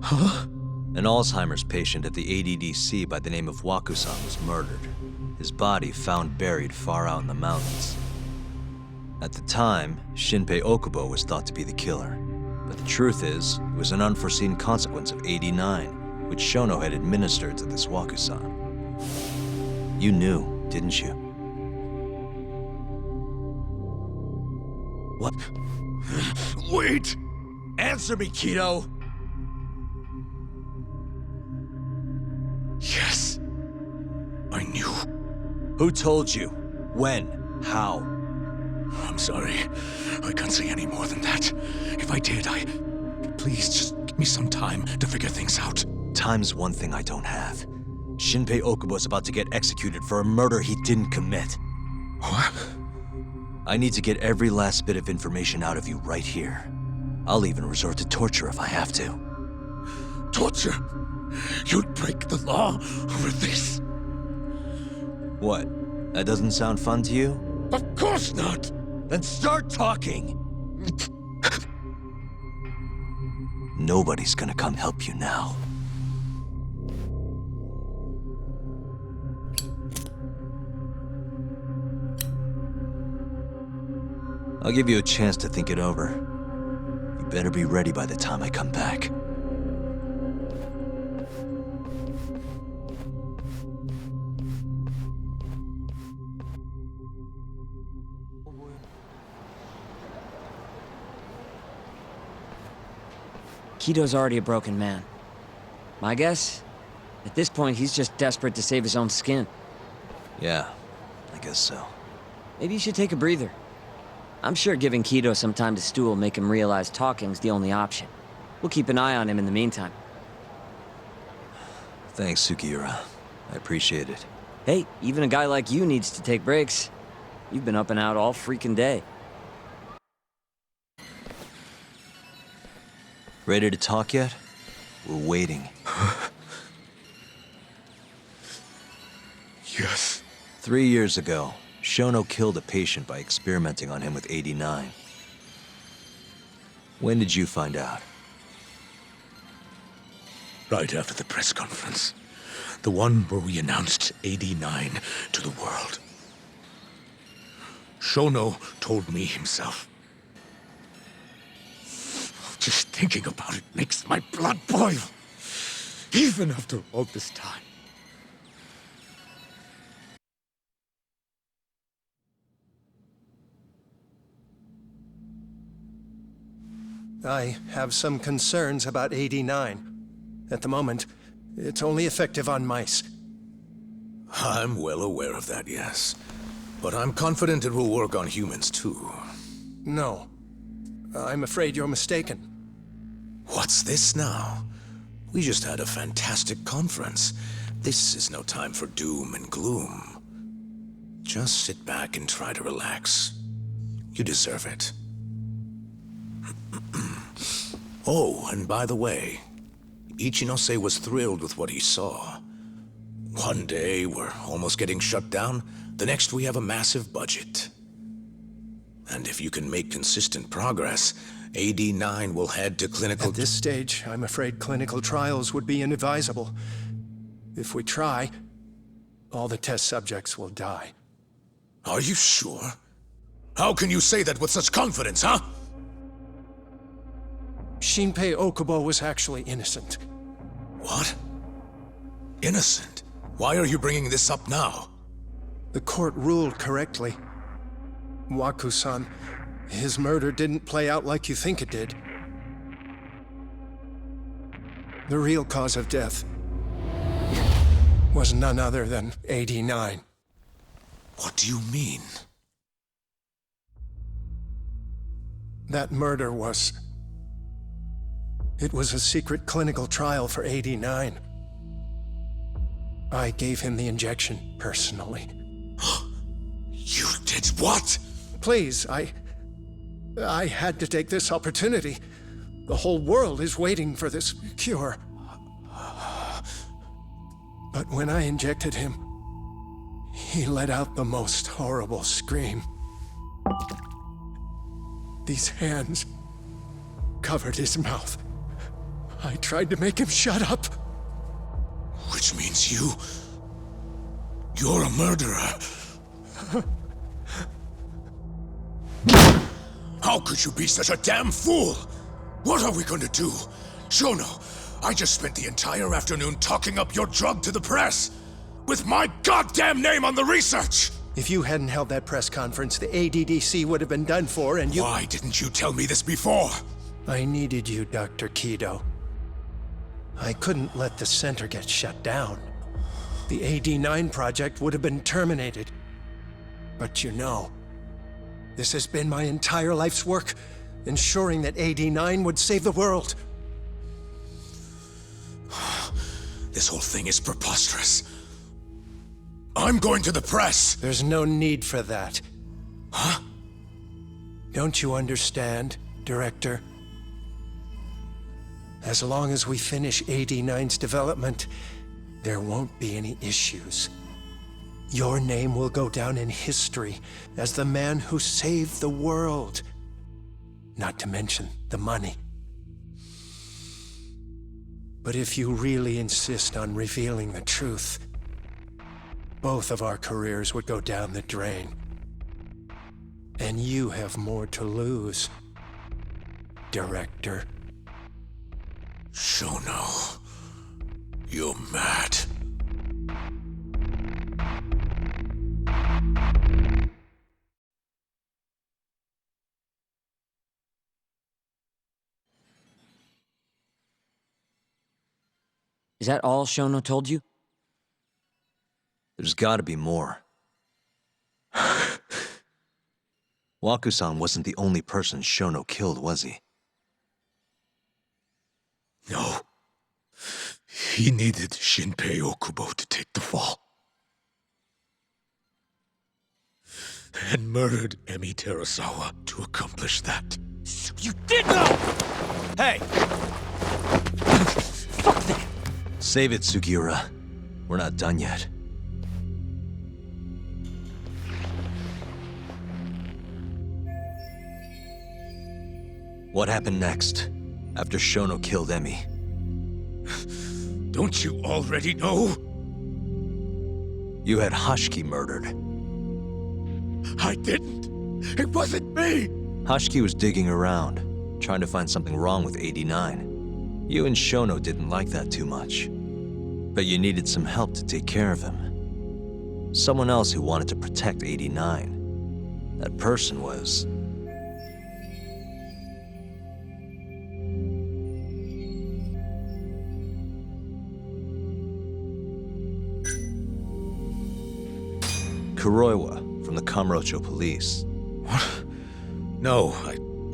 Huh? An Alzheimer's patient at the ADDC by the name of Waku-san was murdered. His body found buried far out in the mountains. At the time, Shinpei Okubo was thought to be the killer. But the truth is, it was an unforeseen consequence of 89, which Shono had administered to this Waku-san. You knew, didn't you? What? Wait! Answer me, Kido! Yes. I knew. Who told you? When? How? I'm sorry. I can't say any more than that. If I did, Please, just give me some time to figure things out. Time's one thing I don't have. Shinpei Okubo's about to get executed for a murder he didn't commit. What? I need to get every last bit of information out of you right here. I'll even resort to torture if I have to. Torture? You'd break the law over this? What? That doesn't sound fun to you? Of course not! Then start talking! Nobody's gonna come help you now. I'll give you a chance to think it over. You better be ready by the time I come back. Kido's already a broken man. My guess? At this point, he's just desperate to save his own skin. Yeah, I guess so. Maybe you should take a breather. I'm sure giving Kido some time to stew will make him realize talking's the only option. We'll keep an eye on him in the meantime. Thanks, Sugiura. I appreciate it. Hey, even a guy like you needs to take breaks. You've been up and out all freaking day. Ready to talk yet? We're waiting. Yes. 3 years ago, Shono killed a patient by experimenting on him with 89. When did you find out? Right after the press conference. The one where we announced 89 to the world. Shono told me himself. Just thinking about it makes my blood boil. Even after all this time. I have some concerns about 89. At the moment, it's only effective on mice. I'm well aware of that, yes. But I'm confident it will work on humans, too. No. I'm afraid you're mistaken. What's this now? We just had a fantastic conference. This is no time for doom and gloom. Just sit back and try to relax. You deserve it. Oh, and by the way, Ichinose was thrilled with what he saw. One day, we're almost getting shut down. The next, we have a massive budget. And if you can make consistent progress, AD9 will head to clinical... At this stage, I'm afraid clinical trials would be inadvisable. If we try, all the test subjects will die. Are you sure? How can you say that with such confidence, huh? Shinpei Okubo was actually innocent. What? Innocent? Why are you bringing this up now? The court ruled correctly. Waku-san, his murder didn't play out like you think it did. The real cause of death was none other than 89. What do you mean? That murder was... It was a secret clinical trial for 89. I gave him the injection, personally. You did what? Please, I had to take this opportunity. The whole world is waiting for this cure. But when I injected him, he let out the most horrible scream. These hands covered his mouth. I tried to make him shut up. Which means you're a murderer. How could you be such a damn fool? What are we going to do? Shono, I just spent the entire afternoon talking up your drug to the press. With my goddamn name on the research! If you hadn't held that press conference, the ADDC would have been done for, and you— Why didn't you tell me this before? I needed you, Dr. Kido. I couldn't let the center get shut down. The AD9 project would have been terminated. But you know, this has been my entire life's work, ensuring that AD9 would save the world. This whole thing is preposterous. I'm going to the press! There's no need for that. Huh? Don't you understand, Director? As long as we finish AD9's development, there won't be any issues. Your name will go down in history as the man who saved the world. Not to mention the money. But if you really insist on revealing the truth, both of our careers would go down the drain. And you have more to lose, Director. Shono, you're mad. Is that all Shono told you? There's gotta be more. Waku-san wasn't the only person Shono killed, was he? No. He needed Shinpei Okubo to take the fall. And murdered Emi Terasawa to accomplish that. You did know! Hey! Fuck that! Save it, Sugiura. We're not done yet. What happened next, after Shono killed Emi? Don't you already know? You had Hashiki murdered. I didn't. It wasn't me! Hashiki was digging around, trying to find something wrong with 89. You and Shono didn't like that too much. But you needed some help to take care of him. Someone else who wanted to protect 89. That person was... Kuroiwa from the Kamurocho police. What? No,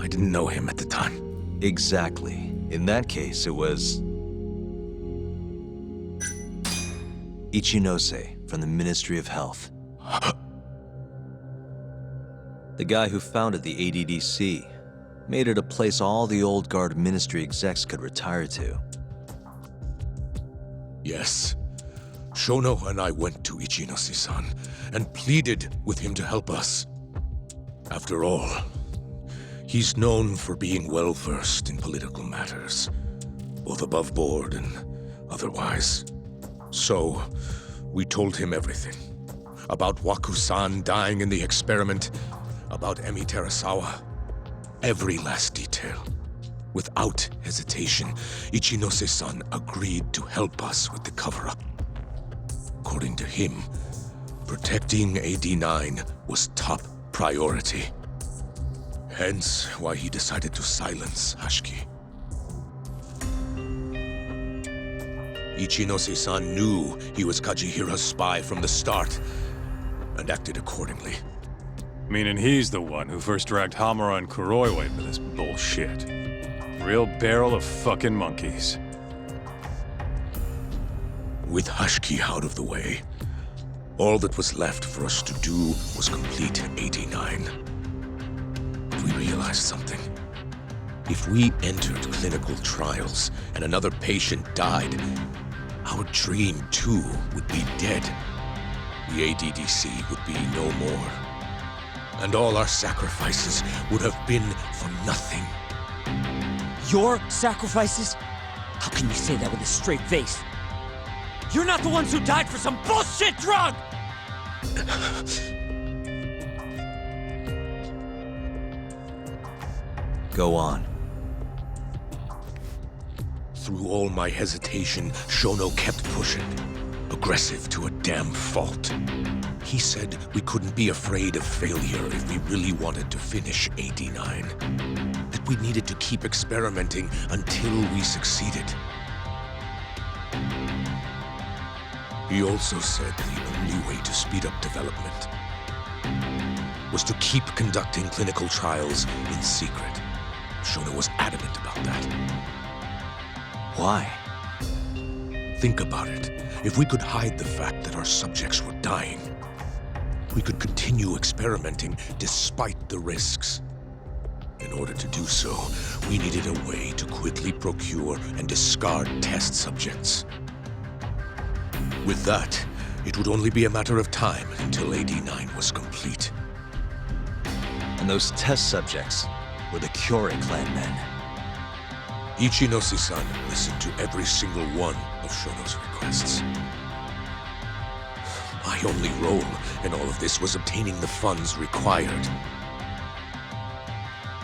I didn't know him at the time. Exactly. In that case, it was... Ichinose from the Ministry of Health. The guy who founded the ADDC made it a place all the old guard ministry execs could retire to. Yes. Shono and I went to Ichinose-san and pleaded with him to help us. After all, he's known for being well-versed in political matters, both above board and otherwise. So, we told him everything. About Waku-san dying in the experiment, about Emi Terasawa. Every last detail. Without hesitation, Ichinose-san agreed to help us with the cover-up. According to him, protecting AD9 was top priority. Hence why he decided to silence Hashiki. Ichinose-san knew he was Kajihira's spy from the start, and acted accordingly. Meaning he's the one who first dragged Hamura and Kuroiwa into this bullshit. Real barrel of fucking monkeys. With Hashiki out of the way, all that was left for us to do was complete 89. We realized something. If we entered clinical trials and another patient died, our dream too would be dead. The ADDC would be no more. And all our sacrifices would have been for nothing. Your sacrifices? How can you say that with a straight face? You're not the ones who died for some bullshit drug! Go on. Through all my hesitation, Shono kept pushing. aggressive to a damn fault. He said we couldn't be afraid of failure if we really wanted to finish 89. That we needed to keep experimenting until we succeeded. He also said the only way to speed up development was to keep conducting clinical trials in secret. Shono was adamant about that. Why? Think about it. If we could hide the fact that our subjects were dying, we could continue experimenting despite the risks. In order to do so, we needed a way to quickly procure and discard test subjects. With that, it would only be a matter of time until AD9 was complete. And those test subjects were the Kyorei clan men. Ichinose-san listened to every single one of Shono's requests. My only role in all of this was obtaining the funds required.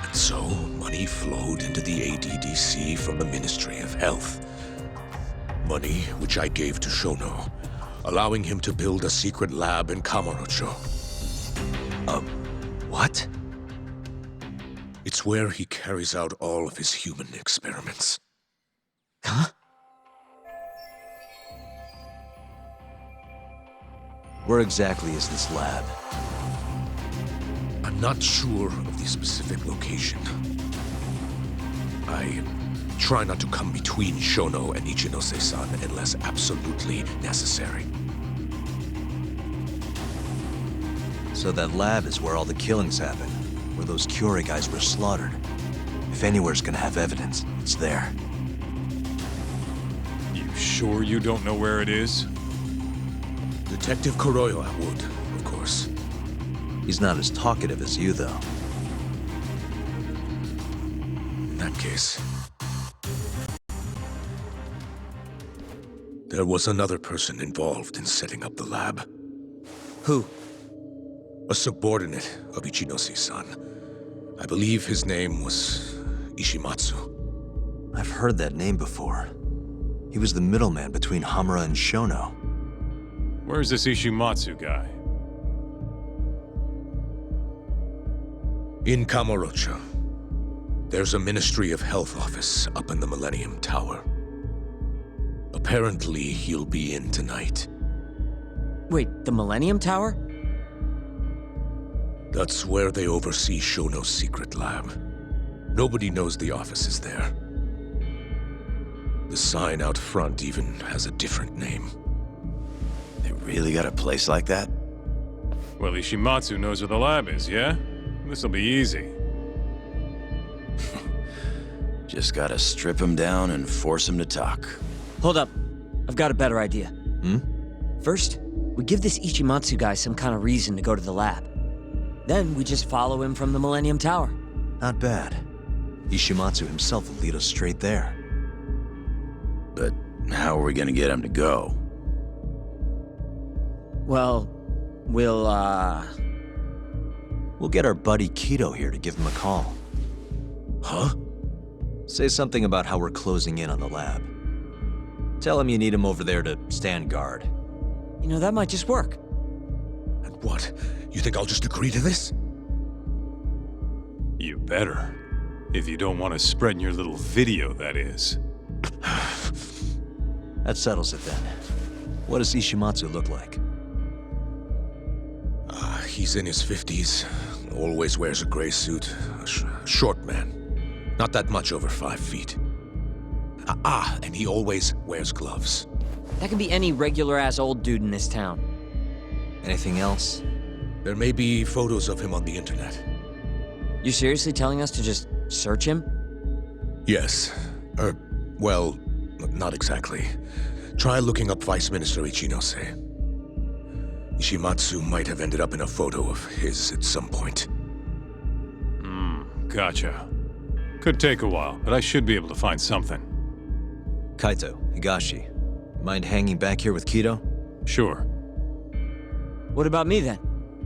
And so, money flowed into the ADDC from the Ministry of Health. Money which I gave to Shono, allowing him to build a secret lab in Kamurocho. What? It's where he carries out all of his human experiments. Huh? Where exactly is this lab? I'm not sure of the specific location. I try not to come between Shono and Ichinose-san unless absolutely necessary. So that lab is where all the killings happened, where those Kyorei guys were slaughtered. If anywhere's gonna have evidence, it's there. You sure you don't know where it is? Detective Kuroyo would, of course. He's not as talkative as you, though. In that case, there was another person involved in setting up the lab. Who? A subordinate of Ichinose-san. I believe his name was Ishimatsu. I've heard that name before. He was the middleman between Hamura and Shono. Where's this Ishimatsu guy? In Kamurocho. There's a Ministry of Health office up in the Millennium Tower. Apparently, he'll be in tonight. Wait, the Millennium Tower? That's where they oversee Shono's secret lab. Nobody knows the office is there. The sign out front even has a different name. They really got a place like that? Well, Ishimatsu knows where the lab is, yeah? This'll be easy. Just gotta strip him down and force him to talk. Hold up. I've got a better idea. Hmm? First, we give this Ichimatsu guy some kind of reason to go to the lab. Then we just follow him from the Millennium Tower. Not bad. Ishimatsu himself will lead us straight there. But how are we gonna get him to go? Well, We'll get our buddy Kido here to give him a call. Huh? Say something about how we're closing in on the lab. Tell him you need him over there to stand guard. You know, that might just work. And what? You think I'll just agree to this? You better. If you don't want to spread in your little video, that is. That settles it then. What does Ishimatsu look like? He's in his 50s. Always wears a gray suit. Short man. Not that much over 5 feet. And he always wears gloves. That can be any regular-ass old dude in this town. Anything else? There may be photos of him on the internet. You seriously telling us to just search him? Yes. Well, not exactly. Try looking up Vice Minister Ichinose. Ishimatsu might have ended up in a photo of his at some point. Gotcha. Could take a while, but I should be able to find something. Kaito, Higashi, mind hanging back here with Kido? Sure. What about me then?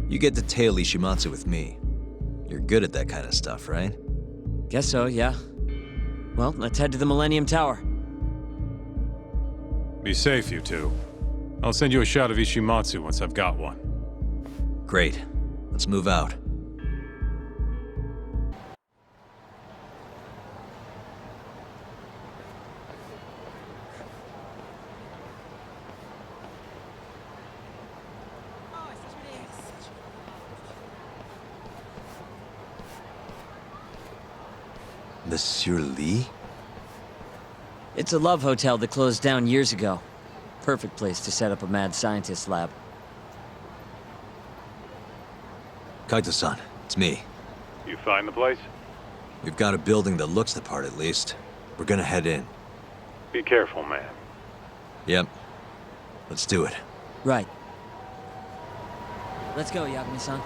You get to tail Ishimatsu with me. You're good at that kind of stuff, right? Guess so, yeah. Well, let's head to the Millennium Tower. Be safe, you two. I'll send you a shot of Ishimatsu once I've got one. Great. Let's move out. Monsieur Lee? It's a love hotel that closed down years ago. Perfect place to set up a mad scientist lab. Kaito-san, it's me. You find the place? We've got a building that looks the part at least. We're gonna head in. Be careful, man. Yep. Let's do it. Right. Let's go, Yagami-san.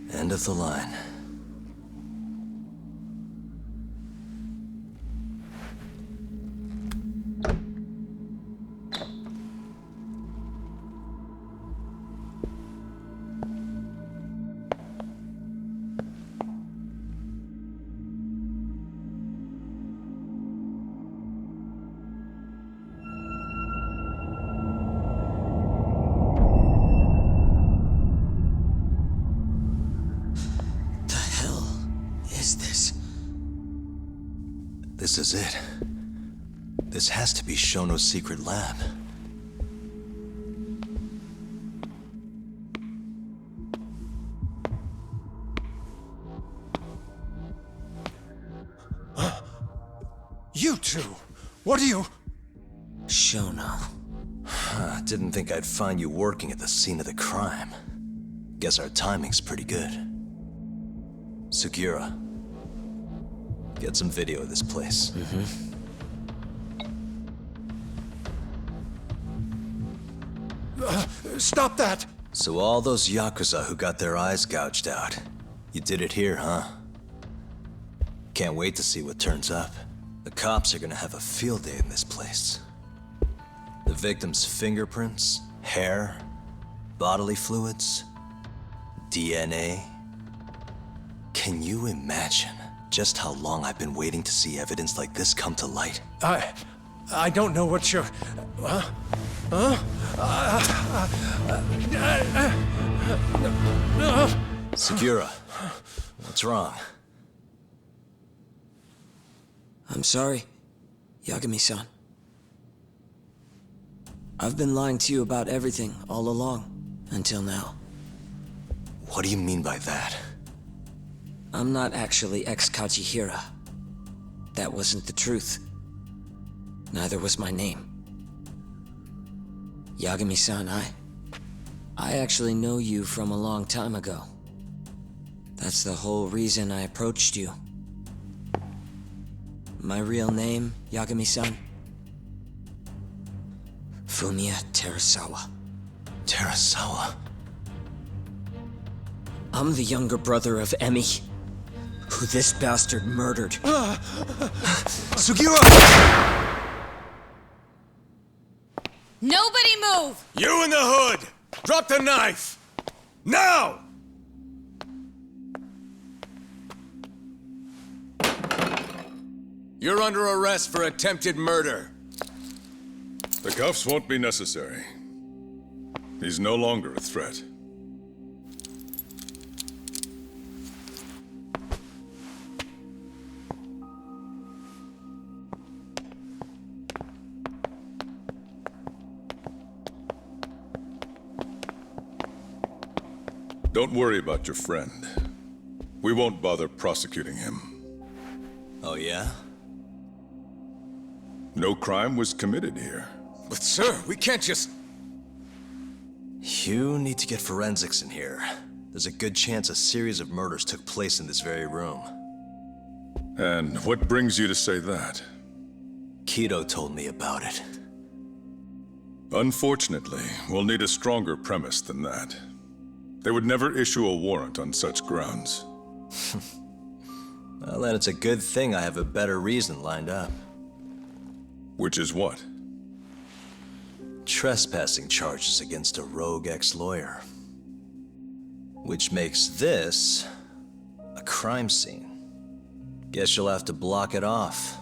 End of the line. This is it. This has to be Shono's secret lab. You two! What are you... Shono. Didn't think I'd find you working at the scene of the crime. Guess our timing's pretty good. Sugiura. Get some video of this place. Stop that! So all those Yakuza who got their eyes gouged out, you did it here, huh? Can't wait to see what turns up. The cops are gonna have a field day in this place. The victim's fingerprints, hair, bodily fluids, DNA. Can you imagine just how long I've been waiting to see evidence like this come to light? I don't know what you're... Sugiura, what's wrong? I'm sorry, Yagami-san. I've been lying to you about everything all along, until now. What do you mean by that? I'm not actually ex-Kajihira. That wasn't the truth. Neither was my name. Yagami-san, I actually know you from a long time ago. That's the whole reason I approached you. My real name, Yagami-san? Fumiya Terasawa. Terasawa? I'm the younger brother of Emi, who this bastard murdered. Sugiura! Nobody move! You in the hood! Drop the knife! Now! You're under arrest for attempted murder. The cuffs won't be necessary. He's no longer a threat. Don't worry about your friend. We won't bother prosecuting him. Oh, yeah? No crime was committed here. But sir, we can't just... You need to get forensics in here. There's a good chance a series of murders took place in this very room. And what brings you to say that? Kido told me about it. Unfortunately, we'll need a stronger premise than that. They would never issue a warrant on such grounds. Well, then it's a good thing I have a better reason lined up. Which is what? Trespassing charges against a rogue ex-lawyer. Which makes this a crime scene. Guess you'll have to block it off.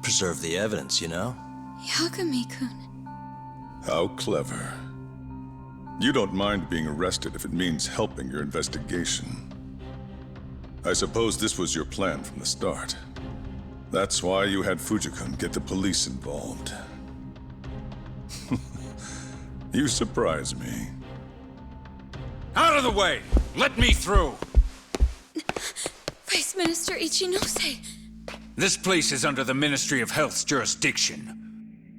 Preserve the evidence, you know? Yagami-kun. How clever. You don't mind being arrested if it means helping your investigation. I suppose this was your plan from the start. That's why you had Fujikun get the police involved. You surprise me. Out of the way! Let me through! Vice Minister Ichinose. This place is under the Ministry of Health's jurisdiction.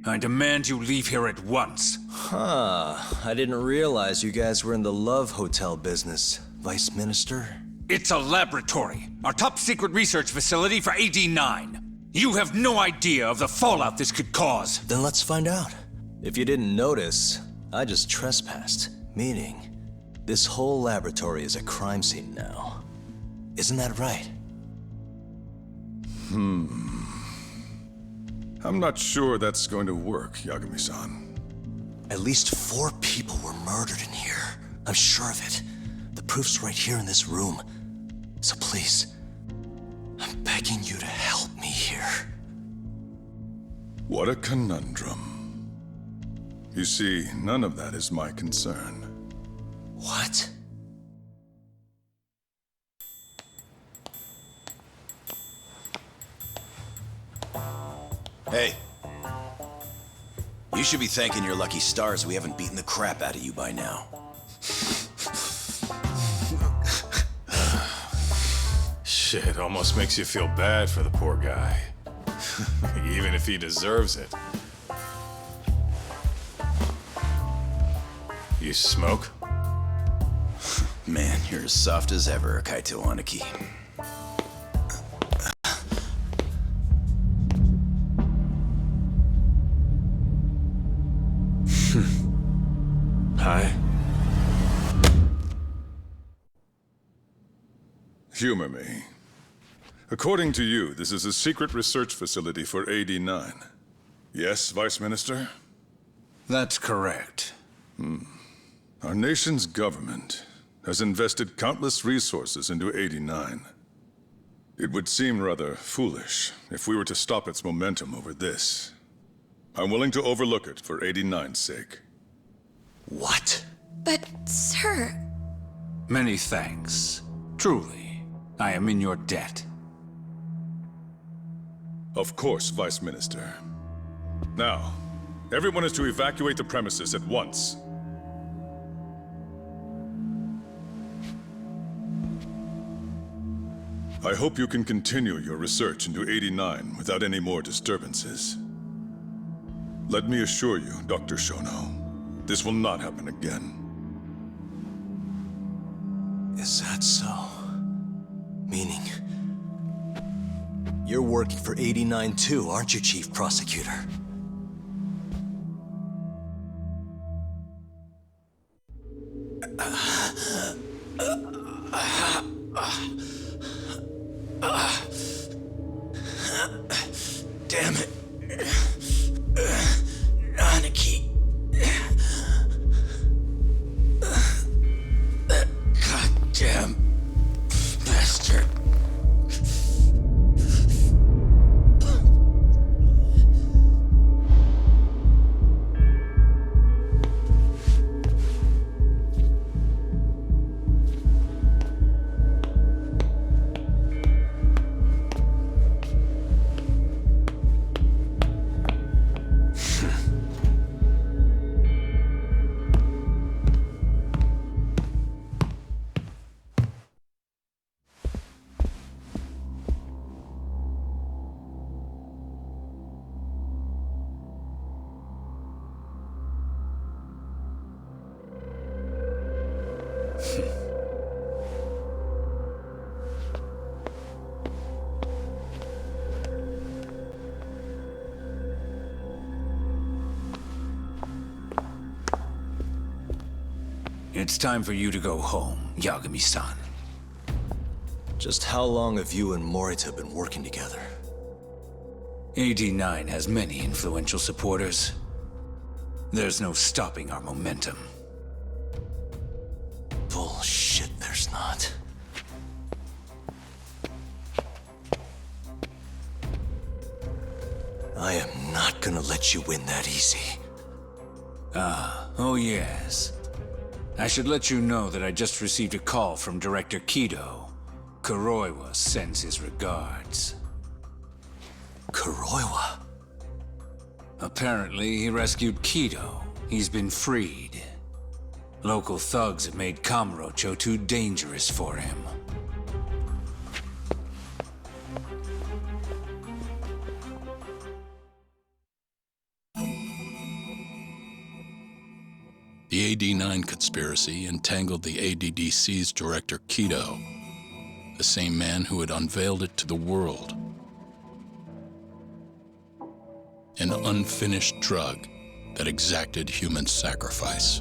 I demand you leave here at once. Huh. I didn't realize you guys were in the love hotel business, Vice Minister. It's a laboratory. Our top secret research facility for AD9. You have no idea of the fallout this could cause. Then let's find out. If you didn't notice, I just trespassed. Meaning, this whole laboratory is a crime scene now. Isn't that right? I'm not sure that's going to work, Yagami-san. At least 4 people were murdered in here. I'm sure of it. The proof's right here in this room. So please, I'm begging you to help me here. What a conundrum. You see, none of that is my concern. What? Hey. You should be thanking your lucky stars we haven't beaten the crap out of you by now. Shit, almost makes you feel bad for the poor guy. Even if he deserves it. You smoke? Man, you're as soft as ever, Kaito Aniki. Hi. Humor me. According to you, this is a secret research facility for AD9. Yes, Vice Minister? That's correct. Our nation's government has invested countless resources into AD9. It would seem rather foolish if we were to stop its momentum over this. I'm willing to overlook it for AD9's sake. What? But, sir... Many thanks. Truly, I am in your debt. Of course, Vice Minister. Now, everyone is to evacuate the premises at once. I hope you can continue your research into 89 without any more disturbances. Let me assure you, Dr. Shono, this will not happen again. Is that so? Meaning... You're working for 89 too, aren't you, Chief Prosecutor? Damn it. Aniki. That goddamn bastard. It's time for you to go home. Yagami-san. Just how long have you and Morita been working together? AD9 has many influential supporters. There's no stopping our momentum. Bullshit, there's not. I am not gonna let you win that easy. Oh yes. I should let you know that I just received a call from Director Kido. Kuroiwa sends his regards. Kuroiwa? Apparently, he rescued Kido. He's been freed. Local thugs have made Kamurocho too dangerous for him. The AD9 conspiracy entangled the ADDC's director Kido, the same man who had unveiled it to the world. An unfinished drug that exacted human sacrifice.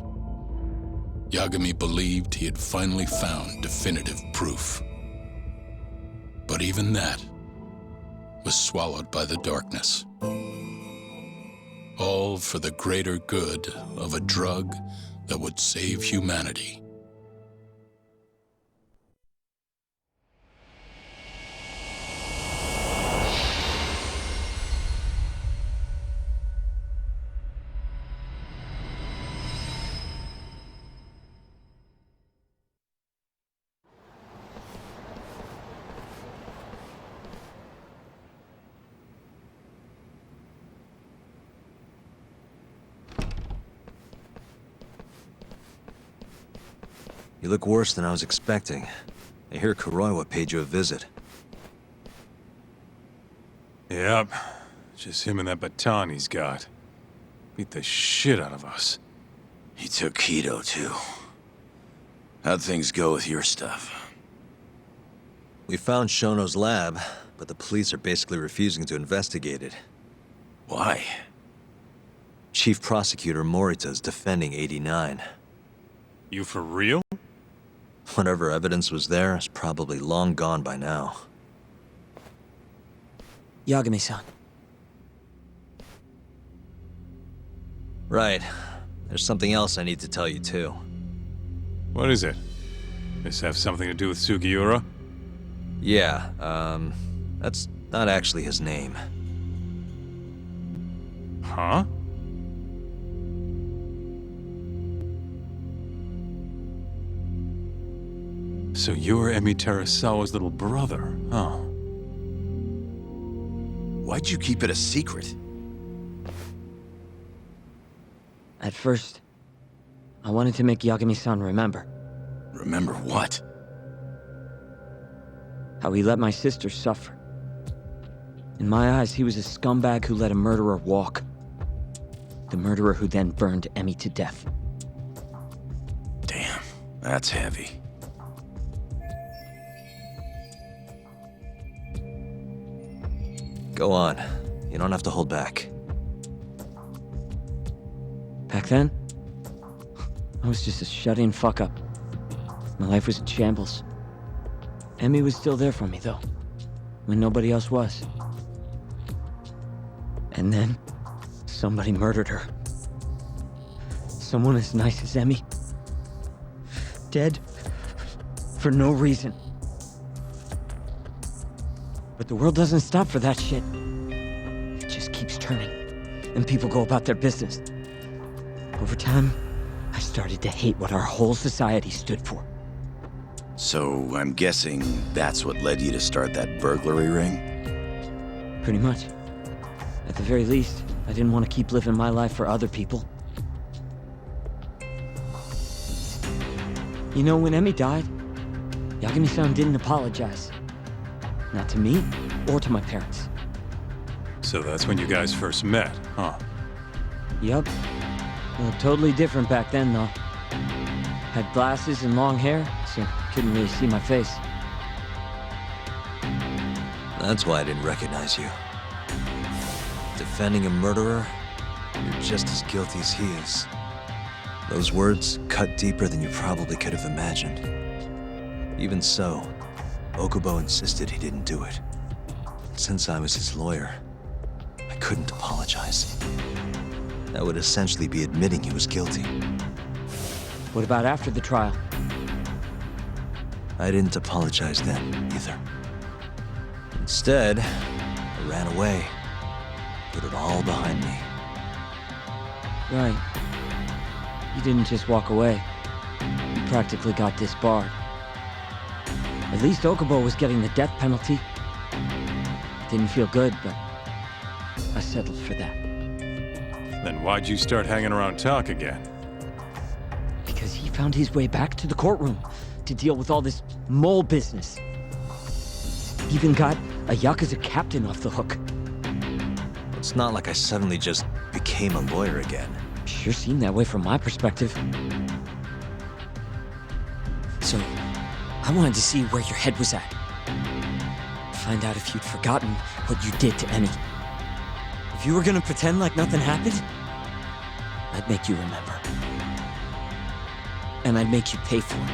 Yagami believed he had finally found definitive proof. But even that was swallowed by the darkness. All for the greater good of a drug that would save humanity. You look worse than I was expecting. I hear Kuroiwa paid you a visit. Yep. Just him and that baton he's got. Beat the shit out of us. He took Kido, too. How'd things go with your stuff? We found Shono's lab, but the police are basically refusing to investigate it. Why? Chief Prosecutor Morita's defending 89. You for real? Whatever evidence was there is probably long gone by now. Yagami-san. Right. There's something else I need to tell you, too. What is it? This have something to do with Sugiura? Yeah, that's not actually his name. Huh? So you're Emi Terasawa's little brother, huh? Why'd you keep it a secret? At first, I wanted to make Yagami-san remember. Remember what? How he let my sister suffer. In my eyes, he was a scumbag who let a murderer walk. The murderer who then burned Emi to death. Damn, that's heavy. Go on. You don't have to hold back. Back then, I was just a shut-in fuck-up. My life was in shambles. Emi was still there for me, though, when nobody else was. And then, somebody murdered her. Someone as nice as Emi. Dead for no reason. But the world doesn't stop for that shit. It just keeps turning, and people go about their business. Over time, I started to hate what our whole society stood for. So, I'm guessing that's what led you to start that burglary ring? Pretty much. At the very least, I didn't want to keep living my life for other people. You know, when Emi died, Yagami-san didn't apologize. Not to me, or to my parents. So that's when you guys first met, huh? Yup. Well, totally different back then, though. Had glasses and long hair, so couldn't really see my face. That's why I didn't recognize you. Defending a murderer, you're just as guilty as he is. Those words cut deeper than you probably could have imagined. Even so, Okubo insisted he didn't do it. Since I was his lawyer, I couldn't apologize. That would essentially be admitting he was guilty. What about after the trial? I didn't apologize then, either. Instead, I ran away. Put it all behind me. Right. You didn't just walk away. You practically got disbarred. At least Okubo was getting the death penalty. Didn't feel good, but I settled for that. Then why'd you start hanging around Tak again? Because he found his way back to the courtroom to deal with all this mole business. Even got a Yakuza captain off the hook. It's not like I suddenly just became a lawyer again. Sure seemed that way from my perspective. So, I wanted to see where your head was at. Find out if you'd forgotten what you did to Emmy. If you were gonna pretend like nothing happened, I'd make you remember. And I'd make you pay for it.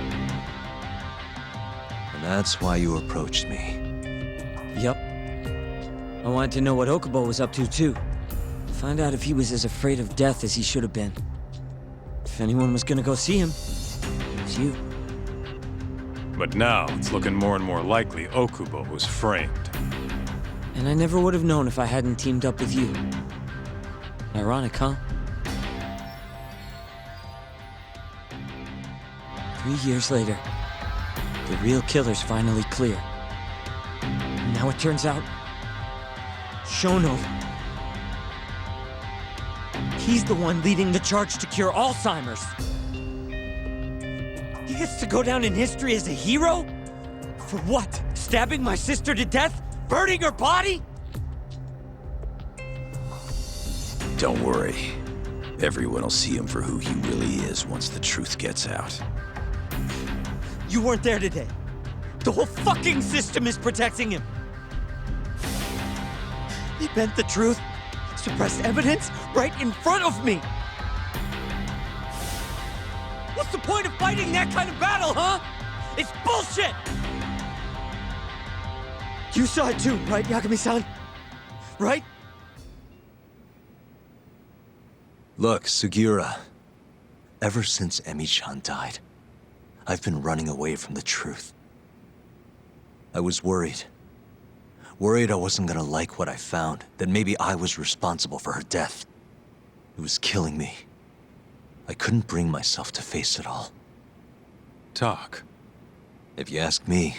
And that's why you approached me. Yup. I wanted to know what Okubo was up to, too. Find out if he was as afraid of death as he should have been. If anyone was gonna go see him, it was you. But now, it's looking more and more likely Okubo was framed. And I never would have known if I hadn't teamed up with you. Ironic, huh? 3 years later, the real killer's finally clear. And now it turns out, Shono, he's the one leading the charge to cure Alzheimer's. He gets to go down in history as a hero? For what? Stabbing my sister to death? Burning her body? Don't worry. Everyone will see him for who he really is once the truth gets out. You weren't there today. The whole fucking system is protecting him. He bent the truth, suppressed evidence right in front of me. What's the point of fighting that kind of battle, huh? It's bullshit! You saw it too, right, Yagami-san? Right? Look, Sugiura. Ever since Emi-chan died, I've been running away from the truth. I was worried. Worried I wasn't gonna like what I found, that maybe I was responsible for her death. It was killing me. I couldn't bring myself to face it all. Tak. If you ask me,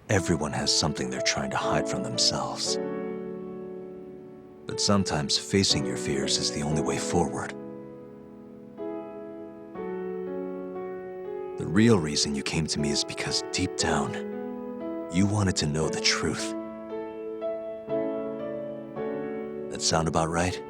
everyone has something they're trying to hide from themselves. But sometimes facing your fears is the only way forward. The real reason you came to me is because deep down, you wanted to know the truth. That sound about right?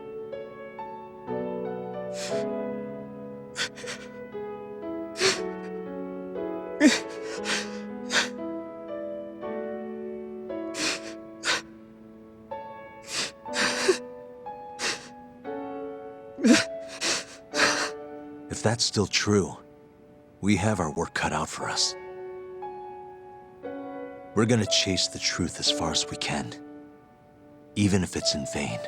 If that's still true, we have our work cut out for us. We're gonna chase the truth as far as we can, even if it's in vain.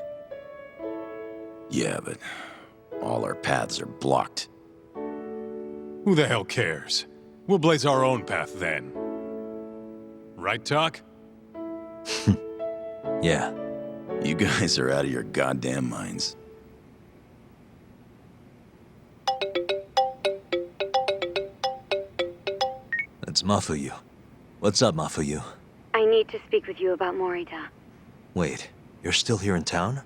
Yeah, but all our paths are blocked. Who the hell cares? We'll blaze our own path then. Right, Tak? Yeah. You guys are out of your goddamn minds. That's Mafuyu. What's up, Mafuyu? I need to speak with you about Morita. Wait, you're still here in town?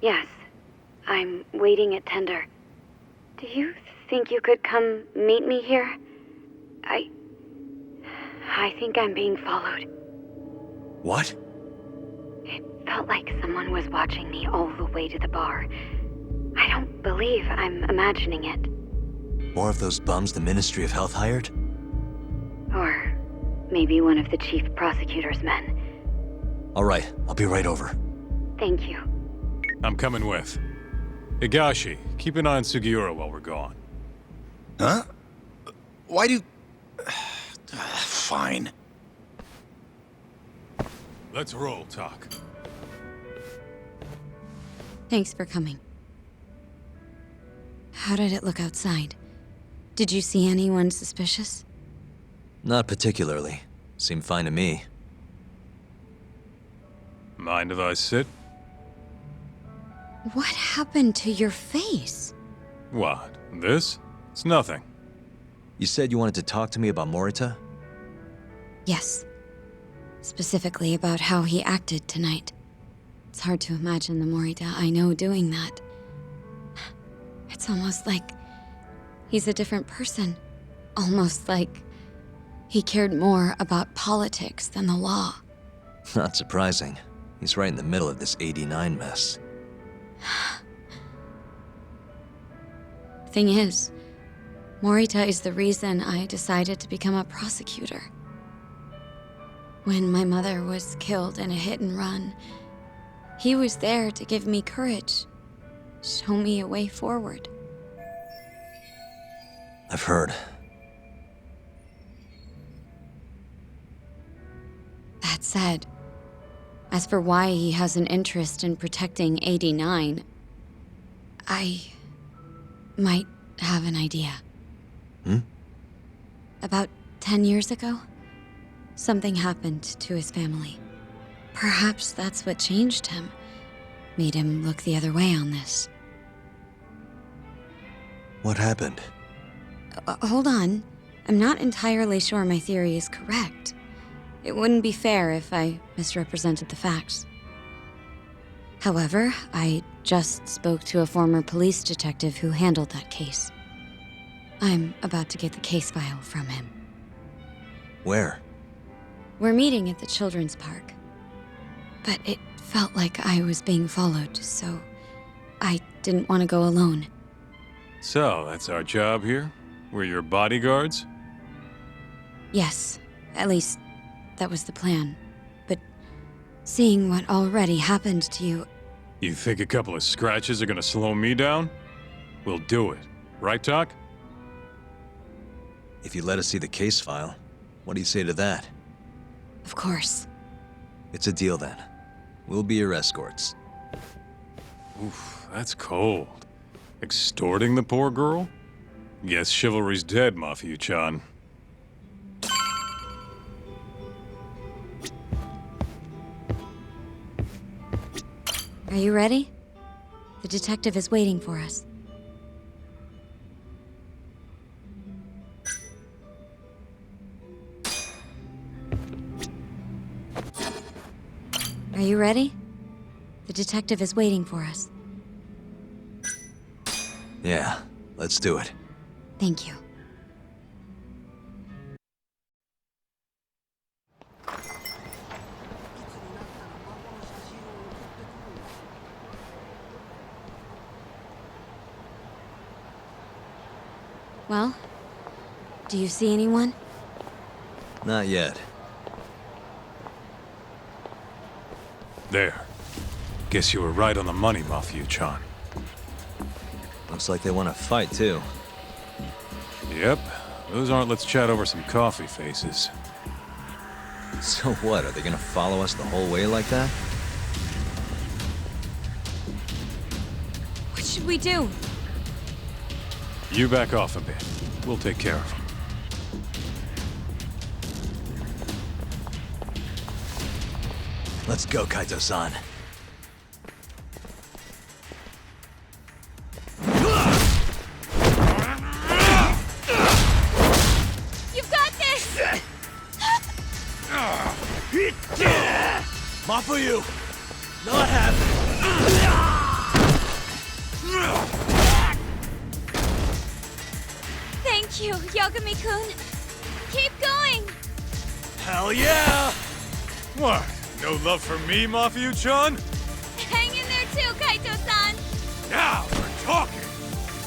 Yes. I'm waiting at Tender. Do you think you could come meet me here? I think I'm being followed. What? It felt like someone was watching me all the way to the bar. I don't believe I'm imagining it. More of those bums the Ministry of Health hired? Or maybe one of the chief prosecutor's men. All right, I'll be right over. Thank you. I'm coming with. Higashi, keep an eye on Sugiura while we're gone. Huh? Why do... Fine. Let's roll, Tak. Thanks for coming. How did it look outside? Did you see anyone suspicious? Not particularly. Seemed fine to me. Mind if I sit? What happened to your face? What? This? It's nothing. You said you wanted to talk to me about Morita? Yes. Specifically about how he acted tonight. It's hard to imagine the Morita I know doing that. It's almost like he's a different person. Almost like he cared more about politics than the law. Not surprising. He's right in the middle of this 89 mess. Thing is, Morita is the reason I decided to become a prosecutor. When my mother was killed in a hit and run, he was there to give me courage, show me a way forward. I've heard. That said, as for why he has an interest in protecting 89, I might have an idea. About 10 years ago, something happened to his family. Perhaps that's what changed him, made him look the other way on this. What happened? Hold on. I'm not entirely sure my theory is correct. It wouldn't be fair if I misrepresented the facts. However, I just spoke to a former police detective who handled that case. I'm about to get the case file from him. Where? We're meeting at the children's park. But it felt like I was being followed, so I didn't want to go alone. So, that's our job here? We're your bodyguards? Yes, at least that was the plan. But seeing what already happened to you... You think a couple of scratches are gonna slow me down? We'll do it. Right, Tak? If you let us see the case file, what do you say to that? Of course. It's a deal then. We'll be your escorts. Oof, that's cold. Extorting the poor girl? Guess chivalry's dead, Mafia-chan. Are you ready? The detective is waiting for us. Are you ready? The detective is waiting for us. Yeah, let's do it. Thank you. Well, do you see anyone? Not yet. There. Guess you were right on the money, Mafia-chan. Looks like they want to fight, too. Yep. Those aren't let's chat over some coffee faces. So what, are they gonna follow us the whole way like that? What should we do? You back off a bit. We'll take care of them. Let's go, Kaito-san. You've got this! Mafuyu! Not happening! Thank you, Yagami-kun. Keep going! Hell yeah! What? No love for me, Mafia-chan? Hang in there too, Kaito-san! Now we're talking!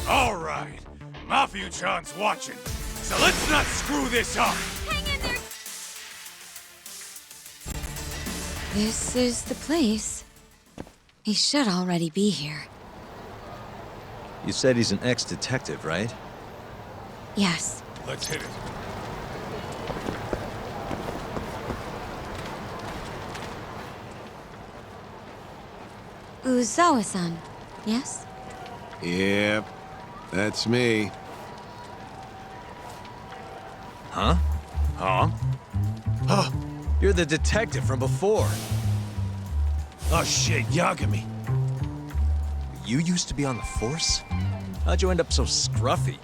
All right, Mafia-chan's watching, so let's not screw this up! Hang in there! This is the place. He should already be here. You said he's an ex-detective, right? Yes. Let's hit it. Uzawa-san, yes? Yep, that's me. Huh? Huh? Oh, you're the detective from before. Oh shit, Yagami. You used to be on the force? How'd you end up so scruffy?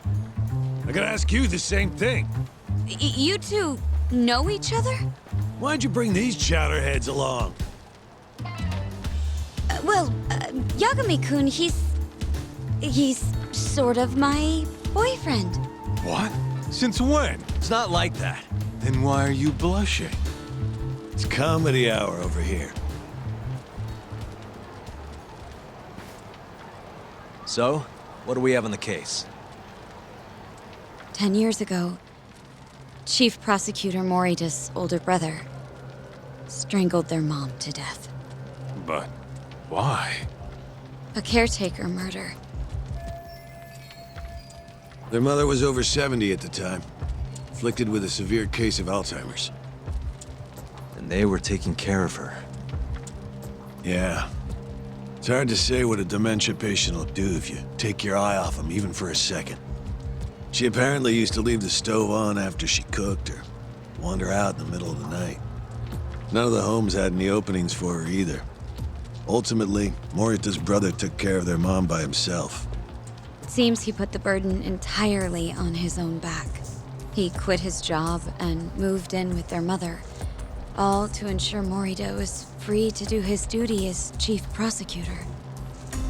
I gotta ask you the same thing. You two know each other? Why'd you bring these chowderheads along? Yagami-kun, he's sort of my boyfriend. What? Since when? It's not like that. Then why are you blushing? It's comedy hour over here. So, what do we have on the case? 10 years ago, Chief Prosecutor Morita's older brother strangled their mom to death. But why? A caretaker murder. Their mother was over 70 at the time, afflicted with a severe case of Alzheimer's. And they were taking care of her. Yeah. It's hard to say what a dementia patient will do if you take your eye off them, even for a second. She apparently used to leave the stove on after she cooked or wander out in the middle of the night. None of the homes had any openings for her either. Ultimately, Morita's brother took care of their mom by himself. It seems he put the burden entirely on his own back. He quit his job and moved in with their mother, all to ensure Morita was free to do his duty as chief prosecutor.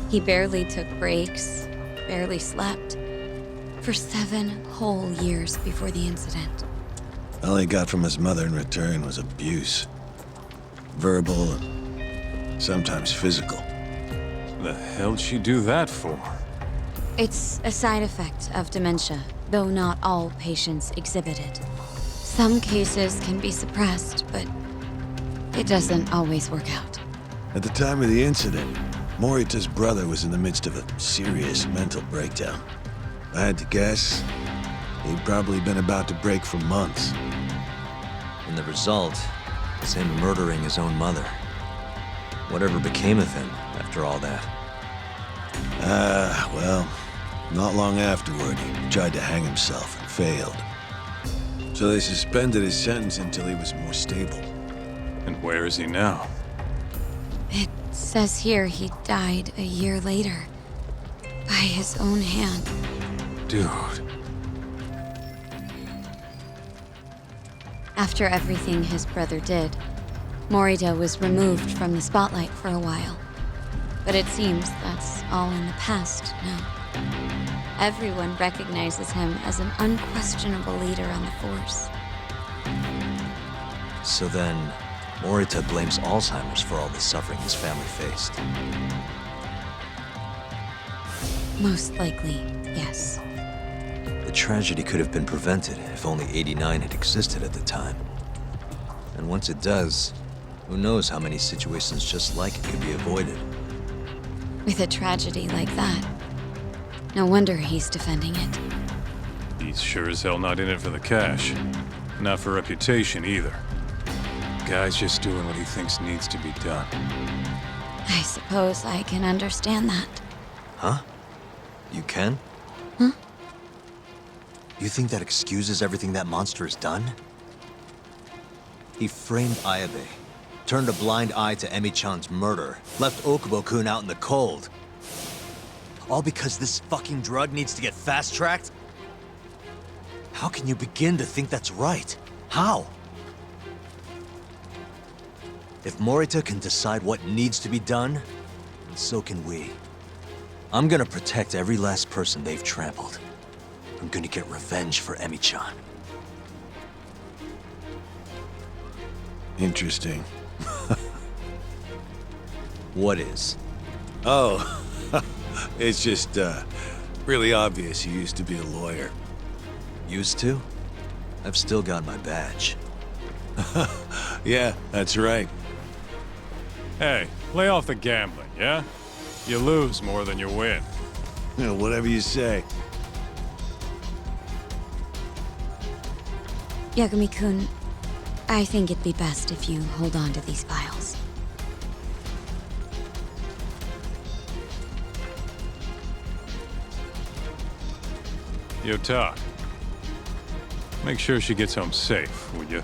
He barely took breaks, barely slept, for 7 whole years before the incident. All he got from his mother in return was abuse. Verbal and sometimes physical. The hell'd she do that for? It's a side effect of dementia, though not all patients exhibit it. Some cases can be suppressed, but it doesn't always work out. At the time of the incident, Morita's brother was in the midst of a serious mental breakdown. If I had to guess, he'd probably been about to break for months. And the result is him murdering his own mother. Whatever became of him after all that? Well, not long afterward, he tried to hang himself and failed. So they suspended his sentence until he was more stable. And where is he now? It says here he died a year later, by his own hand. Dude. After everything his brother did, Morita was removed from the spotlight for a while. But it seems that's all in the past now. Everyone recognizes him as an unquestionable leader on the force. So then, Morita blames Alzheimer's for all the suffering his family faced. Most likely, yes. The tragedy could have been prevented if only 89 had existed at the time. And once it does, who knows how many situations just like it could be avoided. With a tragedy like that, no wonder he's defending it. He's sure as hell not in it for the cash. Not for reputation either. Guy's just doing what he thinks needs to be done. I suppose I can understand that. Huh? You can? Huh? You think that excuses everything that monster has done? He framed Ayabe, turned a blind eye to Emi-chan's murder, left Okubo-kun out in the cold. All because this fucking drug needs to get fast-tracked? How can you begin to think that's right? How? If Morita can decide what needs to be done, then so can we. I'm gonna protect every last person they've trampled. I'm gonna get revenge for Emi-chan. Interesting. What is? Oh, it's just, really obvious you used to be a lawyer. Used to? I've still got my badge. Yeah, that's right. Hey, lay off the gambling, yeah? You lose more than you win. You know, whatever you say. Yagami-kun, I think it'd be best if you hold on to these files. Yota. Make sure she gets home safe, would you?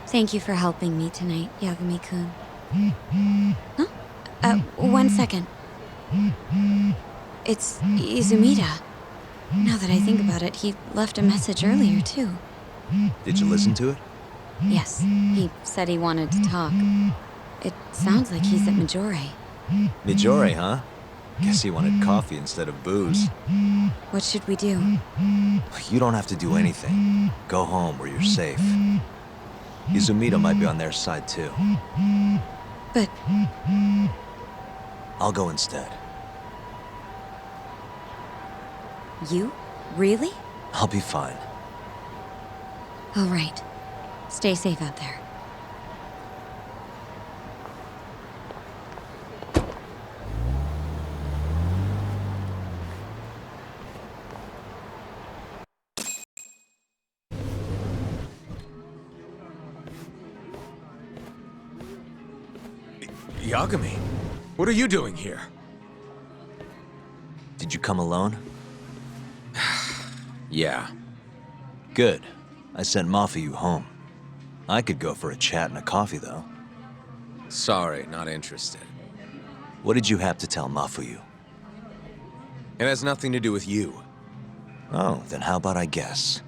Thank you for helping me tonight, Yagami-kun. Huh? 1 second. It's Izumida. Now that I think about it, he left a message earlier, too. Did you listen to it? Yes, he said he wanted to talk. It sounds like he's at Majore. Majore, huh? Guess he wanted coffee instead of booze. What should we do? You don't have to do anything. Go home where you're safe. Izumida might be on their side, too. But... I'll go instead. You? Really? I'll be fine. All right. Stay safe out there. Yagami, what are you doing here? Did you come alone? Yeah. Good. I sent Mafuyu home. I could go for a chat and a coffee, though. Sorry, not interested. What did you have to tell Mafuyu? It has nothing to do with you. Oh, then how about I guess?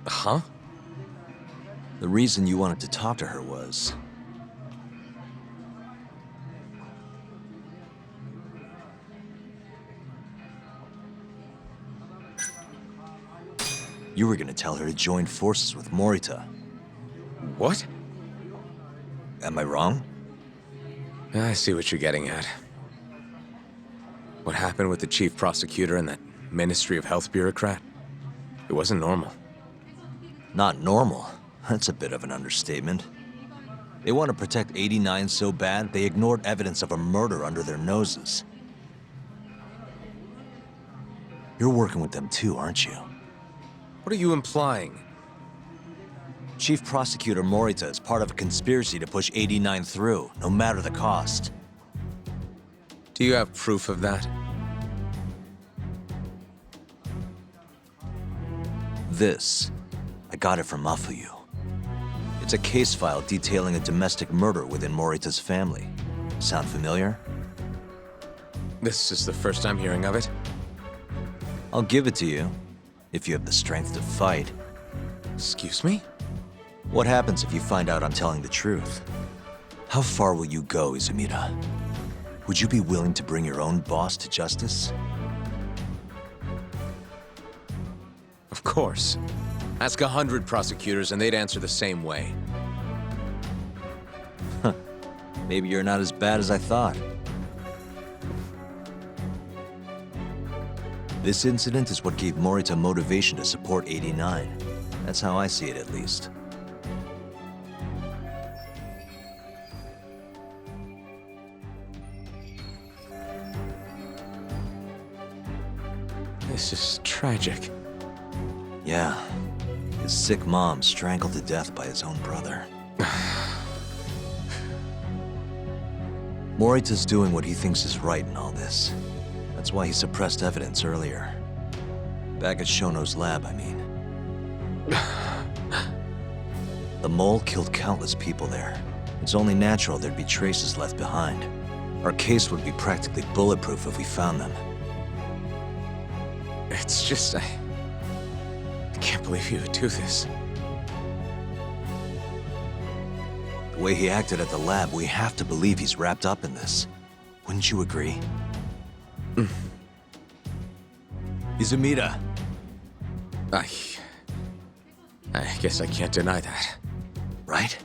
Huh? The reason you wanted to talk to her was... you were gonna tell her to join forces with Morita. What? Am I wrong? I see what you're getting at. What happened with the chief prosecutor and that Ministry of Health bureaucrat? It wasn't normal. Not normal? That's a bit of an understatement. They want to protect 89 so bad, they ignored evidence of a murder under their noses. You're working with them too, aren't you? What are you implying? Chief Prosecutor Morita is part of a conspiracy to push 89 through, no matter the cost. Do you have proof of that? This. I got it from Mafuyu. It's a case file detailing a domestic murder within Morita's family. Sound familiar? This is the first I'm hearing of it. I'll give it to you, if you have the strength to fight. Excuse me? What happens if you find out I'm telling the truth? How far will you go, Izumida? Would you be willing to bring your own boss to justice? Of course. Ask 100 prosecutors and they'd answer the same way. Maybe you're not as bad as I thought. This incident is what gave Morita motivation to support 89. That's how I see it, at least. This is tragic. Yeah. His sick mom strangled to death by his own brother. Morita's doing what he thinks is right in all this. That's why he suppressed evidence earlier. Back at Shono's lab, I mean. The mole killed countless people there. It's only natural there'd be traces left behind. Our case would be practically bulletproof if we found them. It's just, I can't believe you would do this. The way he acted at the lab, we have to believe he's wrapped up in this. Wouldn't you agree? Izumida. I guess I can't deny that. Right?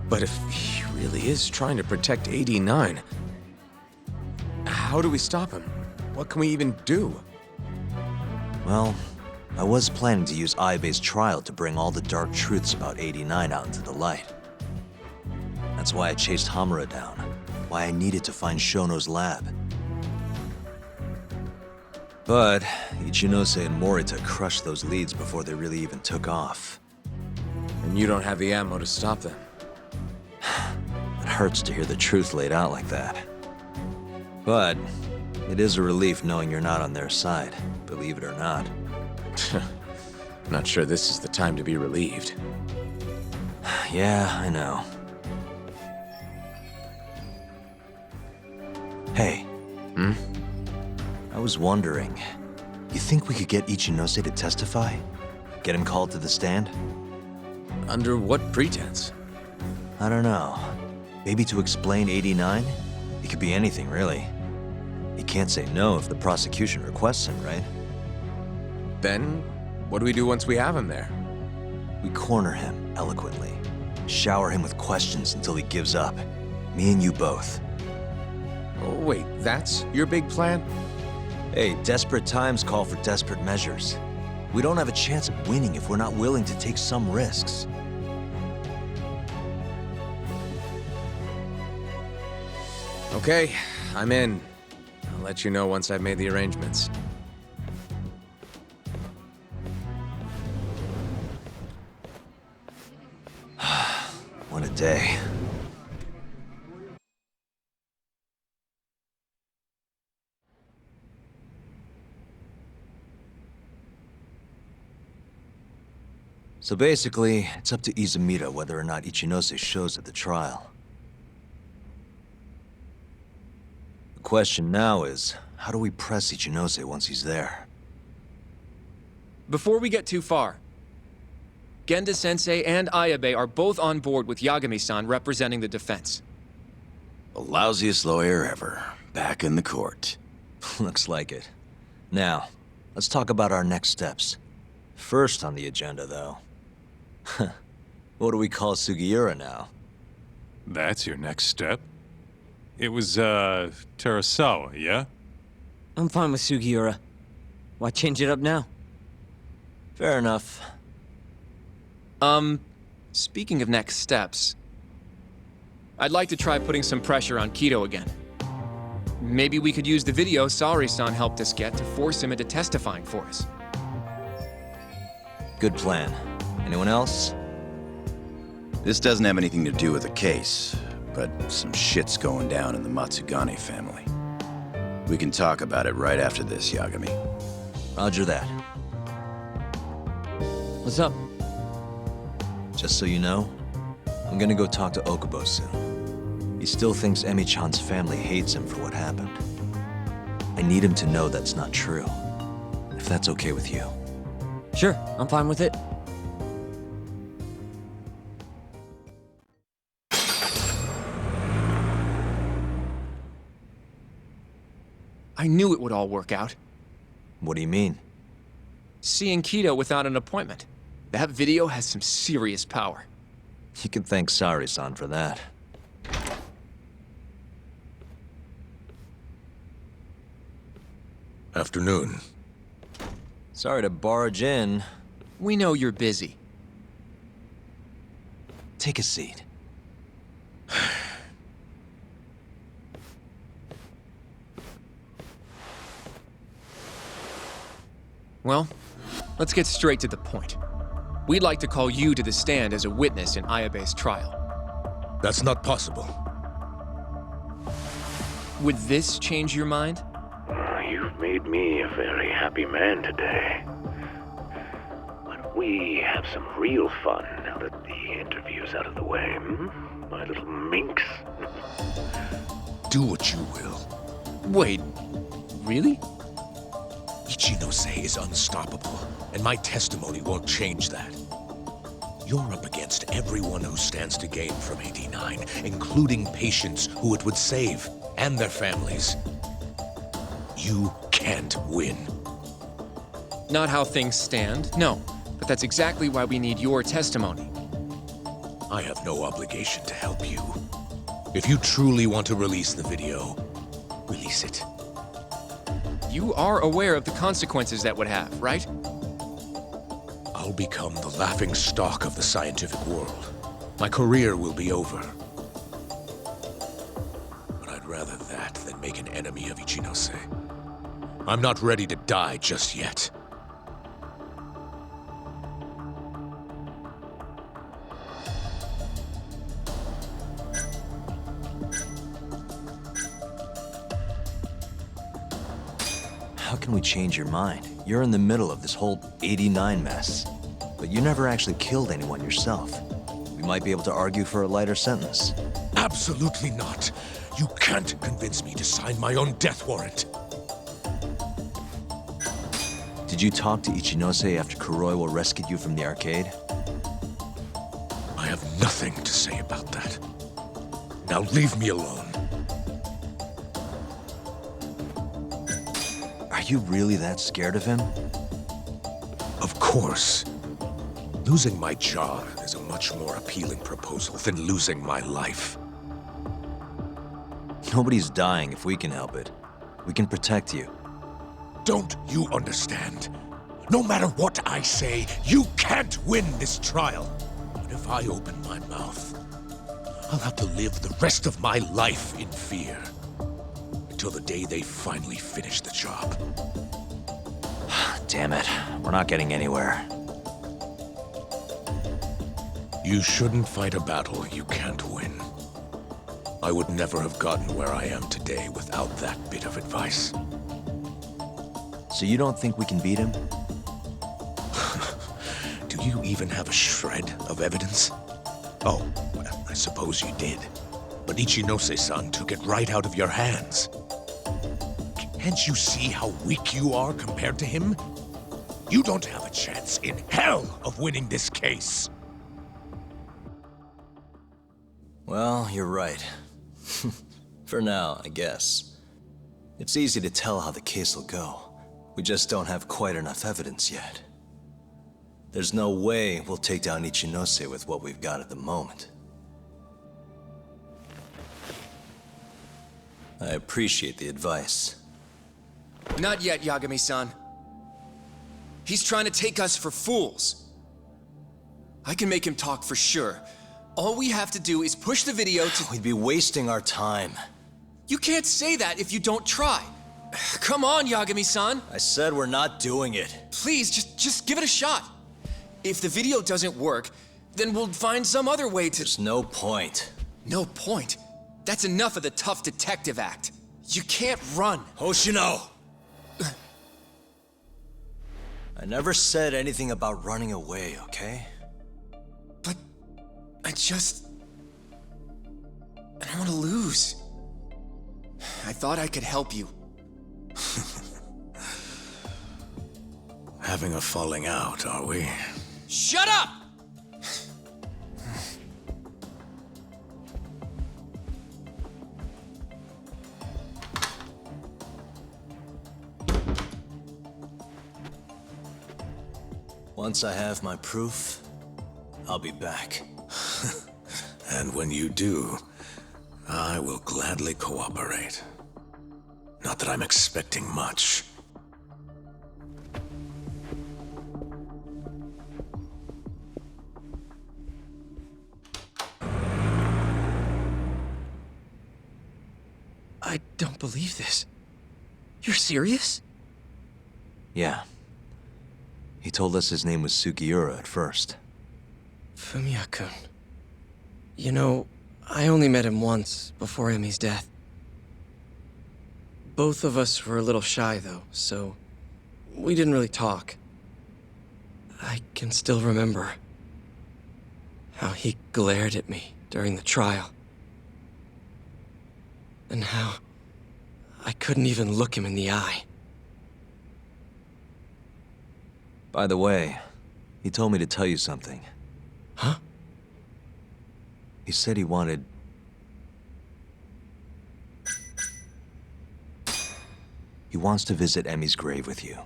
But if he really is trying to protect 89, how do we stop him? What can we even do? Well, I was planning to use Aibe's trial to bring all the dark truths about 89 out into the light. That's why I chased Hamura down, why I needed to find Shono's lab. But Ichinose and Morita crushed those leads before they really even took off. And you don't have the ammo to stop them? hurts to hear the truth laid out like that. But it is a relief knowing you're not on their side, believe it or not. Not sure this is the time to be relieved. Yeah, I know. Hey. Hmm? I was wondering, you think we could get Ichinose to testify? Get him called to the stand? Under what pretense? I don't know. Maybe to explain 89? It could be anything, really. He can't say no if the prosecution requests him, right? Then, what do we do once we have him there? We corner him eloquently. Shower him with questions until he gives up. Me and you both. Oh, wait, that's your big plan? Hey, desperate times call for desperate measures. We don't have a chance of winning if we're not willing to take some risks. Okay, I'm in. I'll let you know once I've made the arrangements. What a day. So basically, it's up to Izumida whether or not Ichinose shows at the trial. The question now is, how do we press Ichinose once he's there? Before we get too far, Genda-sensei and Ayabe are both on board with Yagami-san representing the defense. The lousiest lawyer ever, back in the court. Looks like it. Now, let's talk about our next steps. First on the agenda, though. What do we call Sugiura now? That's your next step? It was, Terasawa, yeah? I'm fine with Sugiura. Why change it up now? Fair enough. Speaking of next steps, I'd like to try putting some pressure on Kido again. Maybe we could use the video Saori-san helped us get to force him into testifying for us. Good plan. Anyone else? This doesn't have anything to do with the case, but some shit's going down in the Matsugane family. We can talk about it right after this, Yagami. Roger that. What's up? Just so you know, I'm gonna go talk to Okubo soon. He still thinks Emi-chan's family hates him for what happened. I need him to know that's not true. If that's okay with you. Sure, I'm fine with it. I knew it would all work out. What do you mean? Seeing Kido without an appointment. That video has some serious power. You can thank Saori-san for that. Afternoon. Sorry to barge in. We know you're busy. Take a seat. Well, let's get straight to the point. We'd like to call you to the stand as a witness in Ayabe's trial. That's not possible. Would this change your mind? You've made me a very happy man today. Why don't we have some real fun now that the interview's out of the way, my little minx? Do what you will. Wait, really? Ichinose is unstoppable, and my testimony won't change that. You're up against everyone who stands to gain from 89, including patients who it would save, and their families. You can't win. Not how things stand, no. But that's exactly why we need your testimony. I have no obligation to help you. If you truly want to release the video, release it. You are aware of the consequences that would have, right? I'll become the laughing stock of the scientific world. My career will be over. But I'd rather that than make an enemy of Ichinose. I'm not ready to die just yet. How can we change your mind? You're in the middle of this whole 89 mess. But you never actually killed anyone yourself. We might be able to argue for a lighter sentence. Absolutely not. You can't convince me to sign my own death warrant. Did you talk to Ichinose after Kuroiwa rescued you from the arcade? I have nothing to say about that. Now leave me alone. Are you really that scared of him? Of course. Losing my job is a much more appealing proposal than losing my life. Nobody's dying if we can help it. We can protect you. Don't you understand? No matter what I say, you can't win this trial. But if I open my mouth, I'll have to live the rest of my life in fear. Until the day they finally finish the job. Damn it. We're not getting anywhere. You shouldn't fight a battle you can't win. I would never have gotten where I am today without that bit of advice. So you don't think we can beat him? Do you even have a shred of evidence? Oh, well, I suppose you did. But Ichinose-san took it right out of your hands. Can't you see how weak you are compared to him? You don't have a chance in hell of winning this case. Well, you're right. For now, I guess. It's easy to tell how the case will go. We just don't have quite enough evidence yet. There's no way we'll take down Ichinose with what we've got at the moment. I appreciate the advice. Not yet, Yagami-san. He's trying to take us for fools. I can make him talk for sure. All we have to do is push the video to— We'd be wasting our time. You can't say that if you don't try. Come on, Yagami-san. I said we're not doing it. Please, just give it a shot. If the video doesn't work, then we'll find some other way to— There's no point. No point? That's enough of the tough detective act. You can't run. Hoshino! I never said anything about running away, okay? But I don't want to lose. I thought I could help you. Having a falling out, are we? Shut up! Once I have my proof, I'll be back. And when you do, I will gladly cooperate. Not that I'm expecting much. I don't believe this. You're serious? Yeah. He told us his name was Sugiura at first. Fumiya-kun. You know, I only met him once before Emi's death. Both of us were a little shy, though, so we didn't really talk. I can still remember how he glared at me during the trial. And how I couldn't even look him in the eye. By the way, he told me to tell you something. Huh? He said he wanted... He wants to visit Emi's grave with you.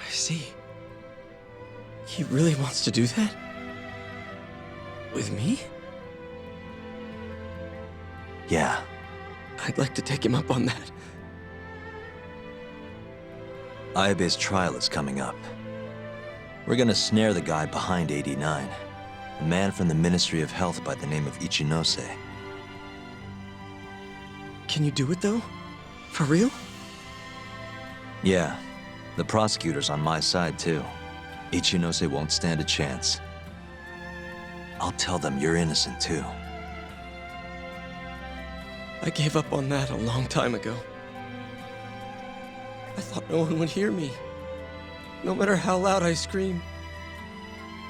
I see. He really wants to do that? With me? Yeah. I'd like to take him up on that. Ayabe's trial is coming up. We're gonna snare the guy behind 89. A man from the Ministry of Health by the name of Ichinose. Can you do it, though? For real? Yeah. The prosecutor's on my side, too. Ichinose won't stand a chance. I'll tell them you're innocent, too. I gave up on that a long time ago. I thought no one would hear me, no matter how loud I screamed.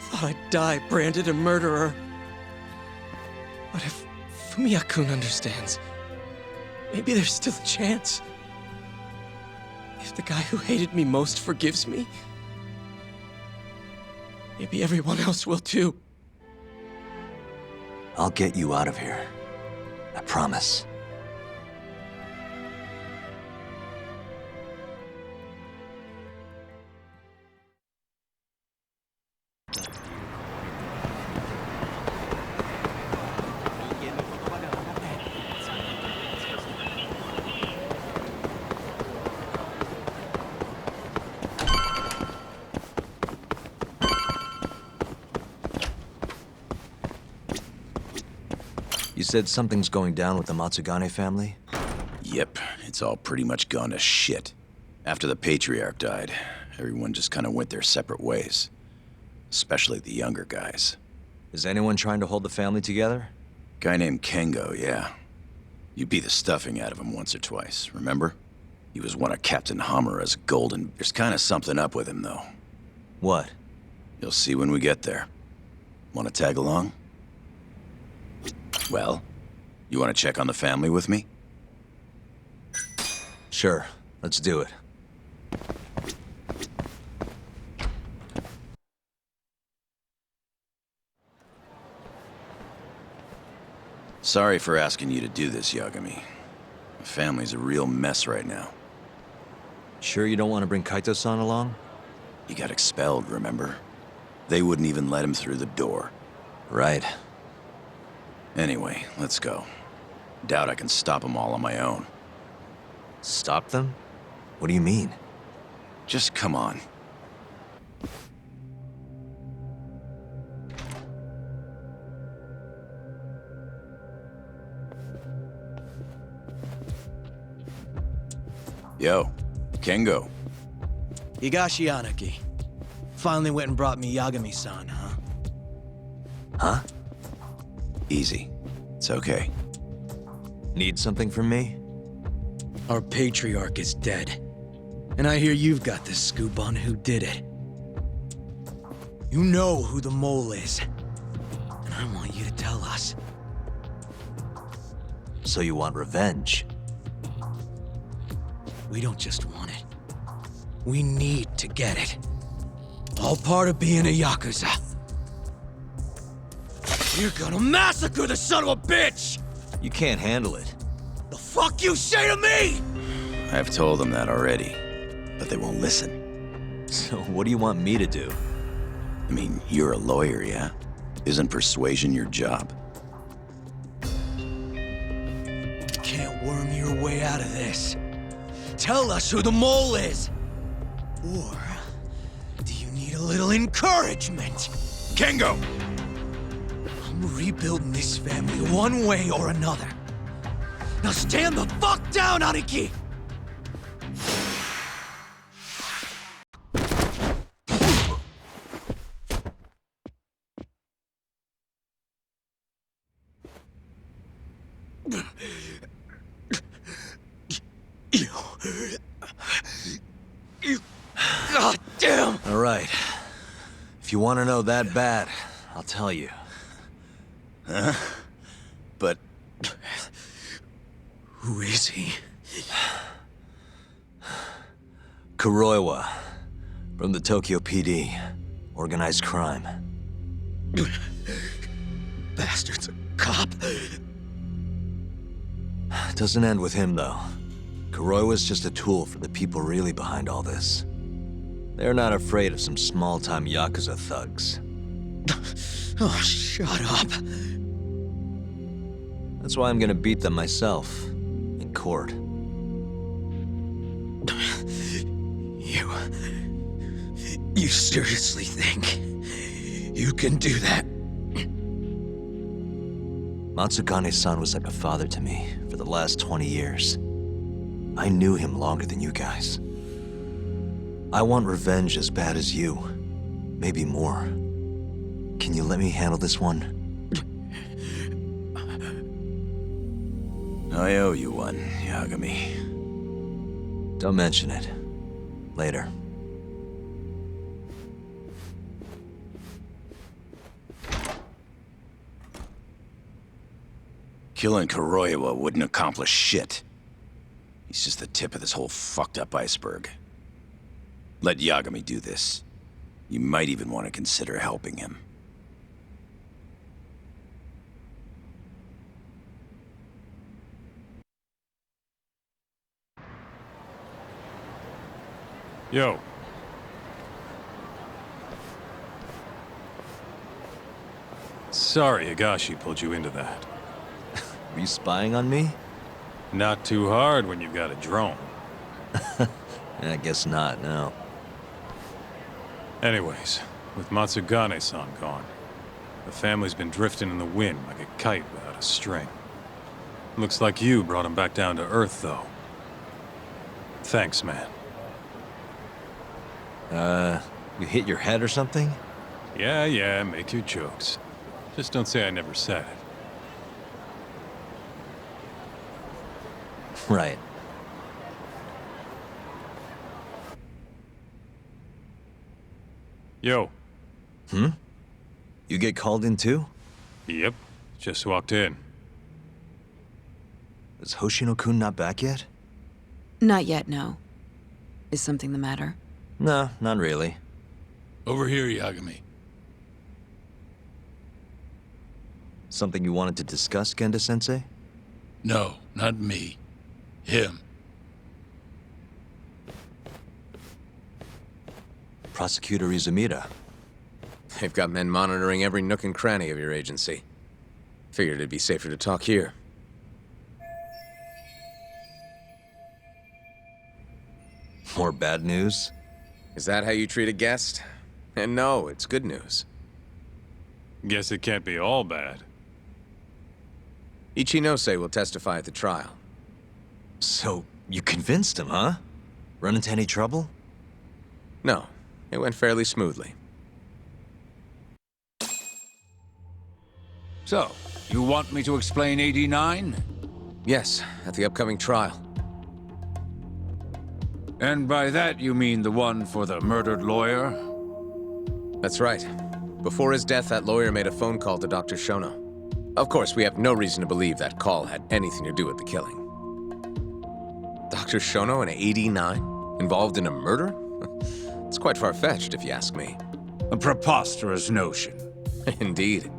Thought I'd die branded a murderer. But if Fumiya-kun understands, maybe there's still a chance. If the guy who hated me most forgives me, maybe everyone else will too. I'll get you out of here. I promise. You said something's going down with the Matsugane family? Yep, it's all pretty much gone to shit. After the patriarch died, everyone just kind of went their separate ways. Especially the younger guys. Is anyone trying to hold the family together? Guy named Kengo, yeah. You beat the stuffing out of him once or twice, remember? He was one of Captain Hamura's golden... There's kind of something up with him, though. What? You'll see when we get there. Want to tag along? Well, you want to check on the family with me? Sure, let's do it. Sorry for asking you to do this, Yagami. The family's a real mess right now. Sure you don't want to bring Kaito-san along? He got expelled, remember? They wouldn't even let him through the door. Right. Anyway, let's go. Doubt I can stop them all on my own. Stop them? What do you mean? Just come on. Yo, Kengo. Higashi Anaki. Finally went and brought me Yagami-san, huh? Huh? Easy. It's okay. Need something from me? Our patriarch is dead. And I hear you've got the scoop on who did it. You know who the mole is. And I want you to tell us. So you want revenge? We don't just want it. We need to get it. All part of being a Yakuza. You're gonna massacre the son of a bitch! You can't handle it. The fuck you say to me?! I've told them that already, but they won't listen. So what do you want me to do? I mean, you're a lawyer, yeah? Isn't persuasion your job? Can't worm your way out of this. Tell us who the mole is! Or do you need a little encouragement? Kengo! I'm rebuilding this family one way or another. Now stand the fuck down, Aniki! God damn! All right. If you want to know that bad, I'll tell you. Huh? But... Who is he? Kuroiwa, from the Tokyo PD. Organized crime. Bastard's a cop. Doesn't end with him, though. Kuroiwa's just a tool for the people really behind all this. They're not afraid of some small-time Yakuza thugs. Oh, shut up. That's why I'm gonna beat them myself. In court. You seriously think you can do that? Matsugane-san was like a father to me for the last 20 years. I knew him longer than you guys. I want revenge as bad as you. Maybe more. Can you let me handle this one? I owe you one, Yagami. Don't mention it. Later. Killing Kuroiwa wouldn't accomplish shit. He's just the tip of this whole fucked up iceberg. Let Yagami do this. You might even want to consider helping him. Yo. Sorry Higashi pulled you into that. Were you spying on me? Not too hard when you've got a drone. I guess not, no. Anyways, with Matsugane-san gone, the family's been drifting in the wind like a kite without a string. Looks like you brought him back down to earth, though. Thanks, man. You hit your head or something? Yeah, make your jokes. Just don't say I never said it. Right. Yo. You get called in too? Yep, just walked in. Is Hoshino-kun not back yet? Not yet, no. Is something the matter? No, not really. Over here, Yagami. Something you wanted to discuss, Genda-sensei? No, not me. Him. Prosecutor Izumida. They've got men monitoring every nook and cranny of your agency. Figured it'd be safer to talk here. More bad news? Is that how you treat a guest? And no, it's good news. Guess it can't be all bad. Ichinose will testify at the trial. So, you convinced him, huh? Run into any trouble? No, it went fairly smoothly. So, you want me to explain 89? Yes, at the upcoming trial. And by that you mean the one for the murdered lawyer? That's right. Before his death, that lawyer made a phone call to Dr. Shono. Of course, we have no reason to believe that call had anything to do with the killing. Dr. Shono, an 89, involved in a murder? It's quite far-fetched, if you ask me. A preposterous notion. Indeed.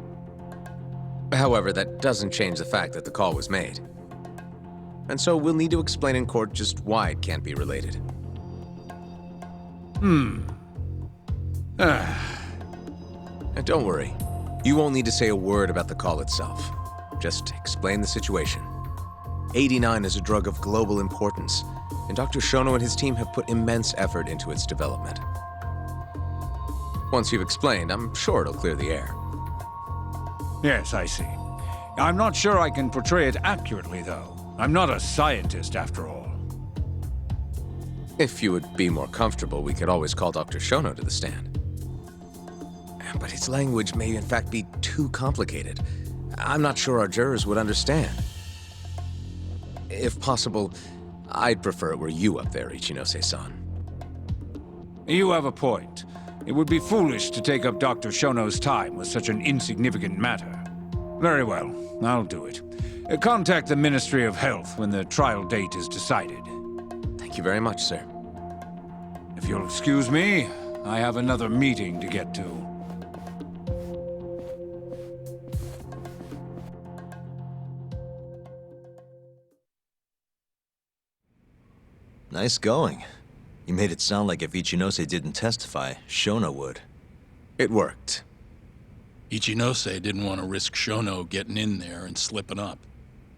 However, that doesn't change the fact that the call was made. And so we'll need to explain in court just why it can't be related. And don't worry. You won't need to say a word about the call itself. Just explain the situation. 89 is a drug of global importance, and Dr. Shono and his team have put immense effort into its development. Once you've explained, I'm sure it'll clear the air. Yes, I see. I'm not sure I can portray it accurately, though. I'm not a scientist, after all. If you would be more comfortable, we could always call Dr. Shono to the stand. But his language may in fact be too complicated. I'm not sure our jurors would understand. If possible, I'd prefer it were you up there, Ichinose-san. You have a point. It would be foolish to take up Dr. Shono's time with such an insignificant matter. Very well, I'll do it. Contact the Ministry of Health when the trial date is decided. Thank you very much, sir. If you'll excuse me, I have another meeting to get to. Nice going. You made it sound like if Ichinose didn't testify, Shono would. It worked. Ichinose didn't want to risk Shono getting in there and slipping up.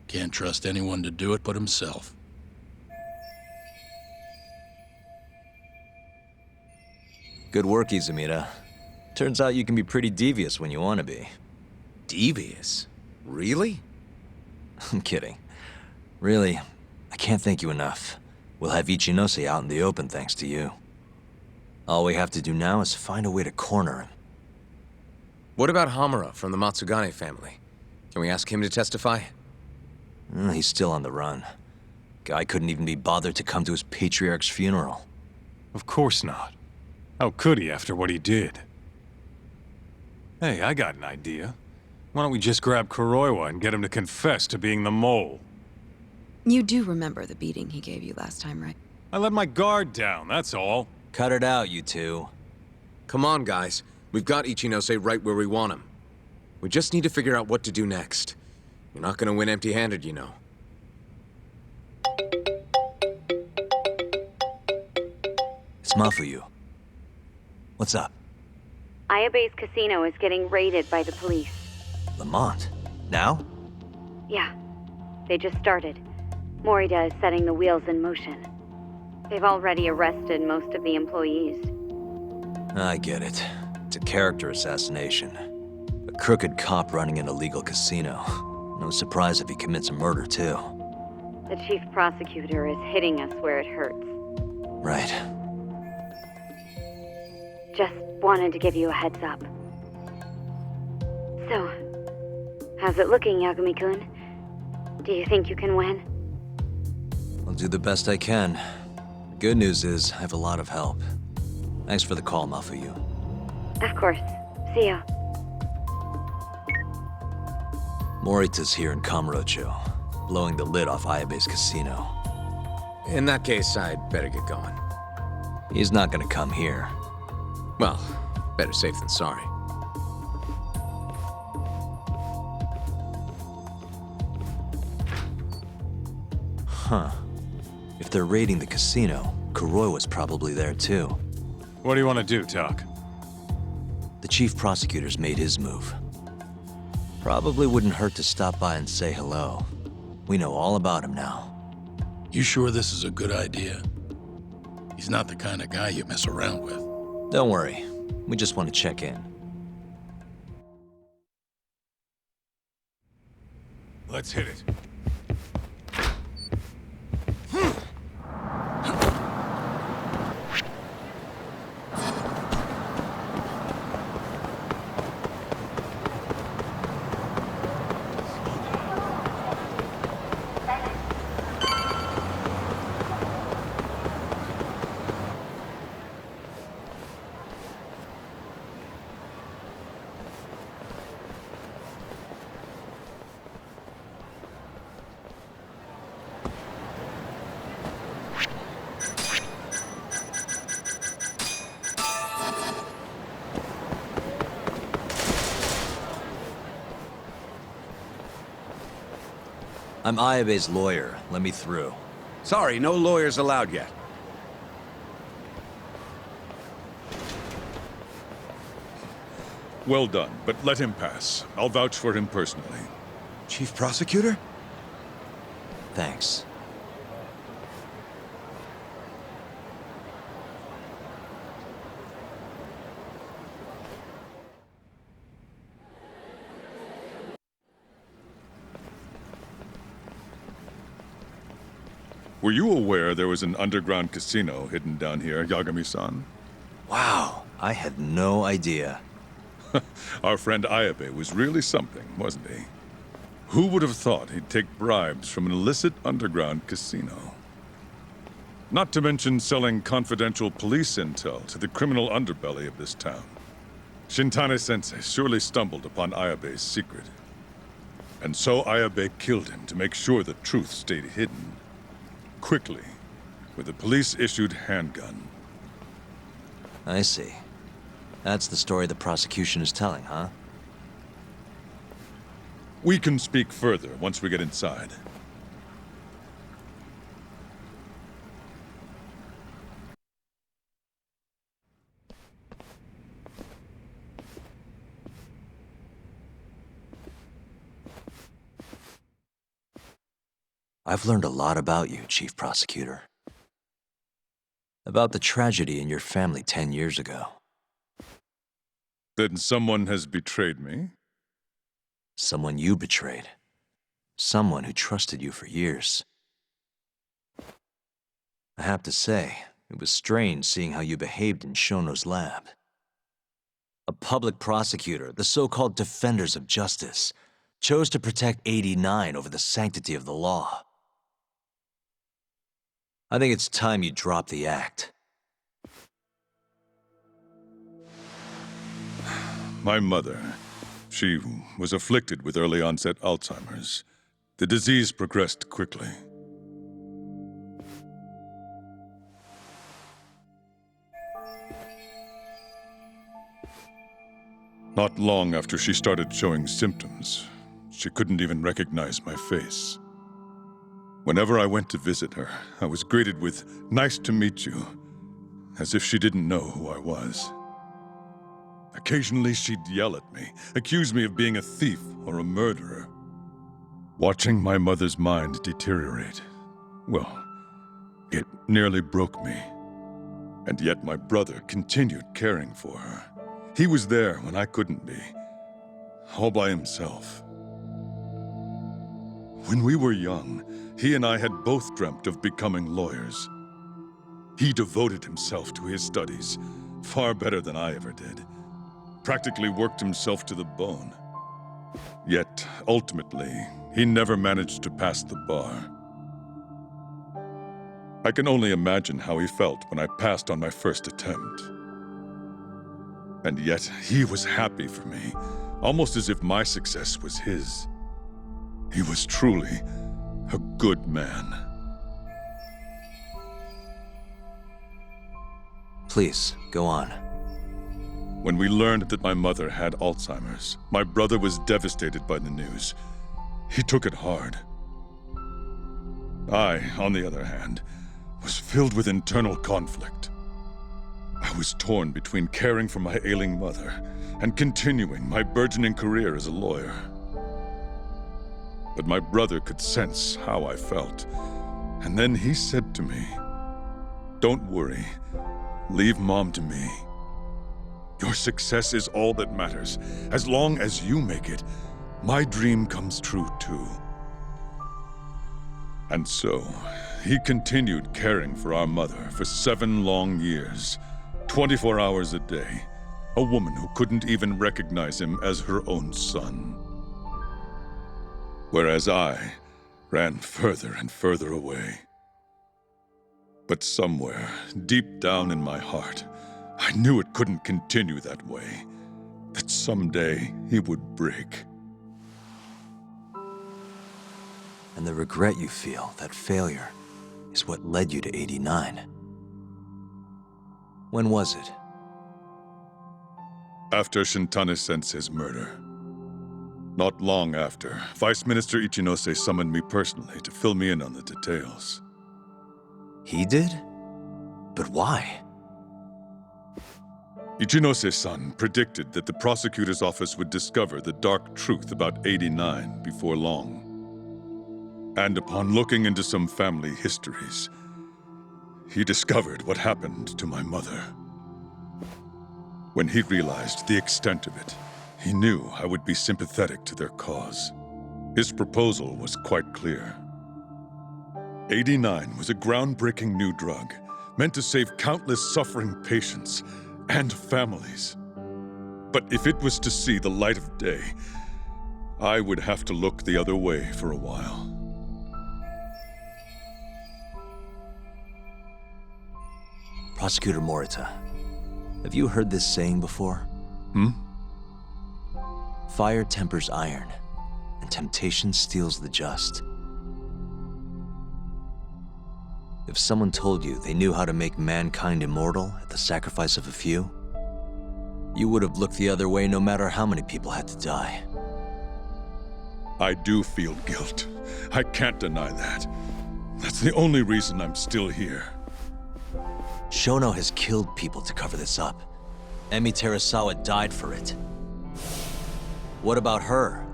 Can't trust anyone to do it but himself. Good work, Izumida. Turns out you can be pretty devious when you want to be. Devious? Really? I'm kidding. Really, I can't thank you enough. We'll have Ichinose out in the open thanks to you. All we have to do now is find a way to corner him. What about Hamura from the Matsugane family? Can we ask him to testify? He's still on the run. Guy couldn't even be bothered to come to his patriarch's funeral. Of course not. How could he after what he did? Hey, I got an idea. Why don't we just grab Kuroiwa and get him to confess to being the mole? You do remember the beating he gave you last time, right? I let my guard down, that's all. Cut it out, you two. Come on, guys. We've got Ichinose right where we want him. We just need to figure out what to do next. You're not gonna win empty-handed, you know. It's Mafuyu. What's up? Ayabe's casino is getting raided by the police. Lamont? Now? Yeah, they just started. Morita is setting the wheels in motion. They've already arrested most of the employees. I get it. It's a character assassination. A crooked cop running an illegal casino. No surprise if he commits a murder, too. The chief prosecutor is hitting us where it hurts. Right. Just wanted to give you a heads up. So, how's it looking, Yagami-kun? Do you think you can win? I'll do the best I can. The good news is, I have a lot of help. Thanks for the call, Mafuyu. Of course. See ya. Morita's here in Kamurocho, blowing the lid off Ayabe's casino. In that case, I'd better get going. He's not gonna come here. Well, better safe than sorry. Huh. If they're raiding the casino, Kuroiwa's probably there too. What do you want to do, Tak? The chief prosecutor's made his move. Probably wouldn't hurt to stop by and say hello. We know all about him now. You sure this is a good idea? He's not the kind of guy you mess around with. Don't worry. We just want to check in. Let's hit it. I'm Ayabe's lawyer. Let me through. Sorry, no lawyers allowed yet. Well done, but let him pass. I'll vouch for him personally. Chief Prosecutor? Thanks. Were you aware there was an underground casino hidden down here, Yagami-san? Wow, I had no idea. Our friend Ayabe was really something, wasn't he? Who would have thought he'd take bribes from an illicit underground casino? Not to mention selling confidential police intel to the criminal underbelly of this town. Shintane-sensei surely stumbled upon Ayabe's secret. And so Ayabe killed him to make sure the truth stayed hidden. Quickly, with a police-issued handgun. I see. That's the story the prosecution is telling, huh? We can speak further once we get inside. I've learned a lot about you, Chief Prosecutor. About the tragedy in your family 10 years ago. Then someone has betrayed me? Someone you betrayed. Someone who trusted you for years. I have to say, it was strange seeing how you behaved in Shono's lab. A public prosecutor, the so-called defenders of justice, chose to protect 89 over the sanctity of the law. I think it's time you drop the act. My mother, she was afflicted with early onset Alzheimer's. The disease progressed quickly. Not long after she started showing symptoms, she couldn't even recognize my face. Whenever I went to visit her, I was greeted with, "Nice to meet you," as if she didn't know who I was. Occasionally, she'd yell at me, accuse me of being a thief or a murderer. Watching my mother's mind deteriorate, well, it nearly broke me. And yet my brother continued caring for her. He was there when I couldn't be, all by himself. When we were young, he and I had both dreamt of becoming lawyers. He devoted himself to his studies, far better than I ever did. Practically worked himself to the bone. Yet, ultimately, he never managed to pass the bar. I can only imagine how he felt when I passed on my first attempt. And yet, he was happy for me, almost as if my success was his. He was truly a good man. Please, go on. When we learned that my mother had Alzheimer's, my brother was devastated by the news. He took it hard. I, on the other hand, was filled with internal conflict. I was torn between caring for my ailing mother and continuing my burgeoning career as a lawyer. But my brother could sense how I felt, and then he said to me, "Don't worry, leave Mom to me. Your success is all that matters. As long as you make it, my dream comes true too." And so, he continued caring for our mother for 7 long years, 24 hours a day, a woman who couldn't even recognize him as her own son. Whereas I ran further and further away. But somewhere, deep down in my heart, I knew it couldn't continue that way, that someday he would break. And the regret you feel, that failure, is what led you to 89. When was it? After Shintane-sensei's murder. Not long after, Vice Minister Ichinose summoned me personally to fill me in on the details. He did? But why? Ichinose-san predicted that the prosecutor's office would discover the dark truth about 89 before long. And upon looking into some family histories, he discovered what happened to my mother. When he realized the extent of it, he knew I would be sympathetic to their cause. His proposal was quite clear. 89 was a groundbreaking new drug, meant to save countless suffering patients and families. But if it was to see the light of day, I would have to look the other way for a while. Prosecutor Morita, have you heard this saying before? Fire tempers iron, and temptation steals the just. If someone told you they knew how to make mankind immortal at the sacrifice of a few, you would have looked the other way no matter how many people had to die. I do feel guilt. I can't deny that. That's the only reason I'm still here. Shono has killed people to cover this up. Emi Terasawa died for it. What about her?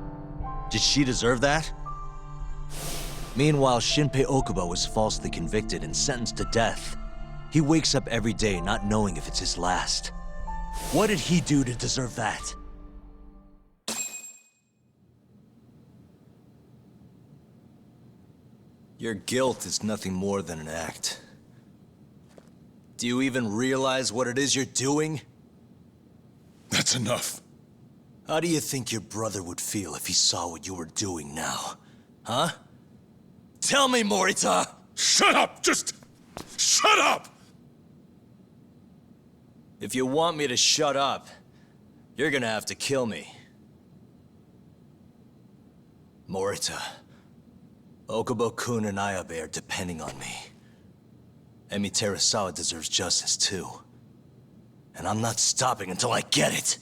Did she deserve that? Meanwhile, Shinpei Okuba was falsely convicted and sentenced to death. He wakes up every day not knowing if it's his last. What did he do to deserve that? Your guilt is nothing more than an act. Do you even realize what it is you're doing? That's enough. How do you think your brother would feel if he saw what you were doing now? Huh? Tell me, Morita! Shut up! Just shut up! If you want me to shut up, you're gonna have to kill me. Morita, Okubo-kun and Ayabe are depending on me. Emi Terasawa deserves justice too. And I'm not stopping until I get it!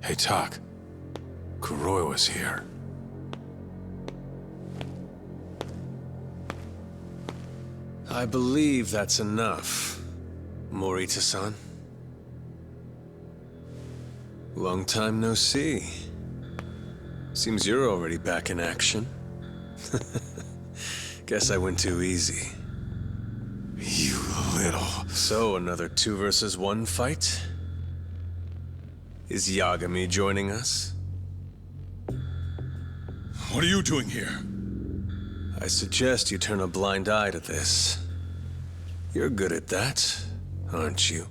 Hey, Tak. Kuroiwa's here. I believe that's enough, Morita-san. Long time no see. Seems you're already back in action. Guess I went too easy. You little... So, another 2 versus 1 fight? Is Yagami joining us? What are you doing here? I suggest you turn a blind eye to this. You're good at that, aren't you?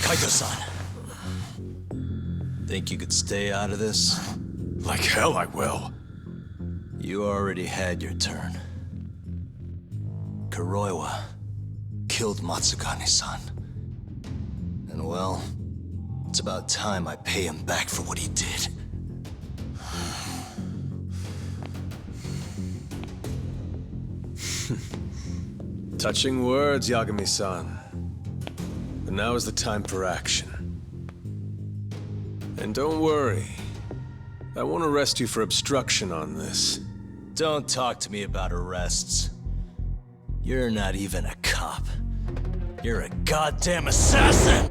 Kaito-san. Think you could stay out of this? Like hell I will. You already had your turn. Kuroiwa killed Matsugane-san. And well, it's about time I pay him back for what he did. Touching words, Yagami-san. But now is the time for action. And don't worry. I won't arrest you for obstruction on this. Don't talk to me about arrests. You're not even a cop. You're a goddamn assassin!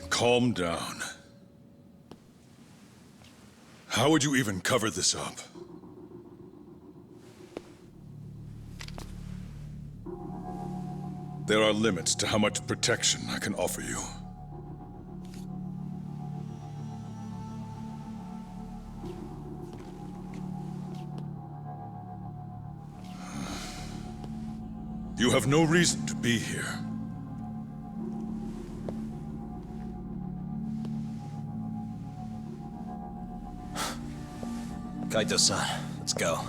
Calm down. How would you even cover this up? There are limits to how much protection I can offer you. You have no reason to be here. Kaito-san, let's go.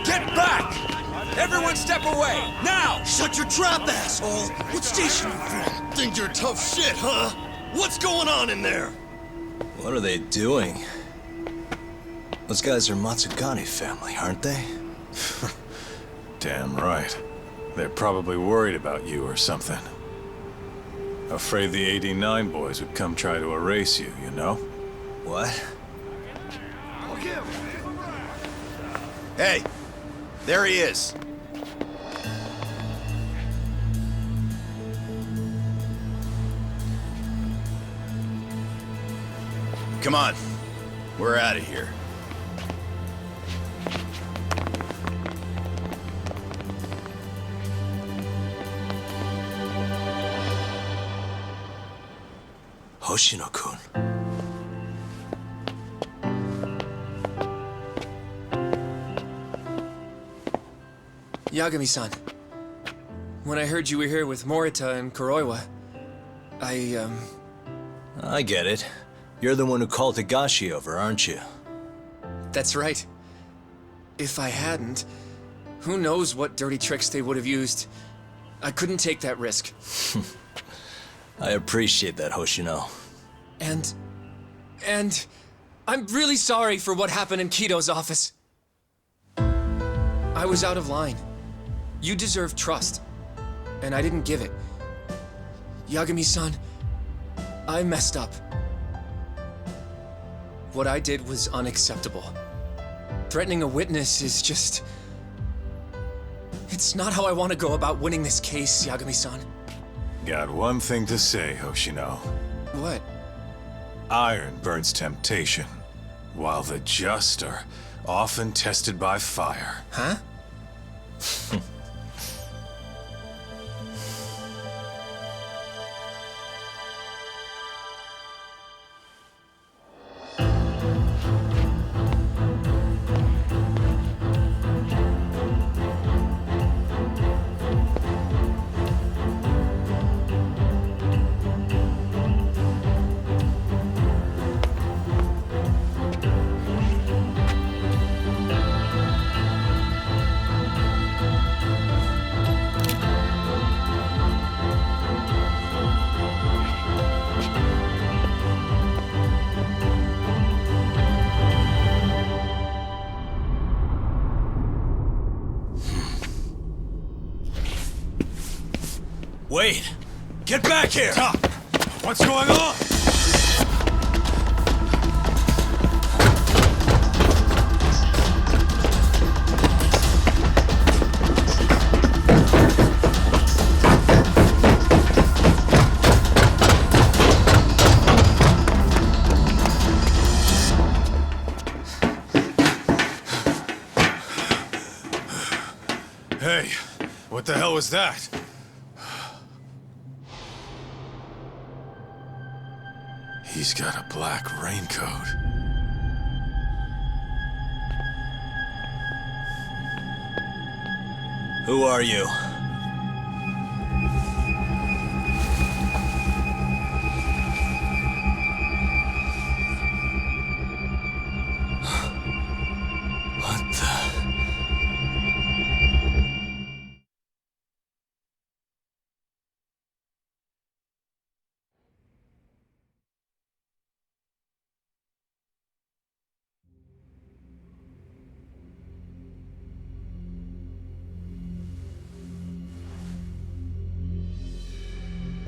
Get back! Everyone step away, now! Shut your trap, asshole! What station you from? Think you're tough shit, huh? What's going on in there? What are they doing? Those guys are Matsugane family, aren't they? Damn right. They're probably worried about you or something. Afraid the 89 boys would come try to erase you, you know? What? Hey! There he is! Come on. We're out of here. Hoshino-kun. Yagami-san. When I heard you were here with Morita and Kuroiwa, I get it. You're the one who called Higashi over, aren't you? That's right. If I hadn't, who knows what dirty tricks they would have used. I couldn't take that risk. I appreciate that, Hoshino. And I'm really sorry for what happened in Kido's office. I was out of line. You deserve trust, and I didn't give it. Yagami-san, I messed up. What I did was unacceptable. Threatening a witness is just... It's not how I want to go about winning this case, Yagami-san. Got one thing to say, Hoshino. What? Iron burns temptation, while the just are often tested by fire. Huh? Wait! Get back here! Stop! What's going on? Hey, what the hell was that? He's got a black raincoat. Who are you? What the...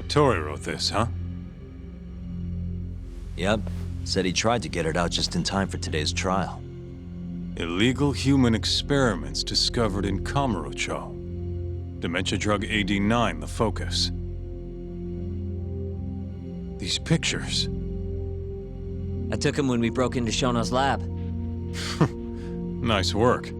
Tori wrote this, huh? Yep. Said he tried to get it out just in time for today's trial. Illegal human experiments discovered in Kamurocho. Dementia drug AD9, the focus. These pictures. I took him when we broke into Shono's lab. Nice work.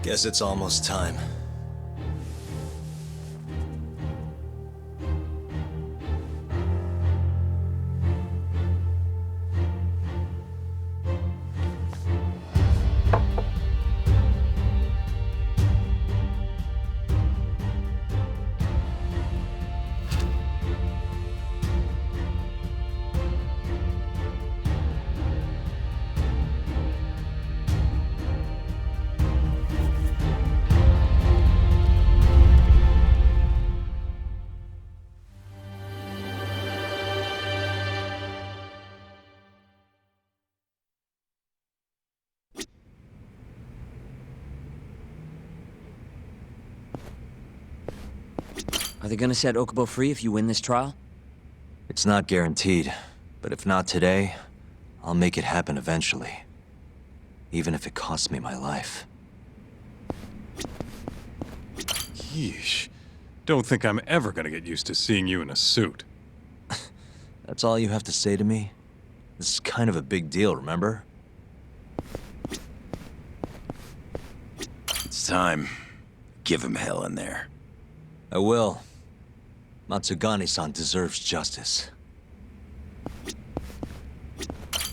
Guess it's almost time. Are they gonna set Okubo free if you win this trial? It's not guaranteed, but if not today, I'll make it happen eventually. Even if it costs me my life. Yeesh. Don't think I'm ever gonna get used to seeing you in a suit. That's all you have to say to me? This is kind of a big deal, remember? It's time. Give him hell in there. I will. Matsugane-san deserves justice.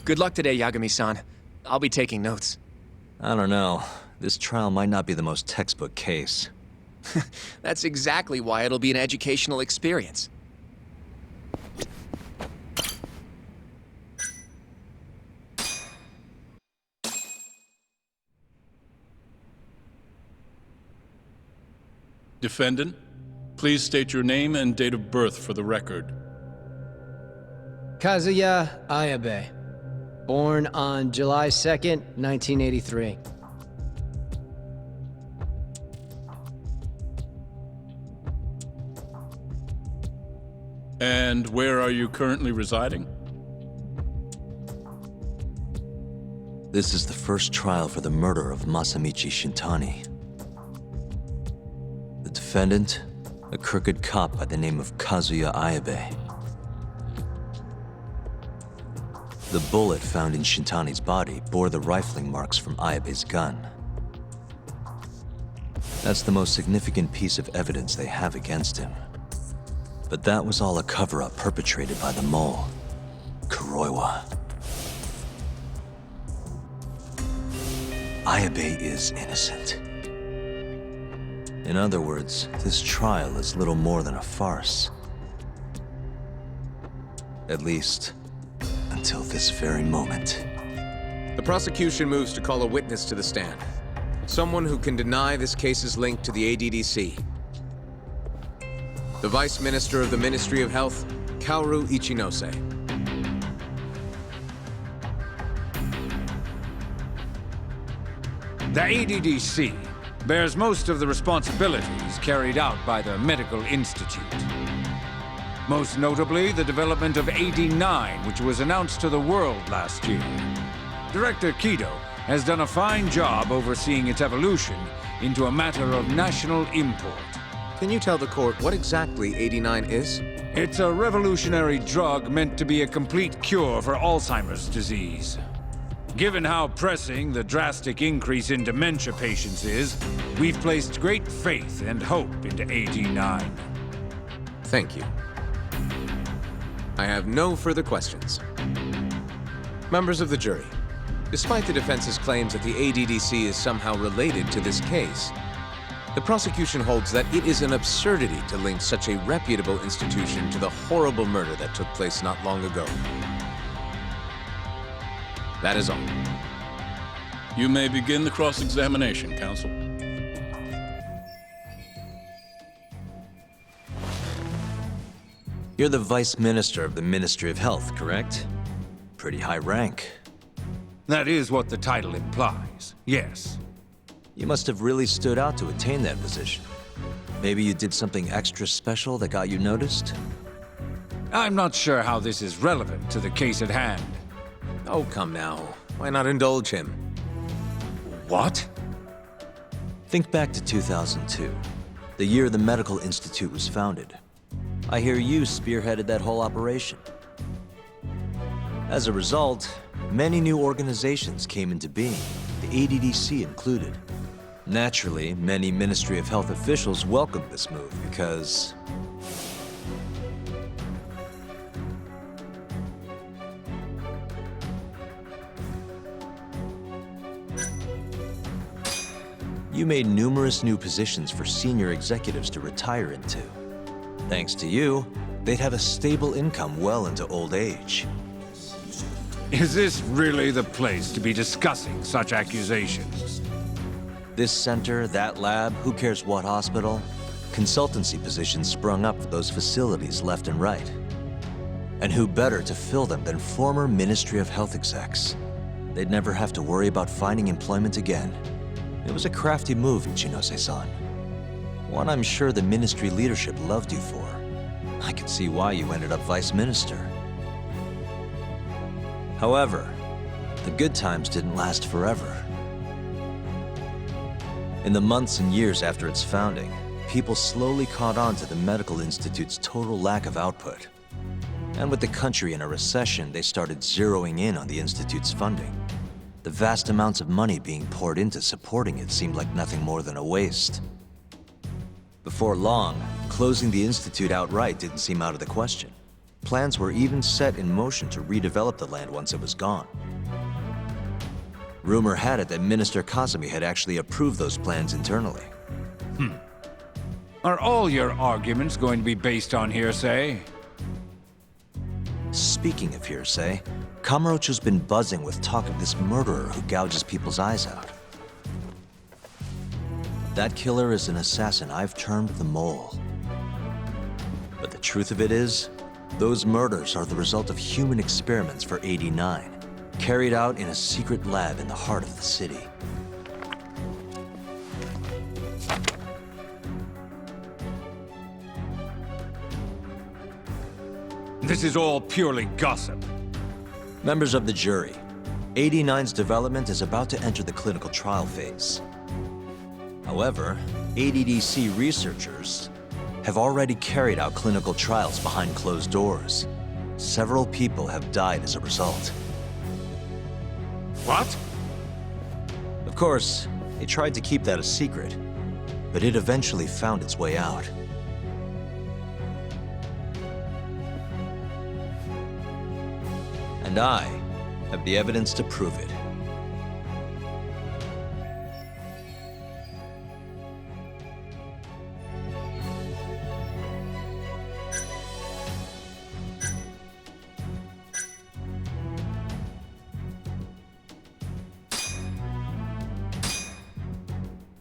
Good luck today, Yagami-san. I'll be taking notes. I don't know. This trial might not be the most textbook case. That's exactly why it'll be an educational experience. Defendant, please state your name and date of birth for the record. Kazuya Ayabe. Born on July 2nd, 1983. And where are you currently residing? This is the first trial for the murder of Masamichi Shintani. The defendant, a crooked cop by the name of Kazuya Ayabe. The bullet found in Shintani's body bore the rifling marks from Ayabe's gun. That's the most significant piece of evidence they have against him. But that was all a cover-up perpetrated by the mole, Kuroiwa. Ayabe is innocent. In other words, this trial is little more than a farce. At least, until this very moment. The prosecution moves to call a witness to the stand. Someone who can deny this case's link to the ADDC. The Vice Minister of the Ministry of Health, Kaoru Ichinose. The ADDC bears most of the responsibilities carried out by the Medical Institute. Most notably, the development of AD9, which was announced to the world last year. Director Kido has done a fine job overseeing its evolution into a matter of national import. Can you tell the court what exactly AD9 is? It's a revolutionary drug meant to be a complete cure for Alzheimer's disease. Given how pressing the drastic increase in dementia patients is, we've placed great faith and hope into AD9. Thank you. I have no further questions. Members of the jury, despite the defense's claims that the ADDC is somehow related to this case, the prosecution holds that it is an absurdity to link such a reputable institution to the horrible murder that took place not long ago. That is all. You may begin the cross-examination, counsel. You're the Vice Minister of the Ministry of Health, correct? Pretty high rank. That is what the title implies, yes. You must have really stood out to attain that position. Maybe you did something extra special that got you noticed? I'm not sure how this is relevant to the case at hand. Oh, come now. Why not indulge him? What? Think back to 2002, the year the Medical Institute was founded. I hear you spearheaded that whole operation. As a result, many new organizations came into being, the ADDC included. Naturally, many Ministry of Health officials welcomed this move because you made numerous new positions for senior executives to retire into. Thanks to you, they'd have a stable income well into old age. Is this really the place to be discussing such accusations? This center, that lab, who cares what hospital? Consultancy positions sprung up for those facilities left and right. And who better to fill them than former Ministry of Health execs? They'd never have to worry about finding employment again. It was a crafty move, Ichinose-san. One I'm sure the ministry leadership loved you for. I could see why you ended up vice minister. However, the good times didn't last forever. In the months and years after its founding, people slowly caught on to the Medical Institute's total lack of output. And with the country in a recession, they started zeroing in on the Institute's funding. The vast amounts of money being poured into supporting it seemed like nothing more than a waste. Before long, closing the Institute outright didn't seem out of the question. Plans were even set in motion to redevelop the land once it was gone. Rumor had it that Minister Kazumi had actually approved those plans internally. Are all your arguments going to be based on hearsay? Speaking of hearsay, Kamurocho's been buzzing with talk of this murderer who gouges people's eyes out. That killer is an assassin I've termed the Mole. But the truth of it is, those murders are the result of human experiments for 89, carried out in a secret lab in the heart of the city. This is all purely gossip. Members of the jury, 89's development is about to enter the clinical trial phase. However, ADDC researchers have already carried out clinical trials behind closed doors. Several people have died as a result. What? Of course, they tried to keep that a secret, but it eventually found its way out. And I have the evidence to prove it.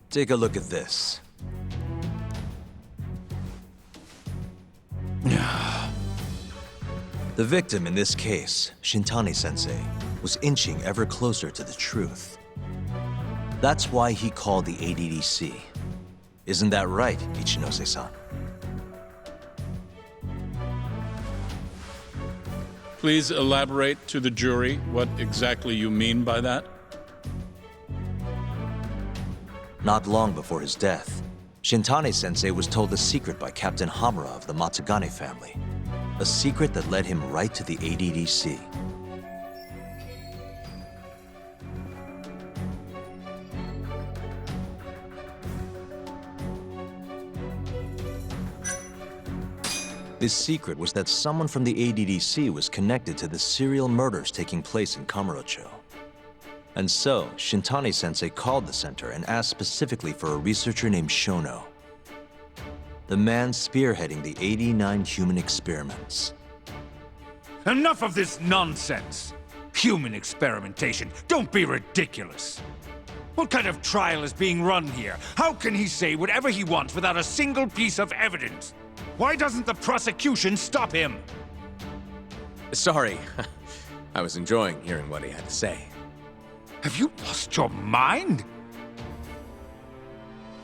Take a look at this. The victim in this case, Shintani-sensei, was inching ever closer to the truth. That's why he called the ADDC. Isn't that right, Ichinose-san? Please elaborate to the jury what exactly you mean by that. Not long before his death, Shintani-sensei was told a secret by Captain Hamura of the Matsugane family. A secret that led him right to the ADDC. This secret was that someone from the ADDC was connected to the serial murders taking place in Kamurocho. And so, Shintani-sensei called the center and asked specifically for a researcher named Shono. The man spearheading the 89 human experiments. Enough of this nonsense! Human experimentation, don't be ridiculous! What kind of trial is being run here? How can he say whatever he wants without a single piece of evidence? Why doesn't the prosecution stop him? Sorry. I was enjoying hearing what he had to say. Have you lost your mind?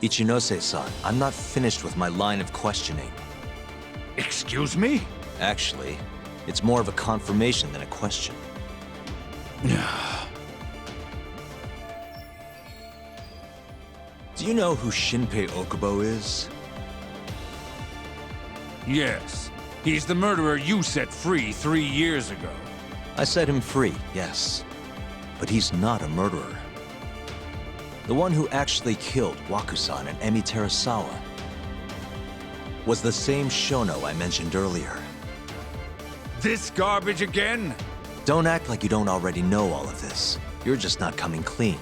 Ichinose-san, I'm not finished with my line of questioning. Excuse me? Actually, it's more of a confirmation than a question. Do you know who Shinpei Okubo is? Yes. He's the murderer you set free 3 years ago. I set him free, yes. But he's not a murderer. The one who actually killed Wakusan and Emi Terasawa was the same Shono I mentioned earlier. This garbage again? Don't act like you don't already know all of this. You're just not coming clean.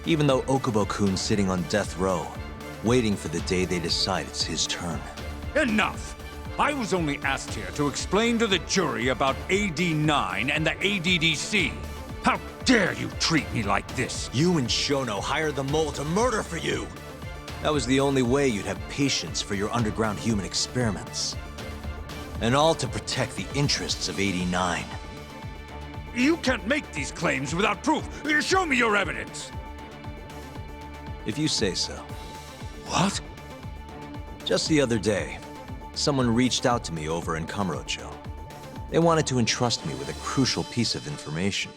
Even though Okubo-kun's sitting on death row, waiting for the day they decide it's his turn. Enough! I was only asked here to explain to the jury about AD9 and the ADDC. How dare you treat me like this? You and Shono hired the Mole to murder for you! That was the only way you'd have patience for your underground human experiments. And all to protect the interests of 89. You can't make these claims without proof. Show me your evidence! If you say so. What? Just the other day, someone reached out to me over in Kamurocho. They wanted to entrust me with a crucial piece of information.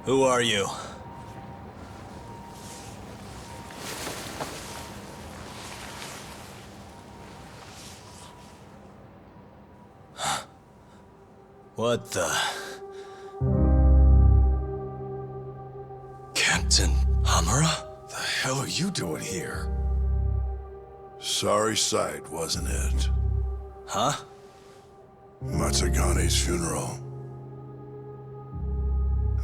Who are you? What the? Captain Hamura? The hell are you doing here? Sorry sight, wasn't it? Huh? Matsugane's funeral.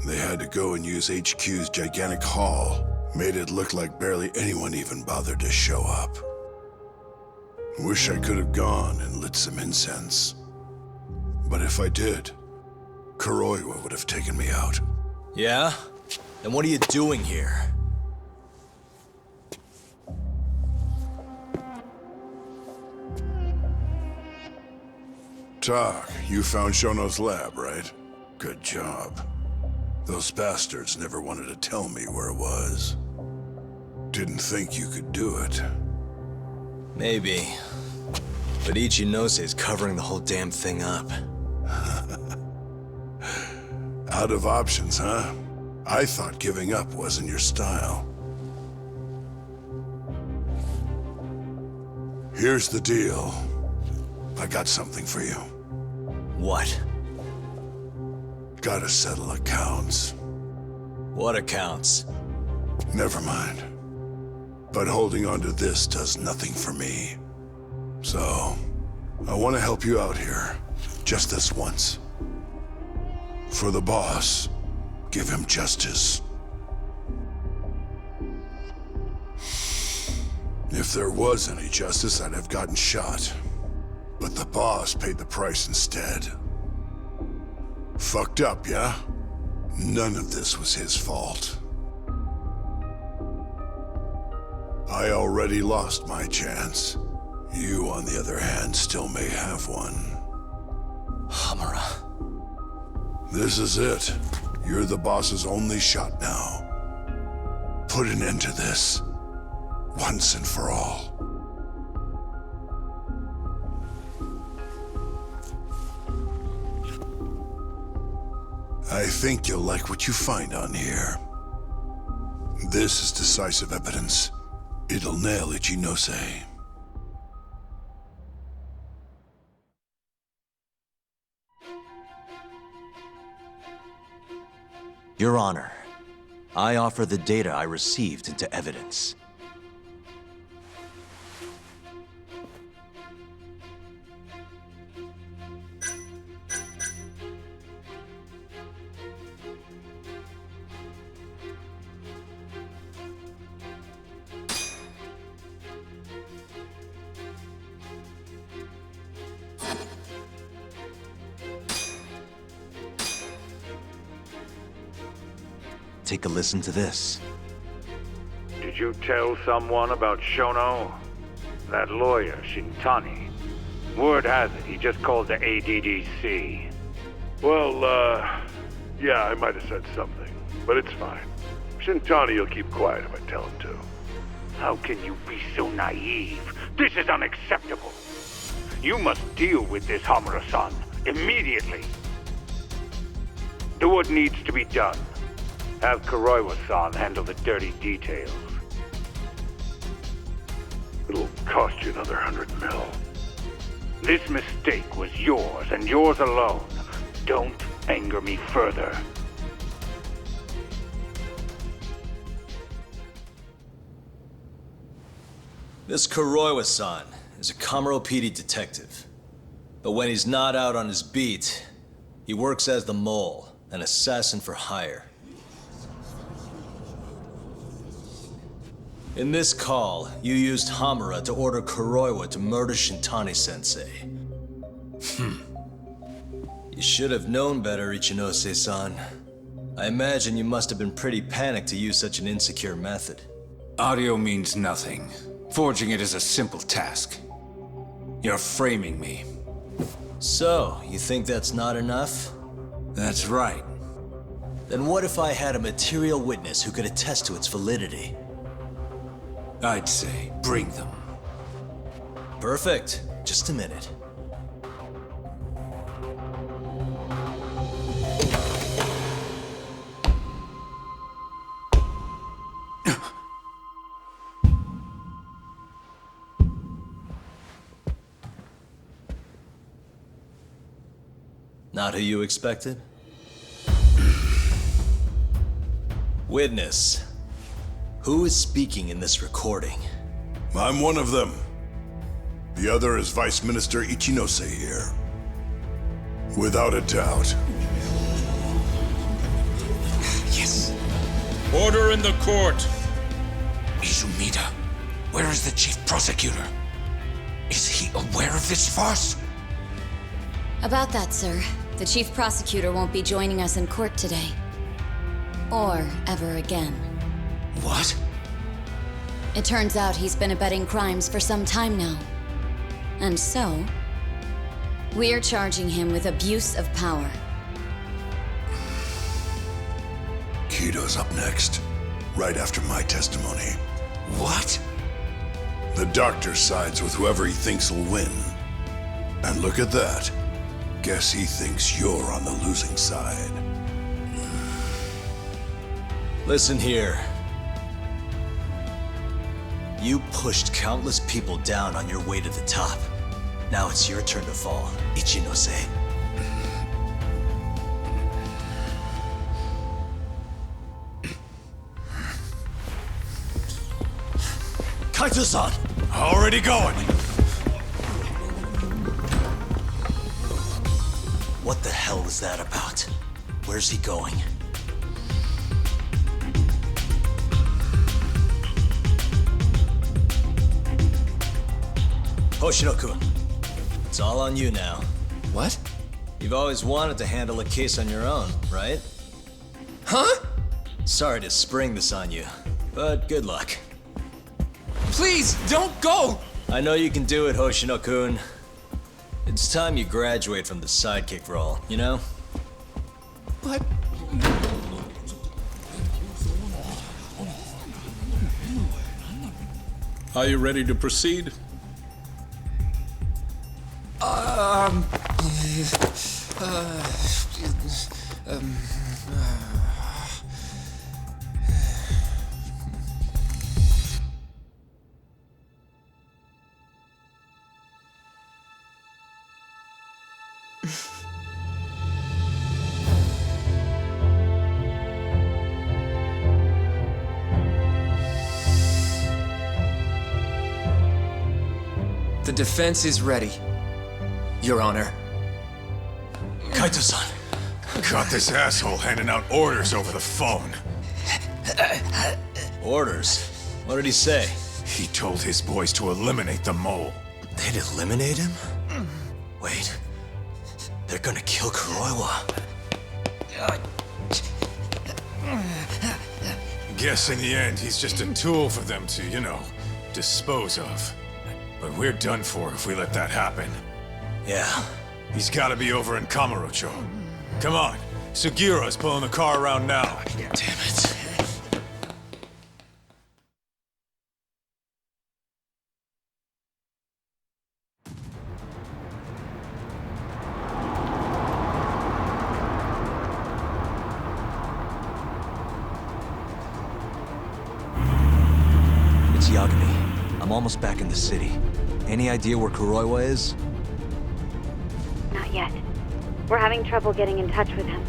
They had to go and use HQ's gigantic hall. Made it look like barely anyone even bothered to show up. Wish I could have gone and lit some incense. But if I did, Kuroiwa would have taken me out. Yeah? Then what are you doing here? Tak, you found Shono's lab, right? Good job. Those bastards never wanted to tell me where it was. Didn't think you could do it. Maybe. But Ichinose is covering the whole damn thing up. Out of options, huh? I thought giving up wasn't your style. Here's the deal. I got something for you. What? Gotta settle accounts. What accounts? Never mind. But holding on to this does nothing for me. So, I want to help you out here. Just this once. For the boss, give him justice. If there was any justice, I'd have gotten shot. But the boss paid the price instead. Fucked up, yeah? None of this was his fault. I already lost my chance. You, on the other hand, still may have one. Hamura. This is it. You're the boss's only shot now. Put an end to this. Once and for all. I think you'll like what you find on here. This is decisive evidence. It'll nail Ichinose. Your Honor, I offer the data I received into evidence. Take a listen to this. Did you tell someone about Shono? That lawyer, Shintani. Word has it, he just called the ADDC. Well, yeah, I might have said something, but it's fine. Shintani will keep quiet if I tell him to. How can you be so naive? This is unacceptable. You must deal with this, Hamura-san, immediately. Do what needs to be done. Have Kuroiwa-san handle the dirty details. It'll cost you another 100 mil. This mistake was yours, and yours alone. Don't anger me further. This Kuroiwa-san is a Kamuro PD detective. But when he's not out on his beat, he works as the mole, an assassin for hire. In this call, you used Hamura to order Kuroiwa to murder Shintani-sensei. You should have known better, Ichinose-san. I imagine you must have been pretty panicked to use such an insecure method. Audio means nothing. Forging it is a simple task. You're framing me. So, you think that's not enough? That's right. Then what if I had a material witness who could attest to its validity? I'd say, bring them. Perfect. Just a minute. Not who you expected? Witness. Who is speaking in this recording? I'm one of them. The other is Vice Minister Ichinose here. Without a doubt. Yes. Order in the court. Izumida, where is the chief prosecutor? Is he aware of this farce? About that, sir. The chief prosecutor won't be joining us in court today. Or ever again. What? It turns out he's been abetting crimes for some time now. And so, we're charging him with abuse of power. Kido's up next, right after my testimony. What? The doctor sides with whoever he thinks will win. And look at that. Guess he thinks you're on the losing side. Listen here. You pushed countless people down on your way to the top. Now it's your turn to fall, Ichinose. Kaito-san! Already going. What the hell was that about? Where's he going? Hoshino-kun, it's all on you now. What? You've always wanted to handle a case on your own, right? Huh? Sorry to spring this on you, but good luck. Please, don't go! I know you can do it, Hoshino-kun. It's time you graduate from the sidekick role, you know? But... Are you ready to proceed? The defense is ready, Your Honor. Kaito-san. Got this asshole handing out orders over the phone. Orders? What did he say? He told his boys to eliminate the mole. They'd eliminate him? Wait. They're gonna kill Kuroiwa. Guess in the end, he's just a tool for them to, you know, dispose of. But we're done for if we let that happen. Yeah. He's gotta be over in Kamurocho. Come on, Sugiura's pulling the car around now. Damn it. It's Yagami. I'm almost back in the city. Any idea where Kuroiwa is? Not yet. We're having trouble getting in touch with him.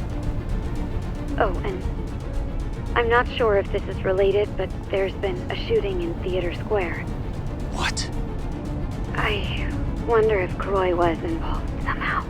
Oh, and I'm not sure if this is related, but there's been a shooting in Theater Square. What? I wonder if Kuroiwa was involved somehow.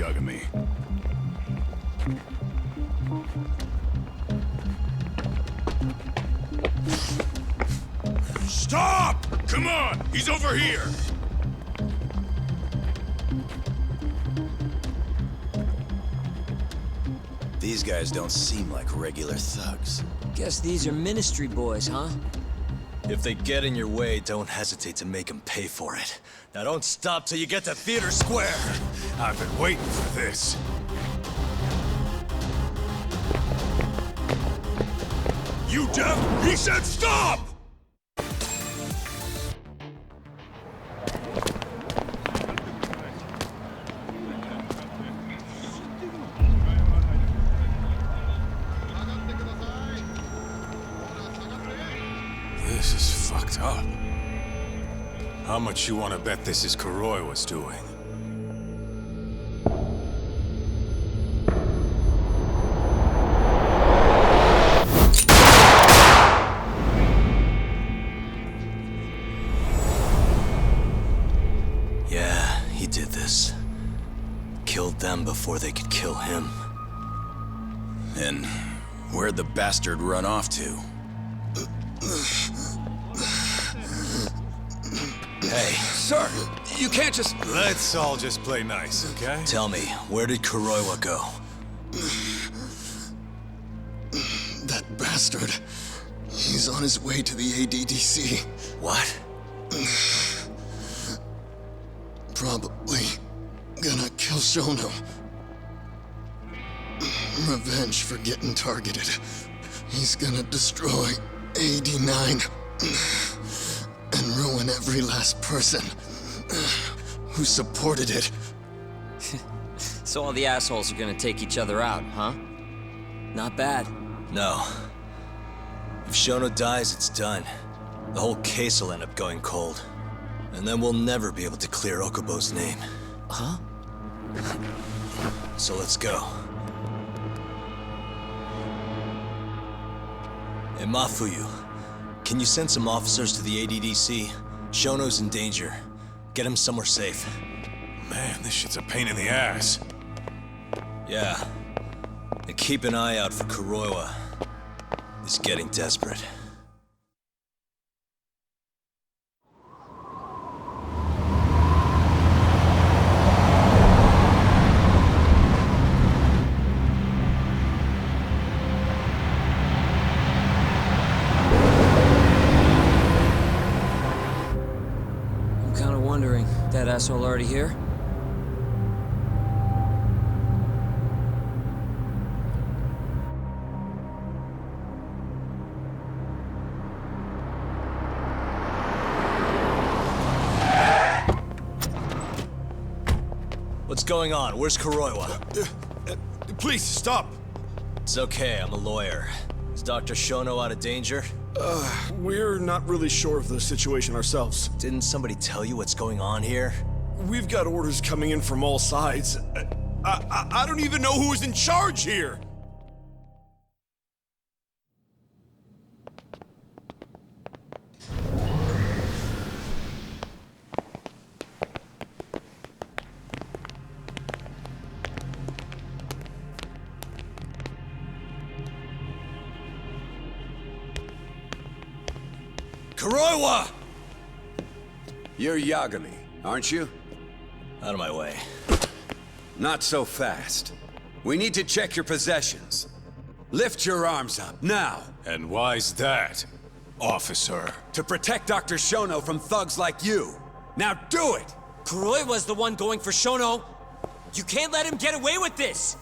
Yagami. Stop! Come on! He's over here! These guys don't seem like regular thugs. Guess these are ministry boys, huh? If they get in your way, don't hesitate to make them pay for it. Now don't stop till you get to Theater Square! I've been waiting for this. You deaf? He said stop! This is fucked up. How much you want to bet this is Kuroiwa's doing? Yeah, he did this. Killed them before they could kill him. And where'd the bastard run off to? Hey, sir, you can't just... Let's all just play nice, okay? Tell me, where did Kuroiwa go? That bastard. He's on his way to the ADDC. What? Probably gonna kill Shono. Revenge for getting targeted. He's gonna destroy AD9 and ruin every last person who supported it. So all the assholes are gonna take each other out, huh? Not bad. No. If Shono dies, it's done. The whole case will end up going cold. And then we'll never be able to clear Okubo's name. Huh? So let's go. Hey, Mafuyu, can you send some officers to the ADDC? Shono's in danger. Get him somewhere safe. Man, this shit's a pain in the ass. Yeah. And keep an eye out for Kuroiwa. He's getting desperate. That asshole already here? What's going on? Where's Kuroiwa? Please, stop! It's okay, I'm a lawyer. Is Dr. Shono out of danger? We're not really sure of the situation ourselves. Didn't somebody tell you what's going on here? We've got orders coming in from all sides. I don't even know who is in charge here! Kuroiwa! You're Yagami, aren't you? Out of my way. Not so fast. We need to check your possessions. Lift your arms up, now! And why's that, officer? To protect Dr. Shono from thugs like you. Now do it! Kuroiwa's the one going for Shono! You can't let him get away with this!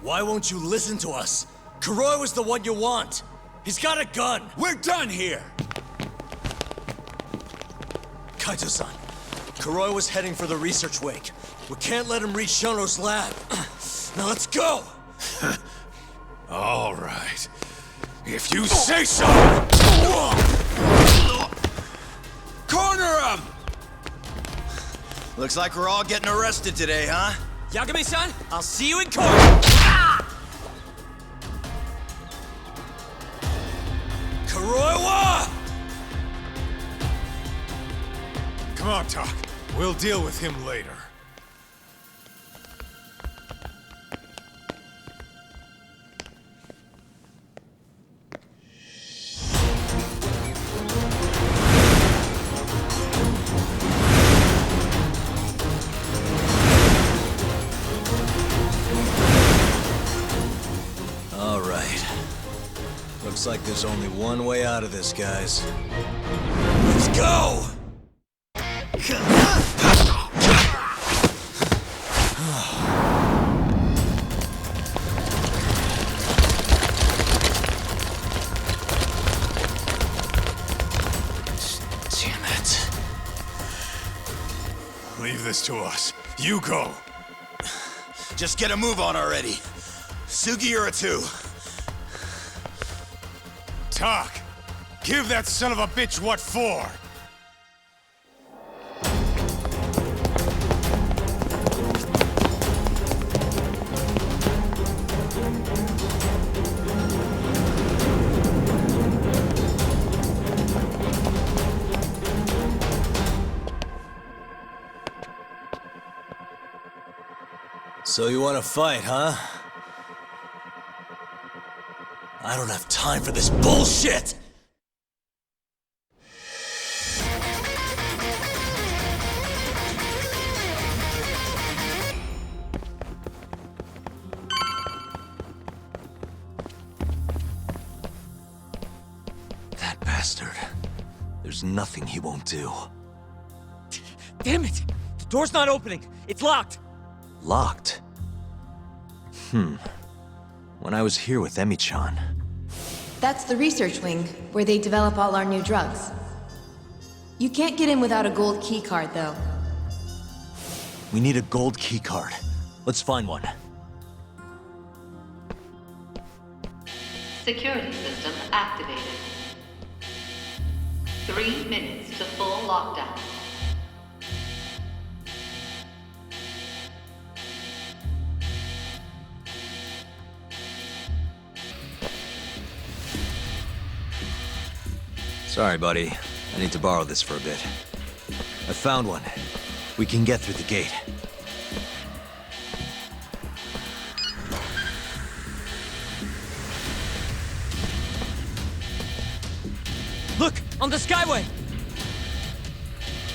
Why won't you listen to us? Kuroiwa's the one you want! He's got a gun! We're done here! Kaito-san, Kuroiwa's heading for the research wake. We can't let him reach Shono's lab. Now let's go! All right. If you say so! Corner him! Looks like we're all getting arrested today, huh? Yagami-san, I'll see you in court! Kuroiwa! Come on, Tak. We'll deal with him later. right. Looks like there's only one way out of this, guys. Let's go! Damn it. Leave this to us. You go. Just get a move on already. Sugi or a two. Talk. Give that son of a bitch what for. So you want to fight, huh? I don't have time for this bullshit! That bastard. There's nothing he won't do. Damn it! The door's not opening! It's locked! Locked? When I was here with Emi-chan. That's the research wing, where they develop all our new drugs. You can't get in without a gold key card, though. We need a gold key card. Let's find one. Security system activated. 3 minutes to full lockdown. Sorry, buddy. I need to borrow this for a bit. I found one. We can get through the gate. Look! On the Skyway!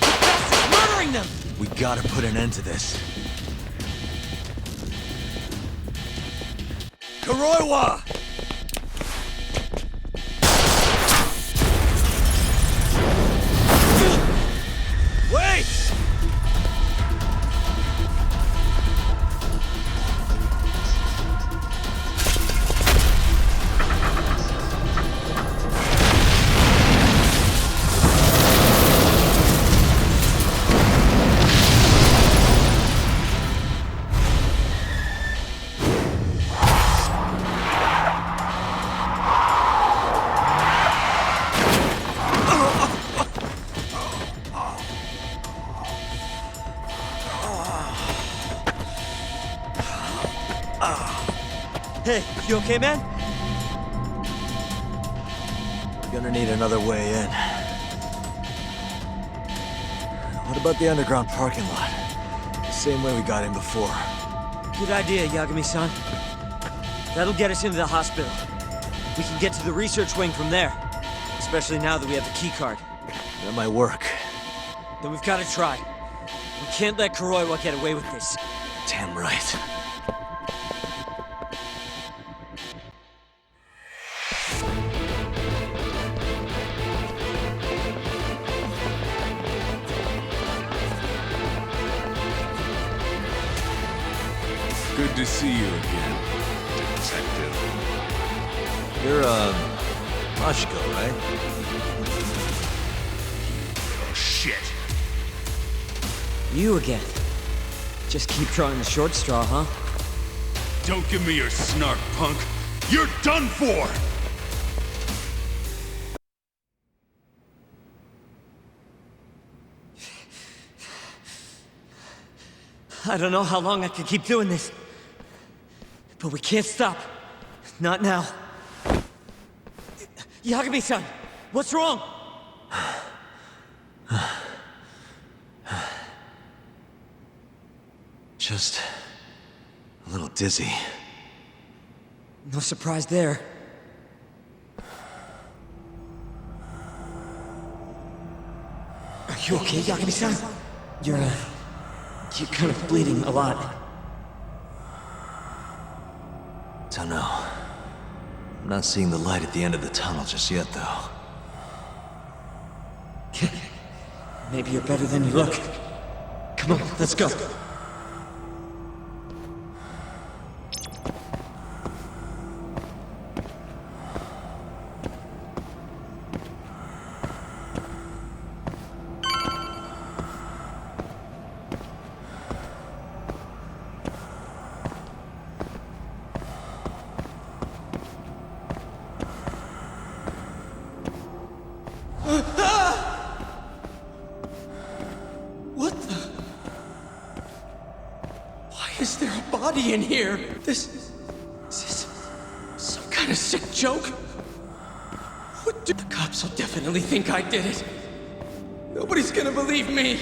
The bastard's murdering them! We gotta put an end to this. Kuroiwa! Wait! Hey, you okay, man? Gonna need another way in. What about the underground parking lot? The same way we got in before. Good idea, Yagami-san. That'll get us into the hospital. We can get to the research wing from there. Especially now that we have the key card. That might work. Then we've got to try. We can't let Kuroiwa get away with this. Damn right. Good to see you again, Detective. You're, Mashiko, right? Oh, shit. You again. Just keep drawing the short straw, huh? Don't give me your snark, punk. You're done for! I don't know how long I can keep doing this. But we can't stop. Not now. Yagami-san, what's wrong? Just a little dizzy. No surprise there. Are you okay, Yagami-san? You're kind of bleeding a lot. Don't know. I'm not seeing the light at the end of the tunnel just yet, though. Maybe you're better than you look. Come on, let's go. Is there a body in here? This is some kind of sick joke? What do the cops will definitely think I did it? Nobody's gonna believe me.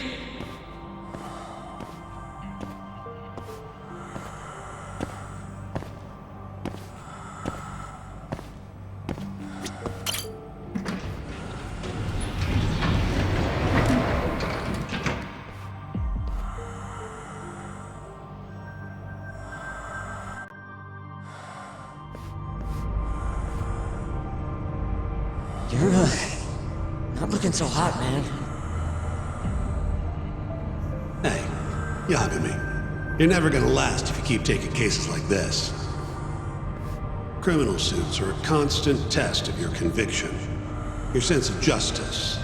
You're, not looking so hot, man. Hey, Yagami, you're never gonna last if you keep taking cases like this. Criminal suits are a constant test of your conviction, your sense of justice.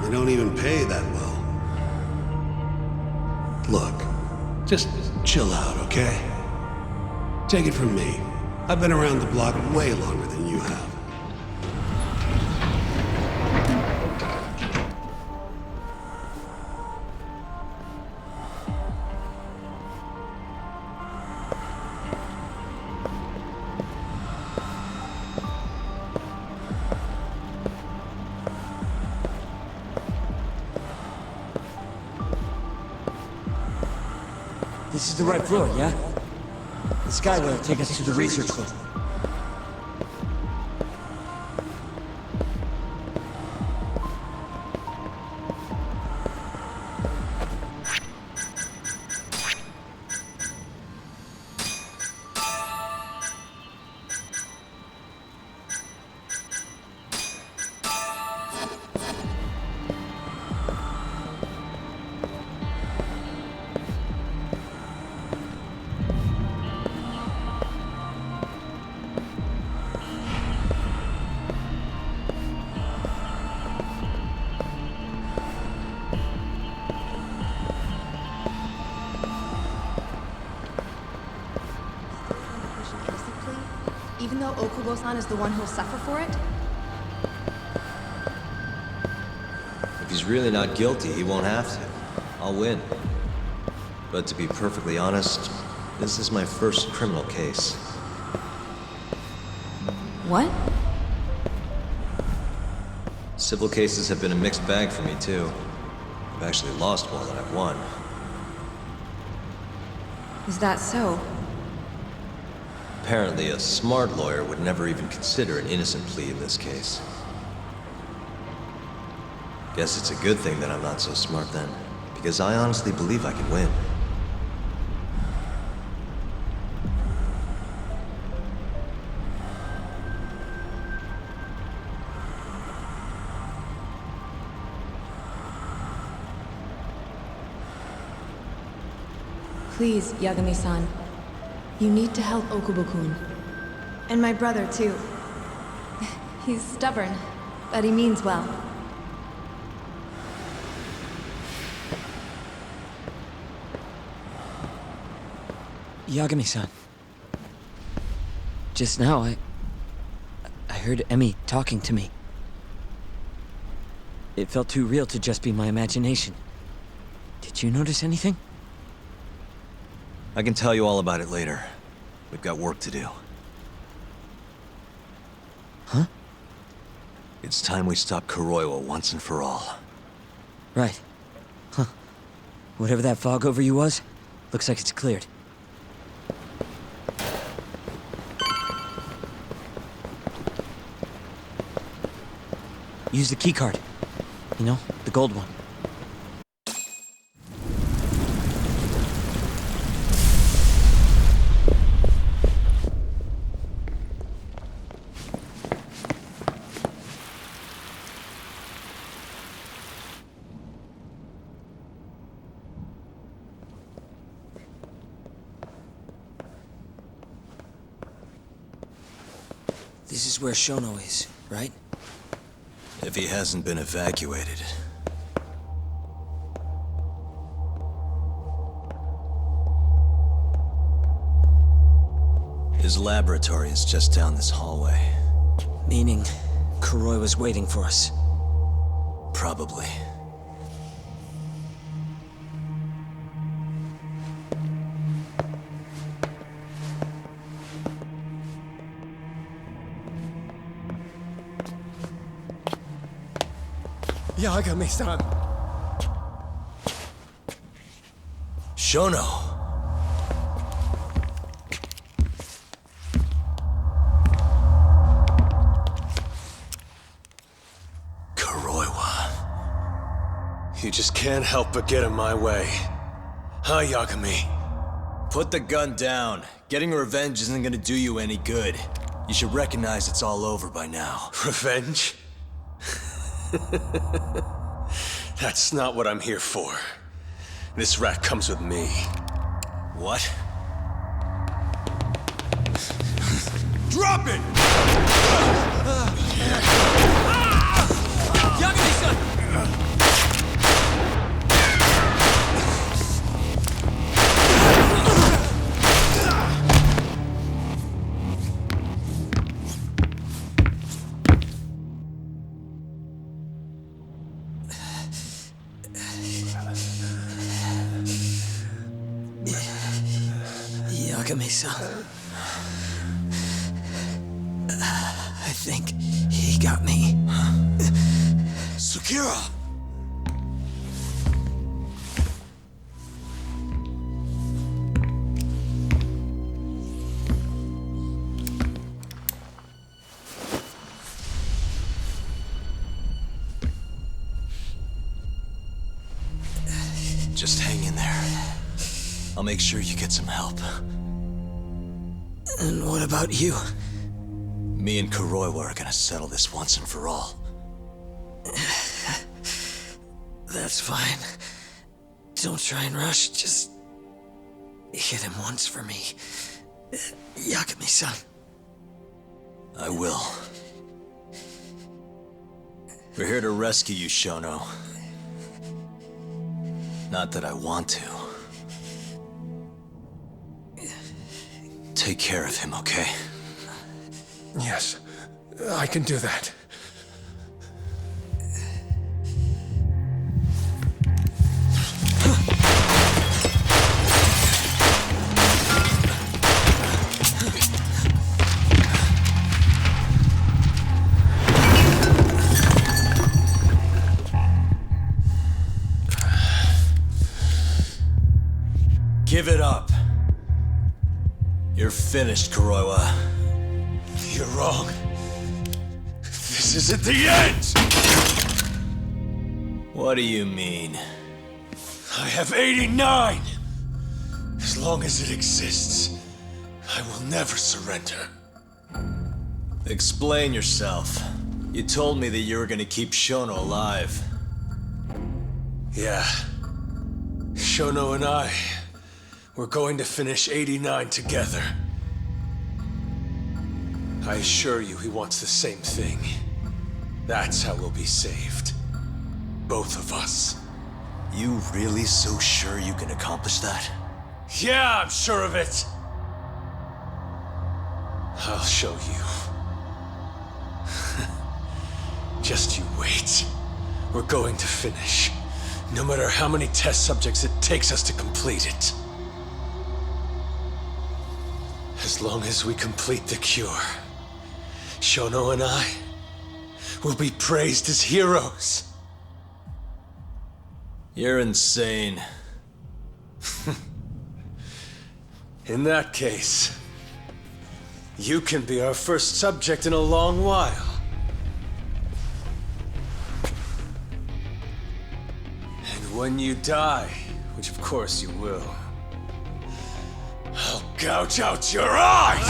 They don't even pay that well. Look, just chill out, okay? Take it from me. I've been around the block way longer than you have. This is the right floor, yeah? The skyway will take us to the research wing. Even though Okubo-san is the one who'll suffer for it? If he's really not guilty, he won't have to. I'll win. But to be perfectly honest, this is my first criminal case. What? Civil cases have been a mixed bag for me, too. I've actually lost more than I've won. Is that so? Apparently, a smart lawyer would never even consider an innocent plea in this case. Guess it's a good thing that I'm not so smart then, because I honestly believe I can win. Please, Yagami-san. You need to help Okubo-kun. And my brother, too. He's stubborn, but he means well. Yagami-san. Just now, I heard Emi talking to me. It felt too real to just be my imagination. Did you notice anything? I can tell you all about it later. We've got work to do. Huh? It's time we stop Kuroiwa once and for all. Right. Huh. Whatever that fog over you was, looks like it's cleared. Use the keycard. You know, the gold one. This is where Shono is, right? If he hasn't been evacuated. His laboratory is just down this hallway. Meaning, Kuroi was waiting for us. Probably. Yagami-san. Shono! Kuroiwa. You just can't help but get in my way. Huh, Yagami? Put the gun down. Getting revenge isn't gonna do you any good. You should recognize it's all over by now. Revenge? That's not what I'm here for. This rat comes with me. What? Drop it! Yagami-san! Yagami-san. I think he got me. Sukira! Just hang in there. I'll make sure you get some help. And what about you? Me and Kuroiwa are gonna settle this once and for all. That's fine. Don't try and rush, just hit him once for me. Yagami-san. I will. We're here to rescue you, Shono. Not that I want to. Take care of him, okay? Yes, I can do that. Give it up. You're finished, Kuroiwa. You're wrong. This isn't the end! What do you mean? I have 89! As long as it exists, I will never surrender. Explain yourself. You told me that you were gonna keep Shono alive. Yeah. Shono and I, we're going to finish 89 together. I assure you he wants the same thing. That's how we'll be saved. Both of us. You really so sure you can accomplish that? Yeah, I'm sure of it. I'll show you. Just you wait. We're going to finish. No matter how many test subjects it takes us to complete it. As long as we complete the cure, Shono and I will be praised as heroes. You're insane. In that case, you can be our first subject in a long while. And when you die, which of course you will, I'll gouge out your eyes!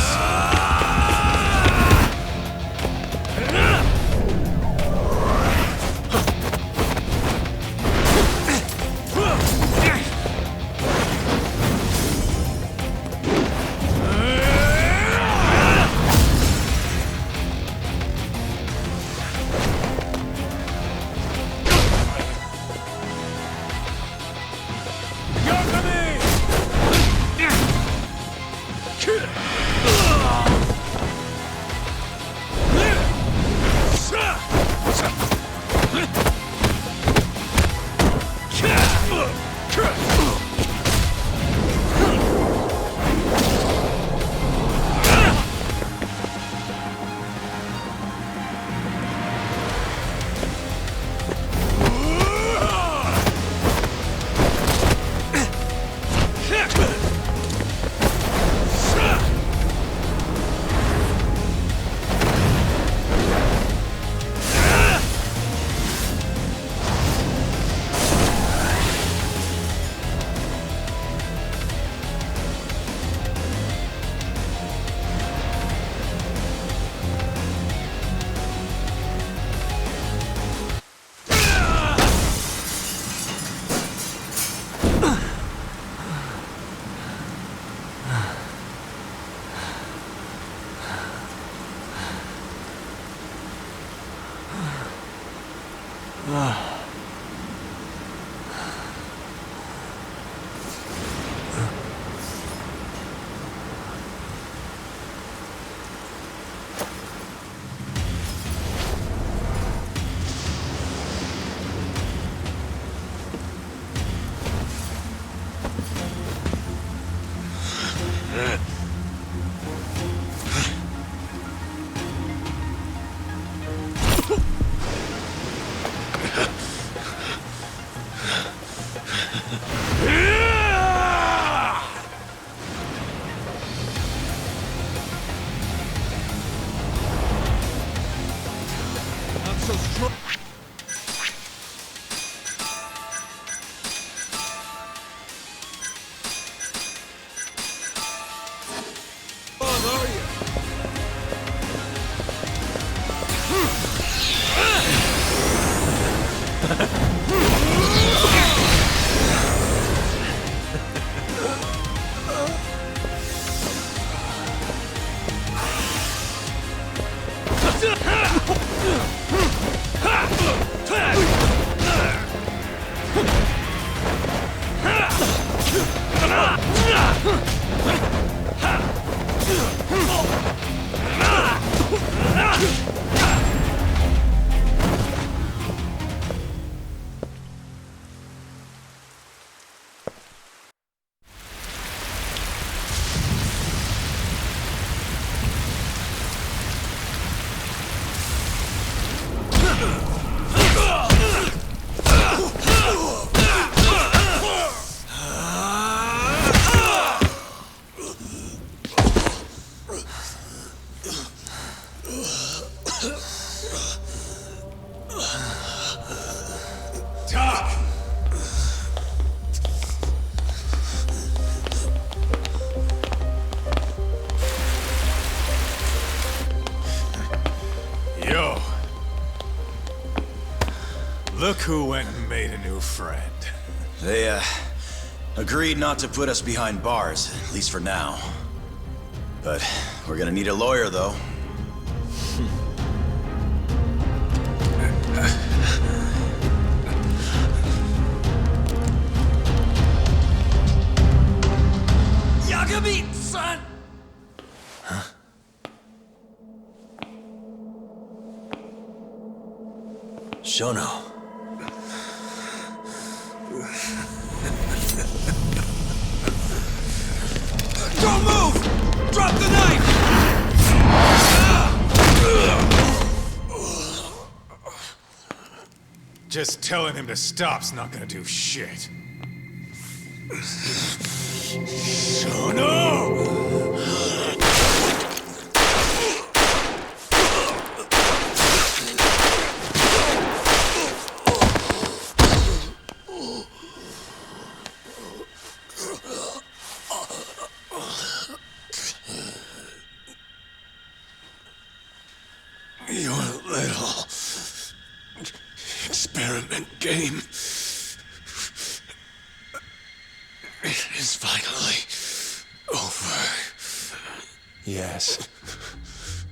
Look who went and made a new friend. They, agreed not to put us behind bars, at least for now. But we're gonna need a lawyer, though. Yagami-san! Huh? Shono. Don't move! Drop the knife! Just telling him to stop's not gonna do shit. Your little experiment game is finally over. Yes.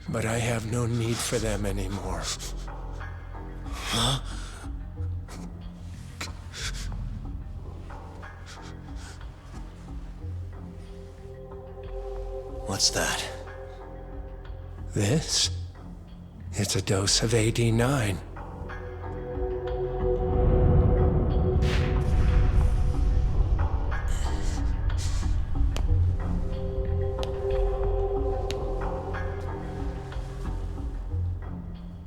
But I have no need for them anymore. Huh? What's that? This? It's a dose of AD9.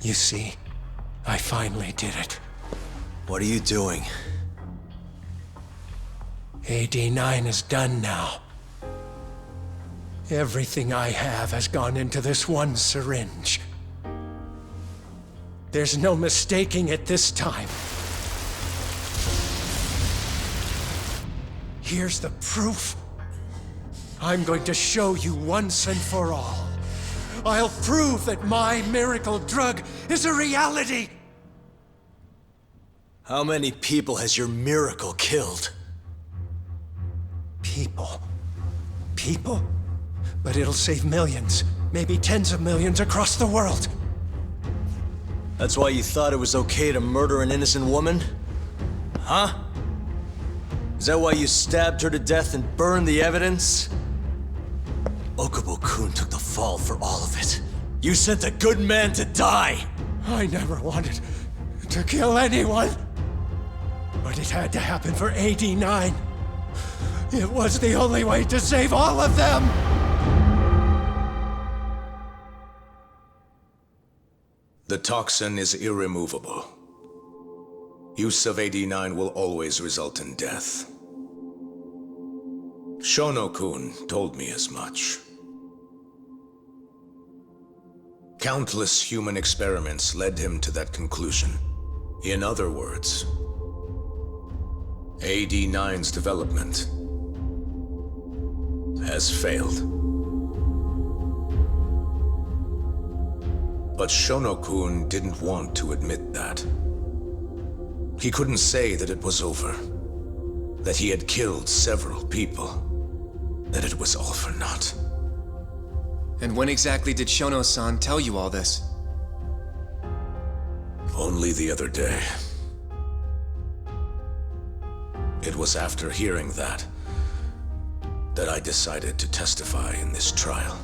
You see, I finally did it. What are you doing? AD9 is done now. Everything I have has gone into this one syringe. There's no mistaking it this time. Here's the proof. I'm going to show you once and for all. I'll prove that my miracle drug is a reality! How many people has your miracle killed? People. People? But it'll save millions, maybe tens of millions across the world. That's why you thought it was okay to murder an innocent woman? Huh? Is that why you stabbed her to death and burned the evidence? Okubo-kun took the fall for all of it. You sent a good man to die! I never wanted to kill anyone. But it had to happen for AD9. It was the only way to save all of them! The toxin is irremovable. Use of AD9 will always result in death. Shono-kun told me as much. Countless human experiments led him to that conclusion. In other words, AD9's development has failed. But Shono-kun didn't want to admit that. He couldn't say that it was over, that he had killed several people, that it was all for naught. And when exactly did Shono-san tell you all this? Only the other day. It was after hearing that I decided to testify in this trial.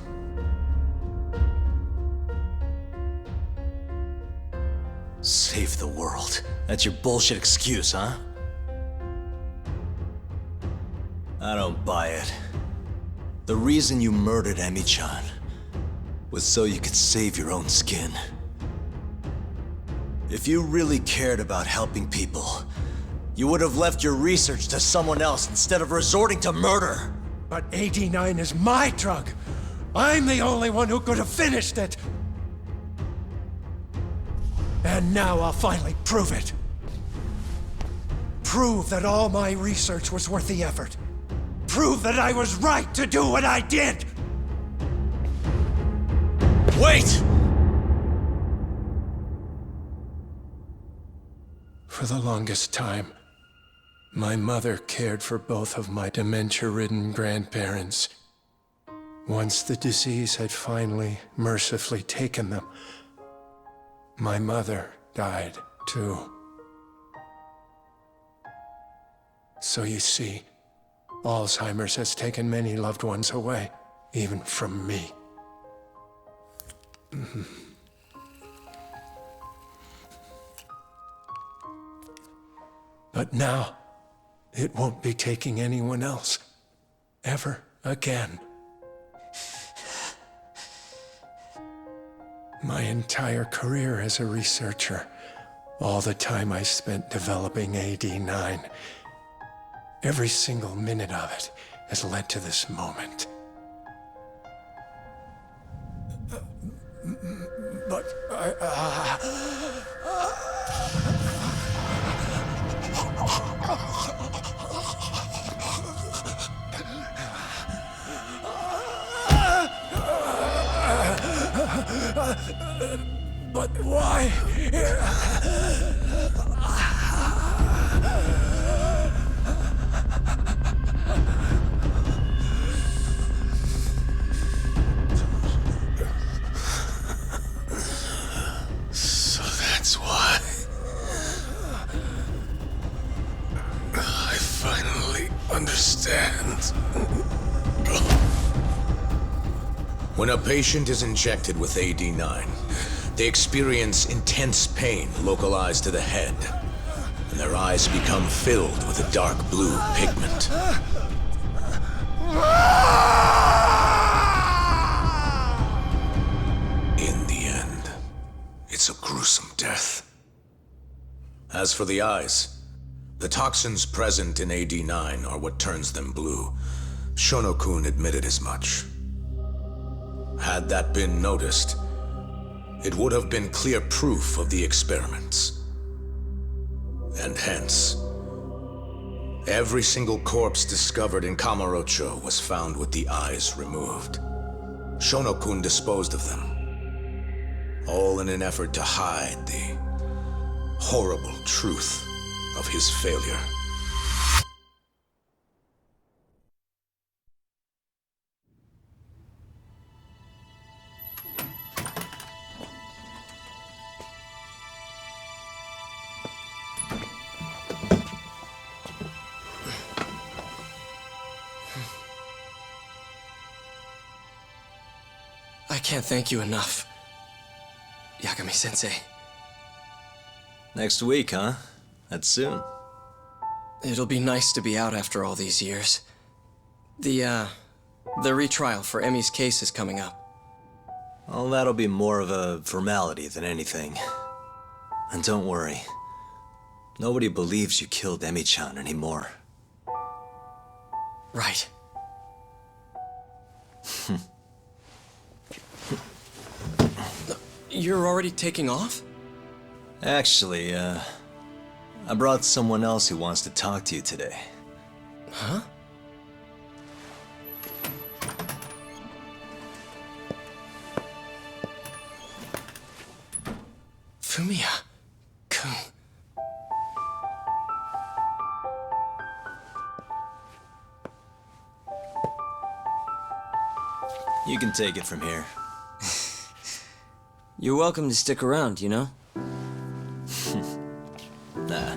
Save the world. That's your bullshit excuse, huh? I don't buy it. The reason you murdered Emi-chan was so you could save your own skin. If you really cared about helping people, you would have left your research to someone else instead of resorting to murder. But AD9 is my drug. I'm the only one who could have finished it. And now I'll finally prove it. Prove that all my research was worth the effort. Prove that I was right to do what I did! Wait! For the longest time, my mother cared for both of my dementia-ridden grandparents. Once the disease had finally, mercifully taken them, my mother died too. So you see, Alzheimer's has taken many loved ones away, even from me. But now, it won't be taking anyone else, ever again. My entire career as a researcher, all the time I spent developing AD9, every single minute of it has led to this moment. But but why? So that's why. I finally understand. When a patient is injected with AD9, they experience intense pain localized to the head, and their eyes become filled with a dark blue pigment. In the end, it's a gruesome death. As for the eyes, the toxins present in AD9 are what turns them blue. Shono-kun admitted as much. Had that been noticed, it would have been clear proof of the experiments. And hence, every single corpse discovered in Kamurocho was found with the eyes removed. Shono-kun disposed of them, all in an effort to hide the horrible truth of his failure. I can't thank you enough, Yagami-sensei. Next week, huh? That's soon. It'll be nice to be out after all these years. The retrial for Emmy's case is coming up. Well, that'll be more of a formality than anything. And don't worry. Nobody believes you killed Emmy-chan anymore. Right. You're already taking off? Actually, I brought someone else who wants to talk to you today. Huh? Fumiya-kun. You can take it from here. You're welcome to stick around, you know? Nah.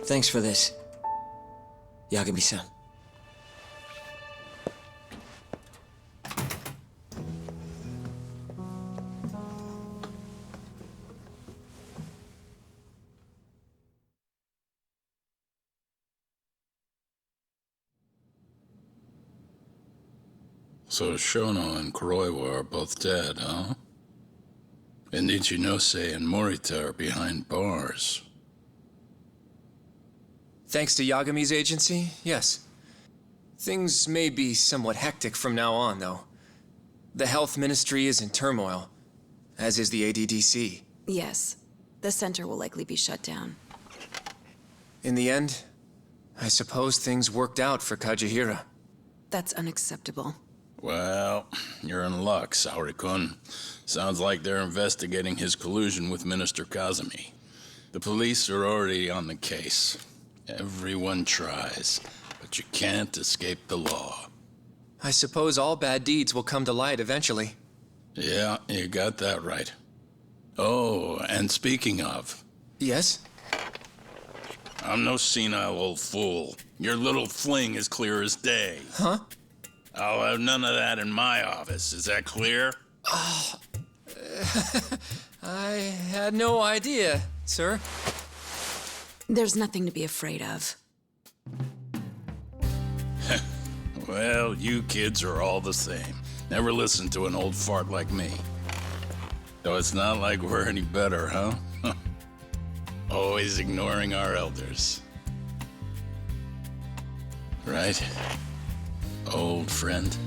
Thanks for this, Yagami-san. So Shono and Kuroiwa are both dead, huh? And Ichinose and Morita are behind bars. Thanks to Yagami's agency, yes. Things may be somewhat hectic from now on, though. The health ministry is in turmoil, as is the ADDC. Yes. The center will likely be shut down. In the end, I suppose things worked out for Kazuhira. That's unacceptable. Well, you're in luck, Saori-kun. Sounds like they're investigating his collusion with Minister Kazumi. The police are already on the case. Everyone tries, but you can't escape the law. I suppose all bad deeds will come to light eventually. Yeah, you got that right. Oh, and speaking of... Yes? I'm no senile old fool. Your little fling is clear as day. Huh? I'll have none of that in my office. Is that clear? I had no idea, sir. There's nothing to be afraid of. Well, you kids are all the same. Never listen to an old fart like me. Though it's not like we're any better, huh? Always ignoring our elders. Right? Old friend.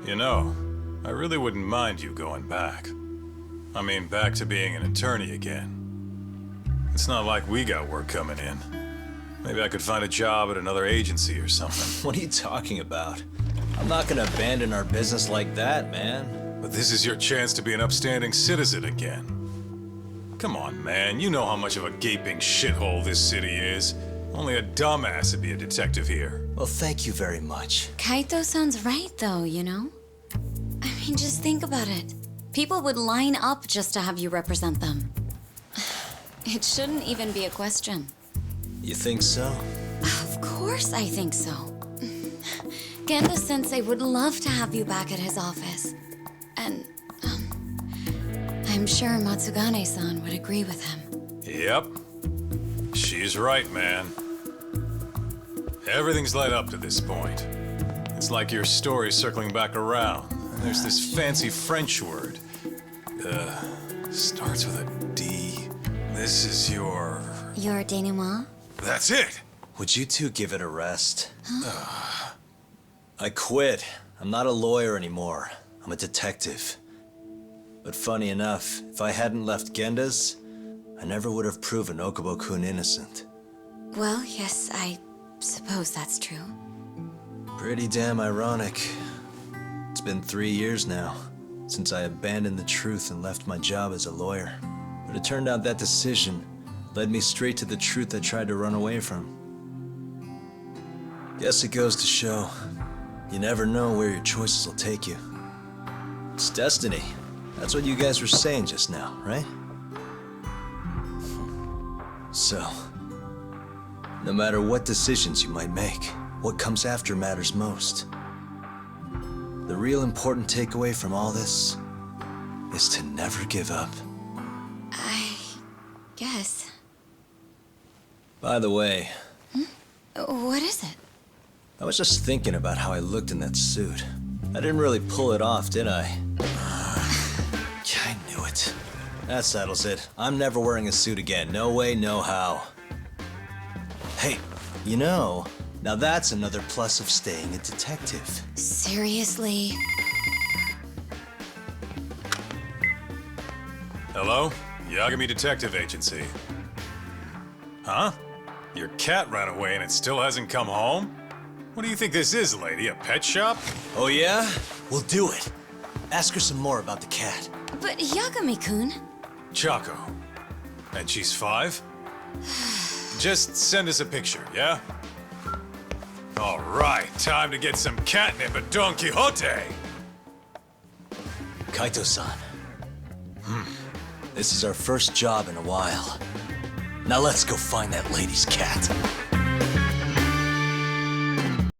You know, I really wouldn't mind you going back. I mean, back to being an attorney again. It's not like we got work coming in. Maybe I could find a job at another agency or something. What are you talking about? I'm not gonna abandon our business like that, man. But this is your chance to be an upstanding citizen again. Come on, man. You know how much of a gaping shithole this city is. Only a dumbass would be a detective here. Well, thank you very much. Kaito sounds right, though, you know? I mean, just think about it. People would line up just to have you represent them. It shouldn't even be a question. You think so? Of course I think so. Genda-sensei would love to have you back at his office. And, I'm sure Matsugane-san would agree with him. Yep. She's right, man. Everything's led up to this point. It's like your story's circling back around. And there's this fancy French word. Starts with a D. This is your... Your denouement? That's it! Would you two give it a rest? I quit. I'm not a lawyer anymore. I'm a detective. But funny enough, if I hadn't left Genda's, I never would have proven Okubo-kun innocent. Well, yes, I suppose that's true. Pretty damn ironic. It's been 3 years now, since I abandoned the truth and left my job as a lawyer. But it turned out that decision Led me straight to the truth I tried to run away from. Guess it goes to show, you never know where your choices will take you. It's destiny. That's what you guys were saying just now, right? So, no matter what decisions you might make, what comes after matters most. The real important takeaway from all this is to never give up. I guess. By the way... What is it? I was just thinking about how I looked in that suit. I didn't really pull it off, did I? I knew it. That settles it. I'm never wearing a suit again. No way, no how. Hey, you know, now that's another plus of staying a detective. Seriously? Hello? Yagami Detective Agency. Huh? Your cat ran away and it still hasn't come home? What do you think this is, lady? A pet shop? Oh yeah? We'll do it. Ask her some more about the cat. But Yagami-kun... Chaco. And she's 5? Just send us a picture, yeah? All right, time to get some catnip at Don Quixote! Kaito-san. This is our first job in a while. Now let's go find that lady's cat.